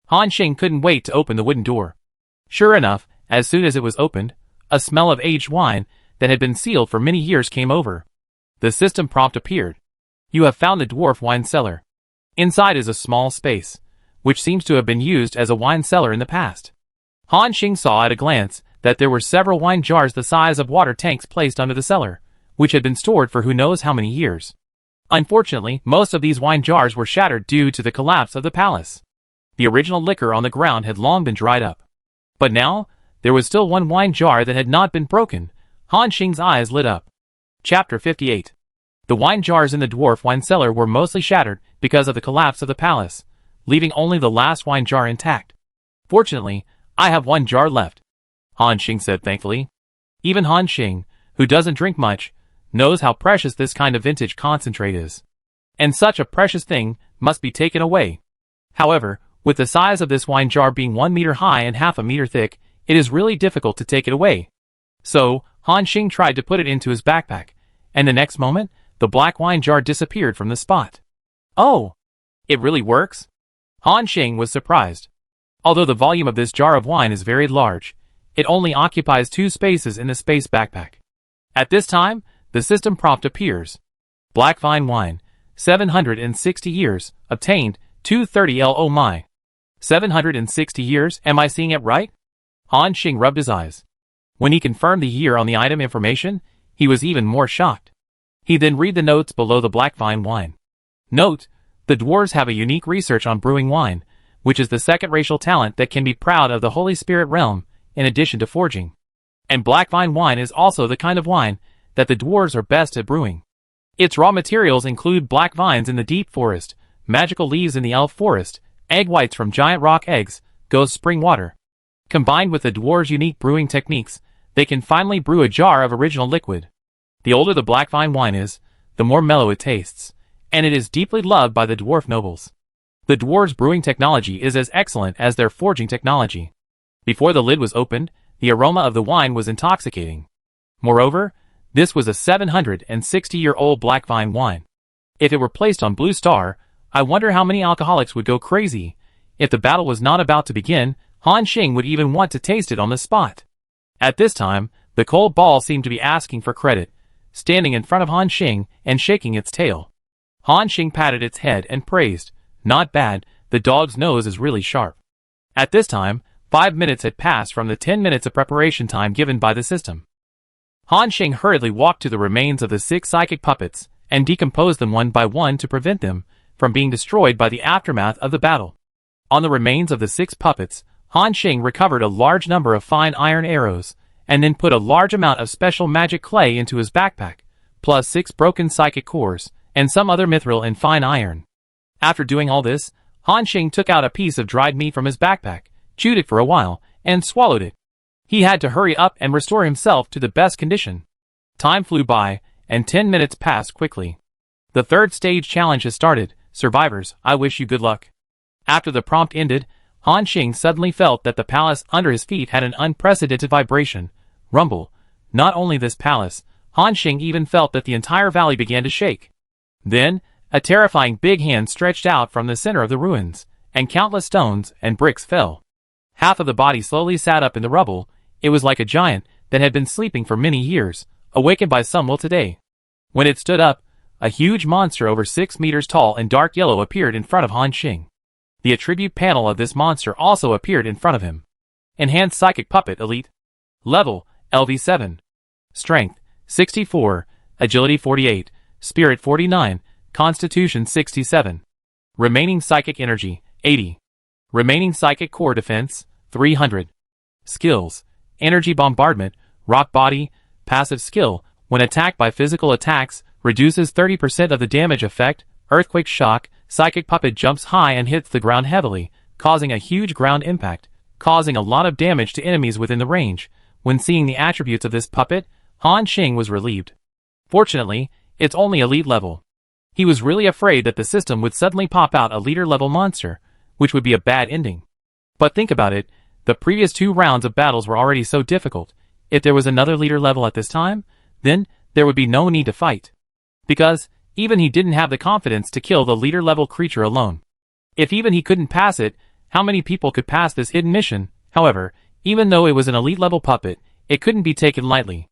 Han Xing couldn't wait to open the wooden door. Sure enough, as soon as it was opened, a smell of aged wine that had been sealed for many years came over. The system prompt appeared. You have found the dwarf wine cellar. Inside is a small space, which seems to have been used as a wine cellar in the past. Han Xing saw at a glance that there were several wine jars the size of water tanks placed under the cellar, which had been stored for who knows how many years. Unfortunately, most of these wine jars were shattered due to the collapse of the palace. The original liquor on the ground had long been dried up. But now, there was still one wine jar that had not been broken. Han Xing's eyes lit up. Chapter 58. The wine jars in the dwarf wine cellar were mostly shattered because of the collapse of the palace, leaving only the last wine jar intact. Fortunately, I have one jar left, Han Xing said thankfully. Even Han Xing, who doesn't drink much, knows how precious this kind of vintage concentrate is. And such a precious thing must be taken away. However, with the size of this wine jar being 1 meter high and half a meter thick, it is really difficult to take it away. So, Han Xing tried to put it into his backpack, and the next moment, the black wine jar disappeared from the spot. Oh! It really works? Han Xing was surprised. Although the volume of this jar of wine is very large, it only occupies 2 spaces in the space backpack. At this time, the system prompt appears. Black vine wine, 760 years, obtained, 230 LO my. 760 years, am I seeing it right? Han Xing rubbed his eyes. When he confirmed the year on the item information, he was even more shocked. He then read the notes below the black vine wine. Note, the dwarves have a unique research on brewing wine, which is the second racial talent that can be proud of the Holy Spirit realm, in addition to forging. And black vine wine is also the kind of wine that the dwarves are best at brewing. Its raw materials include black vines in the deep forest, magical leaves in the elf forest, egg whites from giant rock eggs, ghost spring water. Combined with the dwarves' unique brewing techniques, they can finally brew a jar of original liquid. The older the black vine wine is, the more mellow it tastes, and it is deeply loved by the dwarf nobles. The dwarves' brewing technology is as excellent as their forging technology. Before the lid was opened, the aroma of the wine was intoxicating. Moreover, this was a 760-year-old black vine wine. If it were placed on Blue Star, I wonder how many alcoholics would go crazy. If the battle was not about to begin, Han Xing would even want to taste it on the spot. At this time, the cold ball seemed to be asking for credit, standing in front of Han Xing and shaking its tail. Han Xing patted its head and praised, "Not bad, the dog's nose is really sharp." At this time, 5 minutes had passed from the 10 minutes of preparation time given by the system. Han Xing hurriedly walked to the remains of the 6 psychic puppets and decomposed them one by one to prevent them from being destroyed by the aftermath of the battle. On the remains of the 6 puppets, Han Xing recovered a large number of fine iron arrows, and then put a large amount of special magic clay into his backpack, plus 6 broken psychic cores, and some other mithril and fine iron. After doing all this, Han Xing took out a piece of dried meat from his backpack, chewed it for a while, and swallowed it. He had to hurry up and restore himself to the best condition. Time flew by, and 10 minutes passed quickly. The 3rd stage challenge has started. Survivors, I wish you good luck. After the prompt ended, Han Xing suddenly felt that the palace under his feet had an unprecedented vibration, rumble. Not only this palace, Han Xing even felt that the entire valley began to shake. Then, a terrifying big hand stretched out from the center of the ruins, and countless stones and bricks fell. Half of the body slowly sat up in the rubble. It was like a giant that had been sleeping for many years, awakened by some will today. When it stood up, a huge monster over 6 meters tall and dark yellow appeared in front of Han Xing. The attribute panel of this monster also appeared in front of him. Enhanced Psychic Puppet Elite. Level, LV7. Strength, 64, Agility 48, Spirit 49, Constitution 67. Remaining Psychic Energy, 80. Remaining Psychic Core Defense, 300. Skills: Energy Bombardment, Rock Body, Passive Skill. When attacked by physical attacks, reduces 30% of the damage effect. Earthquake Shock, Psychic Puppet jumps high and hits the ground heavily, causing a huge ground impact, causing a lot of damage to enemies within the range. When seeing the attributes of this puppet, Han Xing was relieved. Fortunately, it's only elite level. He was really afraid that the system would suddenly pop out a leader level monster, which would be a bad ending. But think about it, the previous 2 rounds of battles were already so difficult. If there was another leader level at this time, then there would be no need to fight. Because even he didn't have the confidence to kill the leader level creature alone. If even he couldn't pass it, how many people could pass this hidden mission? However, even though it was an elite level puppet, it couldn't be taken lightly.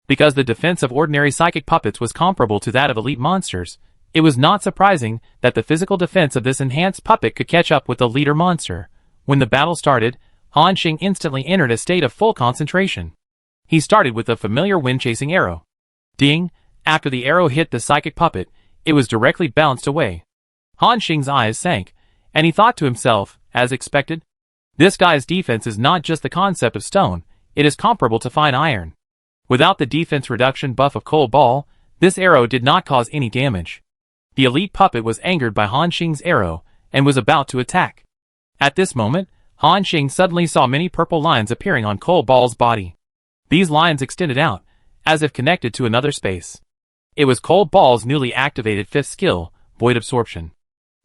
Because the defense of ordinary psychic puppets was comparable to that of elite monsters, it was not surprising that the physical defense of this enhanced puppet could catch up with the leader monster. When the battle started, Han Xing instantly entered a state of full concentration. He started with a familiar wind-chasing arrow. Ding! After the arrow hit the psychic puppet, it was directly bounced away. Han Xing's eyes sank, and he thought to himself, as expected, this guy's defense is not just the concept of stone, it is comparable to fine iron. Without the defense reduction buff of Cold Ball, this arrow did not cause any damage. The elite puppet was angered by Han Xing's arrow, and was about to attack. At this moment, Han Xing suddenly saw many purple lines appearing on Cold Ball's body. These lines extended out, as if connected to another space. It was Cold Ball's newly activated 5th skill, Void Absorption.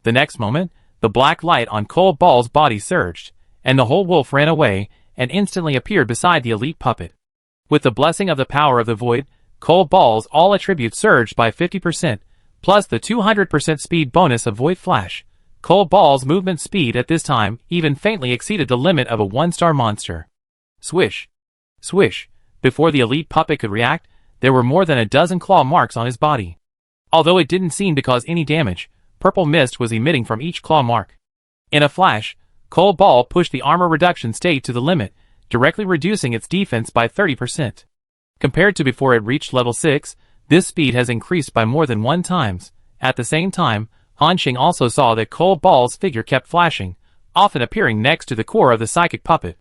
The next moment, the black light on Cold Ball's body surged, and the whole wolf ran away, and instantly appeared beside the elite puppet. With the blessing of the power of the Void, Cold Ball's all attributes surged by 50%, plus the 200% speed bonus of Void Flash. Cold Ball's movement speed at this time even faintly exceeded the limit of a 1-star monster. Swish! Swish! Before the elite puppet could react, there were more than a dozen claw marks on his body. Although it didn't seem to cause any damage, purple mist was emitting from each claw mark. In a flash, Cold Ball pushed the armor reduction state to the limit, directly reducing its defense by 30%. Compared to before it reached level 6, this speed has increased by more than 1 times. At the same time, Han Xing also saw that Cold Ball's figure kept flashing, often appearing next to the core of the psychic puppet.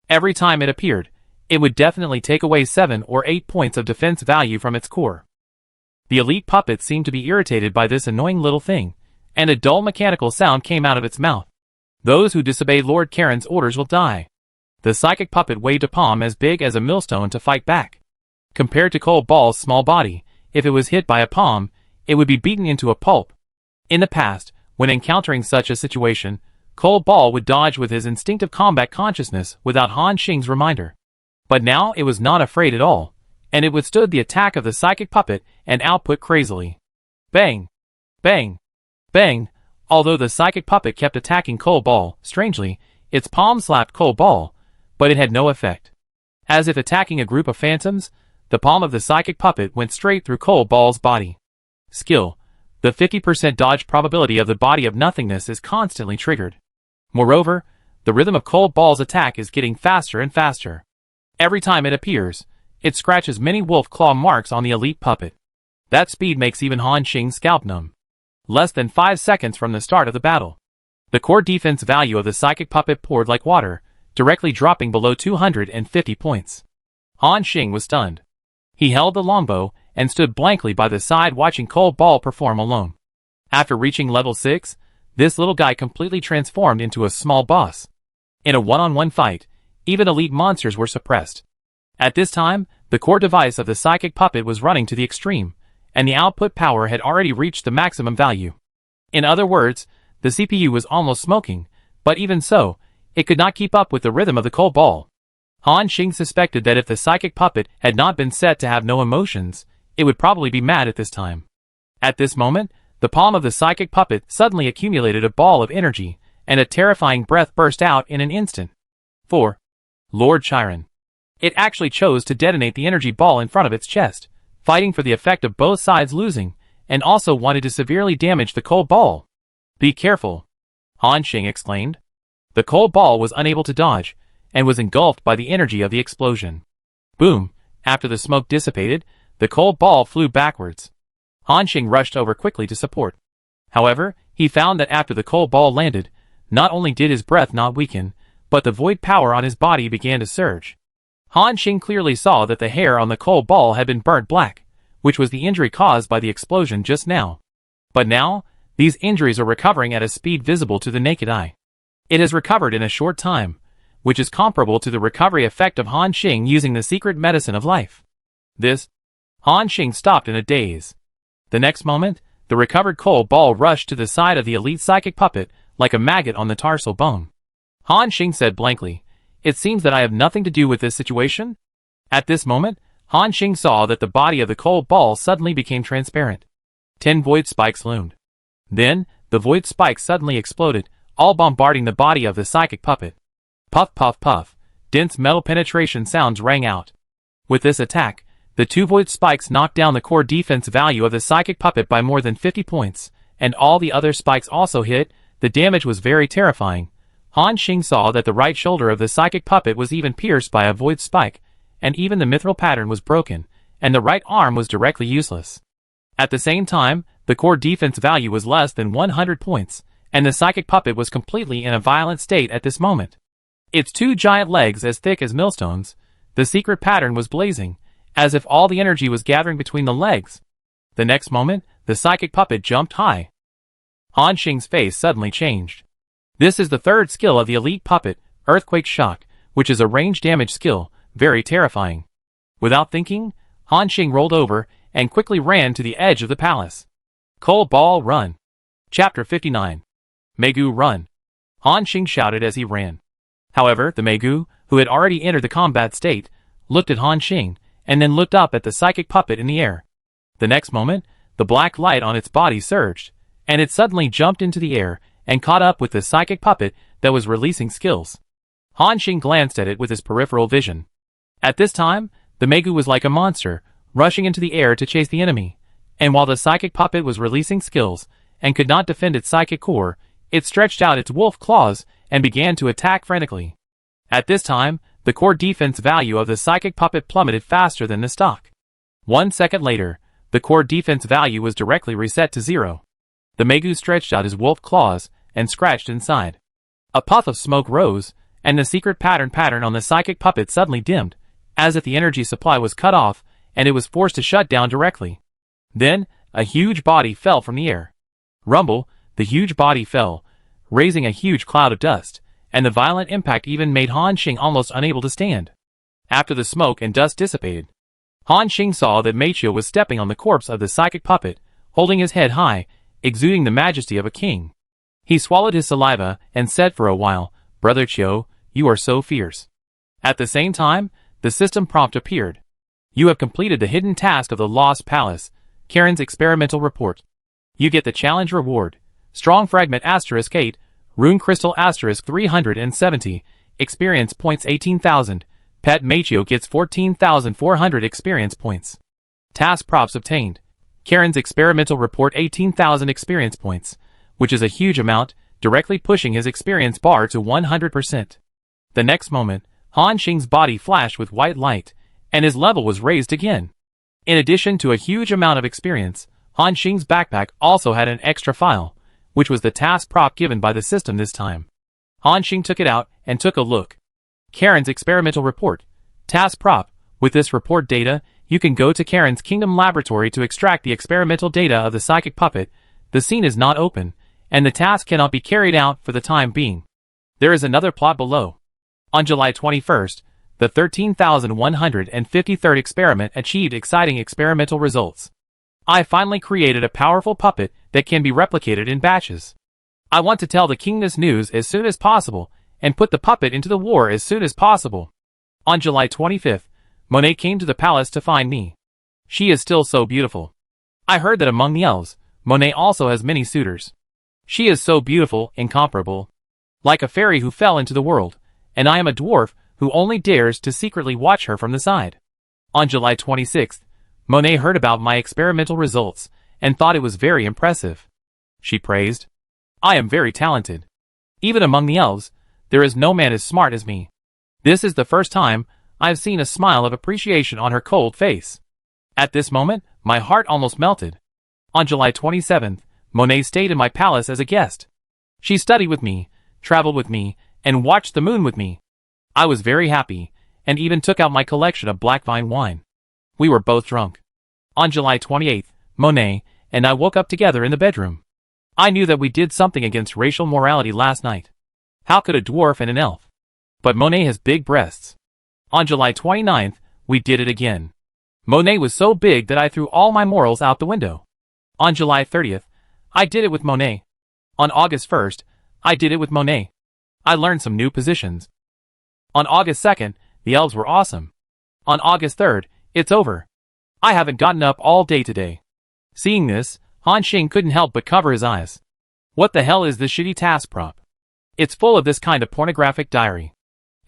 Every time it appeared, it would definitely take away 7 or 8 points of defense value from its core. The elite puppet seemed to be irritated by this annoying little thing, and a dull mechanical sound came out of its mouth. Those who disobey Lord Karen's orders will die. The psychic puppet waved a palm as big as a millstone to fight back. Compared to Cold Ball's small body, if it was hit by a palm, it would be beaten into a pulp. In the past, when encountering such a situation, Cold Ball would dodge with his instinctive combat consciousness without Han Xing's reminder. But now it was not afraid at all, and it withstood the attack of the psychic puppet and output crazily. Bang! Bang! Bang! Although the psychic puppet kept attacking Cold Ball, strangely, its palm slapped Cold Ball, but it had no effect. As if attacking a group of phantoms, the palm of the psychic puppet went straight through Cold Ball's body. Skill: the 50% dodge probability of the body of nothingness is constantly triggered. Moreover, the rhythm of Cold Ball's attack is getting faster and faster. Every time it appears, it scratches many wolf claw marks on the elite puppet. That speed makes even Han Xing's scalp numb. Less than 5 seconds from the start of the battle, the core defense value of the psychic puppet poured like water, directly dropping below 250 points. Han Xing was stunned. He held the longbow and stood blankly by the side watching Cold Ball perform alone. After reaching level 6, this little guy completely transformed into a small boss. In a one-on-one fight, even elite monsters were suppressed. At this time, the core device of the psychic puppet was running to the extreme, and the output power had already reached the maximum value. In other words, the CPU was almost smoking, but even so, it could not keep up with the rhythm of the Cold Ball. Han Xing suspected that if the psychic puppet had not been set to have no emotions, it would probably be mad at this time. At this moment, the palm of the psychic puppet suddenly accumulated a ball of energy, and a terrifying breath burst out in an instant. 4. Lord Chiron. It actually chose to detonate the energy ball in front of its chest, fighting for the effect of both sides losing, and also wanted to severely damage the Cold Ball. Be careful, Han Xing exclaimed. The Cold Ball was unable to dodge, and was engulfed by the energy of the explosion. Boom! After the smoke dissipated, the Cold Ball flew backwards. Han Xing rushed over quickly to support. However, he found that after the Cold Ball landed, not only did his breath not weaken, but the void power on his body began to surge. Han Xing clearly saw that the hair on the coal ball had been burnt black, which was the injury caused by the explosion just now. But now, these injuries are recovering at a speed visible to the naked eye. It has recovered in a short time, which is comparable to the recovery effect of Han Xing using the secret medicine of life. Han Xing stopped in a daze. The next moment, the recovered coal ball rushed to the side of the elite psychic puppet like a maggot on the tarsal bone. Han Xing said blankly, "It seems that I have nothing to do with this situation?" At this moment, Han Xing saw that the body of the coal ball suddenly became transparent. 10 void spikes loomed. Then, the void spikes suddenly exploded, all bombarding the body of the psychic puppet. Puff puff puff, dense metal penetration sounds rang out. With this attack, the 2 void spikes knocked down the core defense value of the psychic puppet by more than 50 points, and all the other spikes also hit. The damage was very terrifying. Han Xing saw that the right shoulder of the psychic puppet was even pierced by a void spike, and even the mithril pattern was broken, and the right arm was directly useless. At the same time, the core defense value was less than 100 points, and the psychic puppet was completely in a violent state at this moment. Its 2 giant legs as thick as millstones, the secret pattern was blazing, as if all the energy was gathering between the legs. The next moment, the psychic puppet jumped high. Han Xing's face suddenly changed. This is the 3rd skill of the elite puppet, Earthquake Shock, which is a range damage skill, very terrifying. Without thinking, Han Xing rolled over and quickly ran to the edge of the palace. Coal Ball Run. Chapter 59. Megu Run. Han Xing shouted as he ran. However, the Megu, who had already entered the combat state, looked at Han Xing, and then looked up at the psychic puppet in the air. The next moment, the black light on its body surged, and it suddenly jumped into the air and caught up with the psychic puppet that was releasing skills. Han Xing glanced at it with his peripheral vision. At this time, the Megu was like a monster, rushing into the air to chase the enemy, and while the psychic puppet was releasing skills and could not defend its psychic core, it stretched out its wolf claws and began to attack frantically. At this time, the core defense value of the psychic puppet plummeted faster than the stock. 1 second later, the core defense value was directly reset to 0. The Megu stretched out his wolf claws and scratched inside. A puff of smoke rose, and the secret pattern on the psychic puppet suddenly dimmed, as if the energy supply was cut off, and it was forced to shut down directly. Then, a huge body fell from the air. Rumble, the huge body fell, raising a huge cloud of dust, and the violent impact even made Han Xing almost unable to stand. After the smoke and dust dissipated, Han Xing saw that Meiqiu was stepping on the corpse of the psychic puppet, holding his head high, exuding the majesty of a king. He swallowed his saliva and said for a while, "Brother Qiu, you are so fierce." At the same time, the system prompt appeared. "You have completed the hidden task of the Lost Palace, Karen's experimental report. You get the challenge reward, Strong Fragment *8, Rune Crystal *370, experience points 18,000, Pet Meiqiu gets 14,400 experience points. Task props obtained, Karen's experimental report 18,000 experience points, which is a huge amount, directly pushing his experience bar to 100%. The next moment, Han Xing's body flashed with white light, and his level was raised again. In addition to a huge amount of experience, Han Xing's backpack also had an extra file, which was the task prop given by the system this time. Han Xing took it out and took a look. Karen's experimental report. Task prop. With this report data, you can go to Karen's Kingdom Laboratory to extract the experimental data of the psychic puppet. The scene is not open, and the task cannot be carried out for the time being. There is another plot below. On July 21st, the 13,153rd experiment achieved exciting experimental results. I finally created a powerful puppet that can be replicated in batches. I want to tell the king this news as soon as possible, and put the puppet into the war as soon as possible. On July 25th, Monet came to the palace to find me. She is still so beautiful. I heard that among the elves, Monet also has many suitors. She is so beautiful, incomparable. Like a fairy who fell into the world, and I am a dwarf who only dares to secretly watch her from the side. On July 26th, Monet heard about my experimental results, and thought it was very impressive. She praised, "I am very talented. Even among the elves, there is no man as smart as me." This is the first time I have seen a smile of appreciation on her cold face. At this moment, my heart almost melted. On July 27th, Monet stayed in my palace as a guest. She studied with me, traveled with me, and watched the moon with me. I was very happy, and even took out my collection of black vine wine. We were both drunk. On July 28th, Monet and I woke up together in the bedroom. I knew that we did something against racial morality last night. How could a dwarf and an elf? But Monet has big breasts. On July 29th, we did it again. Monet was so big that I threw all my morals out the window. On July 30th, I did it with Monet. On August 1st, I did it with Monet. I learned some new positions. On August 2nd, the elves were awesome. On August 3rd, it's over. I haven't gotten up all day today. Seeing this, Han Xing couldn't help but cover his eyes. What the hell is this shitty task prop? It's full of this kind of pornographic diary.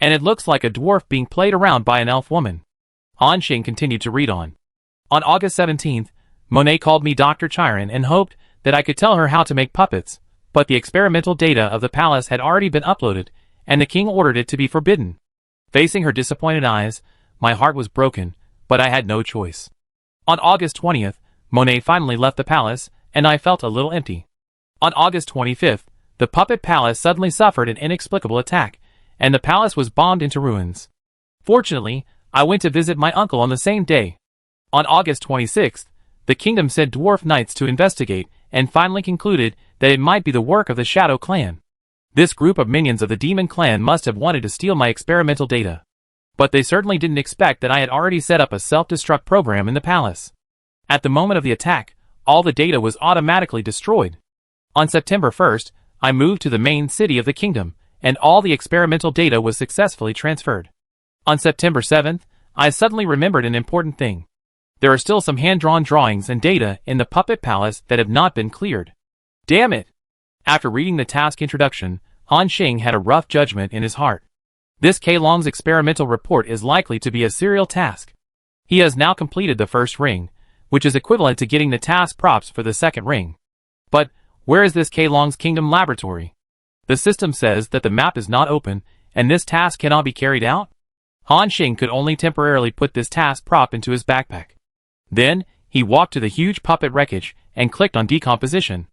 And it looks like a dwarf being played around by an elf woman. Han Xing continued to read on. On August 17th, Monet called me Dr. Chiron and hoped that I could tell her how to make puppets, but the experimental data of the palace had already been uploaded, and the king ordered it to be forbidden. Facing her disappointed eyes, my heart was broken, but I had no choice. On August 20th, Monet finally left the palace, and I felt a little empty. On August 25th, the puppet palace suddenly suffered an inexplicable attack, and the palace was bombed into ruins. Fortunately, I went to visit my uncle on the same day. On August 26th, the kingdom sent dwarf knights to investigate, and finally concluded that it might be the work of the Shadow Clan. This group of minions of the Demon Clan must have wanted to steal my experimental data. But they certainly didn't expect that I had already set up a self-destruct program in the palace. At the moment of the attack, all the data was automatically destroyed. On September 1st, I moved to the main city of the kingdom, and all the experimental data was successfully transferred. On September 7th, I suddenly remembered an important thing. There are still some hand-drawn drawings and data in the puppet palace that have not been cleared. Damn it! After reading the task introduction, Han Xing had a rough judgment in his heart. This K-Long's experimental report is likely to be a serial task. He has now completed the first ring, which is equivalent to getting the task props for the second ring. But, where is this K-Long's Kingdom laboratory? The system says that the map is not open, and this task cannot be carried out? Han Xing could only temporarily put this task prop into his backpack. Then, he walked to the huge puppet wreckage, and clicked on decomposition.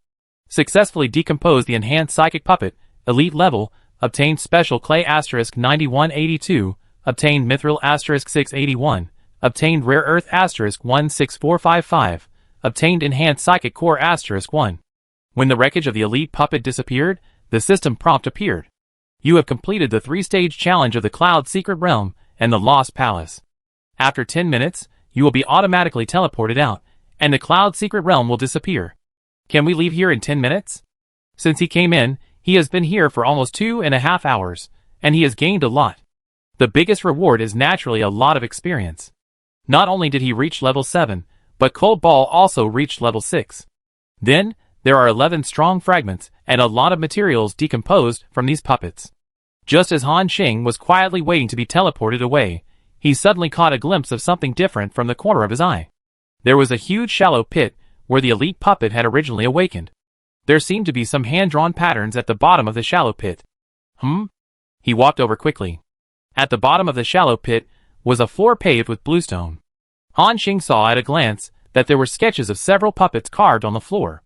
Successfully decomposed the enhanced psychic puppet, elite level, obtained special clay asterisk 9182, obtained mithril asterisk 681, obtained rare earth asterisk 16455, obtained enhanced psychic core asterisk 1. When the wreckage of the elite puppet disappeared, the system prompt appeared. You have completed the 3-stage challenge of the Cloud Secret Realm and the Lost Palace. After 10 minutes, you will be automatically teleported out, and the Cloud Secret Realm will disappear. Can we leave here in 10 minutes? Since he came in, he has been here for almost 2.5 hours, and he has gained a lot. The biggest reward is naturally a lot of experience. Not only did he reach level 7, but Cold Ball also reached level 6. Then, there are 11 strong fragments and a lot of materials decomposed from these puppets. Just as Han Xing was quietly waiting to be teleported away, he suddenly caught a glimpse of something different from the corner of his eye. There was a huge shallow pit where the elite puppet had originally awakened. There seemed to be some hand-drawn patterns at the bottom of the shallow pit. He walked over quickly. At the bottom of the shallow pit was a floor paved with bluestone. Han Xing saw at a glance that there were sketches of several puppets carved on the floor.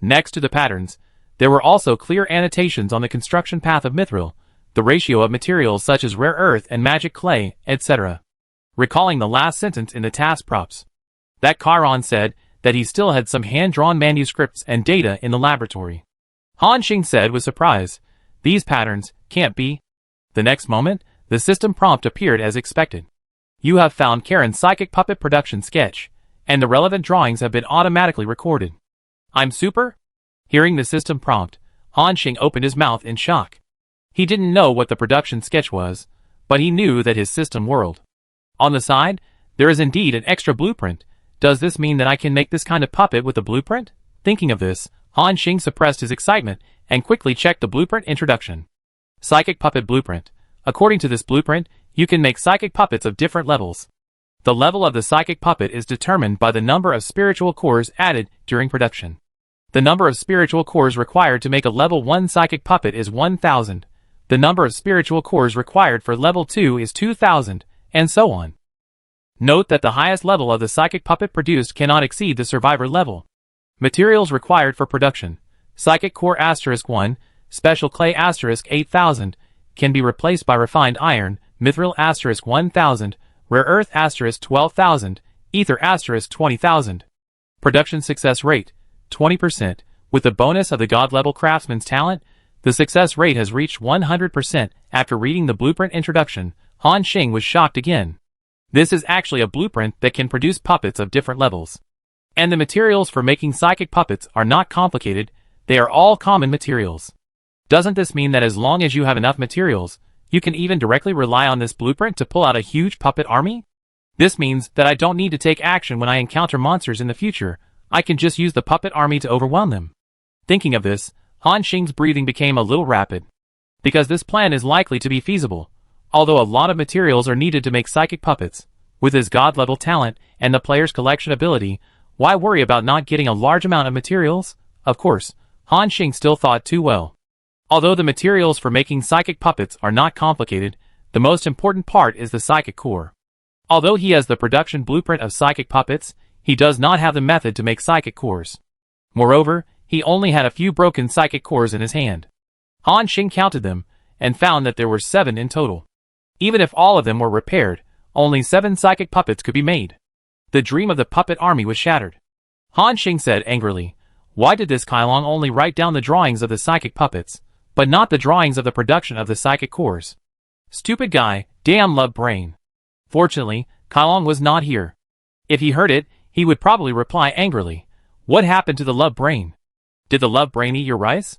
Next to the patterns, there were also clear annotations on the construction path of mithril, the ratio of materials such as rare earth and magic clay, etc. Recalling the last sentence in the task props, that Chiron said that he still had some hand-drawn manuscripts and data in the laboratory. Han Xing said with surprise, "These patterns can't be." The next moment, the system prompt appeared as expected. You have found Karen's psychic puppet production sketch, and the relevant drawings have been automatically recorded. I'm super? Hearing the system prompt, Han Xing opened his mouth in shock. He didn't know what the production sketch was, but he knew that his system whirled. On the side, there is indeed an extra blueprint. Does this mean that I can make this kind of puppet with a blueprint? Thinking of this, Han Xing suppressed his excitement and quickly checked the blueprint introduction. Psychic Puppet Blueprint. According to this blueprint, you can make psychic puppets of different levels. The level of the psychic puppet is determined by the number of spiritual cores added during production. The number of spiritual cores required to make a level 1 psychic puppet is 1000. The number of spiritual cores required for level 2 is 2000, and so on. Note that the highest level of the psychic puppet produced cannot exceed the survivor level. Materials required for production: psychic core *1, special clay *8000, can be replaced by refined iron, mithril * 1000, rare earth * 12,000, ether * 20,000. Production success rate, 20%. With the bonus of the god-level craftsman's talent, the success rate has reached 100%. After reading the blueprint introduction, Han Xing was shocked again. This is actually a blueprint that can produce puppets of different levels. And the materials for making psychic puppets are not complicated, they are all common materials. Doesn't this mean that as long as you have enough materials, you can even directly rely on this blueprint to pull out a huge puppet army? This means that I don't need to take action when I encounter monsters in the future, I can just use the puppet army to overwhelm them. Thinking of this, Han Xing's breathing became a little rapid. Because this plan is likely to be feasible, although a lot of materials are needed to make psychic puppets. With his god-level talent and the player's collection ability, why worry about not getting a large amount of materials? Of course, Han Xing still thought too well. Although the materials for making psychic puppets are not complicated, the most important part is the psychic core. Although he has the production blueprint of psychic puppets, he does not have the method to make psychic cores. Moreover, he only had a few broken psychic cores in his hand. Han Xing counted them, and found that there were 7 in total. Even if all of them were repaired, only 7 psychic puppets could be made. The dream of the puppet army was shattered. Han Xing said angrily, "Why did this Kailong only write down the drawings of the psychic puppets, but not the drawings of the production of the psychic cores? Stupid guy, damn love brain." Fortunately, Kailong was not here. If he heard it, he would probably reply angrily, "What happened to the love brain? Did the love brain eat your rice?"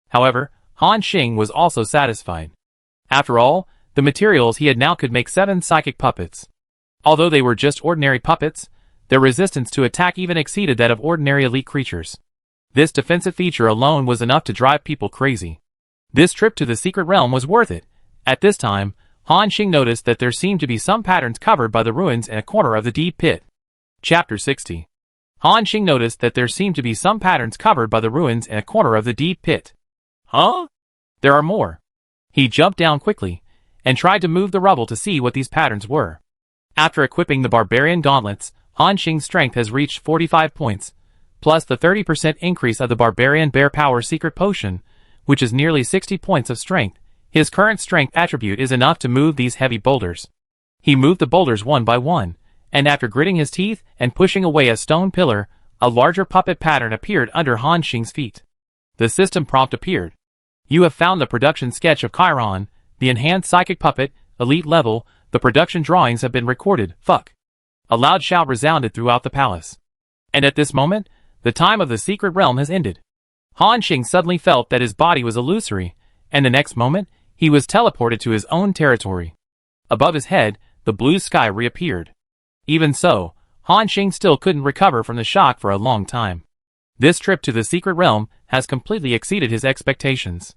However, Han Xing was also satisfied. After all, the materials he had now could make 7 psychic puppets. Although they were just ordinary puppets, their resistance to attack even exceeded that of ordinary elite creatures. This defensive feature alone was enough to drive people crazy. This trip to the secret realm was worth it. At this time, Han Xing noticed that there seemed to be some patterns covered by the ruins in a corner of the deep pit. Chapter 60. Han Xing noticed that there seemed to be some patterns covered by the ruins in a corner of the deep pit. Huh? There are more. He jumped down quickly, and tried to move the rubble to see what these patterns were. After equipping the barbarian gauntlets, Han Xing's strength has reached 45 points, plus the 30% increase of the barbarian bear power secret potion, which is nearly 60 points of strength. His current strength attribute is enough to move these heavy boulders. He moved the boulders one by one, and after gritting his teeth and pushing away a stone pillar, a larger puppet pattern appeared under Han Xing's feet. The system prompt appeared. You have found the production sketch of Chiron, the enhanced psychic puppet, elite level. The production drawings have been recorded. Fuck. A loud shout resounded throughout the palace. And at this moment, the time of the secret realm has ended. Han Xing suddenly felt that his body was illusory, and the next moment, he was teleported to his own territory. Above his head, the blue sky reappeared. Even so, Han Xing still couldn't recover from the shock for a long time. This trip to the secret realm has completely exceeded his expectations.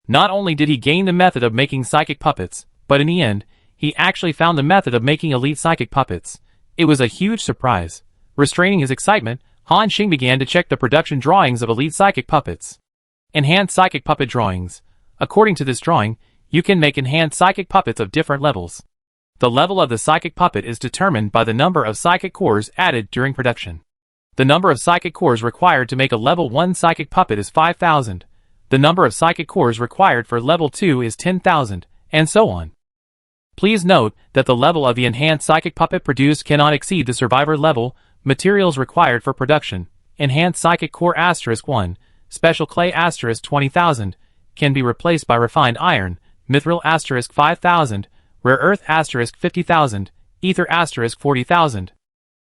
Not only did he gain the method of making psychic puppets, but in the end, he actually found the method of making elite psychic puppets. It was a huge surprise. Restraining his excitement, Han Xing began to check the production drawings of elite psychic puppets. Enhanced psychic puppet drawings. According to this drawing, you can make enhanced psychic puppets of different levels. The level of the psychic puppet is determined by the number of psychic cores added during production. The number of psychic cores required to make a level 1 psychic puppet is 5,000. The number of psychic cores required for level 2 is 10,000, and so on. Please note that the level of the enhanced psychic puppet produced cannot exceed the survivor level. Materials required for production. Enhanced psychic core *1, special clay * 20,000, can be replaced by refined iron, mithril * 5,000, rare earth * 50,000, ether * 40,000.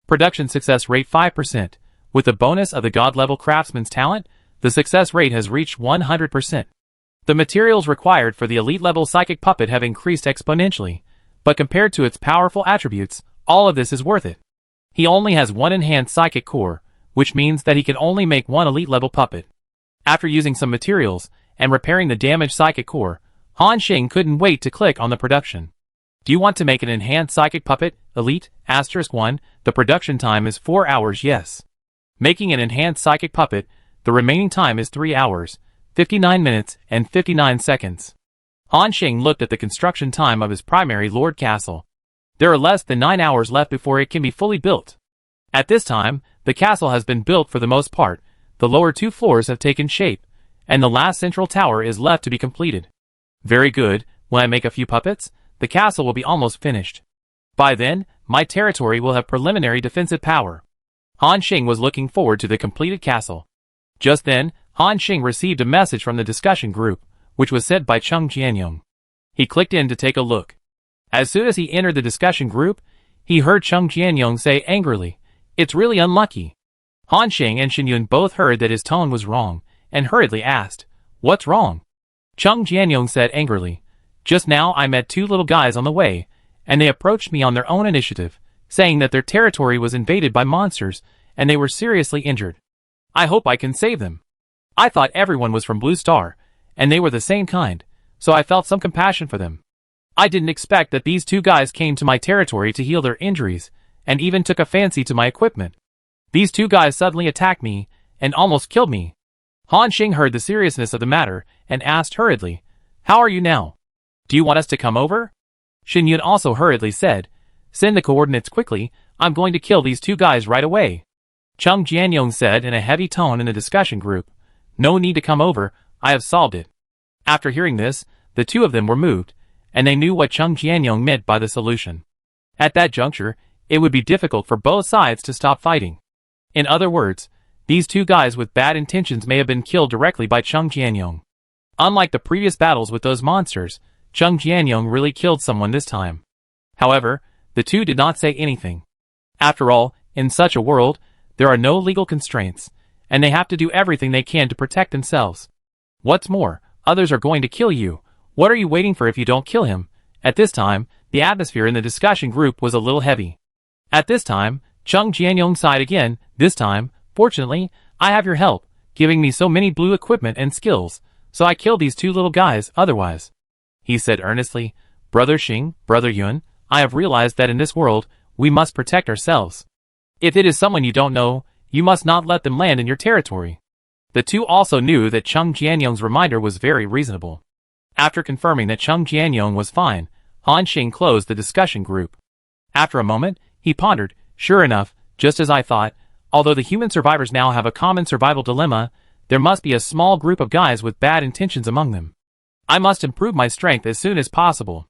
Production success rate 5%. With the bonus of the god-level craftsman's talent, the success rate has reached 100%. The materials required for the elite-level psychic puppet have increased exponentially, but compared to its powerful attributes, all of this is worth it. He only has 1 enhanced psychic core, which means that he can only make 1 elite-level puppet. After using some materials, and repairing the damaged psychic core, Han Xing couldn't wait to click on the production. Do you want to make an enhanced psychic puppet, elite, *1, the production time is 4 hours, yes. Making an enhanced psychic puppet, the remaining time is 3 hours, 59 minutes, and 59 seconds. Han Xing looked at the construction time of his primary Lord Castle. There are less than 9 hours left before it can be fully built. At this time, the castle has been built for the most part, the lower 2 floors have taken shape, and the last central tower is left to be completed. Very good, When I make a few puppets, the castle will be almost finished. By then, my territory will have preliminary defensive power. Han Xing was looking forward to the completed castle. Just then, Han Xing received a message from the discussion group, which was sent by Cheng Jianyong. He clicked in to take a look. As soon as he entered the discussion group, he heard Cheng Jianyong say angrily, "It's really unlucky." Han Xing and Shen Yun both heard that his tone was wrong, and hurriedly asked, "What's wrong?" Cheng Jianyong said angrily, "Just now I met two little guys on the way, and they approached me on their own initiative, saying that their territory was invaded by monsters, and they were seriously injured. I hope I can save them. I thought everyone was from Blue Star, and they were the same kind, so I felt some compassion for them. I didn't expect that these two guys came to my territory to heal their injuries, and even took a fancy to my equipment. These two guys suddenly attacked me, and almost killed me." Han Xing heard the seriousness of the matter, and asked hurriedly, "How are you now? Do you want us to come over?" Shen Yun also hurriedly said, "Send the coordinates quickly, I'm going to kill these two guys right away." Cheng Jianyong said in a heavy tone in the discussion group, "No need to come over, I have solved it." After hearing this, the two of them were moved, and they knew what Cheng Jianyong meant by the solution. At that juncture, it would be difficult for both sides to stop fighting. In other words, these two guys with bad intentions may have been killed directly by Cheng Jianyong. Unlike the previous battles with those monsters, Cheng Jianyong really killed someone this time. However, the two did not say anything. After all, in such a world, there are no legal constraints, and they have to do everything they can to protect themselves. What's more, others are going to kill you. What are you waiting for if you don't kill him? At this time, the atmosphere in the discussion group was a little heavy. At this time, Cheng Jianyong sighed again. "This time, fortunately, I have your help, giving me so many blue equipment and skills, so I killed these two little guys otherwise." He said earnestly, "Brother Xing, Brother Yun, I have realized that in this world, we must protect ourselves. If it is someone you don't know, you must not let them land in your territory." The two also knew that Cheng Jianyong's reminder was very reasonable. After confirming that Cheng Jianyong was fine, Han Xing closed the discussion group. After a moment, he pondered, "Sure enough, just as I thought, although the human survivors now have a common survival dilemma, there must be a small group of guys with bad intentions among them. I must improve my strength as soon as possible.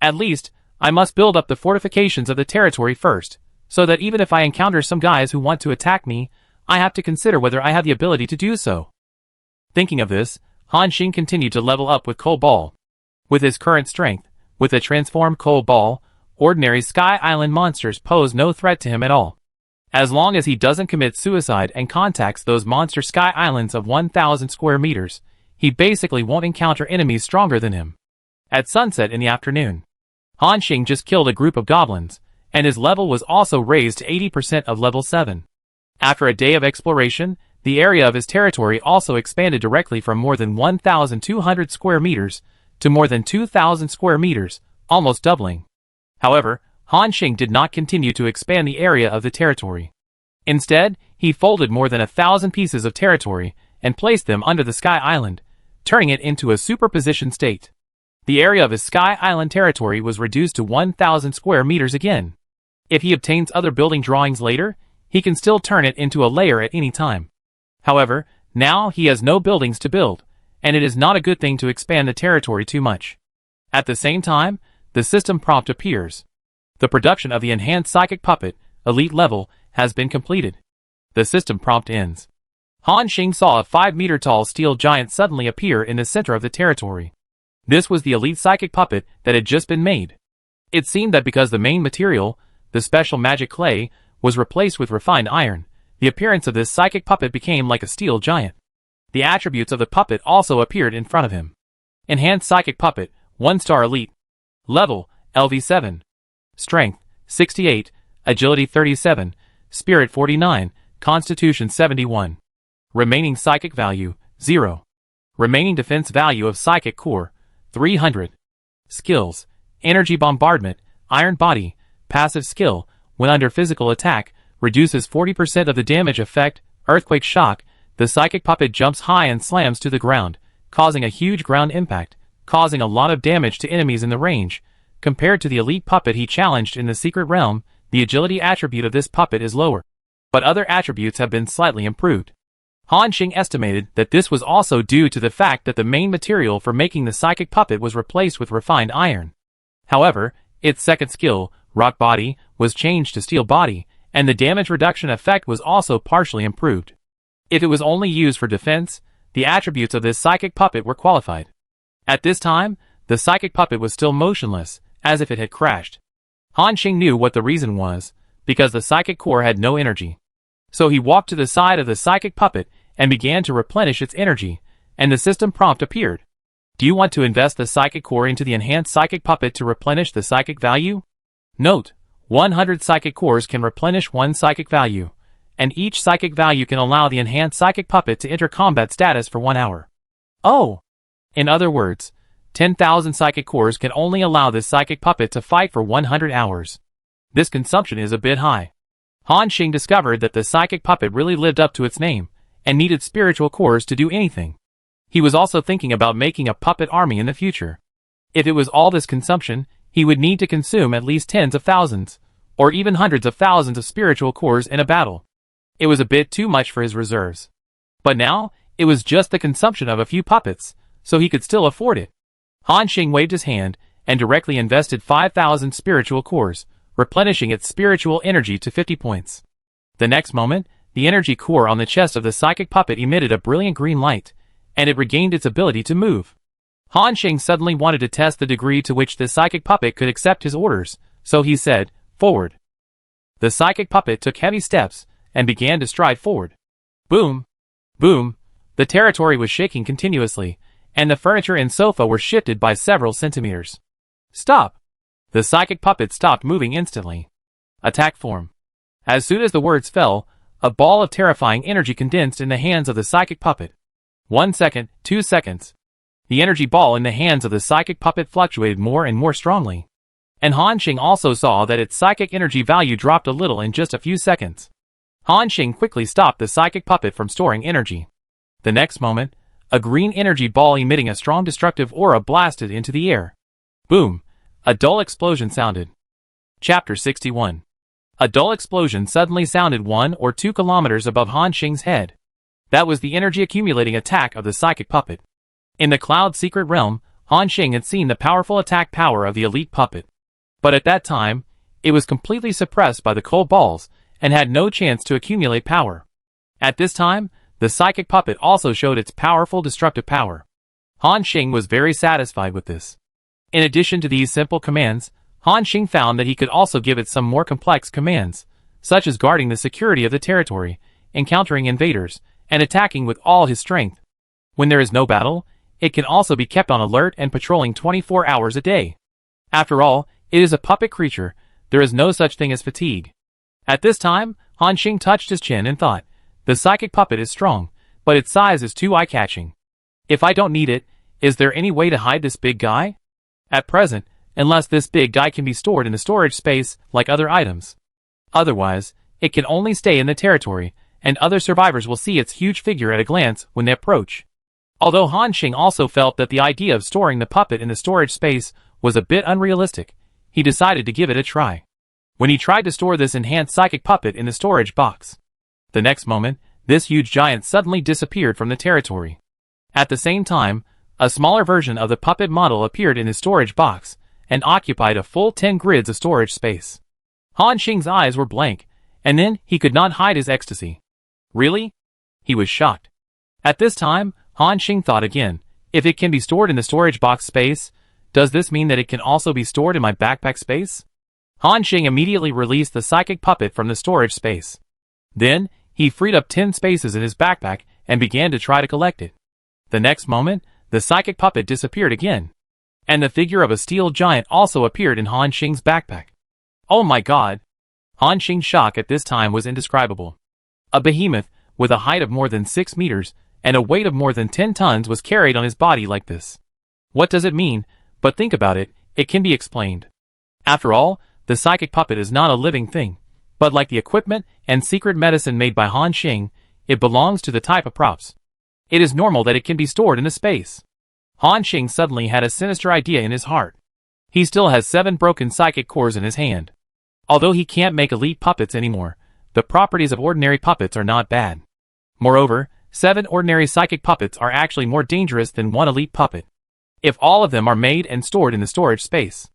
At least, I must build up the fortifications of the territory first, so that even if I encounter some guys who want to attack me, I have to consider whether I have the ability to do so." Thinking of this, Han Xing continued to level up with Cold Ball. With his current strength, with a transformed Cold Ball, ordinary Sky Island monsters pose no threat to him at all. As long as he doesn't commit suicide and contacts those monster Sky Islands of 1,000 square meters, he basically won't encounter enemies stronger than him. At sunset in the afternoon, Han Xing just killed a group of goblins, and his level was also raised to 80% of level 7. After a day of exploration, the area of his territory also expanded directly from more than 1,200 square meters to more than 2,000 square meters, almost doubling. However, Han Xing did not continue to expand the area of the territory. Instead, he folded more than 1,000 pieces of territory and placed them under the Sky Island, turning it into a superposition state. The area of his Sky Island territory was reduced to 1,000 square meters again. If he obtains other building drawings later, he can still turn it into a layer at any time. However, now he has no buildings to build, and it is not a good thing to expand the territory too much. At the same time, the system prompt appears. The production of the enhanced psychic puppet, elite level, has been completed. The system prompt ends. Han Xing saw a 5-meter tall steel giant suddenly appear in the center of the territory. This was the elite psychic puppet that had just been made. It seemed that because the main material, the special magic clay, was replaced with refined iron, the appearance of this psychic puppet became like a steel giant. The attributes of the puppet also appeared in front of him. Enhanced psychic puppet, 1-star elite. Level, LV7. Strength, 68, Agility 37, Spirit 49, Constitution 71. Remaining psychic value, 0. Remaining defense value of psychic core, 300. Skills, Energy Bombardment, Iron Body, passive skill, when under physical attack, reduces 40% of the damage effect, Earthquake Shock. The psychic puppet jumps high and slams to the ground, causing a huge ground impact, causing a lot of damage to enemies in the range. Compared to the elite puppet he challenged in the secret realm, the agility attribute of this puppet is lower, but other attributes have been slightly improved. Han Xing estimated that this was also due to the fact that the main material for making the psychic puppet was replaced with refined iron. However, its second skill, rock body, was changed to steel body, and the damage reduction effect was also partially improved. If it was only used for defense, the attributes of this psychic puppet were qualified. At this time, the psychic puppet was still motionless, as if it had crashed. Han Xing knew what the reason was, because the psychic core had no energy. So he walked to the side of the psychic puppet and began to replenish its energy, and the system prompt appeared. Do you want to invest the psychic core into the enhanced psychic puppet to replenish the psychic value? Note, 100 psychic cores can replenish one psychic value, and each psychic value can allow the enhanced psychic puppet to enter combat status for 1 hour. Oh! In other words, 10,000 psychic cores can only allow this psychic puppet to fight for 100 hours. This consumption is a bit high. Han Xing discovered that the psychic puppet really lived up to its name, and needed spiritual cores to do anything. He was also thinking about making a puppet army in the future. If it was all this consumption, he would need to consume at least tens of thousands, or even hundreds of thousands of spiritual cores in a battle. It was a bit too much for his reserves. But now, it was just the consumption of a few puppets, so he could still afford it. Han Xing waved his hand, and directly invested 5,000 spiritual cores, replenishing its spiritual energy to 50 points. The next moment, the energy core on the chest of the psychic puppet emitted a brilliant green light, and it regained its ability to move. Han Xing suddenly wanted to test the degree to which the psychic puppet could accept his orders, so he said, "Forward." The psychic puppet took heavy steps, and began to stride forward. Boom! Boom! The territory was shaking continuously, and the furniture and sofa were shifted by several centimeters. Stop! The psychic puppet stopped moving instantly. Attack form. As soon as the words fell, a ball of terrifying energy condensed in the hands of the psychic puppet. 1 second, 2 seconds. The energy ball in the hands of the psychic puppet fluctuated more and more strongly. And Han Xing also saw that its psychic energy value dropped a little in just a few seconds. Han Xing quickly stopped the psychic puppet from storing energy. The next moment, a green energy ball emitting a strong destructive aura blasted into the air. Boom! A dull explosion sounded. Chapter 61. A dull explosion suddenly sounded 1 or 2 kilometers above Han Xing's head. That was the energy accumulating attack of the psychic puppet. In the cloud secret realm, Han Xing had seen the powerful attack power of the elite puppet. But at that time, it was completely suppressed by the cold balls, and had no chance to accumulate power. At this time, the psychic puppet also showed its powerful destructive power. Han Xing was very satisfied with this. In addition to these simple commands, Han Xing found that he could also give it some more complex commands, such as guarding the security of the territory, encountering invaders, and attacking with all his strength. When there is no battle, it can also be kept on alert and patrolling 24 hours a day. After all, it is a puppet creature, there is no such thing as fatigue. At this time, Han Xing touched his chin and thought, the psychic puppet is strong, but its size is too eye-catching. If I don't need it, is there any way to hide this big guy? At present, unless this big guy can be stored in the storage space like other items. Otherwise, it can only stay in the territory, and other survivors will see its huge figure at a glance when they approach. Although Han Xing also felt that the idea of storing the puppet in the storage space was a bit unrealistic, he decided to give it a try. When he tried to store this enhanced psychic puppet in the storage box, the next moment, this huge giant suddenly disappeared from the territory. At the same time, a smaller version of the puppet model appeared in his storage box, and occupied a full 10 grids of storage space. Han Xing's eyes were blank, and then he could not hide his ecstasy. Really? He was shocked. At this time, Han Xing thought again, if it can be stored in the storage box space, does this mean that it can also be stored in my backpack space? Han Xing immediately released the psychic puppet from the storage space. Then, he freed up 10 spaces in his backpack and began to try to collect it. The next moment, the psychic puppet disappeared again. And the figure of a steel giant also appeared in Han Xing's backpack. Oh my god! Han Xing's shock at this time was indescribable. A behemoth, with a height of more than 6 meters, and a weight of more than 10 tons was carried on his body like this. What does it mean? But think about it, it can be explained. After all, the psychic puppet is not a living thing, but like the equipment and secret medicine made by Han Xing, it belongs to the type of props. It is normal that it can be stored in a space. Han Xing suddenly had a sinister idea in his heart. He still has 7 broken psychic cores in his hand. Although he can't make elite puppets anymore, the properties of ordinary puppets are not bad. Moreover, 7 ordinary psychic puppets are actually more dangerous than one elite puppet. If all of them are made and stored in the storage space.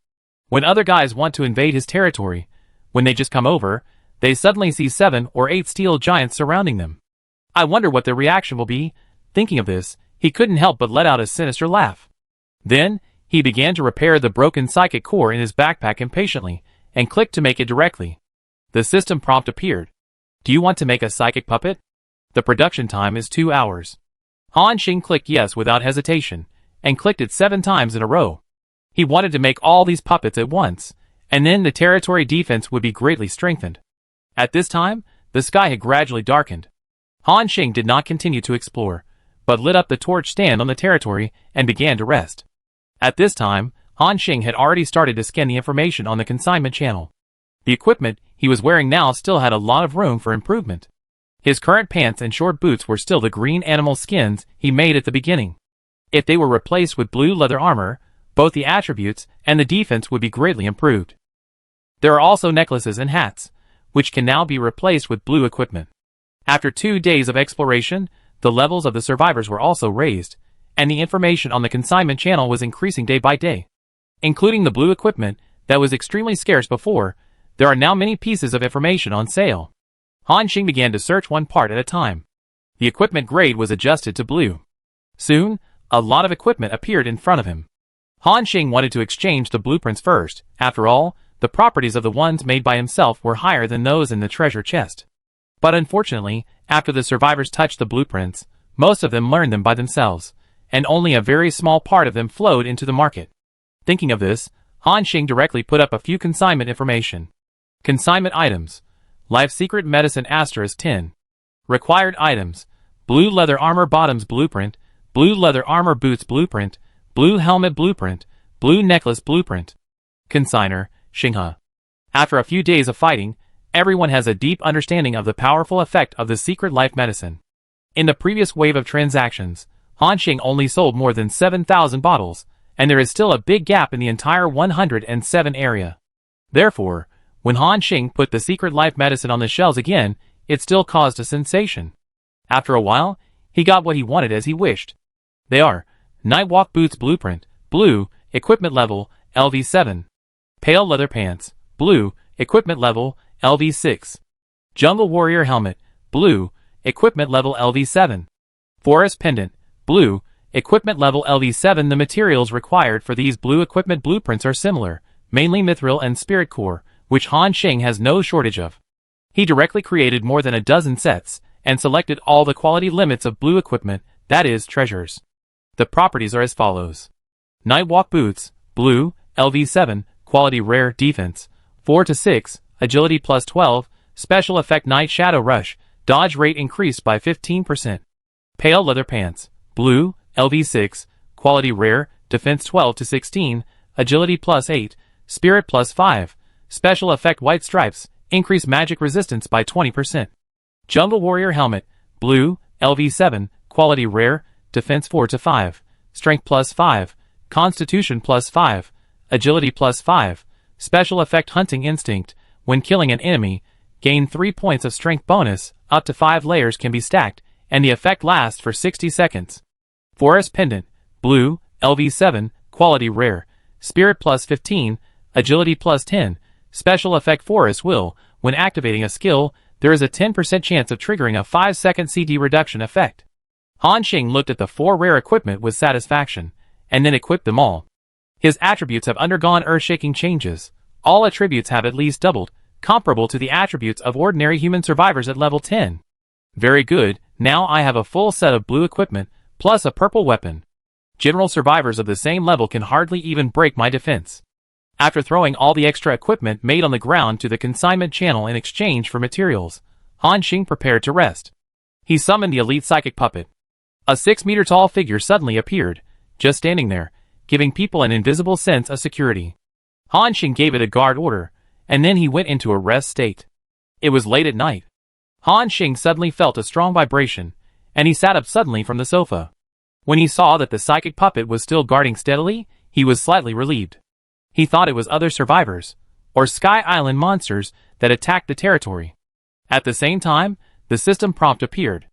When other guys want to invade his territory, when they just come over, they suddenly see 7 or 8 steel giants surrounding them. I wonder what their reaction will be. Thinking of this, he couldn't help but let out a sinister laugh. Then, he began to repair the broken psychic core in his backpack impatiently, and clicked to make it directly. The system prompt appeared. Do you want to make a psychic puppet? The production time is 2 hours. Han Xing clicked yes without hesitation, and clicked it 7 times in a row. He wanted to make all these puppets at once, and then the territory defense would be greatly strengthened. At this time, the sky had gradually darkened. Han Xing did not continue to explore, but lit up the torch stand on the territory and began to rest. At this time, Han Xing had already started to scan the information on the consignment channel. The equipment he was wearing now still had a lot of room for improvement. His current pants and short boots were still the green animal skins he made at the beginning. If they were replaced with blue leather armor, both the attributes and the defense would be greatly improved. There are also necklaces and hats, which can now be replaced with blue equipment. After 2 days of exploration, the levels of the survivors were also raised, and the information on the consignment channel was increasing day by day. Including the blue equipment that was extremely scarce before, there are now many pieces of information on sale. Han Xing began to search one part at a time. The equipment grade was adjusted to blue. Soon, a lot of equipment appeared in front of him. Han Xing wanted to exchange the blueprints first. After all, the properties of the ones made by himself were higher than those in the treasure chest. But unfortunately, after the survivors touched the blueprints, most of them learned them by themselves, and only a very small part of them flowed into the market. Thinking of this, Han Xing directly put up a few consignment information. Consignment items. Life Secret Medicine *10. Required items. Blue leather armor bottoms blueprint, blue leather armor boots blueprint, blue helmet blueprint, blue necklace blueprint. Consigner, Xinghe. After a few days of fighting, everyone has a deep understanding of the powerful effect of the secret life medicine. In the previous wave of transactions, Han Xing only sold more than 7,000 bottles, and there is still a big gap in the entire 107 area. Therefore, when Han Xing put the secret life medicine on the shelves again, it still caused a sensation. After a while, he got what he wanted as he wished. They are Nightwalk Boots Blueprint, blue, equipment level, LV7. Pale Leather Pants, blue, equipment level, LV6. Jungle Warrior Helmet, blue, equipment level LV7. Forest Pendant, blue, equipment level LV7. The materials required for these blue equipment blueprints are similar, mainly mithril and spirit core, which Han Xing has no shortage of. He directly created more than a dozen sets, and selected all the quality limits of blue equipment, that is, treasures. The properties are as follows. Nightwalk Boots, blue, LV7, quality rare, defense, 4-6, agility plus 12, special effect Night Shadow Rush, dodge rate increased by 15%. Pale Leather Pants, blue, LV6, quality rare, defense 12-16, agility plus 8, spirit plus 5, special effect White Stripes, increase magic resistance by 20%. Jungle Warrior Helmet, blue, LV7, quality rare, defense 4-5, strength plus 5, constitution plus 5, agility plus 5, special effect Hunting Instinct, when killing an enemy, gain 3 points of strength bonus, up to 5 layers can be stacked, and the effect lasts for 60 seconds. Forest Pendant, blue, LV7, quality rare, spirit plus 15, agility plus 10, special effect Forest Will, when activating a skill, there is a 10% chance of triggering a 5-second CD reduction effect. Han Xing looked at the 4 rare equipment with satisfaction, and then equipped them all. His attributes have undergone earth-shaking changes. All attributes have at least doubled, comparable to the attributes of ordinary human survivors at level 10. Very good, now I have a full set of blue equipment, plus a purple weapon. General survivors of the same level can hardly even break my defense. After throwing all the extra equipment made on the ground to the consignment channel in exchange for materials, Han Xing prepared to rest. He summoned the elite psychic puppet. A 6-meter-tall figure suddenly appeared, just standing there, giving people an invisible sense of security. Han Xing gave it a guard order, and then he went into a rest state. It was late at night. Han Xing suddenly felt a strong vibration, and he sat up suddenly from the sofa. When he saw that the psychic puppet was still guarding steadily, he was slightly relieved. He thought it was other survivors, or Sky Island monsters, that attacked the territory. At the same time, the system prompt appeared.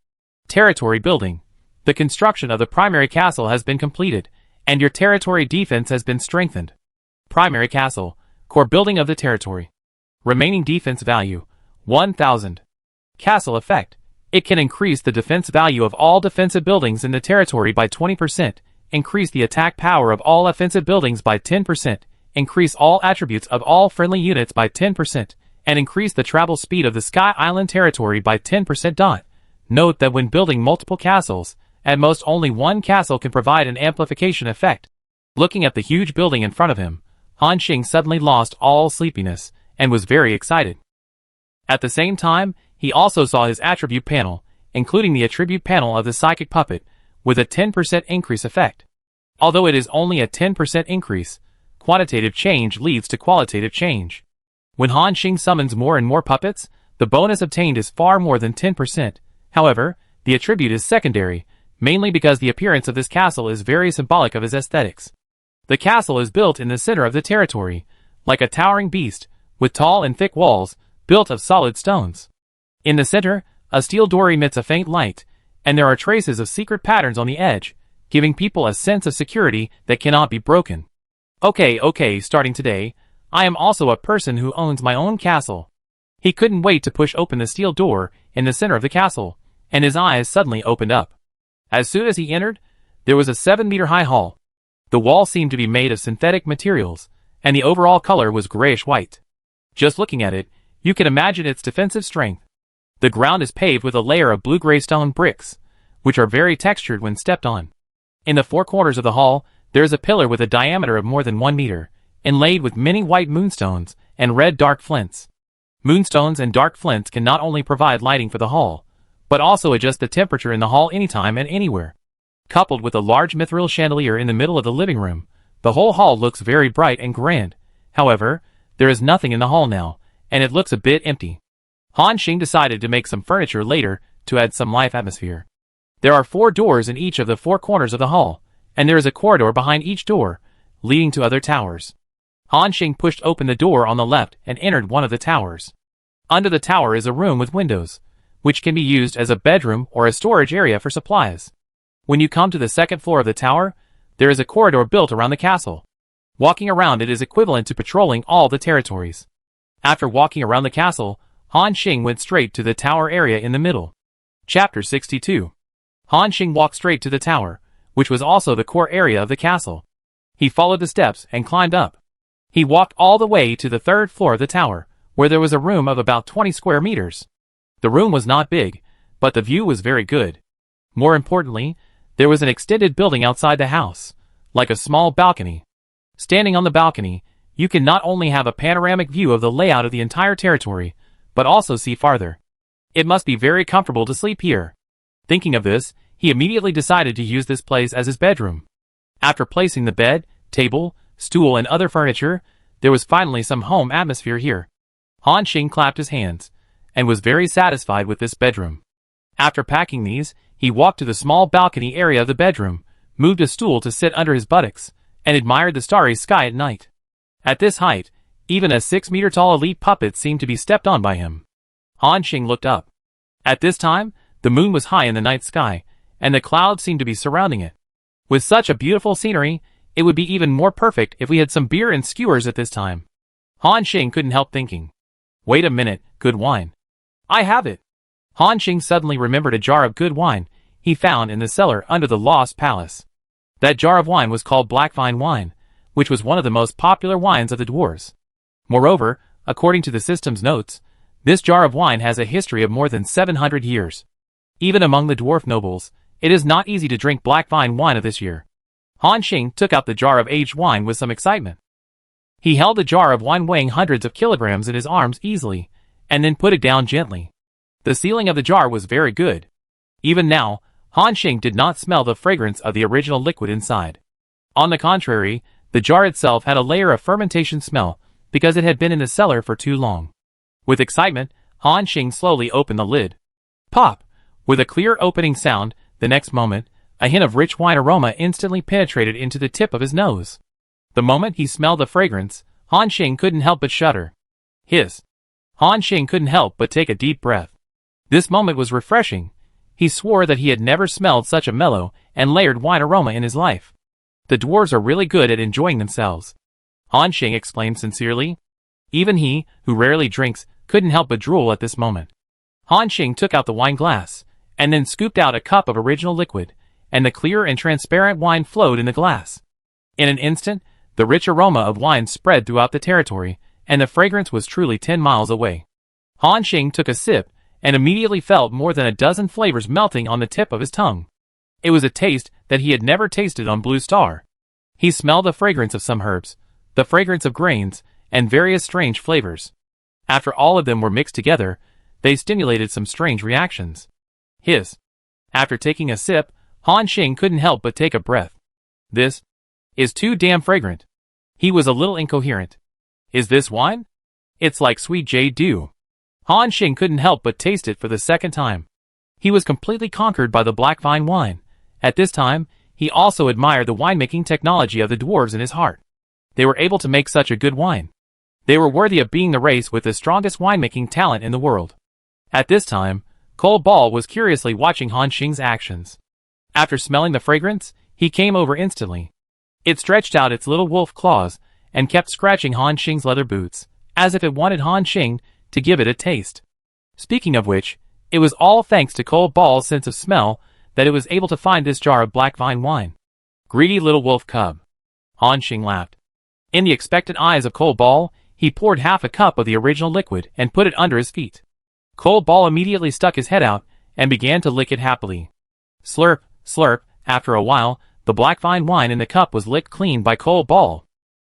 Territory building. The construction of the primary castle has been completed, and your territory defense has been strengthened. Primary castle, core building of the territory. Remaining defense value, 1000. Castle effect. It can increase the defense value of all defensive buildings in the territory by 20%, increase the attack power of all offensive buildings by 10%, increase all attributes of all friendly units by 10%, and increase the travel speed of the Sky Island territory by 10%. Note that when building multiple castles, at most only one castle can provide an amplification effect. Looking at the huge building in front of him, Han Xing suddenly lost all sleepiness, and was very excited. At the same time, he also saw his attribute panel, including the attribute panel of the psychic puppet, with a 10% increase effect. Although it is only a 10% increase, quantitative change leads to qualitative change. When Han Xing summons more and more puppets, the bonus obtained is far more than 10%. However, the attribute is secondary, mainly because the appearance of this castle is very symbolic of his aesthetics. The castle is built in the center of the territory, like a towering beast, with tall and thick walls, built of solid stones. In the center, a steel door emits a faint light, and there are traces of secret patterns on the edge, giving people a sense of security that cannot be broken. Okay, starting today, I am also a person who owns my own castle. He couldn't wait to push open the steel door in the center of the castle, and his eyes suddenly opened up. As soon as he entered, there was a 7-meter-high hall. The wall seemed to be made of synthetic materials, and the overall color was grayish-white. Just looking at it, you can imagine its defensive strength. The ground is paved with a layer of blue-gray stone bricks, which are very textured when stepped on. In the four corners of the hall, there is a pillar with a diameter of more than 1 meter, inlaid with many white moonstones and red dark flints. Moonstones and dark flints can not only provide lighting for the hall, but also adjust the temperature in the hall anytime and anywhere. Coupled with a large mithril chandelier in the middle of the living room, the whole hall looks very bright and grand. However, there is nothing in the hall now, and it looks a bit empty. Han Xing decided to make some furniture later to add some life atmosphere. There are 4 doors in each of the 4 corners of the hall, and there is a corridor behind each door, leading to other towers. Han Xing pushed open the door on the left and entered one of the towers. Under the tower is a room with windows, which can be used as a bedroom or a storage area for supplies. When you come to the second floor of the tower, there is a corridor built around the castle. Walking around it is equivalent to patrolling all the territories. After walking around the castle, Han Xing went straight to the tower area in the middle. Chapter 62. Han Xing walked straight to the tower, which was also the core area of the castle. He followed the steps and climbed up. He walked all the way to the 3rd floor of the tower, where there was a room of about 20 square meters. The room was not big, but the view was very good. More importantly, there was an extended building outside the house, like a small balcony. Standing on the balcony, you can not only have a panoramic view of the layout of the entire territory, but also see farther. It must be very comfortable to sleep here. Thinking of this, he immediately decided to use this place as his bedroom. After placing the bed, table, stool and other furniture, there was finally some home atmosphere here. Han Xing clapped his hands, and was very satisfied with this bedroom. After packing these, he walked to the small balcony area of the bedroom, moved a stool to sit under his buttocks, and admired the starry sky at night. At this height, even a 6-meter-tall elite puppet seemed to be stepped on by him. Han Xing looked up. At this time, the moon was high in the night sky, and the clouds seemed to be surrounding it. With such a beautiful scenery, it would be even more perfect if we had some beer and skewers at this time. Han Xing couldn't help thinking. Wait a minute, good wine. I have it. Han Xing suddenly remembered a jar of good wine he found in the cellar under the Lost Palace. That jar of wine was called Black Vine wine, which was one of the most popular wines of the dwarves. Moreover, according to the system's notes, this jar of wine has a history of more than 700 years. Even among the dwarf nobles, it is not easy to drink black vine wine of this year. Han Xing took out the jar of aged wine with some excitement. He held the jar of wine weighing hundreds of kilograms in his arms easily, and then put it down gently. The sealing of the jar was very good. Even now, Han Xing did not smell the fragrance of the original liquid inside. On the contrary, the jar itself had a layer of fermentation smell because it had been in the cellar for too long. With excitement, Han Xing slowly opened the lid. Pop! With a clear opening sound, the next moment, a hint of rich wine aroma instantly penetrated into the tip of his nose. The moment he smelled the fragrance, Han Xing couldn't help but shudder. Hiss! Han Xing couldn't help but take a deep breath. This moment was refreshing. He swore that he had never smelled such a mellow and layered wine aroma in his life. The dwarves are really good at enjoying themselves, Han Xing exclaimed sincerely. Even he, who rarely drinks, couldn't help but drool at this moment. Han Xing took out the wine glass, and then scooped out a cup of original liquid, and the clear and transparent wine flowed in the glass. In an instant, the rich aroma of wine spread throughout the territory, and the fragrance was truly 10 miles away. Han Xing took a sip, and immediately felt more than a dozen flavors melting on the tip of his tongue. It was a taste that he had never tasted on Blue Star. He smelled the fragrance of some herbs, the fragrance of grains, and various strange flavors. After all of them were mixed together, they stimulated some strange reactions. After taking a sip, Han Xing couldn't help but take a breath. This is too damn fragrant. He was a little incoherent. Is this wine? It's like sweet jade dew. Han Xing couldn't help but taste it for the second time. He was completely conquered by the black vine wine. At this time, he also admired the winemaking technology of the dwarves in his heart. They were able to make such a good wine. They were worthy of being the race with the strongest winemaking talent in the world. At this time, Cole Ball was curiously watching Han Xing's actions. After smelling the fragrance, he came over instantly. It stretched out its little wolf claws and kept scratching Han Xing's leather boots, as if it wanted Han Xing to give it a taste. Speaking of which, it was all thanks to Cole Ball's sense of smell that it was able to find this jar of black vine wine. Greedy little wolf cub. Han Xing laughed. In the expectant eyes of Cole Ball, he poured half a cup of the original liquid and put it under his feet. Cole Ball immediately stuck his head out and began to lick it happily. Slurp, slurp, after a while, the black vine wine in the cup was licked clean by Cole Ball.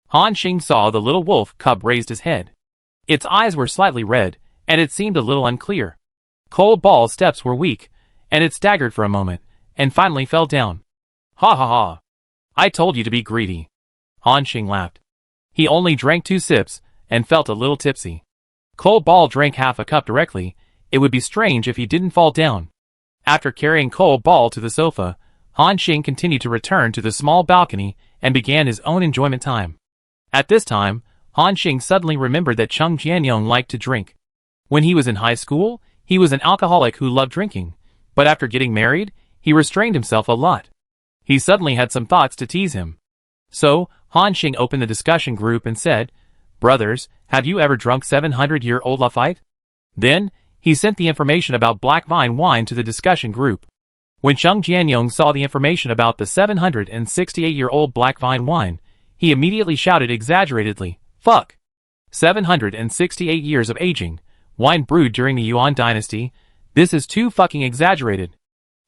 Han Xing saw the little wolf cub raised his head. Its eyes were slightly red, and it seemed a little unclear. Cole Ball's steps were weak, and it staggered for a moment, and finally fell down. Ha ha ha. I told you to be greedy. Han Xing laughed. He only drank 2 sips, and felt a little tipsy. Cole Ball drank half a cup directly. It would be strange if he didn't fall down. After carrying Cole Ball to the sofa, Han Xing continued to return to the small balcony and began his own enjoyment time. At this time, Han Xing suddenly remembered that Cheng Jianyong liked to drink. When he was in high school, he was an alcoholic who loved drinking, but after getting married, he restrained himself a lot. He suddenly had some thoughts to tease him. So, Han Xing opened the discussion group and said, "Brothers, have you ever drunk 700-year-old Lafite?" Then, he sent the information about black vine wine to the discussion group. When Cheng Jianyong saw the information about the 768-year-old black vine wine, he immediately shouted exaggeratedly, "Fuck! 768 years of aging, wine brewed during the Yuan dynasty, this is too fucking exaggerated."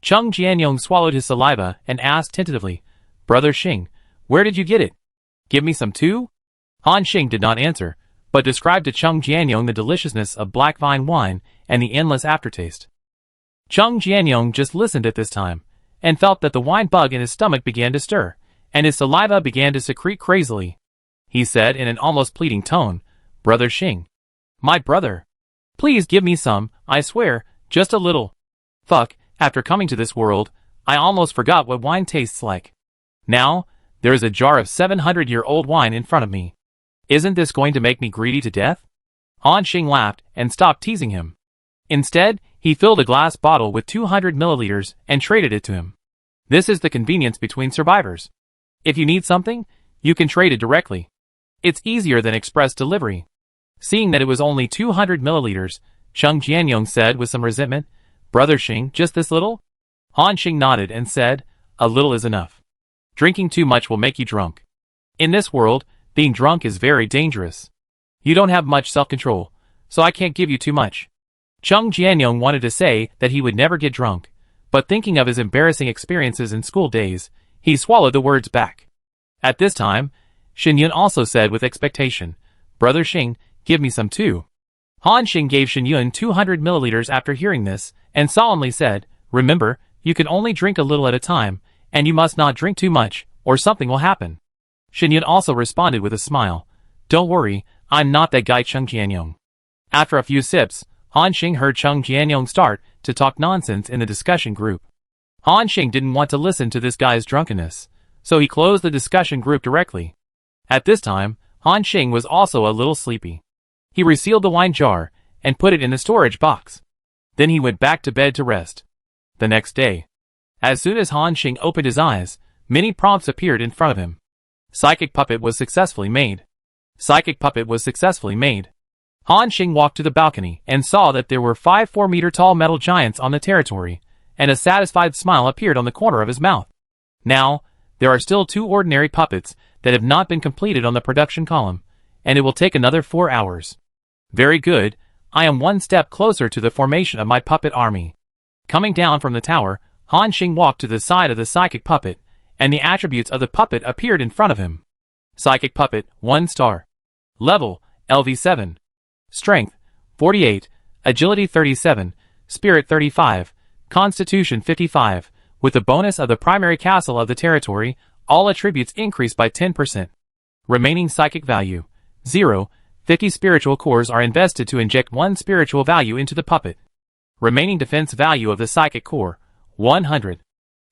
Cheng Jianyong swallowed his saliva and asked tentatively, "Brother Xing, where did you get it? Give me some too?" Han Xing did not answer, but described to Cheng Jianyong the deliciousness of black vine wine and the endless aftertaste. Cheng Jianyong just listened at this time, and felt that the wine bug in his stomach began to stir, and his saliva began to secrete crazily. He said in an almost pleading tone, "Brother Xing, my brother, please give me some, I swear, just a little. Fuck, after coming to this world, I almost forgot what wine tastes like. Now, there is a jar of 700-year-old wine in front of me. Isn't this going to make me greedy to death?" Han Xing laughed and stopped teasing him. Instead, he filled a glass bottle with 200 milliliters and traded it to him. This is the convenience between survivors. If you need something, you can trade it directly. It's easier than express delivery. Seeing that it was only 200 milliliters, Cheng Jianyong said with some resentment, "Brother Xing, just this little?" Han Xing nodded and said, "A little is enough. Drinking too much will make you drunk. In this world, being drunk is very dangerous. You don't have much self-control, so I can't give you too much." Cheng Jianyong wanted to say that he would never get drunk, but thinking of his embarrassing experiences in school days, he swallowed the words back. At this time, Xinyun also said with expectation, "Brother Xing, give me some too." Han Xing gave Xinyun 200 milliliters after hearing this, and solemnly said, "Remember, you can only drink a little at a time, and you must not drink too much, or something will happen." Xinyun also responded with a smile, "Don't worry, I'm not that guy Cheng Jianyong." After a few sips, Han Xing heard Cheng Jianyong start to talk nonsense in the discussion group. Han Xing didn't want to listen to this guy's drunkenness, so he closed the discussion group directly. At this time, Han Xing was also a little sleepy. He resealed the wine jar and put it in the storage box. Then he went back to bed to rest. The next day, as soon as Han Xing opened his eyes, many prompts appeared in front of him. Psychic puppet was successfully made. Psychic puppet was successfully made. Han Xing walked to the balcony and saw that there were 5 4-meter-tall metal giants on the territory, and a satisfied smile appeared on the corner of his mouth. Now, there are still 2 ordinary puppets that have not been completed on the production column, and it will take another 4 hours. Very good, I am 1 step closer to the formation of my puppet army. Coming down from the tower, Han Xing walked to the side of the psychic puppet, and the attributes of the puppet appeared in front of him. Psychic puppet, 1 star. Level, LV7. Strength, 48, Agility 37, Spirit 35, Constitution 55, with the bonus of the primary castle of the territory, all attributes increased by 10%. Remaining psychic value, 0, 50 spiritual cores are invested to inject 1 spiritual value into the puppet. Remaining defense value of the psychic core, 100.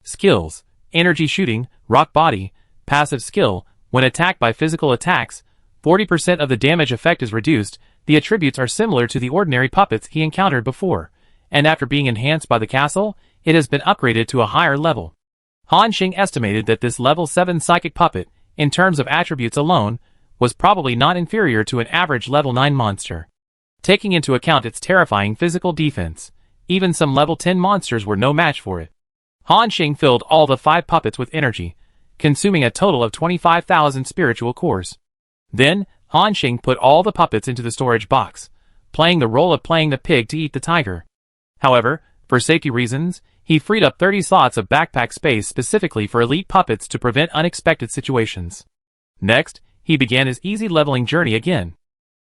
Skills, energy shooting, rock body, passive skill, when attacked by physical attacks, 40% of the damage effect is reduced. The attributes are similar to the ordinary puppets he encountered before, and after being enhanced by the castle, it has been upgraded to a higher level. Han Xing estimated that this level 7 psychic puppet, in terms of attributes alone, was probably not inferior to an average level 9 monster. Taking into account its terrifying physical defense, even some level 10 monsters were no match for it. Han Xing filled all the 5 puppets with energy, consuming a total of 25,000 spiritual cores. Then, Han Xing put all the puppets into the storage box, playing the role of playing the pig to eat the tiger. However, for safety reasons, he freed up 30 slots of backpack space specifically for elite puppets to prevent unexpected situations. Next, he began his easy leveling journey again.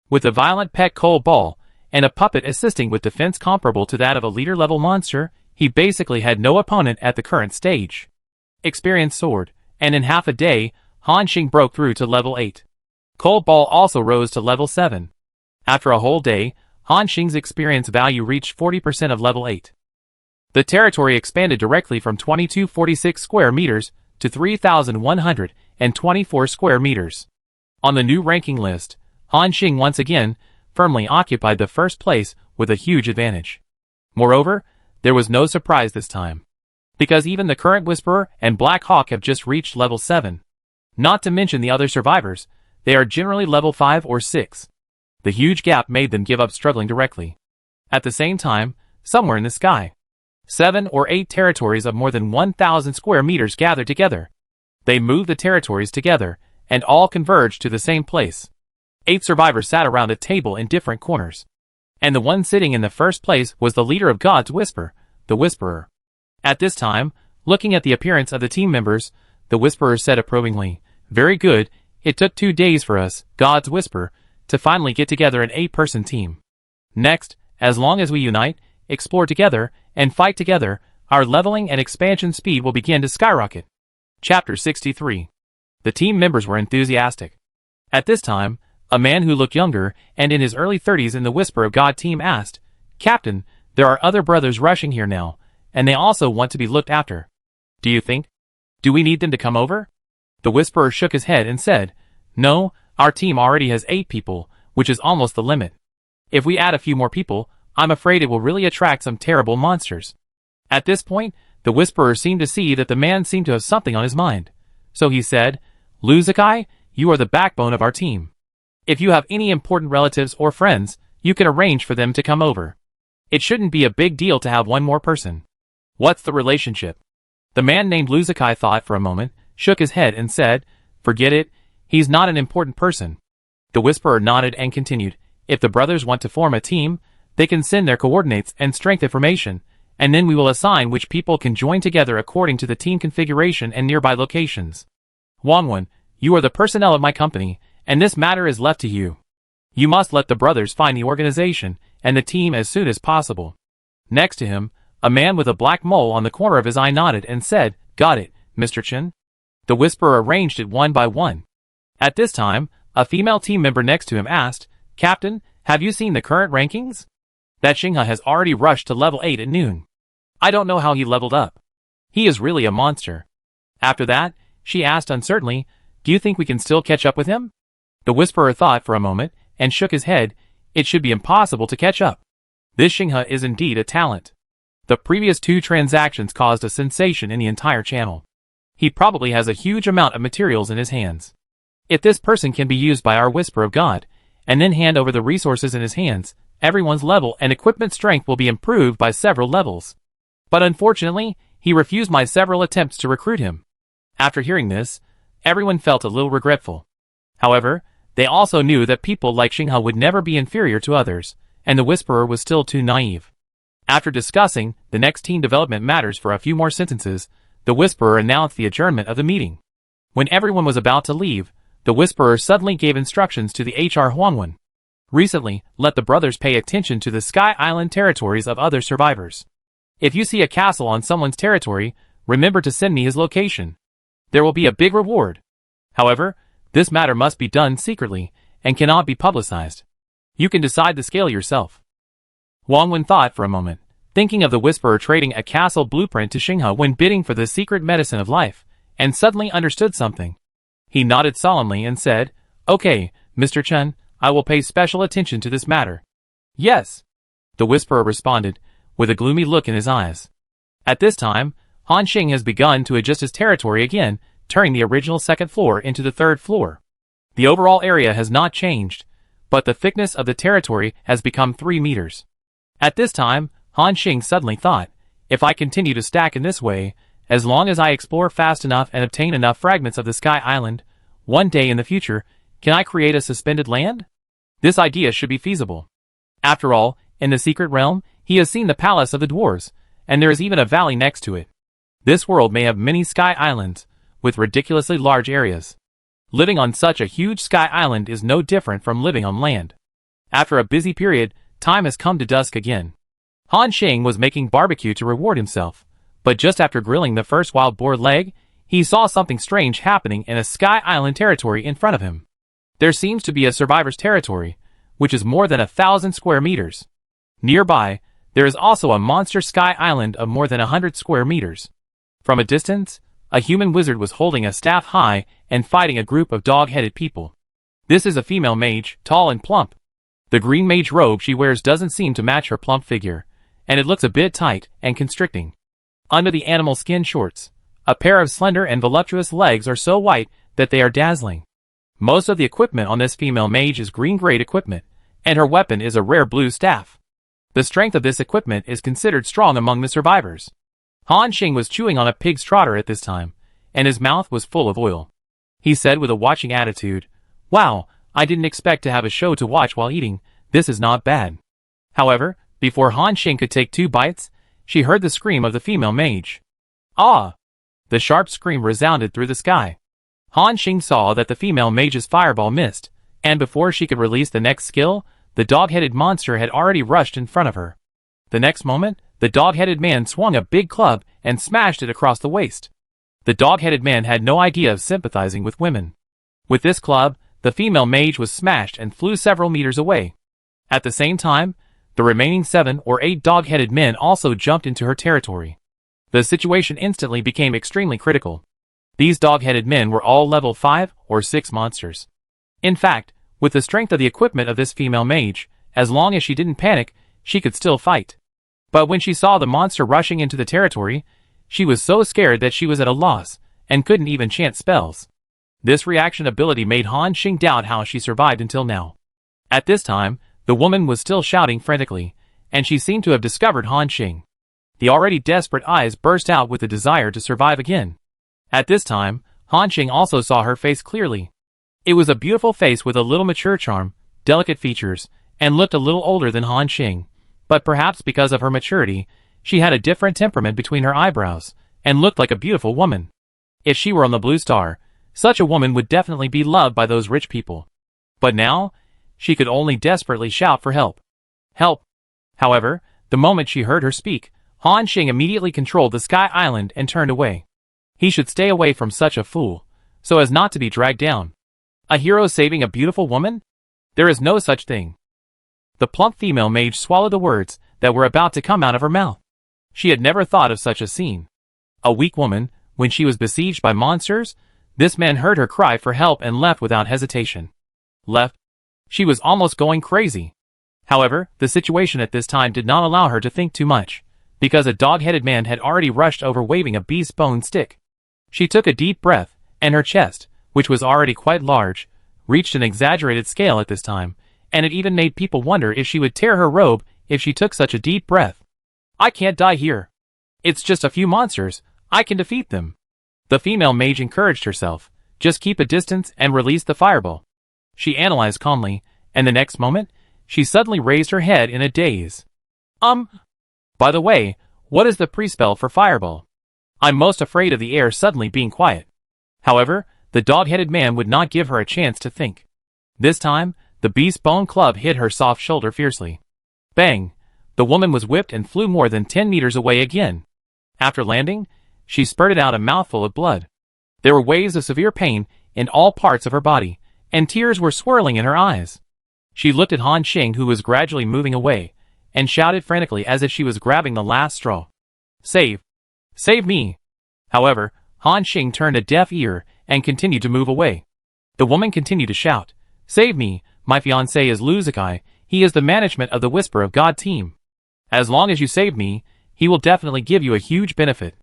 With a violent pet coal ball, and a puppet assisting with defense comparable to that of a leader-level monster, he basically had no opponent at the current stage. Experience soared, and in half a day, Han Xing broke through to level 8. Cold Ball also rose to level 7. After a whole day, Han Xing's experience value reached 40% of level 8. The territory expanded directly from 2246 square meters to 3,124 square meters. On the new ranking list, Han Xing once again firmly occupied the first place with a huge advantage. Moreover, there was no surprise this time, because even the current Whisperer and Black Hawk have just reached level 7. Not to mention the other survivors, they are generally level 5 or 6. The huge gap made them give up struggling directly. At the same time, somewhere in the sky, 7 or 8 territories of more than 1,000 square meters gathered together. They moved the territories together, and all converged to the same place. 8 survivors sat around a table in different corners. And the one sitting in the first place was the leader of God's Whisper, the Whisperer. At this time, looking at the appearance of the team members, the Whisperer said approvingly, "Very good, it took 2 days for us, God's Whisper, to finally get together an 8-person team. Next, as long as we unite, explore together, and fight together, our leveling and expansion speed will begin to skyrocket." Chapter 63. The team members were enthusiastic. At this time, a man who looked younger and in his early 30s in the Whisper of God team asked, "Captain, there are other brothers rushing here now, and they also want to be looked after. Do you think? Do we need them to come over?" The Whisperer shook his head and said, "No, our team already has 8 people, which is almost the limit. If we add a few more people, I'm afraid it will really attract some terrible monsters." At this point, the Whisperer seemed to see that the man seemed to have something on his mind. So he said, "Luzakai, you are the backbone of our team. If you have any important relatives or friends, you can arrange for them to come over. It shouldn't be a big deal to have one more person." "What's the relationship?" The man named Luzakai thought for a moment, shook his head and said, "Forget it, he's not an important person." The Whisperer nodded and continued, "If the brothers want to form a team, they can send their coordinates and strength information, and then we will assign which people can join together according to the team configuration and nearby locations. Wangwan, you are the personnel of my company, and this matter is left to you. You must let the brothers find the organization and the team as soon as possible." Next to him, a man with a black mole on the corner of his eye nodded and said, "Got it, Mr. Chen." The Whisperer arranged it one by one. At this time, a female team member next to him asked, "Captain, have you seen the current rankings? That Xinghe has already rushed to level 8 at noon. I don't know how he leveled up. He is really a monster." After that, she asked uncertainly, "Do you think we can still catch up with him?" The Whisperer thought for a moment, and shook his head. "It should be impossible to catch up. This Xinghe is indeed a talent. The previous 2 transactions caused a sensation in the entire channel. He probably has a huge amount of materials in his hands. If this person can be used by our Whisper of God, and then hand over the resources in his hands, everyone's level and equipment strength will be improved by several levels. But unfortunately, he refused my several attempts to recruit him. After hearing this, everyone felt a little regretful. However, they also knew that people like Xinghe would never be inferior to others, and the Whisperer was still too naive. After discussing the next team development matters for a few more sentences, the Whisperer announced the adjournment of the meeting. When everyone was about to leave, the Whisperer suddenly gave instructions to the HR Huangwen. Recently, let the brothers pay attention to the Sky Island territories of other survivors. If you see a castle on someone's territory, remember to send me his location. There will be a big reward. However, this matter must be done secretly, and cannot be publicized. You can decide the scale yourself. Huangwen thought for a moment, thinking of the Whisperer trading a castle blueprint to Xinghe when bidding for the secret medicine of life, and suddenly understood something. He nodded solemnly and said, "Okay, Mr. Chen, I will pay special attention to this matter." "Yes," the Whisperer responded, with a gloomy look in his eyes. At this time, Han Xing has begun to adjust his territory again, turning the original 2nd floor into the 3rd floor. The overall area has not changed, but the thickness of the territory has become 3 meters. At this time, Han Xing suddenly thought, if I continue to stack in this way, as long as I explore fast enough and obtain enough fragments of the Sky Island, one day in the future, can I create a suspended land? This idea should be feasible. After all, in the secret realm, he has seen the palace of the dwarves, and there is even a valley next to it. This world may have many Sky Islands, with ridiculously large areas. Living on such a huge Sky Island is no different from living on land. After a busy period, time has come to dusk again. Han Xing was making barbecue to reward himself, but just after grilling the first wild boar leg, he saw something strange happening in a Sky Island territory in front of him. There seems to be a survivor's territory, which is more than 1,000 square meters. Nearby, there is also a monster Sky Island of more than 100 square meters. From a distance, a human wizard was holding a staff high and fighting a group of dog-headed people. This is a female mage, tall and plump. The green mage robe she wears doesn't seem to match her plump figure, and it looks a bit tight and constricting. Under the animal skin shorts, a pair of slender and voluptuous legs are so white that they are dazzling. Most of the equipment on this female mage is green-grade equipment, and her weapon is a rare blue staff. The strength of this equipment is considered strong among the survivors. Han Xing was chewing on a pig's trotter at this time, and his mouth was full of oil. He said with a watching attitude, "Wow, I didn't expect to have a show to watch while eating. This is not bad." However, before Han Xing could take 2 bites, she heard the scream of the female mage. "Ah!" The sharp scream resounded through the sky. Han Xing saw that the female mage's fireball missed, and before she could release the next skill, the dog-headed monster had already rushed in front of her. The next moment, the dog-headed man swung a big club and smashed it across the waist. The dog-headed man had no idea of sympathizing with women. With this club, the female mage was smashed and flew several meters away. At the same time, the remaining 7 or 8 dog-headed men also jumped into her territory. The situation instantly became extremely critical. These dog-headed men were all level 5 or 6 monsters. In fact, with the strength of the equipment of this female mage, as long as she didn't panic, she could still fight. But when she saw the monster rushing into the territory, she was so scared that she was at a loss, and couldn't even chant spells. This reaction ability made Han Xing doubt how she survived until now. At this time, the woman was still shouting frantically, and she seemed to have discovered Han Xing. The already desperate eyes burst out with the desire to survive again. At this time, Han Xing also saw her face clearly. It was a beautiful face with a little mature charm, delicate features, and looked a little older than Han Xing, but perhaps because of her maturity, she had a different temperament between her eyebrows, and looked like a beautiful woman. If she were on the Blue Star, such a woman would definitely be loved by those rich people. But now, she could only desperately shout for help. Help! However, the moment she heard her speak, Han Xing immediately controlled the Sky Island and turned away. He should stay away from such a fool, so as not to be dragged down. A hero saving a beautiful woman? There is no such thing. The plump female mage swallowed the words that were about to come out of her mouth. She had never thought of such a scene. A weak woman, when she was besieged by monsters, this man heard her cry for help and left without hesitation. Left? She was almost going crazy. However, the situation at this time did not allow her to think too much, because a dog-headed man had already rushed over waving a beast's bone stick. She took a deep breath, and her chest, which was already quite large, reached an exaggerated scale at this time, and it even made people wonder if she would tear her robe if she took such a deep breath. I can't die here. It's just a few monsters. I can defeat them. The female mage encouraged herself. Just keep a distance and release the fireball. She analyzed calmly, and the next moment, she suddenly raised her head in a daze. By the way, what is the pre-spell for fireball? I'm most afraid of the air suddenly being quiet. However, the dog-headed man would not give her a chance to think. This time, the beast bone club hit her soft shoulder fiercely. Bang! The woman was whipped and flew more than 10 meters away again. After landing, she spurted out a mouthful of blood. There were waves of severe pain in all parts of her body, and tears were swirling in her eyes. She looked at Han Xing, who was gradually moving away, and shouted frantically as if she was grabbing the last straw. Save! Save me! However, Han Xing turned a deaf ear and continued to move away. The woman continued to shout, Save me, my fiancé is Lu Zikai, he is the management of the Whisper of God team. As long as you save me, he will definitely give you a huge benefit.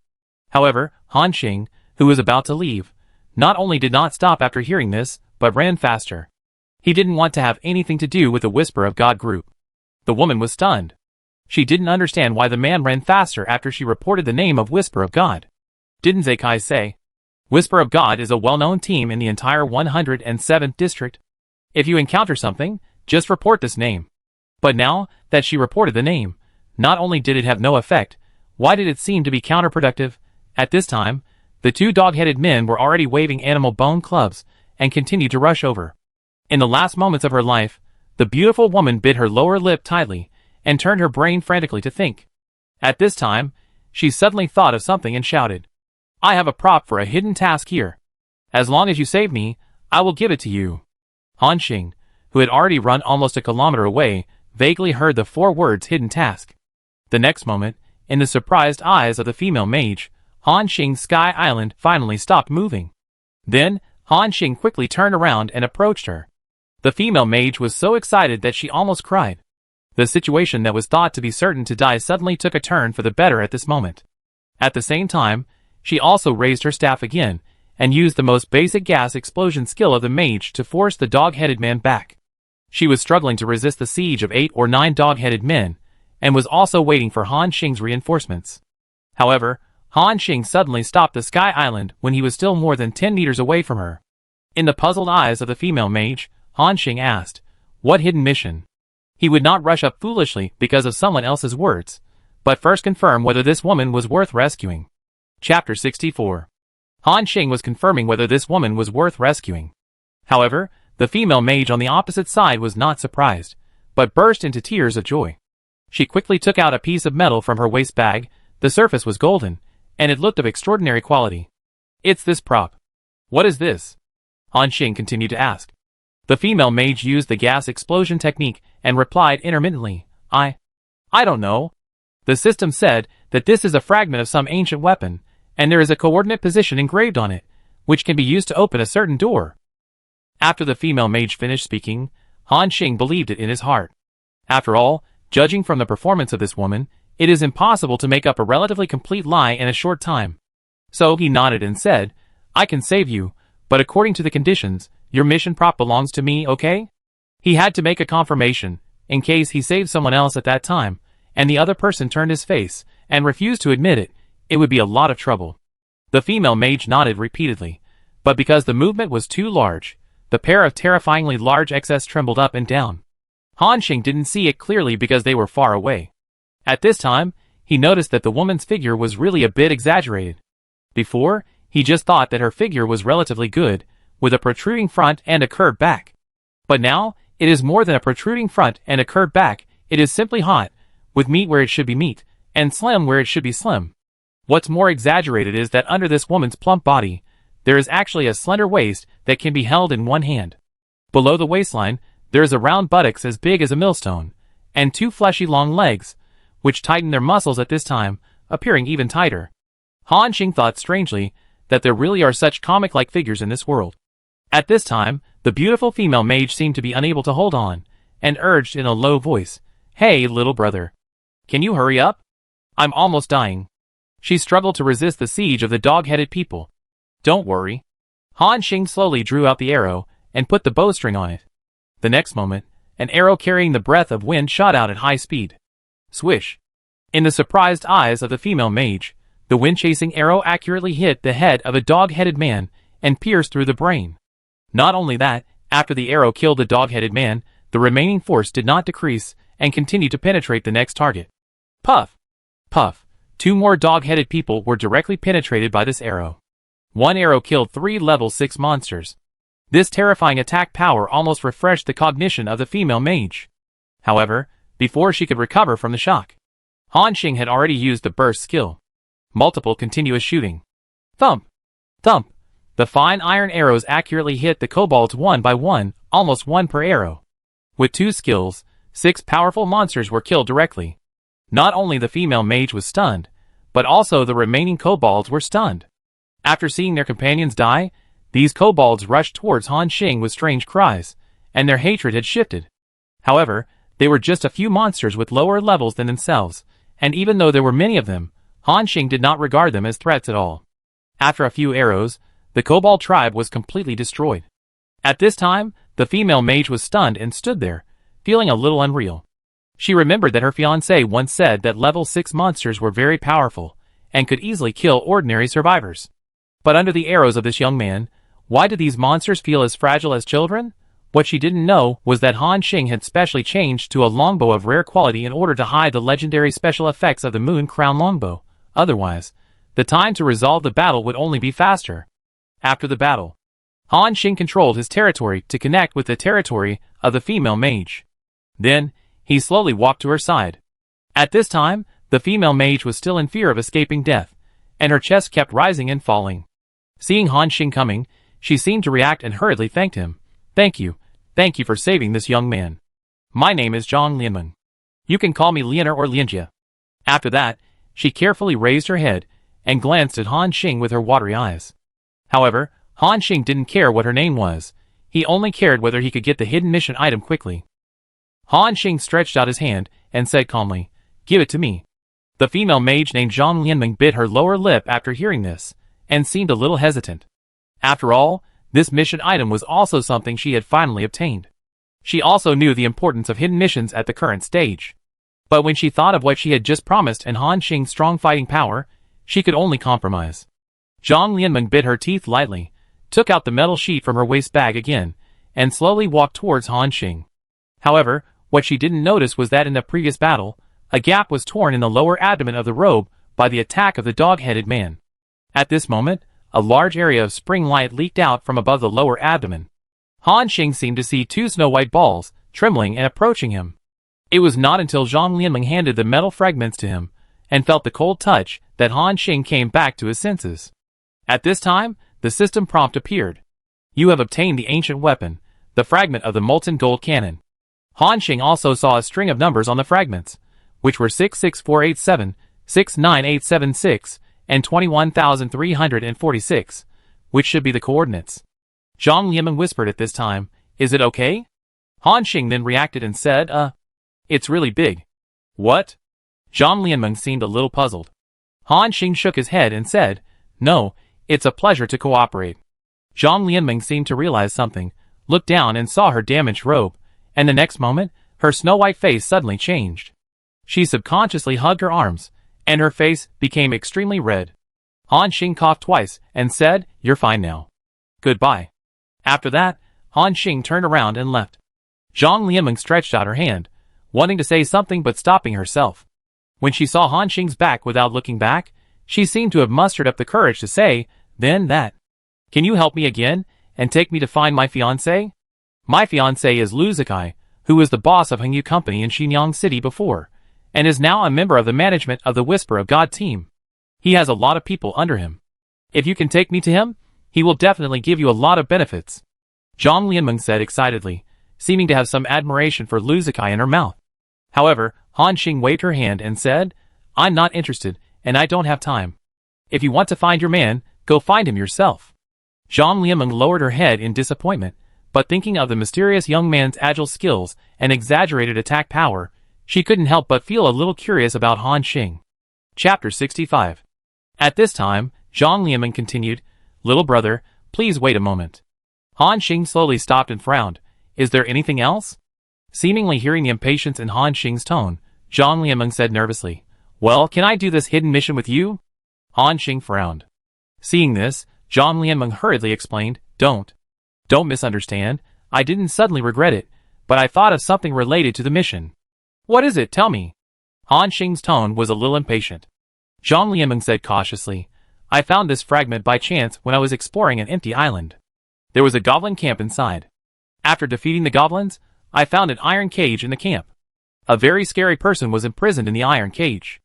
However, Han Xing, who was about to leave, not only did not stop after hearing this, but ran faster. He didn't want to have anything to do with the Whisper of God group. The woman was stunned. She didn't understand why the man ran faster after she reported the name of Whisper of God. Didn't Zikai say? Whisper of God is a well-known team in the entire 107th district. If you encounter something, just report this name. But now that she reported the name, not only did it have no effect, why did it seem to be counterproductive? At this time, the two dog-headed men were already waving animal bone clubs and continued to rush over. In the last moments of her life, the beautiful woman bit her lower lip tightly and turned her brain frantically to think. At this time, she suddenly thought of something and shouted, I have a prop for a hidden task here. As long as you save me, I will give it to you. Han Xing, who had already run almost a kilometer away, vaguely heard the 4 words hidden task. The next moment, in the surprised eyes of the female mage, Han Xing's sky island finally stopped moving. Then, Han Xing quickly turned around and approached her. The female mage was so excited that she almost cried. The situation that was thought to be certain to die suddenly took a turn for the better at this moment. At the same time, she also raised her staff again, and used the most basic gas explosion skill of the mage to force the dog-headed man back. She was struggling to resist the siege of 8 or 9 dog-headed men, and was also waiting for Han Xing's reinforcements. However, Han Xing suddenly stopped the sky island when he was still more than 10 meters away from her. In the puzzled eyes of the female mage, Han Xing asked, What hidden mission? He would not rush up foolishly because of someone else's words, but first confirm whether this woman was worth rescuing. Chapter 64. Han Xing was confirming whether this woman was worth rescuing. However, the female mage on the opposite side was not surprised, but burst into tears of joy. She quickly took out a piece of metal from her waist bag. The surface was golden, and it looked of extraordinary quality. It's this prop. What is this? Han Xing continued to ask. The female mage used the gas explosion technique and replied intermittently, I don't know. The system said that this is a fragment of some ancient weapon, and there is a coordinate position engraved on it, which can be used to open a certain door. After the female mage finished speaking, Han Xing believed it in his heart. After all, judging from the performance of this woman, it is impossible to make up a relatively complete lie in a short time. So he nodded and said, I can save you, but according to the conditions, your mission prop belongs to me, okay? He had to make a confirmation, in case he saved someone else at that time, and the other person turned his face, and refused to admit it, it would be a lot of trouble. The female mage nodded repeatedly, but because the movement was too large, the pair of terrifyingly large XS trembled up and down. Han Xing didn't see it clearly because they were far away. At this time, he noticed that the woman's figure was really a bit exaggerated. Before, he just thought that her figure was relatively good, with a protruding front and a curved back. But now, it is more than a protruding front and a curved back, it is simply hot, with meat where it should be meat, and slim where it should be slim. What's more exaggerated is that under this woman's plump body, there is actually a slender waist that can be held in one hand. Below the waistline, there is a round buttocks as big as a millstone, and 2 fleshy long legs, which tighten their muscles at this time, appearing even tighter. Han Xing thought strangely that there really are such comic-like figures in this world. At this time, the beautiful female mage seemed to be unable to hold on, and urged in a low voice, Hey, little brother. Can you hurry up? I'm almost dying. She struggled to resist the siege of the dog-headed people. Don't worry. Han Xing slowly drew out the arrow and put the bowstring on it. The next moment, an arrow carrying the breath of wind shot out at high speed. Swish. In the surprised eyes of the female mage, the wind-chasing arrow accurately hit the head of a dog-headed man and pierced through the brain. Not only that, after the arrow killed the dog-headed man, the remaining force did not decrease and continued to penetrate the next target. Puff! Puff! 2 more dog-headed people were directly penetrated by this arrow. 1 arrow killed 3 level 6 monsters. This terrifying attack power almost refreshed the cognition of the female mage. However, before she could recover from the shock, Han Xing had already used the burst skill. Multiple continuous shooting. Thump! Thump! The fine iron arrows accurately hit the kobolds one by one, almost 1 per arrow. With 2 skills, 6 powerful monsters were killed directly. Not only the female mage was stunned, but also the remaining kobolds were stunned. After seeing their companions die, these kobolds rushed towards Han Xing with strange cries, and their hatred had shifted. However, they were just a few monsters with lower levels than themselves, and even though there were many of them, Han Xing did not regard them as threats at all. After a few arrows, the kobold tribe was completely destroyed. At this time, the female mage was stunned and stood there, feeling a little unreal. She remembered that her fiancé once said that level 6 monsters were very powerful, and could easily kill ordinary survivors. But under the arrows of this young man, why did these monsters feel as fragile as children? What she didn't know was that Han Xing had specially changed to a longbow of rare quality in order to hide the legendary special effects of the Moon Crown longbow. Otherwise, the time to resolve the battle would only be faster. After the battle, Han Xing controlled his territory to connect with the territory of the female mage. Then, he slowly walked to her side. At this time, the female mage was still in fear of escaping death, and her chest kept rising and falling. Seeing Han Xing coming, she seemed to react and hurriedly thanked him. Thank you for saving this young man. My name is Zhang Lianmeng. You can call me Lianer or Lianjia. After that, she carefully raised her head and glanced at Han Xing with her watery eyes. However, Han Xing didn't care what her name was. He only cared whether he could get the hidden mission item quickly. Han Xing stretched out his hand and said calmly, "Give it to me." The female mage named Zhang Lianmeng bit her lower lip after hearing this, and seemed a little hesitant. After all, this mission item was also something she had finally obtained. She also knew the importance of hidden missions at the current stage. But when she thought of what she had just promised and Han Xing's strong fighting power, she could only compromise. Zhang Lianmeng bit her teeth lightly, took out the metal sheet from her waist bag again, and slowly walked towards Han Xing. However, what she didn't notice was that in the previous battle, a gap was torn in the lower abdomen of the robe by the attack of the dog-headed man. At this moment, a large area of spring light leaked out from above the lower abdomen. Han Xing seemed to see 2 snow-white balls, trembling and approaching him. It was not until Zhang Lianmeng handed the metal fragments to him, and felt the cold touch, that Han Xing came back to his senses. At this time, the system prompt appeared. You have obtained the ancient weapon, the fragment of the molten gold cannon. Han Xing also saw a string of numbers on the fragments, which were 66487, 69876, and 21,346, which should be the coordinates. Zhang Lianmeng whispered at this time, "Is it okay?" Han Xing then reacted and said, "It's really big." "What?" Zhang Lianmeng seemed a little puzzled. Han Xing shook his head and said, "No, it's a pleasure to cooperate." Zhang Lianmeng seemed to realize something, looked down and saw her damaged robe, and the next moment, her snow-white face suddenly changed. She subconsciously hugged her arms, and her face became extremely red. Han Xing coughed twice and said, "You're fine now. Goodbye." After that, Han Xing turned around and left. Zhang Lianmeng stretched out her hand, wanting to say something but stopping herself. When she saw Han Xing's back without looking back, she seemed to have mustered up the courage to say, then that. "Can you help me again, and take me to find my fiancé? My fiancé is Lu Zikai, who was the boss of Hengyu Company in Xinyang City before, and is now a member of the management of the Whisper of God team. He has a lot of people under him. If you can take me to him, he will definitely give you a lot of benefits." Zhang Lianmeng said excitedly, seeming to have some admiration for Lu Zikai in her mouth. However, Han Xing waved her hand and said, "I'm not interested, and I don't have time. If you want to find your man, go find him yourself." Zhang Lianmeng lowered her head in disappointment, but thinking of the mysterious young man's agile skills and exaggerated attack power, she couldn't help but feel a little curious about Han Xing. Chapter 65. At this time, Zhang Lianmeng continued, "Little brother, please wait a moment." Han Xing slowly stopped and frowned. "Is there anything else?" Seemingly hearing the impatience in Han Xing's tone, Zhang Lianmeng said nervously, "Well, can I do this hidden mission with you?" Han Xing frowned. Seeing this, Zhang Lianmeng hurriedly explained, Don't misunderstand, I didn't suddenly regret it, but I thought of something related to the mission." "What is it? Tell me." Han Xing's tone was a little impatient. Zhang Lianmeng said cautiously, "I found this fragment by chance when I was exploring an empty island. There was a goblin camp inside. After defeating the goblins, I found an iron cage in the camp. A very scary person was imprisoned in the iron cage.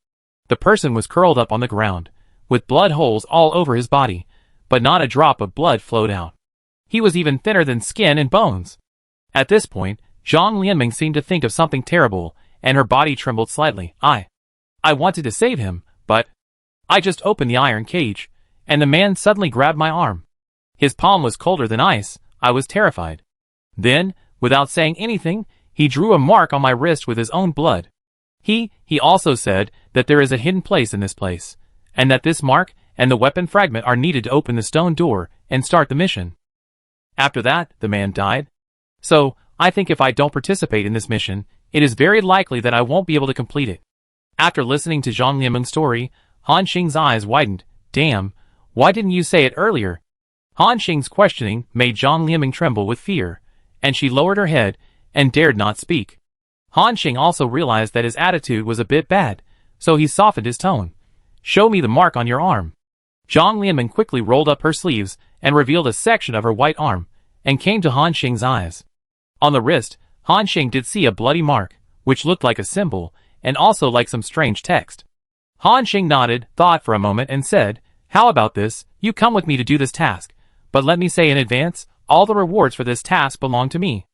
The person was curled up on the ground, with blood holes all over his body, but not a drop of blood flowed out. He was even thinner than skin and bones." At this point, Zhang Lianmeng seemed to think of something terrible, and her body trembled slightly. I wanted to save him, but I just opened the iron cage, and the man suddenly grabbed my arm. His palm was colder than ice. I was terrified. Then, without saying anything, he drew a mark on my wrist with his own blood. He also said that there is a hidden place in this place, and that this mark and the weapon fragment are needed to open the stone door and start the mission. After that, the man died. So, I think if I don't participate in this mission, it is very likely that I won't be able to complete it. After listening to Zhang Lianmeng's story, Han Xing's eyes widened. "Damn, why didn't you say it earlier?" Han Xing's questioning made Zhang Lianmeng tremble with fear, and she lowered her head and dared not speak. Han Xing also realized that his attitude was a bit bad, so he softened his tone. "Show me the mark on your arm." Zhang Lianmeng quickly rolled up her sleeves and revealed a section of her white arm, and came to Han Xing's eyes. On the wrist, Han Xing did see a bloody mark, which looked like a symbol, and also like some strange text. Han Xing nodded, thought for a moment, and said, "How about this? You come with me to do this task, but let me say in advance, all the rewards for this task belong to me.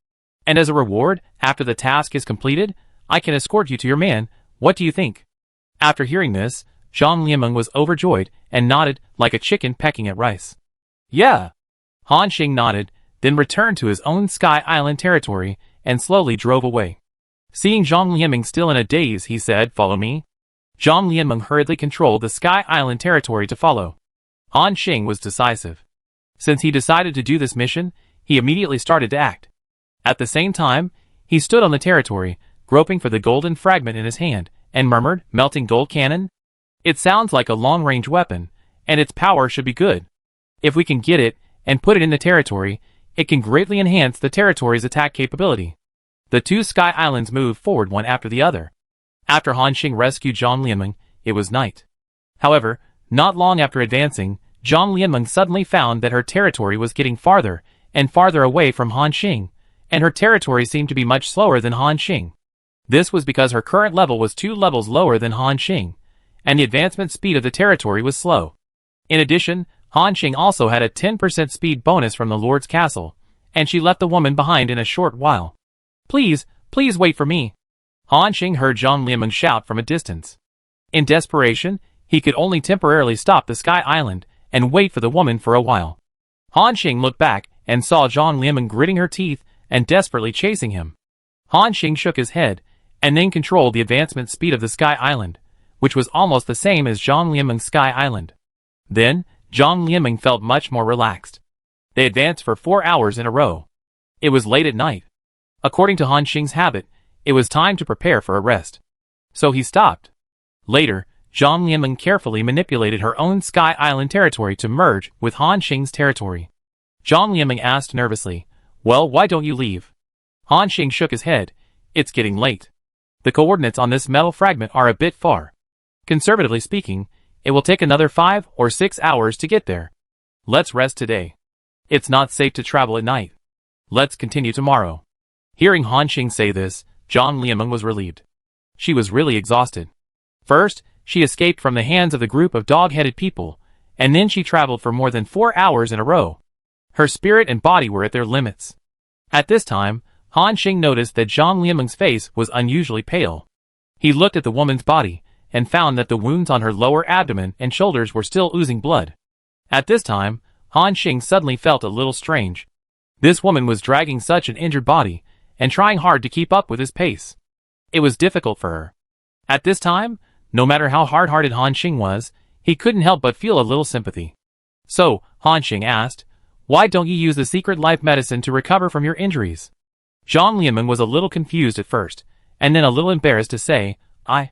And as a reward, after the task is completed, I can escort you to your man. What do you think?" After hearing this, Zhang Lianmeng was overjoyed and nodded like a chicken pecking at rice. "Yeah." Han Xing nodded, then returned to his own Sky Island territory and slowly drove away. Seeing Zhang Lianmeng still in a daze, he said, "Follow me." Zhang Lianmeng hurriedly controlled the Sky Island territory to follow. Han Xing was decisive. Since he decided to do this mission, he immediately started to act. At the same time, he stood on the territory, groping for the golden fragment in his hand, and murmured, "Melting gold cannon? It sounds like a long-range weapon, and its power should be good. If we can get it and put it in the territory, it can greatly enhance the territory's attack capability." The two Sky Islands moved forward one after the other. After Han Xing rescued Zhang Lianmeng, it was night. However, not long after advancing, Zhang Lianmeng suddenly found that her territory was getting farther and farther away from Han Xing, and her territory seemed to be much slower than Han Xing. This was because her current level was 2 levels lower than Han Xing, and the advancement speed of the territory was slow. In addition, Han Xing also had a 10% speed bonus from the Lord's castle, and she left the woman behind in a short while. Please wait for me." Han Xing heard Zhang Lianmeng shout from a distance. In desperation, he could only temporarily stop the Sky Island and wait for the woman for a while. Han Xing looked back and saw Zhang Lianmeng gritting her teeth and desperately chasing him. Han Xing shook his head, and then controlled the advancement speed of the Sky Island, which was almost the same as Zhang Lianmeng's Sky Island. Then, Zhang Lianmeng felt much more relaxed. They advanced for 4 hours in a row. It was late at night. According to Han Xing's habit, it was time to prepare for a rest. So he stopped. Later, Zhang Lianmeng carefully manipulated her own Sky Island territory to merge with Han Xing's territory. Zhang Lianmeng asked nervously, "Well, why don't you leave?" Han Xing shook his head. "It's getting late. The coordinates on this metal fragment are a bit far. Conservatively speaking, it will take another 5 or 6 hours to get there. Let's rest today. It's not safe to travel at night. Let's continue tomorrow." Hearing Han Xing say this, Zhang Lianmeng was relieved. She was really exhausted. First, she escaped from the hands of the group of dog-headed people, and then she traveled for more than 4 hours in a row. Her spirit and body were at their limits. At this time, Han Xing noticed that Zhang Lianmeng's face was unusually pale. He looked at the woman's body, and found that the wounds on her lower abdomen and shoulders were still oozing blood. At this time, Han Xing suddenly felt a little strange. This woman was dragging such an injured body, and trying hard to keep up with his pace. It was difficult for her. At this time, No matter how hard-hearted Han Xing was, he couldn't help but feel a little sympathy. So, Han Xing asked, why don't you use the secret life medicine to recover from your injuries? Zhang Lianmeng was a little confused at first, and then a little embarrassed to say, I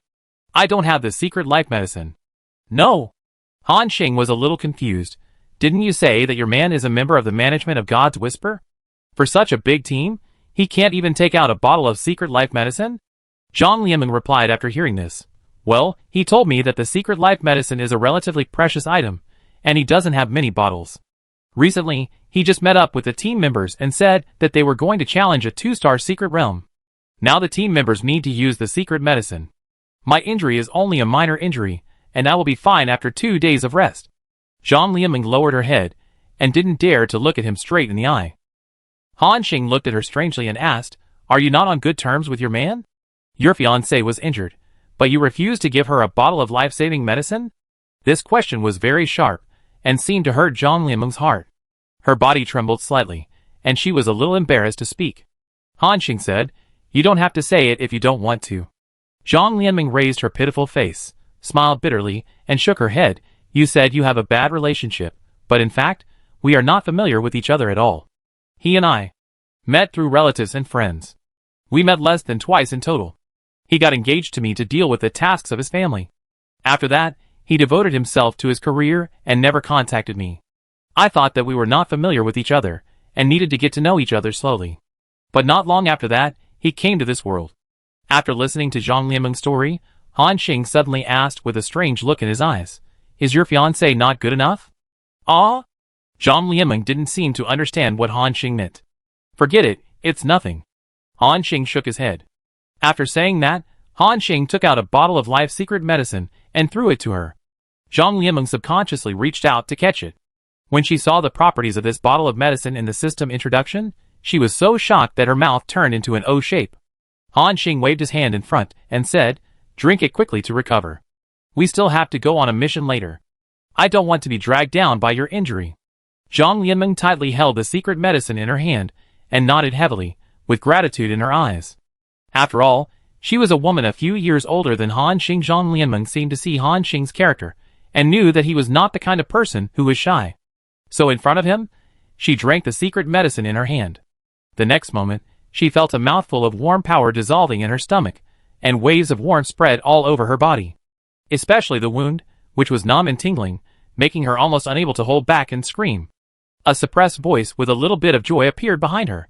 don't have the secret life medicine. No. Han Xing was a little confused. Didn't you say that your man is a member of the management of God's Whisper? For such a big team, he can't even take out a bottle of secret life medicine? Zhang Lianmeng replied after hearing this. Well, he told me that the secret life medicine is a relatively precious item, and he doesn't have many bottles. Recently, he just met up with the team members and said that they were going to challenge a 2-star secret realm. Now the team members need to use the secret medicine. My injury is only a minor injury, and I will be fine after 2 days of rest. Zhang Lianmeng lowered her head, and didn't dare to look at him straight in the eye. Han Xing looked at her strangely and asked, are you not on good terms with your man? Your fiancé was injured, but you refused to give her a bottle of life-saving medicine? This question was very sharp, and seemed to hurt Zhang Lianmeng's heart. Her body trembled slightly, and she was a little embarrassed to speak. Han Xing said, you don't have to say it if you don't want to. Zhang Lianmeng raised her pitiful face, smiled bitterly, and shook her head. You said you have a bad relationship, but in fact, we are not familiar with each other at all. He and I met through relatives and friends. We met less than twice in total. He got engaged to me to deal with the tasks of his family. After that, he devoted himself to his career and never contacted me. I thought that we were not familiar with each other, and needed to get to know each other slowly. But not long after that, he came to this world. After listening to Zhang Lianmeng's story, Han Xing suddenly asked with a strange look in his eyes, is your fiancé not good enough? Ah? Zhang Lianmeng didn't seem to understand what Han Xing meant. Forget it, it's nothing. Han Xing shook his head. After saying that, Han Xing took out a bottle of life secret medicine and threw it to her. Zhang Lianmeng subconsciously reached out to catch it. When she saw the properties of this bottle of medicine in the system introduction, she was so shocked that her mouth turned into an O shape. Han Xing waved his hand in front and said, drink it quickly to recover. We still have to go on a mission later. I don't want to be dragged down by your injury. Zhang Lianmeng tightly held the secret medicine in her hand and nodded heavily, with gratitude in her eyes. After all, she was a woman a few years older than Han Xing. Zhang Lianmeng seemed to see Han Xing's character, and knew that he was not the kind of person who was shy. So in front of him, she drank the secret medicine in her hand. The next moment, she felt a mouthful of warm power dissolving in her stomach, and waves of warmth spread all over her body. Especially the wound, which was numb and tingling, making her almost unable to hold back and scream. A suppressed voice with a little bit of joy appeared behind her.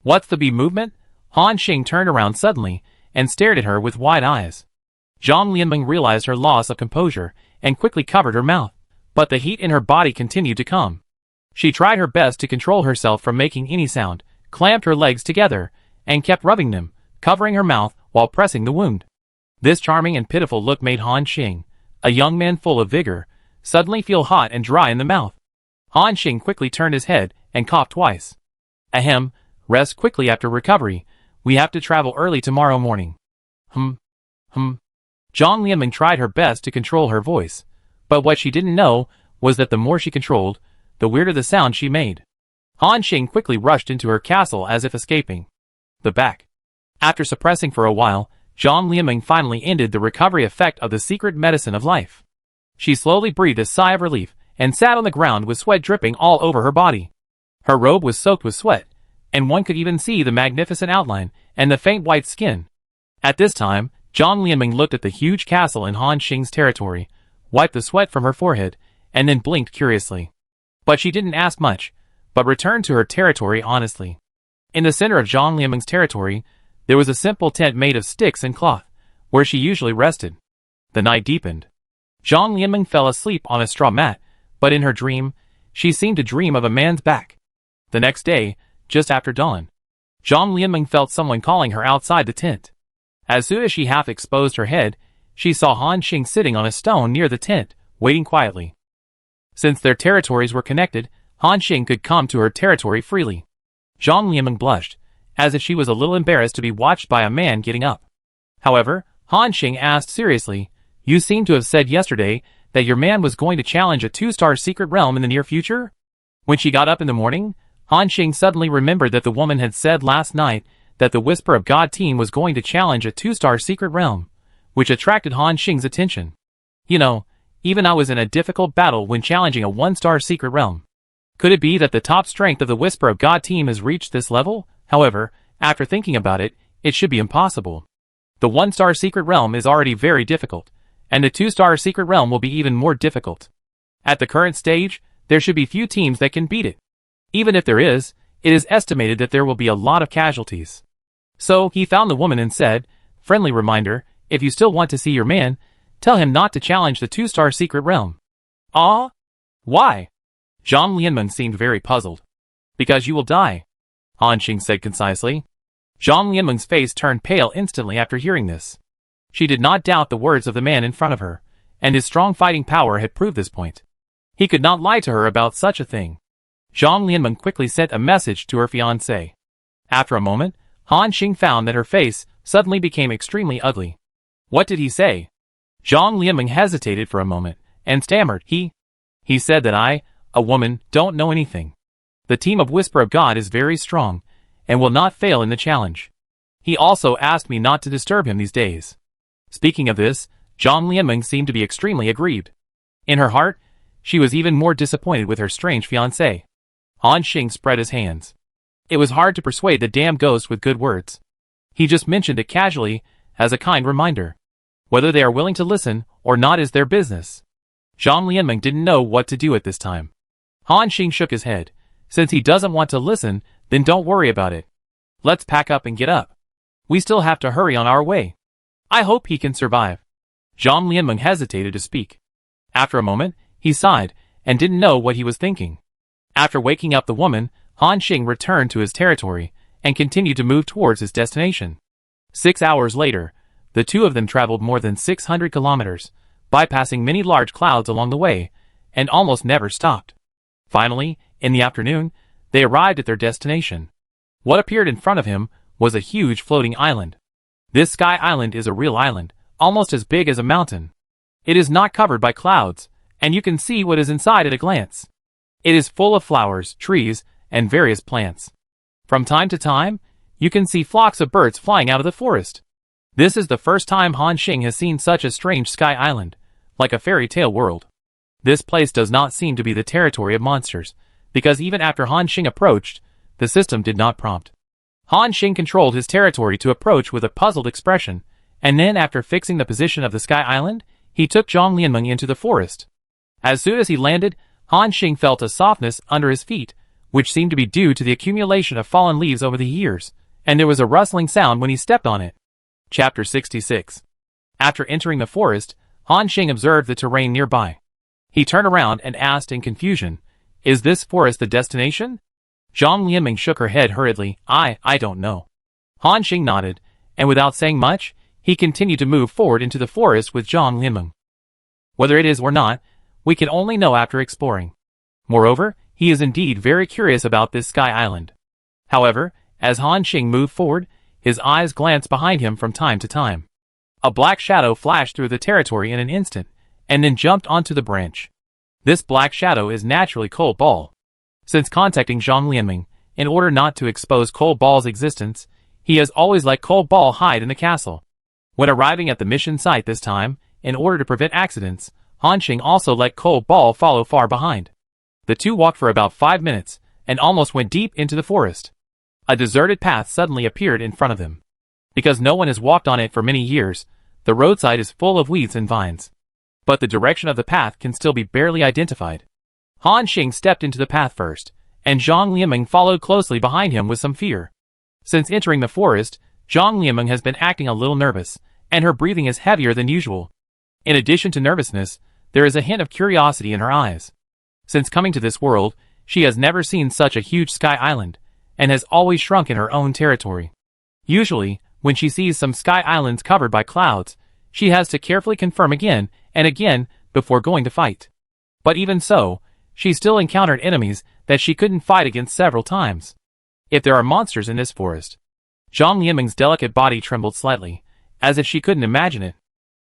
What's the B movement? Han Xing turned around suddenly, and stared at her with wide eyes. Zhang Lianmeng realized her loss of composure, and quickly covered her mouth, but the heat in her body continued to come. She tried her best to control herself from making any sound, clamped her legs together, and kept rubbing them, covering her mouth while pressing the wound. This charming and pitiful look made Han Xing, a young man full of vigor, suddenly feel hot and dry in the mouth. Han Xing quickly turned his head and coughed twice. Ahem, rest quickly after recovery. We have to travel early tomorrow morning. Zhang Lianmeng tried her best to control her voice, but what she didn't know was that the more she controlled, the weirder the sound she made. Han Xing quickly rushed into her castle as if escaping. The back. After suppressing for a while, Zhang Lianmeng finally ended the recovery effect of the secret medicine of life. She slowly breathed a sigh of relief, and sat on the ground with sweat dripping all over her body. Her robe was soaked with sweat, and one could even see the magnificent outline and the faint white skin. At this time, Zhang Lianmeng looked at the huge castle in Han Xing's territory, wiped the sweat from her forehead, and then blinked curiously. But she didn't ask much, but returned to her territory honestly. In the center of Zhang Lianmeng's territory, there was a simple tent made of sticks and cloth, where she usually rested. The night deepened. Zhang Lianmeng fell asleep on a straw mat, but in her dream, she seemed to dream of a man's back. The next day, just after dawn, Zhang Lianmeng felt someone calling her outside the tent. As soon as she half exposed her head, she saw Han Xing sitting on a stone near the tent, waiting quietly. Since their territories were connected, Han Xing could come to her territory freely. Zhang Lianmeng blushed, as if she was a little embarrassed to be watched by a man getting up. However, Han Xing asked seriously, you seem to have said yesterday that your man was going to challenge a 2-star secret realm in the near future? When she got up in the morning, Han Xing suddenly remembered that the woman had said last night that the Whisper of God team was going to challenge a 2-star secret realm, which attracted Han Xing's attention. You know, even I was in a difficult battle when challenging a 1-star secret realm. Could it be that the top strength of the Whisper of God team has reached this level? However, after thinking about it, it should be impossible. The 1-star secret realm is already very difficult, and the 2-star secret realm will be even more difficult. At the current stage, there should be few teams that can beat it. Even if there is, it is estimated that there will be a lot of casualties. So, he found the woman and said, "Friendly reminder, if you still want to see your man, tell him not to challenge the 2-star secret realm." "Ah? Why?" Zhang Lianmeng seemed very puzzled. "Because you will die," Han Xing said concisely. Zhang Lianmeng's face turned pale instantly after hearing this. She did not doubt the words of the man in front of her, and his strong fighting power had proved this point. He could not lie to her about such a thing. Zhang Lianmeng quickly sent a message to her fiancé. After a moment, Han Xing found that her face suddenly became extremely ugly. What did he say? Zhang Lianmeng hesitated for a moment, and stammered, He said that I, a woman, don't know anything. The team of Whisper of God is very strong, and will not fail in the challenge. He also asked me not to disturb him these days. Speaking of this, Zhang Lianmeng seemed to be extremely aggrieved. In her heart, she was even more disappointed with her strange fiancé. Han Xing spread his hands. It was hard to persuade the damn ghost with good words. He just mentioned it casually, as a kind reminder. Whether they are willing to listen or not is their business. Zhang Lianmeng didn't know what to do at this time. Han Xing shook his head. Since he doesn't want to listen, then don't worry about it. Let's pack up and get up. We still have to hurry on our way. I hope he can survive. Zhang Lianmeng hesitated to speak. After a moment, he sighed, and didn't know what he was thinking. After waking up the woman, Han Xing returned to his territory, and continued to move towards his destination. 6 hours later, the two of them traveled more than 600 kilometers, bypassing many large clouds along the way, and almost never stopped. Finally, in the afternoon, they arrived at their destination. What appeared in front of him was a huge floating island. This sky island is a real island, almost as big as a mountain. It is not covered by clouds, and you can see what is inside at a glance. It is full of flowers, trees, and various plants. From time to time, you can see flocks of birds flying out of the forest. This is the first time Han Xing has seen such a strange sky island, like a fairy tale world. This place does not seem to be the territory of monsters, because even after Han Xing approached, the system did not prompt. Han Xing controlled his territory to approach with a puzzled expression, and then after fixing the position of the sky island, he took Zhang Lianmeng into the forest. As soon as he landed, Han Xing felt a softness under his feet, which seemed to be due to the accumulation of fallen leaves over the years, and there was a rustling sound when he stepped on it. Chapter 66. After entering the forest, Han Xing observed the terrain nearby. He turned around and asked in confusion, Is this forest the destination? Zhang Lianmeng shook her head hurriedly, I don't know. Han Xing nodded, and without saying much, he continued to move forward into the forest with Zhang Lianmeng. Whether it is or not, we can only know after exploring. Moreover, he is indeed very curious about this sky island. However, as Han Xing moved forward, his eyes glanced behind him from time to time. A black shadow flashed through the territory in an instant, and then jumped onto the branch. This black shadow is naturally Cold Ball. Since contacting Zhang Lianmeng, in order not to expose Cold Ball's existence, he has always let Cold Ball hide in the castle. When arriving at the mission site this time, in order to prevent accidents, Han Xing also let Cold Ball follow far behind. The two walked for about 5 minutes, and almost went deep into the forest. A deserted path suddenly appeared in front of them. Because no one has walked on it for many years, the roadside is full of weeds and vines. But the direction of the path can still be barely identified. Han Xing stepped into the path first, and Zhang Lianmeng followed closely behind him with some fear. Since entering the forest, Zhang Lianmeng has been acting a little nervous, and her breathing is heavier than usual. In addition to nervousness, there is a hint of curiosity in her eyes. Since coming to this world, she has never seen such a huge sky island, and has always shrunk in her own territory. Usually, when she sees some sky islands covered by clouds, she has to carefully confirm again and again before going to fight. But even so, she still encountered enemies that she couldn't fight against several times. If there are monsters in this forest. Zhang Lianmeng's delicate body trembled slightly, as if she couldn't imagine it.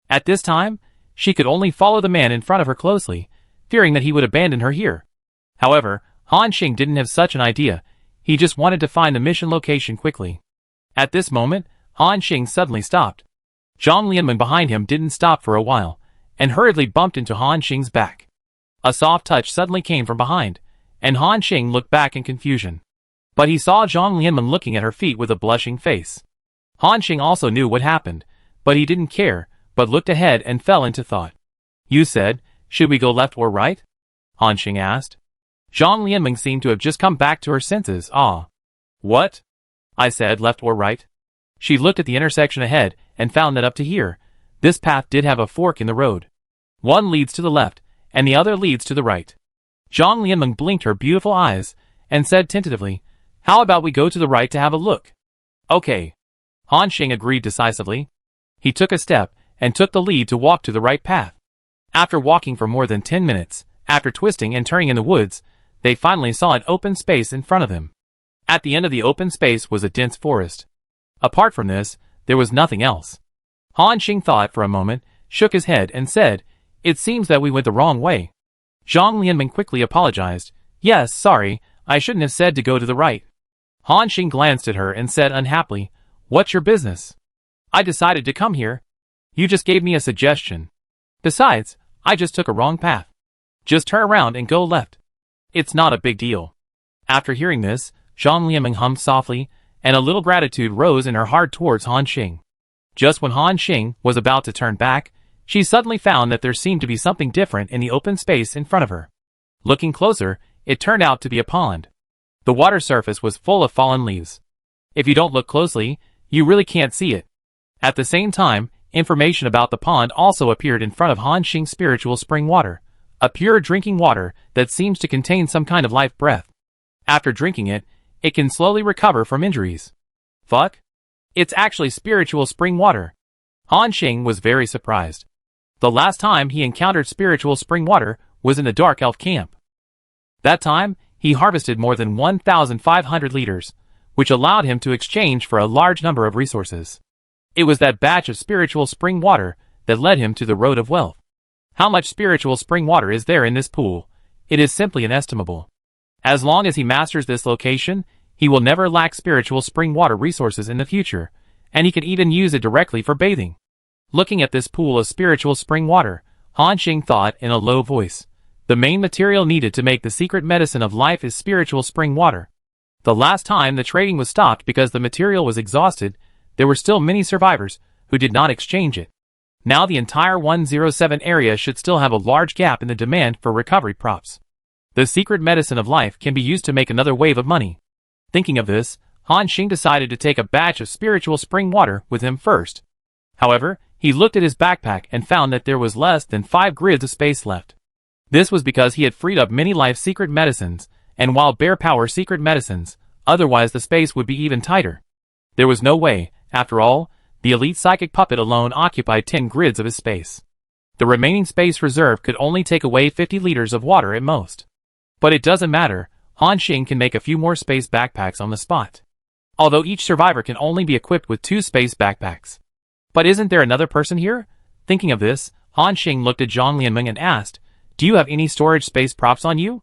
At this time, she could only follow the man in front of her closely, fearing that he would abandon her here. However, Han Xing didn't have such an idea, he just wanted to find the mission location quickly. At this moment, Han Xing suddenly stopped. Zhang Lianwen behind him didn't stop for a while, and hurriedly bumped into Han Xing's back. A soft touch suddenly came from behind, and Han Xing looked back in confusion. But he saw Zhang Lianwen looking at her feet with a blushing face. Han Xing also knew what happened, but he didn't care, but looked ahead and fell into thought. You said, should we go left or right? Han Xing asked. Zhang Lianwen seemed to have just come back to her senses. Ah. What? I said left or right. She looked at the intersection ahead and found that up to here, this path did have a fork in the road. One leads to the left, and the other leads to the right. Zhang Lianwen blinked her beautiful eyes and said tentatively, how about we go to the right to have a look? Okay. Han Xing agreed decisively. He took a step and took the lead to walk to the right path. After walking for more than 10 minutes, after twisting and turning in the woods, they finally saw an open space in front of them. At the end of the open space was a dense forest. Apart from this, there was nothing else. Han Xing thought for a moment, shook his head and said, it seems that we went the wrong way. Zhang Lianwen quickly apologized. Yes, sorry, I shouldn't have said to go to the right. Han Xing glanced at her and said unhappily, what's your business? I decided to come here. You just gave me a suggestion. Besides, I just took a wrong path. Just turn around and go left. It's not a big deal. After hearing this, Zhang Lianwen hummed softly, and a little gratitude rose in her heart towards Han Xing. Just when Han Xing was about to turn back, she suddenly found that there seemed to be something different in the open space in front of her. Looking closer, it turned out to be a pond. The water surface was full of fallen leaves. If you don't look closely, you really can't see it. At the same time, information about the pond also appeared in front of Han Xing's spiritual spring water, a pure drinking water that seems to contain some kind of life breath. After drinking it, it can slowly recover from injuries. Fuck? It's actually spiritual spring water. Han Xing was very surprised. The last time he encountered spiritual spring water was in the Dark Elf camp. That time, he harvested more than 1,500 liters, which allowed him to exchange for a large number of resources. It was that batch of spiritual spring water that led him to the road of wealth. How much spiritual spring water is there in this pool? It is simply inestimable. As long as he masters this location, he will never lack spiritual spring water resources in the future, and he can even use it directly for bathing. Looking at this pool of spiritual spring water, Han Xing thought in a low voice, the main material needed to make the secret medicine of life is spiritual spring water. The last time the trading was stopped because the material was exhausted, there were still many survivors who did not exchange it. Now the entire 107 area should still have a large gap in the demand for recovery props. The secret medicine of life can be used to make another wave of money. Thinking of this, Han Xing decided to take a batch of spiritual spring water with him first. However, he looked at his backpack and found that there was less than 5 grids of space left. This was because he had freed up many life secret medicines, and wild bear power secret medicines, otherwise the space would be even tighter. There was no way, after all, the elite psychic puppet alone occupied 10 grids of his space. The remaining space reserve could only take away 50 liters of water at most. But it doesn't matter, Han Xing can make a few more space backpacks on the spot. Although each survivor can only be equipped with 2 space backpacks. But isn't there another person here? Thinking of this, Han Xing looked at Zhang Lianwen and asked, do you have any storage space props on you?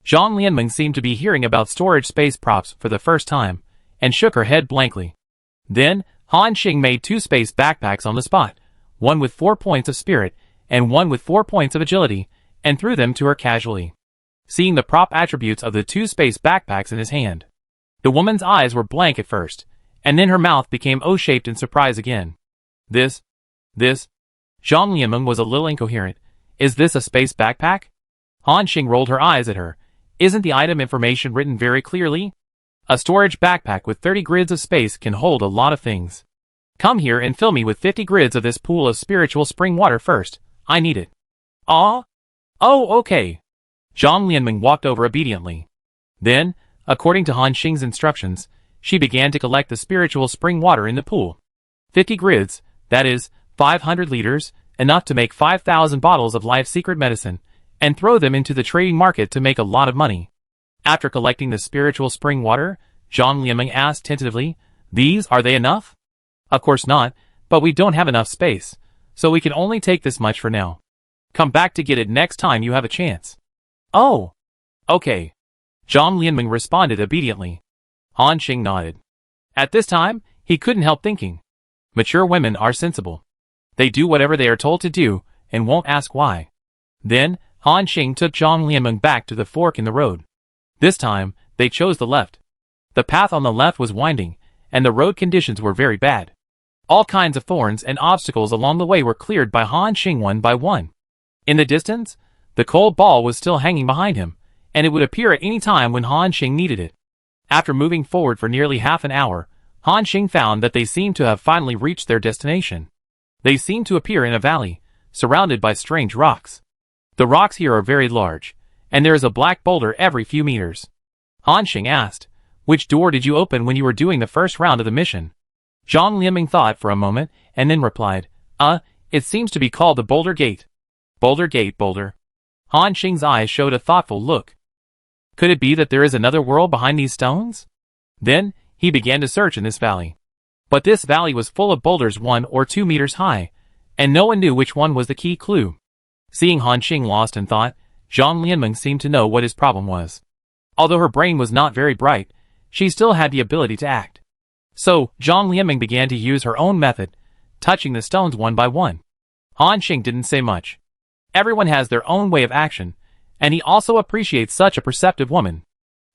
Zhang Lianwen seemed to be hearing about storage space props for the first time, and shook her head blankly. Then, Han Xing made 2 space backpacks on the spot, one with 4 points of spirit, and one with 4 points of agility, and threw them to her casually. Seeing the prop attributes of the 2 space backpacks in his hand. The woman's eyes were blank at first, and then her mouth became O-shaped in surprise again. This? Zhang Lianwen was a little incoherent. Is this a space backpack? Han Xing rolled her eyes at her. Isn't the item information written very clearly? A storage backpack with 30 grids of space can hold a lot of things. Come here and fill me with 50 grids of this pool of spiritual spring water first. I need it. Ah? Oh, okay. Zhang Lianwen walked over obediently. Then, according to Han Xing's instructions, she began to collect the spiritual spring water in the pool. 50 grids, that is, 500 liters, enough to make 5,000 bottles of life secret medicine, and throw them into the trading market to make a lot of money. After collecting the spiritual spring water, Zhang Lianwen asked tentatively, are they enough? Of course not, but we don't have enough space, so we can only take this much for now. Come back to get it next time you have a chance. Oh! Okay. Zhang Lianwen responded obediently. Han Xing nodded. At this time, he couldn't help thinking. Mature women are sensible. They do whatever they are told to do, and won't ask why. Then, Han Xing took Zhang Lianmeng back to the fork in the road. This time, they chose the left. The path on the left was winding, and the road conditions were very bad. All kinds of thorns and obstacles along the way were cleared by Han Xing one by one. In the distance, the cold ball was still hanging behind him, and it would appear at any time when Han Xing needed it. After moving forward for nearly half an hour, Han Xing found that they seemed to have finally reached their destination. They seemed to appear in a valley, surrounded by strange rocks. The rocks here are very large, and there is a black boulder every few meters. Han Xing asked, "Which door did you open when you were doing the first round of the mission?" Zhang Lianmeng thought for a moment, and then replied, It seems to be called the Boulder Gate. Boulder Gate, Boulder. Han Xing's eyes showed a thoughtful look. Could it be that there is another world behind these stones? Then, he began to search in this valley. But this valley was full of boulders 1 or 2 meters high, and no one knew which one was the key clue. Seeing Han Xing lost in thought, Zhang Lianmeng seemed to know what his problem was. Although her brain was not very bright, she still had the ability to act. So, Zhang Lianmeng began to use her own method, touching the stones one by one. Han Xing didn't say much. Everyone has their own way of action, and he also appreciates such a perceptive woman.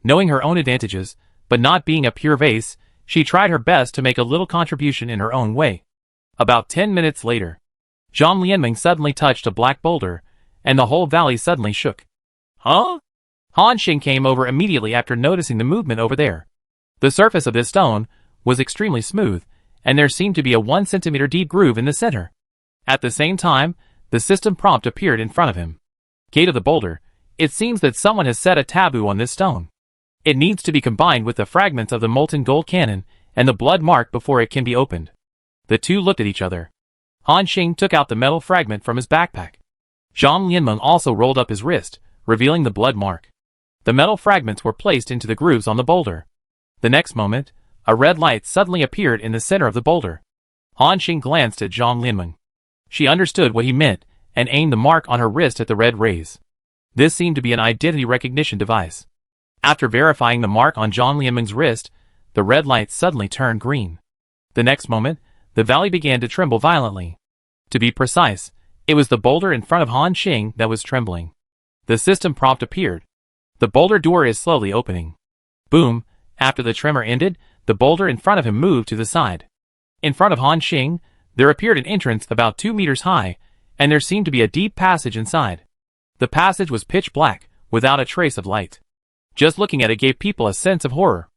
Knowing her own advantages, but not being a pure vase, she tried her best to make a little contribution in her own way. About 10 minutes later, Zhang Lianmeng suddenly touched a black boulder, and the whole valley suddenly shook. Huh? Han Xing came over immediately after noticing the movement over there. The surface of this stone was extremely smooth, and there seemed to be a 1 centimeter deep groove in the center. At the same time, the system prompt appeared in front of him. Gate of the boulder. It seems that someone has set a taboo on this stone. It needs to be combined with the fragments of the molten gold cannon and the blood mark before it can be opened. The two looked at each other. Han Xing took out the metal fragment from his backpack. Zhang Lianmeng also rolled up his wrist, revealing the blood mark. The metal fragments were placed into the grooves on the boulder. The next moment, a red light suddenly appeared in the center of the boulder. Han Xing glanced at Zhang Lianmeng. She understood what he meant and aimed the mark on her wrist at the red rays. This seemed to be an identity recognition device. After verifying the mark on Zhang Lianmeng's wrist, the red light suddenly turned green. The next moment, the valley began to tremble violently. To be precise, it was the boulder in front of Han Xing that was trembling. The system prompt appeared. The boulder door is slowly opening. Boom! After the tremor ended, the boulder in front of him moved to the side. In front of Han Xing, there appeared an entrance about 2 meters high, and there seemed to be a deep passage inside. The passage was pitch black, without a trace of light. Just looking at it gave people a sense of horror.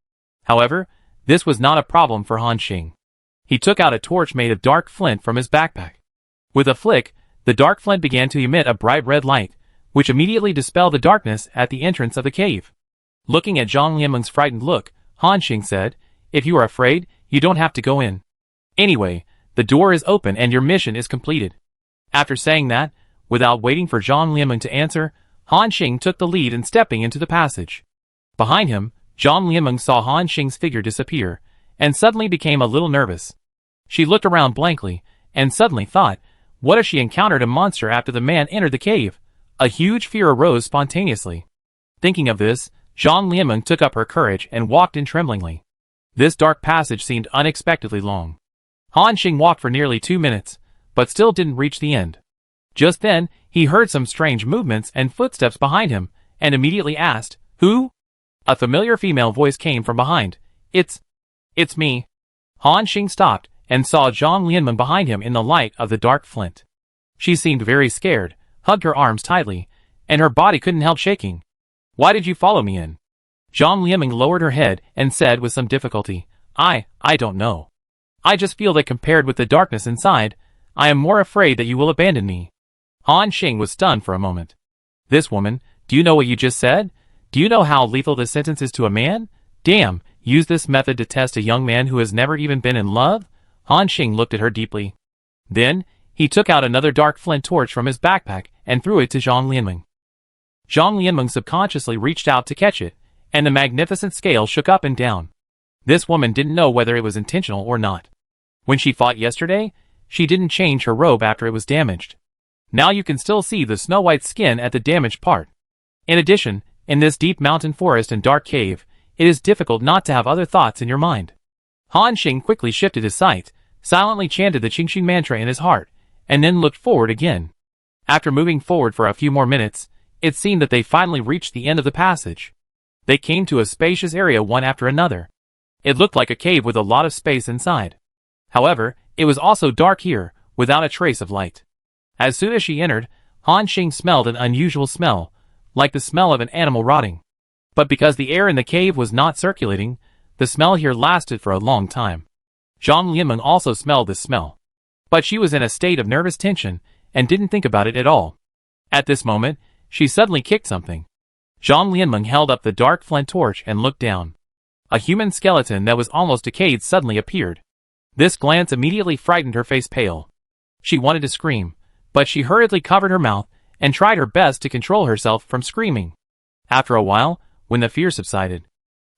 However, this was not a problem for Han Xing. He took out a torch made of dark flint from his backpack. With a flick, the dark flint began to emit a bright red light, which immediately dispelled the darkness at the entrance of the cave. Looking at Zhang Lianmeng's frightened look, Han Xing said, "If you are afraid, you don't have to go in. Anyway, the door is open and your mission is completed." After saying that, without waiting for Zhang Lianmeng to answer, Han Xing took the lead in stepping into the passage. Behind him, Zhang Lianmeng saw Han Xing's figure disappear, and suddenly became a little nervous. She looked around blankly, and suddenly thought, what if she encountered a monster after the man entered the cave? A huge fear arose spontaneously. Thinking of this, Zhang Lianmeng took up her courage and walked in tremblingly. This dark passage seemed unexpectedly long. Han Xing walked for nearly 2 minutes, but still didn't reach the end. Just then, he heard some strange movements and footsteps behind him, and immediately asked, "Who?" A familiar female voice came from behind. It's me." Han Xing stopped, and saw Zhang Lianmeng behind him in the light of the dark flint. She seemed very scared, hugged her arms tightly, and her body couldn't help shaking. "Why did you follow me in?" Zhang Lianmeng lowered her head and said with some difficulty, I don't know. I just feel that compared with the darkness inside, I am more afraid that you will abandon me." Han Xing was stunned for a moment. "This woman, do you know what you just said? Do you know how lethal this sentence is to a man? Damn, use this method to test a young man who has never even been in love?" Han Xing looked at her deeply. Then, he took out another dark flint torch from his backpack and threw it to Zhang Lianmeng. Zhang Lianmeng subconsciously reached out to catch it, and the magnificent scale shook up and down. This woman didn't know whether it was intentional or not. When she fought yesterday, she didn't change her robe after it was damaged. Now you can still see the snow-white skin at the damaged part. In addition, in this deep mountain forest and dark cave, it is difficult not to have other thoughts in your mind. Han Xing quickly shifted his sight, silently chanted the Qingxing mantra in his heart, and then looked forward again. After moving forward for a few more minutes, it seemed that they finally reached the end of the passage. They came to a spacious area one after another. It looked like a cave with a lot of space inside. However, it was also dark here, without a trace of light. As soon as she entered, Han Xing smelled an unusual smell, like the smell of an animal rotting. But because the air in the cave was not circulating, the smell here lasted for a long time. Zhang Lianmeng also smelled this smell. But she was in a state of nervous tension, and didn't think about it at all. At this moment, she suddenly kicked something. Zhang Lianmeng held up the dark flint torch and looked down. A human skeleton that was almost decayed suddenly appeared. This glance immediately frightened her face pale. She wanted to scream, but she hurriedly covered her mouth and tried her best to control herself from screaming. After a while, when the fear subsided,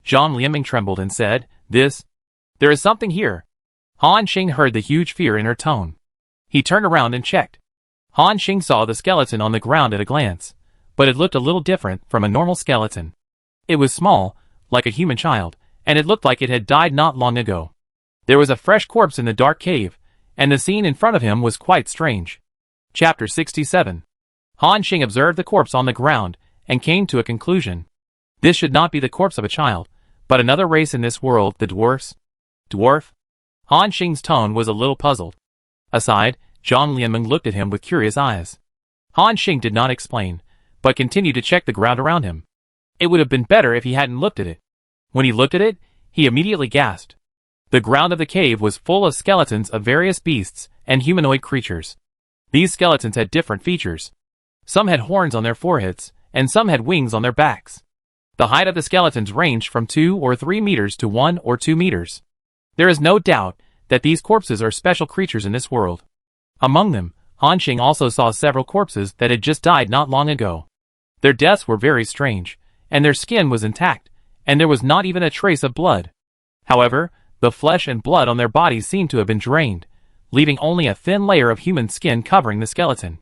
Zhang Lianmeng trembled and said, There is something here." Han Xing heard the huge fear in her tone. He turned around and checked. Han Xing saw the skeleton on the ground at a glance, but it looked a little different from a normal skeleton. It was small, like a human child, and it looked like it had died not long ago. There was a fresh corpse in the dark cave, and the scene in front of him was quite strange. Chapter 67. Han Xing observed the corpse on the ground, and came to a conclusion. This should not be the corpse of a child, but another race in this world, the dwarfs. Dwarf? Han Xing's tone was a little puzzled. Aside, Zhang Lianmeng looked at him with curious eyes. Han Xing did not explain, but continued to check the ground around him. It would have been better if he hadn't looked at it. When he looked at it, he immediately gasped. The ground of the cave was full of skeletons of various beasts and humanoid creatures. These skeletons had different features. Some had horns on their foreheads, and some had wings on their backs. The height of the skeletons ranged from 2 or 3 meters to 1 or 2 meters. There is no doubt that these corpses are special creatures in this world. Among them, Han Xing also saw several corpses that had just died not long ago. Their deaths were very strange, and their skin was intact, and there was not even a trace of blood. However, the flesh and blood on their bodies seemed to have been drained, leaving only a thin layer of human skin covering the skeleton.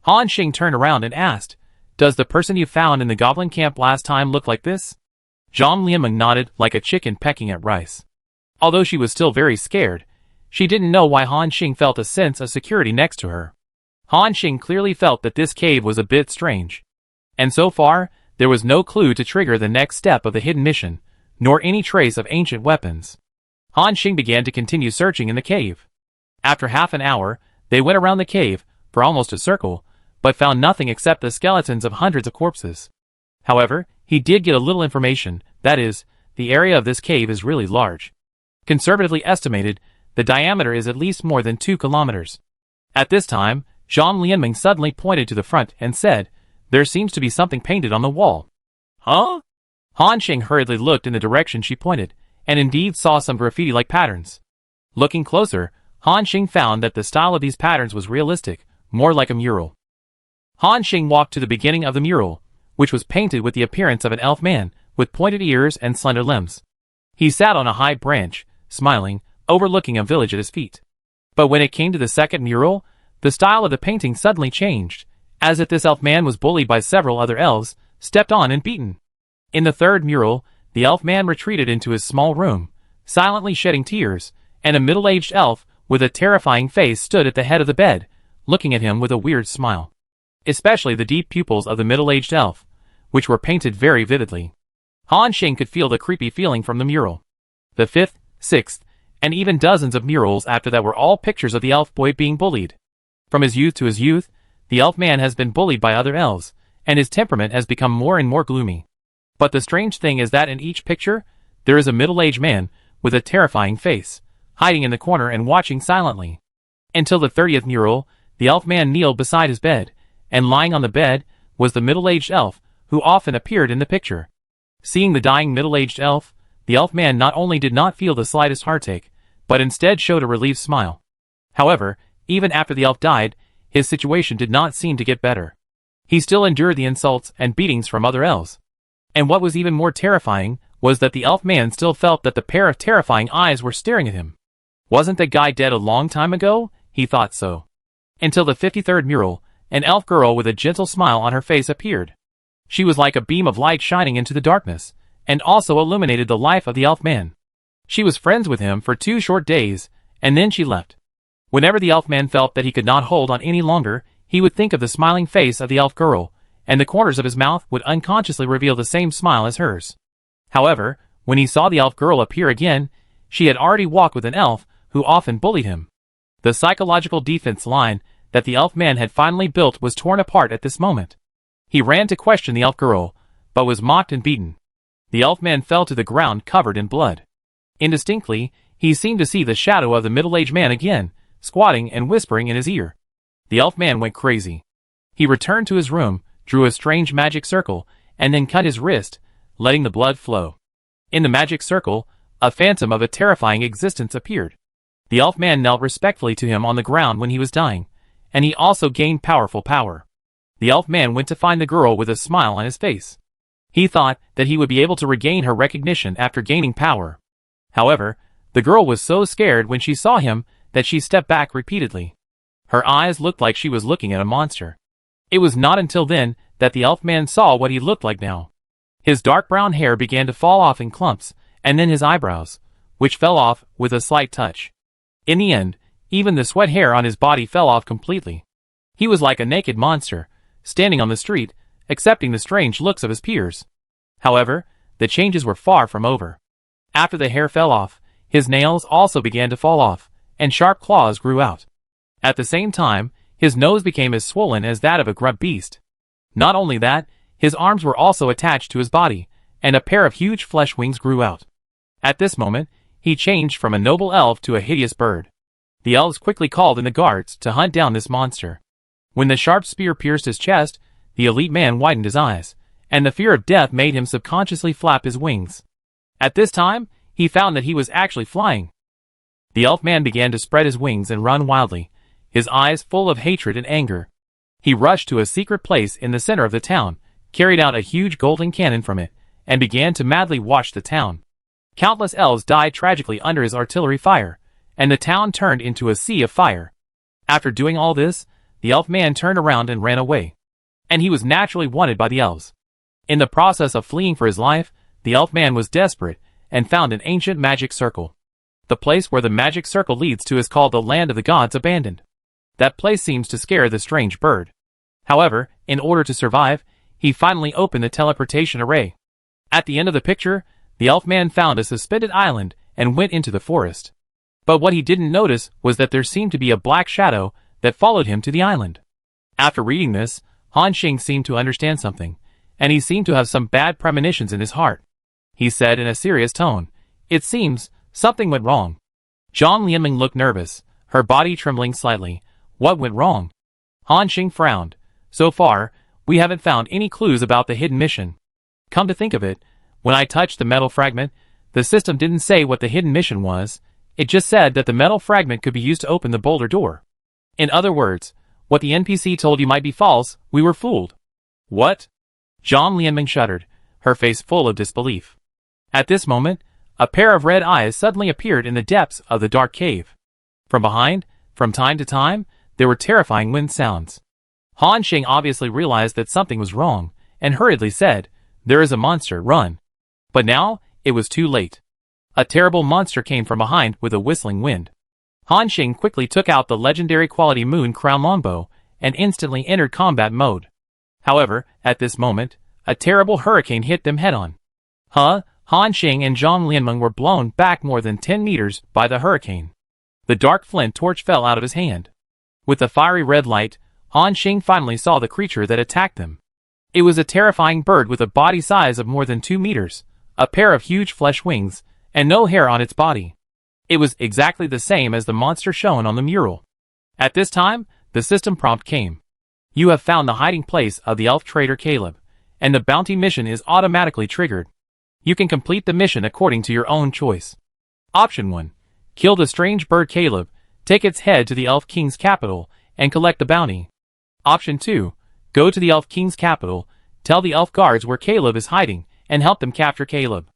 Han Xing turned around and asked, "Does the person you found in the goblin camp last time look like this?" Zhang Lianmeng nodded like a chicken pecking at rice. Although she was still very scared, she didn't know why Han Xing felt a sense of security next to her. Han Xing clearly felt that this cave was a bit strange. And so far, there was no clue to trigger the next step of the hidden mission, nor any trace of ancient weapons. Han Xing began to continue searching in the cave. After half an hour, they went around the cave, for almost a circle, but found nothing except the skeletons of hundreds of corpses. However, he did get a little information, that is, the area of this cave is really large. Conservatively estimated, the diameter is at least more than 2 kilometers. At this time, Zhang Lianmeng suddenly pointed to the front and said, "There seems to be something painted on the wall." "Huh?" Han Xing hurriedly looked in the direction she pointed, and indeed saw some graffiti-like patterns. Looking closer, Han Xing found that the style of these patterns was realistic, more like a mural. Han Xing walked to the beginning of the mural, which was painted with the appearance of an elf man, with pointed ears and slender limbs. He sat on a high branch, smiling, overlooking a village at his feet. But when it came to the second mural, the style of the painting suddenly changed, as if this elf man was bullied by several other elves, stepped on and beaten. In the third mural, the elf man retreated into his small room, silently shedding tears, and a middle-aged elf with a terrifying face stood at the head of the bed, looking at him with a weird smile. Especially the deep pupils of the middle-aged elf, which were painted very vividly. Han Xing could feel the creepy feeling from the mural. The fifth, sixth, and even dozens of murals after that were all pictures of the elf boy being bullied. From his youth to his youth, the elf man has been bullied by other elves, and his temperament has become more and more gloomy. But the strange thing is that in each picture, there is a middle-aged man, with a terrifying face, hiding in the corner and watching silently. Until the 30th mural, the elf man kneeled beside his bed, and lying on the bed, was the middle-aged elf, who often appeared in the picture. Seeing the dying middle-aged elf, the elf man not only did not feel the slightest heartache, but instead showed a relieved smile. However, even after the elf died, his situation did not seem to get better. He still endured the insults and beatings from other elves. And what was even more terrifying was that the elf man still felt that the pair of terrifying eyes were staring at him. Wasn't the guy dead a long time ago? He thought so. Until the 53rd mural, an elf girl with a gentle smile on her face appeared. She was like a beam of light shining into the darkness, and also illuminated the life of the elf man. She was friends with him for 2 short days, and then she left. Whenever the elf man felt that he could not hold on any longer, he would think of the smiling face of the elf girl, and the corners of his mouth would unconsciously reveal the same smile as hers. However, when he saw the elf girl appear again, she had already walked with an elf who often bullied him. The psychological defense line that the elf man had finally built was torn apart at this moment. He ran to question the elf girl, but was mocked and beaten. The elf man fell to the ground covered in blood. Indistinctly, he seemed to see the shadow of the middle-aged man again, squatting and whispering in his ear. The elf man went crazy. He returned to his room, drew a strange magic circle, and then cut his wrist, letting the blood flow. In the magic circle, a phantom of a terrifying existence appeared. The elf man knelt respectfully to him on the ground when he was dying, and he also gained powerful power. The elf man went to find the girl with a smile on his face. He thought that he would be able to regain her recognition after gaining power. However, the girl was so scared when she saw him that she stepped back repeatedly. Her eyes looked like she was looking at a monster. It was not until then that the elf man saw what he looked like now. His dark brown hair began to fall off in clumps, and then his eyebrows, which fell off with a slight touch. In the end, even the sweat hair on his body fell off completely. He was like a naked monster, standing on the street, accepting the strange looks of his peers. However, the changes were far from over. After the hair fell off, his nails also began to fall off, and sharp claws grew out. At the same time, his nose became as swollen as that of a grub beast. Not only that, his arms were also attached to his body, and a pair of huge flesh wings grew out. At this moment, he changed from a noble elf to a hideous bird. The elves quickly called in the guards to hunt down this monster. When the sharp spear pierced his chest, the elite man widened his eyes, and the fear of death made him subconsciously flap his wings. At this time, he found that he was actually flying. The elf man began to spread his wings and run wildly, his eyes full of hatred and anger. He rushed to a secret place in the center of the town, carried out a huge golden cannon from it, and began to madly watch the town. Countless elves died tragically under his artillery fire, and the town turned into a sea of fire. After doing all this, the elf man turned around and ran away. And he was naturally wanted by the elves. In the process of fleeing for his life, the elf man was desperate and found an ancient magic circle. The place where the magic circle leads to is called the Land of the Gods Abandoned. That place seems to scare the strange bird. However, in order to survive, he finally opened the teleportation array. At the end of the picture, the elf man found a suspended island and went into the forest. But what he didn't notice was that there seemed to be a black shadow that followed him to the island. After reading this, Han Xing seemed to understand something, and he seemed to have some bad premonitions in his heart. He said in a serious tone, "It seems something went wrong." Zhang Lianming looked nervous, her body trembling slightly. What went wrong? Han Xing frowned. So far, we haven't found any clues about the hidden mission. Come to think of it, when I touched the metal fragment, the system didn't say what the hidden mission was. It just said that the metal fragment could be used to open the boulder door. In other words, what the NPC told you might be false, we were fooled. What? Zhang Lianming shuddered, her face full of disbelief. At this moment, a pair of red eyes suddenly appeared in the depths of the dark cave. From behind, from time to time, there were terrifying wind sounds. Han Xing obviously realized that something was wrong, and hurriedly said, "There is a monster, run." But now, it was too late. A terrible monster came from behind with a whistling wind. Han Xing quickly took out the legendary quality Moon Crown Longbow, and instantly entered combat mode. However, at this moment, a terrible hurricane hit them head-on. Han Xing and Zhang Lianmeng were blown back more than 10 meters by the hurricane. The dark flint torch fell out of his hand. With the fiery red light, Han Xing finally saw the creature that attacked them. It was a terrifying bird with a body size of more than 2 meters, a pair of huge flesh wings, and no hair on its body. It was exactly the same as the monster shown on the mural. At this time, the system prompt came. You have found the hiding place of the elf trader Caleb, and the bounty mission is automatically triggered. You can complete the mission according to your own choice. Option 1. Kill the strange bird Caleb, take its head to the Elf King's capital, and collect the bounty. Option 2. Go to the Elf King's capital, tell the elf guards where Caleb is hiding, and help them capture Caleb.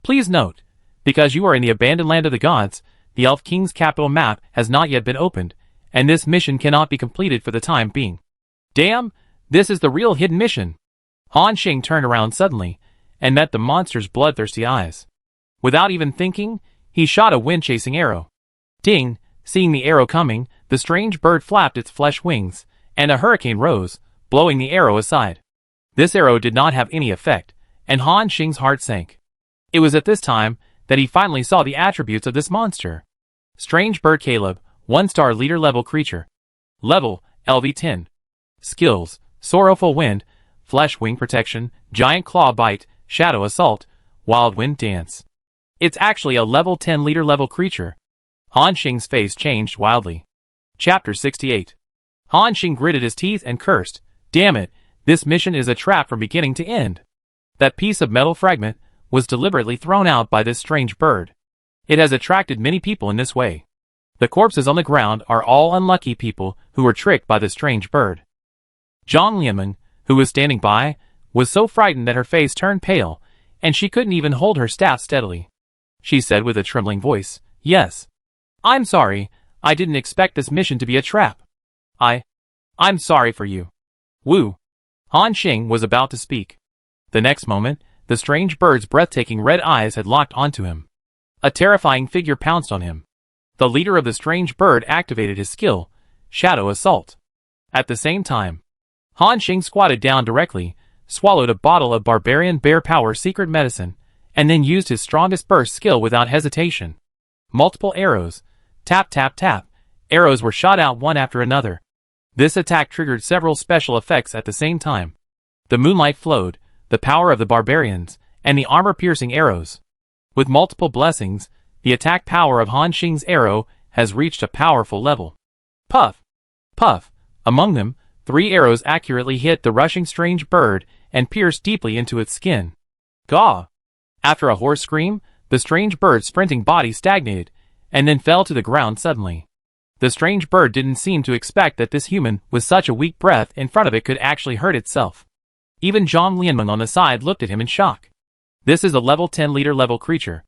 Please note, because you are in the abandoned land of the gods, the Elf King's capital map has not yet been opened, and this mission cannot be completed for the time being. Damn, this is the real hidden mission. Han Xing turned around suddenly, and met the monster's bloodthirsty eyes. Without even thinking, he shot a wind-chasing arrow. Ding, Seeing the arrow coming, the strange bird flapped its flesh wings, and a hurricane rose, blowing the arrow aside. This arrow did not have any effect, and Han Xing's heart sank. It was at this time that he finally saw the attributes of this monster. Strange Bird Caleb, 1-star leader level creature. Level, LV10. Skills, Sorrowful Wind, Flesh Wing Protection, Giant Claw Bite, Shadow Assault, Wild Wind Dance. It's actually a level 10 leader level creature. Han Xing's face changed wildly. Chapter 68. Han Xing gritted his teeth and cursed, "Damn it, this mission is a trap from beginning to end." That piece of metal fragment was deliberately thrown out by this strange bird. It has attracted many people in this way. The corpses on the ground are all unlucky people who were tricked by the strange bird. Zhang Lianmeng, who was standing by, was so frightened that her face turned pale, and she couldn't even hold her staff steadily. She said with a trembling voice, "Yes. I'm sorry, I didn't expect this mission to be a trap. I'm sorry for you." Wu. Han Xing was about to speak. The next moment, the strange bird's breathtaking red eyes had locked onto him. A terrifying figure pounced on him. The leader of the strange bird activated his skill, Shadow Assault. At the same time, Han Xing squatted down directly, swallowed a bottle of Barbarian Bear Power secret medicine, and then used his strongest burst skill without hesitation. Multiple arrows. Tap tap tap. Arrows were shot out one after another. This attack triggered several special effects at the same time. The moonlight flowed, the power of the barbarians, and the armor-piercing arrows. With multiple blessings, the attack power of Han Xing's arrow has reached a powerful level. Puff! Puff! Among them, 3 arrows accurately hit the rushing strange bird and pierced deeply into its skin. Gaw! After a hoarse scream, the strange bird's sprinting body stagnated, and then fell to the ground suddenly. The strange bird didn't seem to expect that this human with such a weak breath in front of it could actually hurt itself. Even Zhang Lianmeng on the side looked at him in shock. This is a level 10 leader level creature.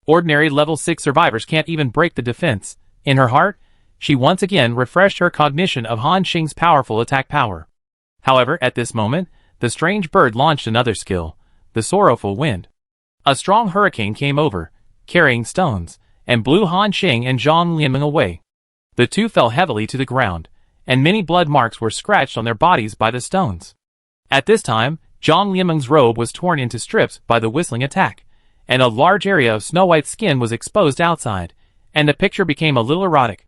Ordinary level 6 survivors can't even break the defense. In her heart, she once again refreshed her cognition of Han Xing's powerful attack power. However, at this moment, the strange bird launched another skill, the Sorrowful Wind. A strong hurricane came over, carrying stones, and blew Han Xing and Zhang Lianmeng away. The two fell heavily to the ground, and many blood marks were scratched on their bodies by the stones. At this time, Zhang Lianmeng's robe was torn into strips by the whistling attack, and a large area of snow-white skin was exposed outside, and the picture became a little erotic.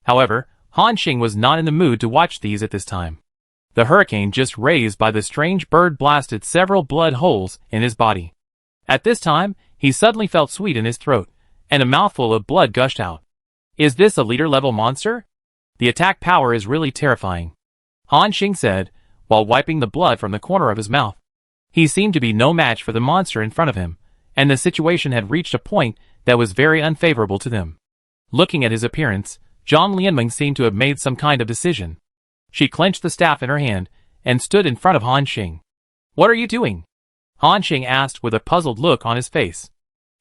However, Han Xing was not in the mood to watch these at this time. The hurricane just raised by the strange bird blasted several blood holes in his body. At this time, he suddenly felt sweet in his throat, and a mouthful of blood gushed out. Is this a leader-level monster? The attack power is really terrifying, Han Xing said, while wiping the blood from the corner of his mouth. He seemed to be no match for the monster in front of him, and the situation had reached a point that was very unfavorable to them. Looking at his appearance, Zhang Lianmeng seemed to have made some kind of decision. She clenched the staff in her hand and stood in front of Han Xing. "What are you doing?" Han Xing asked with a puzzled look on his face.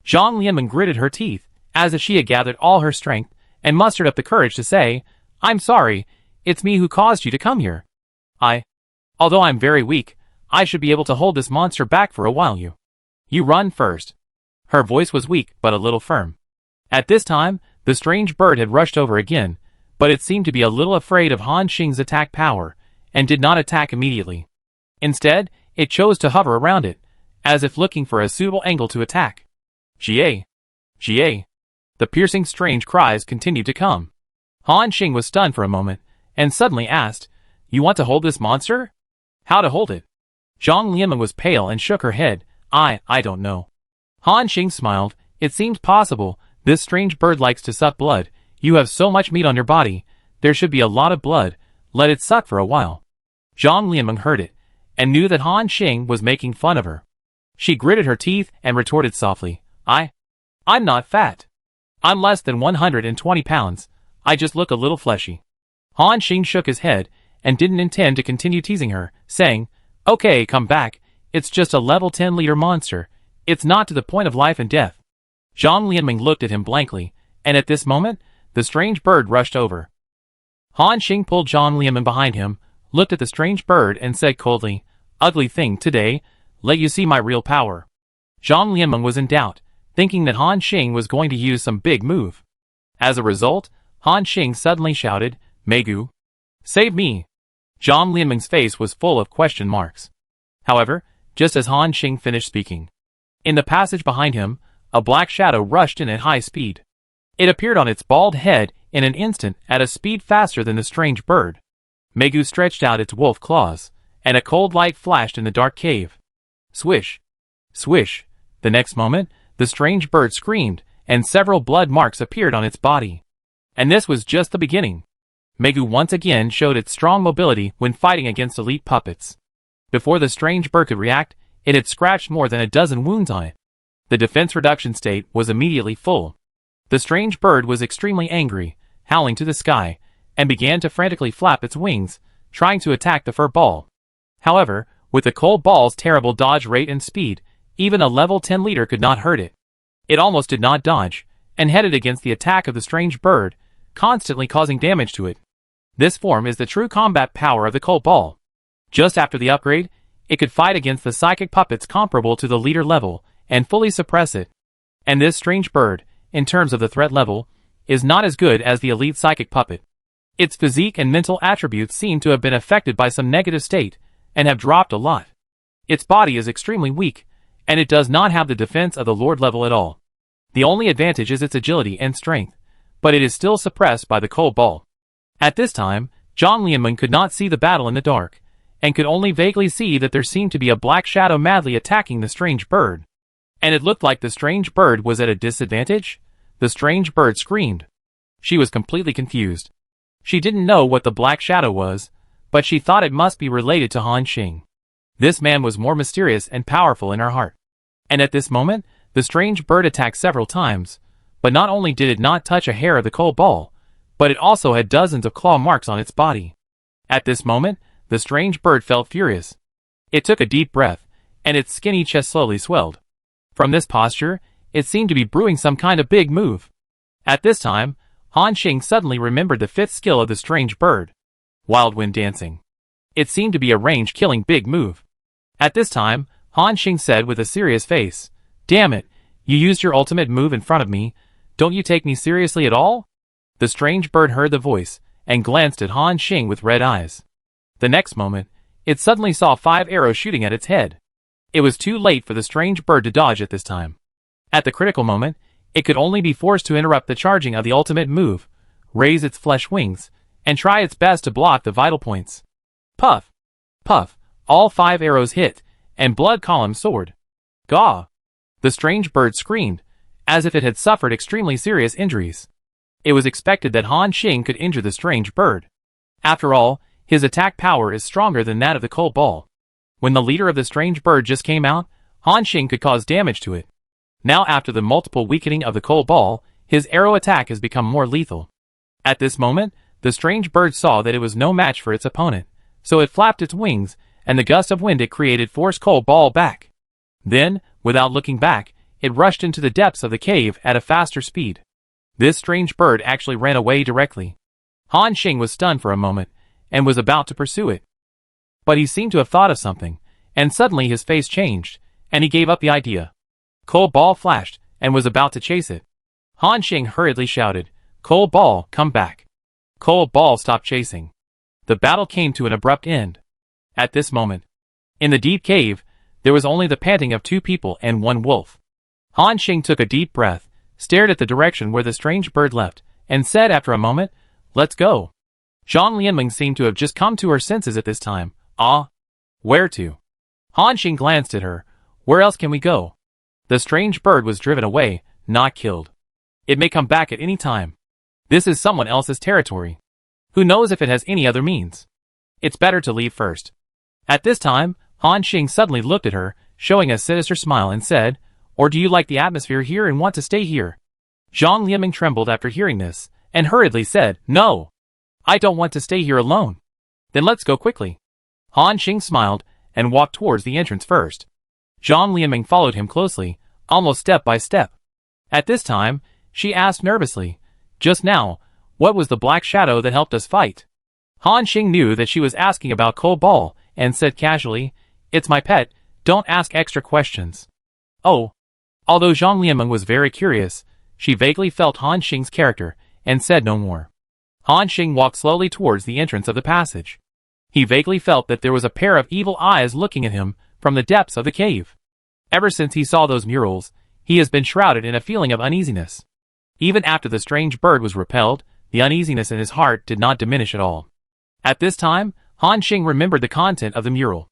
Zhang Lianmeng gritted her teeth, as if she had gathered all her strength and mustered up the courage to say, "I'm sorry, it's me who caused you to come here. Although I'm very weak, I should be able to hold this monster back for a while. You run first." Her voice was weak but a little firm. At this time, the strange bird had rushed over again, but it seemed to be a little afraid of Han Xing's attack power, and did not attack immediately. Instead, it chose to hover around it, as if looking for a suitable angle to attack. "Jie! Jie!" The piercing strange cries continued to come. Han Xing was stunned for a moment, and suddenly asked, "You want to hold this monster?" "How to hold it?" Zhang Lianmeng was pale and shook her head. I don't know." Han Xing smiled. "It seems possible. This strange bird likes to suck blood. You have so much meat on your body. There should be a lot of blood. Let it suck for a while." Zhang Lianmeng heard it, and knew that Han Xing was making fun of her. She gritted her teeth and retorted softly, I'm not fat. I'm less than 120 pounds. I just look a little fleshy." Han Xing shook his head, and didn't intend to continue teasing her, saying, "Okay, come back. It's just a level 10 leader monster. It's not to the point of life and death." Zhang Lianmeng looked at him blankly, and at this moment, the strange bird rushed over. Han Xing pulled Zhang Lianmeng behind him, looked at the strange bird and said coldly, "Ugly thing, today, let you see my real power." Zhang Lianmeng was in doubt, thinking that Han Xing was going to use some big move. As a result, Han Xing suddenly shouted, Megu, save me! Zhang Lianmeng's face was full of question marks. However, just as Han Xing finished speaking, in the passage behind him, a black shadow rushed in at high speed. It appeared on its bald head in an instant at a speed faster than the strange bird. Megu stretched out its wolf claws, and a cold light flashed in the dark cave. Swish! Swish! The next moment, the strange bird screamed, and several blood marks appeared on its body. And this was just the beginning. Megu once again showed its strong mobility when fighting against elite puppets. Before the strange bird could react, it had scratched more than a dozen wounds on it. The defense reduction state was immediately full. The strange bird was extremely angry, howling to the sky, and began to frantically flap its wings, trying to attack the fur ball. However, with the cold ball's terrible dodge rate and speed, even a level 10 leader could not hurt it. It almost did not dodge, and headed against the attack of the strange bird, constantly causing damage to it. This form is the true combat power of the cold ball. Just after the upgrade, it could fight against the psychic puppets comparable to the leader level, and fully suppress it. And this strange bird, in terms of the threat level, is not as good as the elite psychic puppet. Its physique and mental attributes seem to have been affected by some negative state, and have dropped a lot. Its body is extremely weak, and it does not have the defense of the Lord level at all. The only advantage is its agility and strength, but it is still suppressed by the cold ball. At this time, Zhang Lianmeng could not see the battle in the dark, and could only vaguely see that there seemed to be a black shadow madly attacking the strange bird. And it looked like the strange bird was at a disadvantage? The strange bird screamed. She was completely confused. She didn't know what the black shadow was, but she thought it must be related to Han Xing. This man was more mysterious and powerful in her heart. And at this moment, the strange bird attacked several times, but not only did it not touch a hair of the cold ball, but it also had dozens of claw marks on its body. At this moment, the strange bird felt furious. It took a deep breath, and its skinny chest slowly swelled. From this posture, it seemed to be brewing some kind of big move. At this time, Han Xing suddenly remembered the fifth skill of the strange bird. Wild Wind Dancing. It seemed to be a range-killing big move. At this time, Han Xing said with a serious face, Damn it, you used your ultimate move in front of me, don't you take me seriously at all? The strange bird heard the voice, and glanced at Han Xing with red eyes. The next moment, it suddenly saw 5 arrows shooting at its head. It was too late for the strange bird to dodge at this time. At the critical moment, it could only be forced to interrupt the charging of the ultimate move, raise its flesh wings, and try its best to block the vital points. Puff! Puff! All 5 arrows hit, and blood columns soared. Gaw! The strange bird screamed, as if it had suffered extremely serious injuries. It was expected that Han Xing could injure the strange bird. After all, his attack power is stronger than that of the cold ball. When the leader of the strange bird just came out, Han Xing could cause damage to it. Now after the multiple weakening of the cold ball, his arrow attack has become more lethal. At this moment, the strange bird saw that it was no match for its opponent, so it flapped its wings, and the gust of wind it created forced cold ball back. Then, without looking back, it rushed into the depths of the cave at a faster speed. This strange bird actually ran away directly. Han Xing was stunned for a moment, and was about to pursue it. But he seemed to have thought of something, and suddenly his face changed, and he gave up the idea. Cold ball flashed, and was about to chase it. Han Xing hurriedly shouted, Cold ball, come back. Cold ball stopped chasing. The battle came to an abrupt end. At this moment, in the deep cave, there was only the panting of 2 people and 1 wolf. Han Xing took a deep breath, stared at the direction where the strange bird left, and said after a moment, Let's go. Zhang Lianmeng seemed to have just come to her senses at this time. Ah? Where to? Han Xing glanced at her. Where else can we go? The strange bird was driven away, not killed. It may come back at any time. This is someone else's territory. Who knows if it has any other means? It's better to leave first. At this time, Han Xing suddenly looked at her, showing a sinister smile and said, Or do you like the atmosphere here and want to stay here? Zhang Lianmeng trembled after hearing this, and hurriedly said, No. I don't want to stay here alone. Then let's go quickly. Han Xing smiled, and walked towards the entrance first. Zhang Lianmeng followed him closely, almost step by step. At this time, she asked nervously, Just now, what was the black shadow that helped us fight? Han Xing knew that she was asking about Cold Ball, and said casually, It's my pet, don't ask extra questions. Oh. Although Zhang Lianmeng was very curious, she vaguely felt Han Xing's character, and said no more. Han Xing walked slowly towards the entrance of the passage. He vaguely felt that there was a pair of evil eyes looking at him from the depths of the cave. Ever since he saw those murals, he has been shrouded in a feeling of uneasiness. Even after the strange bird was repelled, the uneasiness in his heart did not diminish at all. At this time, Han Xing remembered the content of the mural.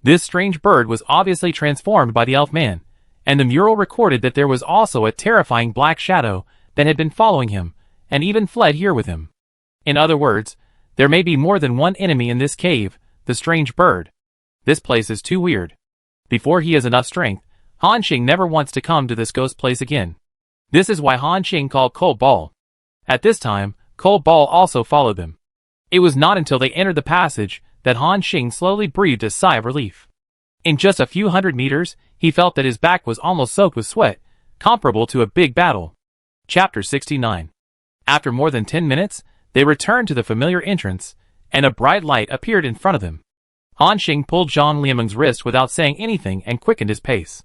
This strange bird was obviously transformed by the elf man, and the mural recorded that there was also a terrifying black shadow that had been following him, and even fled here with him. In other words, there may be more than one enemy in this cave, the strange bird. This place is too weird. Before he has enough strength, Han Xing never wants to come to this ghost place again. This is why Han Xing called Cold Ball. At this time, Cold Ball also followed them. It was not until they entered the passage that Han Xing slowly breathed a sigh of relief. In just a few hundred meters, he felt that his back was almost soaked with sweat, comparable to a big battle. Chapter 69. After more than 10 minutes, they returned to the familiar entrance, and a bright light appeared in front of them. Han Xing pulled Zhang Lianmeng's wrist without saying anything and quickened his pace.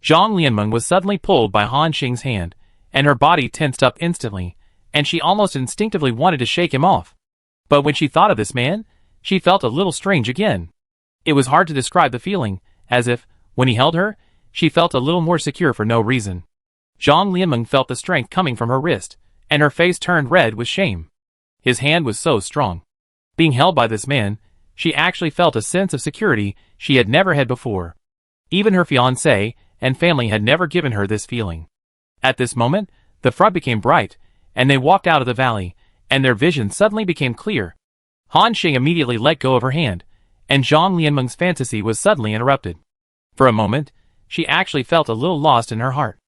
Zhang Lianmeng was suddenly pulled by Han Xing's hand, and her body tensed up instantly, and she almost instinctively wanted to shake him off. But when she thought of this man, she felt a little strange again. It was hard to describe the feeling, as if, when he held her, she felt a little more secure for no reason. Zhang Lianmeng felt the strength coming from her wrist, and her face turned red with shame. His hand was so strong. Being held by this man, she actually felt a sense of security she had never had before. Even her fiancé and family had never given her this feeling. At this moment, the front became bright, and they walked out of the valley, and their vision suddenly became clear. Han Xing immediately let go of her hand, and Zhang Lianmeng's fantasy was suddenly interrupted. For a moment, she actually felt a little lost in her heart.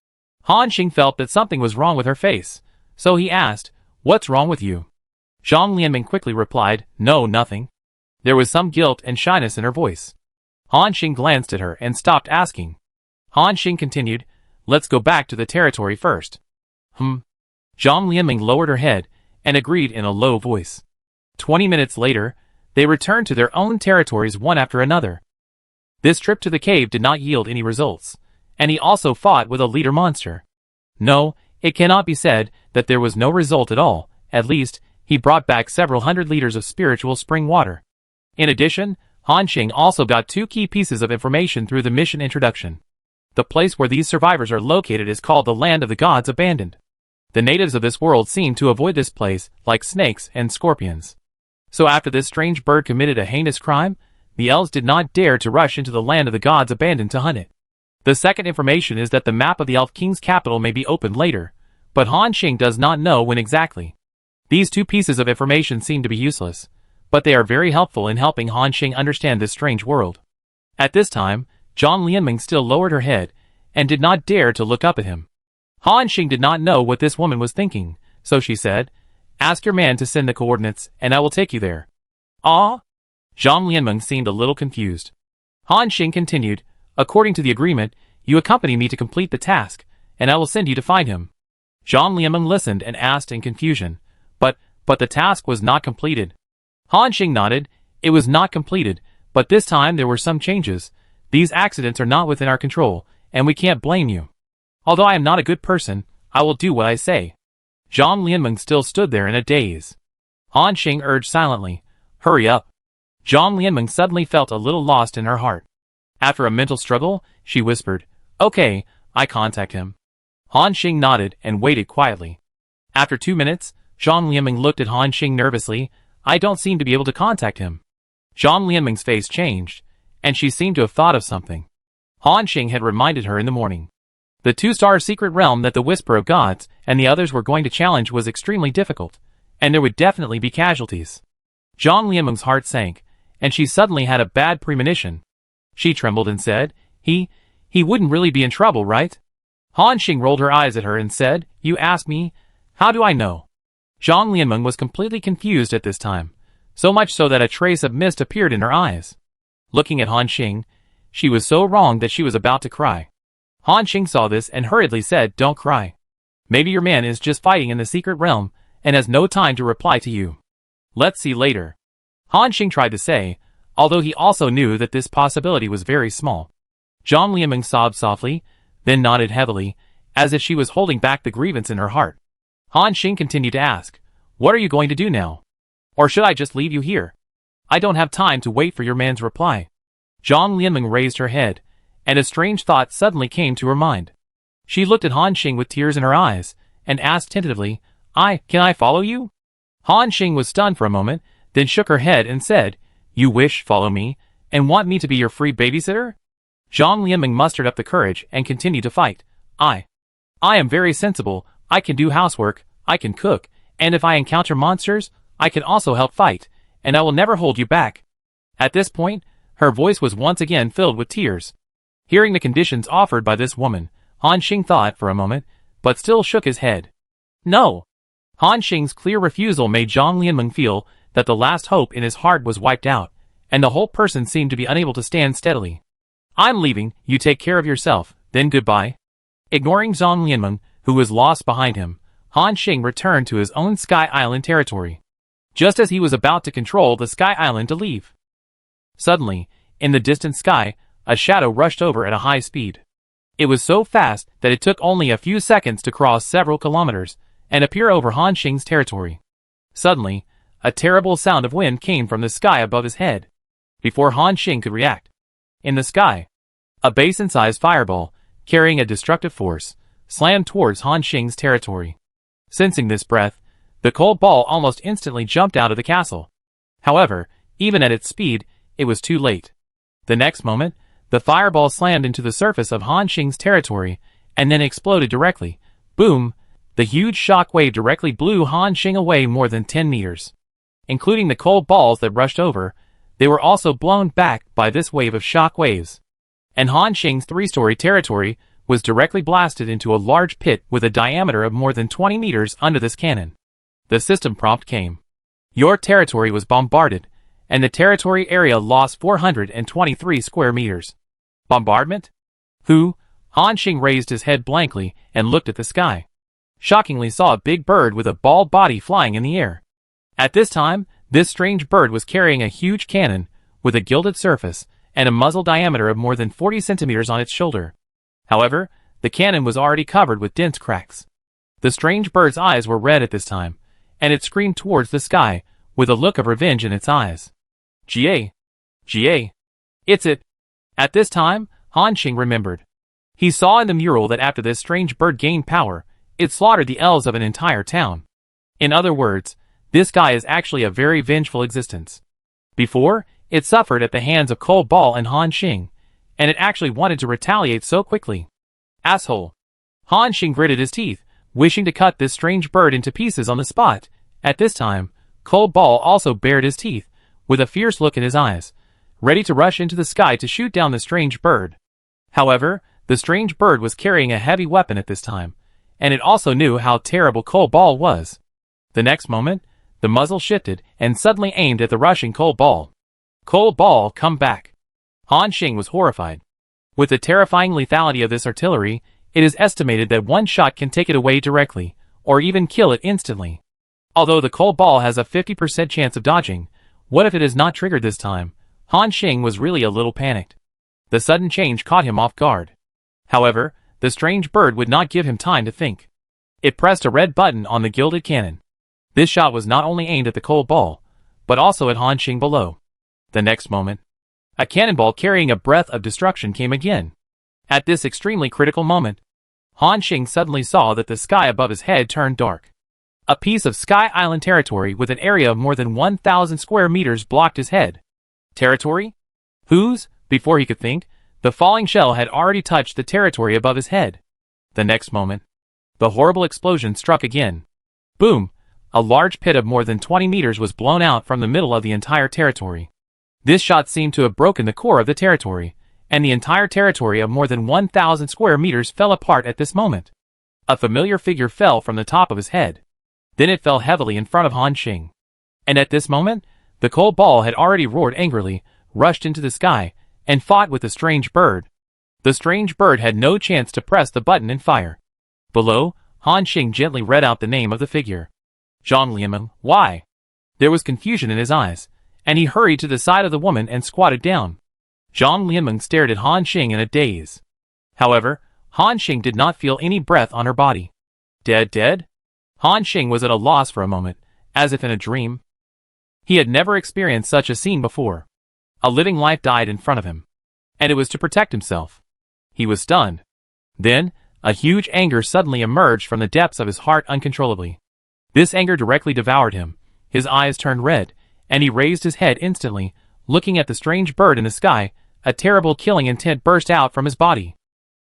Han Xing felt that something was wrong with her face, so he asked, "What's wrong with you?" Zhang Lianmeng quickly replied, "No, nothing." There was some guilt and shyness in her voice. Han Xing glanced at her and stopped asking. Han Xing continued, "Let's go back to the territory first." Zhang Lianmeng lowered her head and agreed in a low voice. 20 minutes later, they returned to their own territories one after another. This trip to the cave did not yield any results, and he also fought with a leader monster. No, it cannot be said that there was no result at all. At least, he brought back several hundred liters of spiritual spring water. In addition, Han Xing also got 2 key pieces of information through the mission introduction. The place where these survivors are located is called the Land of the Gods Abandoned. The natives of this world seem to avoid this place like snakes and scorpions. So after this strange bird committed a heinous crime, the elves did not dare to rush into the Land of the Gods Abandoned to hunt it. The second information is that the map of the Elf King's capital may be opened later, but Han Xing does not know when exactly. These 2 pieces of information seem to be useless, but they are very helpful in helping Han Xing understand this strange world. At this time, Zhang Lianmeng still lowered her head and did not dare to look up at him. Han Xing did not know what this woman was thinking, so she said, "Ask your man to send the coordinates, and I will take you there." "Ah?" Zhang Lianmeng seemed a little confused. Han Xing continued, "According to the agreement, you accompany me to complete the task, and I will send you to find him." Zhang Lianmeng listened and asked in confusion, But the task was not completed." Han Xing nodded. "It was not completed, but this time there were some changes. These accidents are not within our control, and we can't blame you. Although I am not a good person, I will do what I say." Zhang Lianmeng still stood there in a daze. Han Xing urged silently, "Hurry up." Zhang Lianmeng suddenly felt a little lost in her heart. After a mental struggle, she whispered, "Okay, I contact him." Han Xing nodded and waited quietly. After 2 minutes, Zhang Lianmeng looked at Han Xing nervously. "I don't seem to be able to contact him." Zhang Lianmeng's face changed, and she seemed to have thought of something. Han Xing had reminded her in the morning. The 2-star secret realm that the Whisper of Gods and the others were going to challenge was extremely difficult, and there would definitely be casualties. Zhang Lianmeng's heart sank, and she suddenly had a bad premonition. She trembled and said, He wouldn't really be in trouble, right?" Han Xing rolled her eyes at her and said, "You ask me? How do I know?" Zhang Lianmeng was completely confused at this time, so much so that a trace of mist appeared in her eyes. Looking at Han Xing, she was so wrong that she was about to cry. Han Xing saw this and hurriedly said, "Don't cry. Maybe your man is just fighting in the secret realm and has no time to reply to you. Let's see later." Han Xing tried to say, although he also knew that this possibility was very small. Zhang Lianmeng sobbed softly, then nodded heavily, as if she was holding back the grievance in her heart. Han Xing continued to ask, What are you going to do now? Or should I just leave you here? I don't have time to wait for your man's reply. Zhang Lianmeng raised her head, and a strange thought suddenly came to her mind. She looked at Han Xing with tears in her eyes, and asked tentatively, Can I follow you? Han Xing was stunned for a moment, then shook her head and said, You wish follow me, and want me to be your free babysitter? Zhang Lianmeng mustered up the courage and continued to fight. I am very sensible, I can do housework, I can cook, and if I encounter monsters, I can also help fight, and I will never hold you back. At this point, her voice was once again filled with tears. Hearing the conditions offered by this woman, Han Xing thought for a moment, but still shook his head. No! Han Xing's clear refusal made Zhang Lianmeng feel that the last hope in his heart was wiped out, and the whole person seemed to be unable to stand steadily. I'm leaving, you take care of yourself, then goodbye. Ignoring Zhang Lianmeng, who was lost behind him, Han Xing returned to his own Sky Island territory. Just as he was about to control the Sky Island to leave. Suddenly, in the distant sky, a shadow rushed over at a high speed. It was so fast that it took only a few seconds to cross several kilometers and appear over Han Xing's territory. Suddenly, a terrible sound of wind came from the sky above his head. Before Han Xing could react, in the sky, a basin-sized fireball, carrying a destructive force, slammed towards Han Xing's territory. Sensing this breath, the cold ball almost instantly jumped out of the castle. However, even at its speed, it was too late. The next moment, the fireball slammed into the surface of Han Xing's territory, and then exploded directly. Boom! The huge shock wave directly blew Han Xing away more than 10 meters. Including the cold balls that rushed over, they were also blown back by this wave of shock waves. And Han Xing's 3-story territory was directly blasted into a large pit with a diameter of more than 20 meters under this cannon. The system prompt came. Your territory was bombarded, and the territory area lost 423 square meters. Bombardment? Who? Han Xing raised his head blankly and looked at the sky. Shockingly saw a big bird with a bald body flying in the air. At this time, this strange bird was carrying a huge cannon with a gilded surface and a muzzle diameter of more than 40 centimeters on its shoulder. However, the cannon was already covered with dense cracks. The strange bird's eyes were red at this time, and it screamed towards the sky with a look of revenge in its eyes. Jie! Jie! It's it! At this time, Han Xing remembered. He saw in the mural that after this strange bird gained power, it slaughtered the elves of an entire town. In other words, this guy is actually a very vengeful existence. Before, it suffered at the hands of Cold Ball and Han Xing, and it actually wanted to retaliate so quickly. Asshole! Han Xing gritted his teeth, wishing to cut this strange bird into pieces on the spot. At this time, Cold Ball also bared his teeth, with a fierce look in his eyes, ready to rush into the sky to shoot down the strange bird. However, the strange bird was carrying a heavy weapon at this time, and it also knew how terrible Cold Ball was. The next moment, the muzzle shifted and suddenly aimed at the rushing Cold Ball. Cold Ball, come back! Han Xing was horrified. With the terrifying lethality of this artillery, it is estimated that one shot can take it away directly, or even kill it instantly. Although the Cold Ball has a 50% chance of dodging, what if it is not triggered this time? Han Xing was really a little panicked. The sudden change caught him off guard. However, the strange bird would not give him time to think. It pressed a red button on the gilded cannon. This shot was not only aimed at the Cold Ball, but also at Han Xing below. The next moment, a cannonball carrying a breath of destruction came again. At this extremely critical moment, Han Xing suddenly saw that the sky above his head turned dark. A piece of Sky Island territory with an area of more than 1,000 square meters blocked his head. Territory? Whose? Before he could think, the falling shell had already touched the territory above his head. The next moment, the horrible explosion struck again. Boom! A large pit of more than 20 meters was blown out from the middle of the entire territory. This shot seemed to have broken the core of the territory, and the entire territory of more than 1,000 square meters fell apart at this moment. A familiar figure fell from the top of his head. Then it fell heavily in front of Han Xing. And at this moment, the Cold Ball had already roared angrily, rushed into the sky, and fought with the strange bird. The strange bird had no chance to press the button and fire. Below, Han Xing gently read out the name of the figure. Zhang Lianmeng, why? There was confusion in his eyes, and he hurried to the side of the woman and squatted down. Zhang Lianmeng stared at Han Xing in a daze. However, Han Xing did not feel any breath on her body. Dead? Han Xing was at a loss for a moment, as if in a dream. He had never experienced such a scene before. A living life died in front of him. And it was to protect himself. He was stunned. Then, a huge anger suddenly emerged from the depths of his heart uncontrollably. This anger directly devoured him. His eyes turned red, and he raised his head instantly, looking at the strange bird in the sky. A terrible killing intent burst out from his body.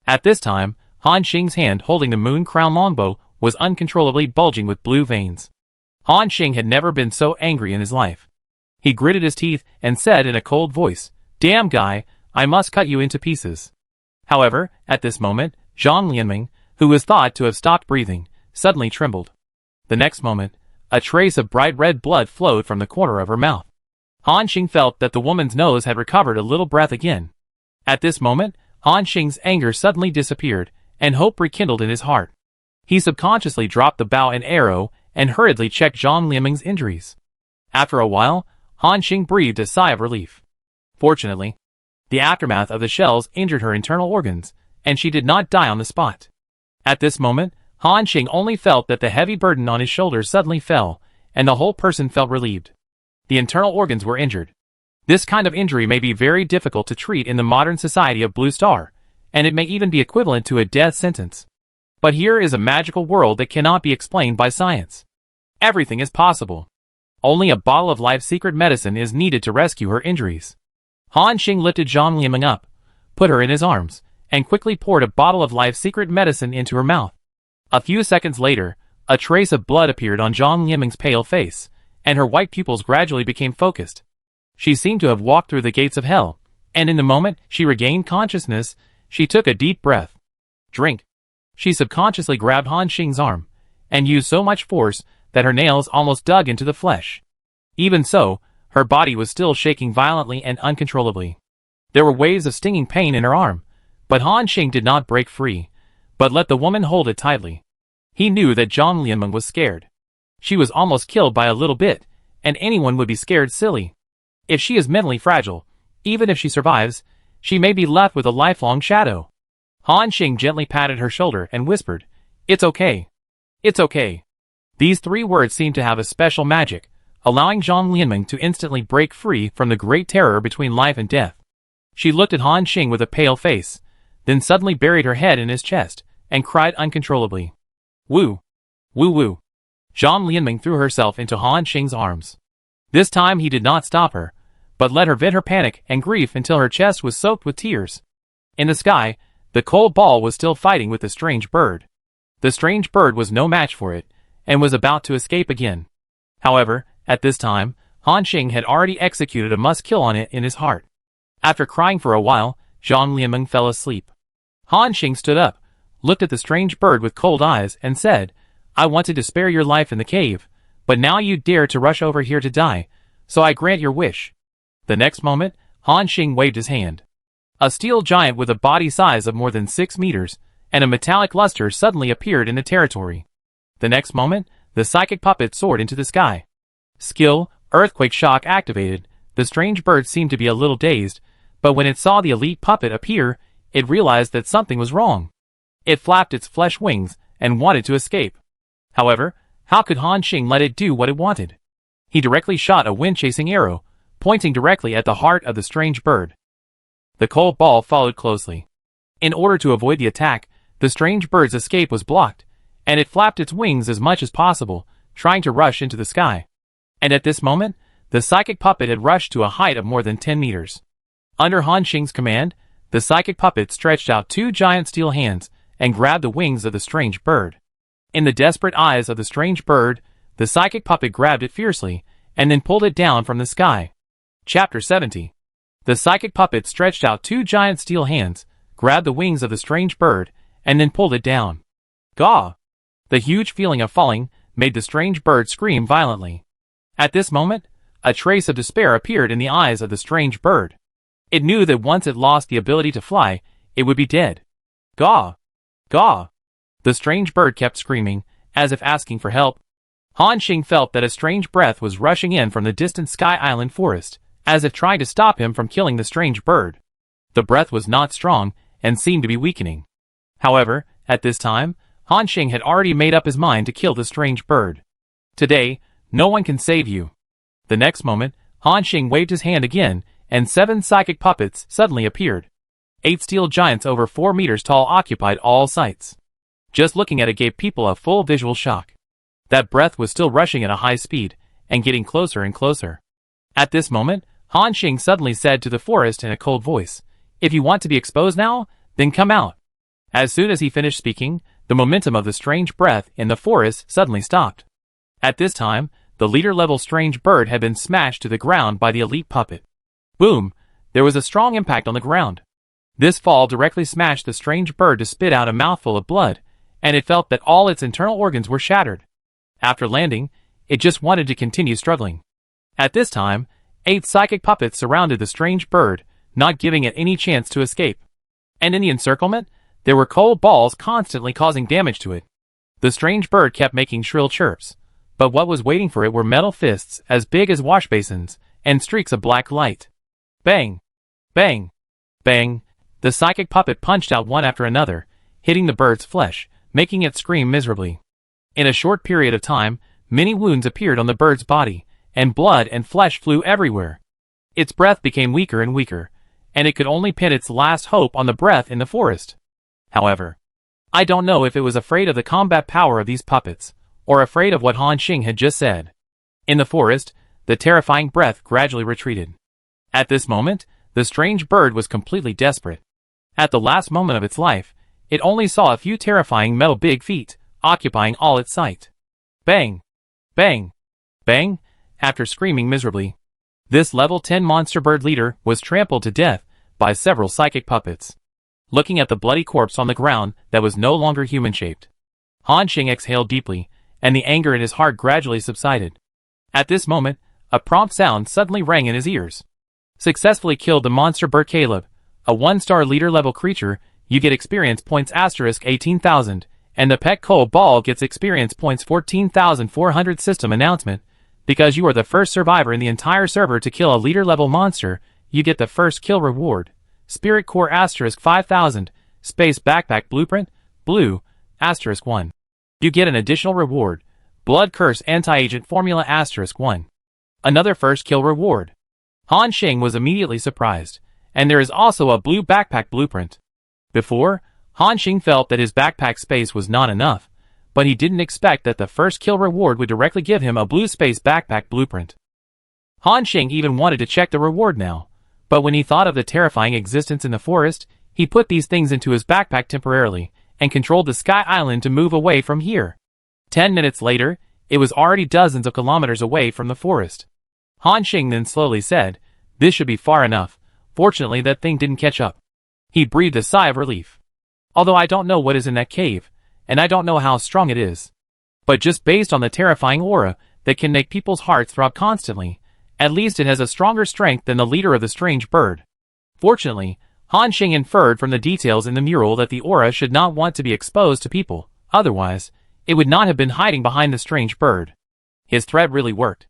At this time, Han Xing's hand holding the moon-crown longbow was uncontrollably bulging with blue veins. Han Xing had never been so angry in his life. He gritted his teeth and said in a cold voice, "Damn guy, I must cut you into pieces." However, at this moment, Zhang Lianming, who was thought to have stopped breathing, suddenly trembled. The next moment, a trace of bright red blood flowed from the corner of her mouth. Han Xing felt that the woman's nose had recovered a little breath again. At this moment, Han Xing's anger suddenly disappeared, and hope rekindled in his heart. He subconsciously dropped the bow and arrow, and hurriedly checked Zhang Lianming's injuries. After a while, Han Xing breathed a sigh of relief. Fortunately, the aftermath of the shells injured her internal organs, and she did not die on the spot. At this moment, Han Xing only felt that the heavy burden on his shoulders suddenly fell, and the whole person felt relieved. The internal organs were injured. This kind of injury may be very difficult to treat in the modern society of Blue Star, and it may even be equivalent to a death sentence. But here is a magical world that cannot be explained by science. Everything is possible. Only a bottle of life secret medicine is needed to rescue her injuries. Han Xing lifted Zhang Lianming up, put her in his arms, and quickly poured a bottle of life secret medicine into her mouth. A few seconds later, a trace of blood appeared on Zhang Lianming's pale face, and her white pupils gradually became focused. She seemed to have walked through the gates of hell, and in the moment she regained consciousness, she took a deep breath. Drink. She subconsciously grabbed Han Xing's arm, and used so much force that her nails almost dug into the flesh. Even so, her body was still shaking violently and uncontrollably. There were waves of stinging pain in her arm, but Han Xing did not break free, but let the woman hold it tightly. He knew that Zhang Lianming was scared. She was almost killed by a little bit, and anyone would be scared silly. If she is mentally fragile, even if she survives, she may be left with a lifelong shadow. Han Xing gently patted her shoulder and whispered, "It's okay. It's okay." These 3 words seemed to have a special magic, allowing Zhang Lianming to instantly break free from the great terror between life and death. She looked at Han Xing with a pale face, then suddenly buried her head in his chest, and cried uncontrollably. Woo! Woo woo! Zhang Lianming threw herself into Han Xing's arms. This time he did not stop her, but let her vent her panic and grief until her chest was soaked with tears. In the sky, the cold ball was still fighting with the strange bird. The strange bird was no match for it, and was about to escape again. However, at this time, Han Xing had already executed a must-kill on it in his heart. After crying for a while, Zhang Lianming fell asleep. Han Xing stood up, looked at the strange bird with cold eyes, and said, "I wanted to spare your life in the cave, but now you dare to rush over here to die, so I grant your wish." The next moment, Han Xing waved his hand. A steel giant with a body size of more than 6 meters, and a metallic luster suddenly appeared in the territory. The next moment, the psychic puppet soared into the sky. Skill, earthquake shock activated. The strange bird seemed to be a little dazed, but when it saw the elite puppet appear, it realized that something was wrong. It flapped its flesh wings, and wanted to escape. However, how could Han Xing let it do what it wanted? He directly shot a wind-chasing arrow, pointing directly at the heart of the strange bird. The cold ball followed closely. In order to avoid the attack, the strange bird's escape was blocked, and it flapped its wings as much as possible, trying to rush into the sky. And at this moment, the psychic puppet had rushed to a height of more than 10 meters. Under Han Xing's command, the psychic puppet stretched out 2 giant steel hands and grabbed the wings of the strange bird. In the desperate eyes of the strange bird, the psychic puppet grabbed it fiercely, and then pulled it down from the sky. Chapter 70. The psychic puppet stretched out 2 giant steel hands, grabbed the wings of the strange bird, and then pulled it down. Gaw! The huge feeling of falling made the strange bird scream violently. At this moment, a trace of despair appeared in the eyes of the strange bird. It knew that once it lost the ability to fly, it would be dead. Gaw! Gaw! The strange bird kept screaming, as if asking for help. Han Xing felt that a strange breath was rushing in from the distant Sky Island forest, as if trying to stop him from killing the strange bird. The breath was not strong, and seemed to be weakening. However, at this time, Han Xing had already made up his mind to kill the strange bird. Today, No one can save you. The next moment, Han Xing waved his hand again, and 7 psychic puppets suddenly appeared. 8 steel giants over 4 meters tall occupied all sights. Just looking at it gave people a full visual shock. That breath was still rushing at a high speed, and getting closer and closer. At this moment, Han Xing suddenly said to the forest in a cold voice, "If you want to be exposed now, then come out." As soon as he finished speaking, the momentum of the strange breath in the forest suddenly stopped. At this time, the leader-level strange bird had been smashed to the ground by the elite puppet. Boom! There was a strong impact on the ground. This fall directly smashed the strange bird to spit out a mouthful of blood, and it felt that all its internal organs were shattered. After landing, it just wanted to continue struggling. At this time, 8 psychic puppets surrounded the strange bird, not giving it any chance to escape. And in the encirclement, there were cold balls constantly causing damage to it. The strange bird kept making shrill chirps, but what was waiting for it were metal fists as big as wash basins, and streaks of black light. Bang! Bang! Bang! The psychic puppet punched out one after another, hitting the bird's flesh, making it scream miserably. In a short period of time, many wounds appeared on the bird's body, and blood and flesh flew everywhere. Its breath became weaker and weaker, and it could only pin its last hope on the breath in the forest. However, I don't know if it was afraid of the combat power of these puppets, or afraid of what Han Xing had just said. In the forest, the terrifying breath gradually retreated. At this moment, the strange bird was completely desperate. At the last moment of its life, it only saw a few terrifying metal big feet, occupying all its sight. Bang! Bang! Bang! After screaming miserably, this level 10 monster bird leader was trampled to death by several psychic puppets. Looking at the bloody corpse on the ground that was no longer human-shaped, Han Xing exhaled deeply, and the anger in his heart gradually subsided. At this moment, a prompt sound suddenly rang in his ears. Successfully killed the monster bird Caleb, a 1-star leader-level creature. You get experience points * 18,000, and the pet cold ball gets experience points 14,400. System announcement. Because you are the first survivor in the entire server to kill a leader-level monster, you get the first kill reward. Spirit Core * 5,000, Space Backpack Blueprint, Blue, * 1. You get an additional reward. Blood Curse Anti-Agent Formula * 1. Another first kill reward. Han Xing was immediately surprised, and there is also a blue backpack blueprint. Before, Han Xing felt that his backpack space was not enough, but he didn't expect that the first kill reward would directly give him a blue space backpack blueprint. Han Xing even wanted to check the reward now, but when he thought of the terrifying existence in the forest, he put these things into his backpack temporarily, and controlled the Sky Island to move away from here. 10 minutes later, it was already dozens of kilometers away from the forest. Han Xing then slowly said, "This should be far enough." Fortunately, that thing didn't catch up. He breathed a sigh of relief. Although I don't know what is in that cave, and I don't know how strong it is. But just based on the terrifying aura that can make people's hearts throb constantly, at least it has a stronger strength than the leader of the strange bird. Fortunately, Han Xing inferred from the details in the mural that the aura should not want to be exposed to people, otherwise, it would not have been hiding behind the strange bird. His threat really worked.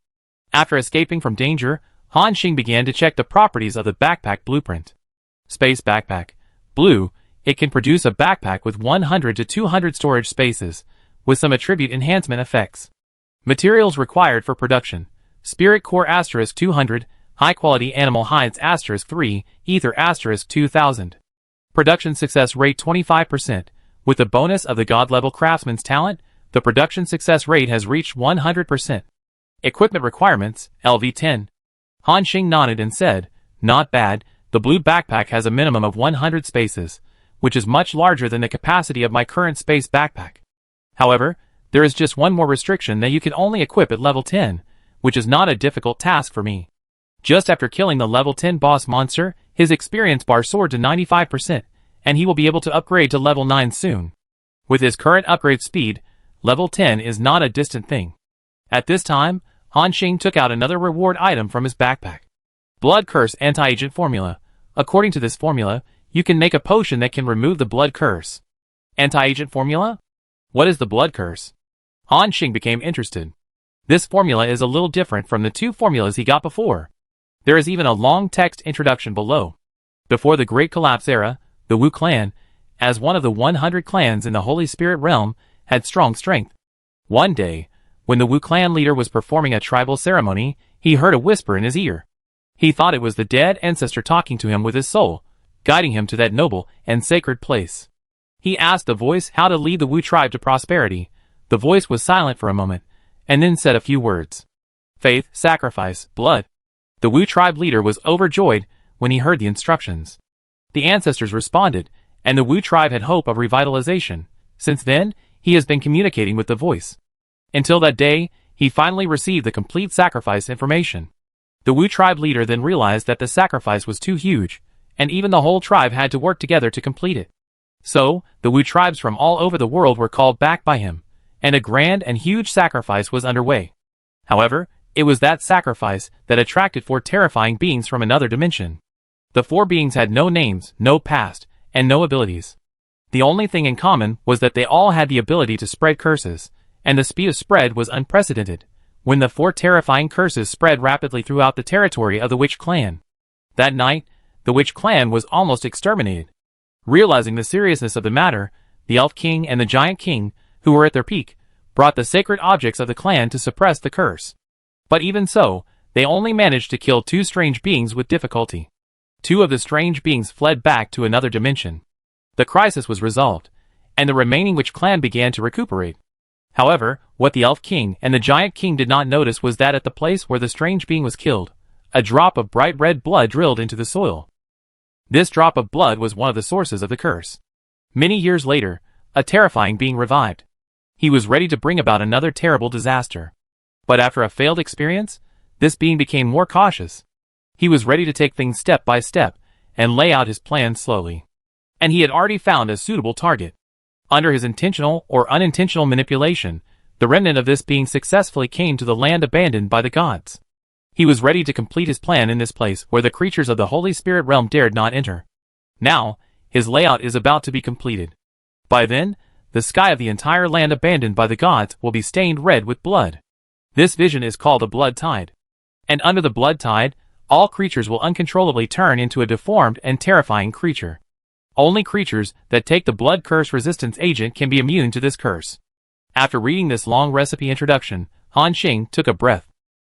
After escaping from danger, Han Xing began to check the properties of the backpack blueprint. Space Backpack. Blue, it can produce a backpack with 100 to 200 storage spaces, with some attribute enhancement effects. Materials required for production. Spirit Core * 200, High Quality Animal Hides * 3, Ether * 2000. Production Success Rate 25%. With the bonus of the God-level Craftsman's Talent, the production success rate has reached 100%. Equipment Requirements, LV10. Han Xing nodded and said, "Not bad, the blue backpack has a minimum of 100 spaces, which is much larger than the capacity of my current space backpack. However, there is just one more restriction that you can only equip at level 10, which is not a difficult task for me." Just after killing the level 10 boss monster, his experience bar soared to 95%, and he will be able to upgrade to level 9 soon. With his current upgrade speed, level 10 is not a distant thing. At this time, Han Xing took out another reward item from his backpack. Blood Curse Anti-Agent Formula. According to this formula, you can make a potion that can remove the blood curse. Anti-Agent Formula? What is the blood curse? Han Xing became interested. This formula is a little different from the 2 formulas he got before. There is even a long text introduction below. Before the Great Collapse era, the Wu clan, as one of the 100 clans in the Holy Spirit realm, had strong strength. One day, When the Wu clan leader was performing a tribal ceremony, he heard a whisper in his ear. He thought it was the dead ancestor talking to him with his soul, guiding him to that noble and sacred place. He asked the voice how to lead the Wu tribe to prosperity. The voice was silent for a moment, and then said a few words. Faith, sacrifice, blood. The Wu tribe leader was overjoyed when he heard the instructions. The ancestors responded, and the Wu tribe had hope of revitalization. Since then, he has been communicating with the voice. Until that day, he finally received the complete sacrifice information. The Wu tribe leader then realized that the sacrifice was too huge, and even the whole tribe had to work together to complete it. So, the Wu tribes from all over the world were called back by him, and a grand and huge sacrifice was underway. However, it was that sacrifice that attracted 4 terrifying beings from another dimension. The 4 beings had no names, no past, and no abilities. The only thing in common was that they all had the ability to spread curses, and the speed of spread was unprecedented, when the 4 terrifying curses spread rapidly throughout the territory of the Witch clan. That night, the Witch clan was almost exterminated. Realizing the seriousness of the matter, the Elf King and the Giant King, who were at their peak, brought the sacred objects of the clan to suppress the curse. But even so, they only managed to kill 2 strange beings with difficulty. 2 of the strange beings fled back to another dimension. The crisis was resolved, and the remaining Witch clan began to recuperate. However, what the Elf King and the Giant King did not notice was that at the place where the strange being was killed, a drop of bright red blood drilled into the soil. This drop of blood was one of the sources of the curse. Many years later, a terrifying being revived. He was ready to bring about another terrible disaster. But after a failed experience, this being became more cautious. He was ready to take things step by step, and lay out his plan slowly. And he had already found a suitable target. Under his intentional or unintentional manipulation, the remnant of this being successfully came to the land abandoned by the gods. He was ready to complete his plan in this place where the creatures of the Holy Spirit realm dared not enter. Now, his layout is about to be completed. By then, the sky of the entire land abandoned by the gods will be stained red with blood. This vision is called a blood tide. And under the blood tide, all creatures will uncontrollably turn into a deformed and terrifying creature. Only creatures that take the blood curse resistance agent can be immune to this curse. After reading this long recipe introduction, Han Xing took a breath.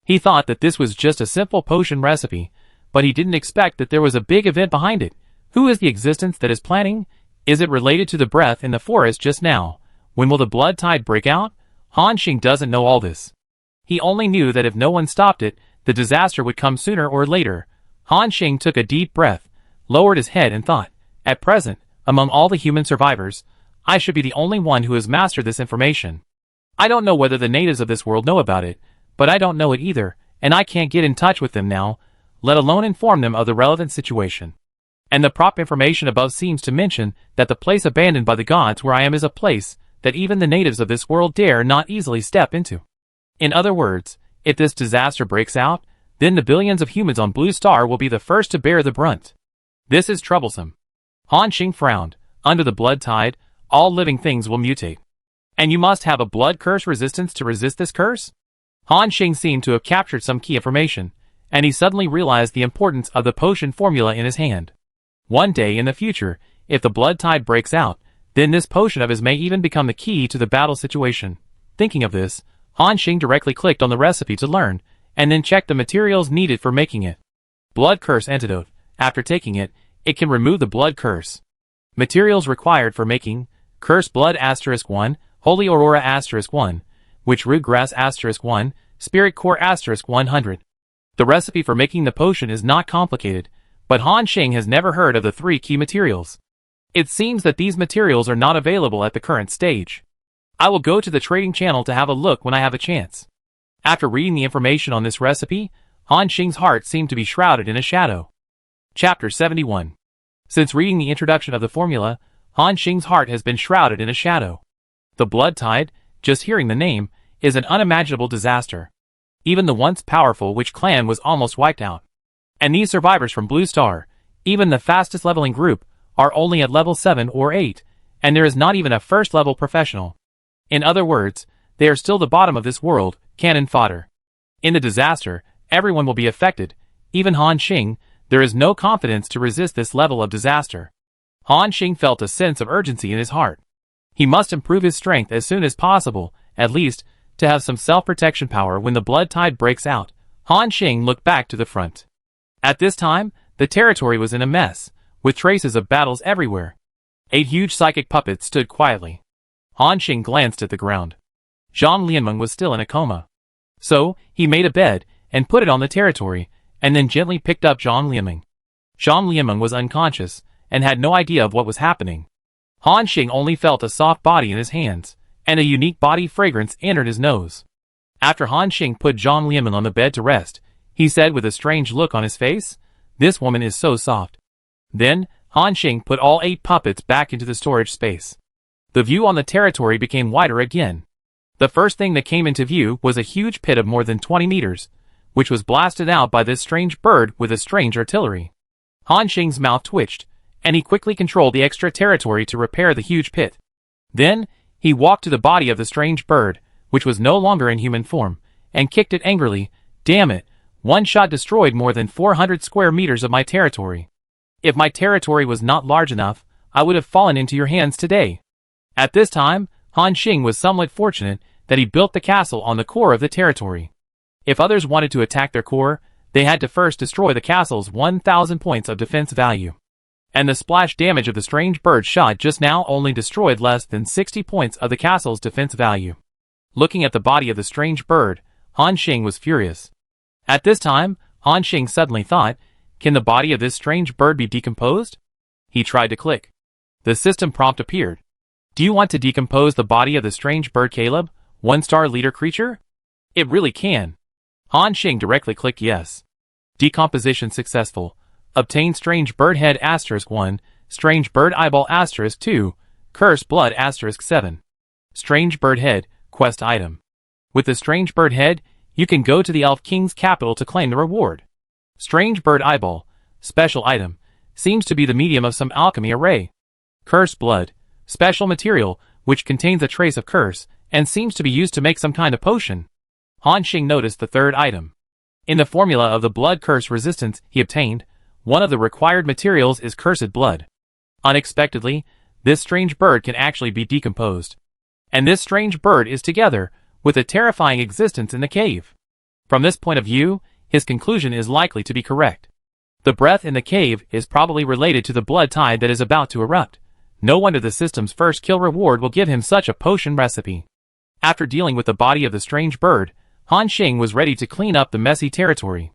He thought that this was just a simple potion recipe, but he didn't expect that there was a big event behind it. Who is the existence that is planning? Is it related to the breath in the forest just now? When will the blood tide break out? Han Xing doesn't know all this. He only knew that if no one stopped it, the disaster would come sooner or later. Han Xing took a deep breath, lowered his head and thought, at present, among all the human survivors, I should be the only one who has mastered this information. I don't know whether the natives of this world know about it, but I don't know it either, and I can't get in touch with them now, let alone inform them of the relevant situation. And the prop information above seems to mention that the place abandoned by the gods where I am is a place that even the natives of this world dare not easily step into. In other words, if this disaster breaks out, then the billions of humans on Blue Star will be the first to bear the brunt. This is troublesome. Han Xing frowned. Under the blood tide, all living things will mutate. And you must have a blood curse resistance to resist this curse? Han Xing seemed to have captured some key information, and he suddenly realized the importance of the potion formula in his hand. One day in the future, if the blood tide breaks out, then this potion of his may even become the key to the battle situation. Thinking of this, Han Xing directly clicked on the recipe to learn, and then checked the materials needed for making it. Blood curse antidote. After taking it, it can remove the blood curse. Materials required for making: curse blood *1, holy aurora *1, witch root grass *1, spirit core *100. The recipe for making the potion is not complicated, but Han Xing has never heard of the 3 key materials. It seems that these materials are not available at the current stage. I will go to the trading channel to have a look when I have a chance. After reading the information on this recipe, Han Xing's heart seemed to be shrouded in a shadow. Chapter 71. Since reading the introduction of the formula, Han Xing's heart has been shrouded in a shadow. The blood tide, just hearing the name, is an unimaginable disaster. Even the once powerful Witch clan was almost wiped out. And these survivors from Blue Star, even the fastest leveling group, are only at level 7 or 8, and there is not even a first level professional. In other words, they are still the bottom of this world, cannon fodder. In the disaster, everyone will be affected, even Han Xing. There is no confidence to resist this level of disaster. Han Xing felt a sense of urgency in his heart. He must improve his strength as soon as possible, at least, to have some self-protection power when the blood tide breaks out. Han Xing looked back to the front. At this time, the territory was in a mess, with traces of battles everywhere. 8 huge psychic puppets stood quietly. Han Xing glanced at the ground. Zhang Lianmeng was still in a coma. So, he made a bed, and put it on the territory, and then gently picked up Zhang Lianmeng. Zhang Lianmeng was unconscious, and had no idea of what was happening. Han Xing only felt a soft body in his hands, and a unique body fragrance entered his nose. After Han Xing put Zhang Lianmeng on the bed to rest, he said with a strange look on his face, "This woman is so soft." Then, Han Xing put all 8 puppets back into the storage space. The view on the territory became wider again. The first thing that came into view was a huge pit of more than 20 meters, which was blasted out by this strange bird with a strange artillery. Han Xing's mouth twitched, and he quickly controlled the extra territory to repair the huge pit. Then, he walked to the body of the strange bird, which was no longer in human form, and kicked it angrily. "Damn it, one shot destroyed more than 400 square meters of my territory. If my territory was not large enough, I would have fallen into your hands today." At this time, Han Xing was somewhat fortunate that he built the castle on the core of the territory. If others wanted to attack their core, they had to first destroy the castle's 1,000 points of defense value. And the splash damage of the strange bird shot just now only destroyed less than 60 points of the castle's defense value. Looking at the body of the strange bird, Han Xing was furious. At this time, Han Xing suddenly thought, can the body of this strange bird be decomposed? He tried to click. The system prompt appeared. Do you want to decompose the body of the strange bird, Caleb, 1-star leader creature? It really can. Han Xing directly clicked yes. Decomposition successful. Obtain strange bird head *1, strange bird eyeball *2, curse blood *7. Strange bird head, quest item. With the strange bird head, you can go to the Elf King's capital to claim the reward. Strange bird eyeball, special item, seems to be the medium of some alchemy array. Curse blood, special material, which contains a trace of curse, and seems to be used to make some kind of potion. Han Xing noticed the third item. In the formula of the blood curse resistance he obtained, one of the required materials is cursed blood. Unexpectedly, this strange bird can actually be decomposed. And this strange bird is together with a terrifying existence in the cave. From this point of view, his conclusion is likely to be correct. The breath in the cave is probably related to the blood tide that is about to erupt. No wonder the system's first kill reward will give him such a potion recipe. After dealing with the body of the strange bird, Han Xing was ready to clean up the messy territory.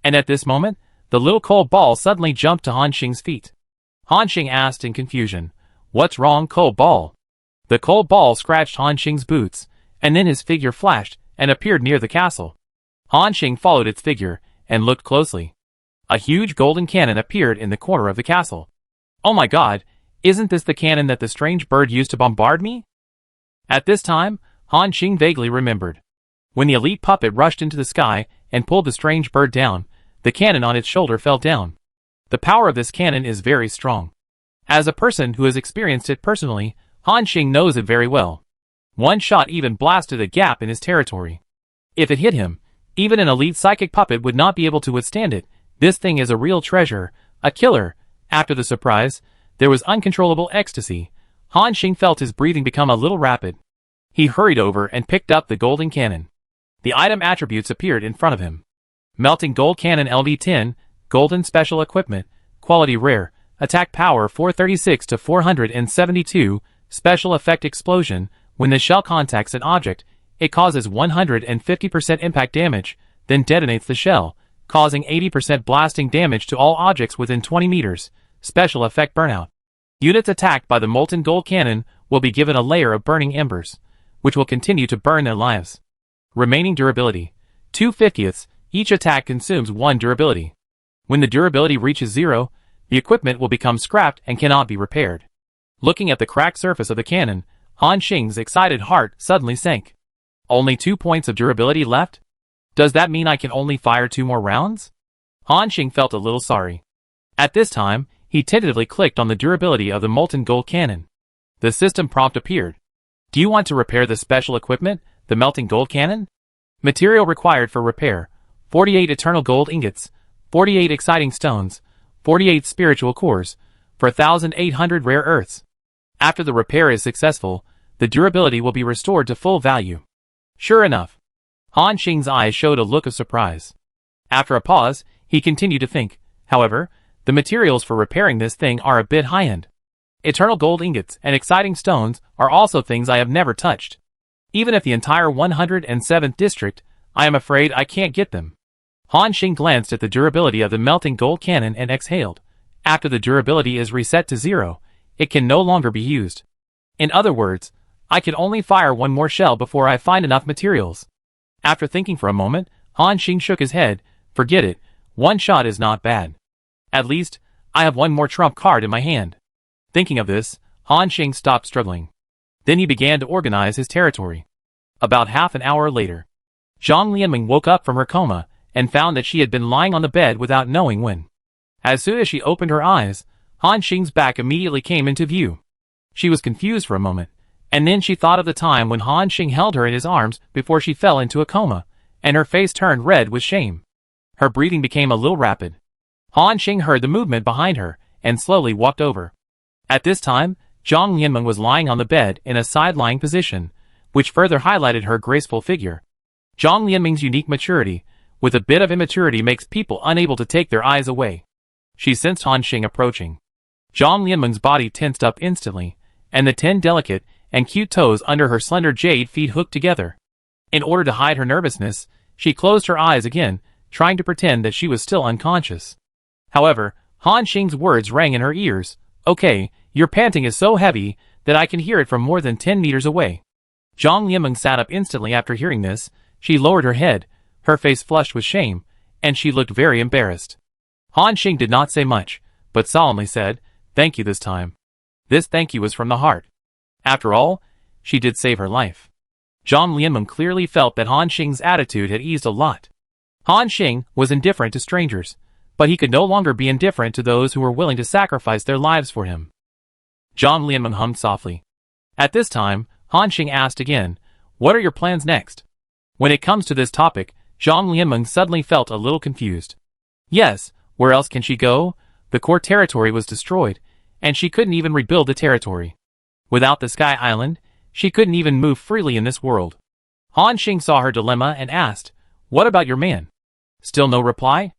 And at this moment, the little cold ball suddenly jumped to Han Xing's feet. Han Xing asked in confusion, "What's wrong, cold ball?" The cold ball scratched Han Xing's boots, and then his figure flashed and appeared near the castle. Han Xing followed its figure and looked closely. A huge golden cannon appeared in the corner of the castle. "Oh my god, isn't this the cannon that the strange bird used to bombard me?" At this time, Han Xing vaguely remembered. When the elite puppet rushed into the sky and pulled the strange bird down, the cannon on its shoulder fell down. The power of this cannon is very strong. As a person who has experienced it personally, Han Xing knows it very well. One shot even blasted a gap in his territory. If it hit him, even an elite psychic puppet would not be able to withstand it. This thing is a real treasure, a killer. After the surprise, there was uncontrollable ecstasy. Han Xing felt his breathing become a little rapid. He hurried over and picked up the golden cannon. The item attributes appeared in front of him. Melting gold cannon LV10, golden special equipment, quality rare, attack power 436 to 472, special effect explosion. When the shell contacts an object, it causes 150% impact damage, then detonates the shell, causing 80% blasting damage to all objects within 20 meters. Special effect burnout. Units attacked by the molten gold cannon will be given a layer of burning embers, which will continue to burn their lives. Remaining durability. 2/50. Each attack consumes 1 durability. When the durability reaches 0, the equipment will become scrapped and cannot be repaired. Looking at the cracked surface of the cannon, Han Xing's excited heart suddenly sank. Only 2 points of durability left? Does that mean I can only fire 2 more rounds? Han Xing felt a little sorry. At this time, he tentatively clicked on the durability of the molten gold cannon. The system prompt appeared. Do you want to repair the special equipment, the melting gold cannon? Material required for repair: 48 eternal gold ingots, 48 exciting stones, 48 spiritual cores, for 1,800 rare earths. After the repair is successful, the durability will be restored to full value. Sure enough. Han Xing's eyes showed a look of surprise. After a pause, he continued to think, however, the materials for repairing this thing are a bit high-end. Eternal gold ingots and exciting stones are also things I have never touched. Even if the entire 107th district, I am afraid I can't get them. Han Xing glanced at the durability of the melting gold cannon and exhaled. After the durability is reset to 0, it can no longer be used. In other words, I can only fire one more shell before I find enough materials. After thinking for a moment, Han Xing shook his head. Forget it, one shot is not bad. At least, I have one more trump card in my hand. Thinking of this, Han Xing stopped struggling. Then he began to organize his territory. About half an hour later, Zhang Lianming woke up from her coma and found that she had been lying on the bed without knowing when. As soon as she opened her eyes, Han Xing's back immediately came into view. She was confused for a moment, and then she thought of the time when Han Xing held her in his arms before she fell into a coma, and her face turned red with shame. Her breathing became a little rapid. Han Xing heard the movement behind her and slowly walked over. At this time, Zhang Lianmeng was lying on the bed in a side-lying position, which further highlighted her graceful figure. Zhang Lianmeng's unique maturity, with a bit of immaturity, makes people unable to take their eyes away. She sensed Han Xing approaching. Zhang Lianmeng's body tensed up instantly, and the 10 delicate and cute toes under her slender jade feet hooked together. In order to hide her nervousness, she closed her eyes again, trying to pretend that she was still unconscious. However, Han Xing's words rang in her ears. Okay, your panting is so heavy that I can hear it from more than 10 meters away. Zhang Lianmeng sat up instantly after hearing this. She lowered her head, her face flushed with shame, and she looked very embarrassed. Han Xing did not say much, but solemnly said, "Thank you this time." This thank you was from the heart. After all, she did save her life. Zhang Lianmeng clearly felt that Han Xing's attitude had eased a lot. Han Xing was indifferent to strangers, but he could no longer be indifferent to those who were willing to sacrifice their lives for him. Zhang Lianmeng hummed softly. At this time, Han Xing asked again, "What are your plans next?" When it comes to this topic, Zhang Lianmeng suddenly felt a little confused. Yes, where else can she go? The core territory was destroyed, and she couldn't even rebuild the territory. Without the Sky Island, she couldn't even move freely in this world. Han Xing saw her dilemma and asked, "What about your man?" Still no reply?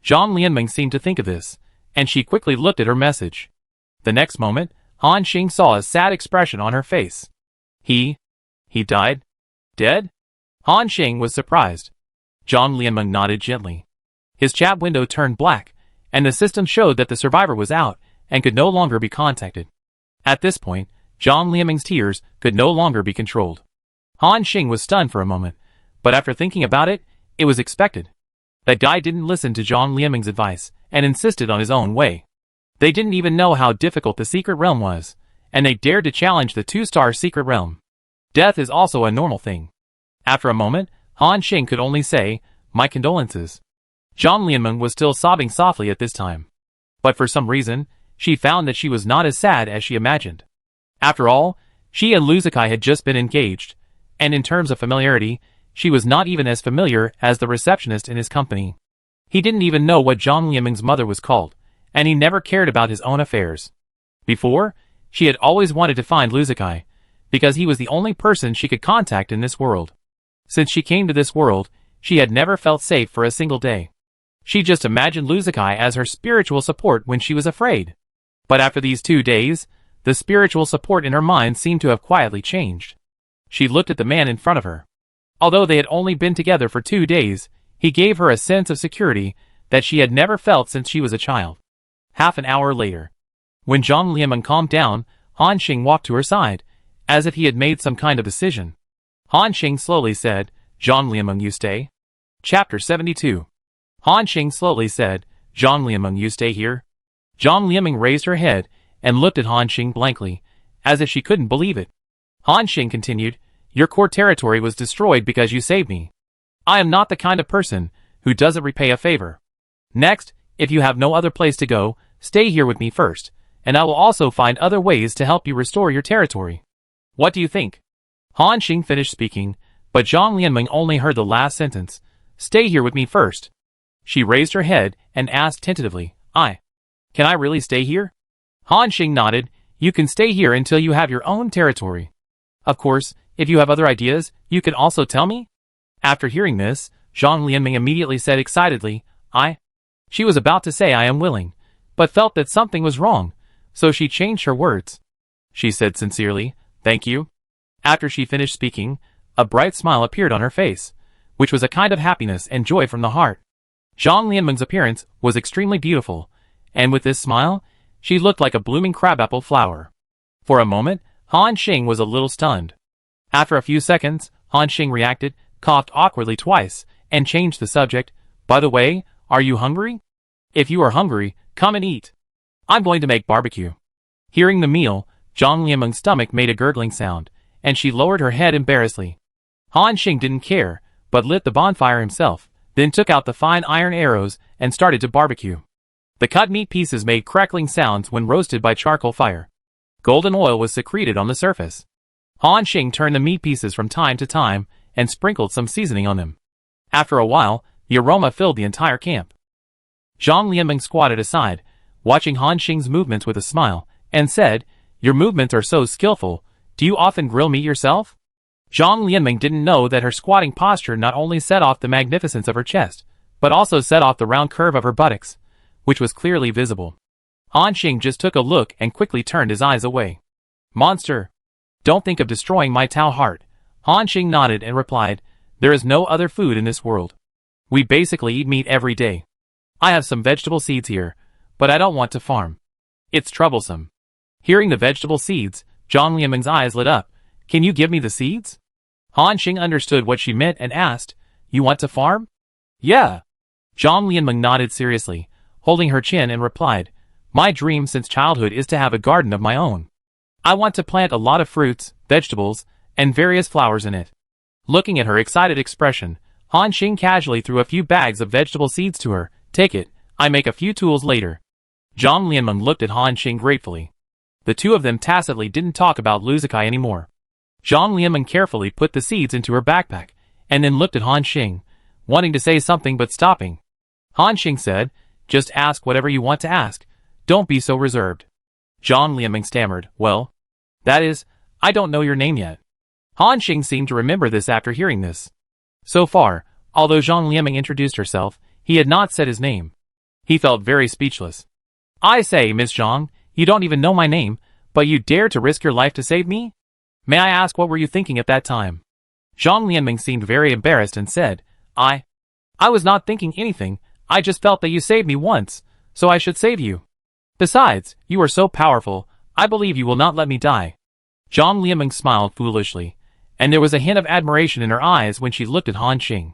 Zhang Lianmeng seemed to think of this, and she quickly looked at her message. The next moment, Han Xing saw a sad expression on her face. He died? Dead? Han Xing was surprised. Zhang Lianmeng nodded gently. His chat window turned black, and the system showed that the survivor was out and could no longer be contacted. At this point, Zhang Lianmeng's tears could no longer be controlled. Han Xing was stunned for a moment, but after thinking about it, it was expected. That guy didn't listen to Zhang Lianmeng's advice and insisted on his own way. They didn't even know how difficult the secret realm was, and they dared to challenge the 2-star secret realm. Death is also a normal thing. After a moment, Han Xing could only say, "My condolences." Zhang Lianmeng was still sobbing softly at this time. But for some reason, she found that she was not as sad as she imagined. After all, she and Lu Zikai had just been engaged, and in terms of familiarity, she was not even as familiar as the receptionist in his company. He didn't even know what Zhang Lianmeng's mother was called, and he never cared about his own affairs. Before, she had always wanted to find Lu Zikai, because he was the only person she could contact in this world. Since she came to this world, she had never felt safe for a single day. She just imagined Lu Zikai as her spiritual support when she was afraid. But after these 2 days, the spiritual support in her mind seemed to have quietly changed. She looked at the man in front of her. Although they had only been together for 2 days, he gave her a sense of security that she had never felt since she was a child. Half an hour later, when Zhang Lianmeng calmed down, Han Xing walked to her side, as if he had made some kind of decision. Han Xing slowly said, "Zhang Lianmeng, you stay." Chapter 72. Han Xing slowly said, "Zhang Lianmeng, you stay here." Zhang Lianmeng raised her head and looked at Han Xing blankly, as if she couldn't believe it. Han Xing continued, "Your core territory was destroyed because you saved me. I am not the kind of person who doesn't repay a favor. Next, if you have no other place to go, stay here with me first, and I will also find other ways to help you restore your territory. What do you think?" Han Xing finished speaking, but Zhang Lianmeng only heard the last sentence, "Stay here with me first." She raised her head and asked tentatively, Can I really stay here?" Han Xing nodded, "You can stay here until you have your own territory. Of course, If you have other ideas, you can also tell me? After hearing this, Zhang Lianming immediately said excitedly, She was about to say I am willing, but felt that something was wrong, so she changed her words. She said sincerely, thank you. After she finished speaking, a bright smile appeared on her face, which was a kind of happiness and joy from the heart. Zhang Lianming's appearance was extremely beautiful, and with this smile, she looked like a blooming crabapple flower. For a moment, Han Xing was a little stunned. After a few seconds, Han Xing reacted, coughed awkwardly twice, and changed the subject. By the way, are you hungry? If you are hungry, come and eat. I'm going to make barbecue. Hearing the meal, Zhang Lianming's stomach made a gurgling sound, and she lowered her head embarrassedly. Han Xing didn't care, but lit the bonfire himself, then took out the fine iron arrows and started to barbecue. The cut meat pieces made crackling sounds when roasted by charcoal fire. Golden oil was secreted on the surface. Han Xing turned the meat pieces from time to time and sprinkled some seasoning on them. After a while, the aroma filled the entire camp. Zhang Lianming squatted aside, watching Han Xing's movements with a smile, and said, Your movements are so skillful, do you often grill meat yourself? Zhang Lianming didn't know that her squatting posture not only set off the magnificence of her chest, but also set off the round curve of her buttocks, which was clearly visible. Han Xing just took a look and quickly turned his eyes away. Monster! Don't think of destroying my Tao heart. Han Xing nodded and replied, There is no other food in this world. We basically eat meat every day. I have some vegetable seeds here, but I don't want to farm. It's troublesome. Hearing the vegetable seeds, Zhang Lianming's eyes lit up. Can you give me the seeds? Han Xing understood what she meant and asked, You want to farm? Yeah. Zhang Lianming nodded seriously, holding her chin and replied, My dream since childhood is to have a garden of my own. I want to plant a lot of fruits, vegetables, and various flowers in it. Looking at her excited expression, Han Xing casually threw a few bags of vegetable seeds to her. Take it, I make a few tools later. Zhang Lianming looked at Han Xing gratefully. The two of them tacitly didn't talk about Luzikai anymore. Zhang Lianming carefully put the seeds into her backpack, and then looked at Han Xing, wanting to say something but stopping. Han Xing said, Just ask whatever you want to ask. Don't be so reserved. Zhang Lianming stammered, Well, that is, I don't know your name yet. Han Xing seemed to remember this after hearing this. So far, although Zhang Lianming introduced herself, he had not said his name. He felt very speechless. I say, Miss Zhang, you don't even know my name, but you dare to risk your life to save me? May I ask what were you thinking at that time? Zhang Lianming seemed very embarrassed and said, I was not thinking anything, I just felt that you saved me once, so I should save you. Besides, you are so powerful, I believe you will not let me die. Zhang Lianming smiled foolishly, and there was a hint of admiration in her eyes when she looked at Han Xing.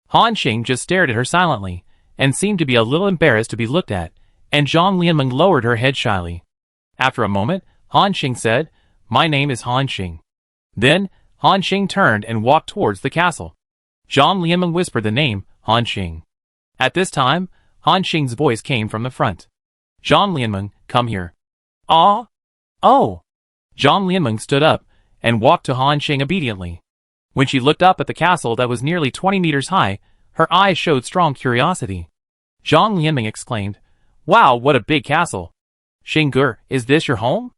Han Xing just stared at her silently, and seemed to be a little embarrassed to be looked at, and Zhang Lianming lowered her head shyly. After a moment, Han Xing said, My name is Han Xing. Then, Han Xing turned and walked towards the castle. Zhang Lianming whispered the name, Han Xing. At this time, Han Xing's voice came from the front. Zhang Lianming, come here. Ah? Oh! Zhang Lianming stood up, and walked to Han Xing obediently. When she looked up at the castle that was nearly 20 meters high, her eyes showed strong curiosity. Zhang Lianming exclaimed, Wow, what a big castle! Xingge, is this your home?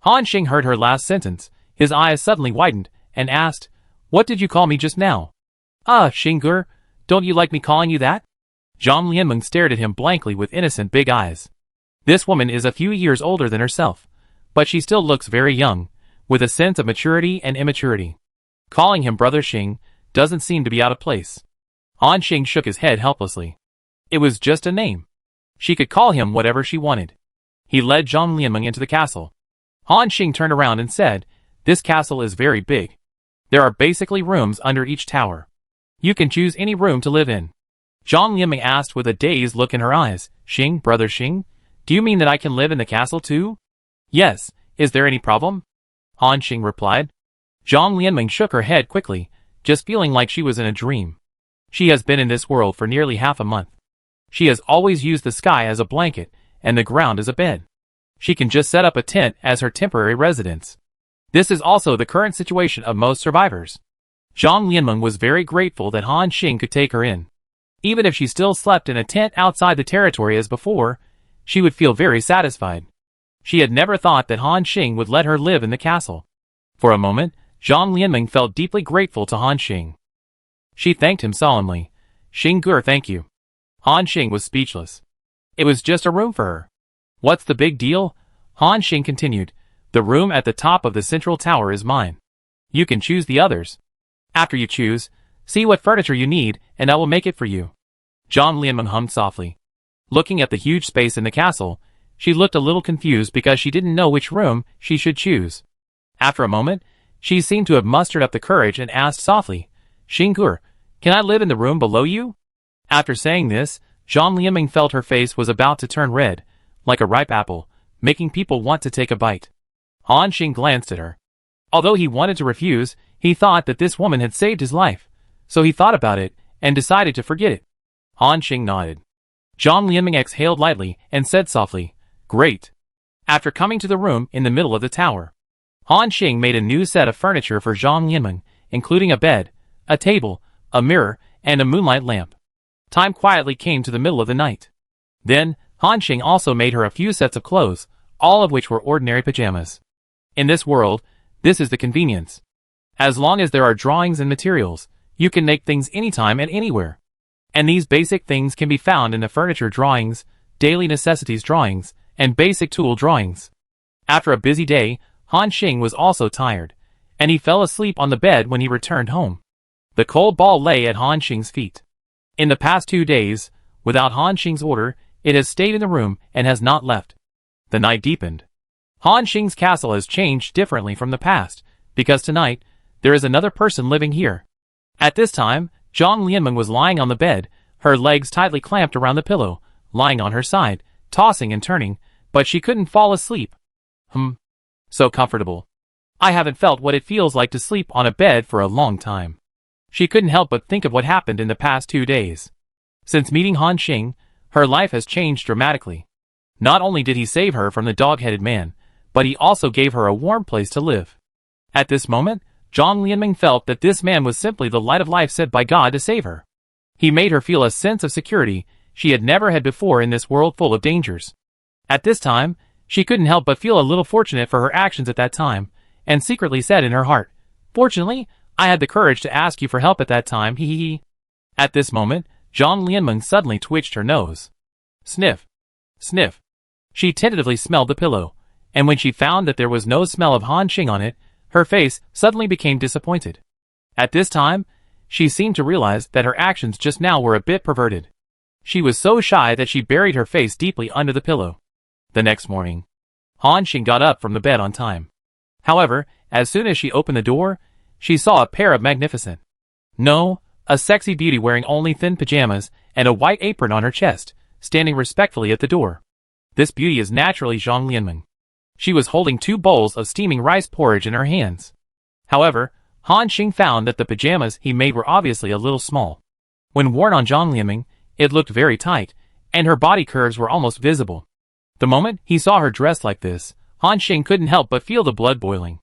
Han Xing heard her last sentence. His eyes suddenly widened, and asked, What did you call me just now? Xingge, don't you like me calling you that? Zhang Lianming stared at him blankly with innocent big eyes. This woman is a few years older than herself, but she still looks very young, with a sense of maturity and immaturity. Calling him Brother Xing doesn't seem to be out of place. Han Xing shook his head helplessly. It was just a name. She could call him whatever she wanted. He led Zhang Lianming into the castle. Han Xing turned around and said, This castle is very big. There are basically rooms under each tower. You can choose any room to live in. Zhang Lianming asked with a dazed look in her eyes, Xing, Brother Xing, do you mean that I can live in the castle too? Yes, is there any problem? Han Xing replied. Zhang Lianming shook her head quickly, just feeling like she was in a dream. She has been in this world for nearly half a month. She has always used the sky as a blanket, and the ground as a bed. She can just set up a tent as her temporary residence. This is also the current situation of most survivors. Zhang Lianming was very grateful that Han Xing could take her in. Even if she still slept in a tent outside the territory as before, she would feel very satisfied. She had never thought that Han Xing would let her live in the castle. For a moment, Zhang Lianmeng felt deeply grateful to Han Xing. She thanked him solemnly. "Xing Gur, thank you." Han Xing was speechless. It was just a room for her. "What's the big deal?" Han Xing continued. "The room at the top of the central tower is mine. You can choose the others. After you choose, see what furniture you need and I will make it for you." Zhang Lianmeng hummed softly. Looking at the huge space in the castle, she looked a little confused because she didn't know which room she should choose. After a moment, she seemed to have mustered up the courage and asked softly, "Xing Gur, can I live in the room below you?" After saying this, Zhang Lianmeng felt her face was about to turn red, like a ripe apple, making people want to take a bite. Han Xing glanced at her. Although he wanted to refuse, he thought that this woman had saved his life, so he thought about it and decided to forget it. Han Xing nodded. Zhang Lianmeng exhaled lightly and said softly, "Great." After coming to the room in the middle of the tower, Han Xing made a new set of furniture for Zhang Lianmeng, including a bed, a table, a mirror, and a moonlight lamp. Time quietly came to the middle of the night. Then, Han Xing also made her a few sets of clothes, all of which were ordinary pajamas. In this world, this is the convenience. As long as there are drawings and materials, you can make things anytime and anywhere. And these basic things can be found in the furniture drawings, daily necessities drawings, and basic tool drawings. After a busy day, Han Xing was also tired, and he fell asleep on the bed when he returned home. The cold ball lay at Han Xing's feet. In the past 2 days, without Han Xing's order, it has stayed in the room and has not left. The night deepened. Han Xing's castle has changed differently from the past, because tonight, there is another person living here. At this time, Zhang Lianmeng was lying on the bed, her legs tightly clamped around the pillow, lying on her side, tossing and turning, but she couldn't fall asleep. So comfortable. I haven't felt what it feels like to sleep on a bed for a long time. She couldn't help but think of what happened in the past 2 days. Since meeting Han Xing, her life has changed dramatically. Not only did he save her from the dog-headed man, but he also gave her a warm place to live. At this moment, Zhang Lianmeng felt that this man was simply the light of life sent by God to save her. He made her feel a sense of security she had never had before in this world full of dangers. At this time, she couldn't help but feel a little fortunate for her actions at that time, and secretly said in her heart, "Fortunately, I had the courage to ask you for help at that time, hee." At this moment, Zhang Lianmeng suddenly twitched her nose. Sniff. Sniff. She tentatively smelled the pillow, and when she found that there was no smell of Han Xing on it, her face suddenly became disappointed. At this time, she seemed to realize that her actions just now were a bit perverted. She was so shy that she buried her face deeply under the pillow. The next morning, Han Xing got up from the bed on time. However, as soon as she opened the door, she saw a pair of magnificent, a sexy beauty wearing only thin pajamas and a white apron on her chest, standing respectfully at the door. This beauty is naturally Zhang Lianmeng. She was holding 2 bowls of steaming rice porridge in her hands. However, Han Xing found that the pajamas he made were obviously a little small. When worn on Zhang Lianmeng, it looked very tight, and her body curves were almost visible. The moment he saw her dressed like this, Han Xing couldn't help but feel the blood boiling.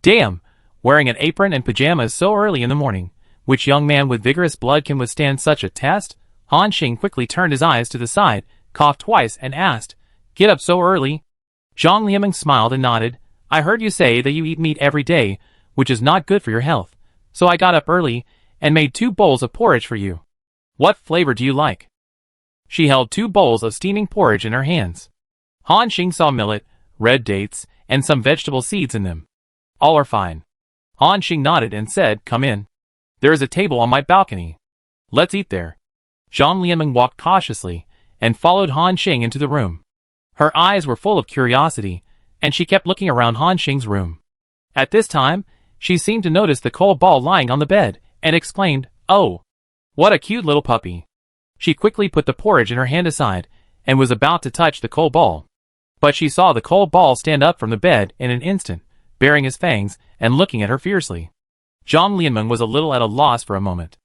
Damn! Wearing an apron and pajamas so early in the morning, which young man with vigorous blood can withstand such a test? Han Xing quickly turned his eyes to the side, coughed twice and asked, "Get up so early?" Zhang Lianmeng smiled and nodded. "I heard you say that you eat meat every day, which is not good for your health, so I got up early and made 2 bowls of porridge for you. What flavor do you like?" She held 2 bowls of steaming porridge in her hands. Han Xing saw millet, red dates, and some vegetable seeds in them. "All are fine." Han Xing nodded and said, "Come in. There is a table on my balcony. Let's eat there." Zhang Lianmeng walked cautiously and followed Han Xing into the room. Her eyes were full of curiosity, and she kept looking around Han Xing's room. At this time, she seemed to notice the cold ball lying on the bed, and exclaimed, "Oh, what a cute little puppy." She quickly put the porridge in her hand aside, and was about to touch the cold ball. But she saw the cold ball stand up from the bed in an instant, baring his fangs, and looking at her fiercely. Zhang Lianmeng was a little at a loss for a moment.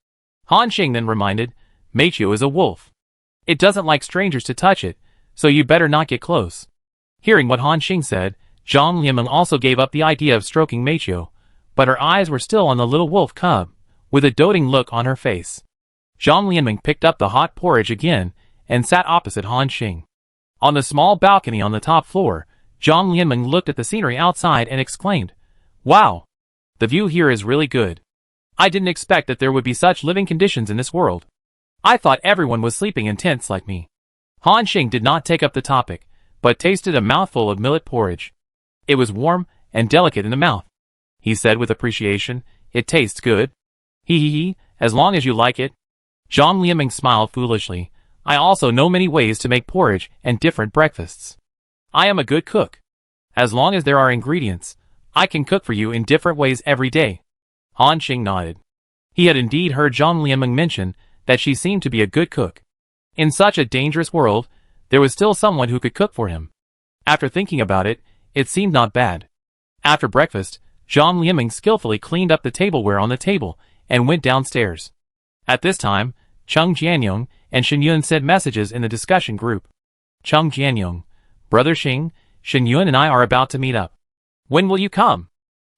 Han Xing then reminded, "Meiqiu is a wolf. It doesn't like strangers to touch it, so you better not get close." Hearing what Han Xing said, Zhang Lianmeng also gave up the idea of stroking Meiqiu, but her eyes were still on the little wolf cub, with a doting look on her face. Zhang Lianmeng picked up the hot porridge again, and sat opposite Han Xing. On the small balcony on the top floor, Zhang Lianmeng looked at the scenery outside and exclaimed, "Wow! The view here is really good. I didn't expect that there would be such living conditions in this world. I thought everyone was sleeping in tents like me. Han Xing did not take up the topic, but tasted a mouthful of millet porridge. It was warm and delicate in the mouth. He said with appreciation, "It tastes good. He, as long as you like it." Zhang Lieming smiled foolishly. "I also know many ways to make porridge and different breakfasts. I am a good cook. As long as there are ingredients, I can cook for you in different ways every day." Han Xing nodded. He had indeed heard Zhang Lieming mention that she seemed to be a good cook. In such a dangerous world, there was still someone who could cook for him. After thinking about it, it seemed not bad. After breakfast, Zhang Lieming skillfully cleaned up the tableware on the table and went downstairs. At this time, Cheng Jianyong and Shen Yun sent messages in the discussion group. Cheng Jianyong, "Brother Xing, Shen Yun and I are about to meet up. When will you come?"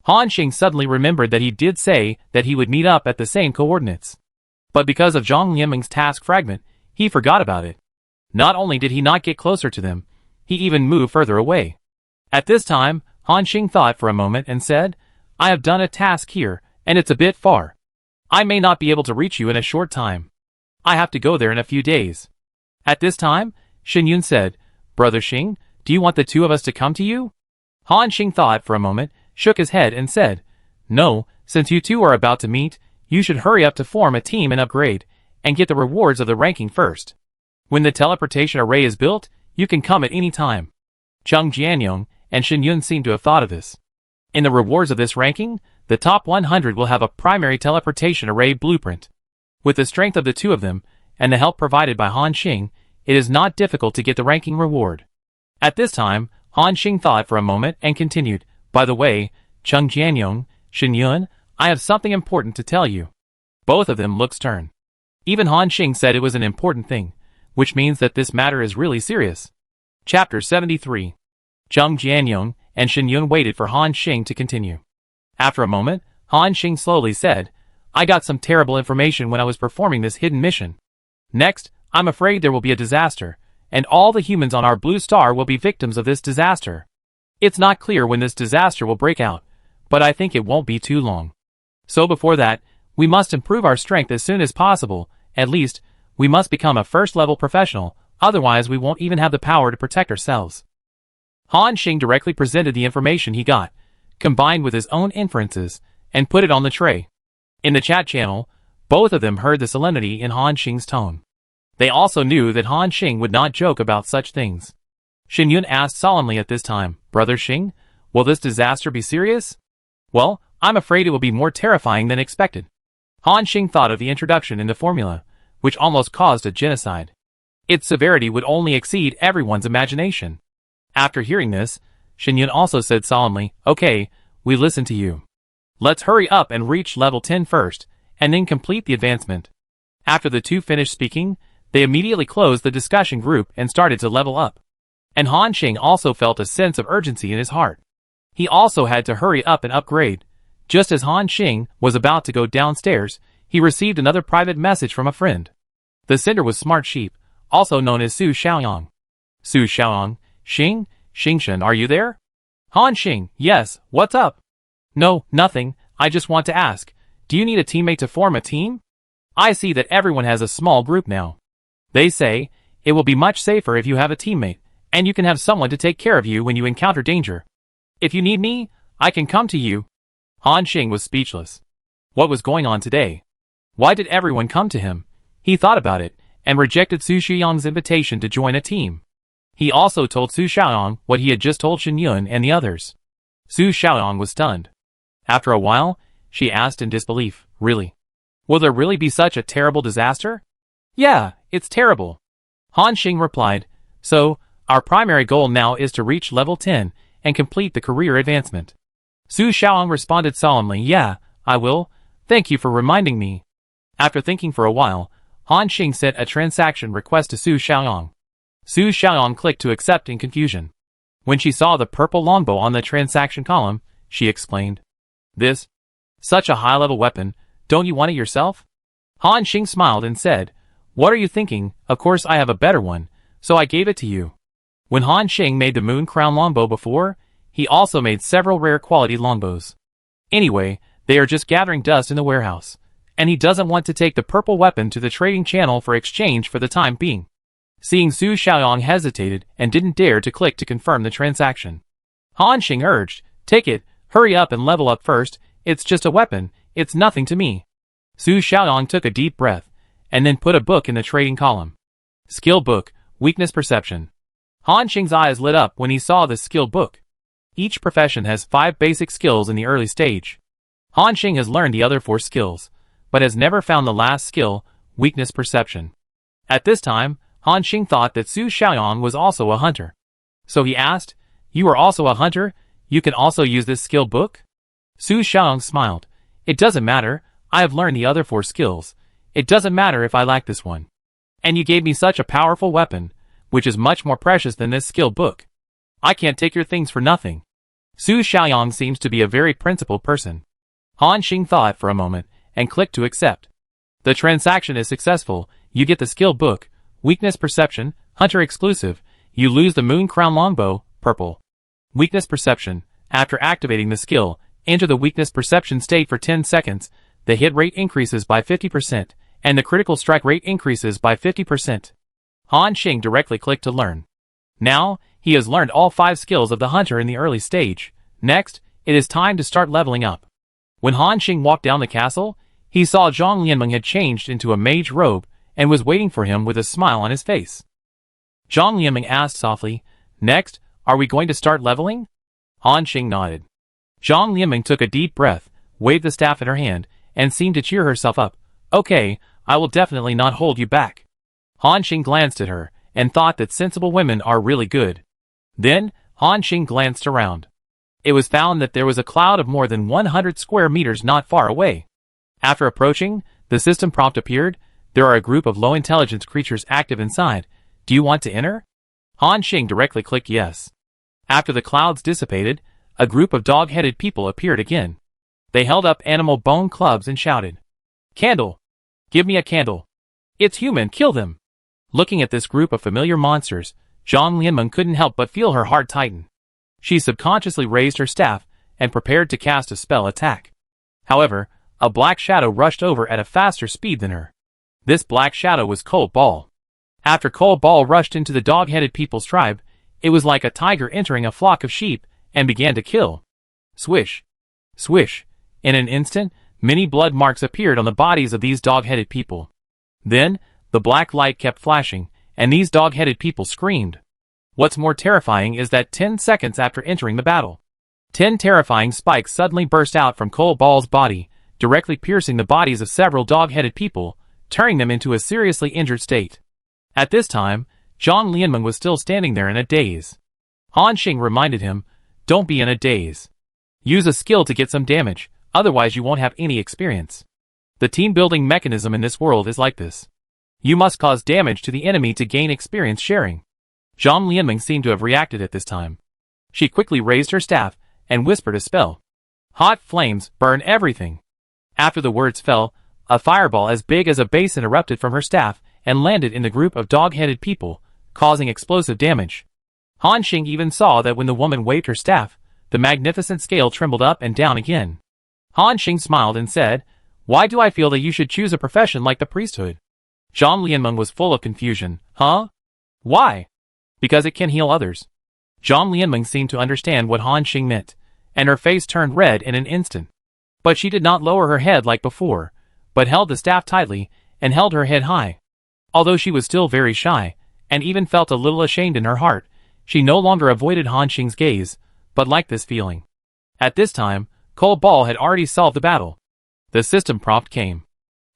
Han Xing suddenly remembered that he did say that he would meet up at the same coordinates. But because of Zhang Lieming's task fragment, he forgot about it. Not only did he not get closer to them, he even moved further away. At this time, Han Xing thought for a moment and said, "I have done a task here, and it's a bit far. I may not be able to reach you in a short time. I have to go there in a few days." At this time, Shen Yun said, "Brother Xing, do you want the two of us to come to you?" Han Xing thought for a moment, shook his head and said, "No, since you two are about to meet, you should hurry up to form a team and upgrade, and get the rewards of the ranking first. When the teleportation array is built, you can come at any time." Cheng Jianyong and Shen Yun seemed to have thought of this. In the rewards of this ranking, the top 100 will have a primary teleportation array blueprint. With the strength of the two of them, and the help provided by Han Xing, it is not difficult to get the ranking reward. At this time, Han Xing thought for a moment and continued, "By the way, Cheng Jianyong, Shen Yun, I have something important to tell you." Both of them looked stern. Even Han Xing said it was an important thing, which means that this matter is really serious. Chapter 73. Cheng Jianyong and Shen Yun waited for Han Xing to continue. After a moment, Han Xing slowly said, "I got some terrible information when I was performing this hidden mission. Next, I'm afraid there will be a disaster, and all the humans on our blue star will be victims of this disaster. It's not clear when this disaster will break out, but I think it won't be too long. So before that, we must improve our strength as soon as possible. At least, we must become a first-level professional, otherwise we won't even have the power to protect ourselves." Han Xing directly presented the information he got, combined with his own inferences, and put it on the tray. In the chat channel, both of them heard the solemnity in Han Xing's tone. They also knew that Han Xing would not joke about such things. Shen Yun asked solemnly at this time, "Brother Xing, will this disaster be serious?" "Well, I'm afraid it will be more terrifying than expected." Han Xing thought of the introduction in the formula, which almost caused a genocide. Its severity would only exceed everyone's imagination. After hearing this, Shen Yun also said solemnly, "Okay, we listen to you. Let's hurry up and reach level 10 first, and then complete the advancement." After the two finished speaking, they immediately closed the discussion group and started to level up. And Han Xing also felt a sense of urgency in his heart. He also had to hurry up and upgrade. Just as Han Xing was about to go downstairs, he received another private message from a friend. The sender was Smart Sheep, also known as Su Xiaoyang. Su Xiaoyang, "Xing, Xingshen, are you there?" Han Xing, "Yes, what's up?" "No, nothing, I just want to ask, do you need a teammate to form a team? I see that everyone has a small group now. They say, it will be much safer if you have a teammate, and you can have someone to take care of you when you encounter danger. If you need me, I can come to you." Han Xing was speechless. What was going on today? Why did everyone come to him? He thought about it, and rejected Su Xiaoyang's invitation to join a team. He also told Su Xiaoyang what he had just told Shen Yun and the others. Su Xiaoyang was stunned. After a while, she asked in disbelief, "Really? Will there really be such a terrible disaster?" "Yeah, it's terrible." Han Xing replied, "So, our primary goal now is to reach level 10 and complete the career advancement." Su Xiaoyang responded solemnly, "Yeah, I will. Thank you for reminding me." After thinking for a while, Han Xing sent a transaction request to Su Xiaoyang. Su Xiaoyang clicked to accept in confusion. When she saw the purple longbow on the transaction column, she explained, "This? Such a high-level weapon, don't you want it yourself?" Han Xing smiled and said, "What are you thinking? Of course I have a better one, so I gave it to you." When Han Xing made the Moon Crown longbow before, he also made several rare quality longbows. Anyway, they are just gathering dust in the warehouse, and he doesn't want to take the purple weapon to the trading channel for exchange for the time being. Seeing Su Xiaoyang hesitated and didn't dare to click to confirm the transaction, Han Xing urged, "Take it, hurry up and level up first, it's just a weapon, it's nothing to me." Su Xiaoyang took a deep breath, and then put a book in the trading column. Skill book, weakness perception. Han Xing's eyes lit up when he saw this skill book. Each profession has 5 basic skills in the early stage. Han Xing has learned the other 4 skills, but has never found the last skill, weakness perception. At this time, Han Xing thought that Su Xiaoyang was also a hunter. So he asked, "You are also a hunter? You can also use this skill book?" Su Xiaoyang smiled. "It doesn't matter, I have learned the other 4 skills. It doesn't matter if I lack this one. And you gave me such a powerful weapon, which is much more precious than this skill book. I can't take your things for nothing." Su Xiaoyang seems to be a very principled person. Han Xing thought for a moment, and clicked to accept. The transaction is successful, you get the skill book, weakness perception, hunter exclusive, you lose the moon crown longbow, purple. Weakness perception, after activating the skill, enter the weakness perception state for 10 seconds, the hit rate increases by 50%, and the critical strike rate increases by 50%. Han Xing directly clicked to learn. Now, he has learned all 5 skills of the hunter in the early stage. Next, it is time to start leveling up. When Han Xing walked down the castle, he saw Zhang Lianmeng had changed into a mage robe and was waiting for him with a smile on his face. Zhang Lianmeng asked softly, "Next, are we going to start leveling?" Han Xing nodded. Zhang Lianmeng took a deep breath, waved the staff in her hand, and seemed to cheer herself up. "Okay, I will definitely not hold you back." Han Xing glanced at her, and thought that sensible women are really good. Then, Han Xing glanced around. It was found that there was a cloud of more than 100 square meters not far away. After approaching, the system prompt appeared, "There are a group of low-intelligence creatures active inside. Do you want to enter?" Han Xing directly clicked yes. After the clouds dissipated, a group of dog-headed people appeared again. They held up animal bone clubs and shouted, "Candle! Give me a candle! It's human, kill them!" Looking at this group of familiar monsters, Zhang Lianmeng couldn't help but feel her heart tighten. She subconsciously raised her staff and prepared to cast a spell attack. However, a black shadow rushed over at a faster speed than her. This black shadow was Cold Ball. After Cold Ball rushed into the dog-headed people's tribe, it was like a tiger entering a flock of sheep and began to kill. Swish! Swish! In an instant, many blood marks appeared on the bodies of these dog-headed people. Then, the black light kept flashing, and these dog-headed people screamed. What's more terrifying is that 10 seconds after entering the battle, 10 terrifying spikes suddenly burst out from Cold Ball's body, directly piercing the bodies of several dog-headed people, turning them into a seriously injured state. At this time, Zhang Lianmeng was still standing there in a daze. Han Xing reminded him, "Don't be in a daze. Use a skill to get some damage, otherwise you won't have any experience. The team-building mechanism in this world is like this. You must cause damage to the enemy to gain experience sharing." Zhang Lianmeng seemed to have reacted at this time. She quickly raised her staff and whispered a spell. "Hot flames, burn everything." After the words fell, a fireball as big as a basin erupted from her staff and landed in the group of dog-headed people, causing explosive damage. Han Xing even saw that when the woman waved her staff, the magnificent scale trembled up and down again. Han Xing smiled and said, "Why do I feel that you should choose a profession like the priesthood?" Zhang Lianmeng was full of confusion. "Huh? Why?" "Because it can heal others." Zhang Lianmeng seemed to understand what Han Xing meant, and her face turned red in an instant. But she did not lower her head like before, but held the staff tightly, and held her head high. Although she was still very shy, and even felt a little ashamed in her heart, she no longer avoided Han Xing's gaze, but liked this feeling. At this time, Cold Ball had already solved the battle. The system prompt came.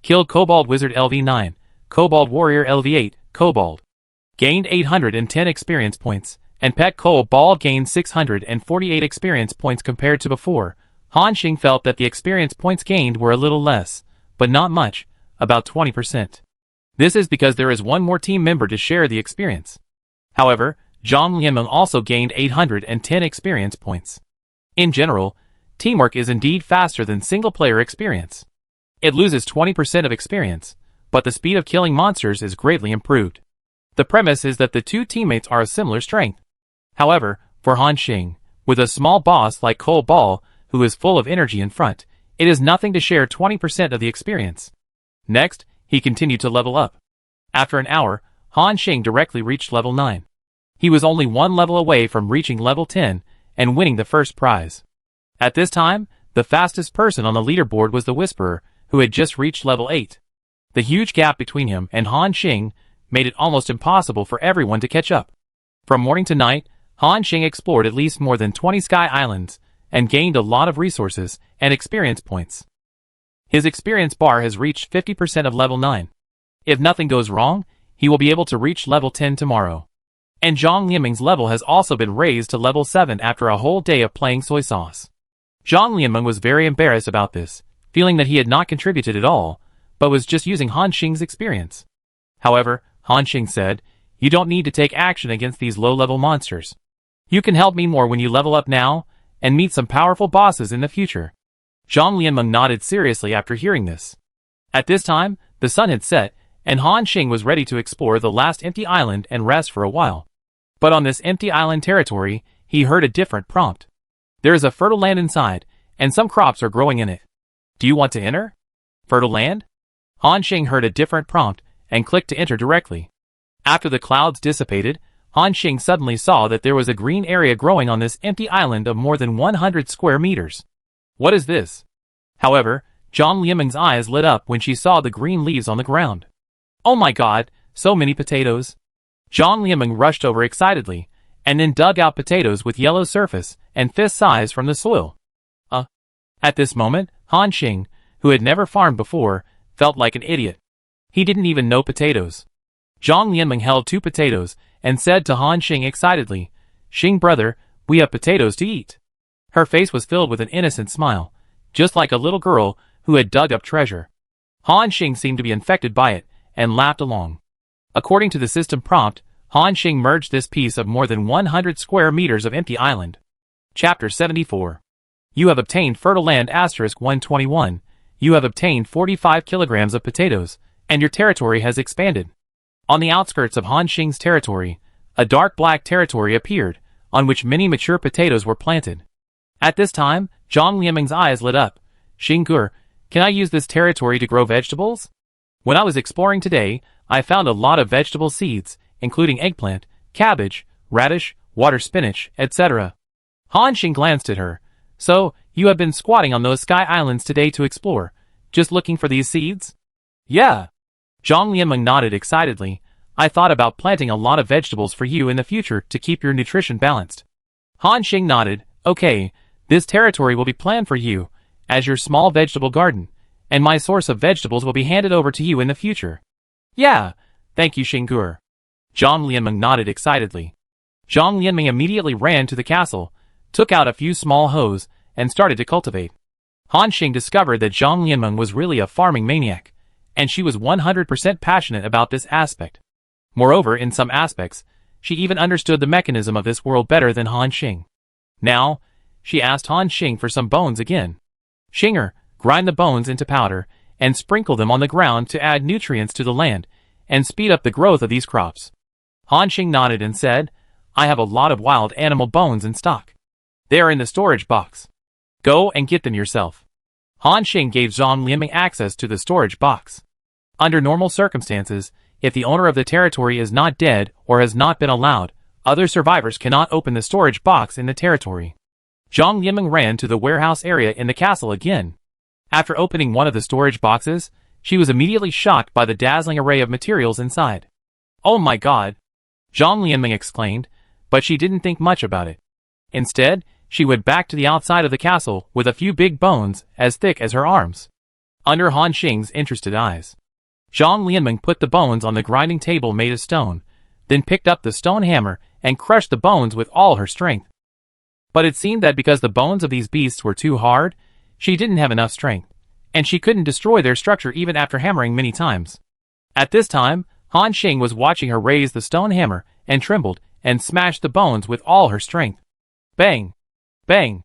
Killed Kobold Wizard LV9, Kobold Warrior LV8, Kobold. Gained 810 experience points, and Pet Cold Ball gained 648 experience points compared to before. Han Xing felt that the experience points gained were a little less, but not much, about 20%. This is because there is one more team member to share the experience. However, Zhang Lianmeng also gained 810 experience points. In general, teamwork is indeed faster than single-player experience. It loses 20% of experience, but the speed of killing monsters is greatly improved. The premise is that the two teammates are of similar strength. However, for Han Xing, with a small boss like Cold Ball, who is full of energy in front, it is nothing to share 20% of the experience. Next, he continued to level up. After an hour, Han Xing directly reached level 9. He was only one level away from reaching level 10 and winning the first prize. At this time, the fastest person on the leaderboard was the Whisperer, who had just reached level 8. The huge gap between him and Han Xing made it almost impossible for everyone to catch up. From morning to night, Han Xing explored at least more than 20 sky islands and gained a lot of resources and experience points. His experience bar has reached 50% of level 9. If nothing goes wrong, he will be able to reach level 10 tomorrow. And Zhang Lianmeng's level has also been raised to level 7 after a whole day of playing soy sauce. Zhang Lianmeng was very embarrassed about this, feeling that he had not contributed at all, but was just using Han Xing's experience. However, Han Xing said, "You don't need to take action against these low-level monsters. You can help me more when you level up now, and meet some powerful bosses in the future." Zhang Lianmeng nodded seriously after hearing this. At this time, the sun had set, and Han Xing was ready to explore the last empty island and rest for a while. But on this empty island territory, he heard a different prompt. There is a fertile land inside, and some crops are growing in it. Do you want to enter? Fertile land? Han Xing heard a different prompt, and clicked to enter directly. After the clouds dissipated, Han Xing suddenly saw that there was a green area growing on this empty island of more than 100 square meters. What is this? However, Zhang Lianmeng's eyes lit up when she saw the green leaves on the ground. Oh my god, so many potatoes! Zhang Lianmeng rushed over excitedly, and then dug out potatoes with yellow surface and fist size from the soil. At this moment, Han Xing, who had never farmed before, felt like an idiot. He didn't even know potatoes. Zhang Lianmeng held 2 potatoes and said to Han Xing excitedly, "Xing brother, we have potatoes to eat." Her face was filled with an innocent smile, just like a little girl who had dug up treasure. Han Xing seemed to be infected by it, and laughed along. According to the system prompt, Han Xing merged this piece of more than 100 square meters of empty island. Chapter 74. You have obtained fertile land *121. You have obtained 45 kilograms of potatoes, and your territory has expanded. On the outskirts of Han Xing's territory, a dark black territory appeared, on which many mature potatoes were planted. At this time, Zhang Lianmeng's eyes lit up. "Xing, can I use this territory to grow vegetables? When I was exploring today, I found a lot of vegetable seeds, including eggplant, cabbage, radish, water spinach, etc." Han Xing glanced at her. "So, you have been squatting on those sky islands today to explore, just looking for these seeds?" "Yeah." Zhang Lianmeng nodded excitedly. "I thought about planting a lot of vegetables for you in the future to keep your nutrition balanced." Han Xing nodded. "Okay, this territory will be planned for you, as your small vegetable garden, and my source of vegetables will be handed over to you in the future." "Yeah, thank you Xing." Zhang Lianmeng nodded excitedly. Zhang Lianmeng immediately ran to the castle, took out a few small hoes, and started to cultivate. Han Xing discovered that Zhang Lianmeng was really a farming maniac, and she was 100% passionate about this aspect. Moreover, in some aspects, she even understood the mechanism of this world better than Han Xing. Now, she asked Han Xing for some bones again. "Xinger, grind the bones into powder, and sprinkle them on the ground to add nutrients to the land, and speed up the growth of these crops." Han Xing nodded and said, "I have a lot of wild animal bones in stock. They are in the storage box. Go and get them yourself." Han Xing gave Zhang Lianmeng access to the storage box. Under normal circumstances, if the owner of the territory is not dead or has not been allowed, other survivors cannot open the storage box in the territory. Zhang Lianmeng ran to the warehouse area in the castle again. After opening one of the storage boxes, she was immediately shocked by the dazzling array of materials inside. "Oh my god!" Zhang Lianmeng exclaimed, but she didn't think much about it. Instead, she went back to the outside of the castle with a few big bones as thick as her arms. Under Han Xing's interested eyes, Zhang Lianmeng put the bones on the grinding table made of stone, then picked up the stone hammer and crushed the bones with all her strength. But it seemed that because the bones of these beasts were too hard, she didn't have enough strength, and she couldn't destroy their structure even after hammering many times. At this time, Han Xing was watching her raise the stone hammer and trembled and smashed the bones with all her strength. Bang! Bang!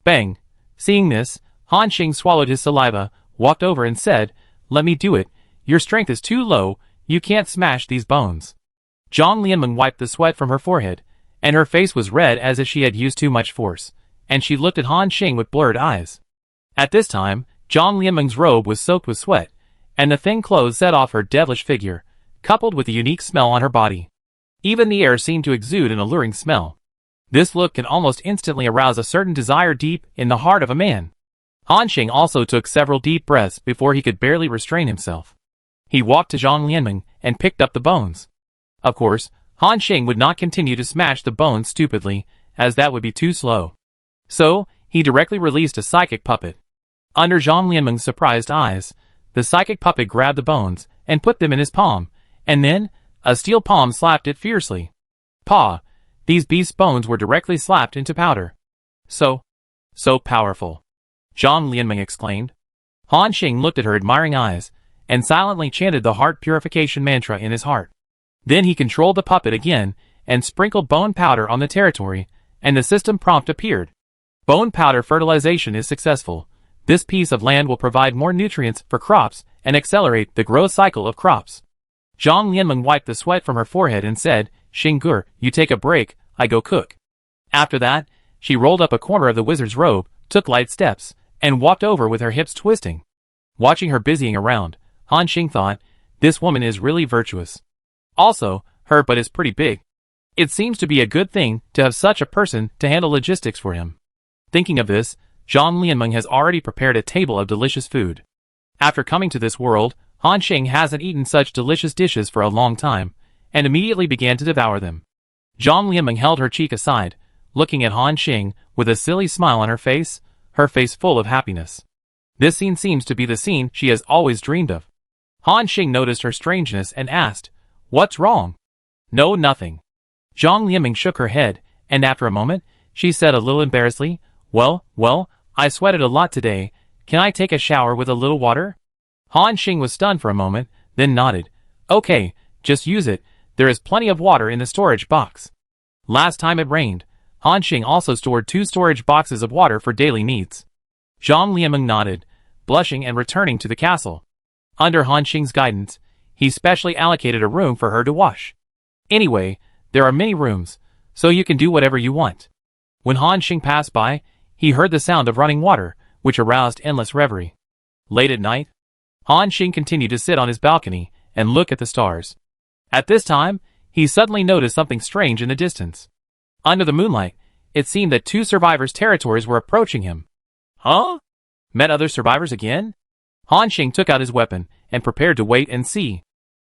Bang! Seeing this, Han Xing swallowed his saliva, walked over and said, "Let me do it. Your strength is too low, you can't smash these bones." Zhang Lianmeng wiped the sweat from her forehead, and her face was red as if she had used too much force, and she looked at Han Xing with blurred eyes. At this time, Zhang Lianmeng's robe was soaked with sweat, and the thin clothes set off her devilish figure, coupled with a unique smell on her body. Even the air seemed to exude an alluring smell. This look can almost instantly arouse a certain desire deep in the heart of a man. Han Xing also took several deep breaths before he could barely restrain himself. He walked to Zhang Lianmeng and picked up the bones. Of course, Han Xing would not continue to smash the bones stupidly, as that would be too slow. So, he directly released a psychic puppet. Under Zhang Lianmeng's surprised eyes, the psychic puppet grabbed the bones and put them in his palm, and then, a steel palm slapped it fiercely. Paw! These beast bones were directly slapped into powder. So powerful. Zhang Lianmeng exclaimed. Han Xing looked at her admiring eyes, and silently chanted the heart purification mantra in his heart. Then he controlled the puppet again, and sprinkled bone powder on the territory, and the system prompt appeared. Bone powder fertilization is successful. This piece of land will provide more nutrients for crops and accelerate the growth cycle of crops. Zhang Lianmeng wiped the sweat from her forehead and said, Xinggur, you take a break, I go cook. After that, she rolled up a corner of the wizard's robe, took light steps, and walked over with her hips twisting. Watching her busying around, Han Xing thought, this woman is really virtuous. Also, her butt is pretty big. It seems to be a good thing to have such a person to handle logistics for him. Thinking of this, Zhang Lianmeng has already prepared a table of delicious food. After coming to this world, Han Xing hasn't eaten such delicious dishes for a long time, and immediately began to devour them. Zhang Lianmeng held her cheek aside, looking at Han Xing with a silly smile on her face full of happiness. This scene seems to be the scene she has always dreamed of. Han Xing noticed her strangeness and asked, What's wrong? No, nothing. Zhang Lianmeng shook her head, and after a moment, she said a little embarrassedly, Well, I sweated a lot today. Can I take a shower with a little water? Han Xing was stunned for a moment, then nodded. Okay, just use it. There is plenty of water in the storage box. Last time it rained, Han Xing also stored 2 storage boxes of water for daily needs. Zhang Lianmeng nodded, blushing and returning to the castle. Under Han Xing's guidance, he specially allocated a room for her to wash. Anyway, there are many rooms, so you can do whatever you want. When Han Xing passed by, he heard the sound of running water, which aroused endless reverie. Late at night, Han Xing continued to sit on his balcony and look at the stars. At this time, he suddenly noticed something strange in the distance. Under the moonlight, it seemed that 2 survivors' territories were approaching him. Huh? Met other survivors again? Han Xing took out his weapon and prepared to wait and see.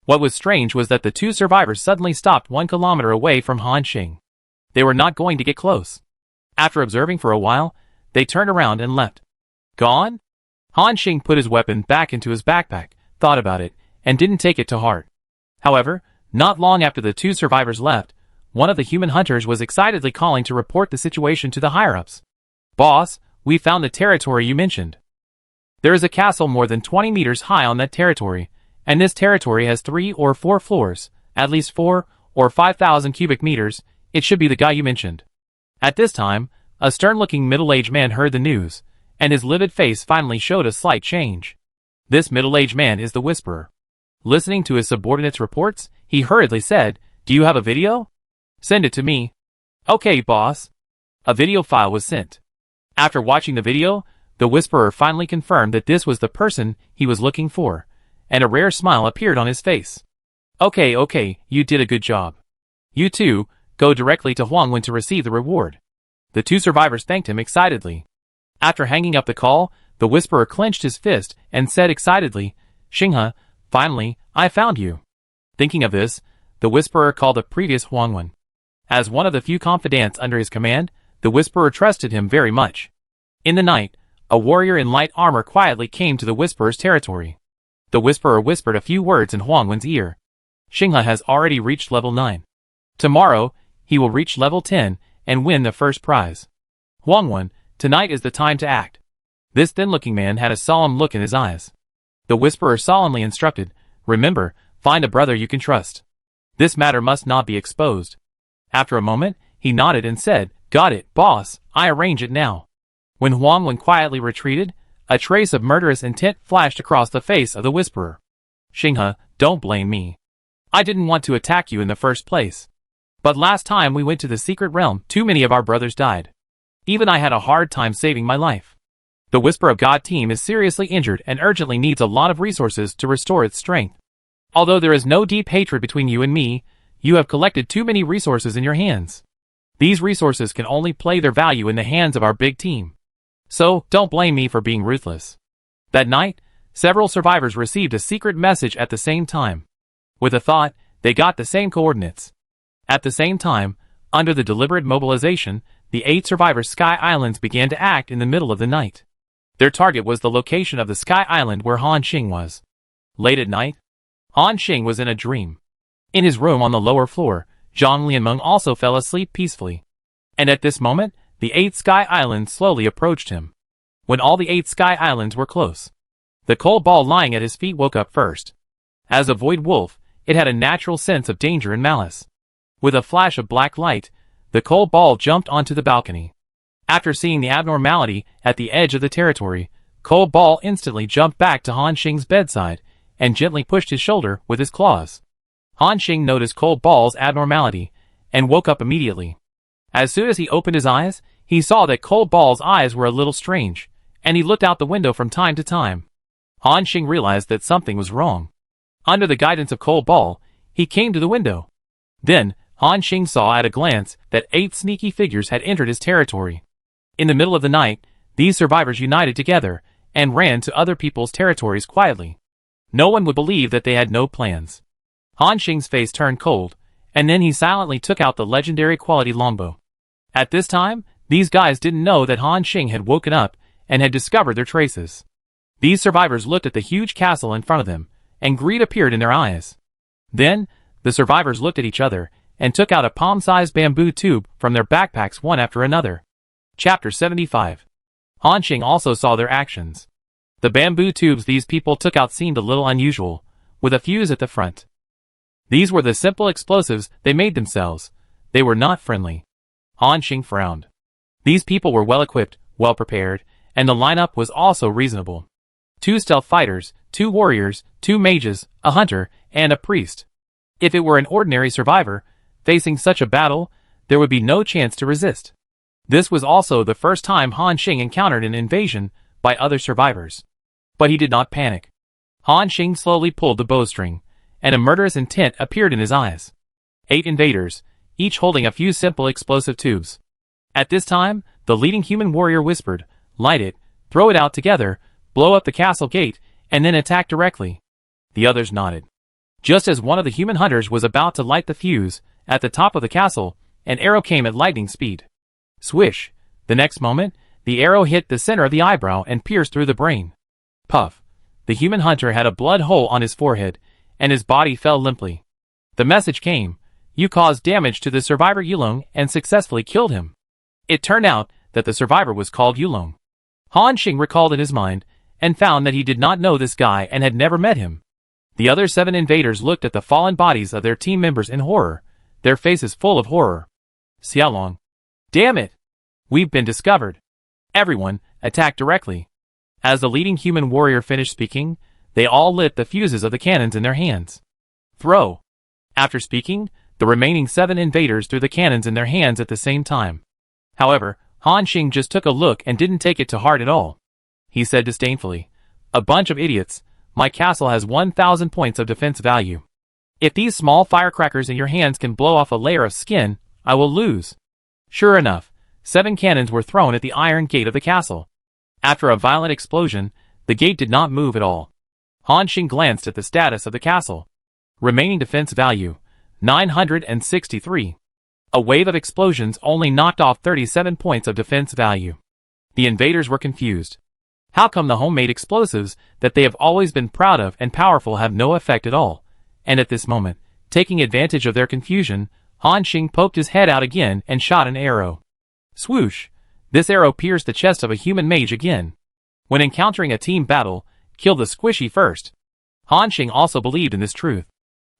What was strange was that the 2 survivors suddenly stopped 1 kilometer away from Han Xing. They were not going to get close. After observing for a while, they turned around and left. Gone? Han Xing put his weapon back into his backpack, thought about it, and didn't take it to heart. However, not long after the 2 survivors left, one of the human hunters was excitedly calling to report the situation to the higher-ups. Boss, we found the territory you mentioned. There is a castle more than 20 meters high on that territory, and this territory has 3 or 4 floors, at least 4 or 5,000 cubic meters. It should be the guy you mentioned. At this time, a stern-looking middle-aged man heard the news, and his livid face finally showed a slight change. This middle-aged man is the Whisperer. Listening to his subordinate's reports, he hurriedly said, Do you have a video? Send it to me. Okay, boss. A video file was sent. After watching the video, the Whisperer finally confirmed that this was the person he was looking for, and a rare smile appeared on his face. Okay, you did a good job. You too, go directly to Huangwen to receive the reward. The 2 survivors thanked him excitedly. After hanging up the call, the Whisperer clenched his fist and said excitedly, Xinghe, finally, I found you. Thinking of this, the Whisperer called the previous Huangwen. As one of the few confidants under his command, the Whisperer trusted him very much. In the night, a warrior in light armor quietly came to the Whisperer's territory. The Whisperer whispered a few words in Huangwen's ear. Xinghe has already reached level 9. Tomorrow, he will reach level 10 and win the first prize. Huangwen, tonight is the time to act. This thin-looking man had a solemn look in his eyes. The Whisperer solemnly instructed, Remember, find a brother you can trust. This matter must not be exposed. After a moment, he nodded and said, Got it, boss, I arrange it now. When Huangwen quietly retreated, a trace of murderous intent flashed across the face of the Whisperer. Xinghe, don't blame me. I didn't want to attack you in the first place. But last time we went to the secret realm, too many of our brothers died. Even I had a hard time saving my life. The Whisper of God team is seriously injured and urgently needs a lot of resources to restore its strength. Although there is no deep hatred between you and me, you have collected too many resources in your hands. These resources can only play their value in the hands of our big team. So, don't blame me for being ruthless. That night, several survivors received a secret message at the same time. With a thought, they got the same coordinates. At the same time, under the deliberate mobilization, the 8 survivors' Sky Islands began to act in the middle of the night. Their target was the location of the Sky Island where Han Xing was. Late at night, Han Xing was in a dream. In his room on the lower floor, Zhang Lianmeng also fell asleep peacefully. And at this moment, the 8 Sky Islands slowly approached him. When all the 8 Sky Islands were close, the cold ball lying at his feet woke up first. As a void wolf, it had a natural sense of danger and malice. With a flash of black light, the cold ball jumped onto the balcony. After seeing the abnormality at the edge of the territory, Cold Ball instantly jumped back to Han Xing's bedside and gently pushed his shoulder with his claws. Han Xing noticed Cold Ball's abnormality and woke up immediately. As soon as he opened his eyes, he saw that Cold Ball's eyes were a little strange, and he looked out the window from time to time. Han Xing realized that something was wrong. Under the guidance of Cold Ball, he came to the window. Then, Han Xing saw at a glance that 8 sneaky figures had entered his territory. In the middle of the night, these survivors united together and ran to other people's territories quietly. No one would believe that they had no plans. Han Xing's face turned cold, and then he silently took out the legendary quality longbow. At this time, these guys didn't know that Han Xing had woken up and had discovered their traces. These survivors looked at the huge castle in front of them, and greed appeared in their eyes. Then, the survivors looked at each other and took out a palm-sized bamboo tube from their backpacks one after another. Chapter 75. Han Xing also saw their actions. The bamboo tubes these people took out seemed a little unusual, with a fuse at the front. These were the simple explosives they made themselves. They were not friendly. Han Xing frowned. These people were well-equipped, well-prepared, and the lineup was also reasonable. 2 stealth fighters, 2 warriors, 2 mages, a hunter, and a priest. If it were an ordinary survivor, facing such a battle, there would be no chance to resist. This was also the first time Han Xing encountered an invasion by other survivors. But he did not panic. Han Xing slowly pulled the bowstring, and a murderous intent appeared in his eyes. 8 invaders, each holding a few simple explosive tubes. At this time, the leading human warrior whispered, "Light it, throw it out together, blow up the castle gate, and then attack directly." The others nodded. Just as one of the human hunters was about to light the fuse, at the top of the castle, an arrow came at lightning speed. Swish! The next moment, the arrow hit the center of the eyebrow and pierced through the brain. Puff! The human hunter had a blood hole on his forehead, and his body fell limply. The message came, "You caused damage to the survivor Yulong and successfully killed him." It turned out that the survivor was called Yulong. Han Xing recalled in his mind, and found that he did not know this guy and had never met him. The other 7 invaders looked at the fallen bodies of their team members in horror, their faces full of horror. Xiaolong. Damn it! We've been discovered. Everyone, attack directly. As the leading human warrior finished speaking, they all lit the fuses of the cannons in their hands. Throw! After speaking, the remaining 7 invaders threw the cannons in their hands at the same time. However, Han Xing just took a look and didn't take it to heart at all. He said disdainfully, "A bunch of idiots. My castle has 1,000 points of defense value. If these small firecrackers in your hands can blow off a layer of skin, I will lose." Sure enough, 7 cannons were thrown at the iron gate of the castle. After a violent explosion, the gate did not move at all. Han Xing glanced at the status of the castle. Remaining defense value, 963. A wave of explosions only knocked off 37 points of defense value. The invaders were confused. How come the homemade explosives that they have always been proud of and powerful have no effect at all? And at this moment, taking advantage of their confusion, Han Xing poked his head out again and shot an arrow. Swoosh! This arrow pierced the chest of a human mage again. When encountering a team battle, kill the squishy first. Han Xing also believed in this truth.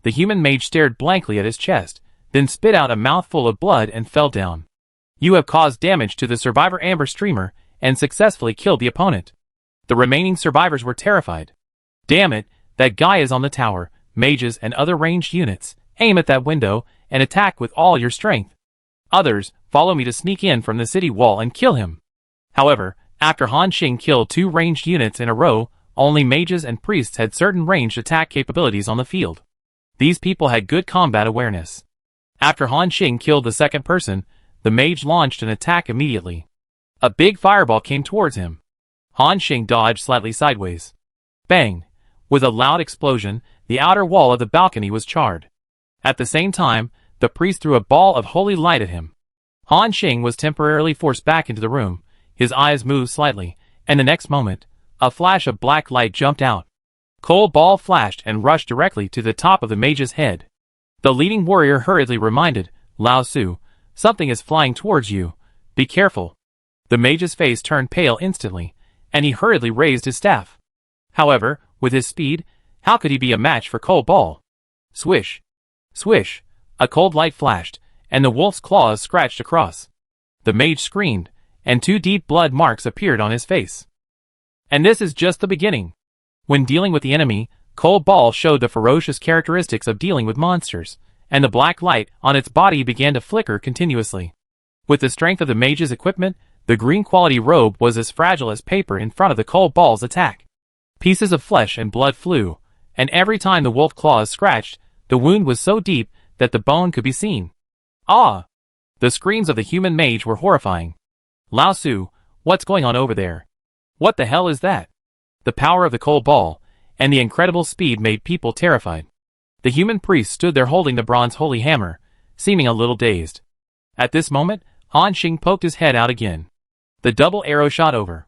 The human mage stared blankly at his chest, then spit out a mouthful of blood and fell down. You have caused damage to the survivor Amber Streamer and successfully killed the opponent. The remaining survivors were terrified. Damn it, that guy is on the tower. Mages and other ranged units, aim at that window and attack with all your strength. Others follow me to sneak in from the city wall and kill him. However, after Han Xing killed 2 ranged units in a row, only mages and priests had certain ranged attack capabilities on the field. These people had good combat awareness. After Han Xing killed the second person, the mage launched an attack immediately. A big fireball came towards him. Han Xing dodged slightly sideways. Bang! With a loud explosion, the outer wall of the balcony was charred. At the same time, the priest threw a ball of holy light at him. Han Xing was temporarily forced back into the room. His eyes moved slightly, and the next moment, a flash of black light jumped out. Cold ball flashed and rushed directly to the top of the mage's head. The leading warrior hurriedly reminded Lao Su, "Something is flying towards you. Be careful." The mage's face turned pale instantly, and he hurriedly raised his staff. However, with his speed, how could he be a match for cold ball? Swish! Swish! A cold light flashed, and the wolf's claws scratched across. The mage screamed, and 2 deep blood marks appeared on his face. And this is just the beginning. When dealing with the enemy, Cold Ball showed the ferocious characteristics of dealing with monsters, and the black light on its body began to flicker continuously. With the strength of the mage's equipment, the green quality robe was as fragile as paper in front of the Cold Ball's attack. Pieces of flesh and blood flew, and every time the wolf claws scratched, the wound was so deep that the bone could be seen. Ah! The screams of the human mage were horrifying. Lao Su, what's going on over there? What the hell is that? The power of the Cold Ball and the incredible speed made people terrified. The human priest stood there holding the bronze holy hammer, seeming a little dazed. At this moment, Han Xing poked his head out again. The double arrow shot over.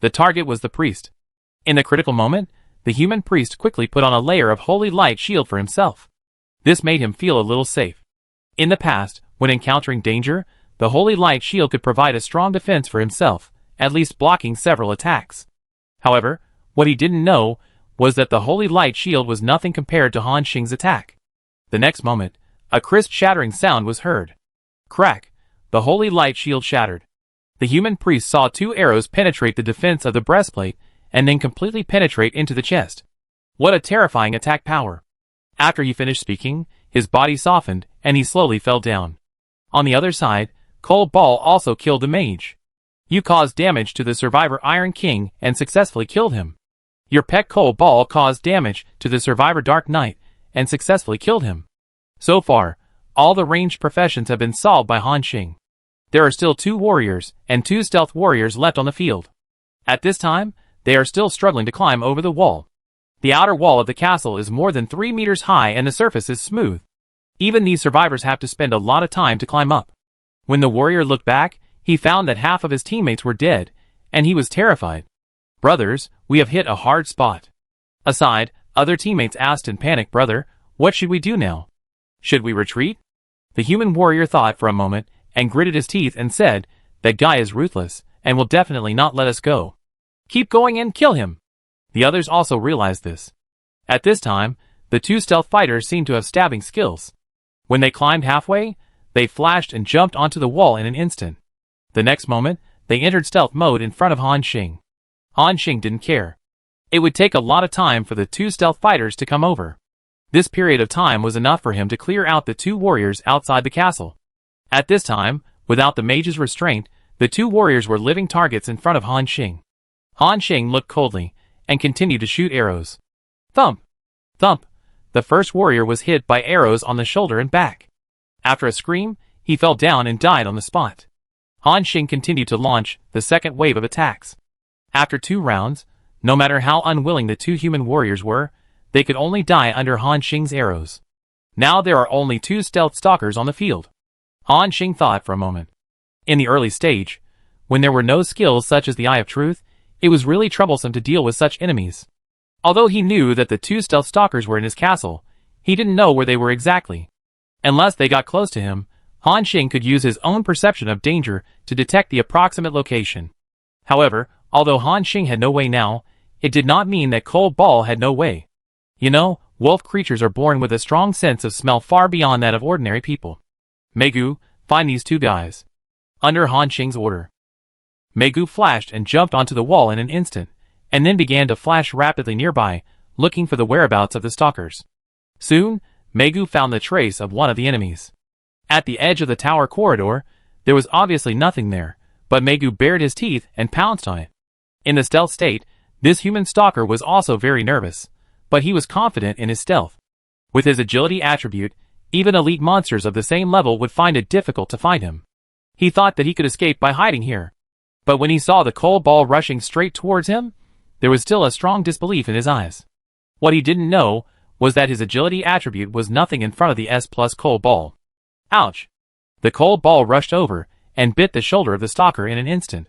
The target was the priest. In the critical moment, the human priest quickly put on a layer of holy light shield for himself. This made him feel a little safe. In the past, when encountering danger, the holy light shield could provide a strong defense for himself, at least blocking several attacks. However, what he didn't know was that the holy light shield was nothing compared to Han Xing's attack. The next moment, a crisp shattering sound was heard. Crack! The holy light shield shattered. The human priest saw 2 arrows penetrate the defense of the breastplate and then completely penetrate into the chest. What a terrifying attack power! After he finished speaking, his body softened and he slowly fell down. On the other side, Cold Ball also killed the mage. You caused damage to the survivor Iron King and successfully killed him. Your pet Cold Ball caused damage to the survivor Dark Knight and successfully killed him. So far, all the ranged professions have been solved by Han Xing. There are still 2 warriors and 2 stealth warriors left on the field. At this time, they are still struggling to climb over the wall. The outer wall of the castle is more than 3 meters high and the surface is smooth. Even these survivors have to spend a lot of time to climb up. When the warrior looked back, he found that half of his teammates were dead, and he was terrified. "Brothers, we have hit a hard spot." Aside, other teammates asked in panic, "Brother, what should we do now? Should we retreat?" The human warrior thought for a moment and gritted his teeth and said, "That guy is ruthless and will definitely not let us go. Keep going and kill him." The others also realized this. At this time, the 2 stealth fighters seemed to have stabbing skills. When they climbed halfway, they flashed and jumped onto the wall in an instant. The next moment, they entered stealth mode in front of Han Xing. Han Xing didn't care. It would take a lot of time for the 2 stealth fighters to come over. This period of time was enough for him to clear out the 2 warriors outside the castle. At this time, without the mage's restraint, the 2 warriors were living targets in front of Han Xing. Han Xing looked coldly and continued to shoot arrows. Thump! Thump! The first warrior was hit by arrows on the shoulder and back. After a scream, he fell down and died on the spot. Han Xing continued to launch the second wave of attacks. After 2 rounds, no matter how unwilling the 2 human warriors were, they could only die under Han Xing's arrows. Now there are only 2 stealth stalkers on the field. Han Xing thought for a moment. In the early stage, when there were no skills such as the Eye of Truth, it was really troublesome to deal with such enemies. Although he knew that the 2 stealth stalkers were in his castle, he didn't know where they were exactly. Unless they got close to him, Han Xing could use his own perception of danger to detect the approximate location. However, although Han Xing had no way now, it did not mean that Cold Ball had no way. You know, wolf creatures are born with a strong sense of smell far beyond that of ordinary people. Megu, find these 2 guys. Under Han Xing's order. Megu flashed and jumped onto the wall in an instant, and then began to flash rapidly nearby, looking for the whereabouts of the stalkers. Soon, Megu found the trace of one of the enemies. At the edge of the tower corridor, there was obviously nothing there, but Megu bared his teeth and pounced on it. In the stealth state, this human stalker was also very nervous, but he was confident in his stealth. With his agility attribute, even elite monsters of the same level would find it difficult to find him. He thought that he could escape by hiding here. But when he saw the coal ball rushing straight towards him, there was still a strong disbelief in his eyes. What he didn't know was that his agility attribute was nothing in front of the S+ coal ball. Ouch! The coal ball rushed over and bit the shoulder of the stalker in an instant.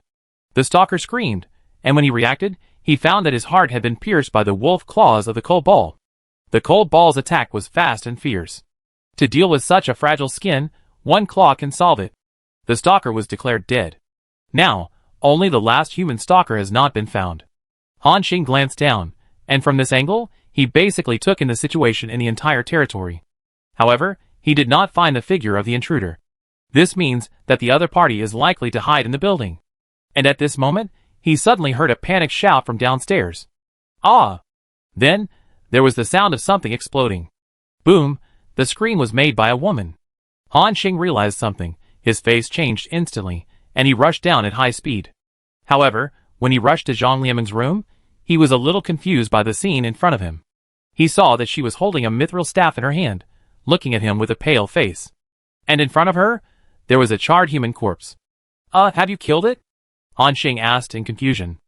The stalker screamed, and when he reacted, he found that his heart had been pierced by the wolf claws of the coal ball. The coal ball's attack was fast and fierce. To deal with such a fragile skin, one claw can solve it. The stalker was declared dead. Now, only the last human stalker has not been found. Han Xing glanced down, and from this angle, he basically took in the situation in the entire territory. However, he did not find the figure of the intruder. This means that the other party is likely to hide in the building. And at this moment, he suddenly heard a panicked shout from downstairs. Ah! Then, there was the sound of something exploding. Boom! The scream was made by a woman. Han Xing realized something. His face changed instantly, and he rushed down at high speed. However, when he rushed to Zhang Lieming's room, he was a little confused by the scene in front of him. He saw that she was holding a mithril staff in her hand, looking at him with a pale face. And in front of her, there was a charred human corpse. Have you killed it? Han Xing asked in confusion.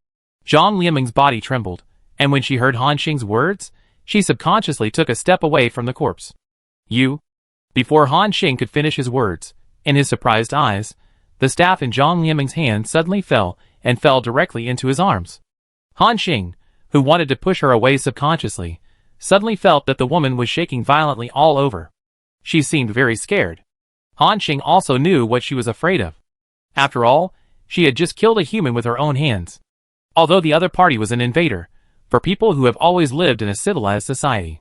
Zhang Lieming's body trembled, and when she heard Han Xing's words, she subconsciously took a step away from the corpse. You? Before Han Xing could finish his words, in his surprised eyes, the staff in Zhang Lieming's hand suddenly fell and fell directly into his arms. Han Xing, who wanted to push her away subconsciously, suddenly felt that the woman was shaking violently all over. She seemed very scared. Han Xing also knew what she was afraid of. After all, she had just killed a human with her own hands. Although the other party was an invader, for people who have always lived in a civilized society,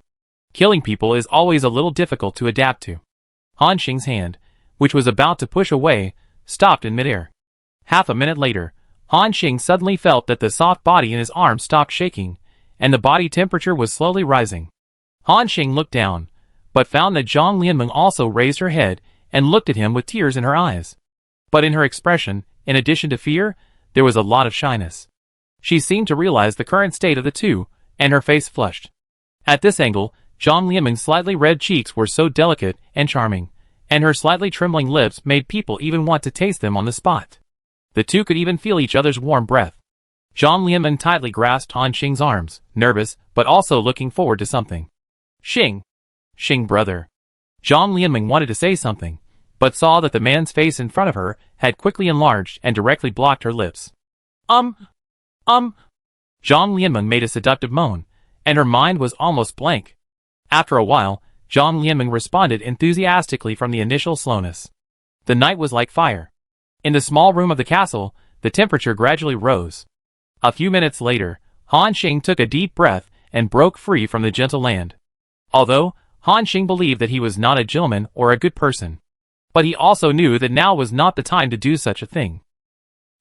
killing people is always a little difficult to adapt to. Han Xing's hand, which was about to push away, stopped in midair. Half a minute later, Han Xing suddenly felt that the soft body in his arm stopped shaking, and the body temperature was slowly rising. Han Xing looked down, but found that Zhang Lieming also raised her head and looked at him with tears in her eyes. But in her expression, in addition to fear, there was a lot of shyness. She seemed to realize the current state of the two, and her face flushed. At this angle, Zhang Lieming's slightly red cheeks were so delicate and charming, and her slightly trembling lips made people even want to taste them on the spot. The two could even feel each other's warm breath. Zhang Lieming tightly grasped Han Xing's arms, nervous, but also looking forward to something. Xing brother. Zhang Lieming wanted to say something, but saw that the man's face in front of her had quickly enlarged and directly blocked her lips. Zhang Lieming made a seductive moan, and her mind was almost blank. After a while, Zhang Lieming responded enthusiastically from the initial slowness. The night was like fire. In the small room of the castle, the temperature gradually rose. A few minutes later, Han Xing took a deep breath and broke free from the gentle land. Although, Han Xing believed that he was not a gentleman or a good person. But he also knew that now was not the time to do such a thing.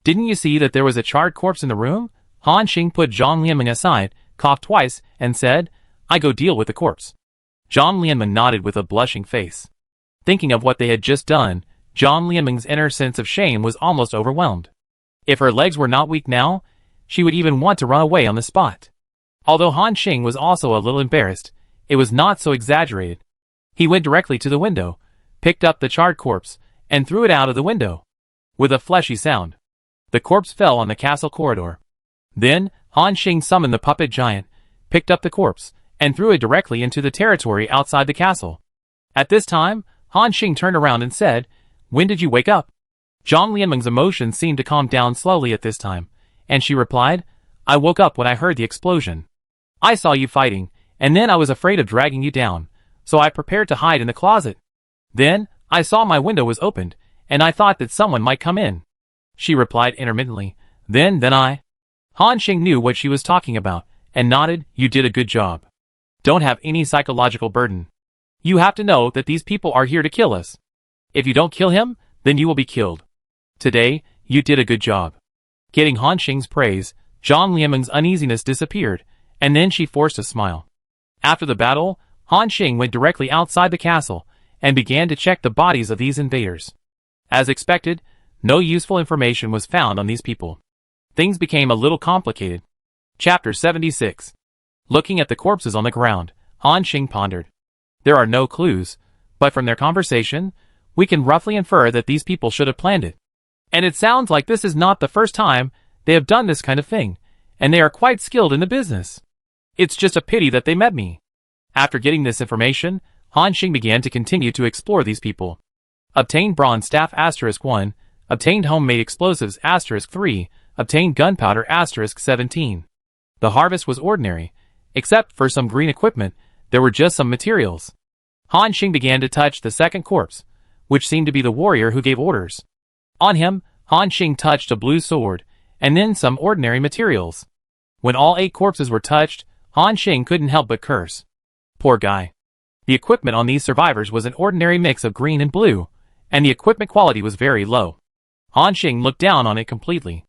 Didn't you see that there was a charred corpse in the room? Han Xing put Zhang Lieming aside, coughed twice, and said, I go deal with the corpse. Zhang Lieming nodded with a blushing face. Thinking of what they had just done, Zhang Lieming's inner sense of shame was almost overwhelmed. If her legs were not weak now, she would even want to run away on the spot. Although Han Xing was also a little embarrassed, it was not so exaggerated. He went directly to the window, picked up the charred corpse, and threw it out of the window. With a fleshy sound, the corpse fell on the castle corridor. Then, Han Xing summoned the puppet giant, picked up the corpse, and threw it directly into the territory outside the castle. At this time, Han Xing turned around and said, When did you wake up? Zhang Lieming's emotions seemed to calm down slowly at this time, and she replied, I woke up when I heard the explosion. I saw you fighting, and then I was afraid of dragging you down, so I prepared to hide in the closet. Then, I saw my window was opened, and I thought that someone might come in. She replied intermittently, Then I... Han Xing knew what she was talking about, and nodded, You did a good job. Don't have any psychological burden. You have to know that these people are here to kill us. If you don't kill him, then you will be killed. Today, you did a good job. Getting Han Xing's praise, Zhang Lieming's uneasiness disappeared, and then she forced a smile. After the battle, Han Xing went directly outside the castle, and began to check the bodies of these invaders. As expected, no useful information was found on these people. Things became a little complicated. Chapter 76. Looking at the corpses on the ground, Han Xing pondered. There are no clues, but from their conversation, we can roughly infer that these people should have planned it. And it sounds like this is not the first time they have done this kind of thing, and they are quite skilled in the business. It's just a pity that they met me. After getting this information, Han Xing began to continue to explore these people. Obtained bronze staff *1, obtained homemade explosives *3, obtained gunpowder *17. The harvest was ordinary. Except for some green equipment, there were just some materials. Han Xing began to touch the second corpse, which seemed to be the warrior who gave orders. On him, Han Xing touched a blue sword, and then some ordinary materials. When all 8 corpses were touched, Han Xing couldn't help but curse. Poor guy. The equipment on these survivors was an ordinary mix of green and blue, and the equipment quality was very low. Han Xing looked down on it completely.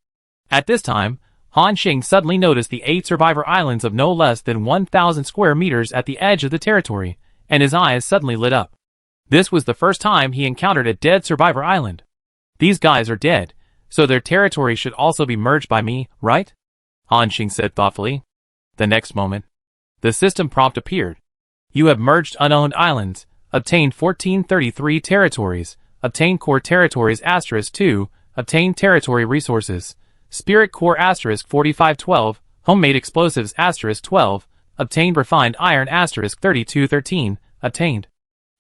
At this time, Han Xing suddenly noticed the 8 survivor islands of no less than 1,000 square meters at the edge of the territory, and his eyes suddenly lit up. This was the first time he encountered a dead survivor island. These guys are dead, so their territory should also be merged by me, right? Han Xing said thoughtfully. The next moment, the system prompt appeared. You have merged unowned islands, obtained 1433 territories, obtained core territories *2, obtained territory resources, spirit core *4512, homemade explosives *12, obtained refined iron *3213, obtained.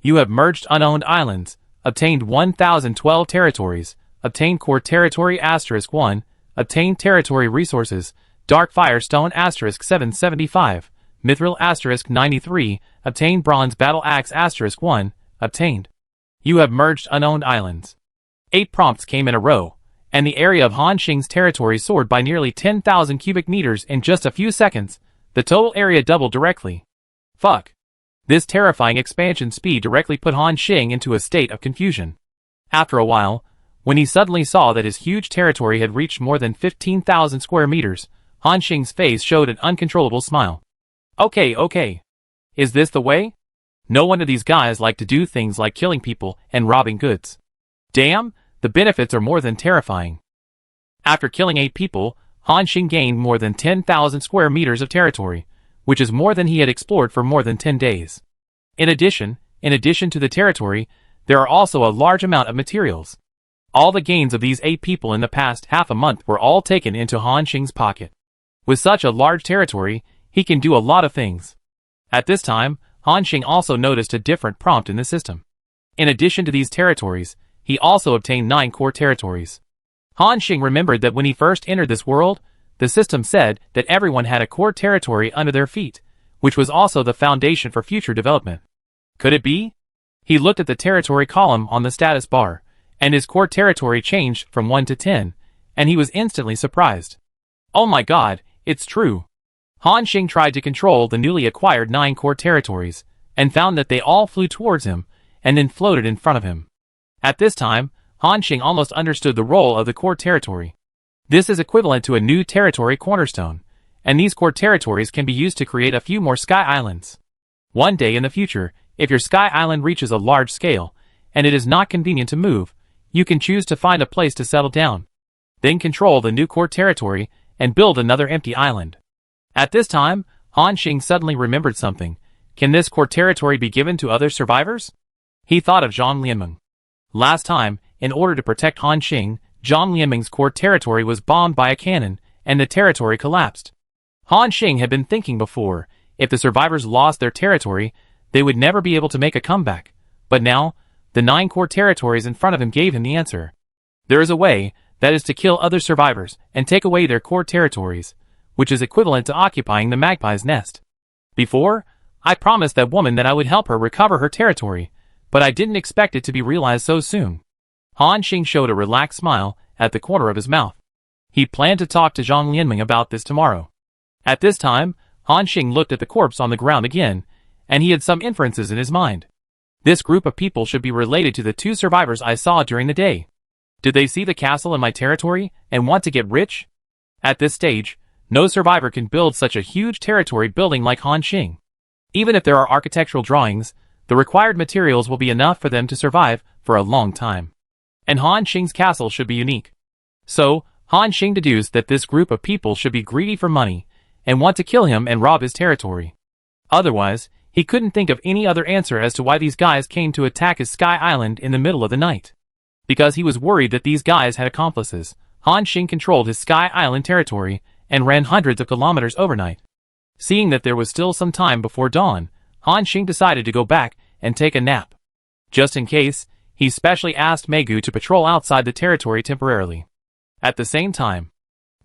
You have merged unowned islands, obtained 1012 territories, obtained core territory *1, obtained territory resources, dark firestone *775, mithril *93, obtained bronze battle axe *1, obtained. You have merged unowned islands. 8 prompts came in a row, and the area of Han Xing's territory soared by nearly 10,000 cubic meters in just a few seconds. The total area doubled directly. Fuck. This terrifying expansion speed directly put Han Xing into a state of confusion. After a while, when he suddenly saw that his huge territory had reached more than 15,000 square meters, Han Xing's face showed an uncontrollable smile. Okay. Is this the way? No wonder these guys like to do things like killing people and robbing goods. Damn, the benefits are more than terrifying. After killing 8 people, Han Xing gained more than 10,000 square meters of territory, which is more than he had explored for more than 10 days. In addition to the territory, there are also a large amount of materials. All the gains of these 8 people in the past half a month were all taken into Han Xing's pocket. With such a large territory, he can do a lot of things. At this time, Han Xing also noticed a different prompt in the system. In addition to these territories, he also obtained 9 core territories. Han Xing remembered that when he first entered this world, the system said that everyone had a core territory under their feet, which was also the foundation for future development. Could it be? He looked at the territory column on the status bar, and his core territory changed from 1 to 10, and he was instantly surprised. Oh my god, it's true. Han Xing tried to control the newly acquired 9 core territories, and found that they all flew towards him, and then floated in front of him. At this time, Han Xing almost understood the role of the core territory. This is equivalent to a new territory cornerstone, and these core territories can be used to create a few more sky islands. One day in the future, if your sky island reaches a large scale, and it is not convenient to move, you can choose to find a place to settle down. Then control the new core territory, and build another empty island. At this time, Han Xing suddenly remembered something. Can this core territory be given to other survivors? He thought of Zhang Lianmeng. Last time, in order to protect Han Xing, Zhang Lianmeng's core territory was bombed by a cannon, and the territory collapsed. Han Xing had been thinking before, if the survivors lost their territory, they would never be able to make a comeback. But now, the 9 core territories in front of him gave him the answer. There is a way, that is to kill other survivors, and take away their core territories, which is equivalent to occupying the magpie's nest. Before, I promised that woman that I would help her recover her territory, but I didn't expect it to be realized so soon. Han Xing showed a relaxed smile at the corner of his mouth. He planned to talk to Zhang Lianmeng about this tomorrow. At this time, Han Xing looked at the corpse on the ground again, and he had some inferences in his mind. This group of people should be related to the 2 survivors I saw during the day. Did they see the castle in my territory and want to get rich? At this stage, no survivor can build such a huge territory building like Han Xing. Even if there are architectural drawings, The required materials will be enough for them to survive for a long time. And Han Xing's castle should be unique. So, Han Xing deduced that this group of people should be greedy for money, and want to kill him and rob his territory. Otherwise, he couldn't think of any other answer as to why these guys came to attack his Sky Island in the middle of the night. Because he was worried that these guys had accomplices, Han Xing controlled his Sky Island territory and ran hundreds of kilometers overnight. Seeing that there was still some time before dawn, Han Xing decided to go back and take a nap. Just in case, he specially asked Megu to patrol outside the territory temporarily. At the same time,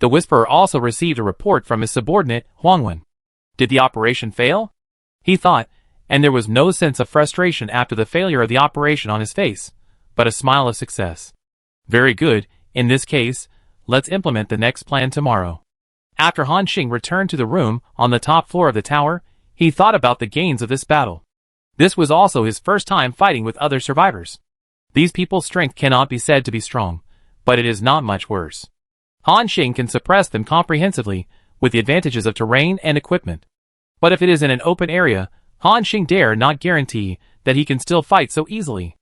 the Whisperer also received a report from his subordinate, Huangwen. Did the operation fail? He thought, and there was no sense of frustration after the failure of the operation on his face, but a smile of success. Very good, in this case, let's implement the next plan tomorrow. After Han Xing returned to the room on the top floor of the tower, he thought about the gains of this battle. This was also his first time fighting with other survivors. These people's strength cannot be said to be strong, but it is not much worse. Han Xing can suppress them comprehensively, with the advantages of terrain and equipment. But if it is in an open area, Han Xing dare not guarantee that he can still fight so easily.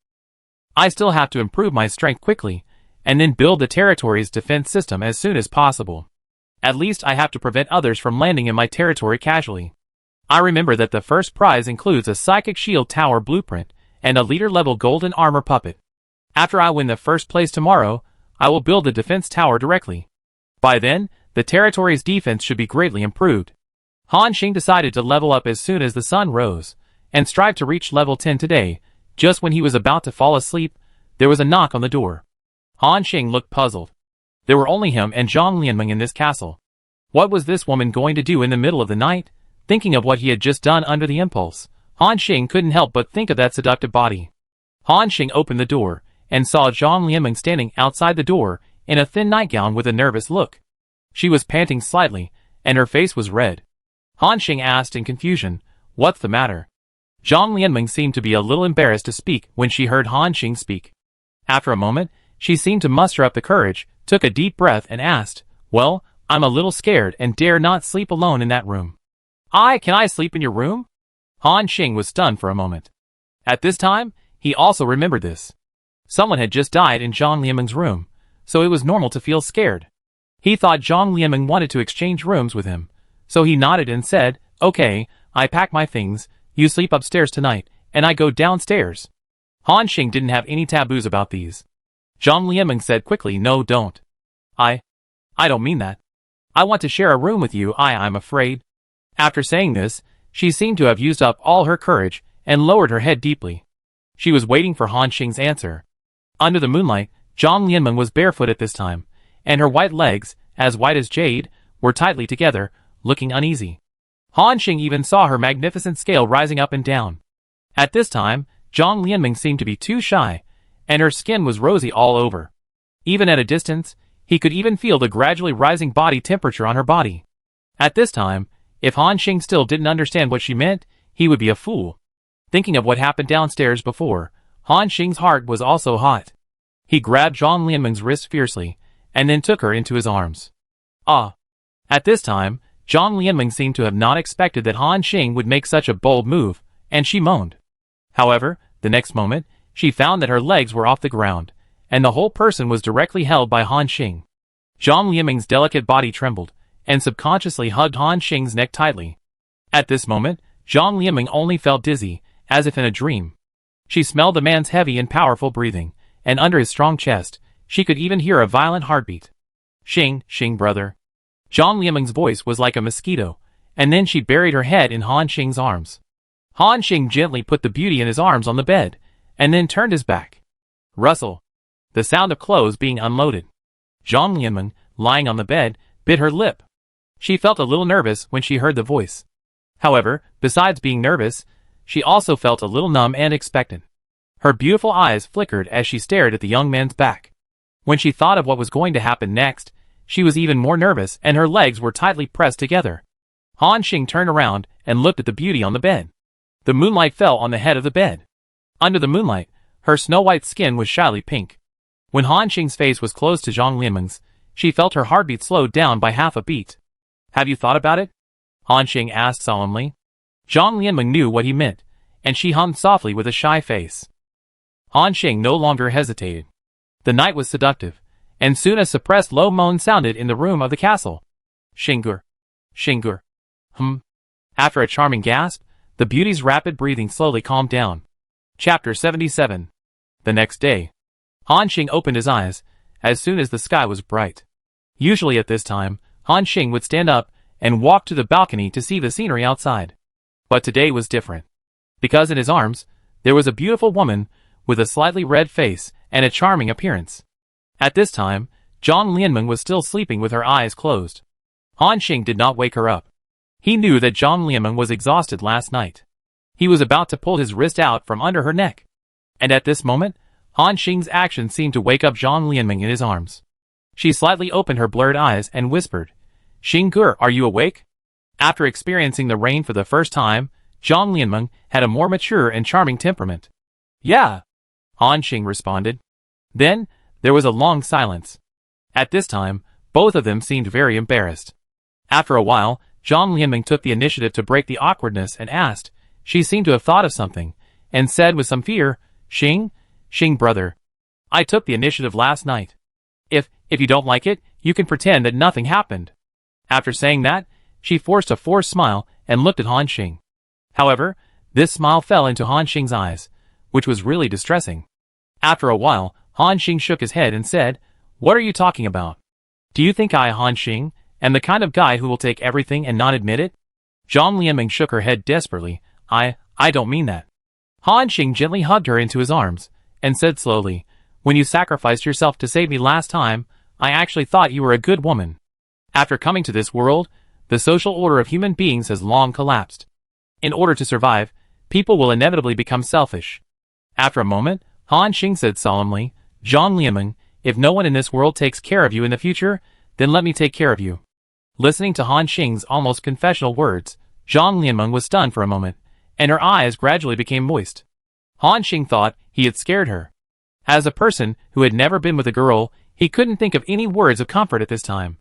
I still have to improve my strength quickly, and then build the territory's defense system as soon as possible. At least I have to prevent others from landing in my territory casually. I remember that the first prize includes a psychic shield tower blueprint and a leader-level golden armor puppet. After I win the first place tomorrow, I will build the defense tower directly. By then, the territory's defense should be greatly improved. Han Xing decided to level up as soon as the sun rose, and strive to reach level 10 today. Just when he was about to fall asleep, there was a knock on the door. Han Xing looked puzzled. There were only him and Zhang Lianmeng in this castle. What was this woman going to do in the middle of the night? Thinking of what he had just done under the impulse, Han Xing couldn't help but think of that seductive body. Han Xing opened the door, and saw Zhang Lianmeng standing outside the door, in a thin nightgown with a nervous look. She was panting slightly, and her face was red. Han Xing asked in confusion, "What's the matter?" Zhang Lianmeng seemed to be a little embarrassed to speak when she heard Han Xing speak. After a moment, she seemed to muster up the courage, took a deep breath and asked, "Well, I'm a little scared and dare not sleep alone in that room." Can I sleep in your room?" Han Xing was stunned for a moment. At this time, he also remembered this. Someone had just died in Zhang Lianmeng's room, so it was normal to feel scared. He thought Zhang Lianmeng wanted to exchange rooms with him, so he nodded and said, "Okay, I pack my things, you sleep upstairs tonight, and I go downstairs." Han Xing didn't have any taboos about these. Zhang Lianmeng said quickly, "No, don't. I don't mean that. I want to share a room with you, I'm afraid." After saying this, she seemed to have used up all her courage and lowered her head deeply. She was waiting for Han Xing's answer. Under the moonlight, Zhang Lianmeng was barefoot at this time, and her white legs, as white as jade, were tightly together, looking uneasy. Han Xing even saw her magnificent scale rising up and down. At this time, Zhang Lianmeng seemed to be too shy, and her skin was rosy all over. Even at a distance, he could even feel the gradually rising body temperature on her body. At this time, if Han Xing still didn't understand what she meant, he would be a fool. Thinking of what happened downstairs before, Han Xing's heart was also hot. He grabbed Zhang Lianmeng's wrist fiercely, and then took her into his arms. At this time, Zhang Lianmeng seemed to have not expected that Han Xing would make such a bold move, and she moaned. However, the next moment, she found that her legs were off the ground, and the whole person was directly held by Han Xing. Zhang Lianmeng's delicate body trembled, and subconsciously hugged Han Xing's neck tightly. At this moment, Zhang Lianmeng only felt dizzy, as if in a dream. She smelled the man's heavy and powerful breathing, and under his strong chest, she could even hear a violent heartbeat. Xing, brother." Zhang Lianmeng's voice was like a mosquito, and then she buried her head in Han Xing's arms. Han Xing gently put the beauty in his arms on the bed, and then turned his back. Rustle. The sound of clothes being unloaded. Zhang Lianmeng, lying on the bed, bit her lip. She felt a little nervous when she heard the voice. However, besides being nervous, she also felt a little numb and expectant. Her beautiful eyes flickered as she stared at the young man's back. When she thought of what was going to happen next, she was even more nervous and her legs were tightly pressed together. Han Xing turned around and looked at the beauty on the bed. The moonlight fell on the head of the bed. Under the moonlight, her snow-white skin was shyly pink. When Han Xing's face was close to Zhang Lianmeng's, she felt her heartbeat slowed down by half a beat. "Have you thought about it?" Han Xing asked solemnly. Zhang Lianmeng knew what he meant, and she hummed softly with a shy face. Han Xing no longer hesitated. The night was seductive, and soon a suppressed low moan sounded in the room of the castle. Xinggur. Xinggur. After a charming gasp, the beauty's rapid breathing slowly calmed down. Chapter 77. The next day, Han Xing opened his eyes as soon as the sky was bright. Usually at this time, Han Xing would stand up and walk to the balcony to see the scenery outside. But today was different. Because in his arms, there was a beautiful woman with a slightly red face and a charming appearance. At this time, Zhang Lianmeng was still sleeping with her eyes closed. Han Xing did not wake her up. He knew that Zhang Lianmeng was exhausted last night. He was about to pull his wrist out from under her neck. And at this moment, Han Xing's action seemed to wake up Zhang Lianmeng in his arms. She slightly opened her blurred eyes and whispered, "Xinggur, are you awake?" After experiencing the rain for the first time, Zhang Lianmeng had a more mature and charming temperament. "Yeah," Han Xing responded. Then, there was a long silence. At this time, both of them seemed very embarrassed. After a while, Zhang Lianmeng took the initiative to break the awkwardness and asked. She seemed to have thought of something, and said with some fear, Xing brother. I took the initiative last night. If you don't like it, you can pretend that nothing happened." After saying that, she forced a forced smile and looked at Han Xing. However, this smile fell into Han Xing's eyes, which was really distressing. After a while, Han Xing shook his head and said, "What are you talking about? Do you think I, Han Xing, am the kind of guy who will take everything and not admit it?" Zhang Lianmeng shook her head desperately. I don't mean that." Han Xing gently hugged her into his arms, and said slowly, "When you sacrificed yourself to save me last time, I actually thought you were a good woman. After coming to this world, the social order of human beings has long collapsed. In order to survive, people will inevitably become selfish." After a moment, Han Xing said solemnly, "Zhang Lianmeng, if no one in this world takes care of you in the future, then let me take care of you." Listening to Han Xing's almost confessional words, Zhang Lianmeng was stunned for a moment, and her eyes gradually became moist. Han Xing thought he had scared her. As a person who had never been with a girl, he couldn't think of any words of comfort at this time.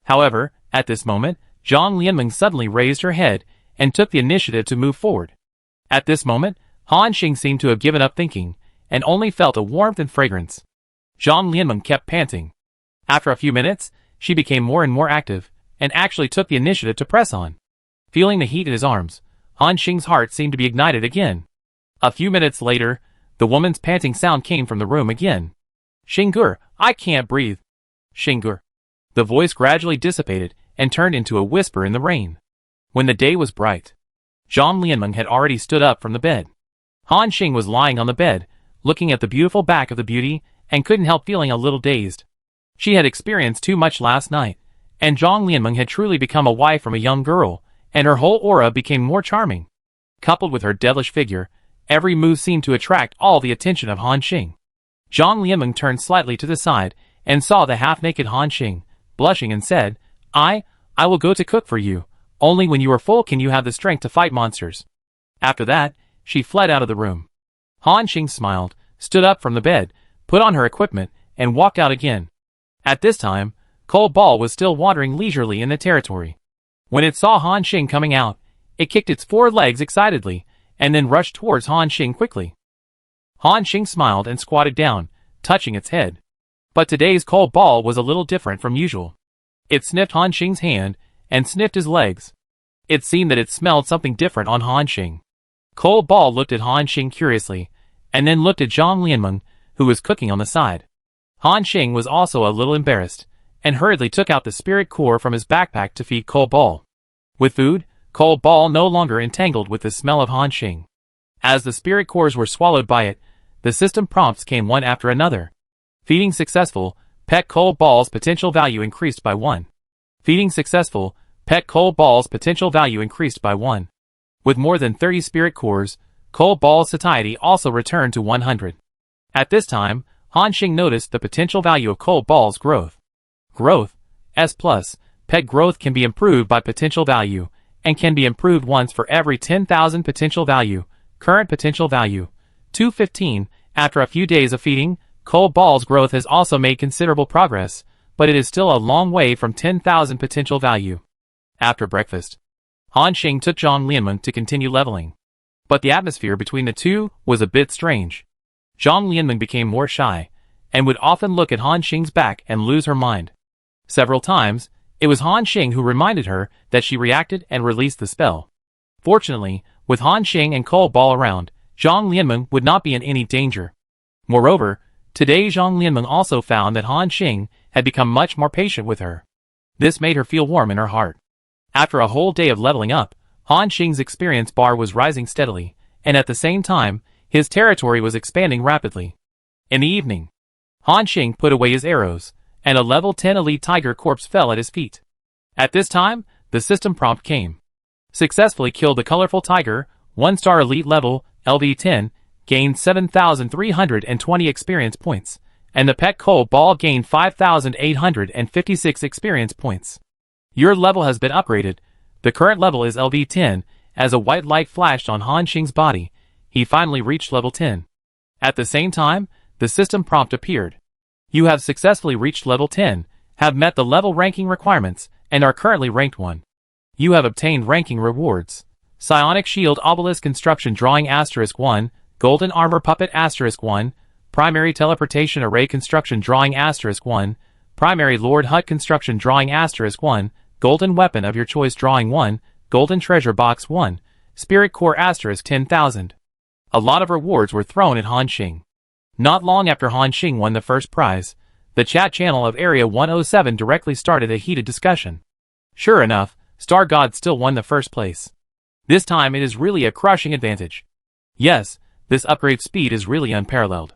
However, at this moment, Zhang Lianmeng suddenly raised her head and took the initiative to move forward. At this moment, Han Xing seemed to have given up thinking, and only felt a warmth and fragrance. Zhang Lianmeng kept panting. After a few minutes, she became more and more active, and actually took the initiative to press on. Feeling the heat in his arms, Han Xing's heart seemed to be ignited again. A few minutes later, the woman's panting sound came from the room again. "Xinggur, I can't breathe." "Xinggur." The voice gradually dissipated and turned into a whisper in the rain. When the day was bright, Zhang Lianmeng had already stood up from the bed. Han Xing was lying on the bed, looking at the beautiful back of the beauty, and couldn't help feeling a little dazed. She had experienced too much last night, and Zhang Lianmeng had truly become a wife from a young girl, and her whole aura became more charming. Coupled with her devilish figure, every move seemed to attract all the attention of Han Xing. Zhang Lianmeng turned slightly to the side and saw the half-naked Han Xing, blushing, and said, I will go to cook for you. Only when you are full can you have the strength to fight monsters." After that, she fled out of the room. Han Xing smiled, stood up from the bed, put on her equipment, and walked out again. At this time, Cole Ball was still wandering leisurely in the territory. When it saw Han Xing coming out, it kicked its 4 legs excitedly, and then rushed towards Han Xing quickly. Han Xing smiled and squatted down, touching its head. But today's Cole Ball was a little different from usual. It sniffed Han Xing's hand, and sniffed his legs. It seemed that it smelled something different on Han Xing. Cole Ball looked at Han Xing curiously, and then looked at Zhang Lianmeng, who was cooking on the side. Han Xing was also a little embarrassed, and hurriedly took out the spirit core from his backpack to feed Cole Ball. With food, Cole Ball no longer entangled with the smell of Han Xing. As the spirit cores were swallowed by it, the system prompts came one after another. Feeding successful, pet Cole Ball's potential value increased by 1. Feeding successful, pet Cole Ball's potential value increased by 1. With more than 30 spirit cores, Cole Ball's satiety also returned to 100. At this time, Han Xing noticed the potential value of Cole Ball's growth. Growth, S+, pet growth can be improved by potential value, and can be improved once for every 10,000 potential value, current potential value, 215. After a few days of feeding, Cole Ball's growth has also made considerable progress, but it is still a long way from 10,000 potential value. After breakfast, Han Xing took Zhang Lianmeng to continue leveling. But the atmosphere between the two was a bit strange. Zhang Lianmeng became more shy, and would often look at Han Xing's back and lose her mind. Several times, it was Han Xing who reminded her that she reacted and released the spell. Fortunately, with Han Xing and Cole Ball around, Zhang Lianmeng would not be in any danger. Moreover, today Zhang Lianmeng also found that Han Xing had become much more patient with her. This made her feel warm in her heart. After a whole day of leveling up, Han Xing's experience bar was rising steadily, and at the same time, his territory was expanding rapidly. In the evening, Han Xing put away his arrows, and a level 10 elite tiger corpse fell at his feet. At this time, the system prompt came. Successfully killed the colorful tiger, 1-star elite level, LV10, gained 7,320 experience points, and the pet Cole Ball gained 5,856 experience points. Your level has been upgraded. The current level is LV10. As a white light flashed on Han Xing's body, he finally reached level 10. At the same time, the system prompt appeared. You have successfully reached level 10, have met the level ranking requirements, and are currently ranked 1. You have obtained ranking rewards. Psionic Shield Obelisk Construction Drawing *1, Golden Armor Puppet *1, Primary Teleportation Array Construction Drawing *1, Primary Lord Hut Construction Drawing *1, Golden Weapon of your choice Drawing 1, Golden Treasure Box 1, Spirit Core *10,000. A lot of rewards were thrown at Han Xing. Not long after Han Xing won the first prize, the chat channel of Area 107 directly started a heated discussion. Sure enough, Star God still won the first place. This time it is really a crushing advantage. Yes, this upgrade speed is really unparalleled.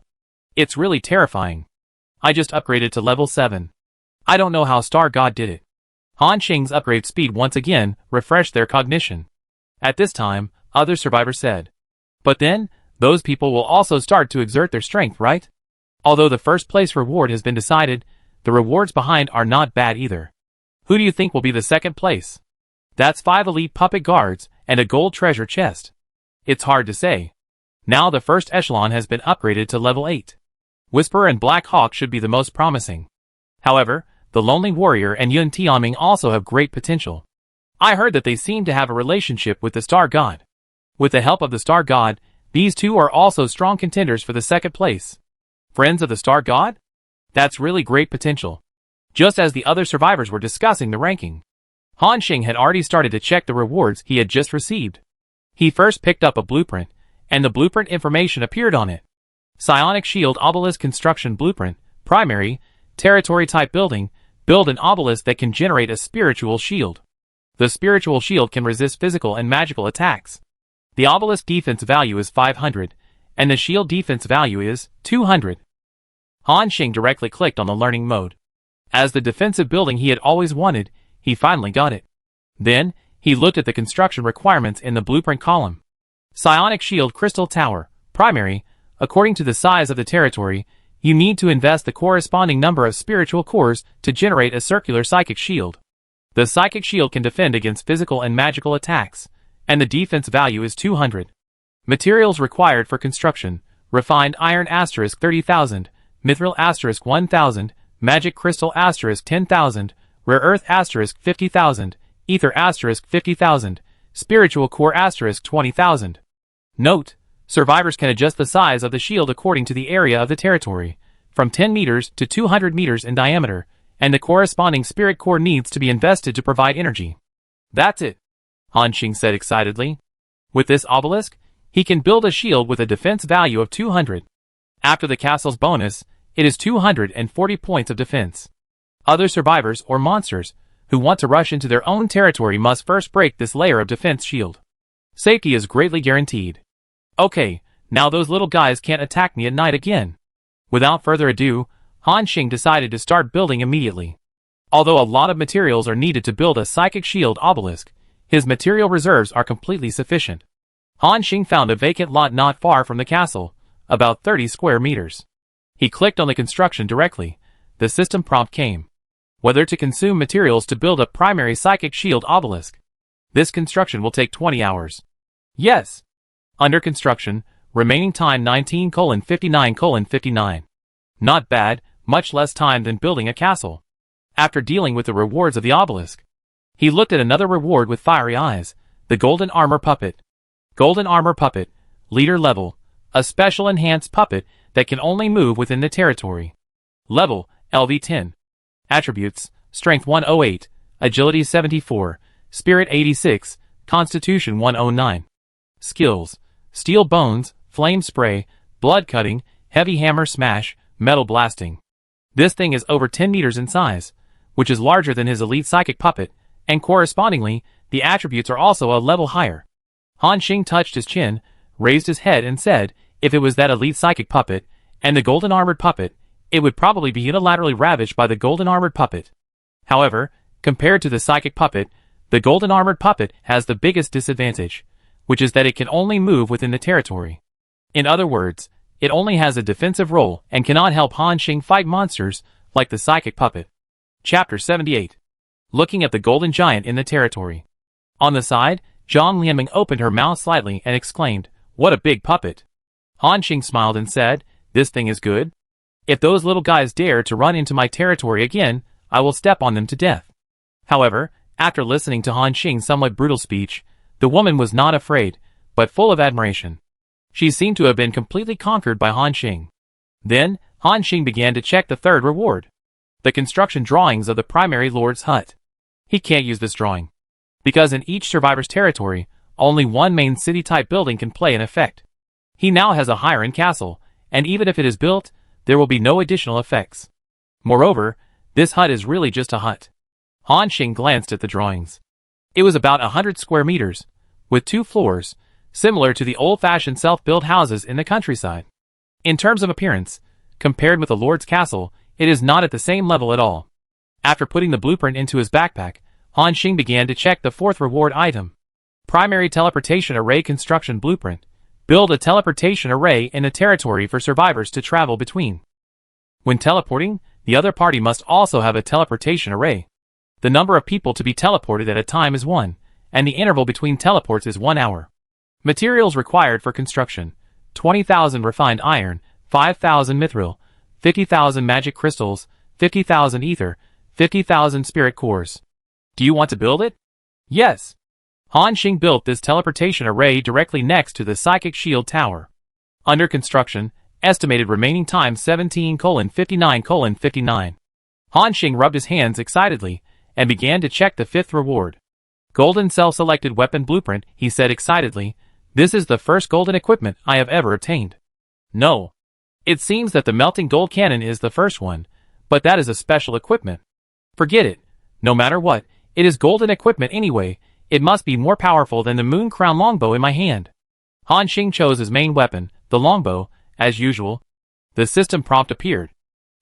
It's really terrifying. I just upgraded to level 7. I don't know how Star God did it. Han Xing's upgrade speed once again refreshed their cognition. At this time, other survivors said. But then, those people will also start to exert their strength, right? Although the first place reward has been decided, the rewards behind are not bad either. Who do you think will be the second place? That's 5 elite puppet guards and a gold treasure chest. It's hard to say. Now the first echelon has been upgraded to level 8. Whisper and Black Hawk should be the most promising. However, the Lonely Warrior and Yun Tianming also have great potential. I heard that they seem to have a relationship with the Star God. With the help of the Star God, these two are also strong contenders for the second place. Friends of the Star God? That's really great potential. Just as the other survivors were discussing the ranking, Han Xing had already started to check the rewards he had just received. He first picked up a blueprint, and the blueprint information appeared on it. Psionic Shield Obelisk Construction Blueprint, Primary, Territory Type Building, build an obelisk that can generate a spiritual shield. The spiritual shield can resist physical and magical attacks. The obelisk defense value is 500, and the shield defense value is 200. Han Xing directly clicked on the learning mode. As the defensive building he had always wanted, he finally got it. Then, he looked at the construction requirements in the blueprint column. Psionic Shield Crystal Tower, Primary, according to the size of the territory, you need to invest the corresponding number of spiritual cores to generate a circular psychic shield. The psychic shield can defend against physical and magical attacks, and the defense value is 200. Materials required for construction: refined iron *30,000, mithril *1,000, magic crystal *10,000, rare earth *50,000, ether *50,000, spiritual core *20,000. Note: survivors can adjust the size of the shield according to the area of the territory, from 10 meters to 200 meters in diameter, and the corresponding spirit core needs to be invested to provide energy. That's it, Han Xing said excitedly. With this obelisk, he can build a shield with a defense value of 200. After the castle's bonus, it is 240 points of defense. Other survivors or monsters who want to rush into their own territory must first break this layer of defense shield. Safety is greatly guaranteed. Okay, now those little guys can't attack me at night again. Without further ado, Han Xing decided to start building immediately. Although a lot of materials are needed to build a psychic shield obelisk, his material reserves are completely sufficient. Han Xing found a vacant lot not far from the castle, about 30 square meters. He clicked on the construction directly. The system prompt came. Whether to consume materials to build a primary psychic shield obelisk. This construction will take 20 hours. Yes. Under construction, remaining time 19:59:59. Not bad, much less time than building a castle. After dealing with the rewards of the obelisk, he looked at another reward with fiery eyes, the golden armor puppet. Golden Armor Puppet, Leader Level, a special enhanced puppet that can only move within the territory. Level, LV10. Attributes, Strength 108, Agility 74, Spirit 86, Constitution 109. Skills, Steel Bones, Flame Spray, Blood Cutting, Heavy Hammer Smash, Metal Blasting. This thing is over 10 meters in size, which is larger than his elite psychic puppet, and correspondingly, the attributes are also a level higher. Han Xing touched his chin, raised his head and said, if it was that elite psychic puppet, and the golden armored puppet, it would probably be unilaterally ravaged by the golden armored puppet. However, compared to the psychic puppet, the golden armored puppet has the biggest disadvantage, which is that it can only move within the territory. In other words, it only has a defensive role and cannot help Han Xing fight monsters like the psychic puppet. Chapter 78. Looking at the golden giant in the territory. On the side, Zhang Lianming opened her mouth slightly and exclaimed, "What a big puppet!" Han Xing smiled and said, "This thing is good. If those little guys dare to run into my territory again, I will step on them to death." However, after listening to Han Xing's somewhat brutal speech, the woman was not afraid, but full of admiration. She seemed to have been completely conquered by Han Xing. Then, Han Xing began to check the third reward. The construction drawings of the primary lord's hut. He can't use this drawing, because in each survivor's territory, only one main city-type building can play an effect. He now has a higher-end castle, and even if it is built, there will be no additional effects. Moreover, this hut is really just a hut. Han Xing glanced at the drawings. It was about 100 square meters, with 2 floors, similar to the old-fashioned self-built houses in the countryside. In terms of appearance, compared with the Lord's castle, it is not at the same level at all. After putting the blueprint into his backpack, Han Xing began to check the fourth reward item. Primary Teleportation Array Construction Blueprint. Build a teleportation array in a territory for survivors to travel between. When teleporting, the other party must also have a teleportation array. The number of people to be teleported at a time is 1, and the interval between teleports is 1 hour. Materials required for construction: 20,000 refined iron, 5,000 mithril, 50,000 magic crystals, 50,000 ether, 50,000 spirit cores. Do you want to build it? Yes. Han Xing built this teleportation array directly next to the psychic shield tower. Under construction, estimated remaining time 17:59:59. Han Xing rubbed his hands excitedly and began to check the fifth reward. Golden self-selected weapon blueprint, he said excitedly. This is the first golden equipment I have ever obtained. No. It seems that the melting gold cannon is the first one, but that is a special equipment. Forget it. No matter what, it is golden equipment anyway. It must be more powerful than the moon crown longbow in my hand. Han Xing chose his main weapon, the longbow, as usual. The system prompt appeared.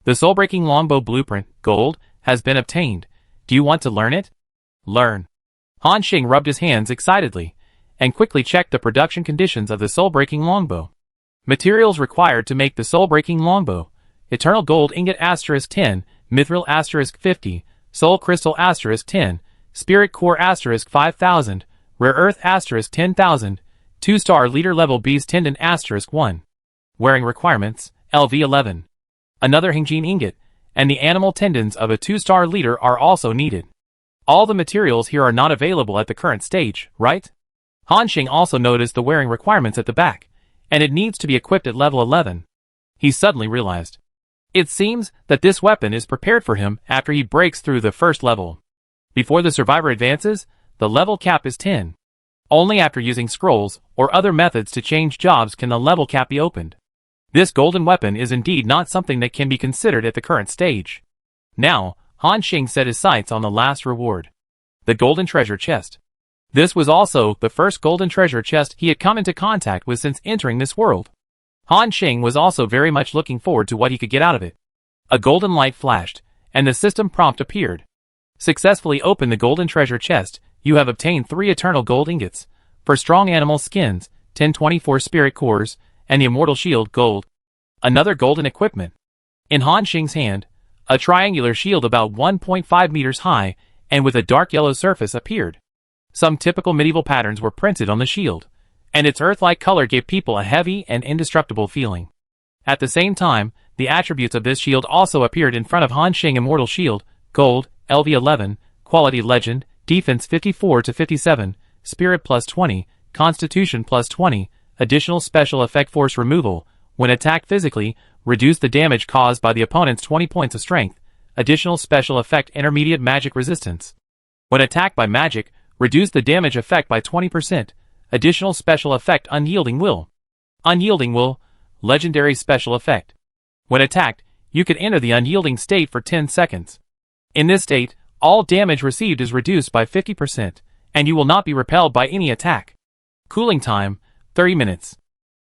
The soul-breaking longbow blueprint, gold, has been obtained. Do you want to learn it? Learn. Han Xing rubbed his hands excitedly, and quickly checked the production conditions of the soul-breaking longbow. Materials required to make the soul-breaking longbow: eternal gold ingot *10, mithril *50, soul crystal *10, spirit core *5000, rare earth *10,000, 2-star leader level beast tendon *1. Wearing requirements: LV11. Another Hingjin ingot, and the animal tendons of a 2-star leader are also needed. All the materials here are not available at the current stage, right? Han Xing also noticed the wearing requirements at the back, and it needs to be equipped at level 11. He suddenly realized. It seems that this weapon is prepared for him after he breaks through the first level. Before the survivor advances, the level cap is 10. Only after using scrolls or other methods to change jobs can the level cap be opened. This golden weapon is indeed not something that can be considered at the current stage. Now, Han Xing set his sights on the last reward. The golden treasure chest. This was also the first golden treasure chest he had come into contact with since entering this world. Han Xing was also very much looking forward to what he could get out of it. A golden light flashed, and the system prompt appeared. Successfully open the golden treasure chest. You have obtained 3 eternal gold ingots, for strong animal skins, 1024 spirit cores, and the immortal shield gold. Another golden equipment. In Han Xing's hand, a triangular shield about 1.5 meters high and with a dark yellow surface appeared. Some typical medieval patterns were printed on the shield, and its earth-like color gave people a heavy and indestructible feeling. At the same time, the attributes of this shield also appeared in front of Han Xing. Immortal shield, gold, LV11, quality legend, defense 54 to 57, spirit +20, Constitution plus 20, additional special effect force removal. When attacked physically, reduce the damage caused by the opponent's 20 points of strength. Additional special effect intermediate magic resistance. When attacked by magic, reduce the damage effect by 20%. Additional special effect unyielding will. Unyielding will, legendary special effect. When attacked, you can enter the unyielding state for 10 seconds. In this state, all damage received is reduced by 50%, and you will not be repelled by any attack. Cooling time, 30 minutes.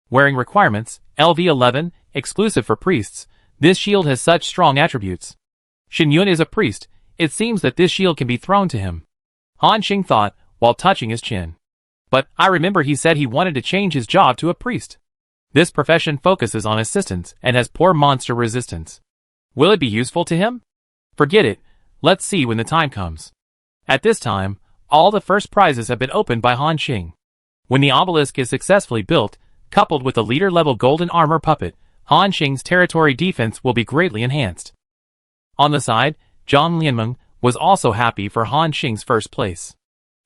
Wearing requirements, LV11, exclusive for priests. This shield has such strong attributes. Shen Yun is a priest. It seems that this shield can be thrown to him. Han Xing thought, while touching his chin. But I remember he said he wanted to change his job to a priest. This profession focuses on assistance and has poor monster resistance. Will it be useful to him? Forget it. Let's see when the time comes. At this time, all the first prizes have been opened by Han Xing. When the obelisk is successfully built, coupled with a leader-level golden armor puppet, Han Xing's territory defense will be greatly enhanced. On the side, Zhang Lianmeng was also happy for Han Xing's first place.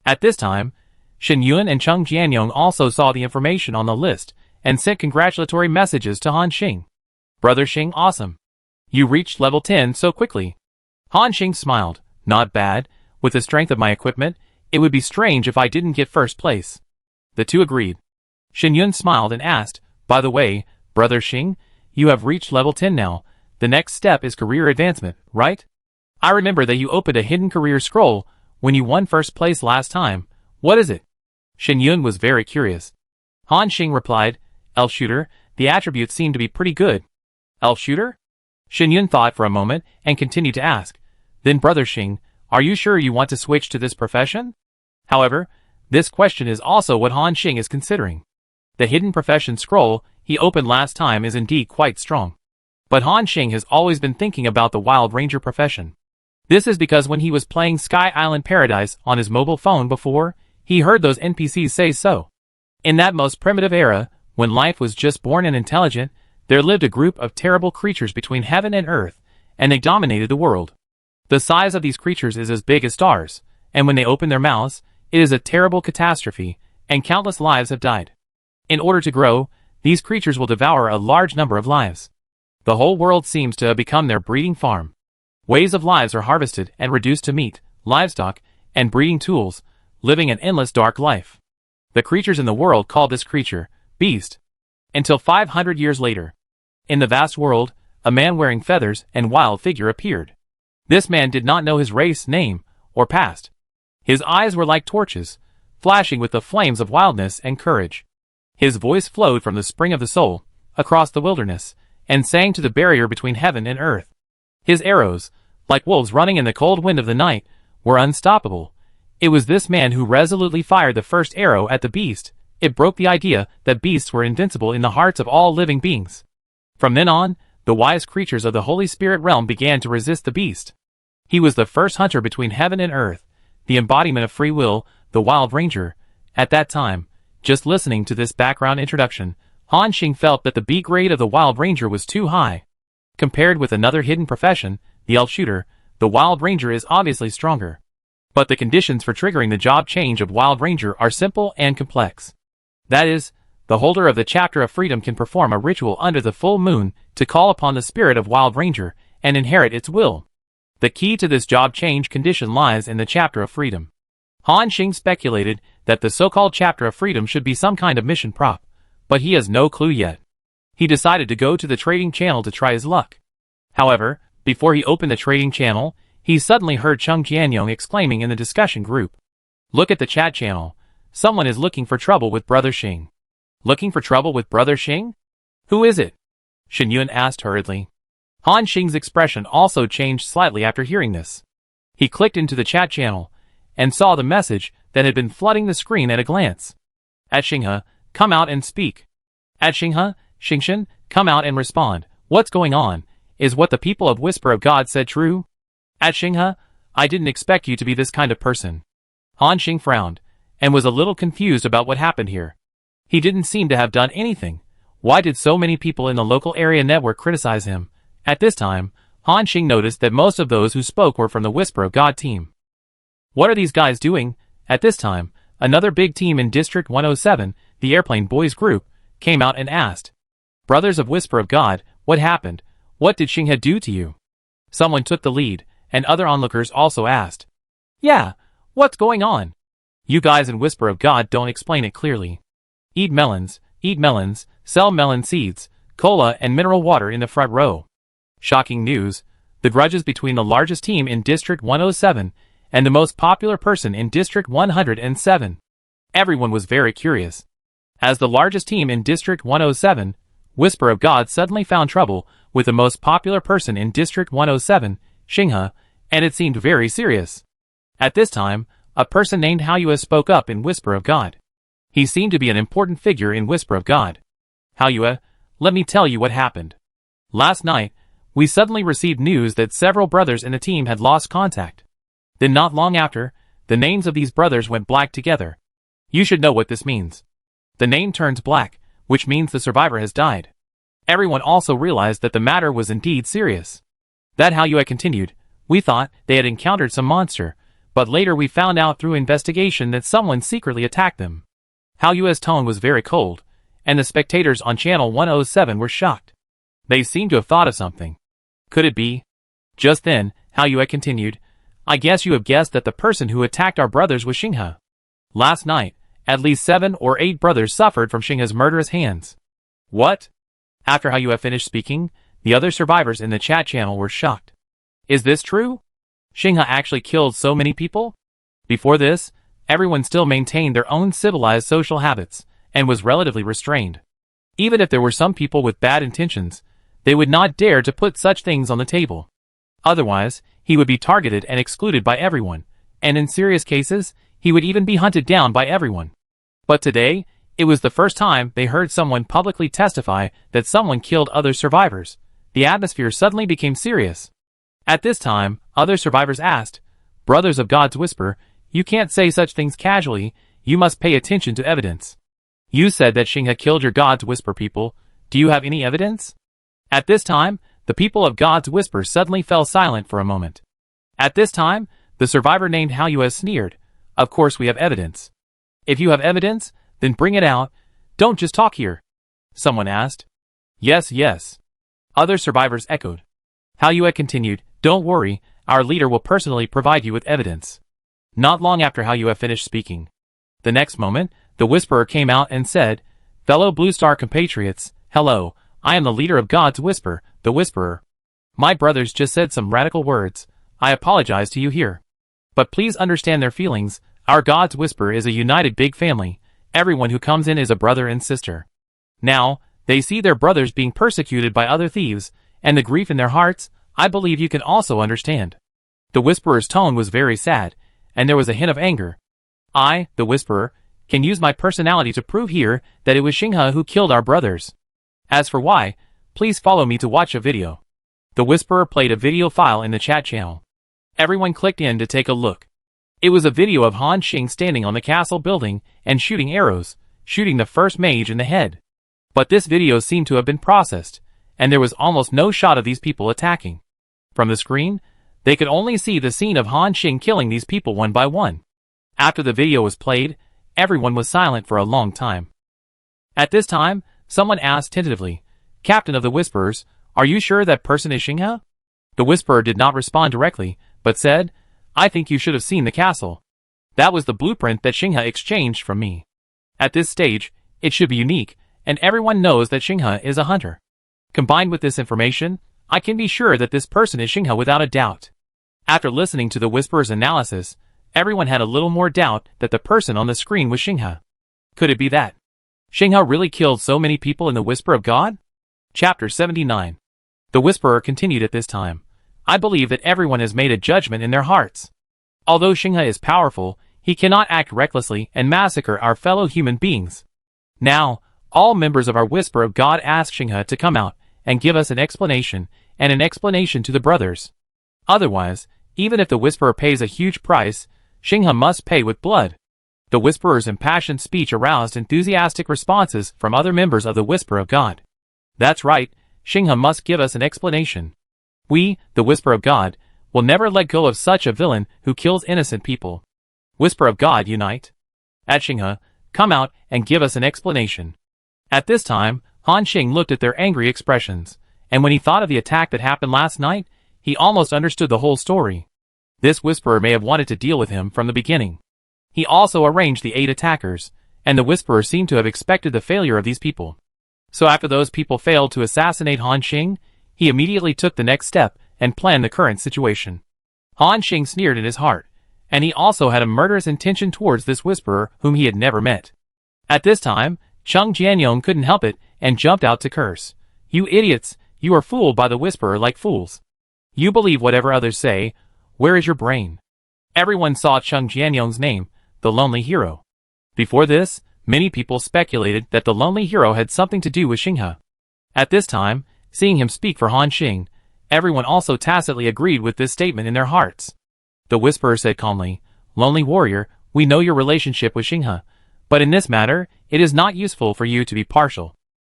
At this time, Shen Yun and Cheng Jianyong also saw the information on the list and sent congratulatory messages to Han Xing. Brother Xing, awesome. You reached level 10 so quickly. Han Xing smiled. Not bad. With the strength of my equipment, it would be strange if I didn't get first place. The two agreed. Shen Yun smiled and asked, by the way, Brother Xing, you have reached level 10 now. The next step is career advancement, right? I remember that you opened a hidden career scroll when you won first place last time. What is it? Shen Yun was very curious. Han Xing replied, Elf Shooter, the attributes seem to be pretty good. Elf Shooter? Shen Yun thought for a moment and continued to ask, then Brother Xing, are you sure you want to switch to this profession? However, this question is also what Han Xing is considering. The hidden profession scroll he opened last time is indeed quite strong. But Han Xing has always been thinking about the Wild Ranger profession. This is because when he was playing Sky Island Paradise on his mobile phone before, he heard those NPCs say so. In that most primitive era, when life was just born and intelligent, there lived a group of terrible creatures between heaven and earth, and they dominated the world. The size of these creatures is as big as stars, and when they open their mouths, it is a terrible catastrophe, and countless lives have died. In order to grow, these creatures will devour a large number of lives. The whole world seems to have become their breeding farm. Waves of lives are harvested and reduced to meat, livestock, and breeding tools, living an endless dark life. The creatures in the world call this creature beast. Until 500 years later. In the vast world, a man wearing feathers and wild figure appeared. This man did not know his race, name, or past. His eyes were like torches, flashing with the flames of wildness and courage. His voice flowed from the spring of the soul, across the wilderness, and sang to the barrier between heaven and earth. His arrows, like wolves running in the cold wind of the night, were unstoppable. It was this man who resolutely fired the first arrow at the beast. It broke the idea that beasts were invincible in the hearts of all living beings. From then on, the wise creatures of the Holy Spirit realm began to resist the beast. He was the first hunter between heaven and earth, the embodiment of free will, the Wild Ranger. At that time, just listening to this background introduction, Han Xing felt that the B grade of the Wild Ranger was too high. Compared with another hidden profession, the Elf Shooter, the Wild Ranger is obviously stronger. But the conditions for triggering the job change of Wild Ranger are simple and complex. That is, the holder of the Chapter of Freedom can perform a ritual under the full moon to call upon the spirit of Wild Ranger and inherit its will. The key to this job change condition lies in the Chapter of Freedom. Han Xing speculated that the so-called Chapter of Freedom should be some kind of mission prop, but he has no clue yet. He decided to go to the trading channel to try his luck. However, before he opened the trading channel, he suddenly heard Cheng Jianyong exclaiming in the discussion group. Look at the chat channel. Someone is looking for trouble with Brother Xing. Looking for trouble with Brother Xing? Who is it? Shen Yun asked hurriedly. Han Xing's expression also changed slightly after hearing this. He clicked into the chat channel and saw the message that had been flooding the screen at a glance. At Xinghe, come out and speak. At Xinghe, Xingshen, come out and respond. What's going on? Is what the people of Whisper of God said true? At Xinghe, I didn't expect you to be this kind of person. Han Xing frowned and was a little confused about what happened here. He didn't seem to have done anything. Why did so many people in the local area network criticize him? At this time, Han Xing noticed that most of those who spoke were from the Whisper of God team. What are these guys doing? At this time, another big team in District 107, the Airplane Boys group, came out and asked, "Brothers of Whisper of God, what happened? What did Xinghe do to you?" Someone took the lead, and other onlookers also asked, "Yeah, what's going on? You guys in Whisper of God don't explain it clearly. Eat melons, sell melon seeds, cola and mineral water in the front row." Shocking news, the grudges between the largest team in District 107 and the most popular person in District 107. Everyone was very curious. As the largest team in District 107, Whisper of God suddenly found trouble with the most popular person in District 107, Xinghe, and it seemed very serious. At this time, a person named Haoyue spoke up in Whisper of God. He seemed to be an important figure in Whisper of God. "Haoyue, let me tell you what happened. Last night, we suddenly received news that several brothers in the team had lost contact. Then not long after, the names of these brothers went black together. You should know what this means. The name turns black, which means the survivor has died." Everyone also realized that the matter was indeed serious. That Haoyue continued, "We thought they had encountered some monster, but later we found out through investigation that someone secretly attacked them." Haoyue's tone was very cold, and the spectators on Channel 107 were shocked. They seemed to have thought of something. Could it be? Just then, Haoyue continued, "I guess you have guessed that the person who attacked our brothers was Xinghe. Last night, at least 7 or 8 brothers suffered from Xinghe's murderous hands." "What?" After Haoyue finished speaking, the other survivors in the chat channel were shocked. "Is this true? Xinghe actually killed so many people?" Before this, everyone still maintained their own civilized social habits, and was relatively restrained. Even if there were some people with bad intentions, they would not dare to put such things on the table. Otherwise, he would be targeted and excluded by everyone, and in serious cases, he would even be hunted down by everyone. But today, it was the first time they heard someone publicly testify that someone killed other survivors. The atmosphere suddenly became serious. At this time, other survivors asked, "Brothers of God's Whisper, you can't say such things casually, you must pay attention to evidence. You said that Xinghe killed your God's Whisper people, do you have any evidence?" At this time, the people of God's Whisper suddenly fell silent for a moment. At this time, the survivor named Haoyue sneered, "Of course we have evidence. If you have evidence, then bring it out, don't just talk here." Someone asked. "Yes, yes." Other survivors echoed. Haoyue continued, "Don't worry, our leader will personally provide you with evidence." Not long after Haoyue finished speaking. The next moment, the Whisperer came out and said, "Fellow Blue Star compatriots, hello, I am the leader of God's Whisper, the Whisperer. My brothers just said some radical words, I apologize to you here. But please understand their feelings, our God's Whisper is a united big family, everyone who comes in is a brother and sister. Now, they see their brothers being persecuted by other thieves, and the grief in their hearts, I believe you can also understand." The Whisperer's tone was very sad, and there was a hint of anger. "I, the Whisperer, can use my personality to prove here that it was Xinghe who killed our brothers. As for why, please follow me to watch a video." The Whisperer played a video file in the chat channel. Everyone clicked in to take a look. It was a video of Han Xing standing on the castle building and shooting arrows, shooting the first mage in the head. But this video seemed to have been processed, and there was almost no shot of these people attacking. From the screen, they could only see the scene of Han Xing killing these people one by one. After the video was played, everyone was silent for a long time. At this time, someone asked tentatively, "Captain of the Whisperers, are you sure that person is Xinghe?" The Whisperer did not respond directly, but said, "I think you should have seen the castle. That was the blueprint that Xinghe exchanged from me. At this stage, it should be unique, and everyone knows that Xinghe is a hunter. Combined with this information, I can be sure that this person is Xinghe without a doubt." After listening to the Whisperer's analysis, everyone had a little more doubt that the person on the screen was Xinghe. Could it be that Xinghe really killed so many people in the Whisper of God? Chapter 79. The Whisperer continued at this time, "I believe that everyone has made a judgment in their hearts. Although Xinghe is powerful, he cannot act recklessly and massacre our fellow human beings. Now, all members of our Whisper of God ask Xinghe to come out and give us an explanation, and an explanation to the brothers. Otherwise, even if the Whisperer pays a huge price, Xinghe must pay with blood." The Whisperer's impassioned speech aroused enthusiastic responses from other members of the Whisper of God. "That's right, Xinghe must give us an explanation. We, the Whisper of God, will never let go of such a villain who kills innocent people. Whisper of God, unite." at Xinghe, come out and give us an explanation. At this time, Han Xing looked at their angry expressions, and when he thought of the attack that happened last night, he almost understood the whole story. This Whisperer may have wanted to deal with him from the beginning. He also arranged the 8 attackers, and the Whisperer seemed to have expected the failure of these people. So after those people failed to assassinate Han Xing, he immediately took the next step and planned the current situation. Han Xing sneered in his heart, and he also had a murderous intention towards this Whisperer whom he had never met. At this time, Cheng Jianyong couldn't help it and jumped out to curse. You idiots, you are fooled by the Whisperer like fools. You believe whatever others say. Where is your brain? Everyone saw Cheng Jianyong's name, the Lonely Hero. Before this, many people speculated that the Lonely Hero had something to do with Xinghe. At this time, seeing him speak for Han Xing, everyone also tacitly agreed with this statement in their hearts. The Whisperer said calmly, Lonely Warrior, we know your relationship with Xinghe, but in this matter, it is not useful for you to be partial.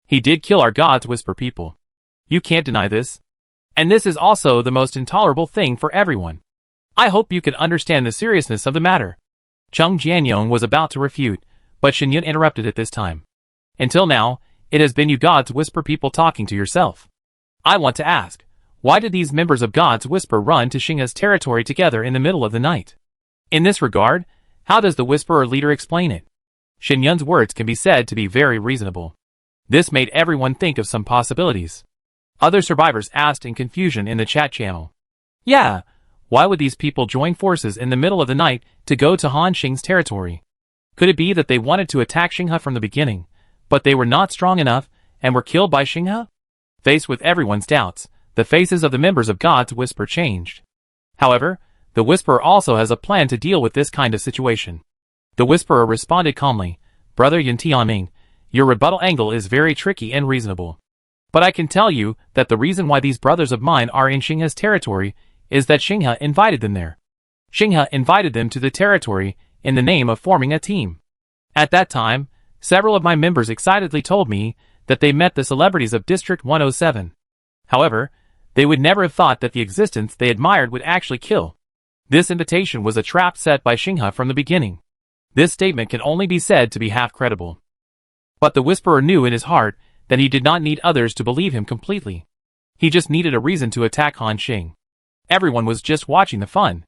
He did kill our gods Whisper people. You can't deny this. And this is also the most intolerable thing for everyone. I hope you can understand the seriousness of the matter. Cheng Jianyong was about to refute, but Shen Yun interrupted at this time. Until now, it has been you gods Whisper people talking to yourself. I want to ask, why did these members of God's Whisper run to Xinghe's territory together in the middle of the night? In this regard, how does the Whisperer leader explain it? Shen Yun's words can be said to be very reasonable. This made everyone think of some possibilities. Other survivors asked in confusion in the chat channel. Yeah, why would these people join forces in the middle of the night to go to Han Xing's territory? Could it be that they wanted to attack Xinghe from the beginning, but they were not strong enough and were killed by Xinghe? Faced with everyone's doubts, the faces of the members of God's Whisper changed. However, the Whisperer also has a plan to deal with this kind of situation. The Whisperer responded calmly, Brother Yin Tianming, your rebuttal angle is very tricky and reasonable. But I can tell you that the reason why these brothers of mine are in Xinghe's territory is that Xinghe invited them there. Xinghe invited them to the territory in the name of forming a team. At that time, several of my members excitedly told me that they met the celebrities of District 107. However, they would never have thought that the existence they admired would actually kill. This invitation was a trap set by Xinghe from the beginning. This statement can only be said to be half credible. But the Whisperer knew in his heart that he did not need others to believe him completely. He just needed a reason to attack Han Xing. Everyone was just watching the fun.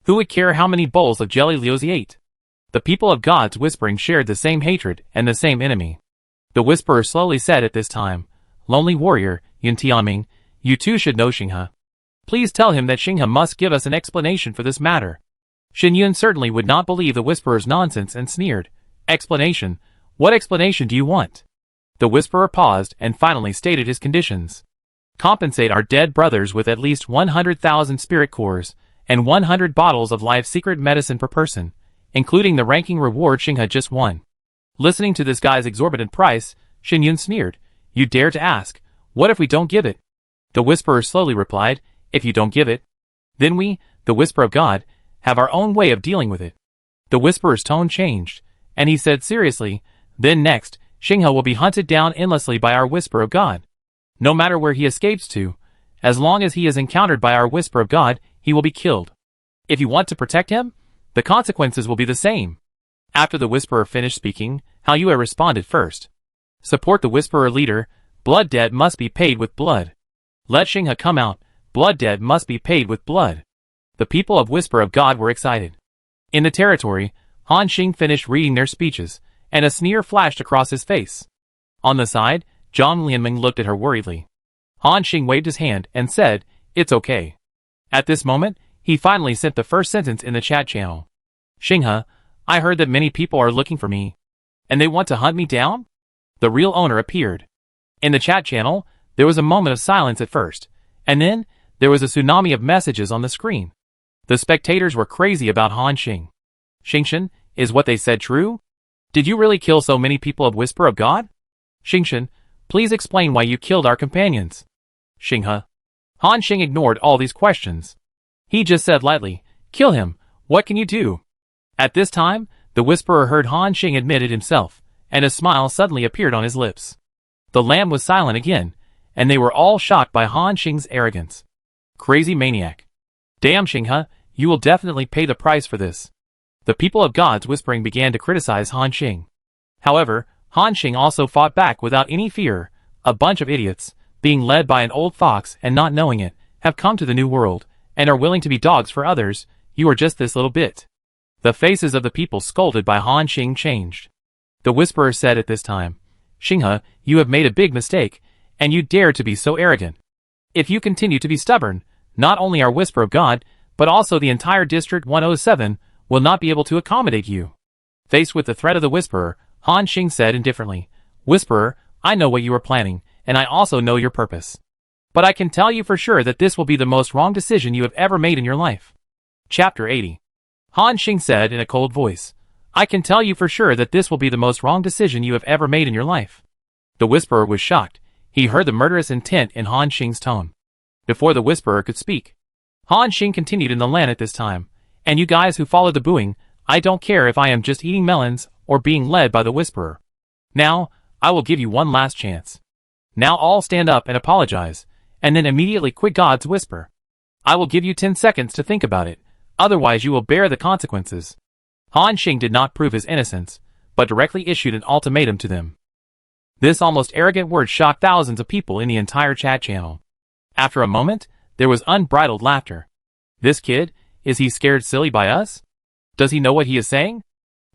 Who would care how many bowls of jelly Liu Zi ate? The people of God's Whispering shared the same hatred and the same enemy. The Whisperer slowly said at this time, Lonely Warrior, Yin Tianming, you too should know Xinghe. Please tell him that Xinghe must give us an explanation for this matter. Shen Yun certainly would not believe the Whisperer's nonsense and sneered. Explanation? What explanation do you want? The Whisperer paused and finally stated his conditions. Compensate our dead brothers with at least 100,000 spirit cores and 100 bottles of live secret medicine per person, including the ranking reward Xinghe just won. Listening to this guy's exorbitant price, Shen Yun sneered. You dare to ask, what if we don't give it? The Whisperer slowly replied, if you don't give it, then we, the Whisper of God, have our own way of dealing with it. The Whisperer's tone changed, and he said seriously, then next, Xinghe will be hunted down endlessly by our Whisper of God. No matter where he escapes to, as long as he is encountered by our Whisper of God, he will be killed. If you want to protect him, the consequences will be the same. After the Whisperer finished speaking, Hao Yue responded first. Support the Whisperer leader, blood debt must be paid with blood. Let Xinghe come out, blood debt must be paid with blood. The people of Whisper of God were excited. In the territory, Han Xing finished reading their speeches, and a sneer flashed across his face. On the side, Zhang Lianming looked at her worriedly. Han Xing waved his hand and said, it's okay. At this moment, he finally sent the first sentence in the chat channel. Xinghe, I heard that many people are looking for me. And they want to hunt me down? The real owner appeared. In the chat channel, there was a moment of silence at first, and then, there was a tsunami of messages on the screen. The spectators were crazy about Han Xing. Xingshan, is what they said true? Did you really kill so many people of Whisper of God? Xingshan, please explain why you killed our companions. Xinghe. Han Xing ignored all these questions. He just said lightly, kill him, what can you do? At this time, the Whisperer heard Han Xing admit it himself, and a smile suddenly appeared on his lips. The lamb was silent again, and they were all shocked by Han Xing's arrogance. Crazy maniac. Damn Xinghe, you will definitely pay the price for this. The people of God's Whispering began to criticize Han Xing. However, Han Xing also fought back without any fear. A bunch of idiots, being led by an old fox and not knowing it, have come to the new world, and are willing to be dogs for others. You are just this little bit. The faces of the people scolded by Han Xing changed. The Whisperer said at this time, Xinghe, you have made a big mistake, and you dare to be so arrogant. If you continue to be stubborn, not only our Whisper of God, but also the entire District 107 will not be able to accommodate you. Faced with the threat of the Whisperer, Han Xing said indifferently, Whisperer, I know what you are planning, and I also know your purpose. But I can tell you for sure that this will be the most wrong decision you have ever made in your life. Chapter 80. Han Xing said in a cold voice, I can tell you for sure that this will be the most wrong decision you have ever made in your life. The Whisperer was shocked. He heard the murderous intent in Han Xing's tone. Before the Whisperer could speak, Han Xing continued in the land at this time, and you guys who follow the booing, I don't care if I am just eating melons or being led by the Whisperer. Now, I will give you one last chance. Now all stand up and apologize, and then immediately quit God's Whisper. I will give you 10 seconds to think about it, otherwise you will bear the consequences. Han Xing did not prove his innocence, but directly issued an ultimatum to them. This almost arrogant word shocked thousands of people in the entire chat channel. After a moment, there was unbridled laughter. This kid, is he scared silly by us? Does he know what he is saying?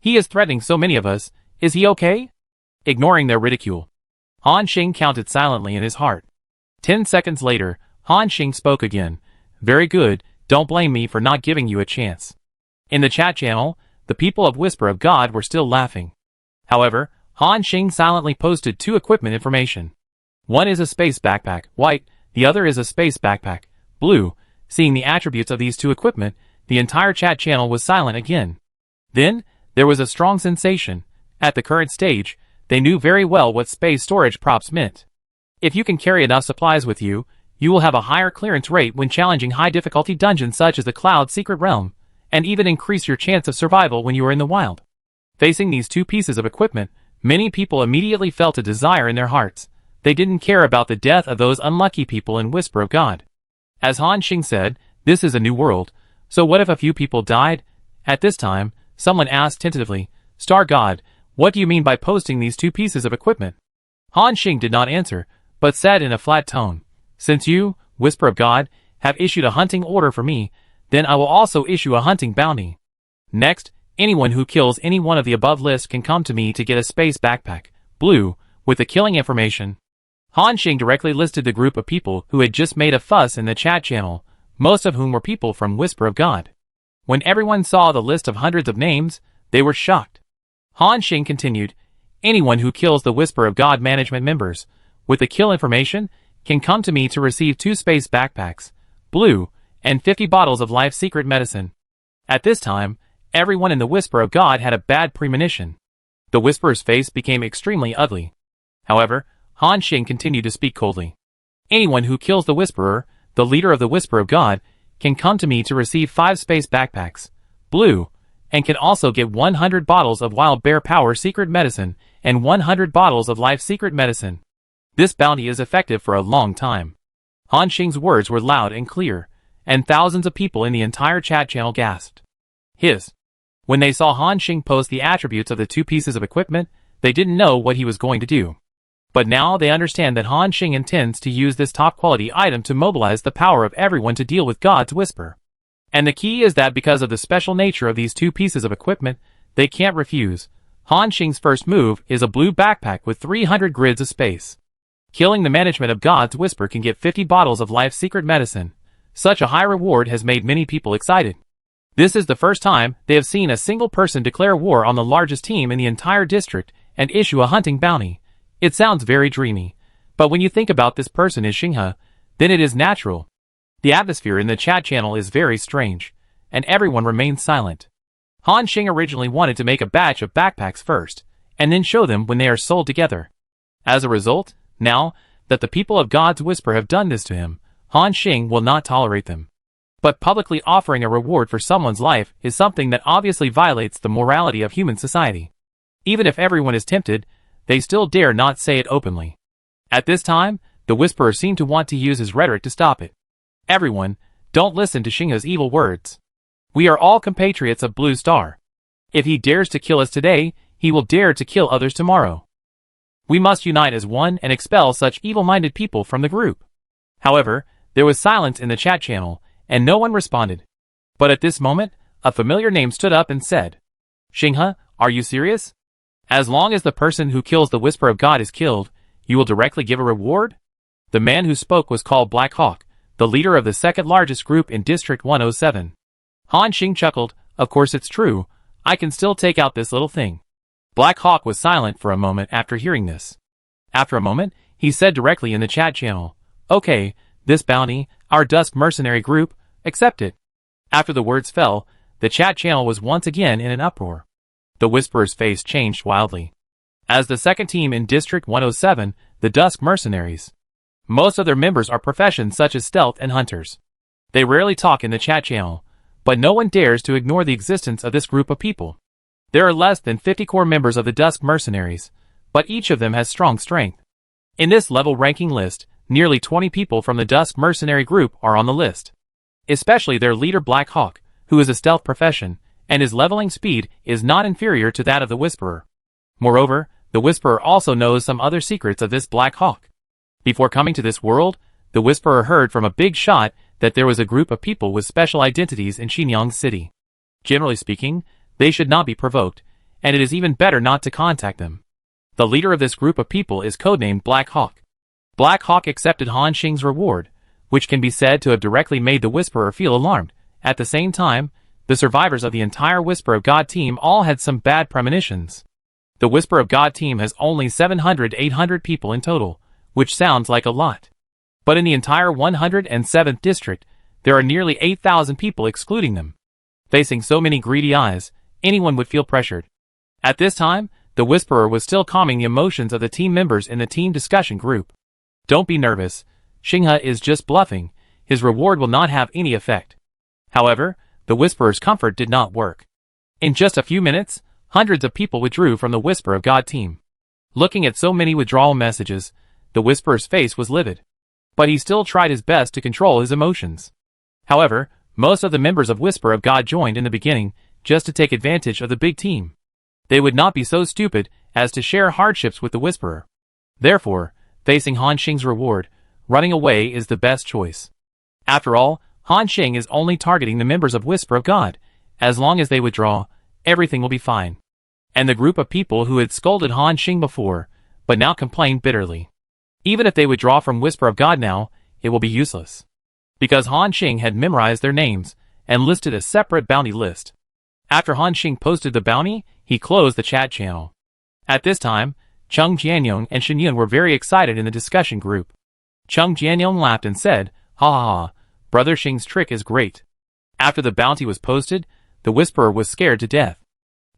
He is threatening so many of us, is he okay? Ignoring their ridicule, Han Xing counted silently in his heart. 10 seconds later, Han Xing spoke again. Very good, don't blame me for not giving you a chance. In the chat channel, the people of Whisper of God were still laughing. However, Han Xing silently posted 2 equipment information. One is a space backpack, white, the other is a space backpack, blue. Seeing the attributes of these 2 equipment, the entire chat channel was silent again. Then, there was a strong sensation. At the current stage, they knew very well what space storage props meant. If you can carry enough supplies with you, you will have a higher clearance rate when challenging high difficulty dungeons such as the Cloud Secret Realm, and even increase your chance of survival when you are in the wild. Facing these 2 pieces of equipment, many people immediately felt a desire in their hearts. They didn't care about the death of those unlucky people in Whisper of God. As Han Xing said, this is a new world, so what if a few people died? At this time, someone asked tentatively, Star God, what do you mean by posting these 2 pieces of equipment? Han Xing did not answer, but said in a flat tone, Since you, Whisper of God, have issued a hunting order for me, then I will also issue a hunting bounty. Next, anyone who kills any one of the above list can come to me to get a space backpack, blue, with the killing information. Han Xing directly listed the group of people who had just made a fuss in the chat channel, most of whom were people from Whisper of God. When everyone saw the list of hundreds of names, they were shocked. Han Xing continued, Anyone who kills the Whisper of God management members, with the kill information, can come to me to receive 2 space backpacks, blue, and 50 bottles of life secret medicine. At this time, everyone in the Whisper of God had a bad premonition. The Whisperer's face became extremely ugly. However, Han Xing continued to speak coldly. Anyone who kills the Whisperer, the leader of the Whisper of God, can come to me to receive 5 space backpacks, blue, and can also get 100 bottles of Wild Bear Power secret medicine and 100 bottles of life secret medicine. This bounty is effective for a long time. Han Xing's words were loud and clear, and thousands of people in the entire chat channel gasped. When they saw Han Xing post the attributes of the 2 pieces of equipment, they didn't know what he was going to do. But now they understand that Han Xing intends to use this top-quality item to mobilize the power of everyone to deal with God's Whisper. And the key is that because of the special nature of these 2 pieces of equipment, they can't refuse. Han Xing's first move is a blue backpack with 300 grids of space. Killing the management of God's Whisper can get 50 bottles of life secret medicine. Such a high reward has made many people excited. This is the first time they have seen a single person declare war on the largest team in the entire district and issue a hunting bounty. It sounds very dreamy, but when you think about this person is Xinghe, then it is natural. The atmosphere in the chat channel is very strange, and everyone remains silent. Han Xing originally wanted to make a batch of backpacks first, and then show them when they are sold together. As a result, now that the people of God's Whisper have done this to him, Han Xing will not tolerate them. But publicly offering a reward for someone's life is something that obviously violates the morality of human society. Even if everyone is tempted, they still dare not say it openly. At this time, the Whisperer seemed to want to use his rhetoric to stop it. Everyone, don't listen to Xinghe's evil words. We are all compatriots of Blue Star. If he dares to kill us today, he will dare to kill others tomorrow. We must unite as one and expel such evil-minded people from the group. However, there was silence in the chat channel, and no one responded. But at this moment, a familiar name stood up and said, "Xinghe, are you serious? As long as the person who kills the Whisper of God is killed, you will directly give a reward?" The man who spoke was called Black Hawk, the leader of the second largest group in District 107. Han Xing chuckled, "Of course it's true, I can still take out this little thing." Black Hawk was silent for a moment after hearing this. After a moment, he said directly in the chat channel, "Okay, this bounty, our Dusk mercenary group, accept it." After the words fell, the chat channel was once again in an uproar. The Whisperer's face changed wildly. As the second team in District 107, the Dusk mercenaries. Most of their members are professions such as stealth and hunters. They rarely talk in the chat channel, but no one dares to ignore the existence of this group of people. There are less than 50 core members of the Dusk mercenaries, but each of them has strong strength. In this level ranking list, nearly 20 people from the Dusk mercenary group are on the list. Especially their leader Black Hawk, who is a stealth profession, and his leveling speed is not inferior to that of the Whisperer. Moreover, the Whisperer also knows some other secrets of this Black Hawk. Before coming to this world, the Whisperer heard from a big shot that there was a group of people with special identities in Xinjiang City. Generally speaking, they should not be provoked, and it is even better not to contact them. The leader of this group of people is codenamed Black Hawk. Black Hawk accepted Han Xing's reward, which can be said to have directly made the Whisperer feel alarmed. At the same time, the survivors of the entire Whisper of God team all had some bad premonitions. The Whisper of God team has only 700-800 people in total, which sounds like a lot. But in the entire 107th district, there are nearly 8,000 people excluding them. Facing so many greedy eyes, anyone would feel pressured. At this time, the Whisperer was still calming the emotions of the team members in the team discussion group. "Don't be nervous. Xinghe is just bluffing. His reward will not have any effect." However, the Whisperer's comfort did not work. In just a few minutes, hundreds of people withdrew from the Whisper of God team. Looking at so many withdrawal messages, the Whisperer's face was livid. But he still tried his best to control his emotions. However, most of the members of Whisper of God joined in the beginning, just to take advantage of the big team. They would not be so stupid as to share hardships with the Whisperer. Therefore, facing Han Xing's reward, running away is the best choice. After all, Han Xing is only targeting the members of Whisper of God. As long as they withdraw, everything will be fine. And the group of people who had scolded Han Xing before, but now complained bitterly. Even if they withdraw from Whisper of God now, it will be useless. Because Han Xing had memorized their names, and listed a separate bounty list. After Han Xing posted the bounty, he closed the chat channel. At this time, Cheng Jianyong and Shen Yun were very excited in the discussion group. Cheng Jianyong laughed and said, "Ha ha ha, Brother Xing's trick is great." After the bounty was posted, the Whisperer was scared to death.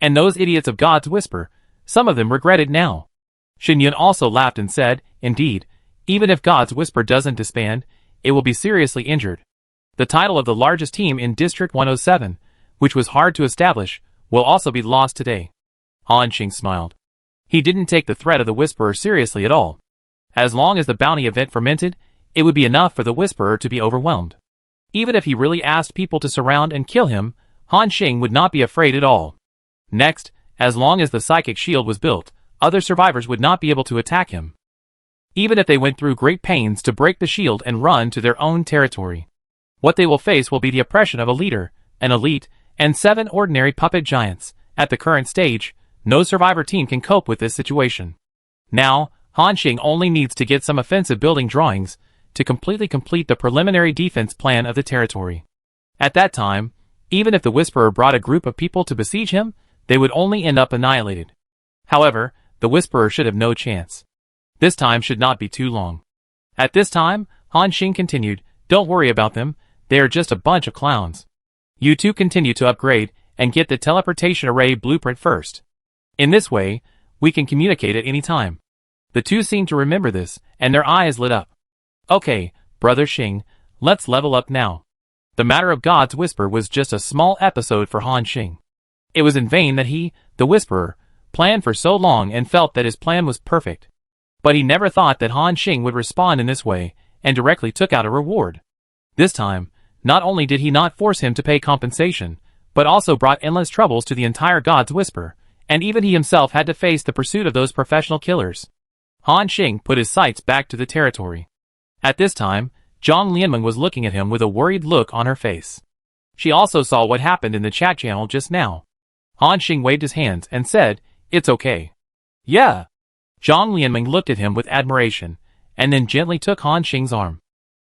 And those idiots of God's Whisper, some of them regret it now. Shen Yun also laughed and said, "Indeed, even if God's Whisper doesn't disband, it will be seriously injured." The title of the largest team in District 107, which was hard to establish, will also be lost today. Han Xing smiled. He didn't take the threat of the Whisperer seriously at all. As long as the bounty event fermented, it would be enough for the Whisperer to be overwhelmed. Even if he really asked people to surround and kill him, Han Xing would not be afraid at all. Next, as long as the psychic shield was built, other survivors would not be able to attack him. Even if they went through great pains to break the shield and run to their own territory. What they will face will be the oppression of a leader, an elite, and 7 ordinary puppet giants. At the current stage, no survivor team can cope with this situation. Now, Han Xing only needs to get some offensive building drawings to completely complete the preliminary defense plan of the territory. At that time, even if the Whisperer brought a group of people to besiege him, they would only end up annihilated. However, the Whisperer should have no chance. This time should not be too long. At this time, Han Xing continued, "Don't worry about them, they are just a bunch of clowns. You two continue to upgrade and get the teleportation array blueprint first. In this way, we can communicate at any time." The two seemed to remember this, and their eyes lit up. "Okay, Brother Xing, let's level up now." The matter of God's Whisper was just a small episode for Han Xing. It was in vain that he, the Whisperer, planned for so long and felt that his plan was perfect. But he never thought that Han Xing would respond in this way, and directly took out a reward. This time, not only did he not force him to pay compensation, but also brought endless troubles to the entire God's Whisper, and even he himself had to face the pursuit of those professional killers. Han Xing put his sights back to the territory. At this time, Zhang Lianmeng was looking at him with a worried look on her face. She also saw what happened in the chat channel just now. Han Xing waved his hands and said, "It's okay." "Yeah." Zhang Lianmeng looked at him with admiration, and then gently took Han Xing's arm.